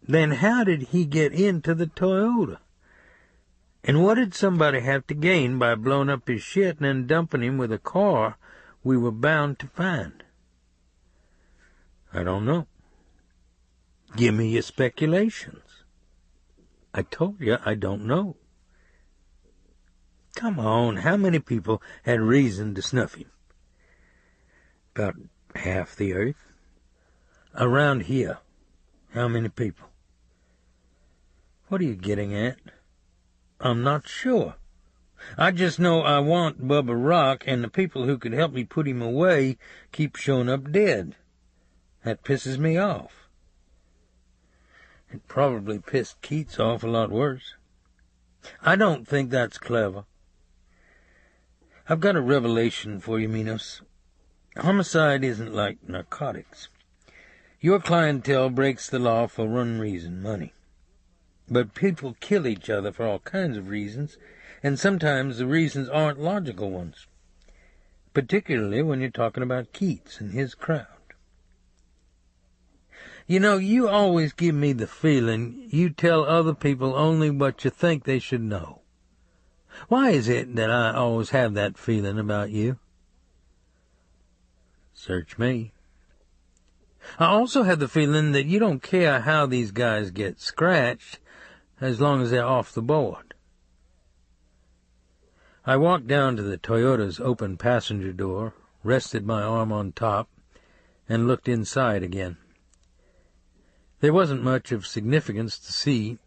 "Then how did he get into the Toyota? And what did somebody have to gain by blowing up his shit and then dumping him with a car we were bound to find?" "I don't know." "Give me your speculations." "I told you I don't know." Come on, how many people had reason to snuff him? About half the earth. Around here, how many people? What are you getting at? I'm not sure. I just know I want Bubba Rock, and the people who could help me put him away keep showing up dead. That pisses me off. It probably pissed Keats off a lot worse. I don't think that's clever. I've got a revelation for you, Minos. Homicide isn't like narcotics. Your clientele breaks the law for one reason, money. But people kill each other for all kinds of reasons, and sometimes the reasons aren't logical ones, particularly when you're talking about Keats and his crowd. You know, you always give me the feeling you tell other people only what you think they should know. Why is it that I always have that feeling about you? Search me. I also have the feeling that you don't care how these guys get scratched, as long as they're off the board. I walked down to the Toyota's open passenger door, rested my arm on top, and looked inside again. There wasn't much of significance to see.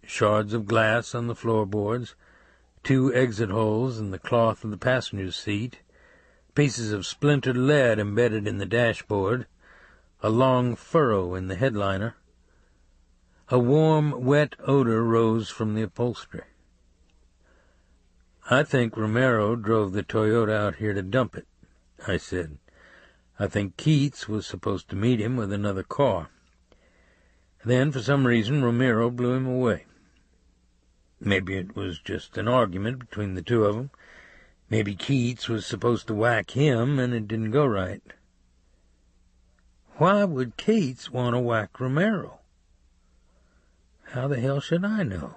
Shards of glass on the floorboards, 2 exit holes in the cloth of the passenger's seat, pieces of splintered lead embedded in the dashboard, a long furrow in the headliner. A warm, wet odor rose from the upholstery. I think Romero drove the Toyota out here to dump it, I said. I think Keats was supposed to meet him with another car. Then, for some reason, Romero blew him away. Maybe it was just an argument between the two of them. Maybe Keats was supposed to whack him, and it didn't go right. Why would Keats want to whack Romero? How the hell should I know?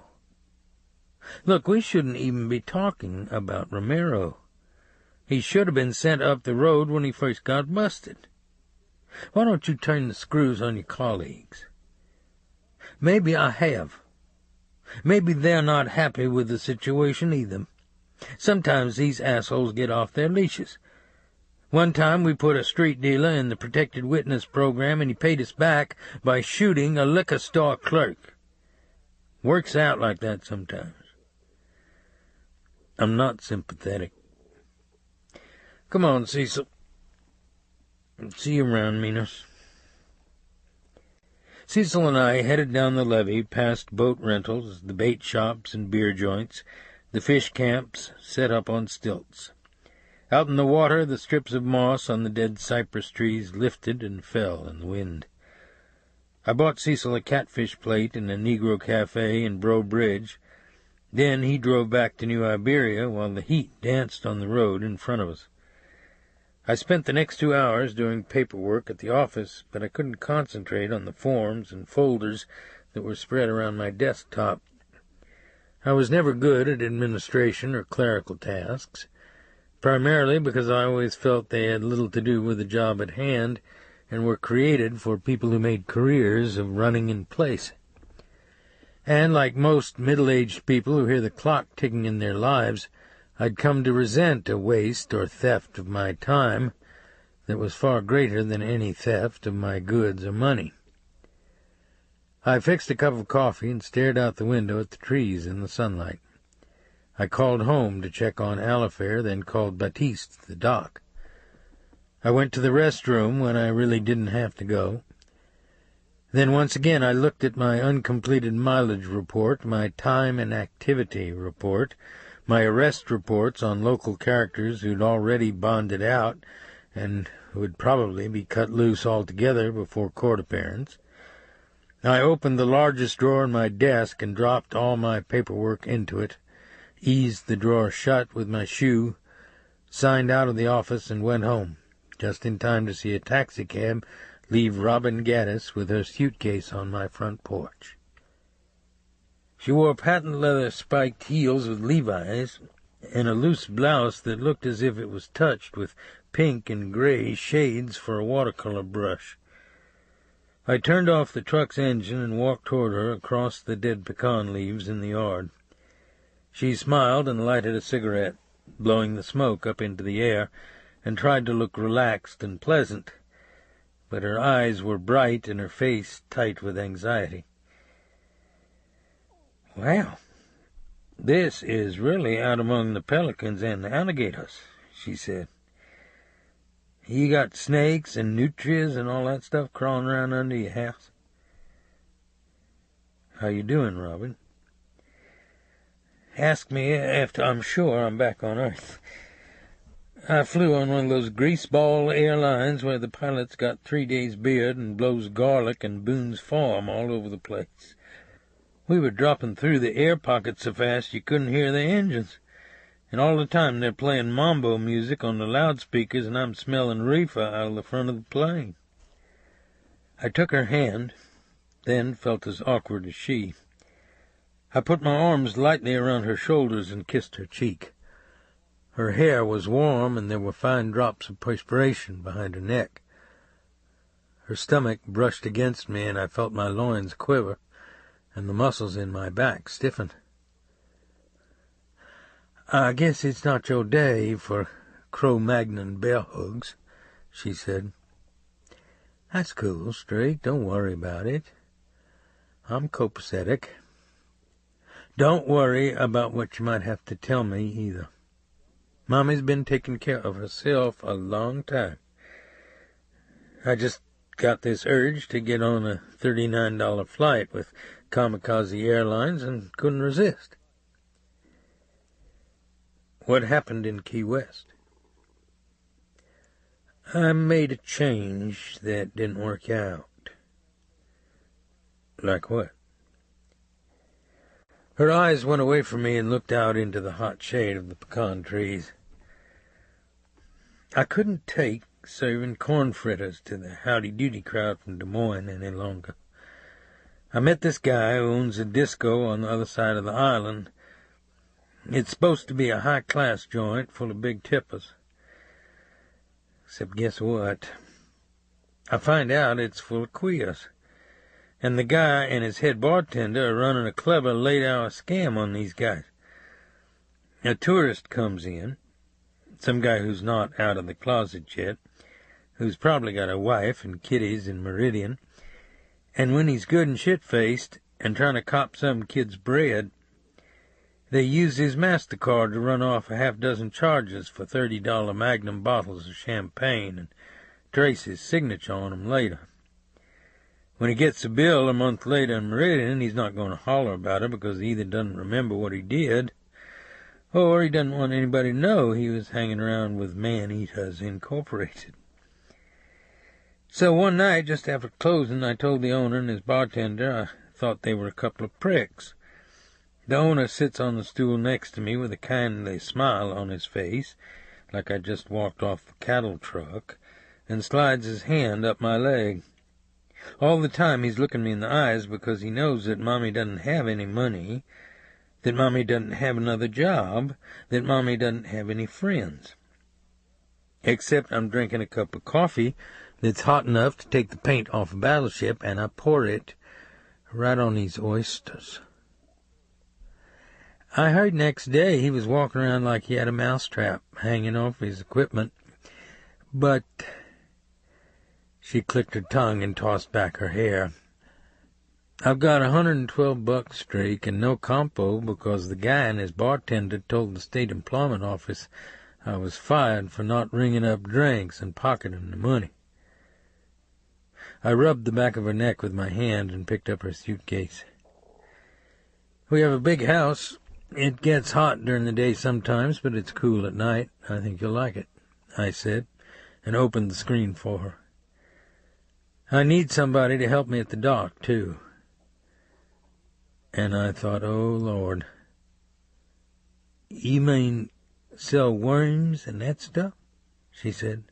Look, we shouldn't even be talking about Romero. He should have been sent up the road when he first got busted. Why don't you turn the screws on your colleagues? Maybe I have. Maybe they're not happy with the situation either. Sometimes these assholes get off their leashes. One time we put a street dealer in the protected witness program, and he paid us back by shooting a liquor store clerk. Works out like that sometimes. I'm not sympathetic. Come on, Cecil. See you around, Minos. Cecil and I headed down the levee, past boat rentals, the bait shops and beer joints, the fish camps set up on stilts. Out in the water, the strips of moss on the dead cypress trees lifted and fell in the wind. I bought Cecil a catfish plate in a Negro cafe in Breaux Bridge. Then he drove back to New Iberia while the heat danced on the road in front of us. I spent the next 2 hours doing paperwork at the office, but I couldn't concentrate on the forms and folders that were spread around my desktop. I was never good at administration or clerical tasks, primarily because I always felt they had little to do with the job at hand and were created for people who made careers of running in place. And like most middle-aged people who hear the clock ticking in their lives, I'd come to resent a waste or theft of my time that was far greater than any theft of my goods or money. I fixed a cup of coffee and stared out the window at the trees in the sunlight. I called home to check on Alifair, then called Baptiste to the dock. I went to the restroom when I really didn't have to go. Then once again I looked at my uncompleted mileage report, my time and activity report, my arrest reports on local characters who'd already bonded out and would probably be cut loose altogether before court appearance. I opened the largest drawer in my desk and dropped all my paperwork into it, eased the drawer shut with my shoe, signed out of the office, and went home, just in time to see a taxicab leave Robin Gaddis with her suitcase on my front porch. She wore patent leather spiked heels with Levi's and a loose blouse that looked as if it was touched with pink and gray shades for a watercolor brush. I turned off the truck's engine and walked toward her across the dead pecan leaves in the yard. She smiled and lighted a cigarette, blowing the smoke up into the air, and tried to look relaxed and pleasant, but her eyes were bright and her face tight with anxiety. "Well, this is really out among the pelicans and the alligators," she said. "You got snakes and nutrias and all that stuff crawling around under your house?" "How you doing, Robin?" "Ask me after I'm sure I'm back on Earth. I flew on one of those greaseball airlines where the pilot's got 3 days' beard and blows garlic and Boone's Farm all over the place. We were dropping through the air pockets so fast you couldn't hear the engines, and all the time they're playing mambo music on the loudspeakers, and I'm smelling reefer out of the front of the plane." I took her hand, then felt as awkward as she. I put my arms lightly around her shoulders and kissed her cheek. Her hair was warm, and there were fine drops of perspiration behind her neck. Her stomach brushed against me, and I felt my loins quiver, and the muscles in my back stiffen. "I guess it's not your day for Cro-Magnon bear hugs," she said. "That's cool, Streak. Don't worry about it. I'm copacetic. Don't worry about what you might have to tell me, either. Mommy's been taking care of herself a long time. I just got this urge to get on a $39 flight with Kamikaze Airlines and couldn't resist." "What happened in Key West?" "I made a change that didn't work out." "Like what?" Her eyes went away from me and looked out into the hot shade of the pecan trees. "I couldn't take serving corn fritters to the howdy-doody crowd from Des Moines any longer. I met this guy who owns a disco on the other side of the island. It's supposed to be a high-class joint full of big tippers. Except guess what? I find out it's full of queers. And the guy and his head bartender are running a clever late-hour scam on these guys. A tourist comes in, some guy who's not out of the closet yet, who's probably got a wife and kiddies in Meridian, and when he's good and shit-faced and trying to cop some kid's bread, they use his MasterCard to run off a half-dozen charges for $30 Magnum bottles of champagne and trace his signature on them later. When he gets a bill a month later in Meridian, he's not going to holler about it because he either doesn't remember what he did, or he doesn't want anybody to know he was hanging around with Man-Eaters Incorporated. So one night, just after closing, I told the owner and his bartender I thought they were a couple of pricks. The owner sits on the stool next to me with a kindly smile on his face, like I just walked off a cattle truck, and slides his hand up my leg. All the time he's looking me in the eyes because he knows that Mommy doesn't have any money, that Mommy doesn't have another job, that Mommy doesn't have any friends. Except I'm drinking a cup of coffee that's hot enough to take the paint off a battleship, and I pour it right on these oysters. I heard next day he was walking around like he had a mousetrap hanging off his equipment, but... She clicked her tongue and tossed back her hair. "I've got $112 Streak and no compo because the guy and his bartender told the state employment office I was fired for not ringing up drinks and pocketing the money." I rubbed the back of her neck with my hand and picked up her suitcase. "We have a big house. It gets hot during the day sometimes, but it's cool at night. I think you'll like it," I said, and opened the screen for her. "I need somebody to help me at the dock, too." And I thought, oh, Lord. "You mean sell worms and that stuff?" she said.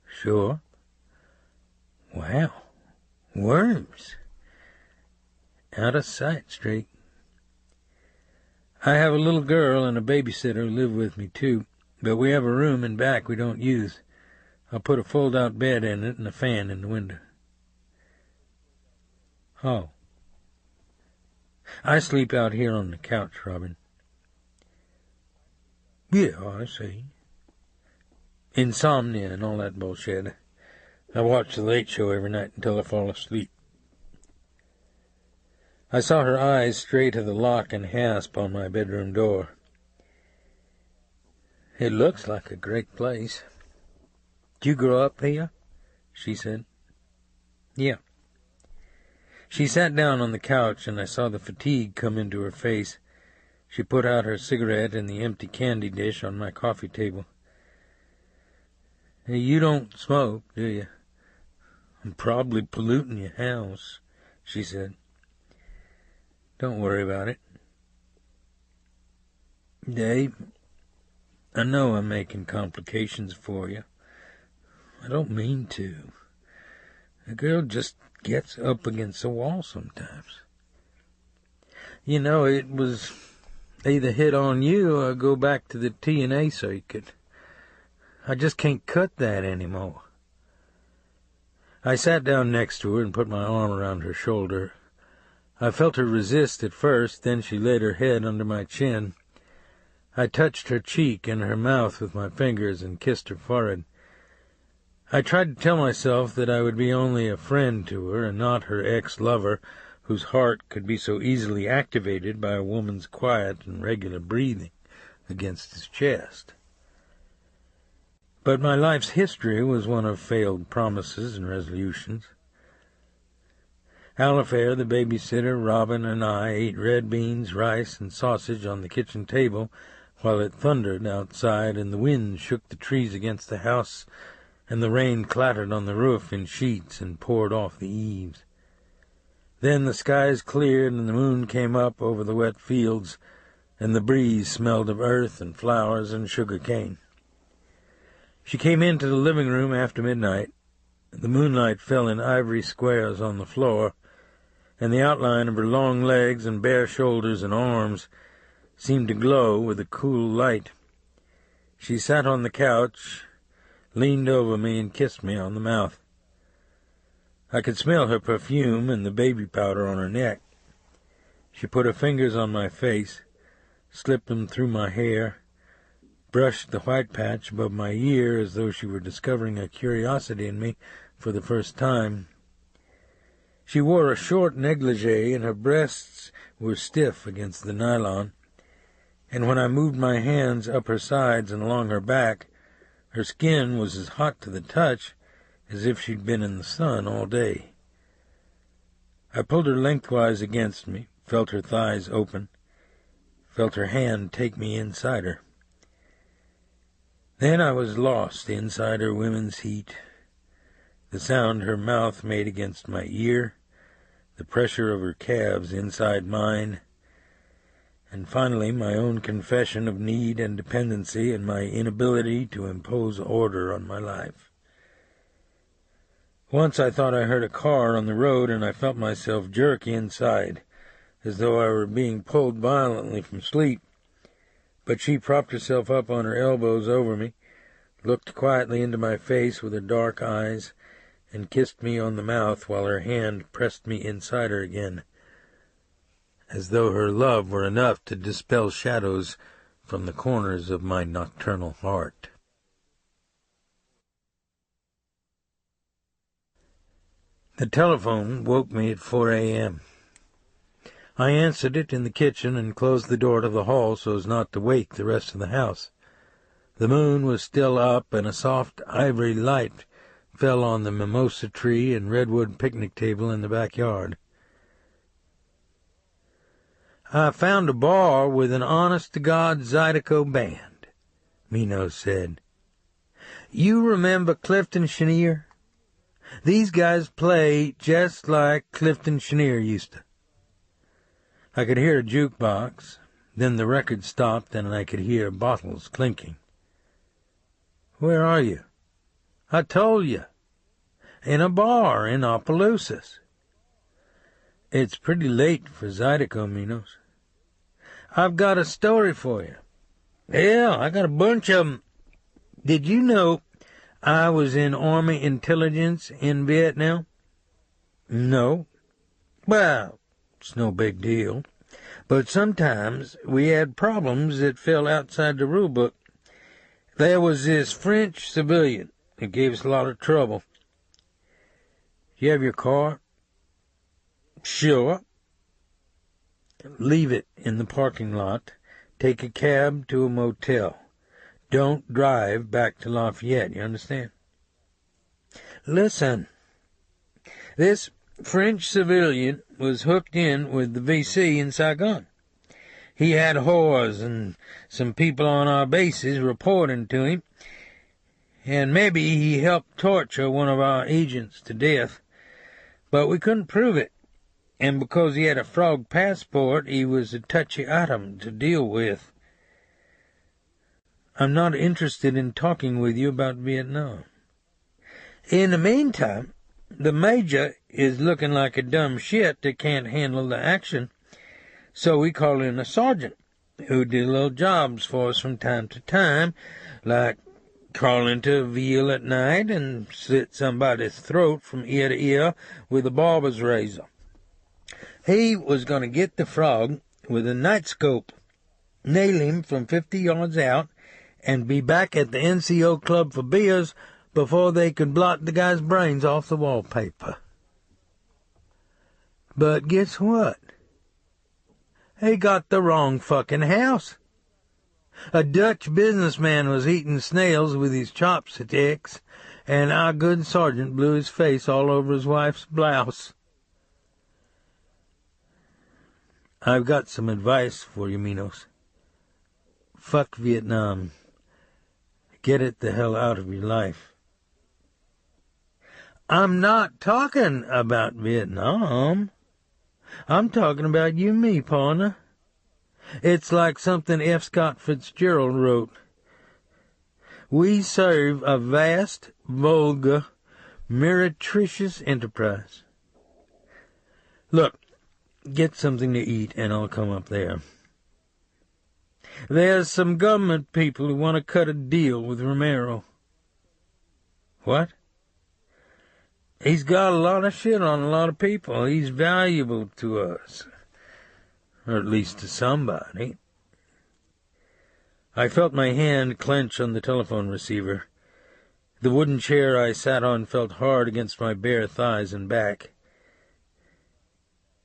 "Sure." "Wow, worms. Out of sight, Streak. I have a little girl and a babysitter who live with me, too, but we have a room in back we don't use. I'll put a fold-out bed in it and a fan in the window." "Oh." I sleep out here on the couch, Robin. Yeah, I see. Insomnia and all that bullshit. I watch the Late Show every night until I fall asleep. I saw her eyes stray to the lock and hasp on my bedroom door. It looks like a great place. Did you grow up here? She said. Yeah. She sat down on the couch, and I saw the fatigue come into her face. She put out her cigarette in the empty candy dish on my coffee table. Hey, you don't smoke, do you? I'm probably polluting your house, she said. Don't worry about it. Dave, I know I'm making complications for you. I don't mean to. A girl just gets up against the wall sometimes. You know, it was either hit on you or go back to the T&A circuit. I just can't cut that anymore. I sat down next to her and put my arm around her shoulder. I felt her resist at first, then she laid her head under my chin. I touched her cheek and her mouth with my fingers and kissed her forehead. I tried to tell myself that I would be only a friend to her and not her ex-lover, whose heart could be so easily activated by a woman's quiet and regular breathing against his chest. But my life's history was one of failed promises and resolutions. Alifair, the babysitter, Robin, and I ate red beans, rice, and sausage on the kitchen table while it thundered outside and the wind shook the trees against the house and the rain clattered on the roof in sheets and poured off the eaves. Then the skies cleared and the moon came up over the wet fields, and the breeze smelled of earth and flowers and sugar cane. She came into the living room after midnight. The moonlight fell in ivory squares on the floor, and the outline of her long legs and bare shoulders and arms seemed to glow with a cool light. She sat on the couch, leaned over me, and kissed me on the mouth. I could smell her perfume and the baby powder on her neck. She put her fingers on my face, slipped them through my hair, brushed the white patch above my ear as though she were discovering a curiosity in me for the first time. She wore a short negligee, and her breasts were stiff against the nylon, and when I moved my hands up her sides and along her back, her skin was as hot to the touch as if she'd been in the sun all day. I pulled her lengthwise against me, felt her thighs open, felt her hand take me inside her. Then I was lost inside her women's heat, the sound her mouth made against my ear, the pressure of her calves inside mine, and finally my own confession of need and dependency and my inability to impose order on my life. Once I thought I heard a car on the road, and I felt myself jerk inside, as though I were being pulled violently from sleep. But she propped herself up on her elbows over me, looked quietly into my face with her dark eyes, and kissed me on the mouth while her hand pressed me inside her again, as though her love were enough to dispel shadows from the corners of my nocturnal heart. The telephone woke me at 4 a.m. I answered it in the kitchen and closed the door to the hall so as not to wake the rest of the house. The moon was still up, and a soft ivory light fell on the mimosa tree and redwood picnic table in the backyard. I found a bar with an honest-to-God Zydeco band, Minos said. You remember Clifton Chenier? These guys play just like Clifton Chenier used to. I could hear a jukebox, then the record stopped and I could hear bottles clinking. Where are you? I told you. In a bar in Opelousas. It's pretty late for Zydeco, Minos. I've got a story for you. Yeah, I got a bunch of 'em. Did you know I was in Army intelligence in Vietnam? No. Well, it's no big deal. But sometimes we had problems that fell outside the rule book. There was this French civilian that gave us a lot of trouble. You have your car? Sure. Leave it in the parking lot. Take a cab to a motel. Don't drive back to Lafayette, you understand? Listen, this French civilian was hooked in with the VC in Saigon. He had whores and some people on our bases reporting to him, and maybe he helped torture one of our agents to death, but we couldn't prove it, and because he had a frog passport, he was a touchy item to deal with. I'm not interested in talking with you about Vietnam. In the meantime, the major is looking like a dumb shit that can't handle the action, so we call in a sergeant who did little jobs for us from time to time, like crawl into a veal at night and slit somebody's throat from ear to ear with a barber's razor. He was going to get the frog with a night scope, nail him from 50 yards out, and be back at the NCO Club for beers before they could blot the guy's brains off the wallpaper. But guess what? He got the wrong fucking house. A Dutch businessman was eating snails with his chopsticks, and our good sergeant blew his face all over his wife's blouse. I've got some advice for you, Minos. Fuck Vietnam. Get it the hell out of your life. I'm not talking about Vietnam. I'm talking about you and me, partner. It's like something F. Scott Fitzgerald wrote. We serve a vast, vulgar, meretricious enterprise. Look, get something to eat and I'll come up there. There's some government people who want to cut a deal with Romero. What? He's got a lot of shit on a lot of people. He's valuable to us. Or at least to somebody. I felt my hand clench on the telephone receiver. The wooden chair I sat on felt hard against my bare thighs and back.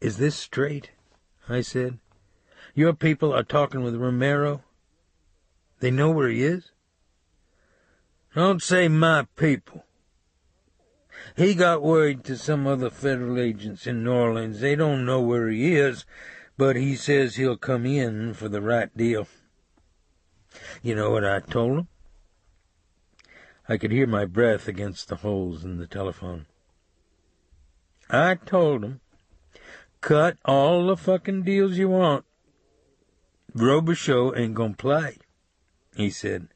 Is this straight? I said. Your people are talking with Romero? They know where he is? Don't say my people. He got word to some other federal agents in New Orleans. They don't know where he is, but he says he'll come in for the right deal. You know what I told him? I could hear my breath against the holes in the telephone. I told him, cut all the fucking deals you want. Robicheaux ain't gonna play, he said.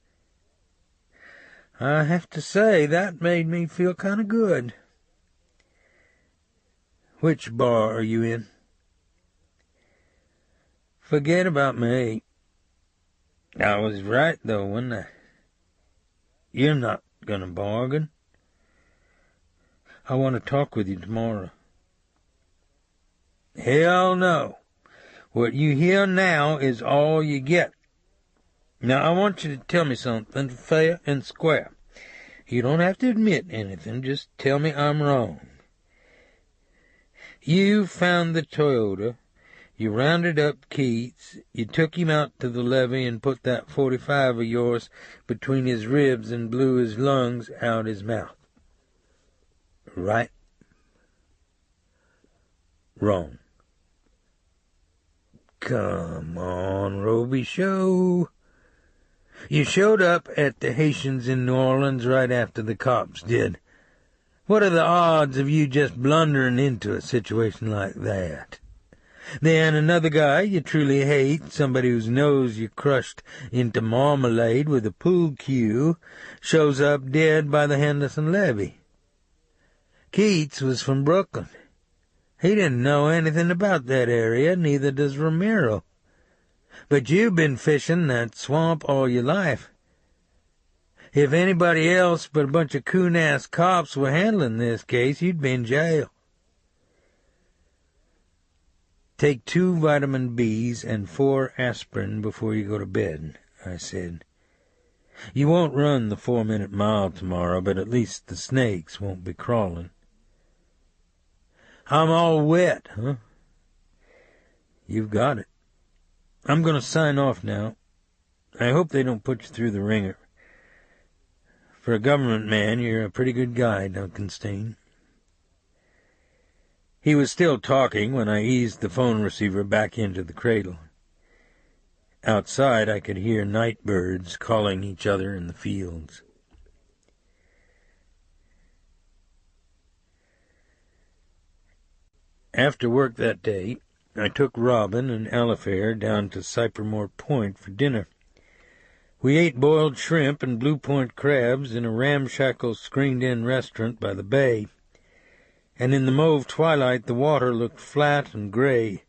I have to say, that made me feel kind of good. Which bar are you in? Forget about me. I was right, though, wasn't I? You're not gonna bargain. I want to talk with you tomorrow. Hell no. What you hear now is all you get. Now, I want you to tell me something fair and square. You don't have to admit anything. Just tell me I'm wrong. You found the Toyota. You rounded up Keats. You took him out to the levee and put that .45 of yours between his ribs and blew his lungs out his mouth. Right? Wrong. Come on, Robicheaux. You showed up at the Haitians in New Orleans right after the cops did. What are the odds of you just blundering into a situation like that? Then another guy you truly hate, somebody whose nose you crushed into marmalade with a pool cue, shows up dead by the Henderson levee. Keats was from Brooklyn. He didn't know anything about that area, neither does Romero. But you've been fishing that swamp all your life. If anybody else but a bunch of coon-ass cops were handling this case, you'd be in jail. "Take 2 vitamin Bs and 4 aspirin before you go to bed," I said. "You won't run the 4-minute mile tomorrow, but at least the snakes won't be crawling." "I'm all wet, huh?" "You've got it. I'm going to sign off now. I hope they don't put you through the ringer. For a government man, you're a pretty good guy, Duncanstein." He was still talking when I eased the phone receiver back into the cradle. Outside I could hear night birds calling each other in the fields. After work that day, I took Robin and Alifair down to Cypermore Point for dinner. We ate boiled shrimp and blue point crabs in a ramshackle screened-in restaurant by the bay, and in the mauve twilight the water looked flat and gray,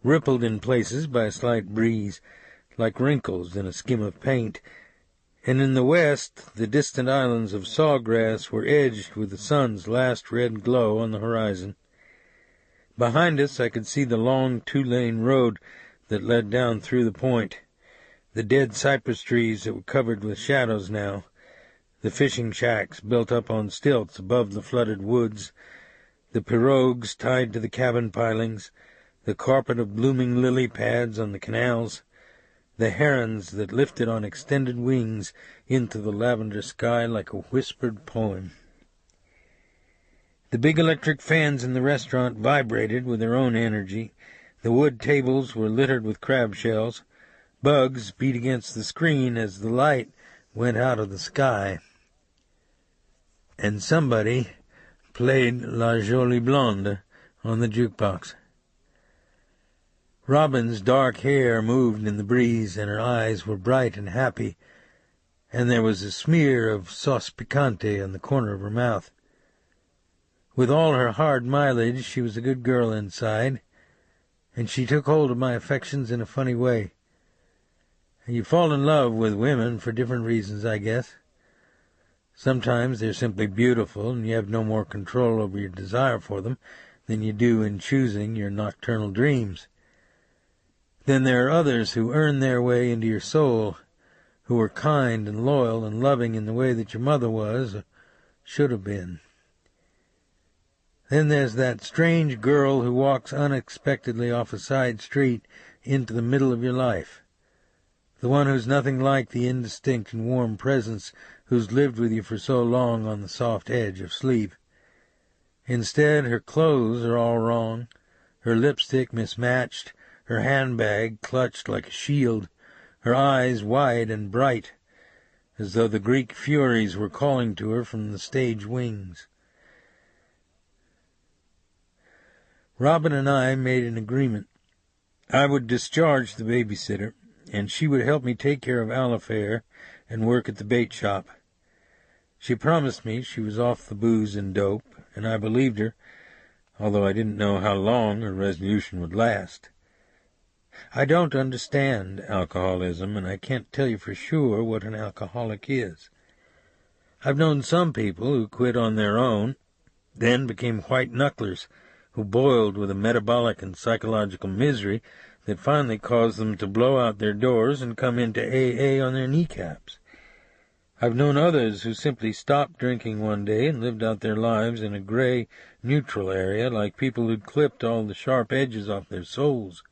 rippled in places by a slight breeze, like wrinkles in a skim of paint, and in the west the distant islands of sawgrass were edged with the sun's last red glow on the horizon. Behind us I could see the long 2-lane road that led down through the point, the dead cypress trees that were covered with shadows now, the fishing shacks built up on stilts above the flooded woods, the pirogues tied to the cabin pilings, the carpet of blooming lily pads on the canals, the herons that lifted on extended wings into the lavender sky like a whispered poem. The big electric fans in the restaurant vibrated with their own energy. The wood tables were littered with crab shells. Bugs beat against the screen as the light went out of the sky. And somebody played La Jolie Blonde on the jukebox. Robin's dark hair moved in the breeze, and her eyes were bright and happy, and there was a smear of sauce picante on the corner of her mouth. With all her hard mileage, she was a good girl inside, and she took hold of my affections in a funny way. You fall in love with women for different reasons, I guess. Sometimes they're simply beautiful, and you have no more control over your desire for them than you do in choosing your nocturnal dreams. Then there are others who earn their way into your soul, who are kind and loyal and loving in the way that your mother was, or should have been. Then there's that strange girl who walks unexpectedly off a side street into the middle of your life, the one who's nothing like the indistinct and warm presence who's lived with you for so long on the soft edge of sleep. Instead, her clothes are all wrong, her lipstick mismatched, her handbag clutched like a shield, her eyes wide and bright, as though the Greek Furies were calling to her from the stage wings. Robin and I made an agreement. I would discharge the babysitter, and she would help me take care of Alifair and work at the bait shop. She promised me she was off the booze and dope, and I believed her, although I didn't know how long her resolution would last. I don't understand alcoholism, and I can't tell you for sure what an alcoholic is. I've known some people who quit on their own, then became white knucklers, who boiled with a metabolic and psychological misery that finally caused them to blow out their doors and come into AA on their kneecaps. I've known others who simply stopped drinking one day and lived out their lives in a gray, neutral area, like people who'd clipped all the sharp edges off their souls,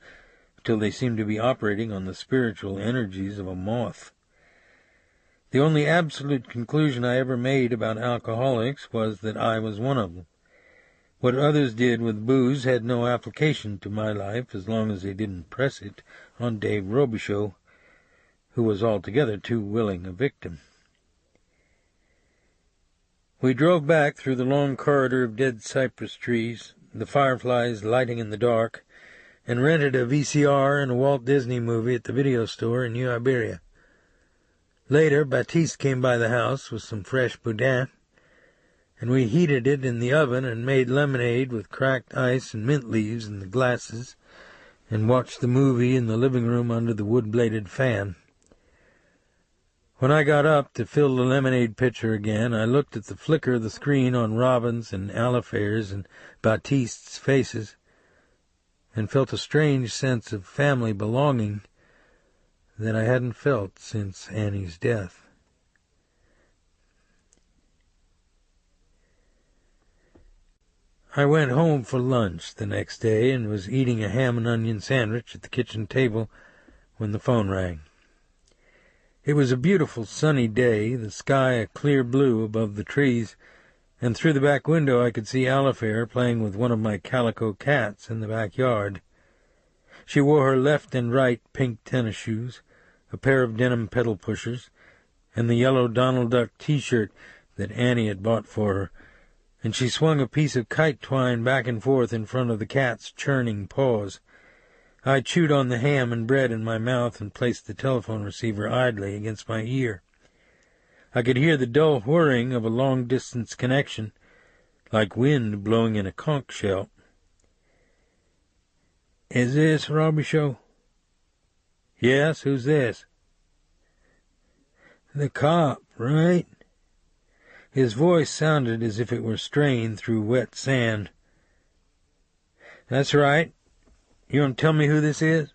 till they seemed to be operating on the spiritual energies of a moth. The only absolute conclusion I ever made about alcoholics was that I was one of them. What others did with booze had no application to my life as long as they didn't press it on Dave Robicheaux, who was altogether too willing a victim. We drove back through the long corridor of dead cypress trees, the fireflies lighting in the dark, and rented a VCR and a Walt Disney movie at the video store in New Iberia. Later, Baptiste came by the house with some fresh boudin, and we heated it in the oven and made lemonade with cracked ice and mint leaves in the glasses, and watched the movie in the living room under the wood-bladed fan. When I got up to fill the lemonade pitcher again, I looked at the flicker of the screen on Robin's and Alifair's and Baptiste's faces. and felt a strange sense of family belonging that I hadn't felt since Annie's death. I went home for lunch the next day and was eating a ham and onion sandwich at the kitchen table when the phone rang. It was a beautiful sunny day, the sky a clear blue above the trees, and through the back window I could see Alifair playing with one of my calico cats in the backyard. She wore her left and right pink tennis shoes, a pair of denim pedal pushers, and the yellow Donald Duck T-shirt that Annie had bought for her, and she swung a piece of kite twine back and forth in front of the cat's churning paws. I chewed on the ham and bread in my mouth and placed the telephone receiver idly against my ear. I could hear the dull whirring of a long-distance connection, like wind blowing in a conch shell. "Is this Robicheaux?" "Yes, who's this?" "The cop, right?" His voice sounded as if it were strained through wet sand. "That's right. You want to tell me who this is?"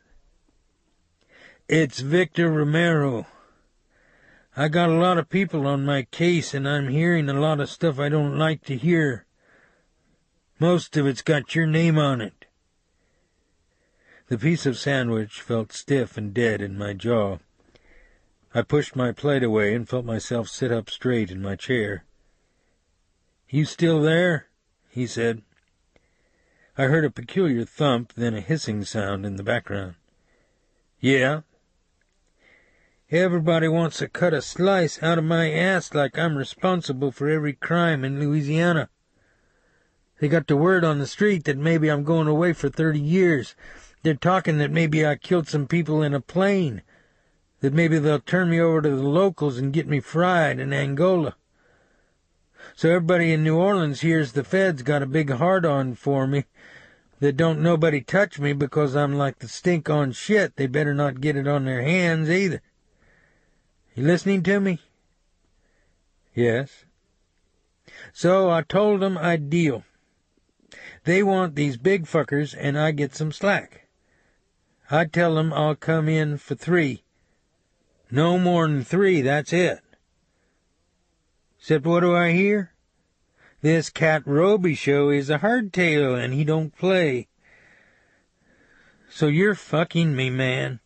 "It's Victor Romero. I got a lot of people on my case, and I'm hearing a lot of stuff I don't like to hear. Most of it's got your name on it." The piece of sandwich felt stiff and dead in my jaw. I pushed my plate away and felt myself sit up straight in my chair. "You still there?" he said. I heard a peculiar thump, then a hissing sound in the background. "Yeah." "Everybody wants to cut a slice out of my ass like I'm responsible for every crime in Louisiana. They got the word on the street that maybe I'm going away for 30 years. They're talking that maybe I killed some people in a plane, that maybe they'll turn me over to the locals and get me fried in Angola. So everybody in New Orleans hears the feds got a big hard-on for me, that don't nobody touch me because I'm like the stink on shit. They better not get it on their hands either. You listening to me?" "Yes." "So I told them I'd deal. They want these big fuckers, and I get some slack. I tell them I'll come in for 3. No more'n 3, that's it. Except what do I hear? This cat Robicheaux is a hardtail, and he don't play. So you're fucking me, man."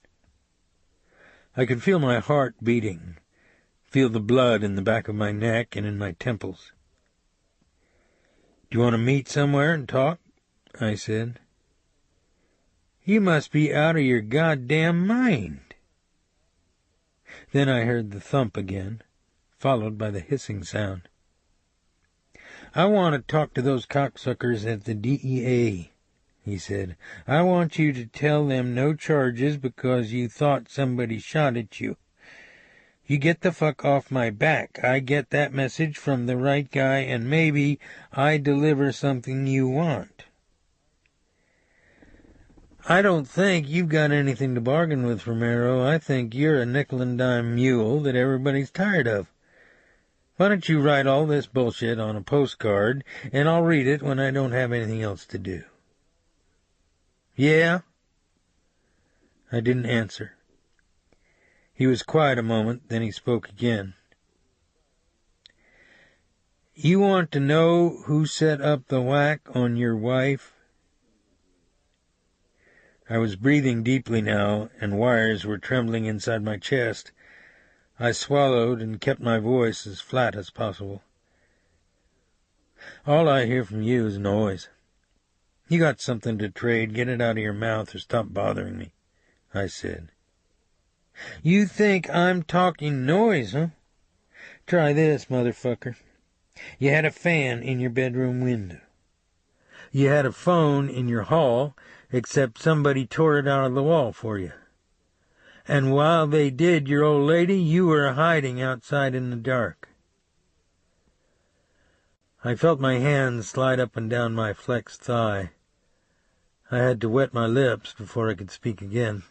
I could feel my heart beating, feel the blood in the back of my neck and in my temples. "Do you want to meet somewhere and talk?" I said. "You must be out of your goddamn mind." Then I heard the thump again, followed by the hissing sound. "I want to talk to those cocksuckers at the DEA," he said. "I want you to tell them no charges because you thought somebody shot at you. You get the fuck off my back. I get that message from the right guy, and maybe I deliver something you want. I don't think you've got anything to bargain with, Romero. I think you're a nickel-and-dime mule that everybody's tired of. Why don't you write all this bullshit on a postcard, and I'll read it when I don't have anything else to do." "Yeah?" I didn't answer. He was quiet a moment, then he spoke again. "You want to know who set up the whack on your wife?" I was breathing deeply now, and wires were trembling inside my chest. I swallowed and kept my voice as flat as possible. "All I hear from you is noise. You got something to trade, get it out of your mouth or stop bothering me," I said. "You think I'm talking noise, huh? Try this, motherfucker. You had a fan in your bedroom window. You had a phone in your hall, except somebody tore it out of the wall for you. And while they did, your old lady, you were hiding outside in the dark." I felt my hands slide up and down my flexed thigh. I had to wet my lips before I could speak again.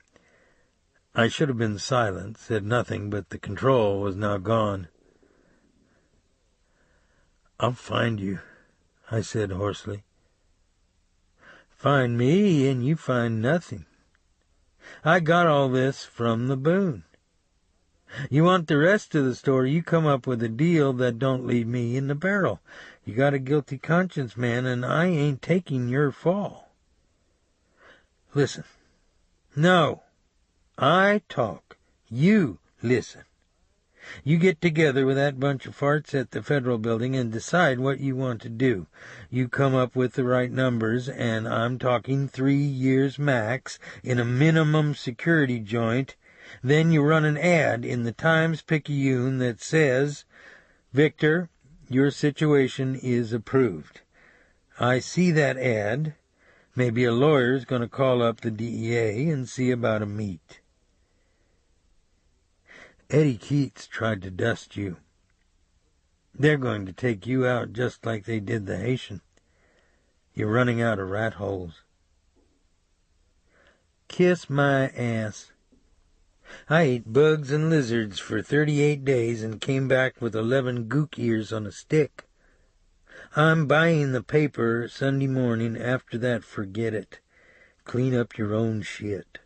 I should have been silent, said nothing, but the control was now gone. "I'll find you," I said hoarsely. Find me, and you find nothing. I got all this from the boon. You want the rest of the story, you come up with a deal that don't leave me in the barrel. You got a guilty conscience, man, and I ain't taking your fall. Listen. No. I talk. You listen. You get together with that bunch of farts at the Federal Building and decide what you want to do. You come up with the right numbers, and I'm talking 3 years max in a minimum security joint. Then you run an ad in the Times-Picayune that says, Victor, your situation is approved. I see that ad. Maybe a lawyer's going to call up the DEA and see about a meet. Eddie Keats tried to dust you. They're going to take you out just like they did the Haitian. You're running out of rat holes. Kiss my ass. I ate bugs and lizards for 38 days and came back with 11 gook ears on a stick. I'm buying the paper Sunday morning. After that, forget it. Clean up your own shit.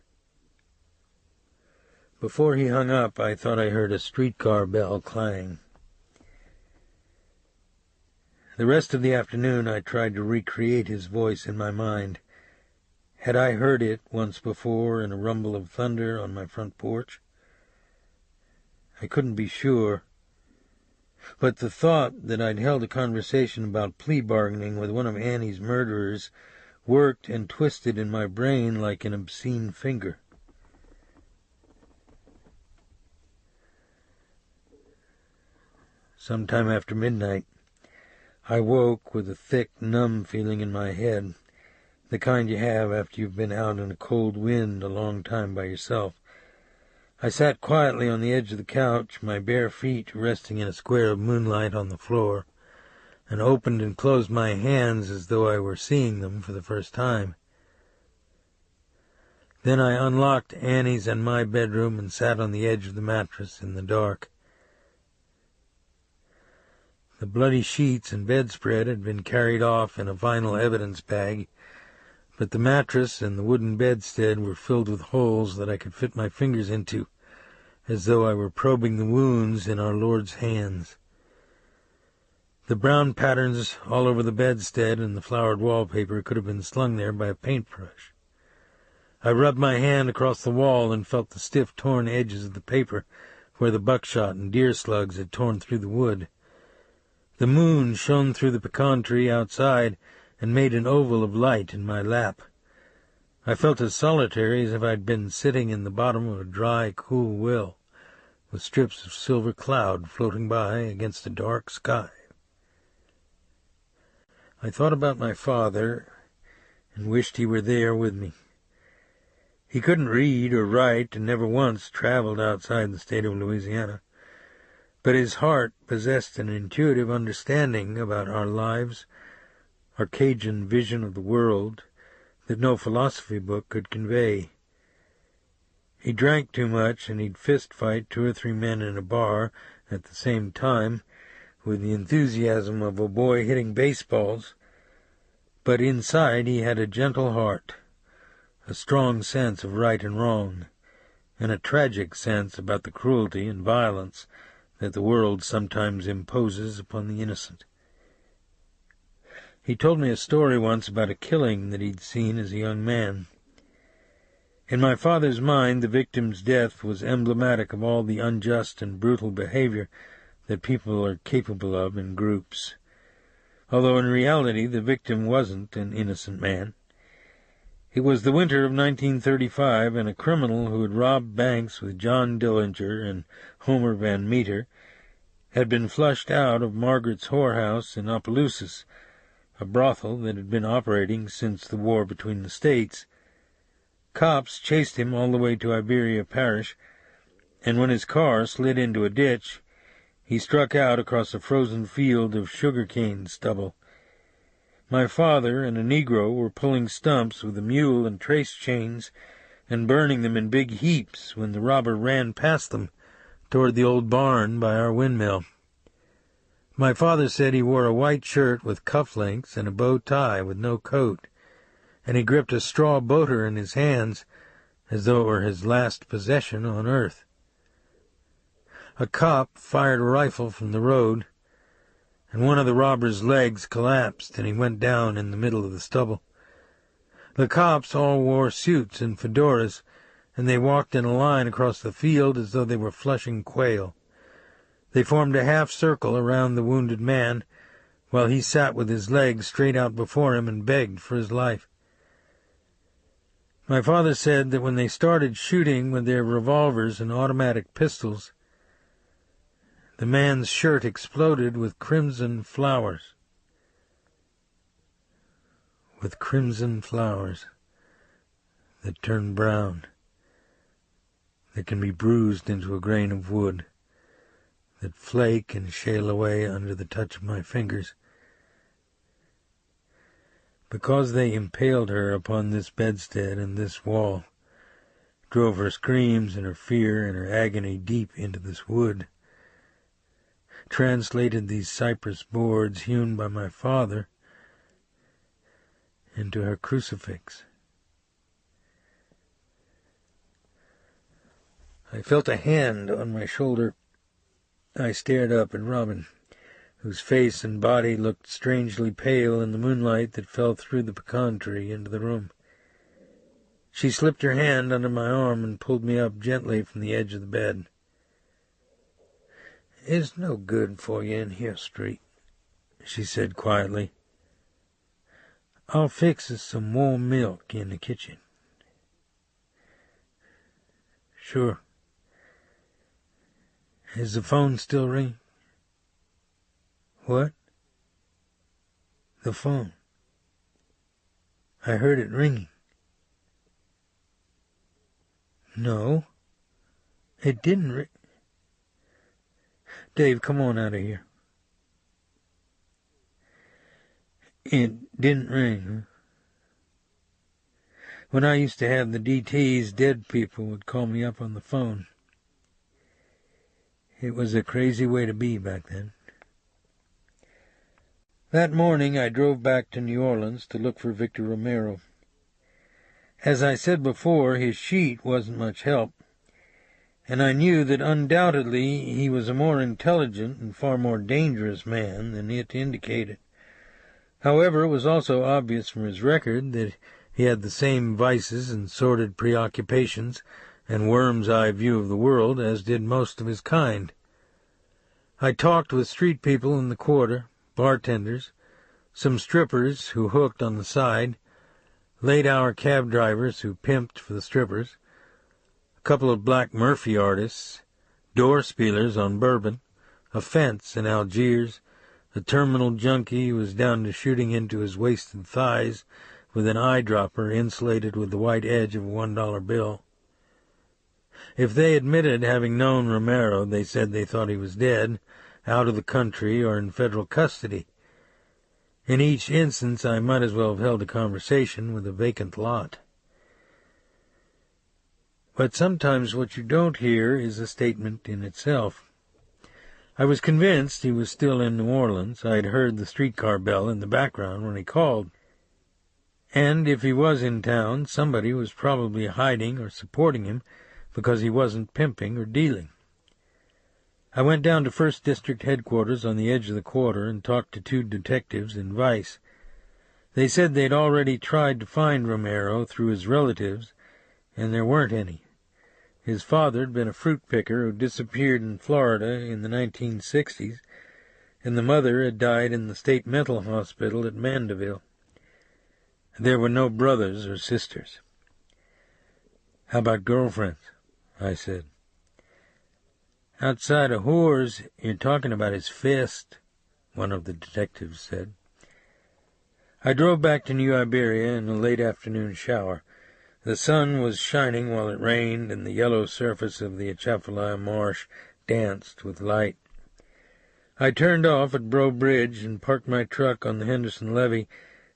Before he hung up, I thought I heard a streetcar bell clang. The rest of the afternoon I tried to recreate his voice in my mind. Had I heard it once before in a rumble of thunder on my front porch? I couldn't be sure, but the thought that I'd held a conversation about plea bargaining with one of Annie's murderers worked and twisted in my brain like an obscene finger. Sometime after midnight, I woke with a thick, numb feeling in my head, the kind you have after you've been out in a cold wind a long time by yourself. I sat quietly on the edge of the couch, my bare feet resting in a square of moonlight on the floor, and opened and closed my hands as though I were seeing them for the first time. Then I unlocked Annie's and my bedroom and sat on the edge of the mattress in the dark. The bloody sheets and bedspread had been carried off in a vinyl evidence bag, but the mattress and the wooden bedstead were filled with holes that I could fit my fingers into, as though I were probing the wounds in our Lord's hands. The brown patterns all over the bedstead and the flowered wallpaper could have been slung there by a paintbrush. I rubbed my hand across the wall and felt the stiff, torn edges of the paper where the buckshot and deer slugs had torn through the wood. The moon shone through the pecan tree outside and made an oval of light in my lap. I felt as solitary as if I'd been sitting in the bottom of a dry, cool well, with strips of silver cloud floating by against a dark sky. I thought about my father and wished he were there with me. He couldn't read or write and never once traveled outside the state of Louisiana, but his heart possessed an intuitive understanding about our lives, our Cajun vision of the world that no philosophy book could convey. He drank too much, and he'd fist-fight 2 or 3 men in a bar at the same time with the enthusiasm of a boy hitting baseballs, but inside he had a gentle heart, a strong sense of right and wrong, and a tragic sense about the cruelty and violence that the world sometimes imposes upon the innocent. He told me a story once about a killing that he'd seen as a young man. In my father's mind, the victim's death was emblematic of all the unjust and brutal behavior that people are capable of in groups, although in reality the victim wasn't an innocent man. It was the winter of 1935, and a criminal who had robbed banks with John Dillinger and Homer Van Meter had been flushed out of Margaret's whorehouse in Opelousas, a brothel that had been operating since the war between the states. Cops chased him all the way to Iberia Parish, and when his car slid into a ditch, he struck out across a frozen field of sugar-cane stubble. My father and a Negro were pulling stumps with a mule and trace chains and burning them in big heaps when the robber ran past them toward the old barn by our windmill. My father said he wore a white shirt with cufflinks and a bow tie with no coat, and he gripped a straw boater in his hands as though it were his last possession on earth. A cop fired a rifle from the road, and one of the robber's legs collapsed, and he went down in the middle of the stubble. The cops all wore suits and fedoras, and they walked in a line across the field as though they were flushing quail. They formed a half-circle around the wounded man, while he sat with his legs straight out before him and begged for his life. My father said that when they started shooting with their revolvers and automatic pistols, the man's shirt exploded with crimson flowers. With crimson flowers that turn brown, that can be bruised into a grain of wood, that flake and shale away under the touch of my fingers. Because they impaled her upon this bedstead and this wall, drove her screams and her fear and her agony deep into this wood, translated these cypress boards hewn by my father into her crucifix. I felt a hand on my shoulder. I stared up at Robin, whose face and body looked strangely pale in the moonlight that fell through the pecan tree into the room. She slipped her hand under my arm and pulled me up gently from the edge of the bed. "It's no good for you in here, Street," she said quietly. "I'll fix us some warm milk in the kitchen." "Sure." "Is the phone still ringing?" "What?" "The phone. I heard it ringing." "No, it didn't ring." "Dave, come on out of here." "It didn't ring, huh? When I used to have the DTs, dead people would call me up on the phone. It was a crazy way to be back then." That morning I drove back to New Orleans to look for Victor Romero. As I said before, his sheet wasn't much help, and I knew that undoubtedly he was a more intelligent and far more dangerous man than it indicated. However, it was also obvious from his record that he had the same vices and sordid preoccupations and worm's-eye view of the world as did most of his kind. I talked with street people in the quarter, bartenders, some strippers who hooked on the side, late-hour cab drivers who pimped for the strippers, a couple of Black Murphy artists, door spielers on bourbon, a fence in Algiers, a terminal junkie who was down to shooting into his wasted thighs with an eyedropper insulated with the white edge of a $1 bill. If they admitted having known Romero, they said they thought he was dead, out of the country, or in federal custody. In each instance, I might as well have held a conversation with a vacant lot. But sometimes what you don't hear is a statement in itself. I was convinced he was still in New Orleans. I had heard the streetcar bell in the background when he called. And if he was in town, somebody was probably hiding or supporting him because he wasn't pimping or dealing. I went down to 1st District headquarters on the edge of the quarter and talked to 2 detectives in Vice. They said they'd already tried to find Romero through his relatives, and there weren't any. His father had been a fruit picker who disappeared in Florida in the 1960s, and the mother had died in the state mental hospital at Mandeville. There were no brothers or sisters. "How about girlfriends?" I said. "Outside of whores, you're talking about his fist," one of the detectives said. I drove back to New Iberia in a late afternoon shower. The sun was shining while it rained, and the yellow surface of the Atchafalaya marsh danced with light. I turned off at Breaux Bridge and parked my truck on the Henderson Levee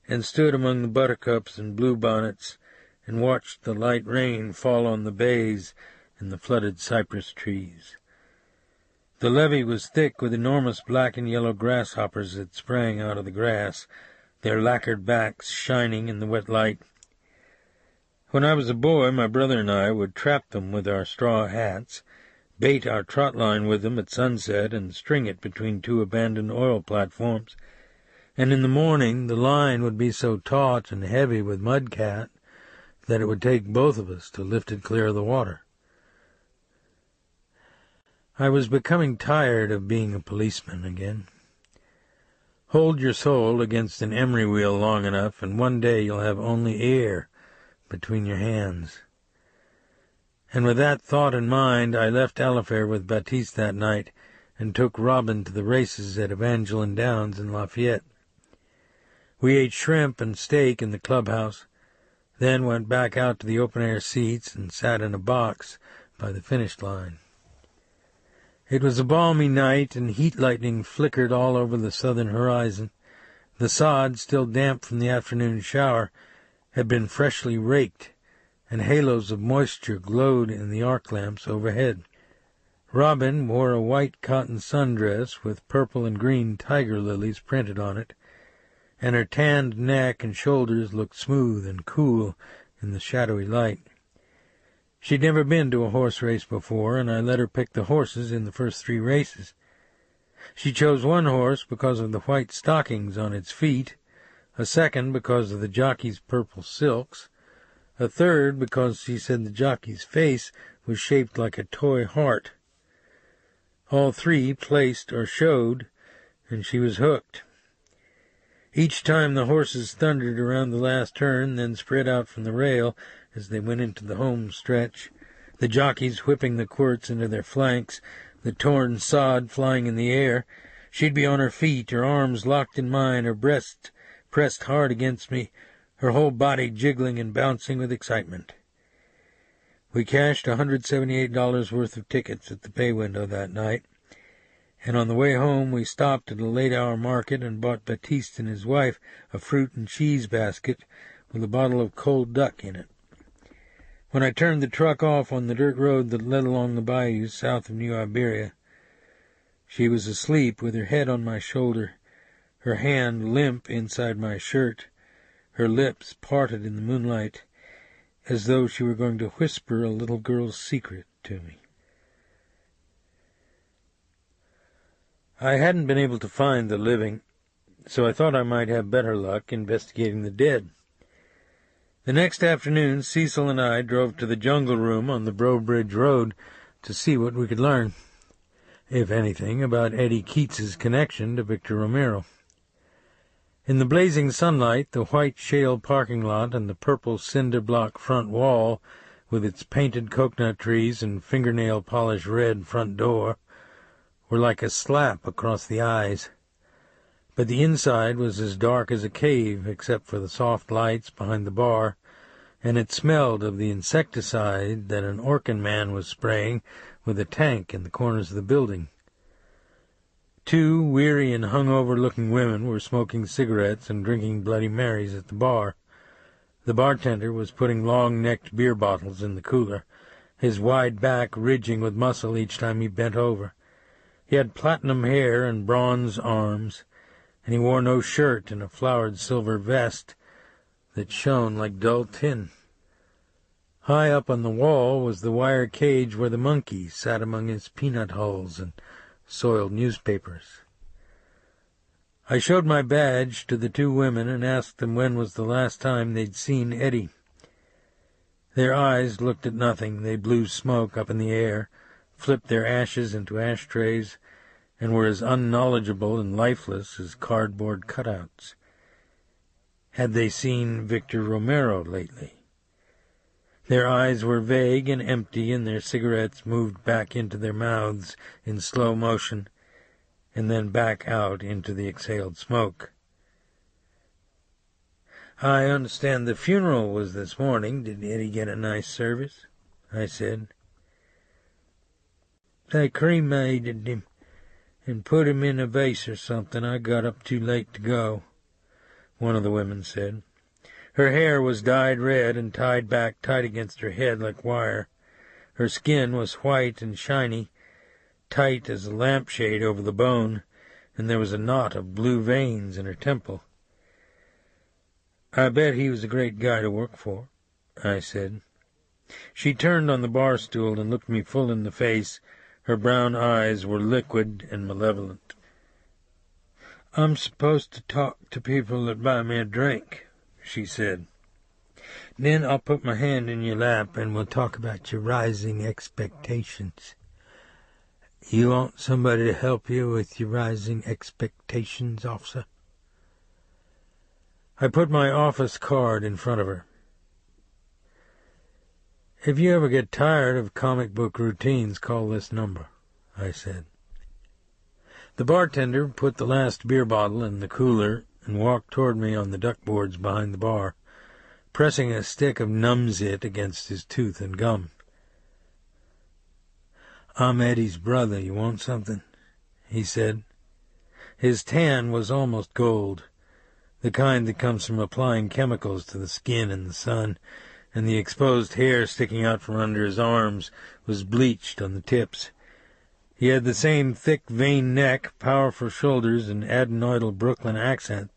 and stood among the buttercups and bluebonnets and watched the light rain fall on the bays and the flooded cypress trees. The levee was thick with enormous black and yellow grasshoppers that sprang out of the grass, their lacquered backs shining in the wet light. When I was a boy, my brother and I would trap them with our straw hats, bait our trot line with them at sunset, and string it between two abandoned oil platforms. And in the morning the line would be so taut and heavy with mudcat that it would take both of us to lift it clear of the water. I was becoming tired of being a policeman again. Hold your soul against an emery wheel long enough, and one day you'll have only air between your hands. And with that thought in mind, I left Alifair with Baptiste that night and took Robin to the races at Evangeline Downs in Lafayette. We ate shrimp and steak in the clubhouse, then went back out to the open-air seats and sat in a box by the finish line. It was a balmy night, and heat lightning flickered all over the southern horizon. The sod, still damp from the afternoon shower, had been freshly raked, and halos of moisture glowed in the arc lamps overhead. Robin wore a white cotton sundress with purple and green tiger lilies printed on it, and her tanned neck and shoulders looked smooth and cool in the shadowy light. She'd never been to a horse race before, and I let her pick the horses in the first 3 races. She chose one horse because of the white stockings on its feet, a second because of the jockey's purple silks, a third because she said the jockey's face was shaped like a toy heart. All 3 placed or showed, and she was hooked. Each time the horses thundered around the last turn, then spread out from the rail as they went into the home stretch, the jockeys whipping the quirts into their flanks, the torn sod flying in the air. She'd be on her feet, her arms locked in mine, her breast pressed hard against me, her whole body jiggling and bouncing with excitement. We cashed $178 worth of tickets at the pay window that night, and on the way home we stopped at a late-hour market and bought Baptiste and his wife a fruit and cheese basket with a bottle of cold duck in it. When I turned the truck off on the dirt road that led along the bayous south of New Iberia, she was asleep with her head on my shoulder, her hand limp inside my shirt, her lips parted in the moonlight, as though she were going to whisper a little girl's secret to me. I hadn't been able to find the living, so I thought I might have better luck investigating the dead. The next afternoon, Cecil and I drove to the Jungle Room on the Breaux Bridge Road to see what we could learn, if anything, about Eddie Keats's connection to Victor Romero. In the blazing sunlight, the white shale parking lot and the purple cinder-block front wall, with its painted coconut trees and fingernail-polished red front door, were like a slap across the eyes. But the inside was as dark as a cave, except for the soft lights behind the bar, and it smelled of the insecticide that an Orkin man was spraying with a tank in the corners of the building. 2 weary and hungover-looking women were smoking cigarettes and drinking Bloody Marys at the bar. The bartender was putting long-necked beer bottles in the cooler, his wide back ridging with muscle each time he bent over. He had platinum hair and bronze arms, and he wore no shirt and a flowered silver vest that shone like dull tin. High up on the wall was the wire cage where the monkey sat among his peanut hulls and soiled newspapers. I showed my badge to the 2 women and asked them when was the last time they'd seen Eddie. Their eyes looked at nothing. They blew smoke up in the air, flipped their ashes into ashtrays, and were as unknowledgeable and lifeless as cardboard cutouts. Had they seen Victor Romero lately? Their eyes were vague and empty, and their cigarettes moved back into their mouths in slow motion, and then back out into the exhaled smoke. "I understand the funeral was this morning. Did Eddie get a nice service?" I said. "They cremated him and put him in a vase or something. I got up too late to go," one of the women said. Her hair was dyed red and tied back tight against her head like wire. Her skin was white and shiny, tight as a lampshade over the bone, and there was a knot of blue veins in her temple. "I bet he was a great guy to work for," I said. She turned on the bar stool and looked me full in the face. Her brown eyes were liquid and malevolent. "I'm supposed to talk to people that buy me a drink," she said. "Then I'll put my hand in your lap and we'll talk about your rising expectations. You want somebody to help you with your rising expectations, officer?" I put my office card in front of her. "If you ever get tired of comic book routines, call this number," I said. The bartender put the last beer bottle in the cooler and walked toward me on the duckboards behind the bar, pressing a stick of Numzit against his tooth and gum. "I'm Eddie's brother. You want something?" he said. His tan was almost gold, the kind that comes from applying chemicals to the skin in the sun, and the exposed hair sticking out from under his arms was bleached on the tips. He had the same thick veined neck, powerful shoulders, and adenoidal Brooklyn accent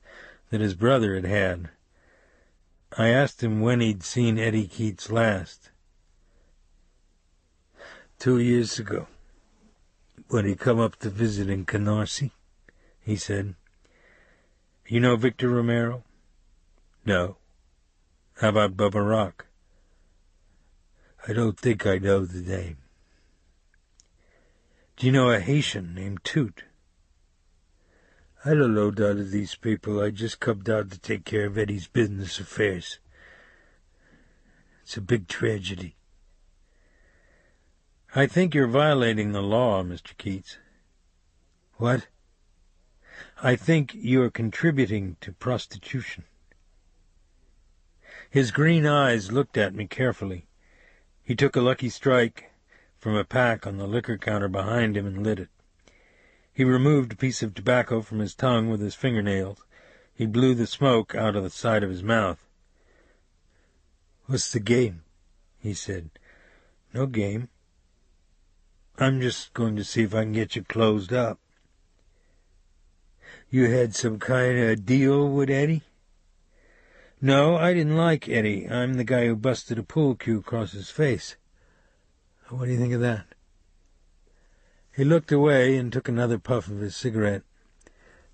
that his brother had had. I asked him when he'd seen Eddie Keats last. 2 years ago, when he come up to visit in Canarsie," he said. "You know Victor Romero?" "No." "How about Bubba Rock?" "I don't think I know the name." "Do you know a Haitian named Toot?" "I don't know none of these people. I just come down to take care of Eddie's business affairs. It's a big tragedy." "I think you're violating the law, Mr. Keats." "What?" "I think you're contributing to prostitution." His green eyes looked at me carefully. He took a Lucky Strike from a pack on the liquor counter behind him and lit it. He removed a piece of tobacco from his tongue with his fingernails. He blew the smoke out of the side of his mouth. "What's the game?" he said. "No game. I'm just going to see if I can get you closed up." "You had some kind of deal with Eddie?" "No, I didn't like Eddie. I'm the guy who busted a pool cue across his face. What do you think of that?" He looked away and took another puff of his cigarette.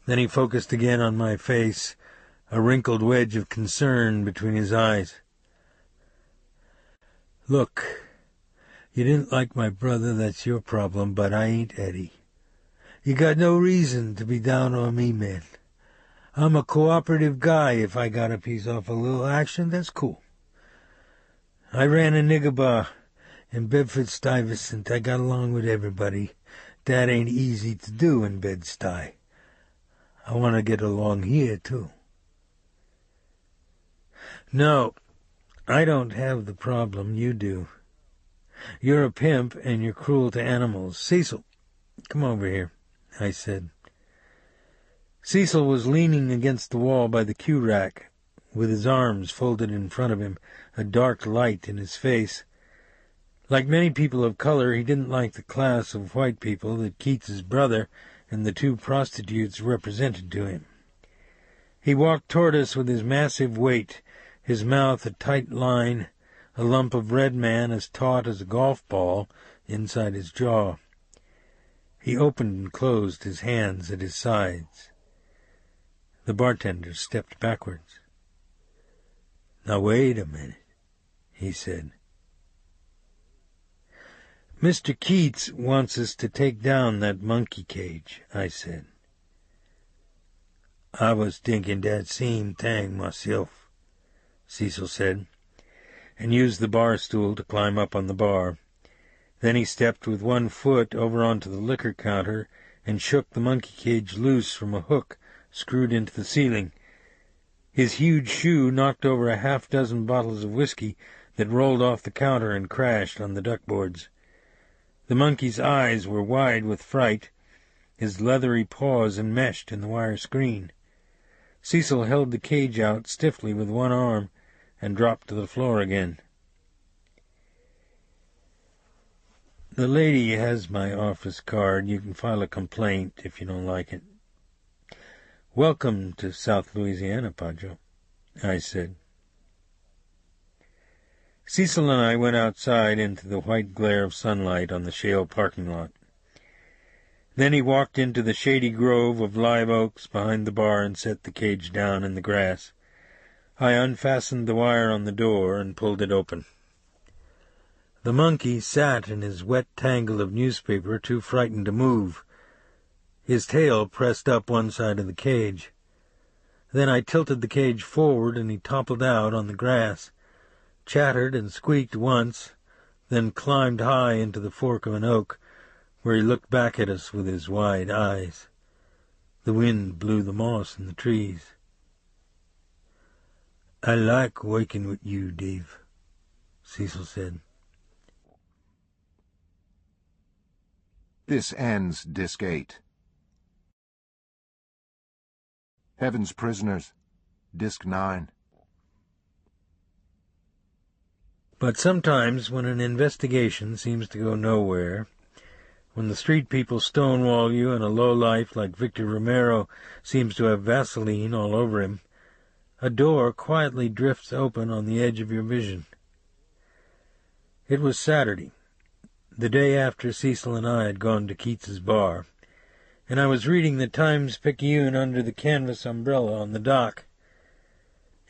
Then he focused again on my face, a wrinkled wedge of concern between his eyes. "Look, you didn't like my brother, that's your problem, but I ain't Eddie. You got no reason to be down on me, man. I'm a cooperative guy. If I got a piece off a little action, that's cool. I ran a nigger bar in Bedford-Stuyvesant. I got along with everybody. That ain't easy to do in Bed-Stuy. I want to get along here, too." "No, I don't have the problem you do. You're a pimp, and you're cruel to animals. Cecil, come over here," I said. Cecil was leaning against the wall by the cue rack, with his arms folded in front of him, a dark light in his face. Like many people of color, he didn't like the class of white people that Keats's brother and the 2 prostitutes represented to him. He walked toward us with his massive weight, his mouth a tight line, a lump of red man as taut as a golf ball inside his jaw. He opened and closed his hands at his sides. The bartender stepped backwards. "Now wait a minute," he said. "Mr. Keats wants us to take down that monkey cage," I said. "I was thinking that same thing myself," Cecil said, and used the bar stool to climb up on the bar. Then he stepped with one foot over onto the liquor counter and shook the monkey cage loose from a hook screwed into the ceiling. His huge shoe knocked over a half-dozen bottles of whiskey that rolled off the counter and crashed on the duckboards. The monkey's eyes were wide with fright, his leathery paws enmeshed in the wire screen. Cecil held the cage out stiffly with one arm and dropped to the floor again. "The lady has my office card. You can file a complaint if you don't like it." "Welcome to South Louisiana, Padre," I said. Cecil and I went outside into the white glare of sunlight on the shale parking lot. Then he walked into the shady grove of live oaks behind the bar and set the cage down in the grass. I unfastened the wire on the door and pulled it open. The monkey sat in his wet tangle of newspaper, too frightened to move. His tail pressed up one side of the cage. Then I tilted the cage forward, and he toppled out on the grass, chattered and squeaked once, then climbed high into the fork of an oak, where he looked back at us with his wide eyes. The wind blew the moss in the trees. "I like working with you, Dave," Cecil said. This ends Disc 8. Heaven's Prisoners, Disc 9. But sometimes when an investigation seems to go nowhere, when the street people stonewall you and a lowlife like Victor Romero seems to have Vaseline all over him, a door quietly drifts open on the edge of your vision. It was Saturday, the day after Cecil and I had gone to Keats's bar, and I was reading the Times-Picayune under the canvas umbrella on the dock.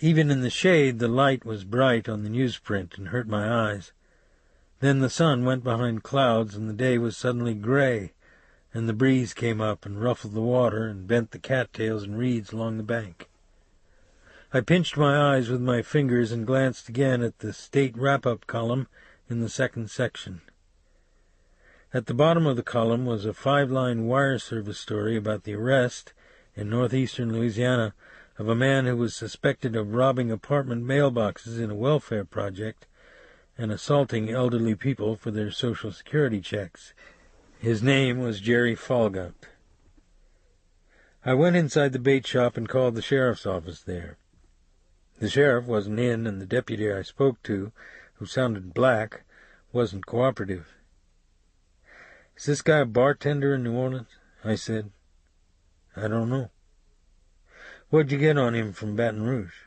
Even in the shade the light was bright on the newsprint and hurt my eyes. Then the sun went behind clouds, and the day was suddenly gray, and the breeze came up and ruffled the water and bent the cattails and reeds along the bank. I pinched my eyes with my fingers and glanced again at the state wrap-up column in the second section. At the bottom of the column was a 5-line wire service story about the arrest in northeastern Louisiana of a man who was suspected of robbing apartment mailboxes in a welfare project and assaulting elderly people for their Social Security checks. His name was Jerry Falgout. I went inside the bait shop and called the sheriff's office there. The sheriff wasn't in, and the deputy I spoke to, who sounded black, wasn't cooperative. "Is this guy a bartender in New Orleans?" I said. "I don't know." "What'd you get on him from Baton Rouge?"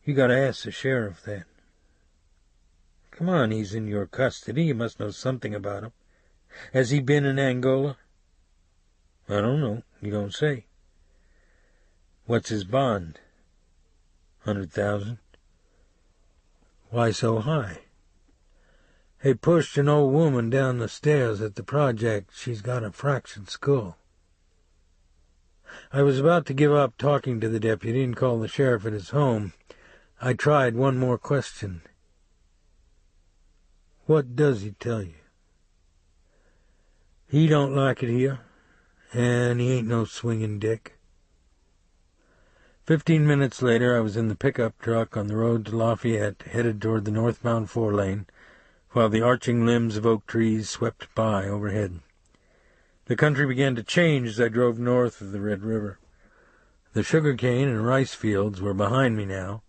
"You gotta ask the sheriff that." "Come on, he's in your custody. You must know something about him. Has he been in Angola?" "I don't know. You don't say." "What's his bond?" 100,000. "Why so high?" "They pushed an old woman down the stairs at the project. She's got a fractured skull." I was about to give up talking to the deputy and call the sheriff at his home. I tried one more question. "What does he tell you?" "He don't like it here, and he ain't no swinging dick." 15 minutes later, I was in the pickup truck on the road to Lafayette, headed toward the northbound 4-lane, while the arching limbs of oak trees swept by overhead. The country began to change as I drove north of the Red River. The sugar-cane and rice fields were behind me now.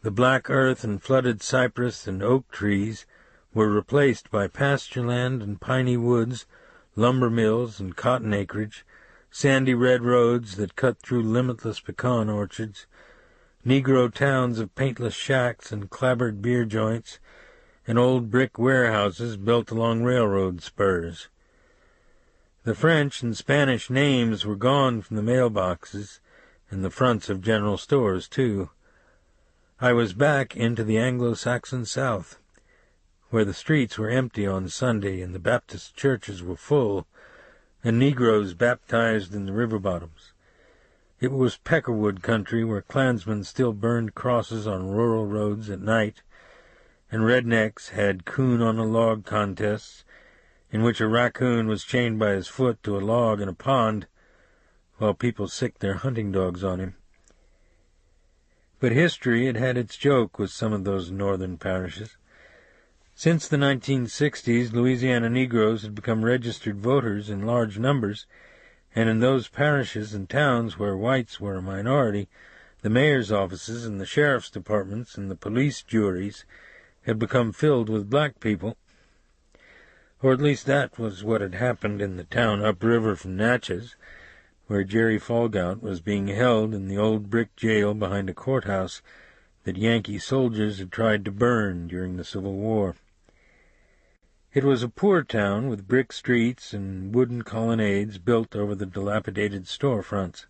The black earth and flooded cypress and oak trees were replaced by pasture land and piney woods, lumber mills and cotton acreage, sandy red roads that cut through limitless pecan orchards, Negro towns of paintless shacks and clapboard beer joints, and old brick warehouses built along railroad spurs. The French and Spanish names were gone from the mailboxes, and the fronts of general stores, too. I was back into the Anglo-Saxon South, where the streets were empty on Sunday and the Baptist churches were full, and Negroes baptized in the river bottoms. It was peckerwood country where Klansmen still burned crosses on rural roads at night, and rednecks had coon-on-a-log contests, in which a raccoon was chained by his foot to a log in a pond, while people sicked their hunting dogs on him. But history had had its joke with some of those northern parishes. Since the 1960s, Louisiana Negroes had become registered voters in large numbers, and in those parishes and towns where whites were a minority, the mayor's offices and the sheriff's departments and the police juries had become filled with black people. Or at least that was what had happened in the town upriver from Natchez, where Jerry Falgout was being held in the old brick jail behind a courthouse that Yankee soldiers had tried to burn during the Civil War. It was a poor town with brick streets and wooden colonnades built over the dilapidated storefronts.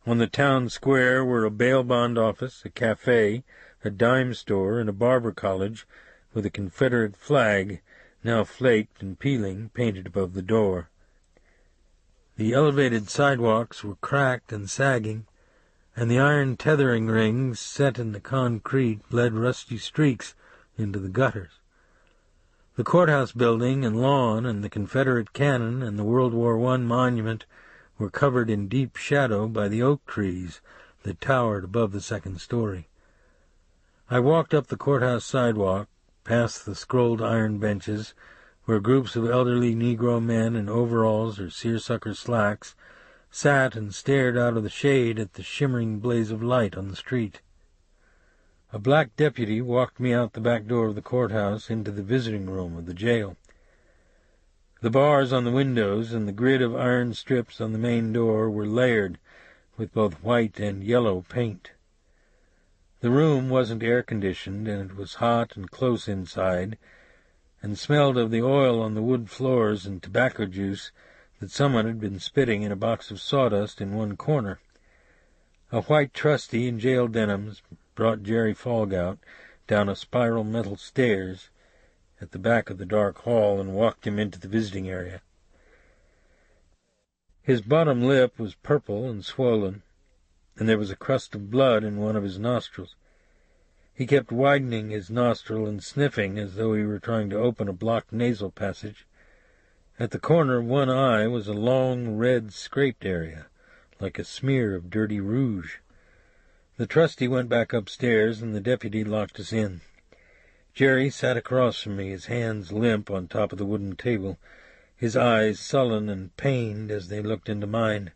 On the town square were a bail bond office, a cafe, a dime store, and a barber college with a Confederate flag, now flaked and peeling, painted above the door. The elevated sidewalks were cracked and sagging, and the iron tethering rings set in the concrete bled rusty streaks into the gutters. The courthouse building and lawn and the Confederate cannon and the World War I monument were covered in deep shadow by the oak trees that towered above the second story. I walked up the courthouse sidewalk, past the scrolled iron benches, where groups of elderly Negro men in overalls or seersucker slacks sat and stared out of the shade at the shimmering blaze of light on the street. A black deputy walked me out the back door of the courthouse into the visiting room of the jail. The bars on the windows and the grid of iron strips on the main door were layered with both white and yellow paint. The room wasn't air-conditioned, and it was hot and close inside, and smelled of the oil on the wood floors and tobacco juice that someone had been spitting in a box of sawdust in one corner. A white trustee in jail denims brought Jerry Falgout down a spiral metal stairs at the back of the dark hall and walked him into the visiting area. His bottom lip was purple and swollen, and there was a crust of blood in one of his nostrils. He kept widening his nostril and sniffing as though he were trying to open a blocked nasal passage. At the corner of one eye was a long, red, scraped area, like a smear of dirty rouge. The trustee went back upstairs, and the deputy locked us in. Jerry sat across from me, his hands limp on top of the wooden table, his eyes sullen and pained as they looked into mine.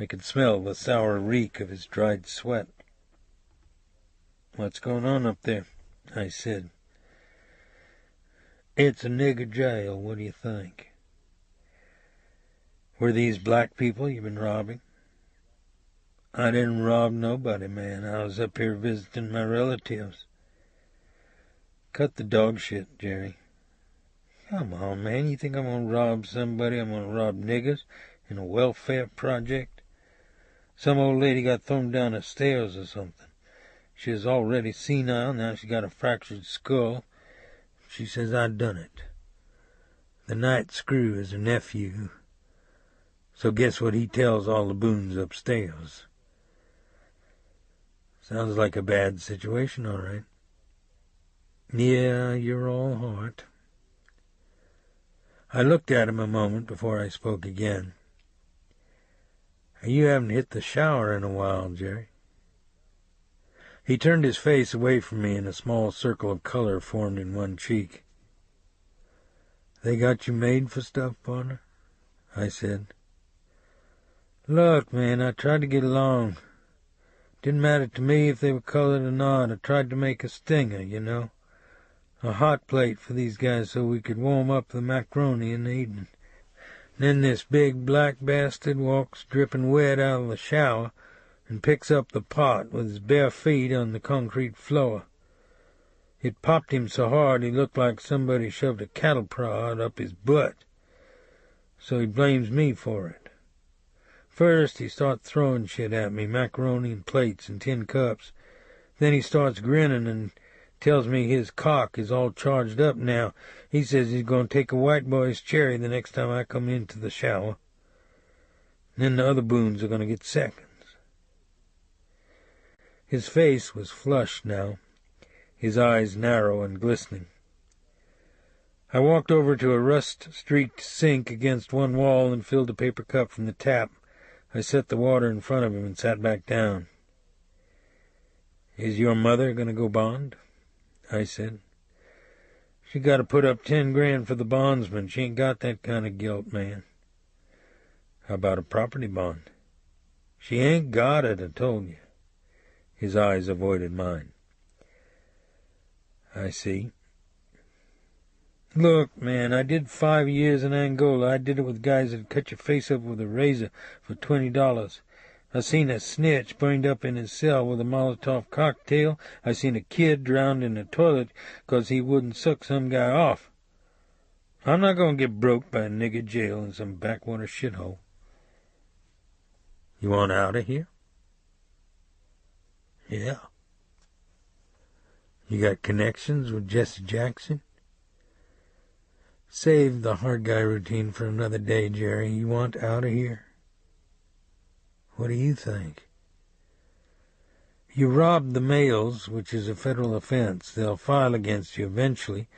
I could smell the sour reek of his dried sweat. "What's going on up there?" I said. "It's a nigger jail. What do you think?" "Were these black people you've been robbing?" "I didn't rob nobody, man. I was up here visiting my relatives." "Cut the dog shit, Jerry." "Come on, man. You think I'm going to rob somebody? I'm going to rob niggers in a welfare project? Some old lady got thrown down the stairs or something. She is already senile. Now she got a fractured skull. She says I done it. The night screw is her nephew. So guess what he tells all the boons upstairs." "Sounds like a bad situation, all right." "Yeah, you're all heart." I looked at him a moment before I spoke again. "You haven't hit the shower in a while, Jerry." He turned his face away from me, and a small circle of color formed in one cheek. "They got you made for stuff, partner?" I said. "Look, man, I tried to get along. Didn't matter to me if they were colored or not. I tried to make a stinger, you know. A hot plate for these guys so we could warm up the macaroni in the evening. Then this big black bastard walks dripping wet out of the shower and picks up the pot with his bare feet on the concrete floor. It popped him so hard he looked like somebody shoved a cattle prod up his butt. So he blames me for it. First he starts throwing shit at me, macaroni and plates and tin cups. Then he starts grinning and tells me his cock is all charged up now. He says he's going to take a white boy's cherry the next time I come into the shower. And then the other boons are going to get seconds. His face was flushed now, his eyes narrow and glistening. I walked over to a rust-streaked sink against one wall and filled a paper cup from the tap. I set the water in front of him and sat back down. "Is your mother going to go bond?" I said. "She got to put up 10 grand for the bondsman. She ain't got that kind of guilt, man." "How about a property bond?" "She ain't got it, I told you." His eyes avoided mine. "I see." "Look, man, I did 5 years in Angola. I did it with guys that cut your face up with a razor for $20. I seen a snitch burned up in his cell with a Molotov cocktail. I seen a kid drowned in a toilet 'cause he wouldn't suck some guy off. I'm not going to get broke by a nigger jail in some backwater shithole. You want out of here? Yeah. You got connections with Jesse Jackson? Save the hard guy routine for another day, Jerry. You want out of here? What do you think? You robbed the mails, which is a federal offense. They'll file against you eventually,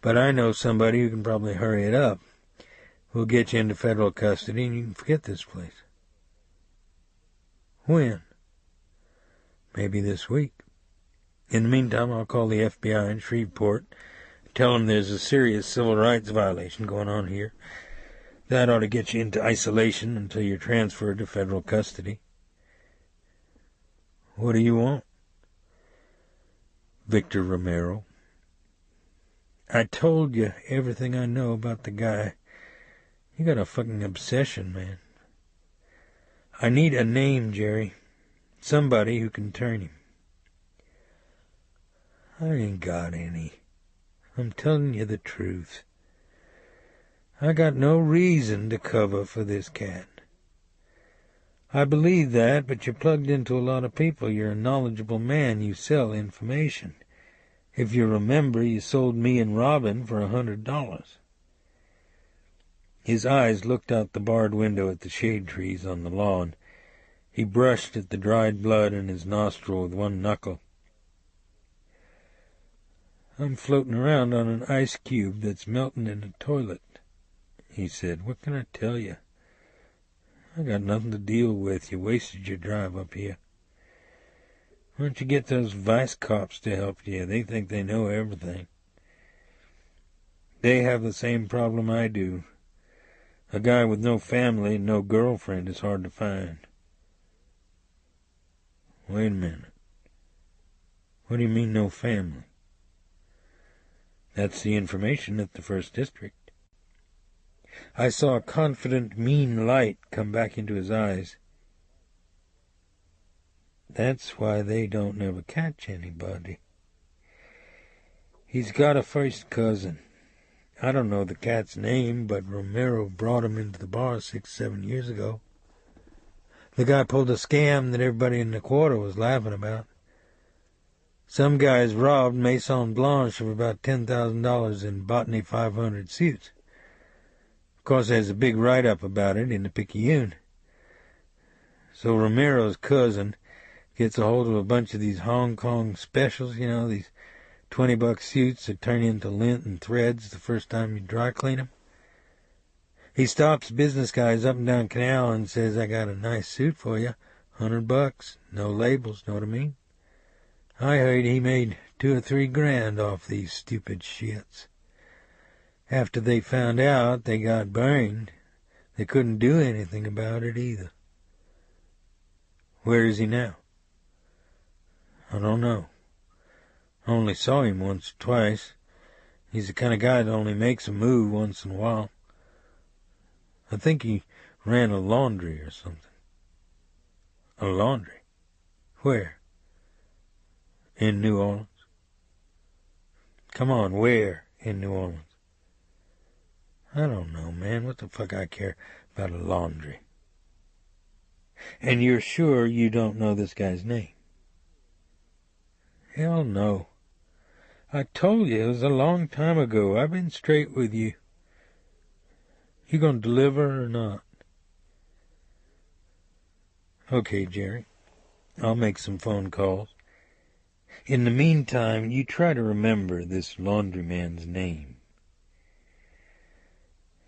but I know somebody who can probably hurry it up. We'll get you into federal custody and you can forget this place. When? Maybe this week. In the meantime, I'll call the FBI in Shreveport, tell them there's a serious civil rights violation going on here. That ought to get you into isolation until you're transferred to federal custody. What do you want? Victor Romero. I told you everything I know about the guy. You got a fucking obsession, man. I need a name, Jerry. Somebody who can turn him. I ain't got any. I'm telling you the truth. I got no reason to cover for this cat. I believe that, but you're plugged into a lot of people. You're a knowledgeable man. You sell information. If you remember, you sold me and Robin for $100. His eyes looked out the barred window at the shade trees on the lawn. He brushed at the dried blood in his nostril with one knuckle. I'm floating around on an ice cube that's melting in a toilet, he said. What can I tell you? I got nothing to deal with. You wasted your drive up here. Why don't you get those vice cops to help you? They think they know everything. They have the same problem I do. A guy with no family and no girlfriend is hard to find. Wait a minute. What do you mean, no family? That's the information at the First District. I saw a confident, mean light come back into his eyes. That's why they don't never catch anybody. He's got a first cousin. I don't know the cat's name, but Romero brought him into the bar 6-7 years ago. The guy pulled a scam that everybody in the quarter was laughing about. Some guys robbed Maison Blanche of about $10,000 in Botany 500 suits. Of course, there's a big write-up about it in the Picayune. So Romero's cousin gets a hold of a bunch of these Hong Kong specials, these $20 suits that turn into lint and threads the first time you dry clean them. He stops business guys up and down Canal and says, I got a nice suit for you, $100, no labels, know what I mean? I heard he made $2 or $3 grand off these stupid shits. After they found out they got burned, they couldn't do anything about it either. Where is he now? I don't know. I only saw him once or twice. He's the kind of guy that only makes a move once in a while. I think he ran a laundry or something. A laundry? Where? In New Orleans. Come on, where in New Orleans? I don't know, man. What the fuck I care about a laundry? And you're sure you don't know this guy's name? Hell no. I told you it was a long time ago. I've been straight with you. You gonna deliver or not? Okay, Jerry. I'll make some phone calls. In the meantime, you try to remember this laundryman's name.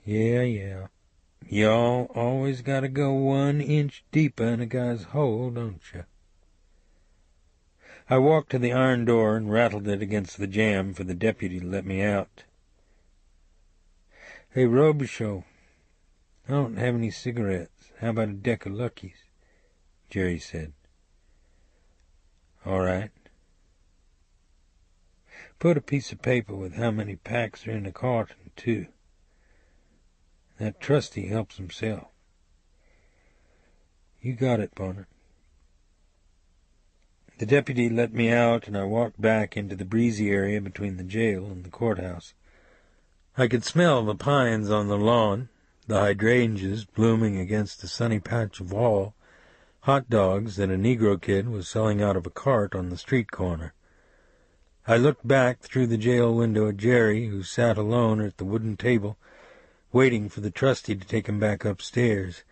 Yeah. Y'all always gotta go 1 inch deeper in a guy's hole, don't you? I walked to the iron door and rattled it against the jamb for the deputy to let me out. Hey, Robicheaux, I don't have any cigarettes. How about a deck of Luckies? Jerry said. All right. Put a piece of paper with how many packs are in the carton, too. That trustee helps himself. You got it, Bonner. The deputy let me out, and I walked back into the breezy area between the jail and the courthouse. I could smell the pines on the lawn, the hydrangeas blooming against a sunny patch of wall, hot dogs that a Negro kid was selling out of a cart on the street corner. I looked back through the jail window at Jerry, who sat alone at the wooden table, waiting for the trustee to take him back upstairs,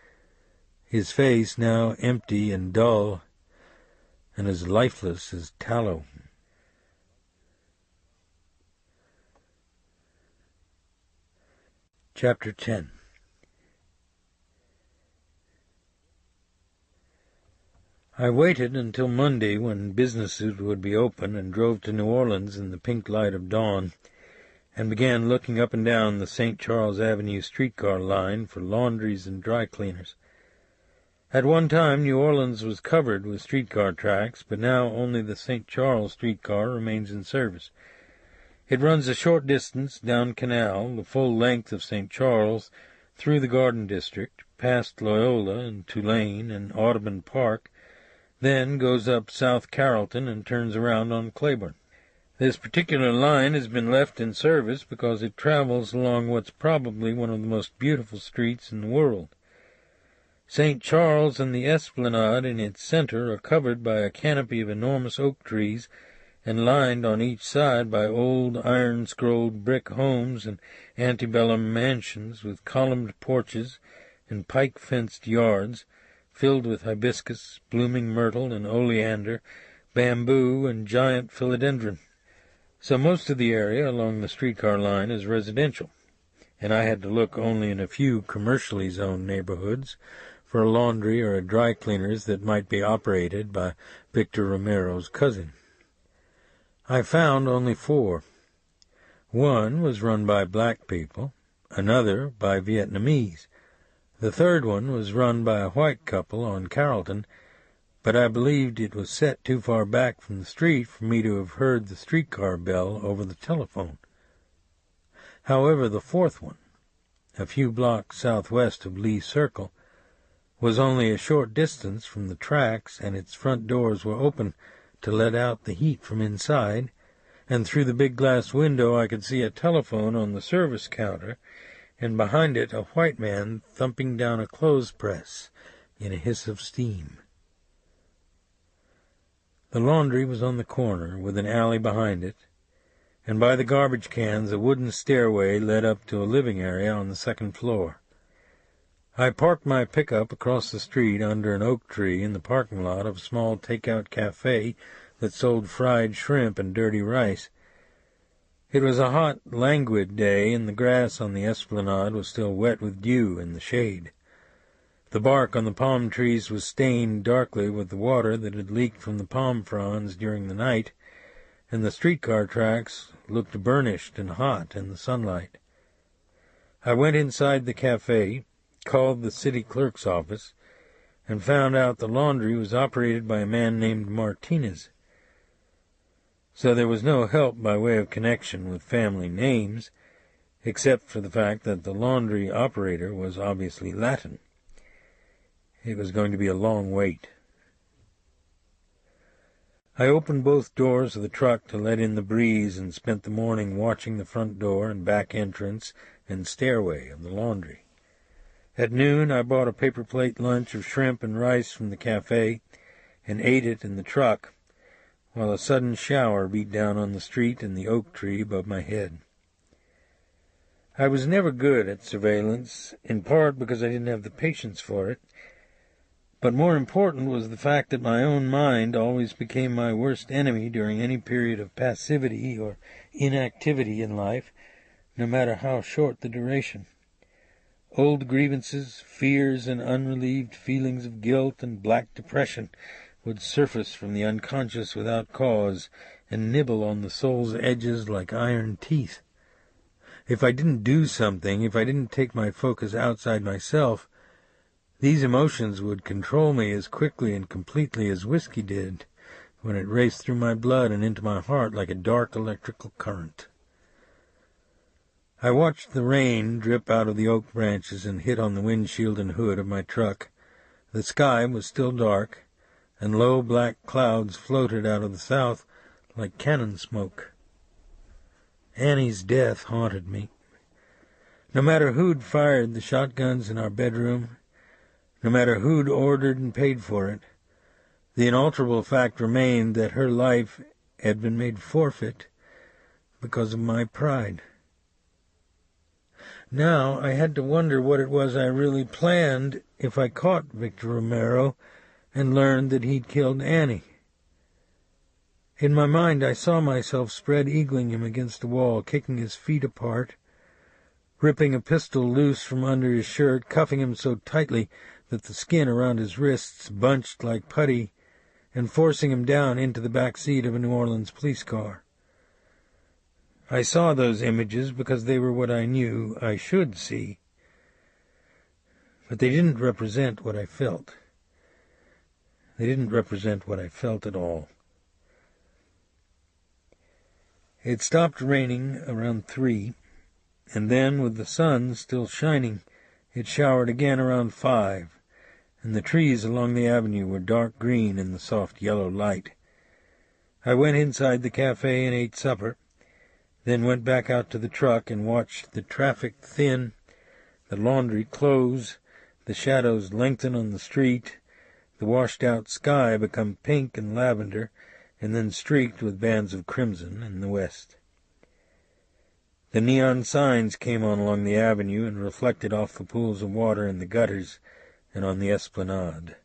his face now empty and dull, and as lifeless as tallow. Chapter 10. I waited until Monday, when businesses would be open, and drove to New Orleans in the pink light of dawn, and began looking up and down the St. Charles Avenue streetcar line for laundries and dry cleaners. At one time, New Orleans was covered with streetcar tracks, but now only the St. Charles streetcar remains in service. It runs a short distance down Canal, the full length of St. Charles, through the Garden District, past Loyola and Tulane and Audubon Park, then goes up South Carrollton and turns around on Claiborne. This particular line has been left in service because it travels along what's probably one of the most beautiful streets in the world. St. Charles and the esplanade in its center are covered by a canopy of enormous oak trees and lined on each side by old iron-scrolled brick homes and antebellum mansions with columned porches and pike-fenced yards filled with hibiscus, blooming myrtle and oleander, bamboo and giant philodendron. So most of the area along the streetcar line is residential, and I had to look only in a few commercially zoned neighborhoods for a laundry or a dry cleaner's that might be operated by Victor Romero's cousin. I found only 4. One was run by black people, another by Vietnamese. The third one was run by a white couple on Carrollton, but I believed it was set too far back from the street for me to have heard the streetcar bell over the telephone. However, the fourth one, a few blocks southwest of Lee Circle, was only a short distance from the tracks, and its front doors were open to let out the heat from inside, and through the big glass window I could see a telephone on the service counter, and behind it a white man thumping down a clothes press in a hiss of steam. The laundry was on the corner, with an alley behind it, and by the garbage cans a wooden stairway led up to a living area on the second floor. I parked my pickup across the street under an oak tree in the parking lot of a small take-out cafe that sold fried shrimp and dirty rice. It was a hot, languid day, and the grass on the esplanade was still wet with dew in the shade. The bark on the palm trees was stained darkly with the water that had leaked from the palm fronds during the night, and the streetcar tracks looked burnished and hot in the sunlight. I went inside the cafe, called the city clerk's office, and found out the laundry was operated by a man named Martinez. So there was no help by way of connection with family names, except for the fact that the laundry operator was obviously Latin. It was going to be a long wait. I opened both doors of the truck to let in the breeze and spent the morning watching the front door and back entrance and stairway of the laundry. At noon I bought a paper-plate lunch of shrimp and rice from the cafe and ate it in the truck, while a sudden shower beat down on the street and the oak tree above my head. I was never good at surveillance, in part because I didn't have the patience for it, but more important was the fact that my own mind always became my worst enemy during any period of passivity or inactivity in life, no matter how short the duration. Old grievances, fears, and unrelieved feelings of guilt and black depression would surface from the unconscious without cause and nibble on the soul's edges like iron teeth. If I didn't do something, if I didn't take my focus outside myself, these emotions would control me as quickly and completely as whiskey did when it raced through my blood and into my heart like a dark electrical current. I watched the rain drip out of the oak branches and hit on the windshield and hood of my truck, The sky was still dark, and low black clouds floated out of the south like cannon smoke. Annie's death haunted me. No matter who'd fired the shotguns in our bedroom, no matter who'd ordered and paid for it, the unalterable fact remained that her life had been made forfeit because of my pride. Now I had to wonder what it was I really planned if I caught Victor Romero and learned that he'd killed Annie. In my mind I saw myself spread-eagling him against the wall, kicking his feet apart, ripping a pistol loose from under his shirt, cuffing him so tightly that the skin around his wrists bunched like putty, and forcing him down into the back seat of a New Orleans police car. I saw those images because they were what I knew I should see, but they didn't represent what I felt. They didn't represent what I felt at all. It stopped raining around 3, and then, with the sun still shining, it showered again around 5, and the trees along the avenue were dark green in the soft yellow light. I went inside the cafe and ate supper, then went back out to the truck and watched the traffic thin, the laundry close, the shadows lengthen on the street, the washed-out sky become pink and lavender, and then streaked with bands of crimson in the west. The neon signs came on along the avenue and reflected off the pools of water in the gutters and on the esplanade.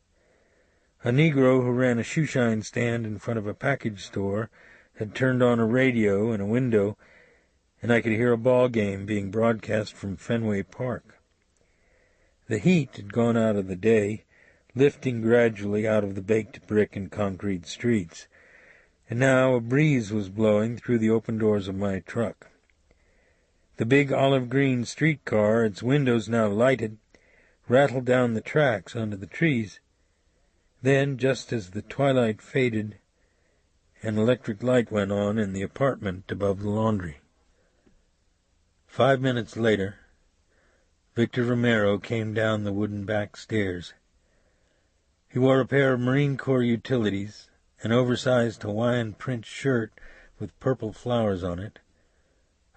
A Negro who ran a shoeshine stand in front of a package store had turned on a radio in a window, and I could hear a ball game being broadcast from Fenway Park. The heat had gone out of the day, lifting gradually out of the baked brick and concrete streets, and now a breeze was blowing through the open doors of my truck. The big olive-green streetcar, its windows now lighted, rattled down the tracks onto the trees. Then, just as the twilight faded, an electric light went on in the apartment above the laundry. 5 minutes later, Victor Romero came down the wooden back stairs. He wore a pair of Marine Corps utilities, an oversized Hawaiian print shirt with purple flowers on it,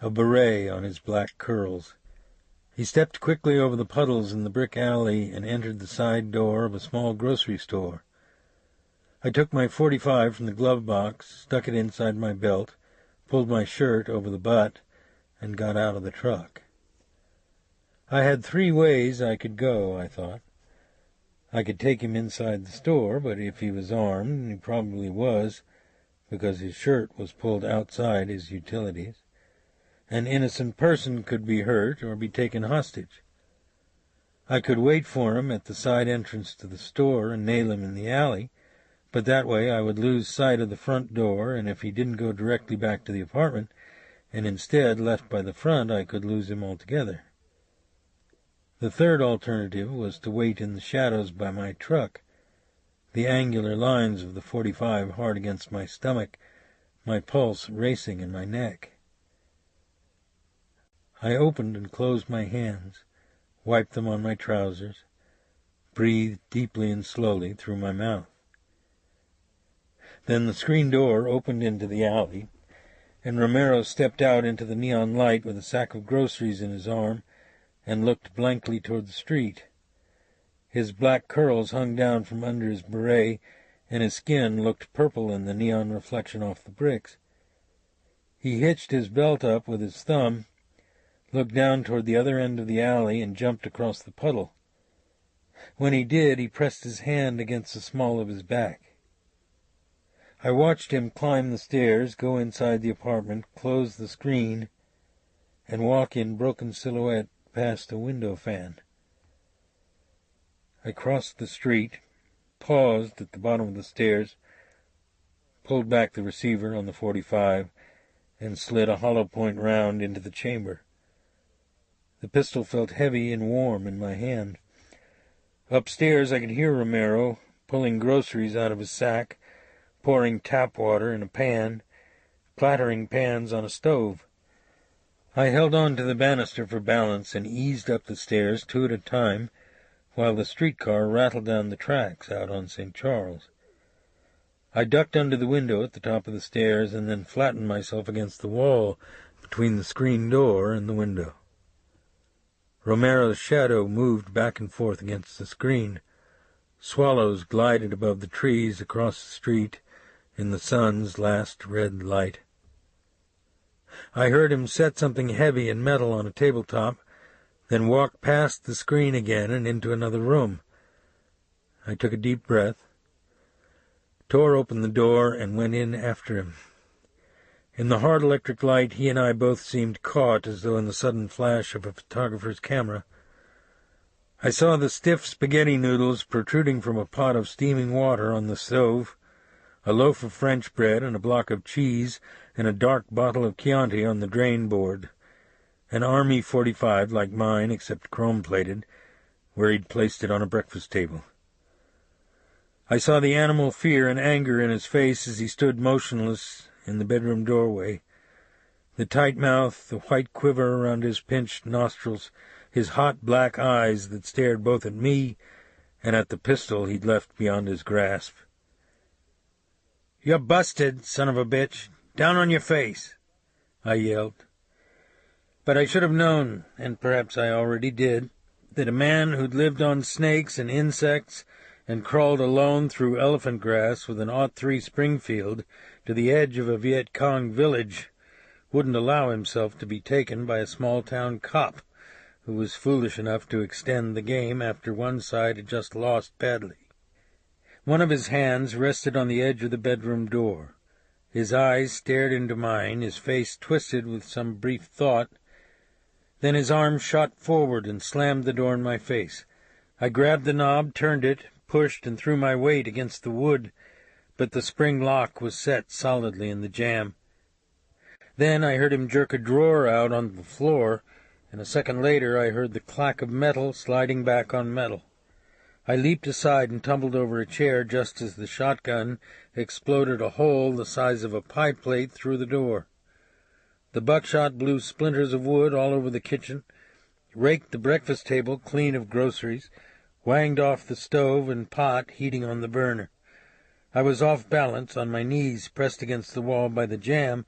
a beret on his black curls. He stepped quickly over the puddles in the brick alley and entered the side door of a small grocery store. I took my .45 from the glove box, stuck it inside my belt, pulled my shirt over the butt, and got out of the truck. I had 3 ways I could go, I thought. I could take him inside the store, but if he was armed, and he probably was, because his shirt was pulled outside his utilities, an innocent person could be hurt or be taken hostage. I could wait for him at the side entrance to the store and nail him in the alley, but that way I would lose sight of the front door, and if he didn't go directly back to the apartment, and instead left by the front, I could lose him altogether. The third alternative was to wait in the shadows by my truck, the angular lines of the .45 hard against my stomach, my pulse racing in my neck. I opened and closed my hands, wiped them on my trousers, breathed deeply and slowly through my mouth. Then the screen door opened into the alley, and Romero stepped out into the neon light with a sack of groceries in his arm and looked blankly toward the street. His black curls hung down from under his beret, and his skin looked purple in the neon reflection off the bricks. He hitched his belt up with his thumb, looked down toward the other end of the alley, and jumped across the puddle. When he did, he pressed his hand against the small of his back. I watched him climb the stairs, go inside the apartment, close the screen, and walk in broken silhouette past a window fan. I crossed the street, paused at the bottom of the stairs, pulled back the receiver on the .45, and slid a hollow point round into the chamber. The pistol felt heavy and warm in my hand. Upstairs I could hear Romero pulling groceries out of his sack, pouring tap water in a pan, clattering pans on a stove. I held on to the banister for balance and eased up the stairs 2 at a time, while the streetcar rattled down the tracks out on St. Charles. I ducked under the window at the top of the stairs and then flattened myself against the wall between the screen door and the window. Romero's shadow moved back and forth against the screen. Swallows glided above the trees across the street in the sun's last red light. I heard him set something heavy and metal on a tabletop, then walk past the screen again and into another room. I took a deep breath, tore open the door, and went in after him. In the hard electric light, he and I both seemed caught, as though in the sudden flash of a photographer's camera. I saw the stiff spaghetti noodles protruding from a pot of steaming water on the stove, a loaf of French bread and a block of cheese, and a dark bottle of Chianti on the drain board. An Army .45 like mine, except chrome-plated, where he'd placed it on a breakfast table. I saw the animal fear and anger in his face as he stood motionless in the bedroom doorway, the tight mouth, the white quiver around his pinched nostrils, his hot black eyes that stared both at me and at the pistol he'd left beyond his grasp. "You're busted, son of a bitch! Down on your face!" I yelled. But I should have known, and perhaps I already did, that a man who'd lived on snakes and insects and crawled alone through elephant grass with an .03 Springfield to the edge of a Viet Cong village wouldn't allow himself to be taken by a small-town cop who was foolish enough to extend the game after one side had just lost badly. One of his hands rested on the edge of the bedroom door. His eyes stared into mine, his face twisted with some brief thought. Then his arm shot forward and slammed the door in my face. I grabbed the knob, turned it, pushed and threw my weight against the wood, but the spring lock was set solidly in the jamb. Then I heard him jerk a drawer out on the floor, and a second later I heard the clack of metal sliding back on metal. I leaped aside and tumbled over a chair just as the shotgun exploded a hole the size of a pie plate through the door. The buckshot blew splinters of wood all over the kitchen, raked the breakfast table clean of groceries, wanged off the stove and pot heating on the burner. I was off balance, on my knees pressed against the wall by the jamb,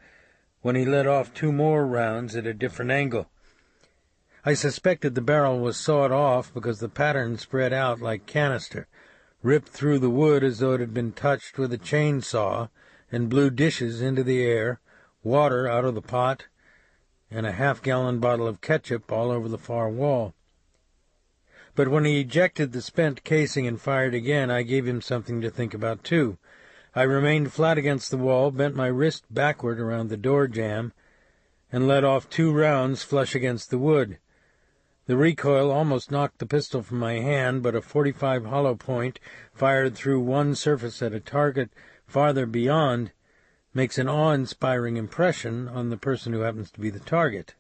when he let off 2 more rounds at a different angle. I suspected the barrel was sawed off because the pattern spread out like canister, ripped through the wood as though it had been touched with a chainsaw, and blew dishes into the air, water out of the pot, and a half-gallon bottle of ketchup all over the far wall. But when he ejected the spent casing and fired again, I gave him something to think about, too. I remained flat against the wall, bent my wrist backward around the door jamb, and let off 2 rounds flush against the wood. The recoil almost knocked the pistol from my hand, but a .45 hollow point, fired through one surface at a target farther beyond, makes an awe-inspiring impression on the person who happens to be the target.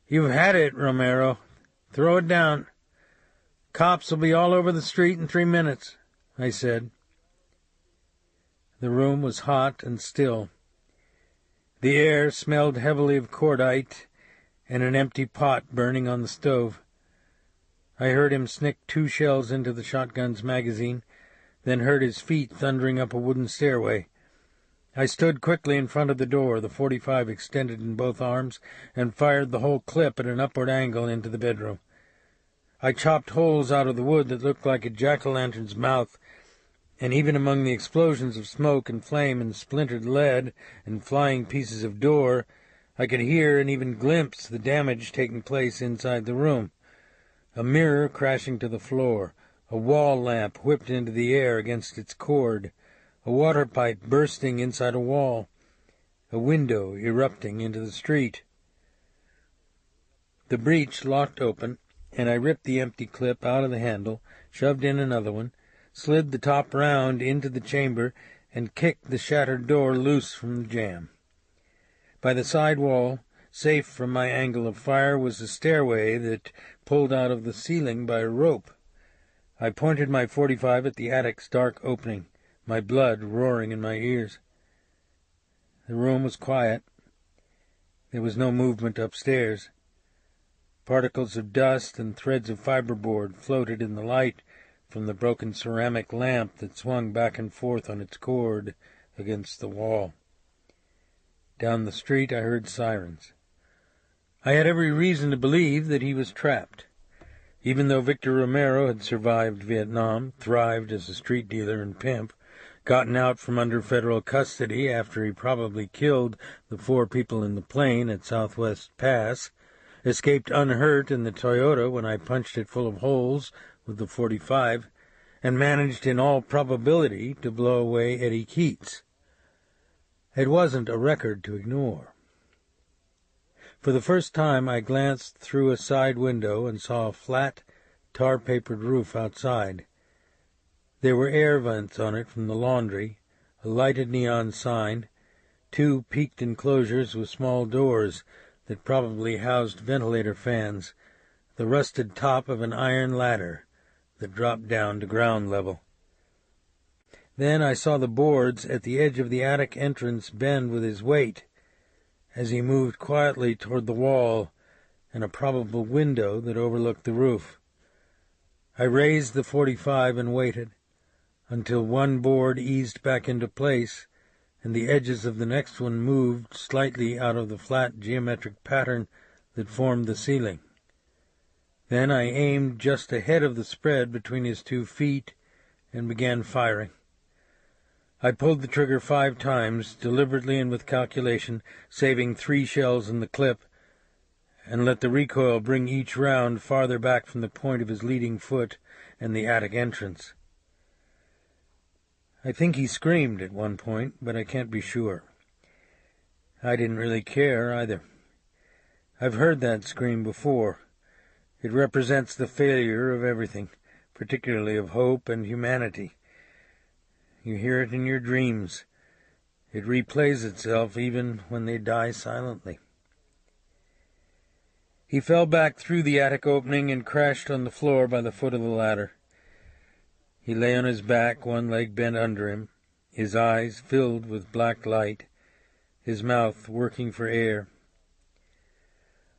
"You've had it, Romero. Throw it down. Cops will be all over the street in 3 minutes, I said. The room was hot and still. The air smelled heavily of cordite and an empty pot burning on the stove. I heard him snick 2 shells into the shotgun's magazine, then heard his feet thundering up a wooden stairway. I stood quickly in front of the door, the .45 extended in both arms, and fired the whole clip at an upward angle into the bedroom. I chopped holes out of the wood that looked like a jack-o'-lantern's mouth, and even among the explosions of smoke and flame and splintered lead and flying pieces of door, I could hear and even glimpse the damage taking place inside the room. A mirror crashing to the floor, a wall lamp whipped into the air against its cord, a water pipe bursting inside a wall, a window erupting into the street. The breech locked open, and I ripped the empty clip out of the handle, shoved in another one, slid the top round into the chamber, and kicked the shattered door loose from the jamb. By the side wall, safe from my angle of fire, was a stairway that pulled out of the ceiling by a rope. I pointed my .45 at the attic's dark opening, my blood roaring in my ears. The room was quiet. There was no movement upstairs. Particles of dust and threads of fiberboard floated in the light from the broken ceramic lamp that swung back and forth on its cord against the wall. Down the street I heard sirens. I had every reason to believe that he was trapped. Even though Victor Romero had survived Vietnam, thrived as a street dealer and pimp, gotten out from under federal custody after he probably killed the 4 people in the plane at Southwest Pass, escaped unhurt in the Toyota when I punched it full of holes with the .45, and managed in all probability to blow away Eddie Keats. It wasn't a record to ignore. For the first time I glanced through a side window and saw a flat, tar-papered roof outside. There were air vents on it from the laundry, a lighted neon sign, 2 peaked enclosures with small doors that probably housed ventilator fans, the rusted top of an iron ladder that dropped down to ground level. Then I saw the boards at the edge of the attic entrance bend with his weight as he moved quietly toward the wall and a probable window that overlooked the roof. I raised the .45 and waited until one board eased back into place and the edges of the next one moved slightly out of the flat geometric pattern that formed the ceiling. Then I aimed just ahead of the spread between his 2 feet and began firing. I pulled the trigger 5 times, deliberately and with calculation, saving 3 shells in the clip, and let the recoil bring each round farther back from the point of his leading foot and the attic entrance. I think he screamed at one point, but I can't be sure. I didn't really care either. I've heard that scream before. It represents the failure of everything, particularly of hope and humanity. You hear it in your dreams. It replays itself even when they die silently. He fell back through the attic opening and crashed on the floor by the foot of the ladder. He lay on his back, one leg bent under him, his eyes filled with black light, his mouth working for air.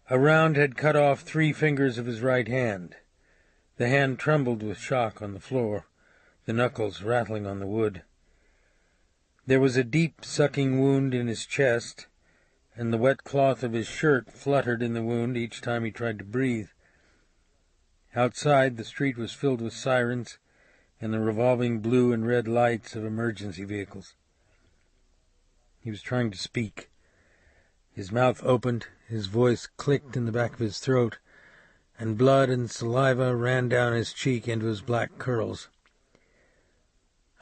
A round had cut off 3 fingers of his right hand. The hand trembled with shock on the floor, the knuckles rattling on the wood. There was a deep sucking wound in his chest, and the wet cloth of his shirt fluttered in the wound each time he tried to breathe. Outside, the street was filled with sirens and the revolving blue and red lights of emergency vehicles. He was trying to speak. His mouth opened, his voice clicked in the back of his throat, and blood and saliva ran down his cheek into his black curls.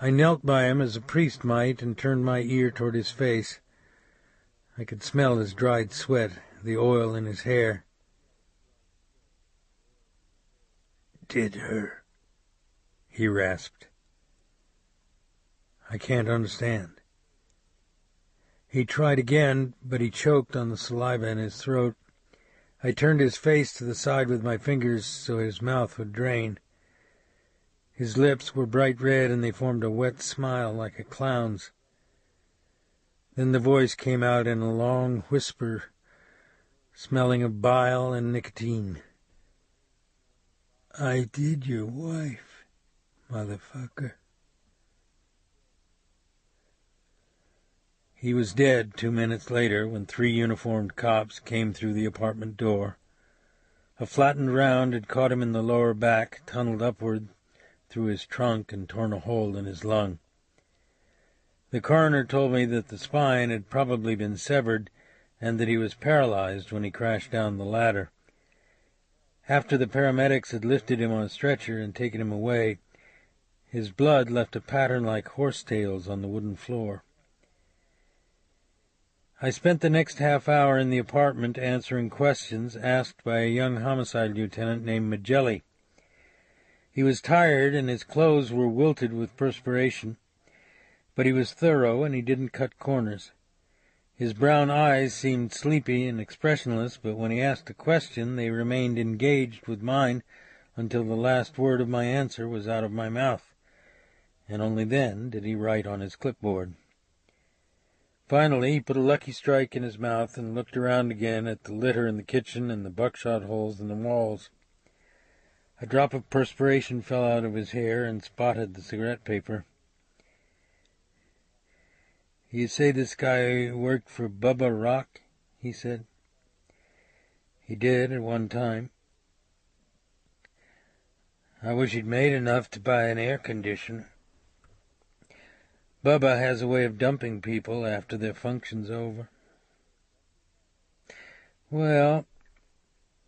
I knelt by him as a priest might and turned my ear toward his face. I could smell his dried sweat, the oil in his hair. "Did her," he rasped. "I can't understand." He tried again, but he choked on the saliva in his throat. I turned his face to the side with my fingers so his mouth would drain. His lips were bright red, and they formed a wet smile like a clown's. Then the voice came out in a long whisper, smelling of bile and nicotine. "I did your wife, motherfucker." He was dead 2 minutes later when 3 uniformed cops came through the apartment door. A flattened round had caught him in the lower back, tunneled upward through his trunk and torn a hole in his lung. The coroner told me that the spine had probably been severed and that he was paralyzed when he crashed down the ladder. After the paramedics had lifted him on a stretcher and taken him away, his blood left a pattern like horsetails on the wooden floor. I spent the next half hour in the apartment answering questions asked by a young homicide lieutenant named Magelli. He was tired and his clothes were wilted with perspiration, but he was thorough and he didn't cut corners. His brown eyes seemed sleepy and expressionless, but when he asked a question they remained engaged with mine until the last word of my answer was out of my mouth, and only then did he write on his clipboard. Finally, he put a Lucky Strike in his mouth and looked around again at the litter in the kitchen and the buckshot holes in the walls. A drop of perspiration fell out of his hair and spotted the cigarette paper. "You say this guy worked for Bubba Rock?" he said. "He did at one time. I wish he'd made enough to buy an air conditioner. Bubba has a way of dumping people after their function's over." "Well,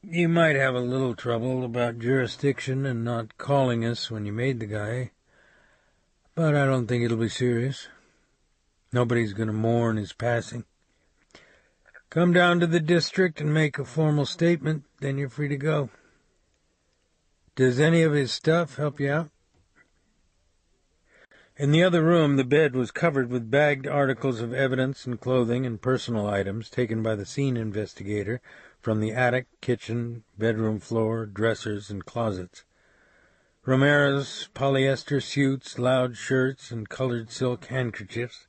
you might have a little trouble about jurisdiction and not calling us when you made the guy, but I don't think it'll be serious. Nobody's going to mourn his passing. Come down to the district and make a formal statement, then you're free to go. Does any of his stuff help you out?" In the other room, the bed was covered with bagged articles of evidence and clothing and personal items taken by the scene investigator from the attic, kitchen, bedroom floor, dressers, and closets. Romero's polyester suits, loud shirts, and colored silk handkerchiefs,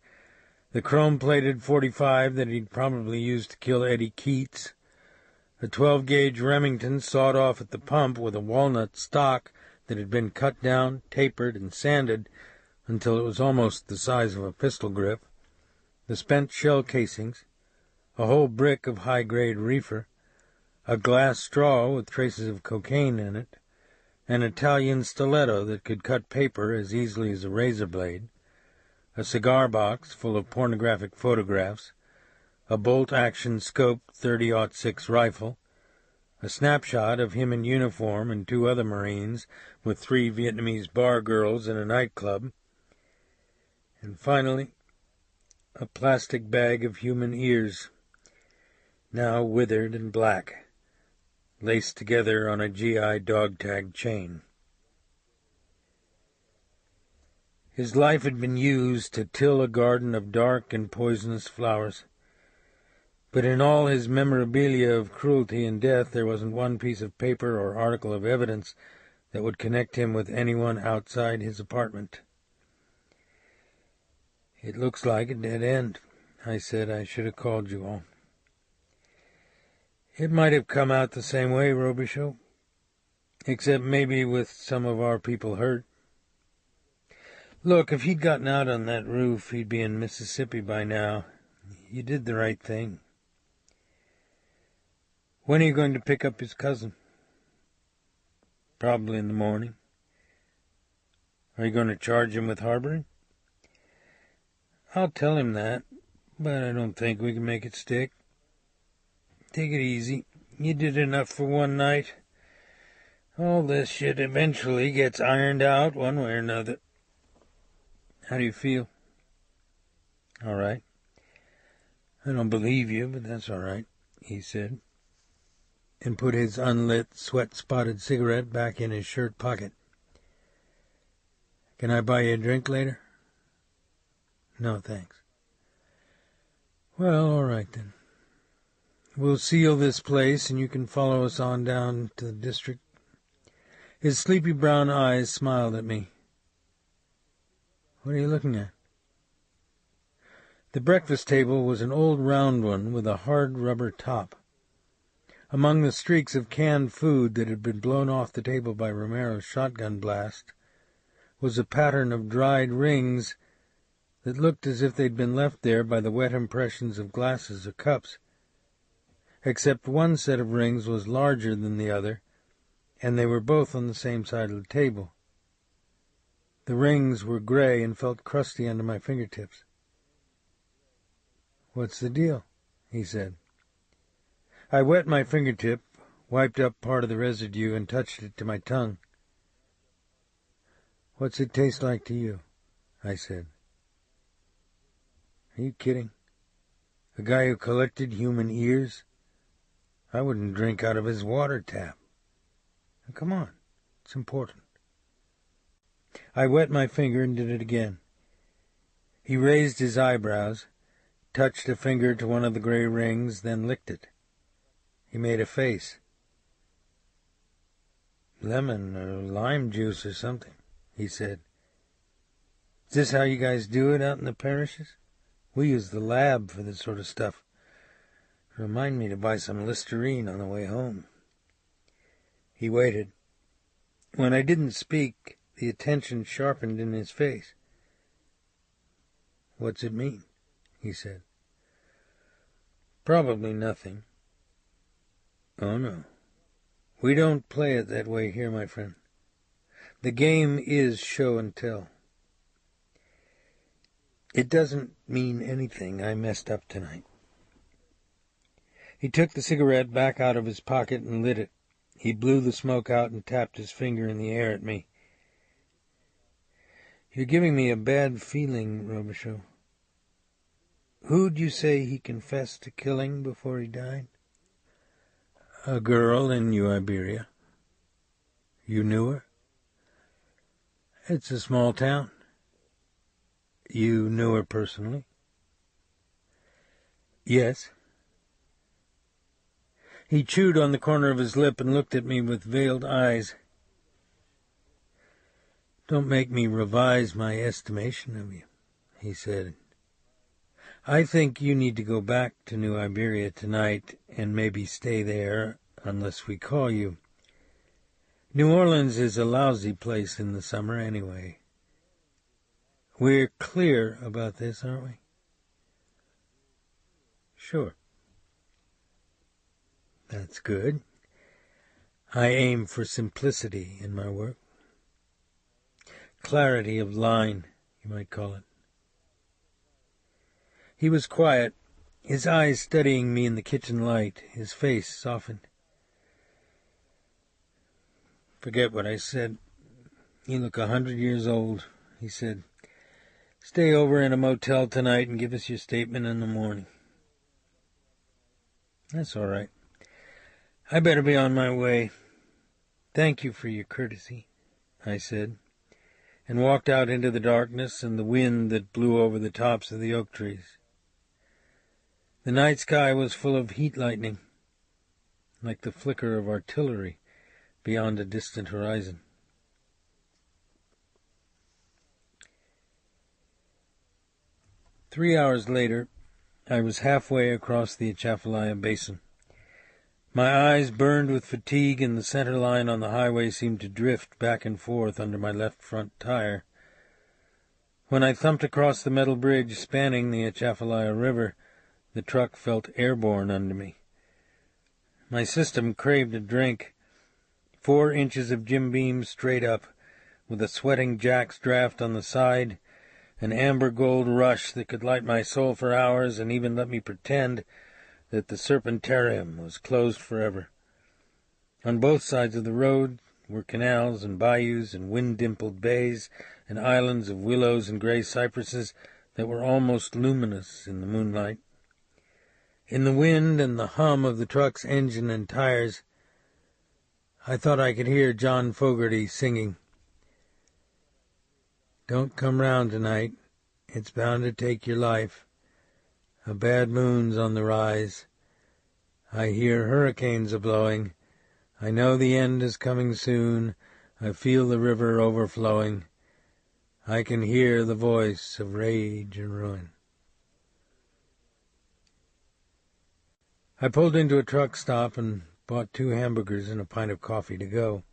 the chrome-plated .45 that he'd probably used to kill Eddie Keats, a 12-gauge Remington sawed off at the pump with a walnut stock that had been cut down, tapered, and sanded until it was almost the size of a pistol grip, the spent shell casings, a whole brick of high-grade reefer, a glass straw with traces of cocaine in it, an Italian stiletto that could cut paper as easily as a razor blade, a cigar box full of pornographic photographs, a bolt-action scope .30-06 rifle, a snapshot of him in uniform and two other Marines with 3 Vietnamese bar girls in a nightclub, and finally, a plastic bag of human ears, now withered and black, laced together on a GI dog-tag chain. His life had been used to till a garden of dark and poisonous flowers, but in all his memorabilia of cruelty and death there wasn't one piece of paper or article of evidence that would connect him with anyone outside his apartment. "It looks like a dead end," I said. "I should have called you all." "It might have come out the same way, Robicheaux, except maybe with some of our people hurt. Look, if he'd gotten out on that roof, he'd be in Mississippi by now. You did the right thing. When are you going to pick up his cousin?" "Probably in the morning." "Are you going to charge him with harboring?" "I'll tell him that, but I don't think we can make it stick. Take it easy. You did enough for one night. All this shit eventually gets ironed out one way or another." "How do you feel?" "All right." "I don't believe you, but that's all right," he said, and put his unlit, sweat-spotted cigarette back in his shirt pocket. "Can I buy you a drink later?" "No, thanks." "Well, all right then. We'll seal this place, and you can follow us on down to the district." His sleepy brown eyes smiled at me. "What are you looking at?" The breakfast table was an old round one with a hard rubber top. Among the streaks of canned food that had been blown off the table by Romero's shotgun blast was a pattern of dried rings that looked as if they'd been left there by the wet impressions of glasses or cups, except one set of rings was larger than the other, and they were both on the same side of the table. The rings were gray and felt crusty under my fingertips. "What's the deal?" he said. I wet my fingertip, wiped up part of the residue, and touched it to my tongue. "What's it taste like to you?" I said. "Are you kidding? A guy who collected human ears? I wouldn't drink out of his water tap. Now, come on, it's important." I wet my finger and did it again. He raised his eyebrows, touched a finger to one of the gray rings, then licked it. He made a face. "Lemon or lime juice or something," he said. "Is this how you guys do it out in the parishes?" We use the lab for this sort of stuff. Remind me to buy some Listerine on the way home." He waited. When I didn't speak, the attention sharpened in his face. "What's it mean?" he said. "Probably nothing." "Oh, no. We don't play it that way here, my friend. The game is show and tell." "It doesn't mean anything. I messed up tonight." He took the cigarette back out of his pocket and lit it. He blew the smoke out and tapped his finger in the air at me. "You're giving me a bad feeling, Robicheaux. Who'd you say he confessed to killing before he died?" "A girl in New Iberia." "You knew her?" "It's a small town." "You knew her personally?" "Yes." He chewed on the corner of his lip and looked at me with veiled eyes. "Don't make me revise my estimation of you," he said. "I think you need to go back to New Iberia tonight and maybe stay there unless we call you. New Orleans is a lousy place in the summer anyway. We're clear about this, aren't we?" "Sure." "That's good. I aim for simplicity in my work. Clarity of line, you might call it." He was quiet, his eyes studying me in the kitchen light, his face softened. "Forget what I said. You look 100 years old," he said. "Stay over in a motel tonight and give us your statement in the morning." "That's all right. I better be on my way. Thank you for your courtesy," I said, and walked out into the darkness and the wind that blew over the tops of the oak trees. The night sky was full of heat lightning, like the flicker of artillery beyond a distant horizon. Three hours later, I was halfway across the Atchafalaya Basin. My eyes burned with fatigue, and the center line on the highway seemed to drift back and forth under my left front tire. When I thumped across the metal bridge spanning the Atchafalaya River, the truck felt airborne under me. My system craved a drink. 4 inches of Jim Beam straight up, with a sweating Jack's draft on the side, an amber gold rush that could light my soul for hours and even let me pretend that the Serpentarium was closed forever. On both sides of the road were canals and bayous and wind-dimpled bays and islands of willows and gray cypresses that were almost luminous in the moonlight. In the wind and the hum of the truck's engine and tires, I thought I could hear John Fogerty singing, "Don't come round tonight, it's bound to take your life. A bad moon's on the rise. I hear hurricanes a-blowing. I know the end is coming soon. I feel the river overflowing. I can hear the voice of rage and ruin." I pulled into a truck stop and bought 2 hamburgers and a pint of coffee to go.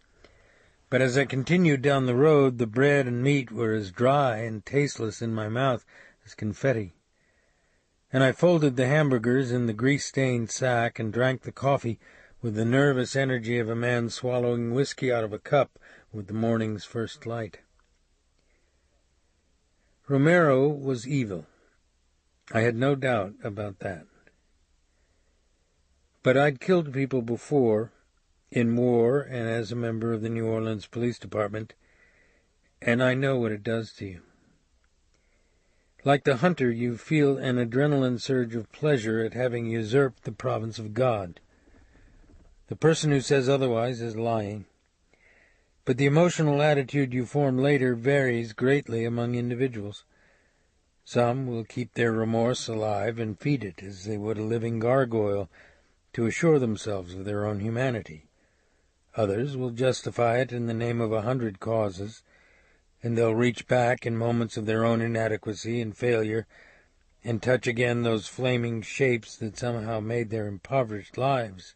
But as I continued down the road, the bread and meat were as dry and tasteless in my mouth as confetti. And I folded the hamburgers in the grease-stained sack and drank the coffee with the nervous energy of a man swallowing whiskey out of a cup with the morning's first light. Romero was evil. I had no doubt about that. But I'd killed people before, in war and as a member of the New Orleans Police Department, and I know what it does to you. Like the hunter, you feel an adrenaline surge of pleasure at having usurped the province of God. The person who says otherwise is lying. But the emotional attitude you form later varies greatly among individuals. Some will keep their remorse alive and feed it as they would a living gargoyle to assure themselves of their own humanity. Others will justify it in the name of 100 causes, and they'll reach back in moments of their own inadequacy and failure and touch again those flaming shapes that somehow made their impoverished lives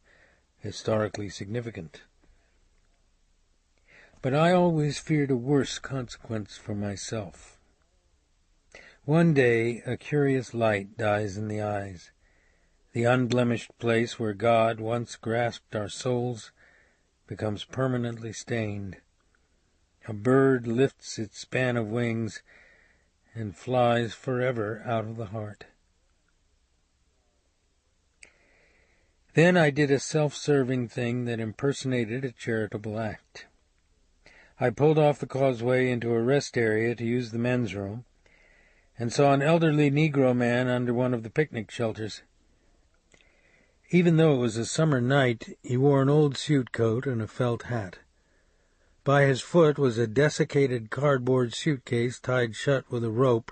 historically significant. But I always feared a worse consequence for myself. One day a curious light dies in the eyes. The unblemished place where God once grasped our souls becomes permanently stained. A bird lifts its span of wings and flies forever out of the heart. Then I did a self-serving thing that impersonated a charitable act. I pulled off the causeway into a rest area to use the men's room, and saw an elderly Negro man under one of the picnic shelters. Even though it was a summer night, he wore an old suit coat and a felt hat. By his foot was a desiccated cardboard suitcase tied shut with a rope,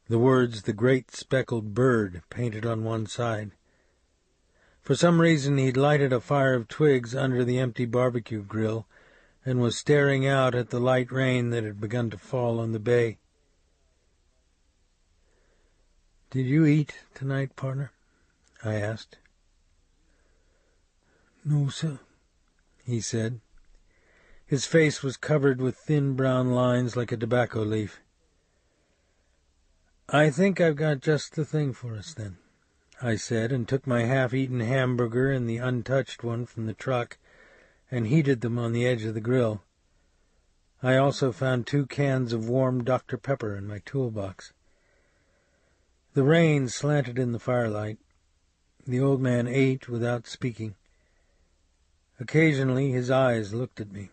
the words "The Great Speckled Bird" painted on one side. For some reason he'd lighted a fire of twigs under the empty barbecue grill and was staring out at the light rain that had begun to fall on the bay. "Did you eat tonight, partner?" I asked. "No, sir," he said. His face was covered with thin brown lines like a tobacco leaf. "I think I've got just the thing for us, then," I said, and took my half-eaten hamburger and the untouched one from the truck and heated them on the edge of the grill. I also found 2 cans of warm Dr. Pepper in my toolbox. The rain slanted in the firelight. The old man ate without speaking. Occasionally his eyes looked at me.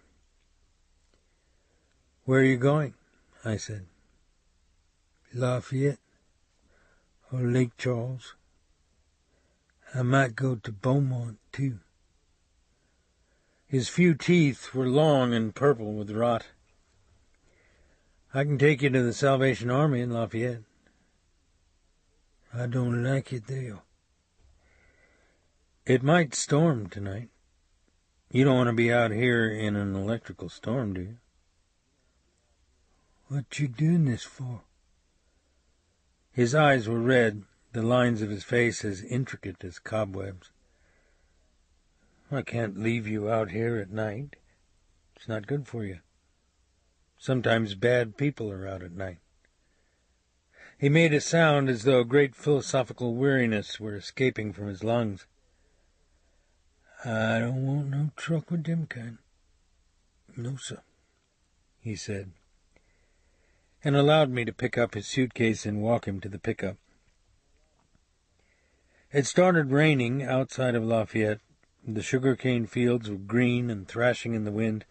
"Where are you going?" I said. "Lafayette or Lake Charles. I might go to Beaumont, too." His few teeth were long and purple with rot. "I can take you to the Salvation Army in Lafayette." "I don't like it there." "It might storm tonight. You don't want to be out here in an electrical storm, do you?" "What you doing this for?" His eyes were red, the lines of his face as intricate as cobwebs. "I can't leave you out here at night. It's not good for you. Sometimes bad people are out at night." He made a sound as though a great philosophical weariness were escaping from his lungs. "I don't want no truck with them kind. No, sir," he said, and allowed me to pick up his suitcase and walk him to the pickup. It started raining outside of Lafayette. The sugar-cane fields were green and thrashing in the wind,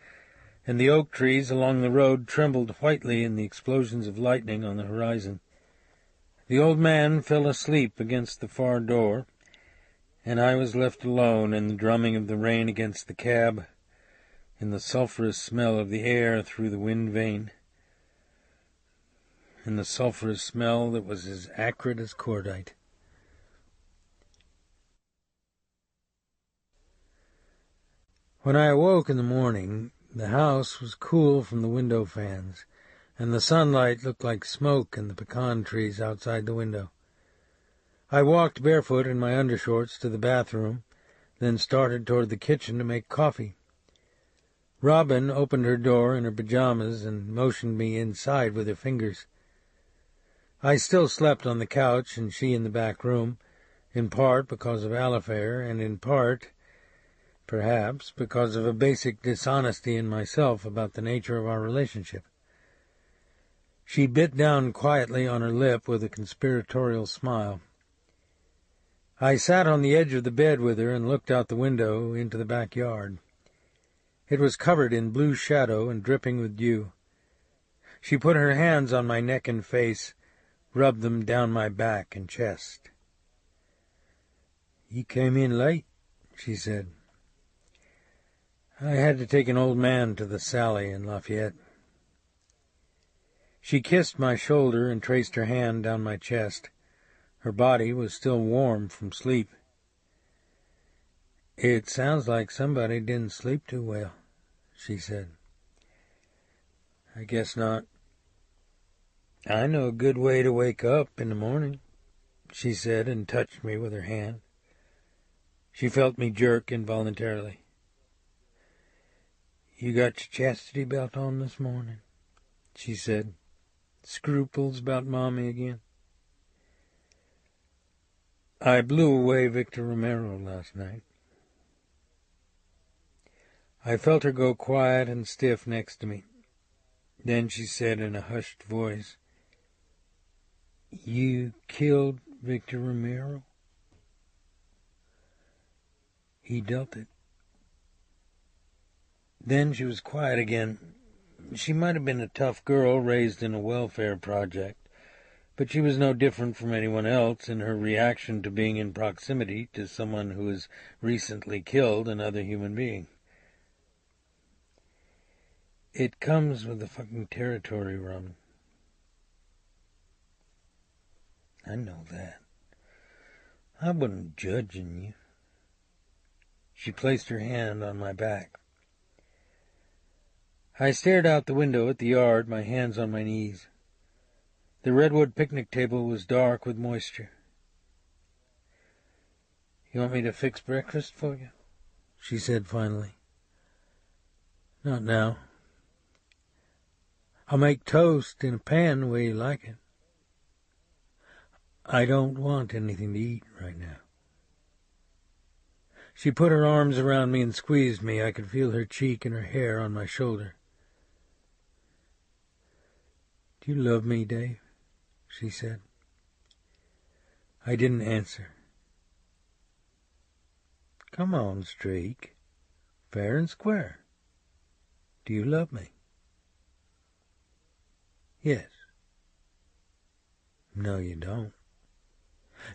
and the oak trees along the road trembled whitely in the explosions of lightning on the horizon. The old man fell asleep against the far door, and I was left alone in the drumming of the rain against the cab, in the sulphurous smell of the air through the wind vane, in the sulphurous smell that was as acrid as cordite. When I awoke in the morning, the house was cool from the window fans, and the sunlight looked like smoke in the pecan trees outside the window. I walked barefoot in my undershorts to the bathroom, then started toward the kitchen to make coffee. Robin opened her door in her pajamas and motioned me inside with her fingers. I still slept on the couch and she in the back room, in part because of Alifair, and in part, perhaps, because of a basic dishonesty in myself about the nature of our relationship. She bit down quietly on her lip with a conspiratorial smile. I sat on the edge of the bed with her and looked out the window into the backyard. It was covered in blue shadow and dripping with dew. She put her hands on my neck and face, rubbed them down my back and chest. "You came in late," she said. "I had to take an old man to the Sally in Lafayette." She kissed my shoulder and traced her hand down my chest. Her body was still warm from sleep. "It sounds like somebody didn't sleep too well," she said. "I guess not. I know a good way to wake up in the morning." she said, and touched me with her hand. She felt me jerk involuntarily. You got your chastity belt on this morning, she said. Scruples about Mommy again? I blew away Victor Romero last night. I felt her go quiet and stiff next to me. Then she said in a hushed voice, You killed Victor Romero? He dealt it. Then she was quiet again. She might have been a tough girl raised in a welfare project, but she was no different from anyone else in her reaction to being in proximity to someone who has recently killed another human being. It comes with the fucking territory, Robin. I know that. I wasn't judging you. She placed her hand on my back. I stared out the window at the yard, my hands on my knees. The redwood picnic table was dark with moisture. You want me to fix breakfast for you? She said finally. Not now. I'll make toast in a pan the way you like it. I don't want anything to eat right now. She put her arms around me and squeezed me. I could feel her cheek and her hair on my shoulder. Do you love me, Dave? She said. I didn't answer. Come on, Streak. Fair and square. Do you love me? Yes. No, you don't.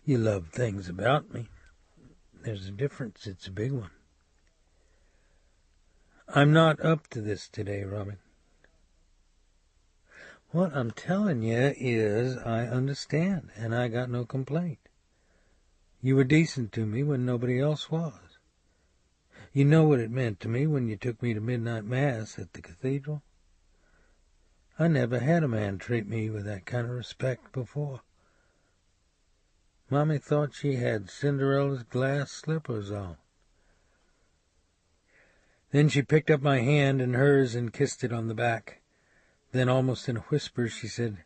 You love things about me. There's a difference. It's a big one. I'm not up to this today, Robin. What I'm telling you is I understand, and I got no complaint. You were decent to me when nobody else was. You know what it meant to me when you took me to midnight mass at the cathedral. I never had a man treat me with that kind of respect before. Mommy thought she had Cinderella's glass slippers on. Then she picked up my hand in hers and kissed it on the back. Then, almost in a whisper, she said,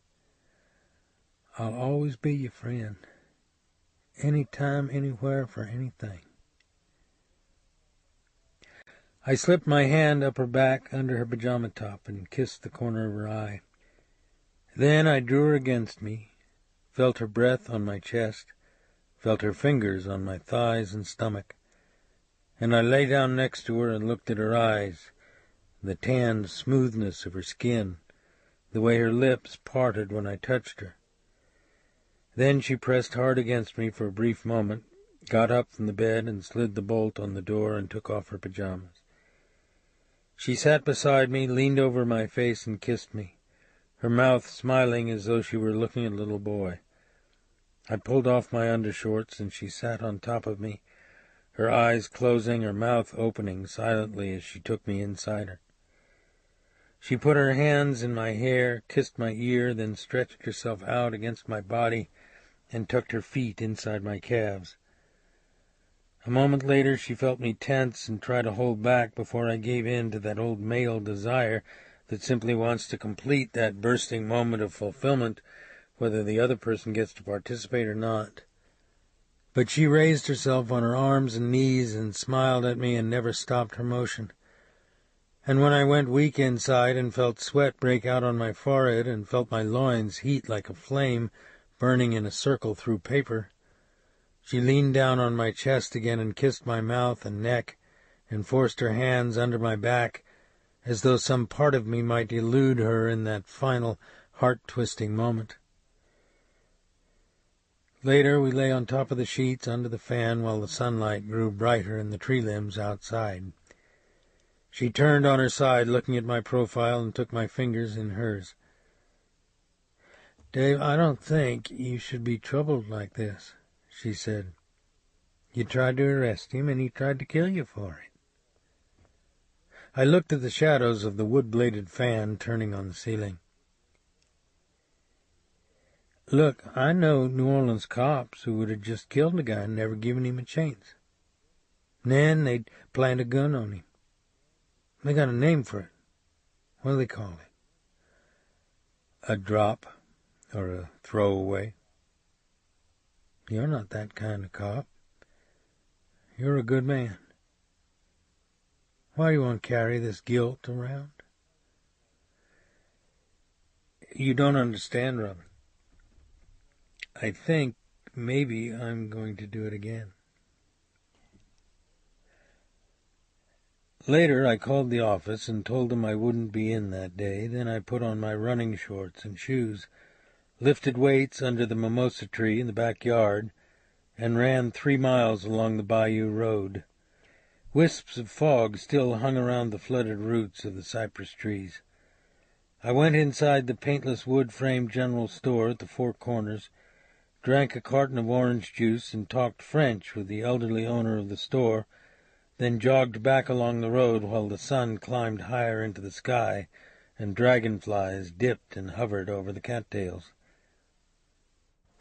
I'll always be your friend. Anytime, anywhere, for anything. I slipped my hand up her back under her pajama top and kissed the corner of her eye. Then I drew her against me, felt her breath on my chest, felt her fingers on my thighs and stomach, and I lay down next to her and looked at her eyes, the tanned smoothness of her skin, the way her lips parted when I touched her. Then she pressed hard against me for a brief moment, got up from the bed and slid the bolt on the door and took off her pajamas. She sat beside me, leaned over my face and kissed me, her mouth smiling as though she were looking at a little boy. I pulled off my undershorts and she sat on top of me, her eyes closing, her mouth opening silently as she took me inside her. She put her hands in my hair, kissed my ear, then stretched herself out against my body and tucked her feet inside my calves. A moment later she felt me tense and try to hold back before I gave in to that old male desire that simply wants to complete that bursting moment of fulfillment, whether the other person gets to participate or not. But she raised herself on her arms and knees and smiled at me and never stopped her motion. And when I went weak inside and felt sweat break out on my forehead and felt my loins heat like a flame burning in a circle through paper, she leaned down on my chest again and kissed my mouth and neck and forced her hands under my back as though some part of me might elude her in that final heart-twisting moment. Later we lay on top of the sheets under the fan while the sunlight grew brighter in the tree limbs outside. She turned on her side, looking at my profile, and took my fingers in hers. Dave, I don't think you should be troubled like this, she said. You tried to arrest him, and he tried to kill you for it. I looked at the shadows of the wood-bladed fan turning on the ceiling. Look, I know New Orleans cops who would have just killed a guy and never given him a chance. And then they'd plant a gun on him. They got a name for it. What do they call it? A drop or a throwaway. You're not that kind of cop. You're a good man. Why do you want to carry this guilt around? You don't understand, Robin. I think maybe I'm going to do it again. Later, I called the office and told them I wouldn't be in that day. Then I put on my running shorts and shoes, lifted weights under the mimosa tree in the backyard, and ran 3 miles along the bayou road. Wisps of fog still hung around the flooded roots of the cypress trees. I went inside the paintless wood-framed general store at the Four Corners, drank a carton of orange juice, and talked French with the elderly owner of the store, then jogged back along the road while the sun climbed higher into the sky and dragonflies dipped and hovered over the cattails.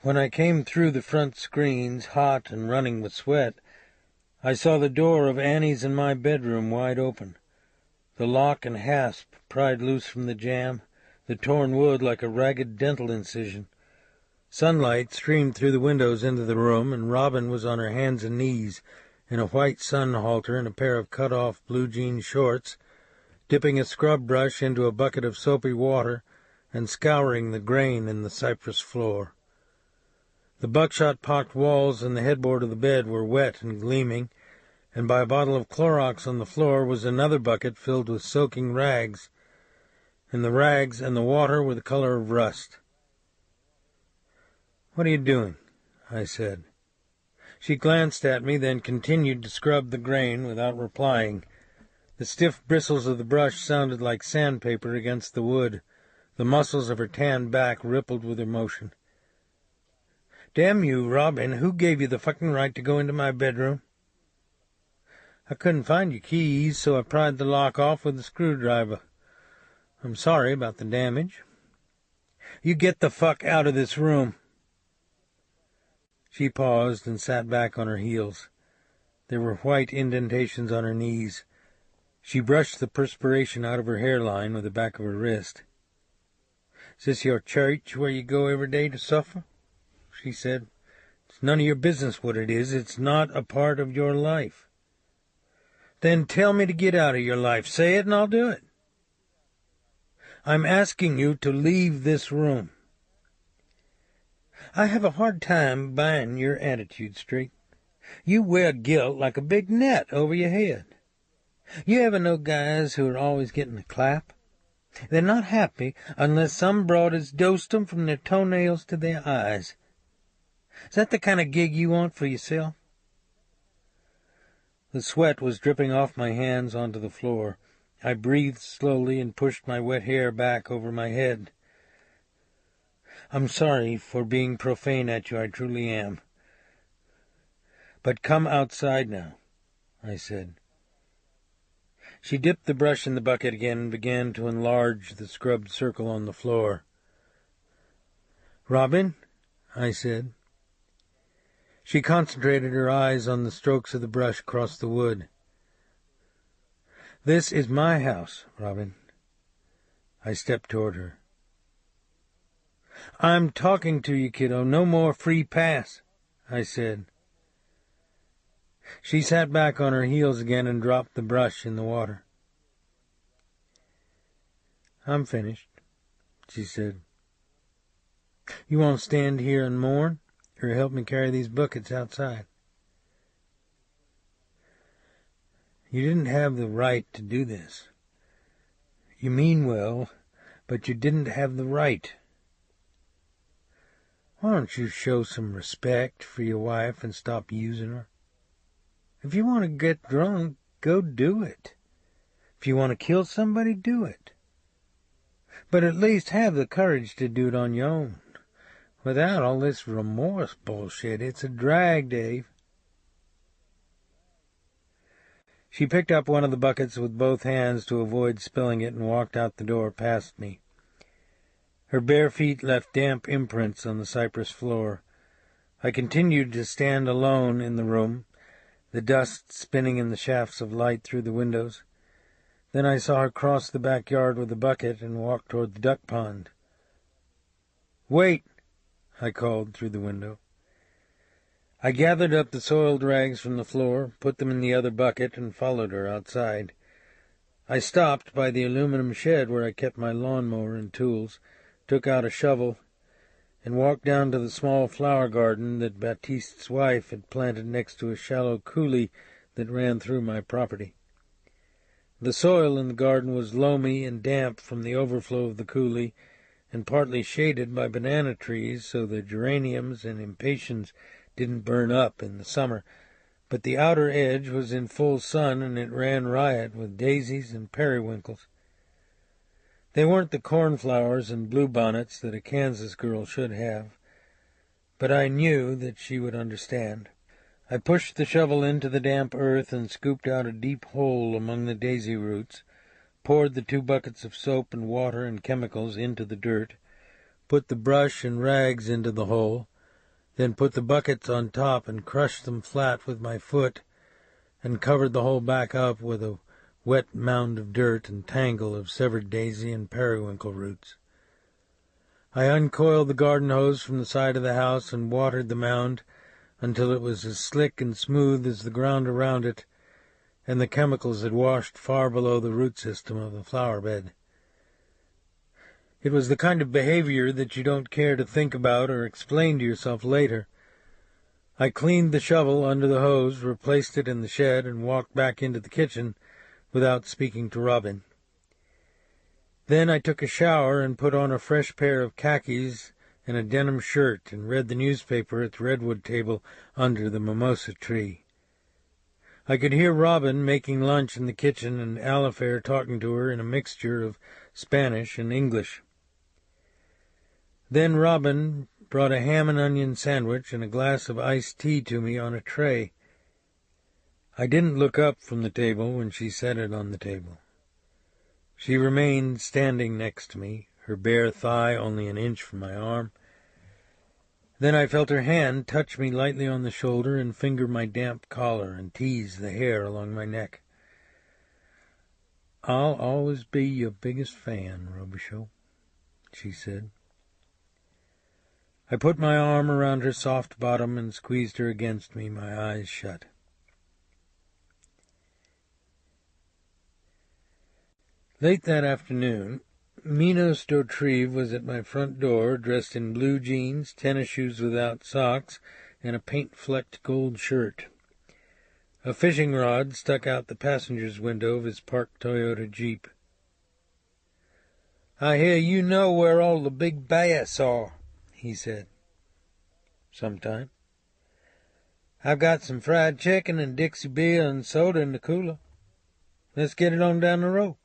When I came through the front screens, hot and running with sweat, I saw the door of Annie's and my bedroom wide open, the lock and hasp pried loose from the jamb, the torn wood like a ragged dental incision. Sunlight streamed through the windows into the room, and Robin was on her hands and knees in a white sun halter and a pair of cut-off blue jean shorts, dipping a scrub brush into a bucket of soapy water and scouring the grain in the cypress floor. The buckshot-pocked walls and the headboard of the bed were wet and gleaming, and by a bottle of Clorox on the floor was another bucket filled with soaking rags, and the rags and the water were the color of rust. "What are you doing?" I said. She glanced at me, then continued to scrub the grain without replying. The stiff bristles of the brush sounded like sandpaper against the wood. The muscles of her tanned back rippled with emotion. "Damn you, Robin, who gave you the fucking right to go into my bedroom?" "I couldn't find your keys, so I pried the lock off with a screwdriver. I'm sorry about the damage." "You get the fuck out of this room." She paused and sat back on her heels. There were white indentations on her knees. She brushed the perspiration out of her hairline with the back of her wrist. "Is this your church where you go every day to suffer?" she said. "It's none of your business what it is. It's not a part of your life." "Then tell me to get out of your life. Say it and I'll do it." "I'm asking you to leave this room." "I have a hard time buying your attitude straight. You wear guilt like a big net over your head. You ever know guys who are always getting a clap? They're not happy unless some broad has dosed them from their toenails to their eyes. Is that the kind of gig you want for yourself?" The sweat was dripping off my hands onto the floor. I breathed slowly and pushed my wet hair back over my head. "I'm sorry for being profane at you, I truly am. But come outside now," I said. She dipped the brush in the bucket again and began to enlarge the scrubbed circle on the floor. "Robin," I said. She concentrated her eyes on the strokes of the brush across the wood. "This is my house, Robin." I stepped toward her. "I'm talking to you, kiddo. No more free pass," I said. She sat back on her heels again and dropped the brush in the water. "I'm finished," she said. "You want to stand here and mourn, or help me carry these buckets outside?" "You didn't have the right to do this. You mean well, but you didn't have the right. Why don't you show some respect for your wife and stop using her? If you want to get drunk, go do it. If you want to kill somebody, do it. But at least have the courage to do it on your own, without all this remorse bullshit. It's a drag, Dave." She picked up one of the buckets with both hands to avoid spilling it and walked out the door past me. Her bare feet left damp imprints on the cypress floor. I continued to stand alone in the room, the dust spinning in the shafts of light through the windows. Then I saw her cross the backyard with a bucket and walk toward the duck pond. "Wait!" I called through the window. I gathered up the soiled rags from the floor, put them in the other bucket, and followed her outside. I stopped by the aluminum shed where I kept my lawnmower and tools, took out a shovel, and walked down to the small flower garden that Baptiste's wife had planted next to a shallow coulee that ran through my property. The soil in the garden was loamy and damp from the overflow of the coulee, and partly shaded by banana trees so the geraniums and impatiens didn't burn up in the summer, but the outer edge was in full sun and it ran riot with daisies and periwinkles. They weren't the cornflowers and bluebonnets that a Kansas girl should have, but I knew that she would understand. I pushed the shovel into the damp earth and scooped out a deep hole among the daisy roots, poured the 2 buckets of soap and water and chemicals into the dirt, put the brush and rags into the hole, then put the buckets on top and crushed them flat with my foot, and covered the hole back up with a wet mound of dirt and tangle of severed daisy and periwinkle roots. I uncoiled the garden hose from the side of the house and watered the mound until it was as slick and smooth as the ground around it, and the chemicals had washed far below the root system of the flower bed. It was the kind of behavior that you don't care to think about or explain to yourself later. I cleaned the shovel under the hose, replaced it in the shed, and walked back into the kitchen without speaking to Robin. Then I took a shower and put on a fresh pair of khakis and a denim shirt and read the newspaper at the redwood table under the mimosa tree. I could hear Robin making lunch in the kitchen and Alifair talking to her in a mixture of Spanish and English. Then Robin brought a ham and onion sandwich and a glass of iced tea to me on a tray. I didn't look up from the table when she set it on the table. She remained standing next to me, her bare thigh only an inch from my arm. Then I felt her hand touch me lightly on the shoulder and finger my damp collar and tease the hair along my neck. "I'll always be your biggest fan, Robicheaux," she said. I put my arm around her soft bottom and squeezed her against me, my eyes shut. Late that afternoon, Minos d'Autrive was at my front door, dressed in blue jeans, tennis shoes without socks, and a paint-flecked gold shirt. A fishing rod stuck out the passenger's window of his parked Toyota Jeep. "I hear you know where all the big bayous are," he said. "Sometime." "I've got some fried chicken and Dixie beer and soda in the cooler. Let's get it on down the road."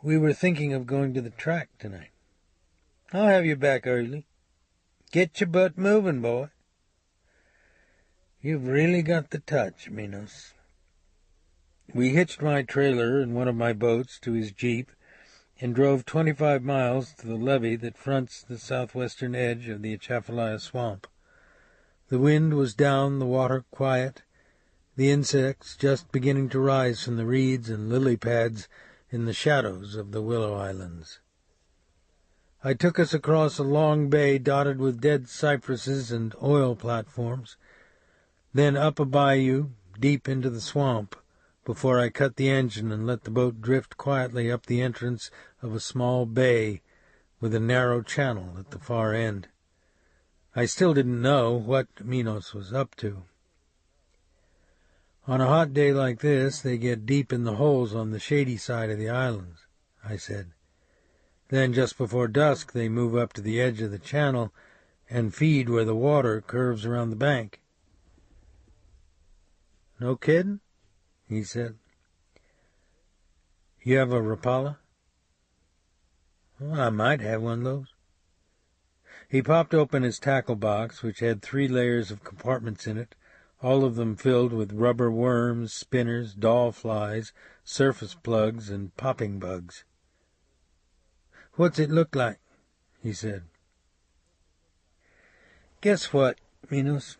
"We were thinking of going to the track tonight." "I'll have you back early. Get your butt moving, boy." "You've really got the touch, Minos." We hitched my trailer and one of my boats to his Jeep and drove 25 miles to the levee that fronts the southwestern edge of the Atchafalaya Swamp. The wind was down, the water quiet, the insects just beginning to rise from the reeds and lily pads in the shadows of the willow islands. I took us across a long bay dotted with dead cypresses and oil platforms, then up a bayou, deep into the swamp, before I cut the engine and let the boat drift quietly up the entrance of a small bay with a narrow channel at the far end. I still didn't know what Minos was up to. "On a hot day like this, they get deep in the holes on the shady side of the islands," I said. "Then just before dusk they move up to the edge of the channel and feed where the water curves around the bank." "No kidding?" he said. "You have a Rapala?" "Well, I might have one of those." He popped open his tackle box, which had 3 layers of compartments in it, all of them filled with rubber worms, spinners, doll flies, surface plugs, and popping bugs. "What's it look like?" he said. "Guess what, Minos?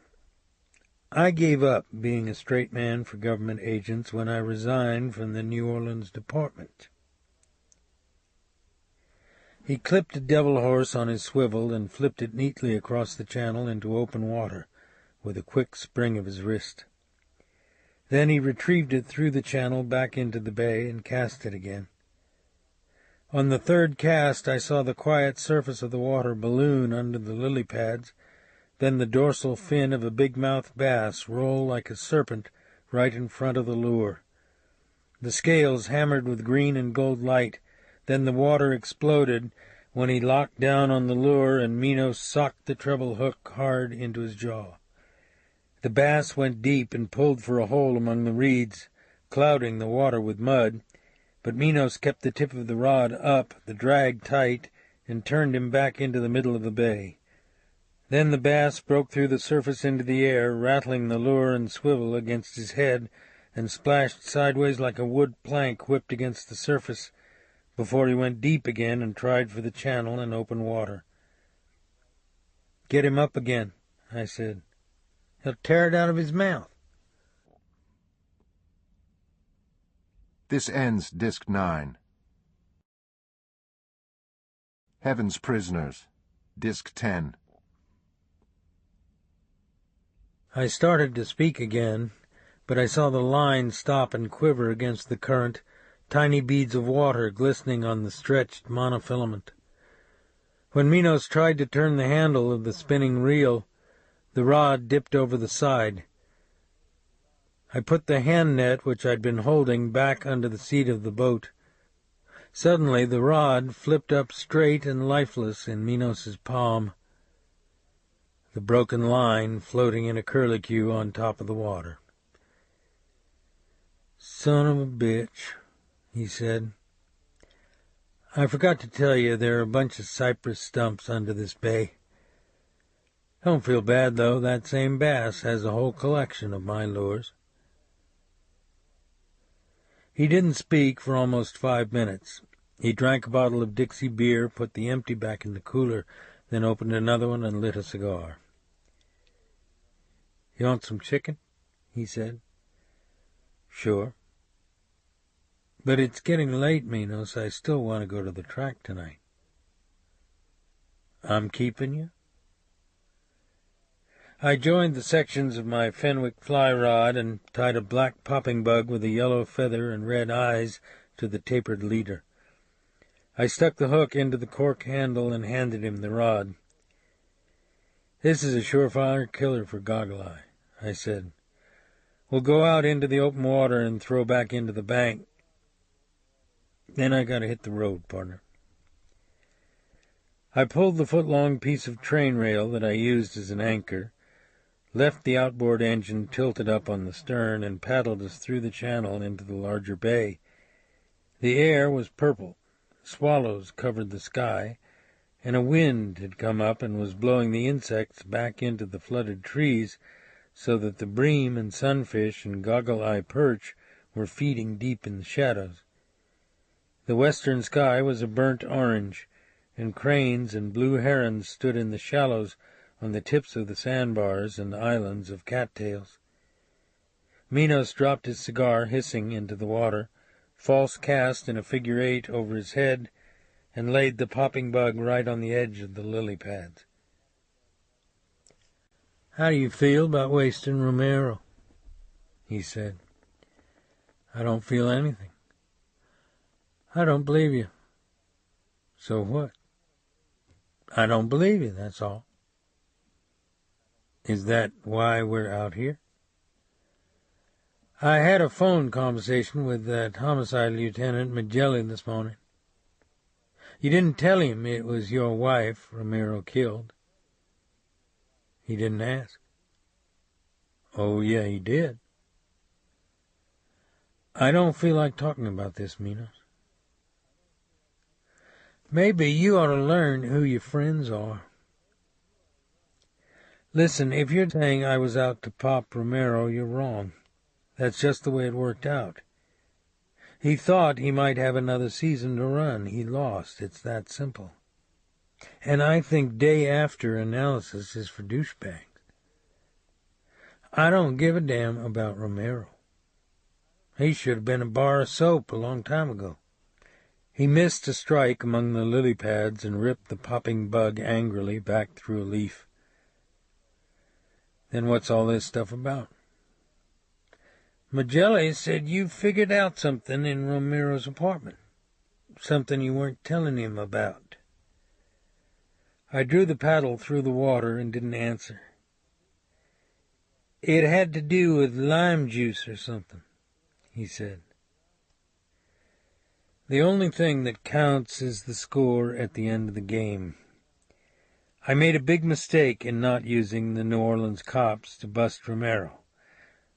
I gave up being a straight man for government agents when I resigned from the New Orleans department." He clipped a devil horse on his swivel and flipped it neatly across the channel into open water with a quick spring of his wrist. Then he retrieved it through the channel back into the bay and cast it again. On the third cast I saw the quiet surface of the water balloon under the lily pads, then the dorsal fin of a big-mouthed bass roll like a serpent right in front of the lure. The scales hammered with green and gold light. Then the water exploded when he locked down on the lure and Minos socked the treble hook hard into his jaw. The bass went deep and pulled for a hole among the reeds, clouding the water with mud, but Minos kept the tip of the rod up, the drag tight, and turned him back into the middle of the bay. Then the bass broke through the surface into the air, rattling the lure and swivel against his head, and splashed sideways like a wood plank whipped against the surface, before he went deep again and tried for the channel and open water. "Get him up again," I said. "He'll tear it out of his mouth." This ends Disc 9. Heaven's Prisoners, Disc 10. I started to speak again, but I saw the line stop and quiver against the current, tiny beads of water glistening on the stretched monofilament. When Minos tried to turn the handle of the spinning reel, the rod dipped over the side. I put the hand net which I'd been holding back under the seat of the boat. Suddenly the rod flipped up straight and lifeless in Minos's palm, the broken line floating in a curlicue on top of the water. "Son of a bitch," he said. "I forgot to tell you there are a bunch of cypress stumps under this bay. Don't feel bad, though. That same bass has a whole collection of my lures." He didn't speak for almost 5 minutes. He drank a bottle of Dixie beer, put the empty back in the cooler, then opened another one and lit a cigar. "You want some chicken?" he said. "Sure. But it's getting late, Minos. I still want to go to the track tonight." "I'm keeping you?" I joined the sections of my Fenwick fly rod and tied a black popping bug with a yellow feather and red eyes to the tapered leader. I stuck the hook into the cork handle and handed him the rod. "This is a surefire killer for Goggle Eye," I said. "We'll go out into the open water and throw back into the bank. Then I gotta hit the road, partner." I pulled the foot-long piece of train rail that I used as an anchor, left the outboard engine tilted up on the stern, and paddled us through the channel into the larger bay. The air was purple, swallows covered the sky, and a wind had come up and was blowing the insects back into the flooded trees, so that the bream and sunfish and goggle-eye perch were feeding deep in the shadows. The western sky was a burnt orange, and cranes and blue herons stood in the shallows on the tips of the sandbars and islands of cattails. Minos dropped his cigar hissing into the water, false cast in a figure 8 over his head, and laid the popping bug right on the edge of the lily pads. "How do you feel about wasting Romero?" he said. "I don't feel anything." "I don't believe you." "So what?" "I don't believe you, that's all." "Is that why we're out here?" "I had a phone conversation with that homicide lieutenant Magelli this morning." "You didn't tell him it was your wife Romero killed?" "He didn't ask." "Oh, yeah, he did." "I don't feel like talking about this, Minos." "Maybe you ought to learn who your friends are." "Listen, if you're saying I was out to pop Romero, you're wrong. That's just the way it worked out. He thought he might have another season to run. He lost. It's that simple. And I think day after analysis is for douchebags. I don't give a damn about Romero. He should have been a bar of soap a long time ago. He missed a strike among the lily pads and ripped the popping bug angrily back through a leaf. Then what's all this stuff about? Magellan said you figured out something in Romero's apartment. Something you weren't telling him about. I drew the paddle through the water and didn't answer. It had to do with lime juice or something, he said. The only thing that counts is the score at the end of the game. I made a big mistake in not using the New Orleans cops to bust Romero.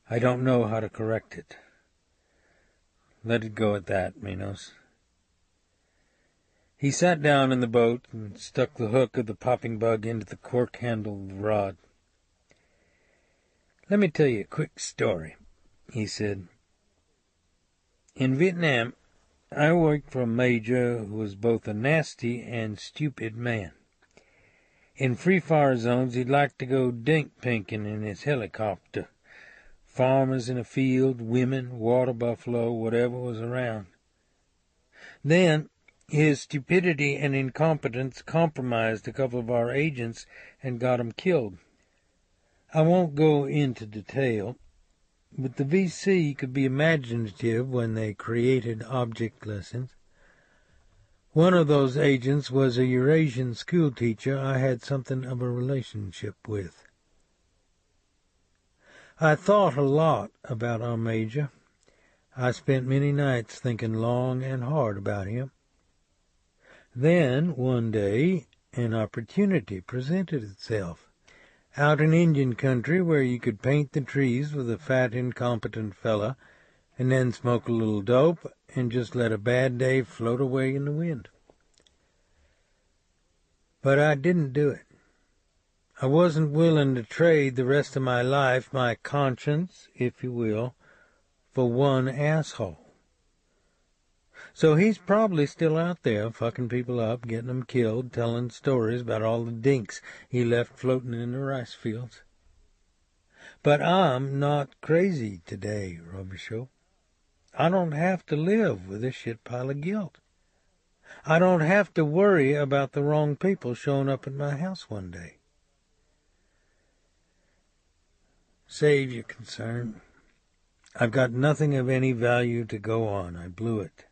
I don't know how to correct it. Let it go at that, Minos. He sat down in the boat and stuck the hook of the popping bug into the cork-handled rod. Let me tell you a quick story, he said. In Vietnam, I worked for a major who was both a nasty and stupid man. In free-fire zones, he'd like to go dink-pinking in his helicopter. Farmers in a field, women, water buffalo, whatever was around. Then, his stupidity and incompetence compromised a couple of our agents and got 'em killed. I won't go into detail, but the VC could be imaginative when they created object lessons. One of those agents was a Eurasian schoolteacher I had something of a relationship with. I thought a lot about our major. I spent many nights thinking long and hard about him. Then, one day, an opportunity presented itself. Out in Indian country where you could paint the trees with a fat, incompetent fella, and then smoke a little dope and just let a bad day float away in the wind. But I didn't do it. I wasn't willing to trade the rest of my life, my conscience, if you will, for one asshole. So he's probably still out there, fucking people up, getting them killed, telling stories about all the dinks he left floating in the rice fields. But I'm not crazy today, Robicheaux. I don't have to live with a shit pile of guilt. I don't have to worry about the wrong people showing up at my house one day. Save your concern. I've got nothing of any value to go on. I blew it.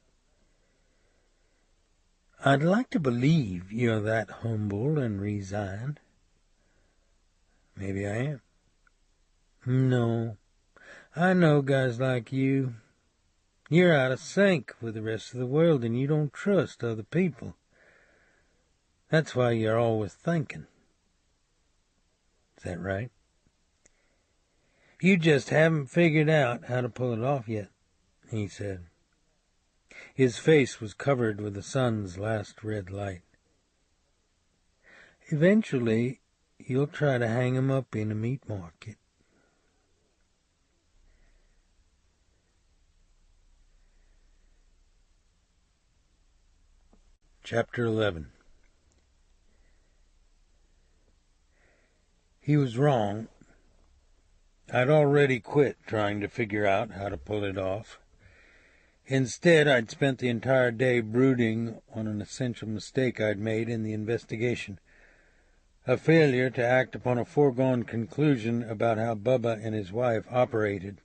I'd like to believe you're that humble and resigned. Maybe I am. No, I know guys like you. You're out of sync with the rest of the world and you don't trust other people. That's why you're always thinking. Is that right? You just haven't figured out how to pull it off yet, he said. His face was covered with the sun's last red light. Eventually, you'll try to hang him up in a meat market. Chapter 11. He was wrong. I'd already quit trying to figure out how to pull it off. Instead, I'd spent the entire day brooding on an essential mistake I'd made in the investigation, a failure to act upon a foregone conclusion about how Bubba and his wife operated,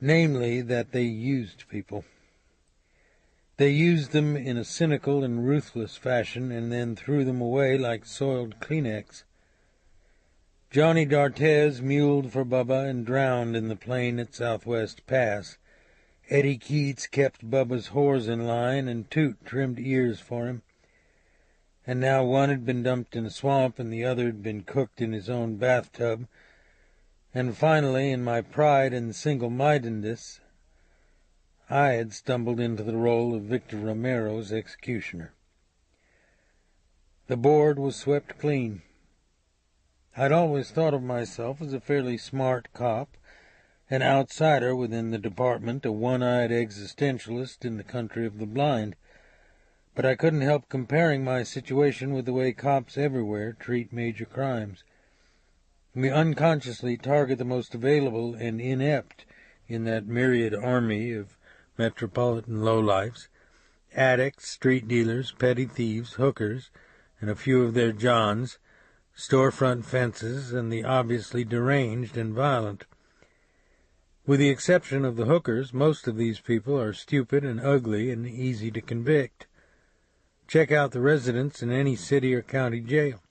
namely that they used people. They used them in a cynical and ruthless fashion and then threw them away like soiled Kleenex. Johnny D'Artez muled for Bubba and drowned in the plain at Southwest Pass. Eddie Keats kept Bubba's whores in line, and Toot trimmed ears for him. And now one had been dumped in a swamp, and the other had been cooked in his own bathtub. And finally, in my pride and single-mindedness, I had stumbled into the role of Victor Romero's executioner. The board was swept clean. I'd always thought of myself as a fairly smart cop, an outsider within the department, a one-eyed existentialist in the country of the blind. But I couldn't help comparing my situation with the way cops everywhere treat major crimes. We unconsciously target the most available and inept in that myriad army of metropolitan lowlifes: addicts, street dealers, petty thieves, hookers, and a few of their Johns, storefront fences, and the obviously deranged and violent. With the exception of the hookers, most of these people are stupid and ugly and easy to convict. Check out the residents in any city or county jail.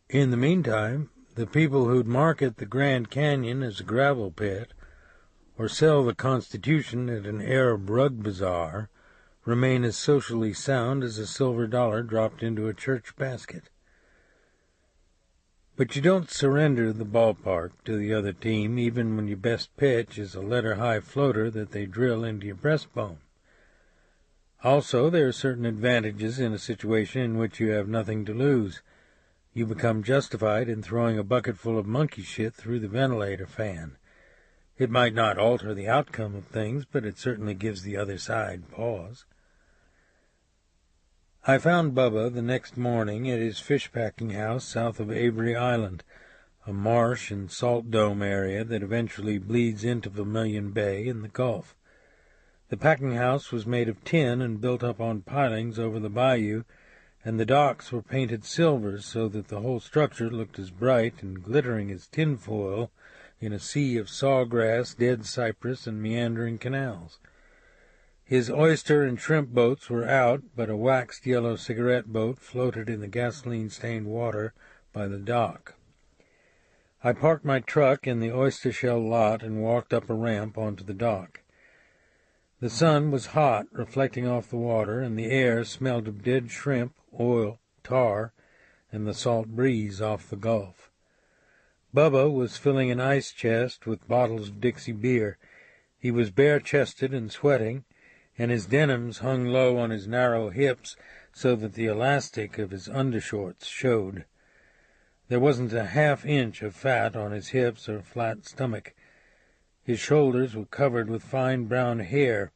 In the meantime, the people who'd market the Grand Canyon as a gravel pit or sell the Constitution at an Arab rug bazaar remain as socially sound as a silver dollar dropped into a church basket. But you don't surrender the ballpark to the other team even when your best pitch is a letter-high floater that they drill into your breastbone. Also, there are certain advantages in a situation in which you have nothing to lose. You become justified in throwing a bucket full of monkey shit through the ventilator fan. It might not alter the outcome of things, but it certainly gives the other side pause. I found Bubba the next morning at his fish-packing house south of Avery Island, a marsh and salt dome area that eventually bleeds into Vermilion Bay in the Gulf. The packing house was made of tin and built up on pilings over the bayou, and the docks were painted silver so that the whole structure looked as bright and glittering as tinfoil in a sea of sawgrass, dead cypress, and meandering canals. His oyster and shrimp boats were out, but a waxed yellow cigarette boat floated in the gasoline-stained water by the dock. I parked my truck in the oyster shell lot and walked up a ramp onto the dock. The sun was hot, reflecting off the water, and the air smelled of dead shrimp, oil, tar, and the salt breeze off the Gulf. Bubba was filling an ice chest with bottles of Dixie beer. He was bare-chested and sweating, and his denims hung low on his narrow hips so that the elastic of his undershorts showed. There wasn't a half-inch of fat on his hips or flat stomach. His shoulders were covered with fine brown hair,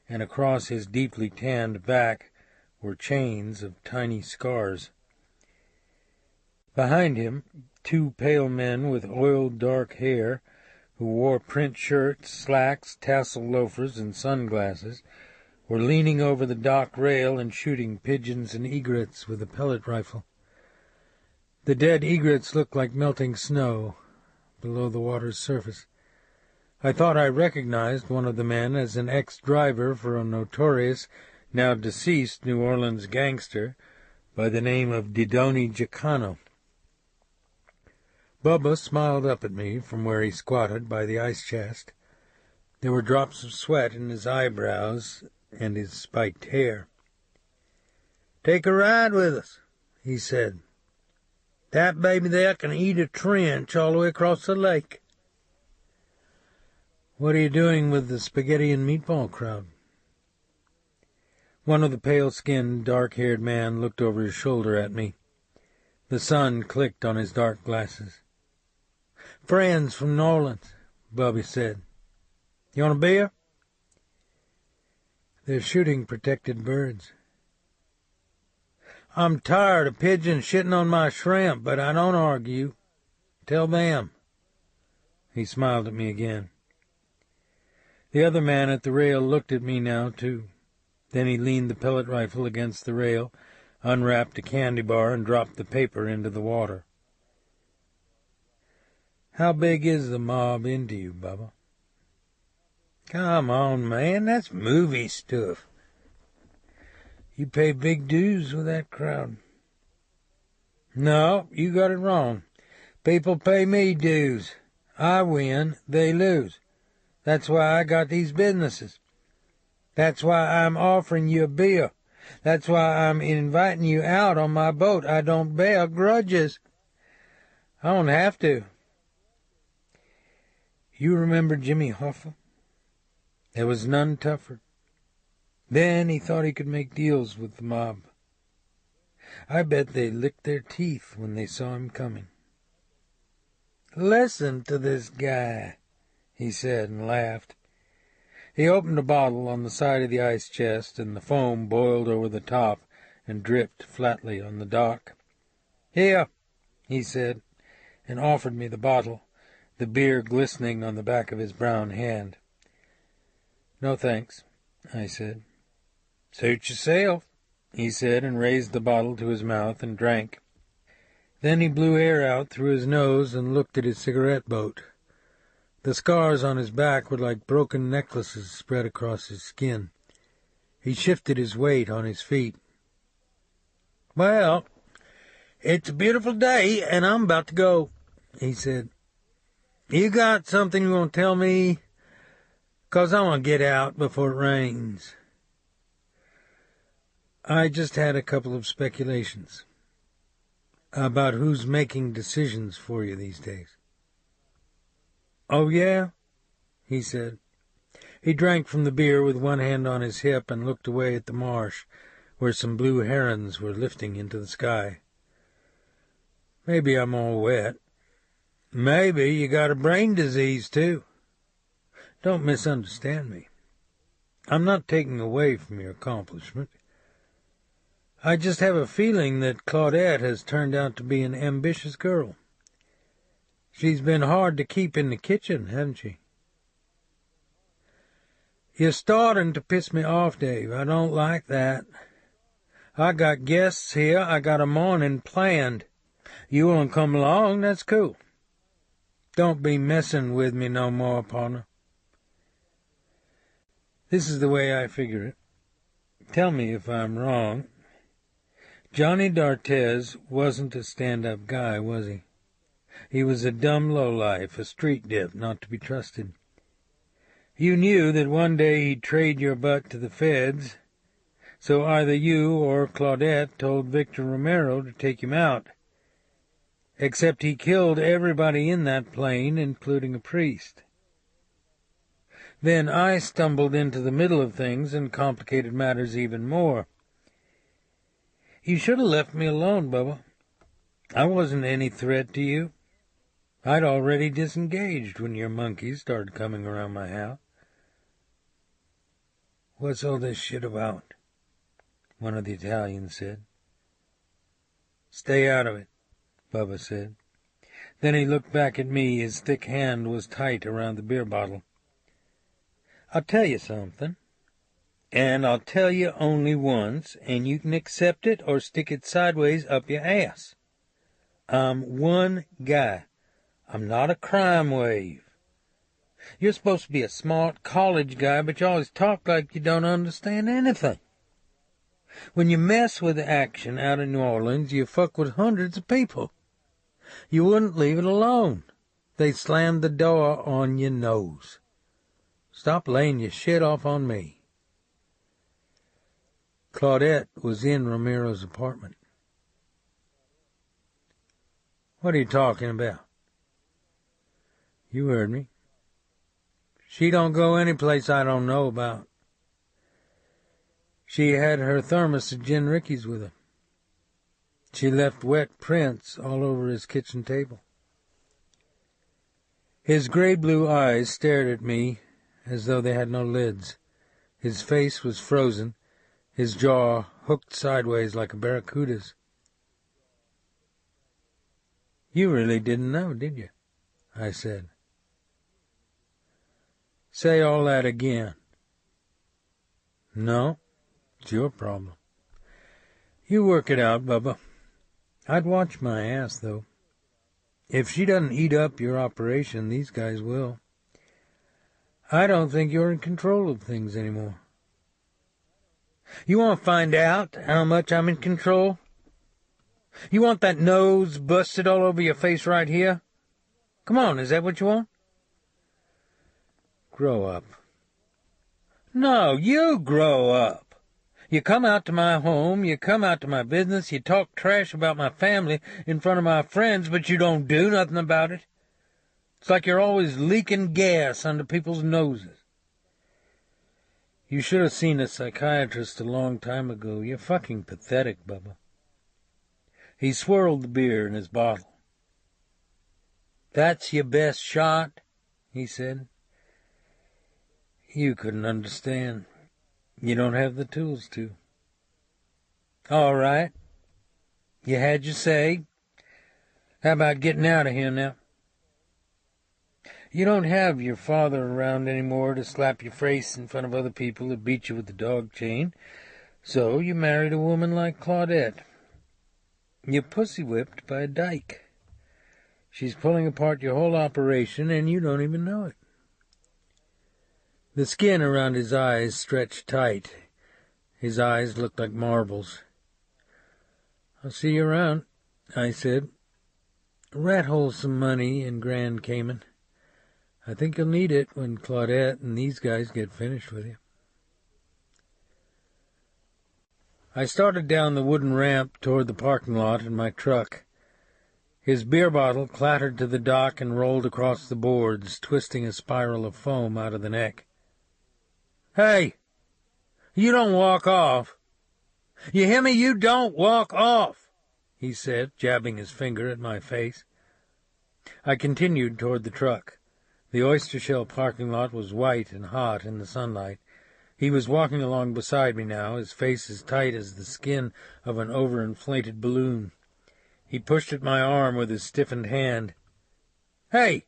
and across his deeply tanned back were chains of tiny scars. Behind him, two pale men with oiled dark hair, who wore print shirts, slacks, tassel loafers, and sunglasses, were leaning over the dock rail and shooting pigeons and egrets with a pellet rifle. The dead egrets looked like melting snow below the water's surface. I thought I recognized one of the men as an ex-driver for a notorious, now deceased New Orleans gangster by the name of Didoni Jacano. Bubba smiled up at me from where he squatted by the ice chest. There were drops of sweat in his eyebrows and his spiked hair. "Take a ride with us," he said. "That baby there can eat a trench all the way across the lake." "What are you doing with the spaghetti and meatball crowd?" One of the pale-skinned, dark-haired men looked over his shoulder at me. The sun clicked on his dark glasses. "Friends from New Orleans," Bubby said. "You want a beer?" "They're shooting protected birds." "I'm tired of pigeons shitting on my shrimp, but I don't argue. Tell them." He smiled at me again. The other man at the rail looked at me now, too. Then he leaned the pellet rifle against the rail, unwrapped a candy bar, and dropped the paper into the water. "How big is the mob into you, Bubba?" "Come on, man, that's movie stuff." "You pay big dues with that crowd." "No, you got it wrong. People pay me dues. I win, they lose. That's why I got these businesses. That's why I'm offering you a beer. That's why I'm inviting you out on my boat. I don't bear grudges. I don't have to." "You remember Jimmy Hoffa? There was none tougher. Then he thought he could make deals with the mob. I bet they licked their teeth when they saw him coming." "Listen to this guy. he said, and laughed. He opened a bottle on the side of the ice chest, and the foam boiled over the top and dripped flatly on the dock. "Here," he said, and offered me the bottle, the beer glistening on the back of his brown hand. "No, thanks," I said. "Suit yourself," he said, and raised the bottle to his mouth and drank. Then he blew air out through his nose and looked at his cigarette boat. The scars on his back were like broken necklaces spread across his skin. He shifted his weight on his feet. "Well, it's a beautiful day, and I'm about to go," he said. "You got something you want to tell me? 'Cause I want to get out before it rains." I just had a couple of speculations about who's making decisions for you these days. "Oh, yeah?" he said. He drank from the beer with one hand on his hip and looked away at the marsh, where some blue herons were lifting into the sky. "Maybe I'm all wet. Maybe you got a brain disease, too. Don't misunderstand me. I'm not taking away from your accomplishment. I just have a feeling that Claudette has turned out to be an ambitious girl. She's been hard to keep in the kitchen, hasn't she?" "You're starting to piss me off, Dave. I don't like that. I got guests here. I got a morning planned. You want to come along? That's cool. Don't be messing with me no more, partner." This is the way I figure it. Tell me if I'm wrong. Johnny D'Artes wasn't a stand-up guy, was he? He was a dumb lowlife, a street dip, not to be trusted. You knew that one day he'd trade your butt to the feds, so either you or Claudette told Victor Romero to take him out. Except he killed everybody in that plane, including a priest. Then I stumbled into the middle of things and complicated matters even more. You should have left me alone, Bubba. I wasn't any threat to you. I'd already disengaged when your monkeys started coming around my house. "What's all this shit about?" one of the Italians said. "Stay out of it," Bubba said. Then he looked back at me. His thick hand was tight around the beer bottle. "I'll tell you something, and I'll tell you only once, and you can accept it or stick it sideways up your ass. I'm one guy. I'm not a crime wave. You're supposed to be a smart college guy, but you always talk like you don't understand anything. When you mess with action out in New Orleans, you fuck with hundreds of people. You wouldn't leave it alone. They slammed the door on your nose. Stop laying your shit off on me." Claudette was in Romero's apartment. "What are you talking about?" "You heard me. She don't go any place I don't know about. She had her thermos of gin rickeys with her. She left wet prints all over his kitchen table." His gray-blue eyes stared at me as though they had no lids. His face was frozen, his jaw hooked sideways like a barracuda's. "You really didn't know, did you?" I said. "Say all that again." "No, it's your problem. You work it out, Bubba. I'd watch my ass, though. If she doesn't eat up your operation, these guys will. I don't think you're in control of things anymore." "You want to find out how much I'm in control? You want that nose busted all over your face right here? Come on, is that what you want?" "Grow up." "No, you grow up. You come out to my home, you come out to my business, you talk trash about my family in front of my friends, but you don't do nothing about it. It's like you're always leaking gas under people's noses. You should have seen a psychiatrist a long time ago. You're fucking pathetic, Bubba." He swirled the beer in his bottle. "That's your best shot?" he said. You couldn't understand. You don't have the tools to. All right. You had your say. How about getting out of here now? You don't have your father around anymore to slap your face in front of other people or beat you with the dog chain, so you married a woman like Claudette. You're pussy-whipped by a dyke. She's pulling apart your whole operation, and you don't even know it. The skin around his eyes stretched tight. His eyes looked like marbles. I'll see you around, I said. Rat hole some money in Grand Cayman. I think you'll need it when Claudette and these guys get finished with you. I started down the wooden ramp toward the parking lot in my truck. His beer bottle clattered to the dock and rolled across the boards, twisting a spiral of foam out of the neck. Hey! You don't walk off! You hear me? You don't walk off! He said, jabbing his finger at my face. I continued toward the truck. The oyster shell parking lot was white and hot in the sunlight. He was walking along beside me now, his face as tight as the skin of an overinflated balloon. He pushed at my arm with his stiffened hand. Hey!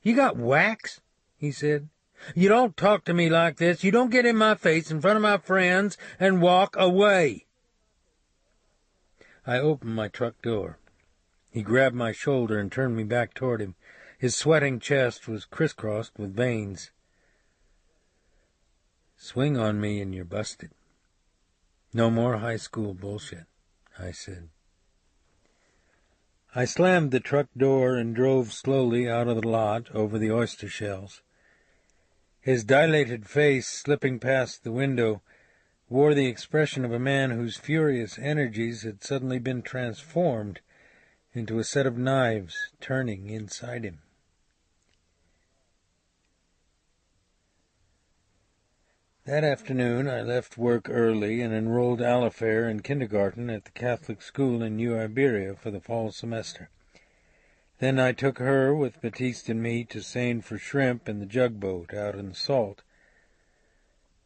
You got wax? He said. You don't talk to me like this. You don't get in my face in front of my friends and walk away. I opened my truck door. He grabbed my shoulder and turned me back toward him. His sweating chest was crisscrossed with veins. Swing on me and you're busted. No more high school bullshit, I said. I slammed the truck door and drove slowly out of the lot over the oyster shells. His dilated face, slipping past the window, wore the expression of a man whose furious energies had suddenly been transformed into a set of knives turning inside him. That afternoon I left work early and enrolled Alifair in kindergarten at the Catholic school in New Iberia for the fall semester. Then I took her, with Baptiste and me, to seine for shrimp in the jugboat out in the salt.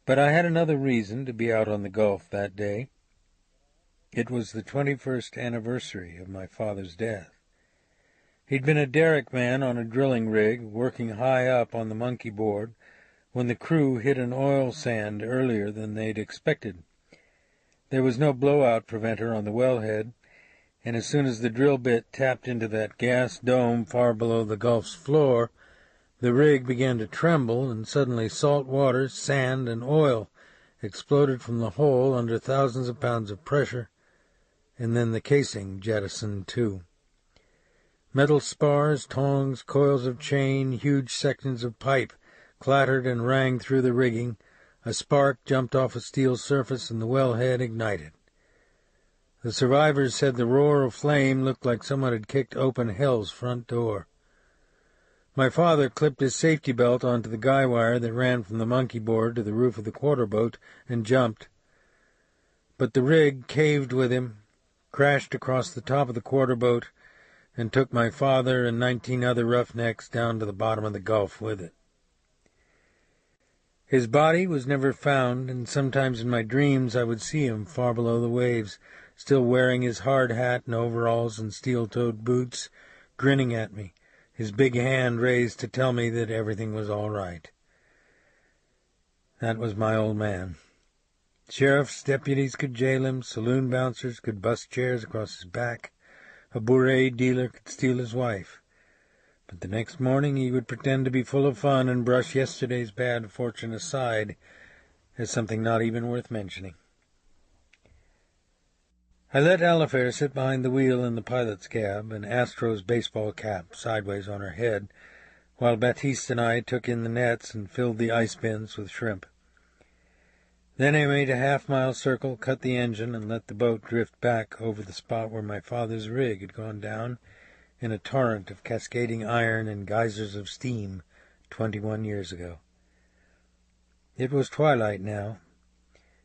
But I had another reason to be out on the Gulf that day. It was the 21st anniversary of my father's death. He'd been a derrick man on a drilling rig, working high up on the monkey board, when the crew hit an oil sand earlier than they'd expected. There was no blowout preventer on the wellhead, and as soon as the drill bit tapped into that gas dome far below the Gulf's floor, the rig began to tremble, and suddenly salt water, sand, and oil exploded from the hole under thousands of pounds of pressure, and then the casing jettisoned too. Metal spars, tongs, coils of chain, huge sections of pipe clattered and rang through the rigging. A spark jumped off a steel surface, and the wellhead ignited. The survivors said the roar of flame looked like someone had kicked open hell's front door. My father clipped his safety belt onto the guy wire that ran from the monkey board to the roof of the quarterboat and jumped. But the rig caved with him, crashed across the top of the quarterboat, and took my father and 19 other roughnecks down to the bottom of the Gulf with it. His body was never found, and sometimes in my dreams I would see him far below the waves, still wearing his hard hat and overalls and steel-toed boots, grinning at me, his big hand raised to tell me that everything was all right. That was my old man. Sheriff's deputies could jail him, saloon bouncers could bust chairs across his back, a bourrée dealer could steal his wife. But the next morning he would pretend to be full of fun and brush yesterday's bad fortune aside as something not even worth mentioning. I let Alifair sit behind the wheel in the pilot's cab, an Astros baseball cap sideways on her head, while Baptiste and I took in the nets and filled the ice bins with shrimp. Then I made a half-mile circle, cut the engine, and let the boat drift back over the spot where my father's rig had gone down in a torrent of cascading iron and geysers of steam 21 years ago. It was twilight now,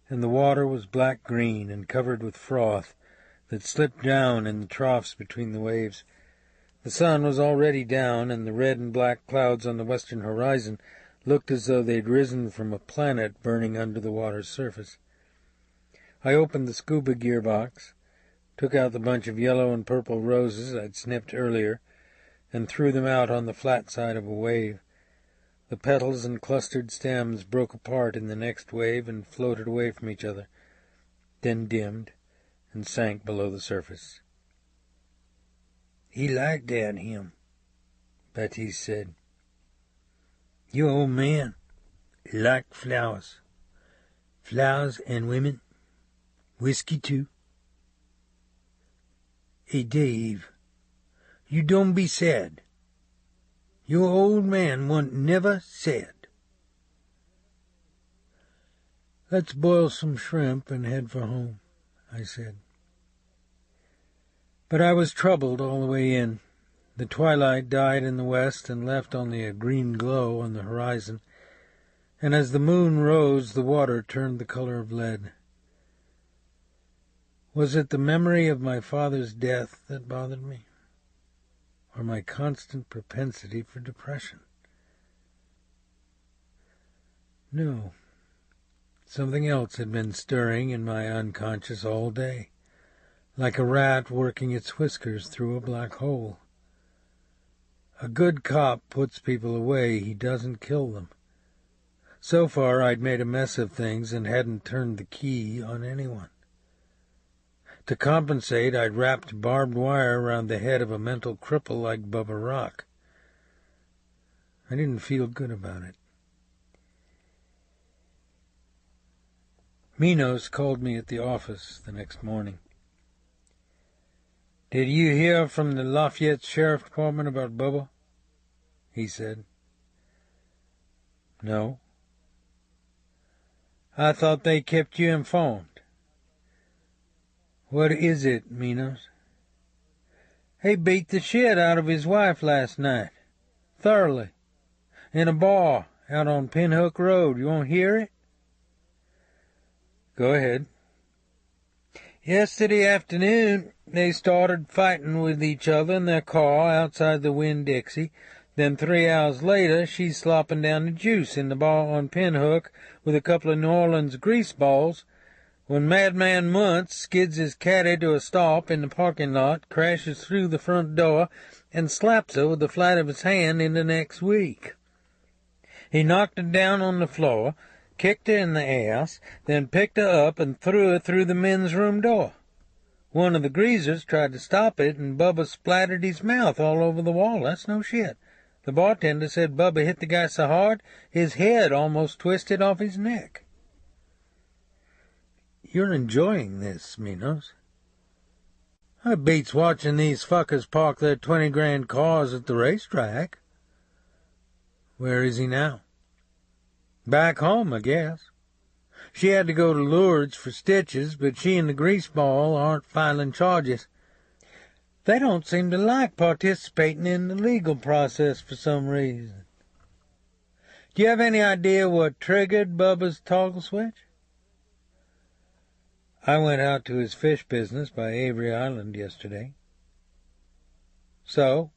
and the water was black-green and covered with froth that slipped down in the troughs between the waves. The sun was already down, and the red and black clouds on the western horizon looked as though they'd risen from a planet burning under the water's surface. I opened the scuba gearbox, took out the bunch of yellow and purple roses I'd snipped earlier, and threw them out on the flat side of a wave. The petals and clustered stems broke apart in the next wave and floated away from each other, then dimmed and sank below the surface. "He like that, him," Baptiste said. "Your old man like flowers. Flowers and women. Whiskey, too. Hey, Dave, you don't be sad. Your old man wasn't never sad." "Let's boil some shrimp and head for home," I said. But I was troubled all the way in. The twilight died in the west and left only a green glow on the horizon, and as the moon rose, the water turned the color of lead. Was it the memory of my father's death that bothered me, or my constant propensity for depression? No. Something else had been stirring in my unconscious all day, like a rat working its whiskers through a black hole. A good cop puts people away, he doesn't kill them. So far I'd made a mess of things and hadn't turned the key on anyone. To compensate, I'd wrapped barbed wire around the head of a mental cripple like Bubba Rock. I didn't feel good about it. Minos called me at the office the next morning. "Did you hear from the Lafayette Sheriff Department about Bubba?" he said. "No." "I thought they kept you informed." "What is it, Minos?" "He beat the shit out of his wife last night. Thoroughly. In a bar out on Pinhook Road. You want to hear it?" "Go ahead." "Yesterday afternoon, they started fighting with each other in their car outside the Winn-Dixie. Then 3 hours later, she's slopping down the juice in the bar on Pinhook with a couple of New Orleans greaseballs, when Madman Muntz skids his caddy to a stop in the parking lot, crashes through the front door, and slaps her with the flat of his hand into next week. He knocked her down on the floor, kicked her in the ass, then picked her up and threw her through the men's room door. One of the greasers tried to stop it, and Bubba splattered his mouth all over the wall. That's no shit. The bartender said Bubba hit the guy so hard, his head almost twisted off his neck." "You're enjoying this, Minos." "It beats watching these fuckers park their 20-grand cars at the racetrack." "Where is he now?" "Back home, I guess. She had to go to Lourdes for stitches, but she and the greaseball aren't filing charges. They don't seem to like participating in the legal process for some reason. Do you have any idea what triggered Bubba's toggle switch?" "I went out to his fish business by Avery Island yesterday." "So?"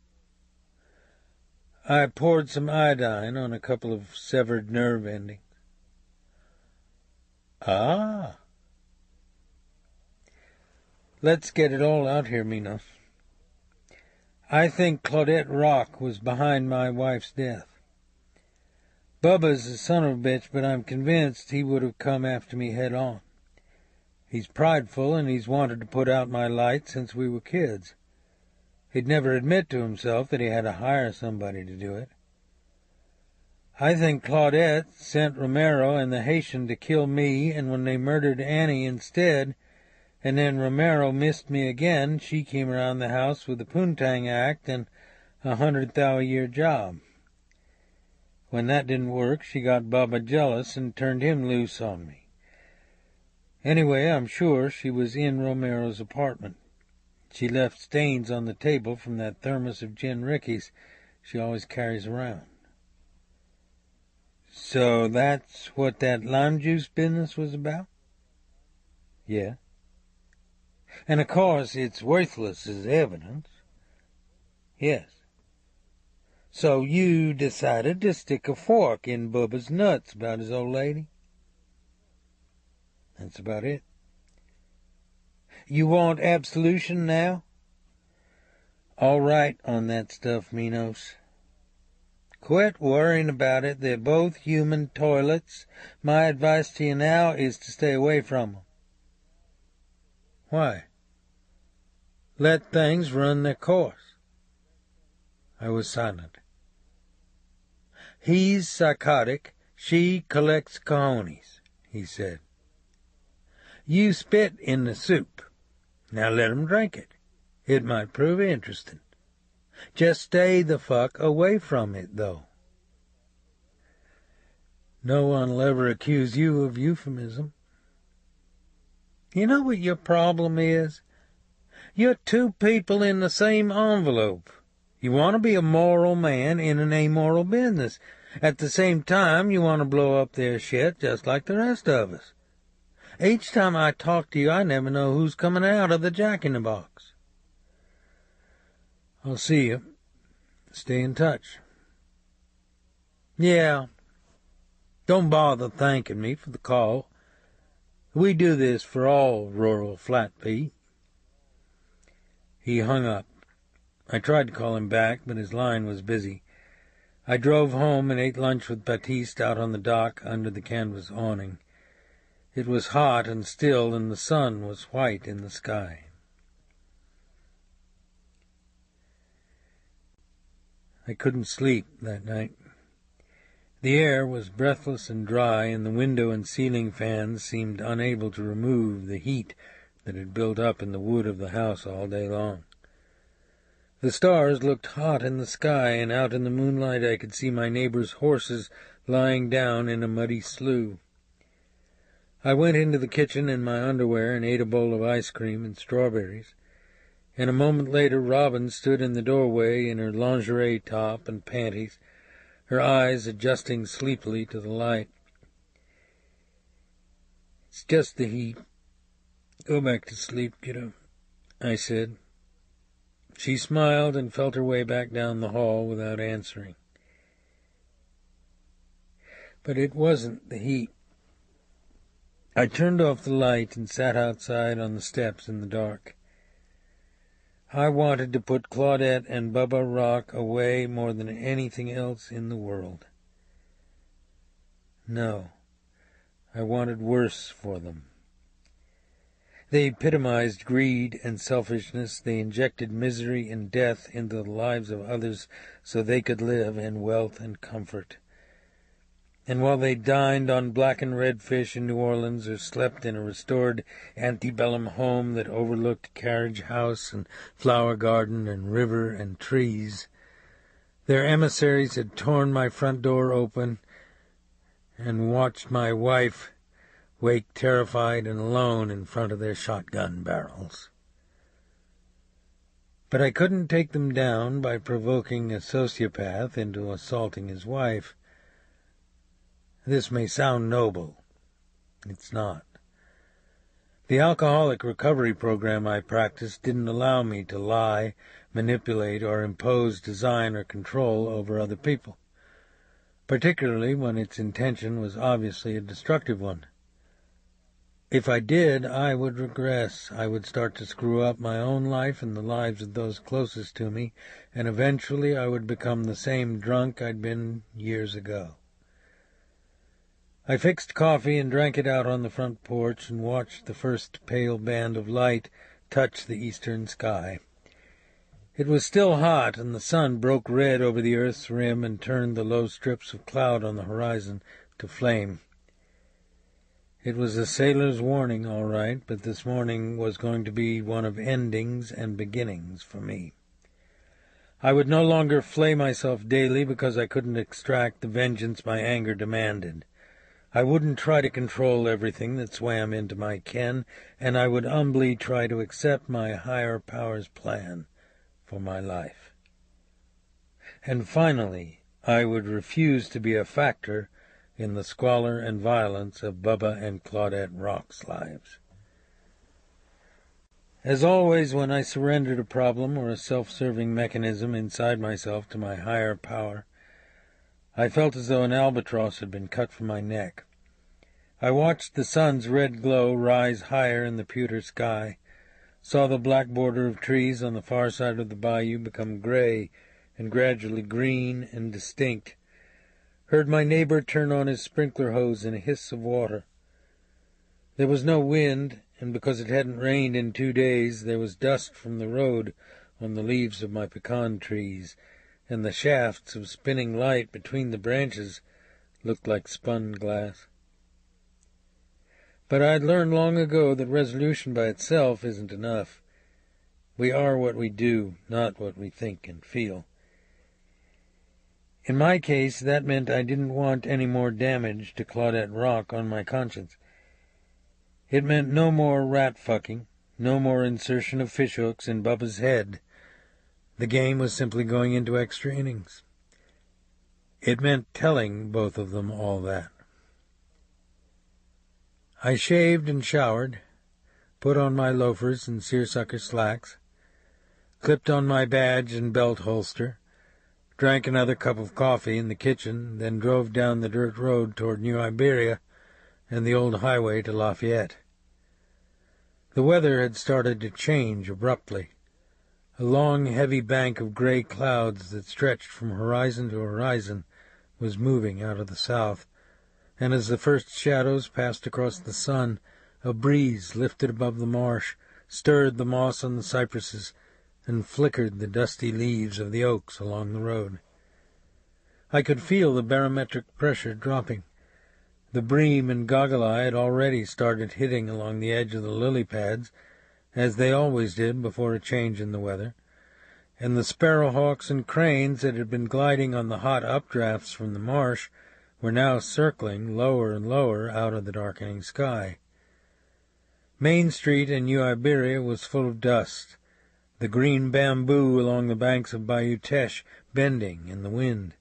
"I poured some iodine on a couple of severed nerve endings." "Ah." "Let's get it all out here, Minos. I think Claudette Rock was behind my wife's death. Bubba's a son of a bitch, but I'm convinced he would have come after me head on. He's prideful, and he's wanted to put out my light since we were kids. He'd never admit to himself that he had to hire somebody to do it. I think Claudette sent Romero and the Haitian to kill me, and when they murdered Annie instead, and then Romero missed me again, she came around the house with the Poontang Act and a 100,000-a-year job. When that didn't work, she got Bubba jealous and turned him loose on me. Anyway, I'm sure she was in Romero's apartment. She left stains on the table from that thermos of gin Ricky's she always carries around." "So that's what that lime juice business was about?" "Yeah. And of course it's worthless as evidence." "Yes." So you decided to stick a fork in Bubba's nuts about his old lady? That's about it. You want absolution now? All right on that stuff, Minos. Quit worrying about it. They're both human toilets. My advice to you now is to stay away from them. Why? Let things run their course. I was silent. He's psychotic. She collects cojones, he said. You spit in the soup. Now let 'em drink it. It might prove interesting. Just stay the fuck away from it, though. No one will ever accuse you of euphemism. You know what your problem is? You're two people in the same envelope. You want to be a moral man in an amoral business. At the same time, you want to blow up their shit just like the rest of us. Each time I talk to you, I never know who's coming out of the jack-in-the-box. I'll see you. Stay in touch. Yeah. Don't bother thanking me for the call. We do this for all rural flat feet. He hung up. I tried to call him back, but his line was busy. I drove home and ate lunch with Baptiste out on the dock under the canvas awning. It was hot and still, and the sun was white in the sky. I couldn't sleep that night. The air was breathless and dry, and the window and ceiling fans seemed unable to remove the heat that had built up in the wood of the house all day long. The stars looked hot in the sky, and out in the moonlight I could see my neighbor's horses lying down in a muddy slough. I went into the kitchen in my underwear and ate a bowl of ice cream and strawberries, and a moment later Robin stood in the doorway in her lingerie top and panties, her eyes adjusting sleepily to the light. It's just the heat. Go back to sleep, kiddo, I said. She smiled and felt her way back down the hall without answering. But it wasn't the heat. I turned off the light and sat outside on the steps in the dark. I wanted to put Claudette and Bubba Rock away more than anything else in the world. No, I wanted worse for them. They epitomized greed and selfishness. They injected misery and death into the lives of others so they could live in wealth and comfort. And while they dined on blackened redfish in New Orleans or slept in a restored antebellum home that overlooked carriage house and flower garden and river and trees, their emissaries had torn my front door open and watched my wife wake terrified and alone in front of their shotgun barrels. But I couldn't take them down by provoking a sociopath into assaulting his wife. This may sound noble. It's not. The alcoholic recovery program I practiced didn't allow me to lie, manipulate, or impose design or control over other people, particularly when its intention was obviously a destructive one. If I did, I would regress. I would start to screw up my own life and the lives of those closest to me, and eventually I would become the same drunk I'd been years ago. I fixed coffee and drank it out on the front porch and watched the first pale band of light touch the eastern sky. It was still hot, and the sun broke red over the earth's rim and turned the low strips of cloud on the horizon to flame. It was a sailor's warning, all right, but this morning was going to be one of endings and beginnings for me. I would no longer flay myself daily because I couldn't extract the vengeance my anger demanded. I wouldn't try to control everything that swam into my ken, and I would humbly try to accept my higher power's plan for my life. And finally, I would refuse to be a factor in the squalor and violence of Bubba and Claudette Rock's lives. As always, when I surrendered a problem or a self-serving mechanism inside myself to my higher power, I felt as though an albatross had been cut from my neck. I watched the sun's red glow rise higher in the pewter sky, saw the black border of trees on the far side of the bayou become gray and gradually green and distinct, heard my neighbor turn on his sprinkler hose in a hiss of water. There was no wind, and because it hadn't rained in 2 days, there was dust from the road on the leaves of my pecan trees, and the shafts of spinning light between the branches looked like spun glass. But I'd learned long ago that resolution by itself isn't enough. We are what we do, not what we think and feel. In my case, that meant I didn't want any more damage to Claudette Rock on my conscience. It meant no more rat-fucking, no more insertion of fishhooks in Bubba's head. The game was simply going into extra innings. It meant telling both of them all that. I shaved and showered, put on my loafers and seersucker slacks, clipped on my badge and belt holster, drank another cup of coffee in the kitchen, then drove down the dirt road toward New Iberia and the old highway to Lafayette. The weather had started to change abruptly. A long, heavy bank of gray clouds that stretched from horizon to horizon was moving out of the south, and as the first shadows passed across the sun, a breeze lifted above the marsh, stirred the moss on the cypresses, and flickered the dusty leaves of the oaks along the road. I could feel the barometric pressure dropping. The bream and goggle-eye had already started hitting along the edge of the lily pads, as they always did before a change in the weather, and the sparrowhawks and cranes that had been gliding on the hot updrafts from the marsh were now circling lower and lower out of the darkening sky. Main Street in New Iberia was full of dust, the green bamboo along the banks of Bayou Teche bending in the wind.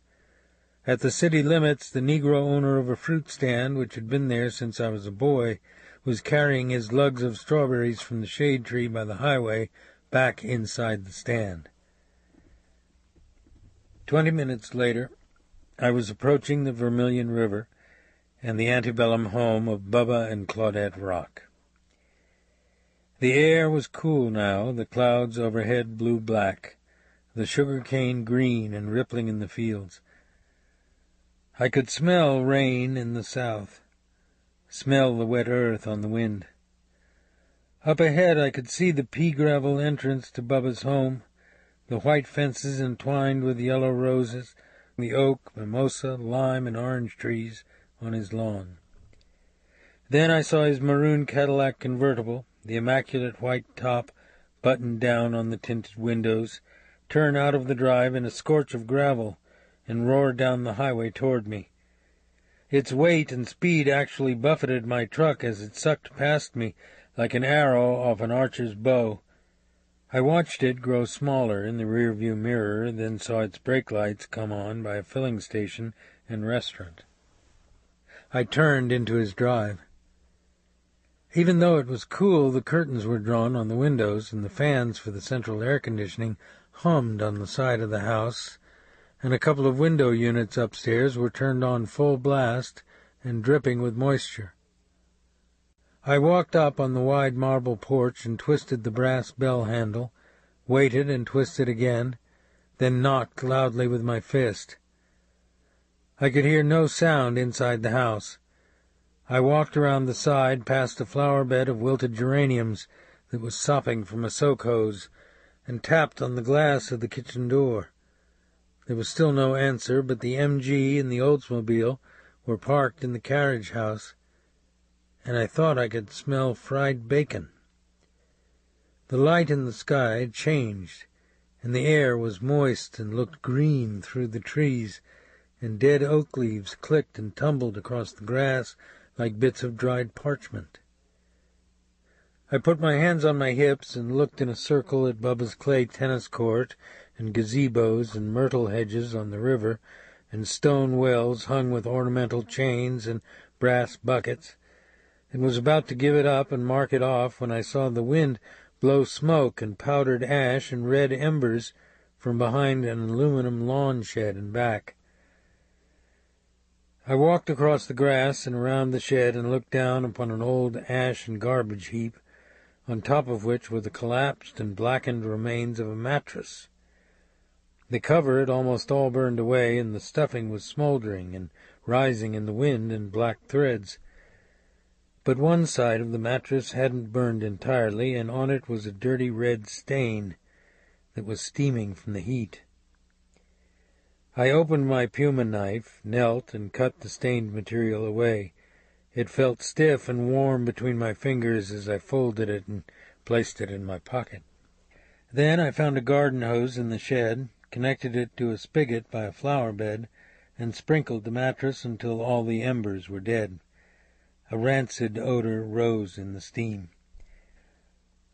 At the city limits, the Negro owner of a fruit stand, which had been there since I was a boy, was carrying his lugs of strawberries from the shade tree by the highway back inside the stand. 20 minutes later, I was approaching the Vermilion River and the antebellum home of Bubba and Claudette Rock. The air was cool now, the clouds overhead blew black, the sugar cane green and rippling in the fields. I could smell rain in the south, smell the wet earth on the wind. Up ahead I could see the pea-gravel entrance to Bubba's home, the white fences entwined with yellow roses, the oak, mimosa, lime, and orange trees on his lawn. Then I saw his maroon Cadillac convertible, the immaculate white top buttoned down on the tinted windows, turn out of the drive in a scorch of gravel and roar down the highway toward me. Its weight and speed actually buffeted my truck as it sucked past me like an arrow off an archer's bow. I watched it grow smaller in the rearview mirror, then saw its brake lights come on by a filling station and restaurant. I turned into his drive. Even though it was cool, the curtains were drawn on the windows, and the fans for the central air conditioning hummed on the side of the house, and a couple of window units upstairs were turned on full blast and dripping with moisture. I walked up on the wide marble porch and twisted the brass bell handle, waited and twisted again, then knocked loudly with my fist. I could hear no sound inside the house. I walked around the side past a flower bed of wilted geraniums that was sopping from a soak hose, and tapped on the glass of the kitchen door. There was still no answer, but the MG and the Oldsmobile were parked in the carriage house, and I thought I could smell fried bacon. The light in the sky had changed, and the air was moist and looked green through the trees, and dead oak leaves clicked and tumbled across the grass like bits of dried parchment. I put my hands on my hips and looked in a circle at Bubba's clay tennis court and gazebos and myrtle hedges on the river and stone wells hung with ornamental chains and brass buckets, and was about to give it up and mark it off when I saw the wind blow smoke and powdered ash and red embers from behind an aluminum lawn shed and back. I walked across the grass and around the shed and looked down upon an old ash and garbage heap, on top of which were the collapsed and blackened remains of a mattress. The cover had almost all burned away, and the stuffing was smoldering and rising in the wind in black threads. But one side of the mattress hadn't burned entirely, and on it was a dirty red stain that was steaming from the heat. I opened my puma knife, knelt, and cut the stained material away. It felt stiff and warm between my fingers as I folded it and placed it in my pocket. Then I found a garden hose in the shed, connected it to a spigot by a flower bed, and sprinkled the mattress until all the embers were dead. A rancid odor rose in the steam.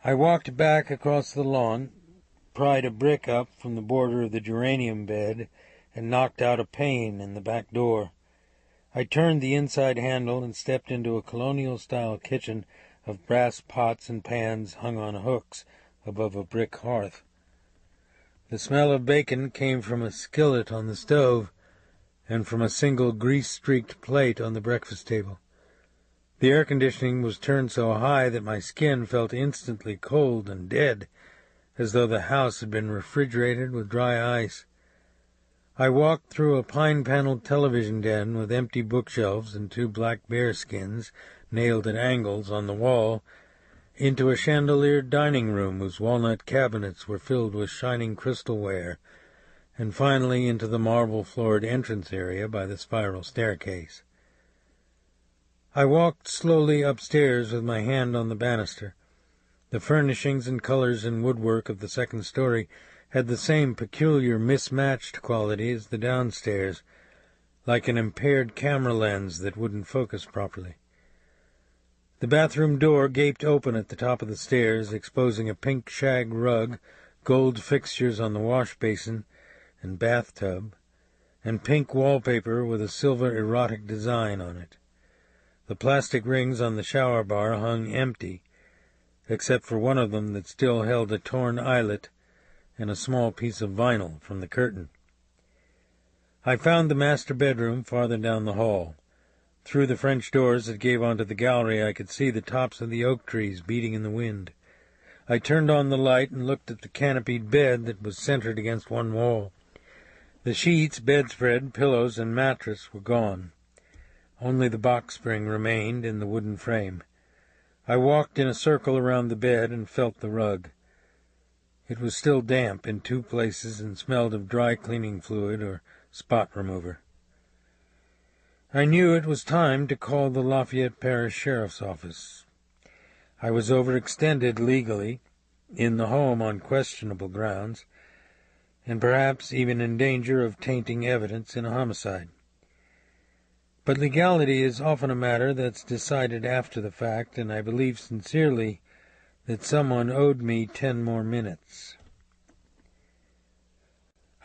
I walked back across the lawn, pried a brick up from the border of the geranium bed, and knocked out a pane in the back door. I turned the inside handle and stepped into a colonial-style kitchen of brass pots and pans hung on hooks above a brick hearth. The smell of bacon came from a skillet on the stove and from a single grease-streaked plate on the breakfast table. The air conditioning was turned so high that my skin felt instantly cold and dead, as though the house had been refrigerated with dry ice. I walked through a pine-paneled television den with empty bookshelves and 2 black bear skins nailed at angles on the wall, into a chandeliered dining room whose walnut cabinets were filled with shining crystalware, and finally into the marble-floored entrance area by the spiral staircase. I walked slowly upstairs with my hand on the banister. The furnishings and colors and woodwork of the second story had the same peculiar mismatched quality as the downstairs, like an impaired camera lens that wouldn't focus properly. The bathroom door gaped open at the top of the stairs, exposing a pink shag rug, gold fixtures on the wash basin and bathtub, and pink wallpaper with a silver erotic design on it. The plastic rings on the shower bar hung empty, except for one of them that still held a torn eyelet and a small piece of vinyl from the curtain. I found the master bedroom farther down the hall. Through the French doors that gave onto the gallery I could see the tops of the oak trees beating in the wind. I turned on the light and looked at the canopied bed that was centered against one wall. The sheets, bedspread, pillows, and mattress were gone. Only the box spring remained in the wooden frame. I walked in a circle around the bed and felt the rug. It was still damp in 2 places and smelled of dry cleaning fluid or spot remover. I knew it was time to call the Lafayette Parish Sheriff's Office. I was overextended legally, in the home on questionable grounds, and perhaps even in danger of tainting evidence in a homicide. But legality is often a matter that's decided after the fact, and I believe sincerely that someone owed me 10 more minutes.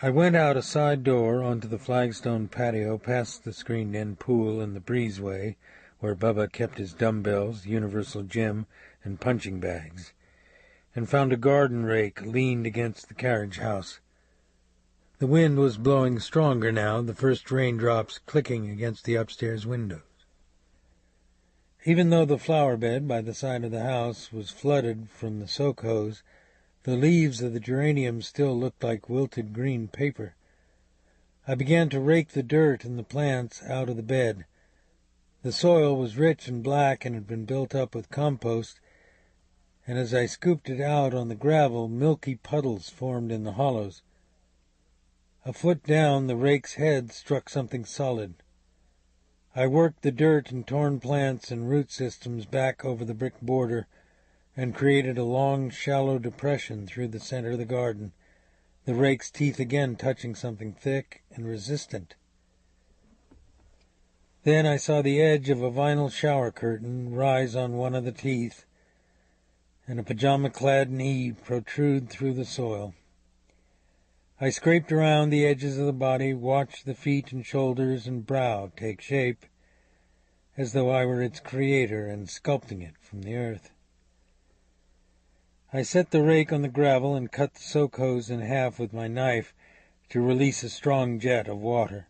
I went out a side door onto the flagstone patio past the screened-in pool and the breezeway, where Bubba kept his dumbbells, universal gym, and punching bags, and found a garden rake leaned against the carriage house. The wind was blowing stronger now, the first raindrops clicking against the upstairs windows. Even though the flower bed by the side of the house was flooded from the soak hose, the leaves of the geraniums still looked like wilted green paper. I began to rake the dirt and the plants out of the bed. The soil was rich and black and had been built up with compost, and as I scooped it out on the gravel, milky puddles formed in the hollows. A foot down, the rake's head struck something solid. I worked the dirt and torn plants and root systems back over the brick border and created a long, shallow depression through the center of the garden, the rake's teeth again touching something thick and resistant. Then I saw the edge of a vinyl shower curtain rise on one of the teeth, and a pajama-clad knee protrude through the soil. I scraped around the edges of the body, watched the feet and shoulders and brow take shape, as though I were its creator and sculpting it from the earth. I set the rake on the gravel and cut the soak hose in half with my knife to release a strong jet of water.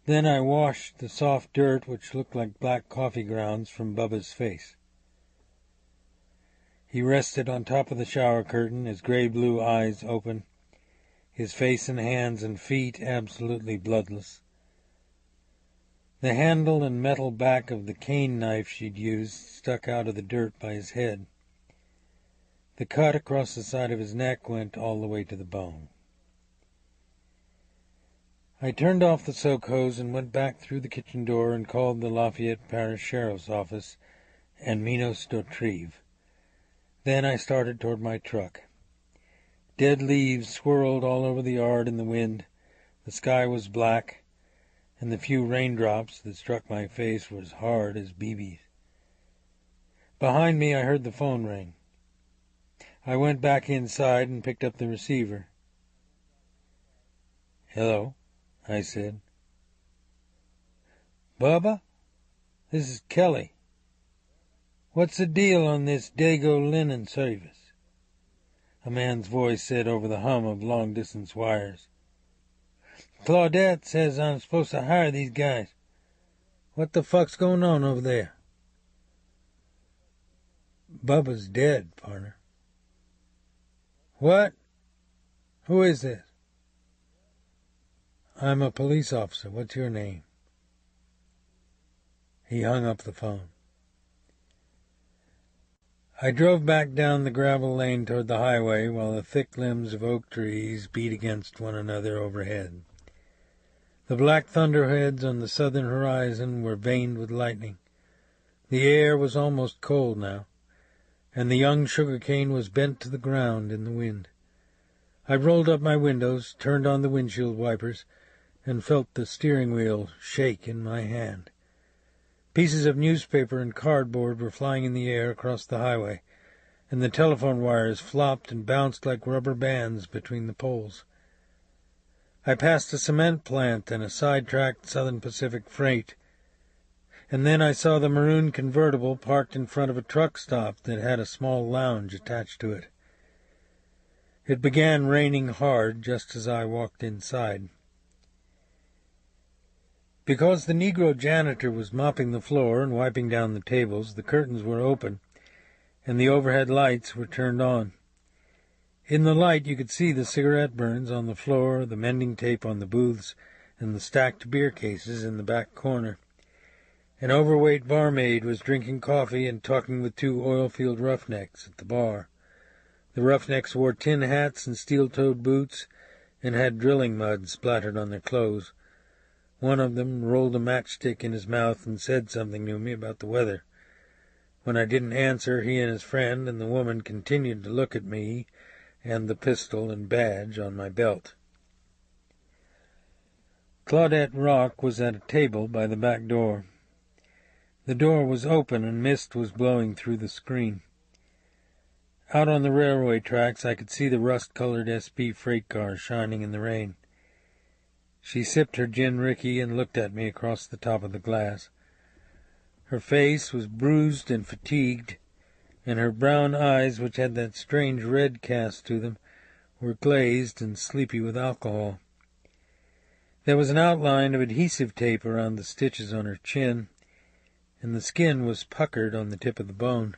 Then I washed the soft dirt, which looked like black coffee grounds, from Bubba's face. He rested on top of the shower curtain, his gray-blue eyes open, his face and hands and feet absolutely bloodless. The handle and metal back of the cane knife she'd used stuck out of the dirt by his head. The cut across the side of his neck went all the way to the bone. I turned off the soak hose and went back through the kitchen door and called the Lafayette Parish Sheriff's Office and Minos Dotrieve. Then I started toward my truck. Dead leaves swirled all over the yard in the wind. The sky was black, and the few raindrops that struck my face were as hard as BBs. Behind me I heard the phone ring. I went back inside and picked up the receiver. "Hello," I said. "Bubba, this is Kelly. What's the deal on this Dago linen service?" A man's voice said over the hum of long-distance wires. "Claudette says I'm supposed to hire these guys. What the fuck's going on over there?" "Bubba's dead, partner." "What? Who is this?" "I'm a police officer. What's your name?" He hung up the phone. I drove back down the gravel lane toward the highway while the thick limbs of oak trees beat against one another overhead. The black thunderheads on the southern horizon were veined with lightning. The air was almost cold now, and the young sugar cane was bent to the ground in the wind. I rolled up my windows, turned on the windshield wipers, and felt the steering wheel shake in my hand. Pieces of newspaper and cardboard were flying in the air across the highway, and the telephone wires flopped and bounced like rubber bands between the poles. I passed a cement plant and a sidetracked Southern Pacific freight, and then I saw the maroon convertible parked in front of a truck stop that had a small lounge attached to it. It began raining hard just as I walked inside. Because the Negro janitor was mopping the floor and wiping down the tables, the curtains were open, and the overhead lights were turned on. In the light you could see the cigarette burns on the floor, the mending tape on the booths, and the stacked beer cases in the back corner. An overweight barmaid was drinking coffee and talking with two oil-field roughnecks at the bar. The roughnecks wore tin hats and steel-toed boots and had drilling mud splattered on their clothes. One of them rolled a matchstick in his mouth and said something to me about the weather. When I didn't answer, he and his friend and the woman continued to look at me and the pistol and badge on my belt. Claudette Rock was at a table by the back door. The door was open and mist was blowing through the screen. Out on the railway tracks I could see the rust-colored SP freight car shining in the rain. She sipped her gin Ricky and looked at me across the top of the glass. Her face was bruised and fatigued, and her brown eyes, which had that strange red cast to them, were glazed and sleepy with alcohol. There was an outline of adhesive tape around the stitches on her chin, and the skin was puckered on the tip of the bone.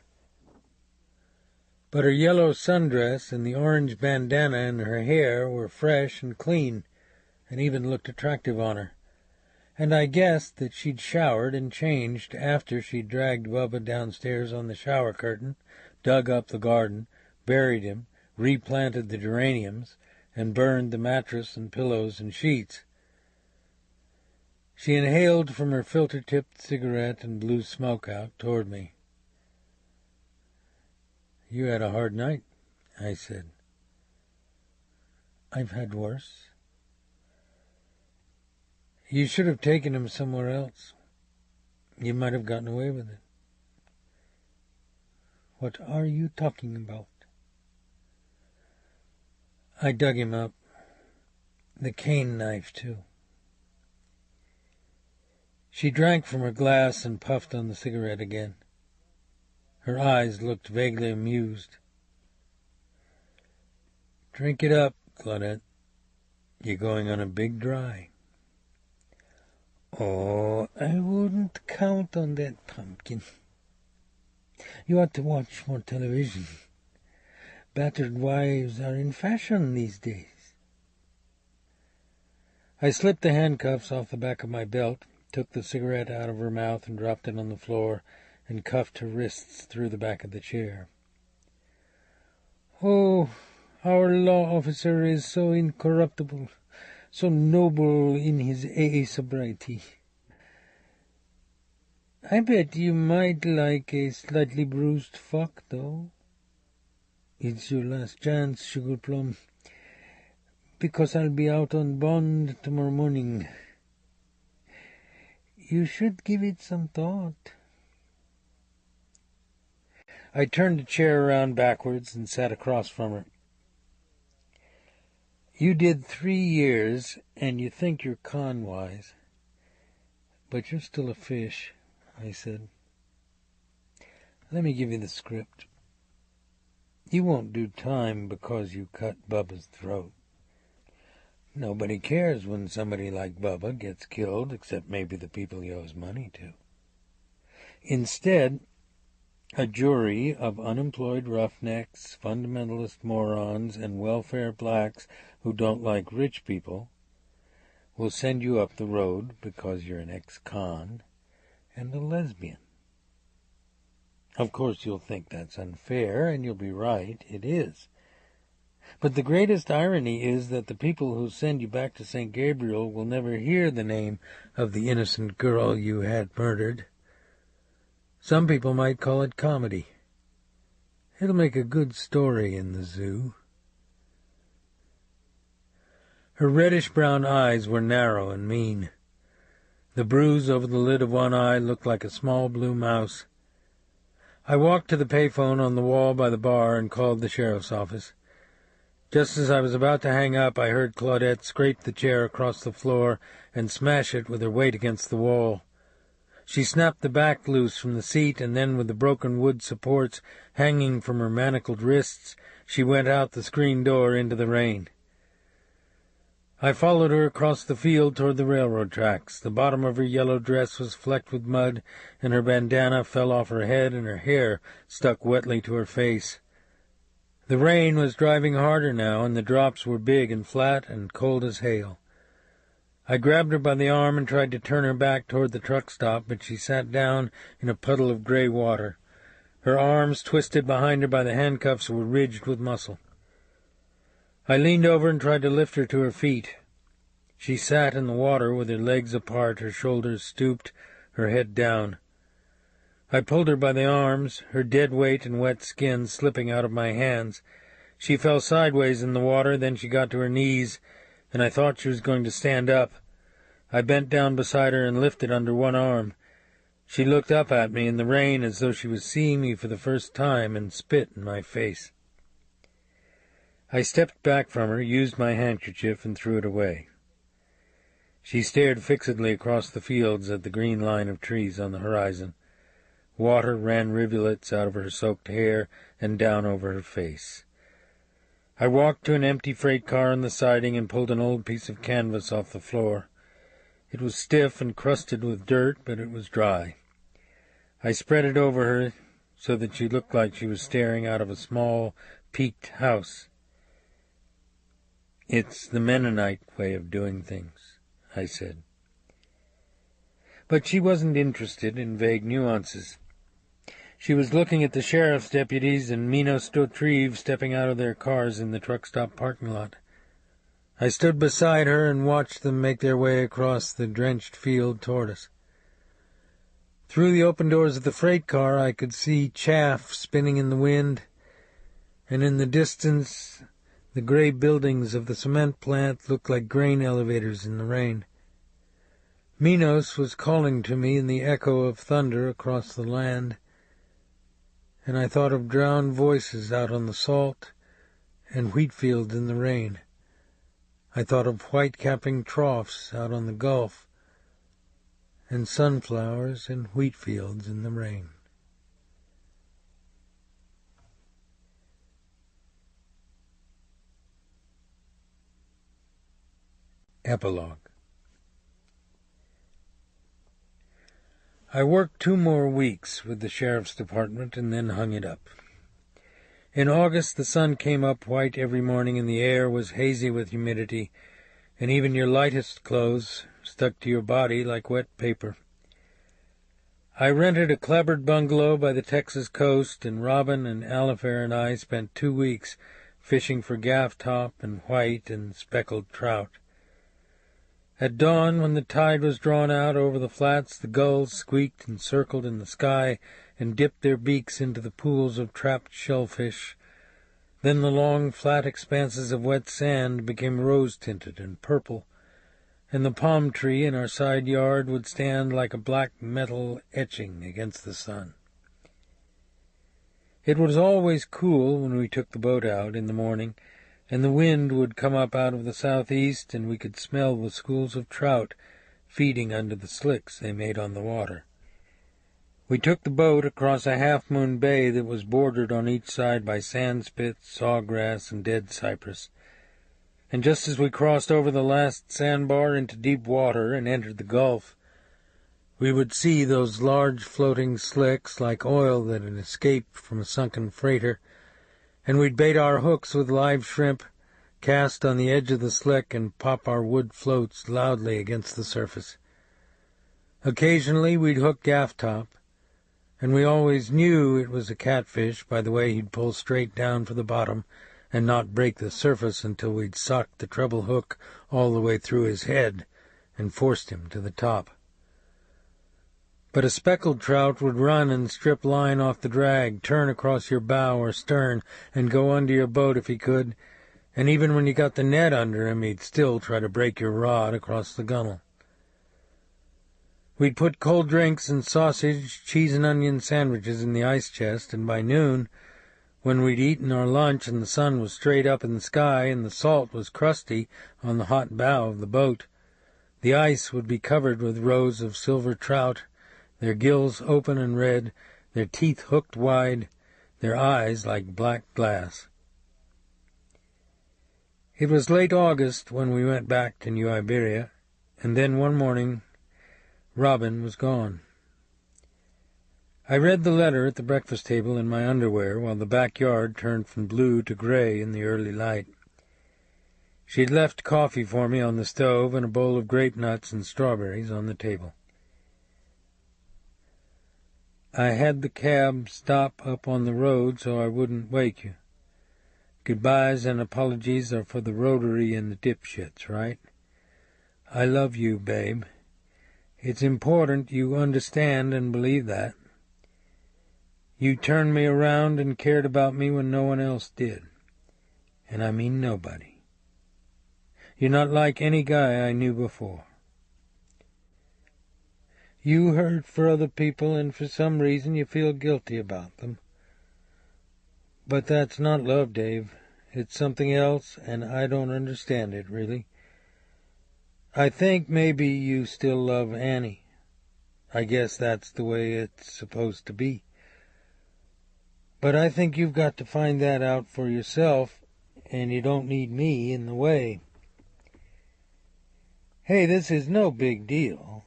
But her yellow sundress and the orange bandana in her hair were fresh and clean, and even looked attractive on her, and I guessed that she'd showered and changed after she'd dragged Bubba downstairs on the shower curtain, dug up the garden, buried him, replanted the geraniums, and burned the mattress and pillows and sheets. She inhaled from her filter-tipped cigarette and blew smoke out toward me. "You had a hard night," I said. "I've had worse." "You should have taken him somewhere else. You might have gotten away with it." "What are you talking about?" "I dug him up. The cane knife, too." She drank from her glass and puffed on the cigarette again. Her eyes looked vaguely amused. Drink it up, Claudette. You're going on a big dry. Oh, I wouldn't count on that, Pumpkin. You ought to watch more television. Battered wives are in fashion these days. I slipped the handcuffs off the back of my belt, took the cigarette out of her mouth and dropped it on the floor, and cuffed her wrists through the back of the chair. Oh, our law officer is so incorruptible, so noble in his AA sobriety. I bet you might like a slightly bruised fuck, though. It's your last chance, Sugar Plum, because I'll be out on bond tomorrow morning. You should give it some thought. I turned the chair around backwards and sat across from her. You did 3 years, and you think you're con-wise, but you're still a fish, I said. Let me give you the script. You won't do time because you cut Bubba's throat. Nobody cares when somebody like Bubba gets killed, except maybe the people he owes money to. Instead, a jury of unemployed roughnecks, fundamentalist morons, and welfare blacks who don't like rich people will send you up the road because you're an ex-con and a lesbian. Of course, you'll think that's unfair, and you'll be right, it is. But the greatest irony is that the people who send you back to St. Gabriel will never hear the name of the innocent girl you had murdered. Some people might call it comedy. It'll make a good story in the zoo. Her reddish-brown eyes were narrow and mean. The bruise over the lid of one eye looked like a small blue mouse. I walked to the payphone on the wall by the bar and called the sheriff's office. Just as I was about to hang up, I heard Claudette scrape the chair across the floor and smash it with her weight against the wall. She snapped the back loose from the seat, and then, with the broken wood supports hanging from her manacled wrists, she went out the screen door into the rain. I followed her across the field toward the railroad tracks. The bottom of her yellow dress was flecked with mud, and her bandana fell off her head, and her hair stuck wetly to her face. The rain was driving harder now, and the drops were big and flat and cold as hail. I grabbed her by the arm and tried to turn her back toward the truck stop, but she sat down in a puddle of gray water. Her arms, twisted behind her by the handcuffs, were ridged with muscle. I leaned over and tried to lift her to her feet. She sat in the water with her legs apart, her shoulders stooped, her head down. I pulled her by the arms, her dead weight and wet skin slipping out of my hands. She fell sideways in the water, then she got to her knees, and I thought she was going to stand up. I bent down beside her and lifted under one arm. She looked up at me in the rain as though she was seeing me for the first time, and spit in my face. I stepped back from her, used my handkerchief, and threw it away. She stared fixedly across the fields at the green line of trees on the horizon. Water ran rivulets out of her soaked hair and down over her face. I walked to an empty freight car on the siding and pulled an old piece of canvas off the floor. It was stiff and crusted with dirt, but it was dry. I spread it over her so that she looked like she was staring out of a small, peaked house. "It's the Mennonite way of doing things," I said. But she wasn't interested in vague nuances. She was looking at the sheriff's deputies and Minos Dotrieve stepping out of their cars in the truck stop parking lot. I stood beside her and watched them make their way across the drenched field toward us. Through the open doors of the freight car I could see chaff spinning in the wind, and in the distance the gray buildings of the cement plant looked like grain elevators in the rain. Minos was calling to me in the echo of thunder across the land, and I thought of drowned voices out on the salt and wheat fields in the rain. I thought of white-capping troughs out on the Gulf and sunflowers and wheat fields in the rain. Epilogue. I worked 2 more weeks with the sheriff's department and then hung it up. In August the sun came up white every morning and the air was hazy with humidity, and even your lightest clothes stuck to your body like wet paper. I rented a clapboard bungalow by the Texas coast, and Robin and Alifair and I spent 2 weeks fishing for gaff top and white and speckled trout. At dawn, when the tide was drawn out over the flats, the gulls squeaked and circled in the sky and dipped their beaks into the pools of trapped shellfish. Then the long, flat expanses of wet sand became rose-tinted and purple, and the palm tree in our side yard would stand like a black metal etching against the sun. It was always cool when we took the boat out in the morning, and the wind would come up out of the southeast, and we could smell the schools of trout feeding under the slicks they made on the water. We took the boat across a half-moon bay that was bordered on each side by sand spits, sawgrass, and dead cypress. And just as we crossed over the last sandbar into deep water and entered the Gulf, we would see those large floating slicks like oil that had escaped from a sunken freighter, and we'd bait our hooks with live shrimp, cast on the edge of the slick, and pop our wood floats loudly against the surface. Occasionally we'd hook gaff top, and we always knew it was a catfish by the way he'd pull straight down for the bottom and not break the surface until we'd socked the treble hook all the way through his head and forced him to the top. But a speckled trout would run and strip line off the drag, turn across your bow or stern, and go under your boat if he could, and even when you got the net under him, he'd still try to break your rod across the gunwale. We'd put cold drinks and sausage, cheese and onion sandwiches in the ice chest, and by noon, when we'd eaten our lunch and the sun was straight up in the sky and the salt was crusty on the hot bow of the boat, the ice would be covered with rows of silver trout, their gills open and red, their teeth hooked wide, their eyes like black glass. It was late August when we went back to New Iberia, and then one morning Robin was gone. I read the letter at the breakfast table in my underwear while the backyard turned from blue to gray in the early light. She'd left coffee for me on the stove and a bowl of grape nuts and strawberries on the table. I had the cab stop up on the road so I wouldn't wake you. Goodbyes and apologies are for the rotary and the dipshits, right? I love you, babe. It's important you understand and believe that. You turned me around and cared about me when no one else did. And I mean nobody. You're not like any guy I knew before. You hurt for other people, and for some reason you feel guilty about them. But that's not love, Dave. It's something else, and I don't understand it, really. I think maybe you still love Annie. I guess that's the way it's supposed to be. But I think you've got to find that out for yourself, and you don't need me in the way. Hey, this is no big deal.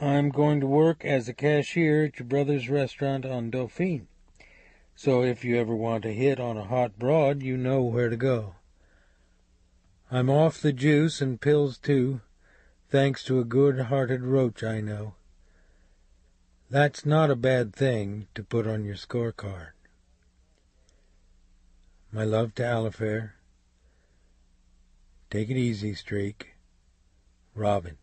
I'm going to work as a cashier at your brother's restaurant on Dauphine. So if you ever want to hit on a hot broad, you know where to go. I'm off the juice and pills, too, thanks to a good-hearted roach I know. That's not a bad thing to put on your scorecard. My love to Alifair. Take it easy, Streak. Robin.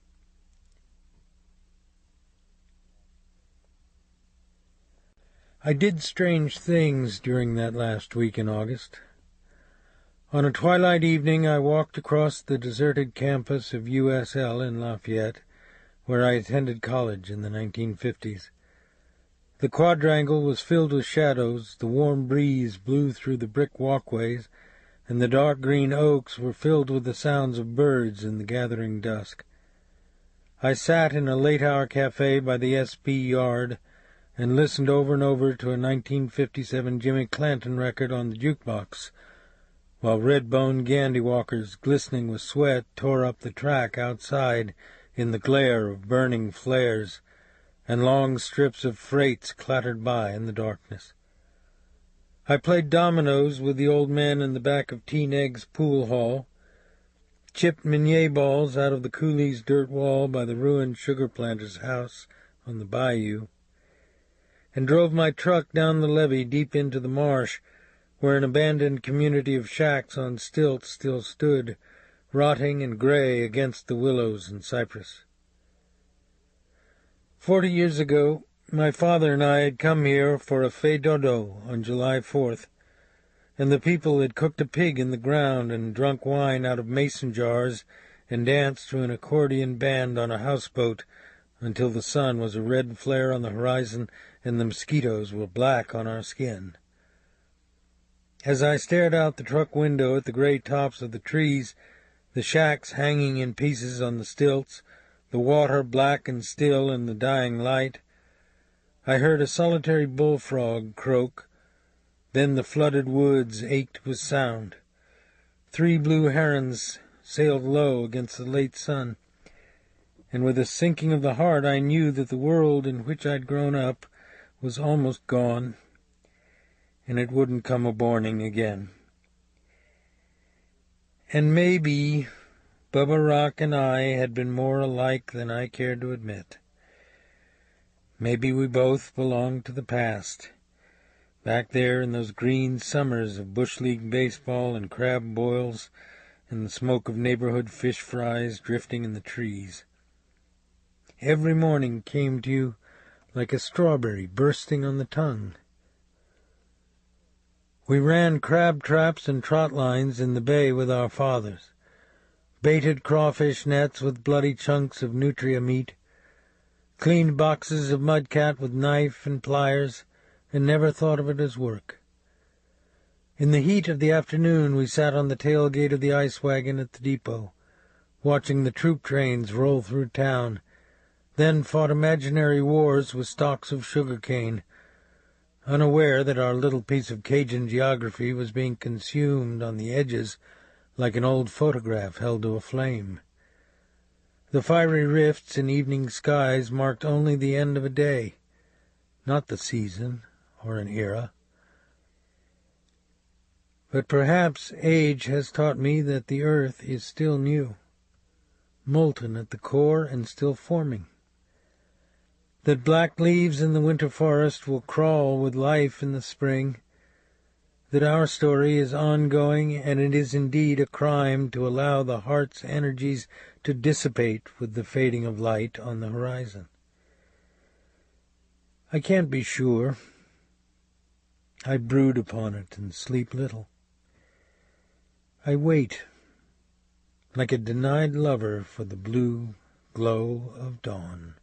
I did strange things during that last week in August. On a twilight evening I walked across the deserted campus of USL in Lafayette, where I attended college in the 1950s. The quadrangle was filled with shadows, the warm breeze blew through the brick walkways, and the dark green oaks were filled with the sounds of birds in the gathering dusk. I sat in a late-hour cafe by the S.P. yard and listened over and over to a 1957 Jimmy Clanton record on the jukebox, while red-boned gandywalkers, glistening with sweat, tore up the track outside in the glare of burning flares, and long strips of freights clattered by in the darkness. I played dominoes with the old men in the back of T-Neg's pool hall, chipped Minier balls out of the coolie's dirt wall by the ruined sugar planter's house on the bayou, and drove my truck down the levee deep into the marsh, where an abandoned community of shacks on stilts still stood, rotting and gray against the willows and cypress. 40 years ago, my father and I had come here for a fête dodo on July 4th, and the people had cooked a pig in the ground and drunk wine out of mason jars and danced to an accordion band on a houseboat until the sun was a red flare on the horizon and the mosquitoes were black on our skin. As I stared out the truck window at the gray tops of the trees, the shacks hanging in pieces on the stilts, the water black and still in the dying light, I heard a solitary bullfrog croak. Then the flooded woods ached with sound. 3 blue herons sailed low against the late sun, and with a sinking of the heart I knew that the world in which I'd grown up was almost gone, and it wouldn't come a-borning again. And maybe Bubba Rock and I had been more alike than I cared to admit. Maybe we both belonged to the past, back there in those green summers of Bush League baseball and crab boils and the smoke of neighborhood fish fries drifting in the trees. Every morning came to you like a strawberry bursting on the tongue. We ran crab traps and trot lines in the bay with our fathers, baited crawfish nets with bloody chunks of nutria meat, cleaned boxes of mudcat with knife and pliers, and never thought of it as work. In the heat of the afternoon we sat on the tailgate of the ice wagon at the depot, watching the troop trains roll through town, then fought imaginary wars with stalks of sugar cane, unaware that our little piece of Cajun geography was being consumed on the edges like an old photograph held to a flame. The fiery rifts in evening skies marked only the end of a day, not the season or an era. But perhaps age has taught me that the earth is still new, molten at the core and still forming, that black leaves in the winter forest will crawl with life in the spring, that our story is ongoing, and it is indeed a crime to allow the heart's energies to dissipate with the fading of light on the horizon. I can't be sure. I brood upon it and sleep little. I wait, like a denied lover, for the blue glow of dawn.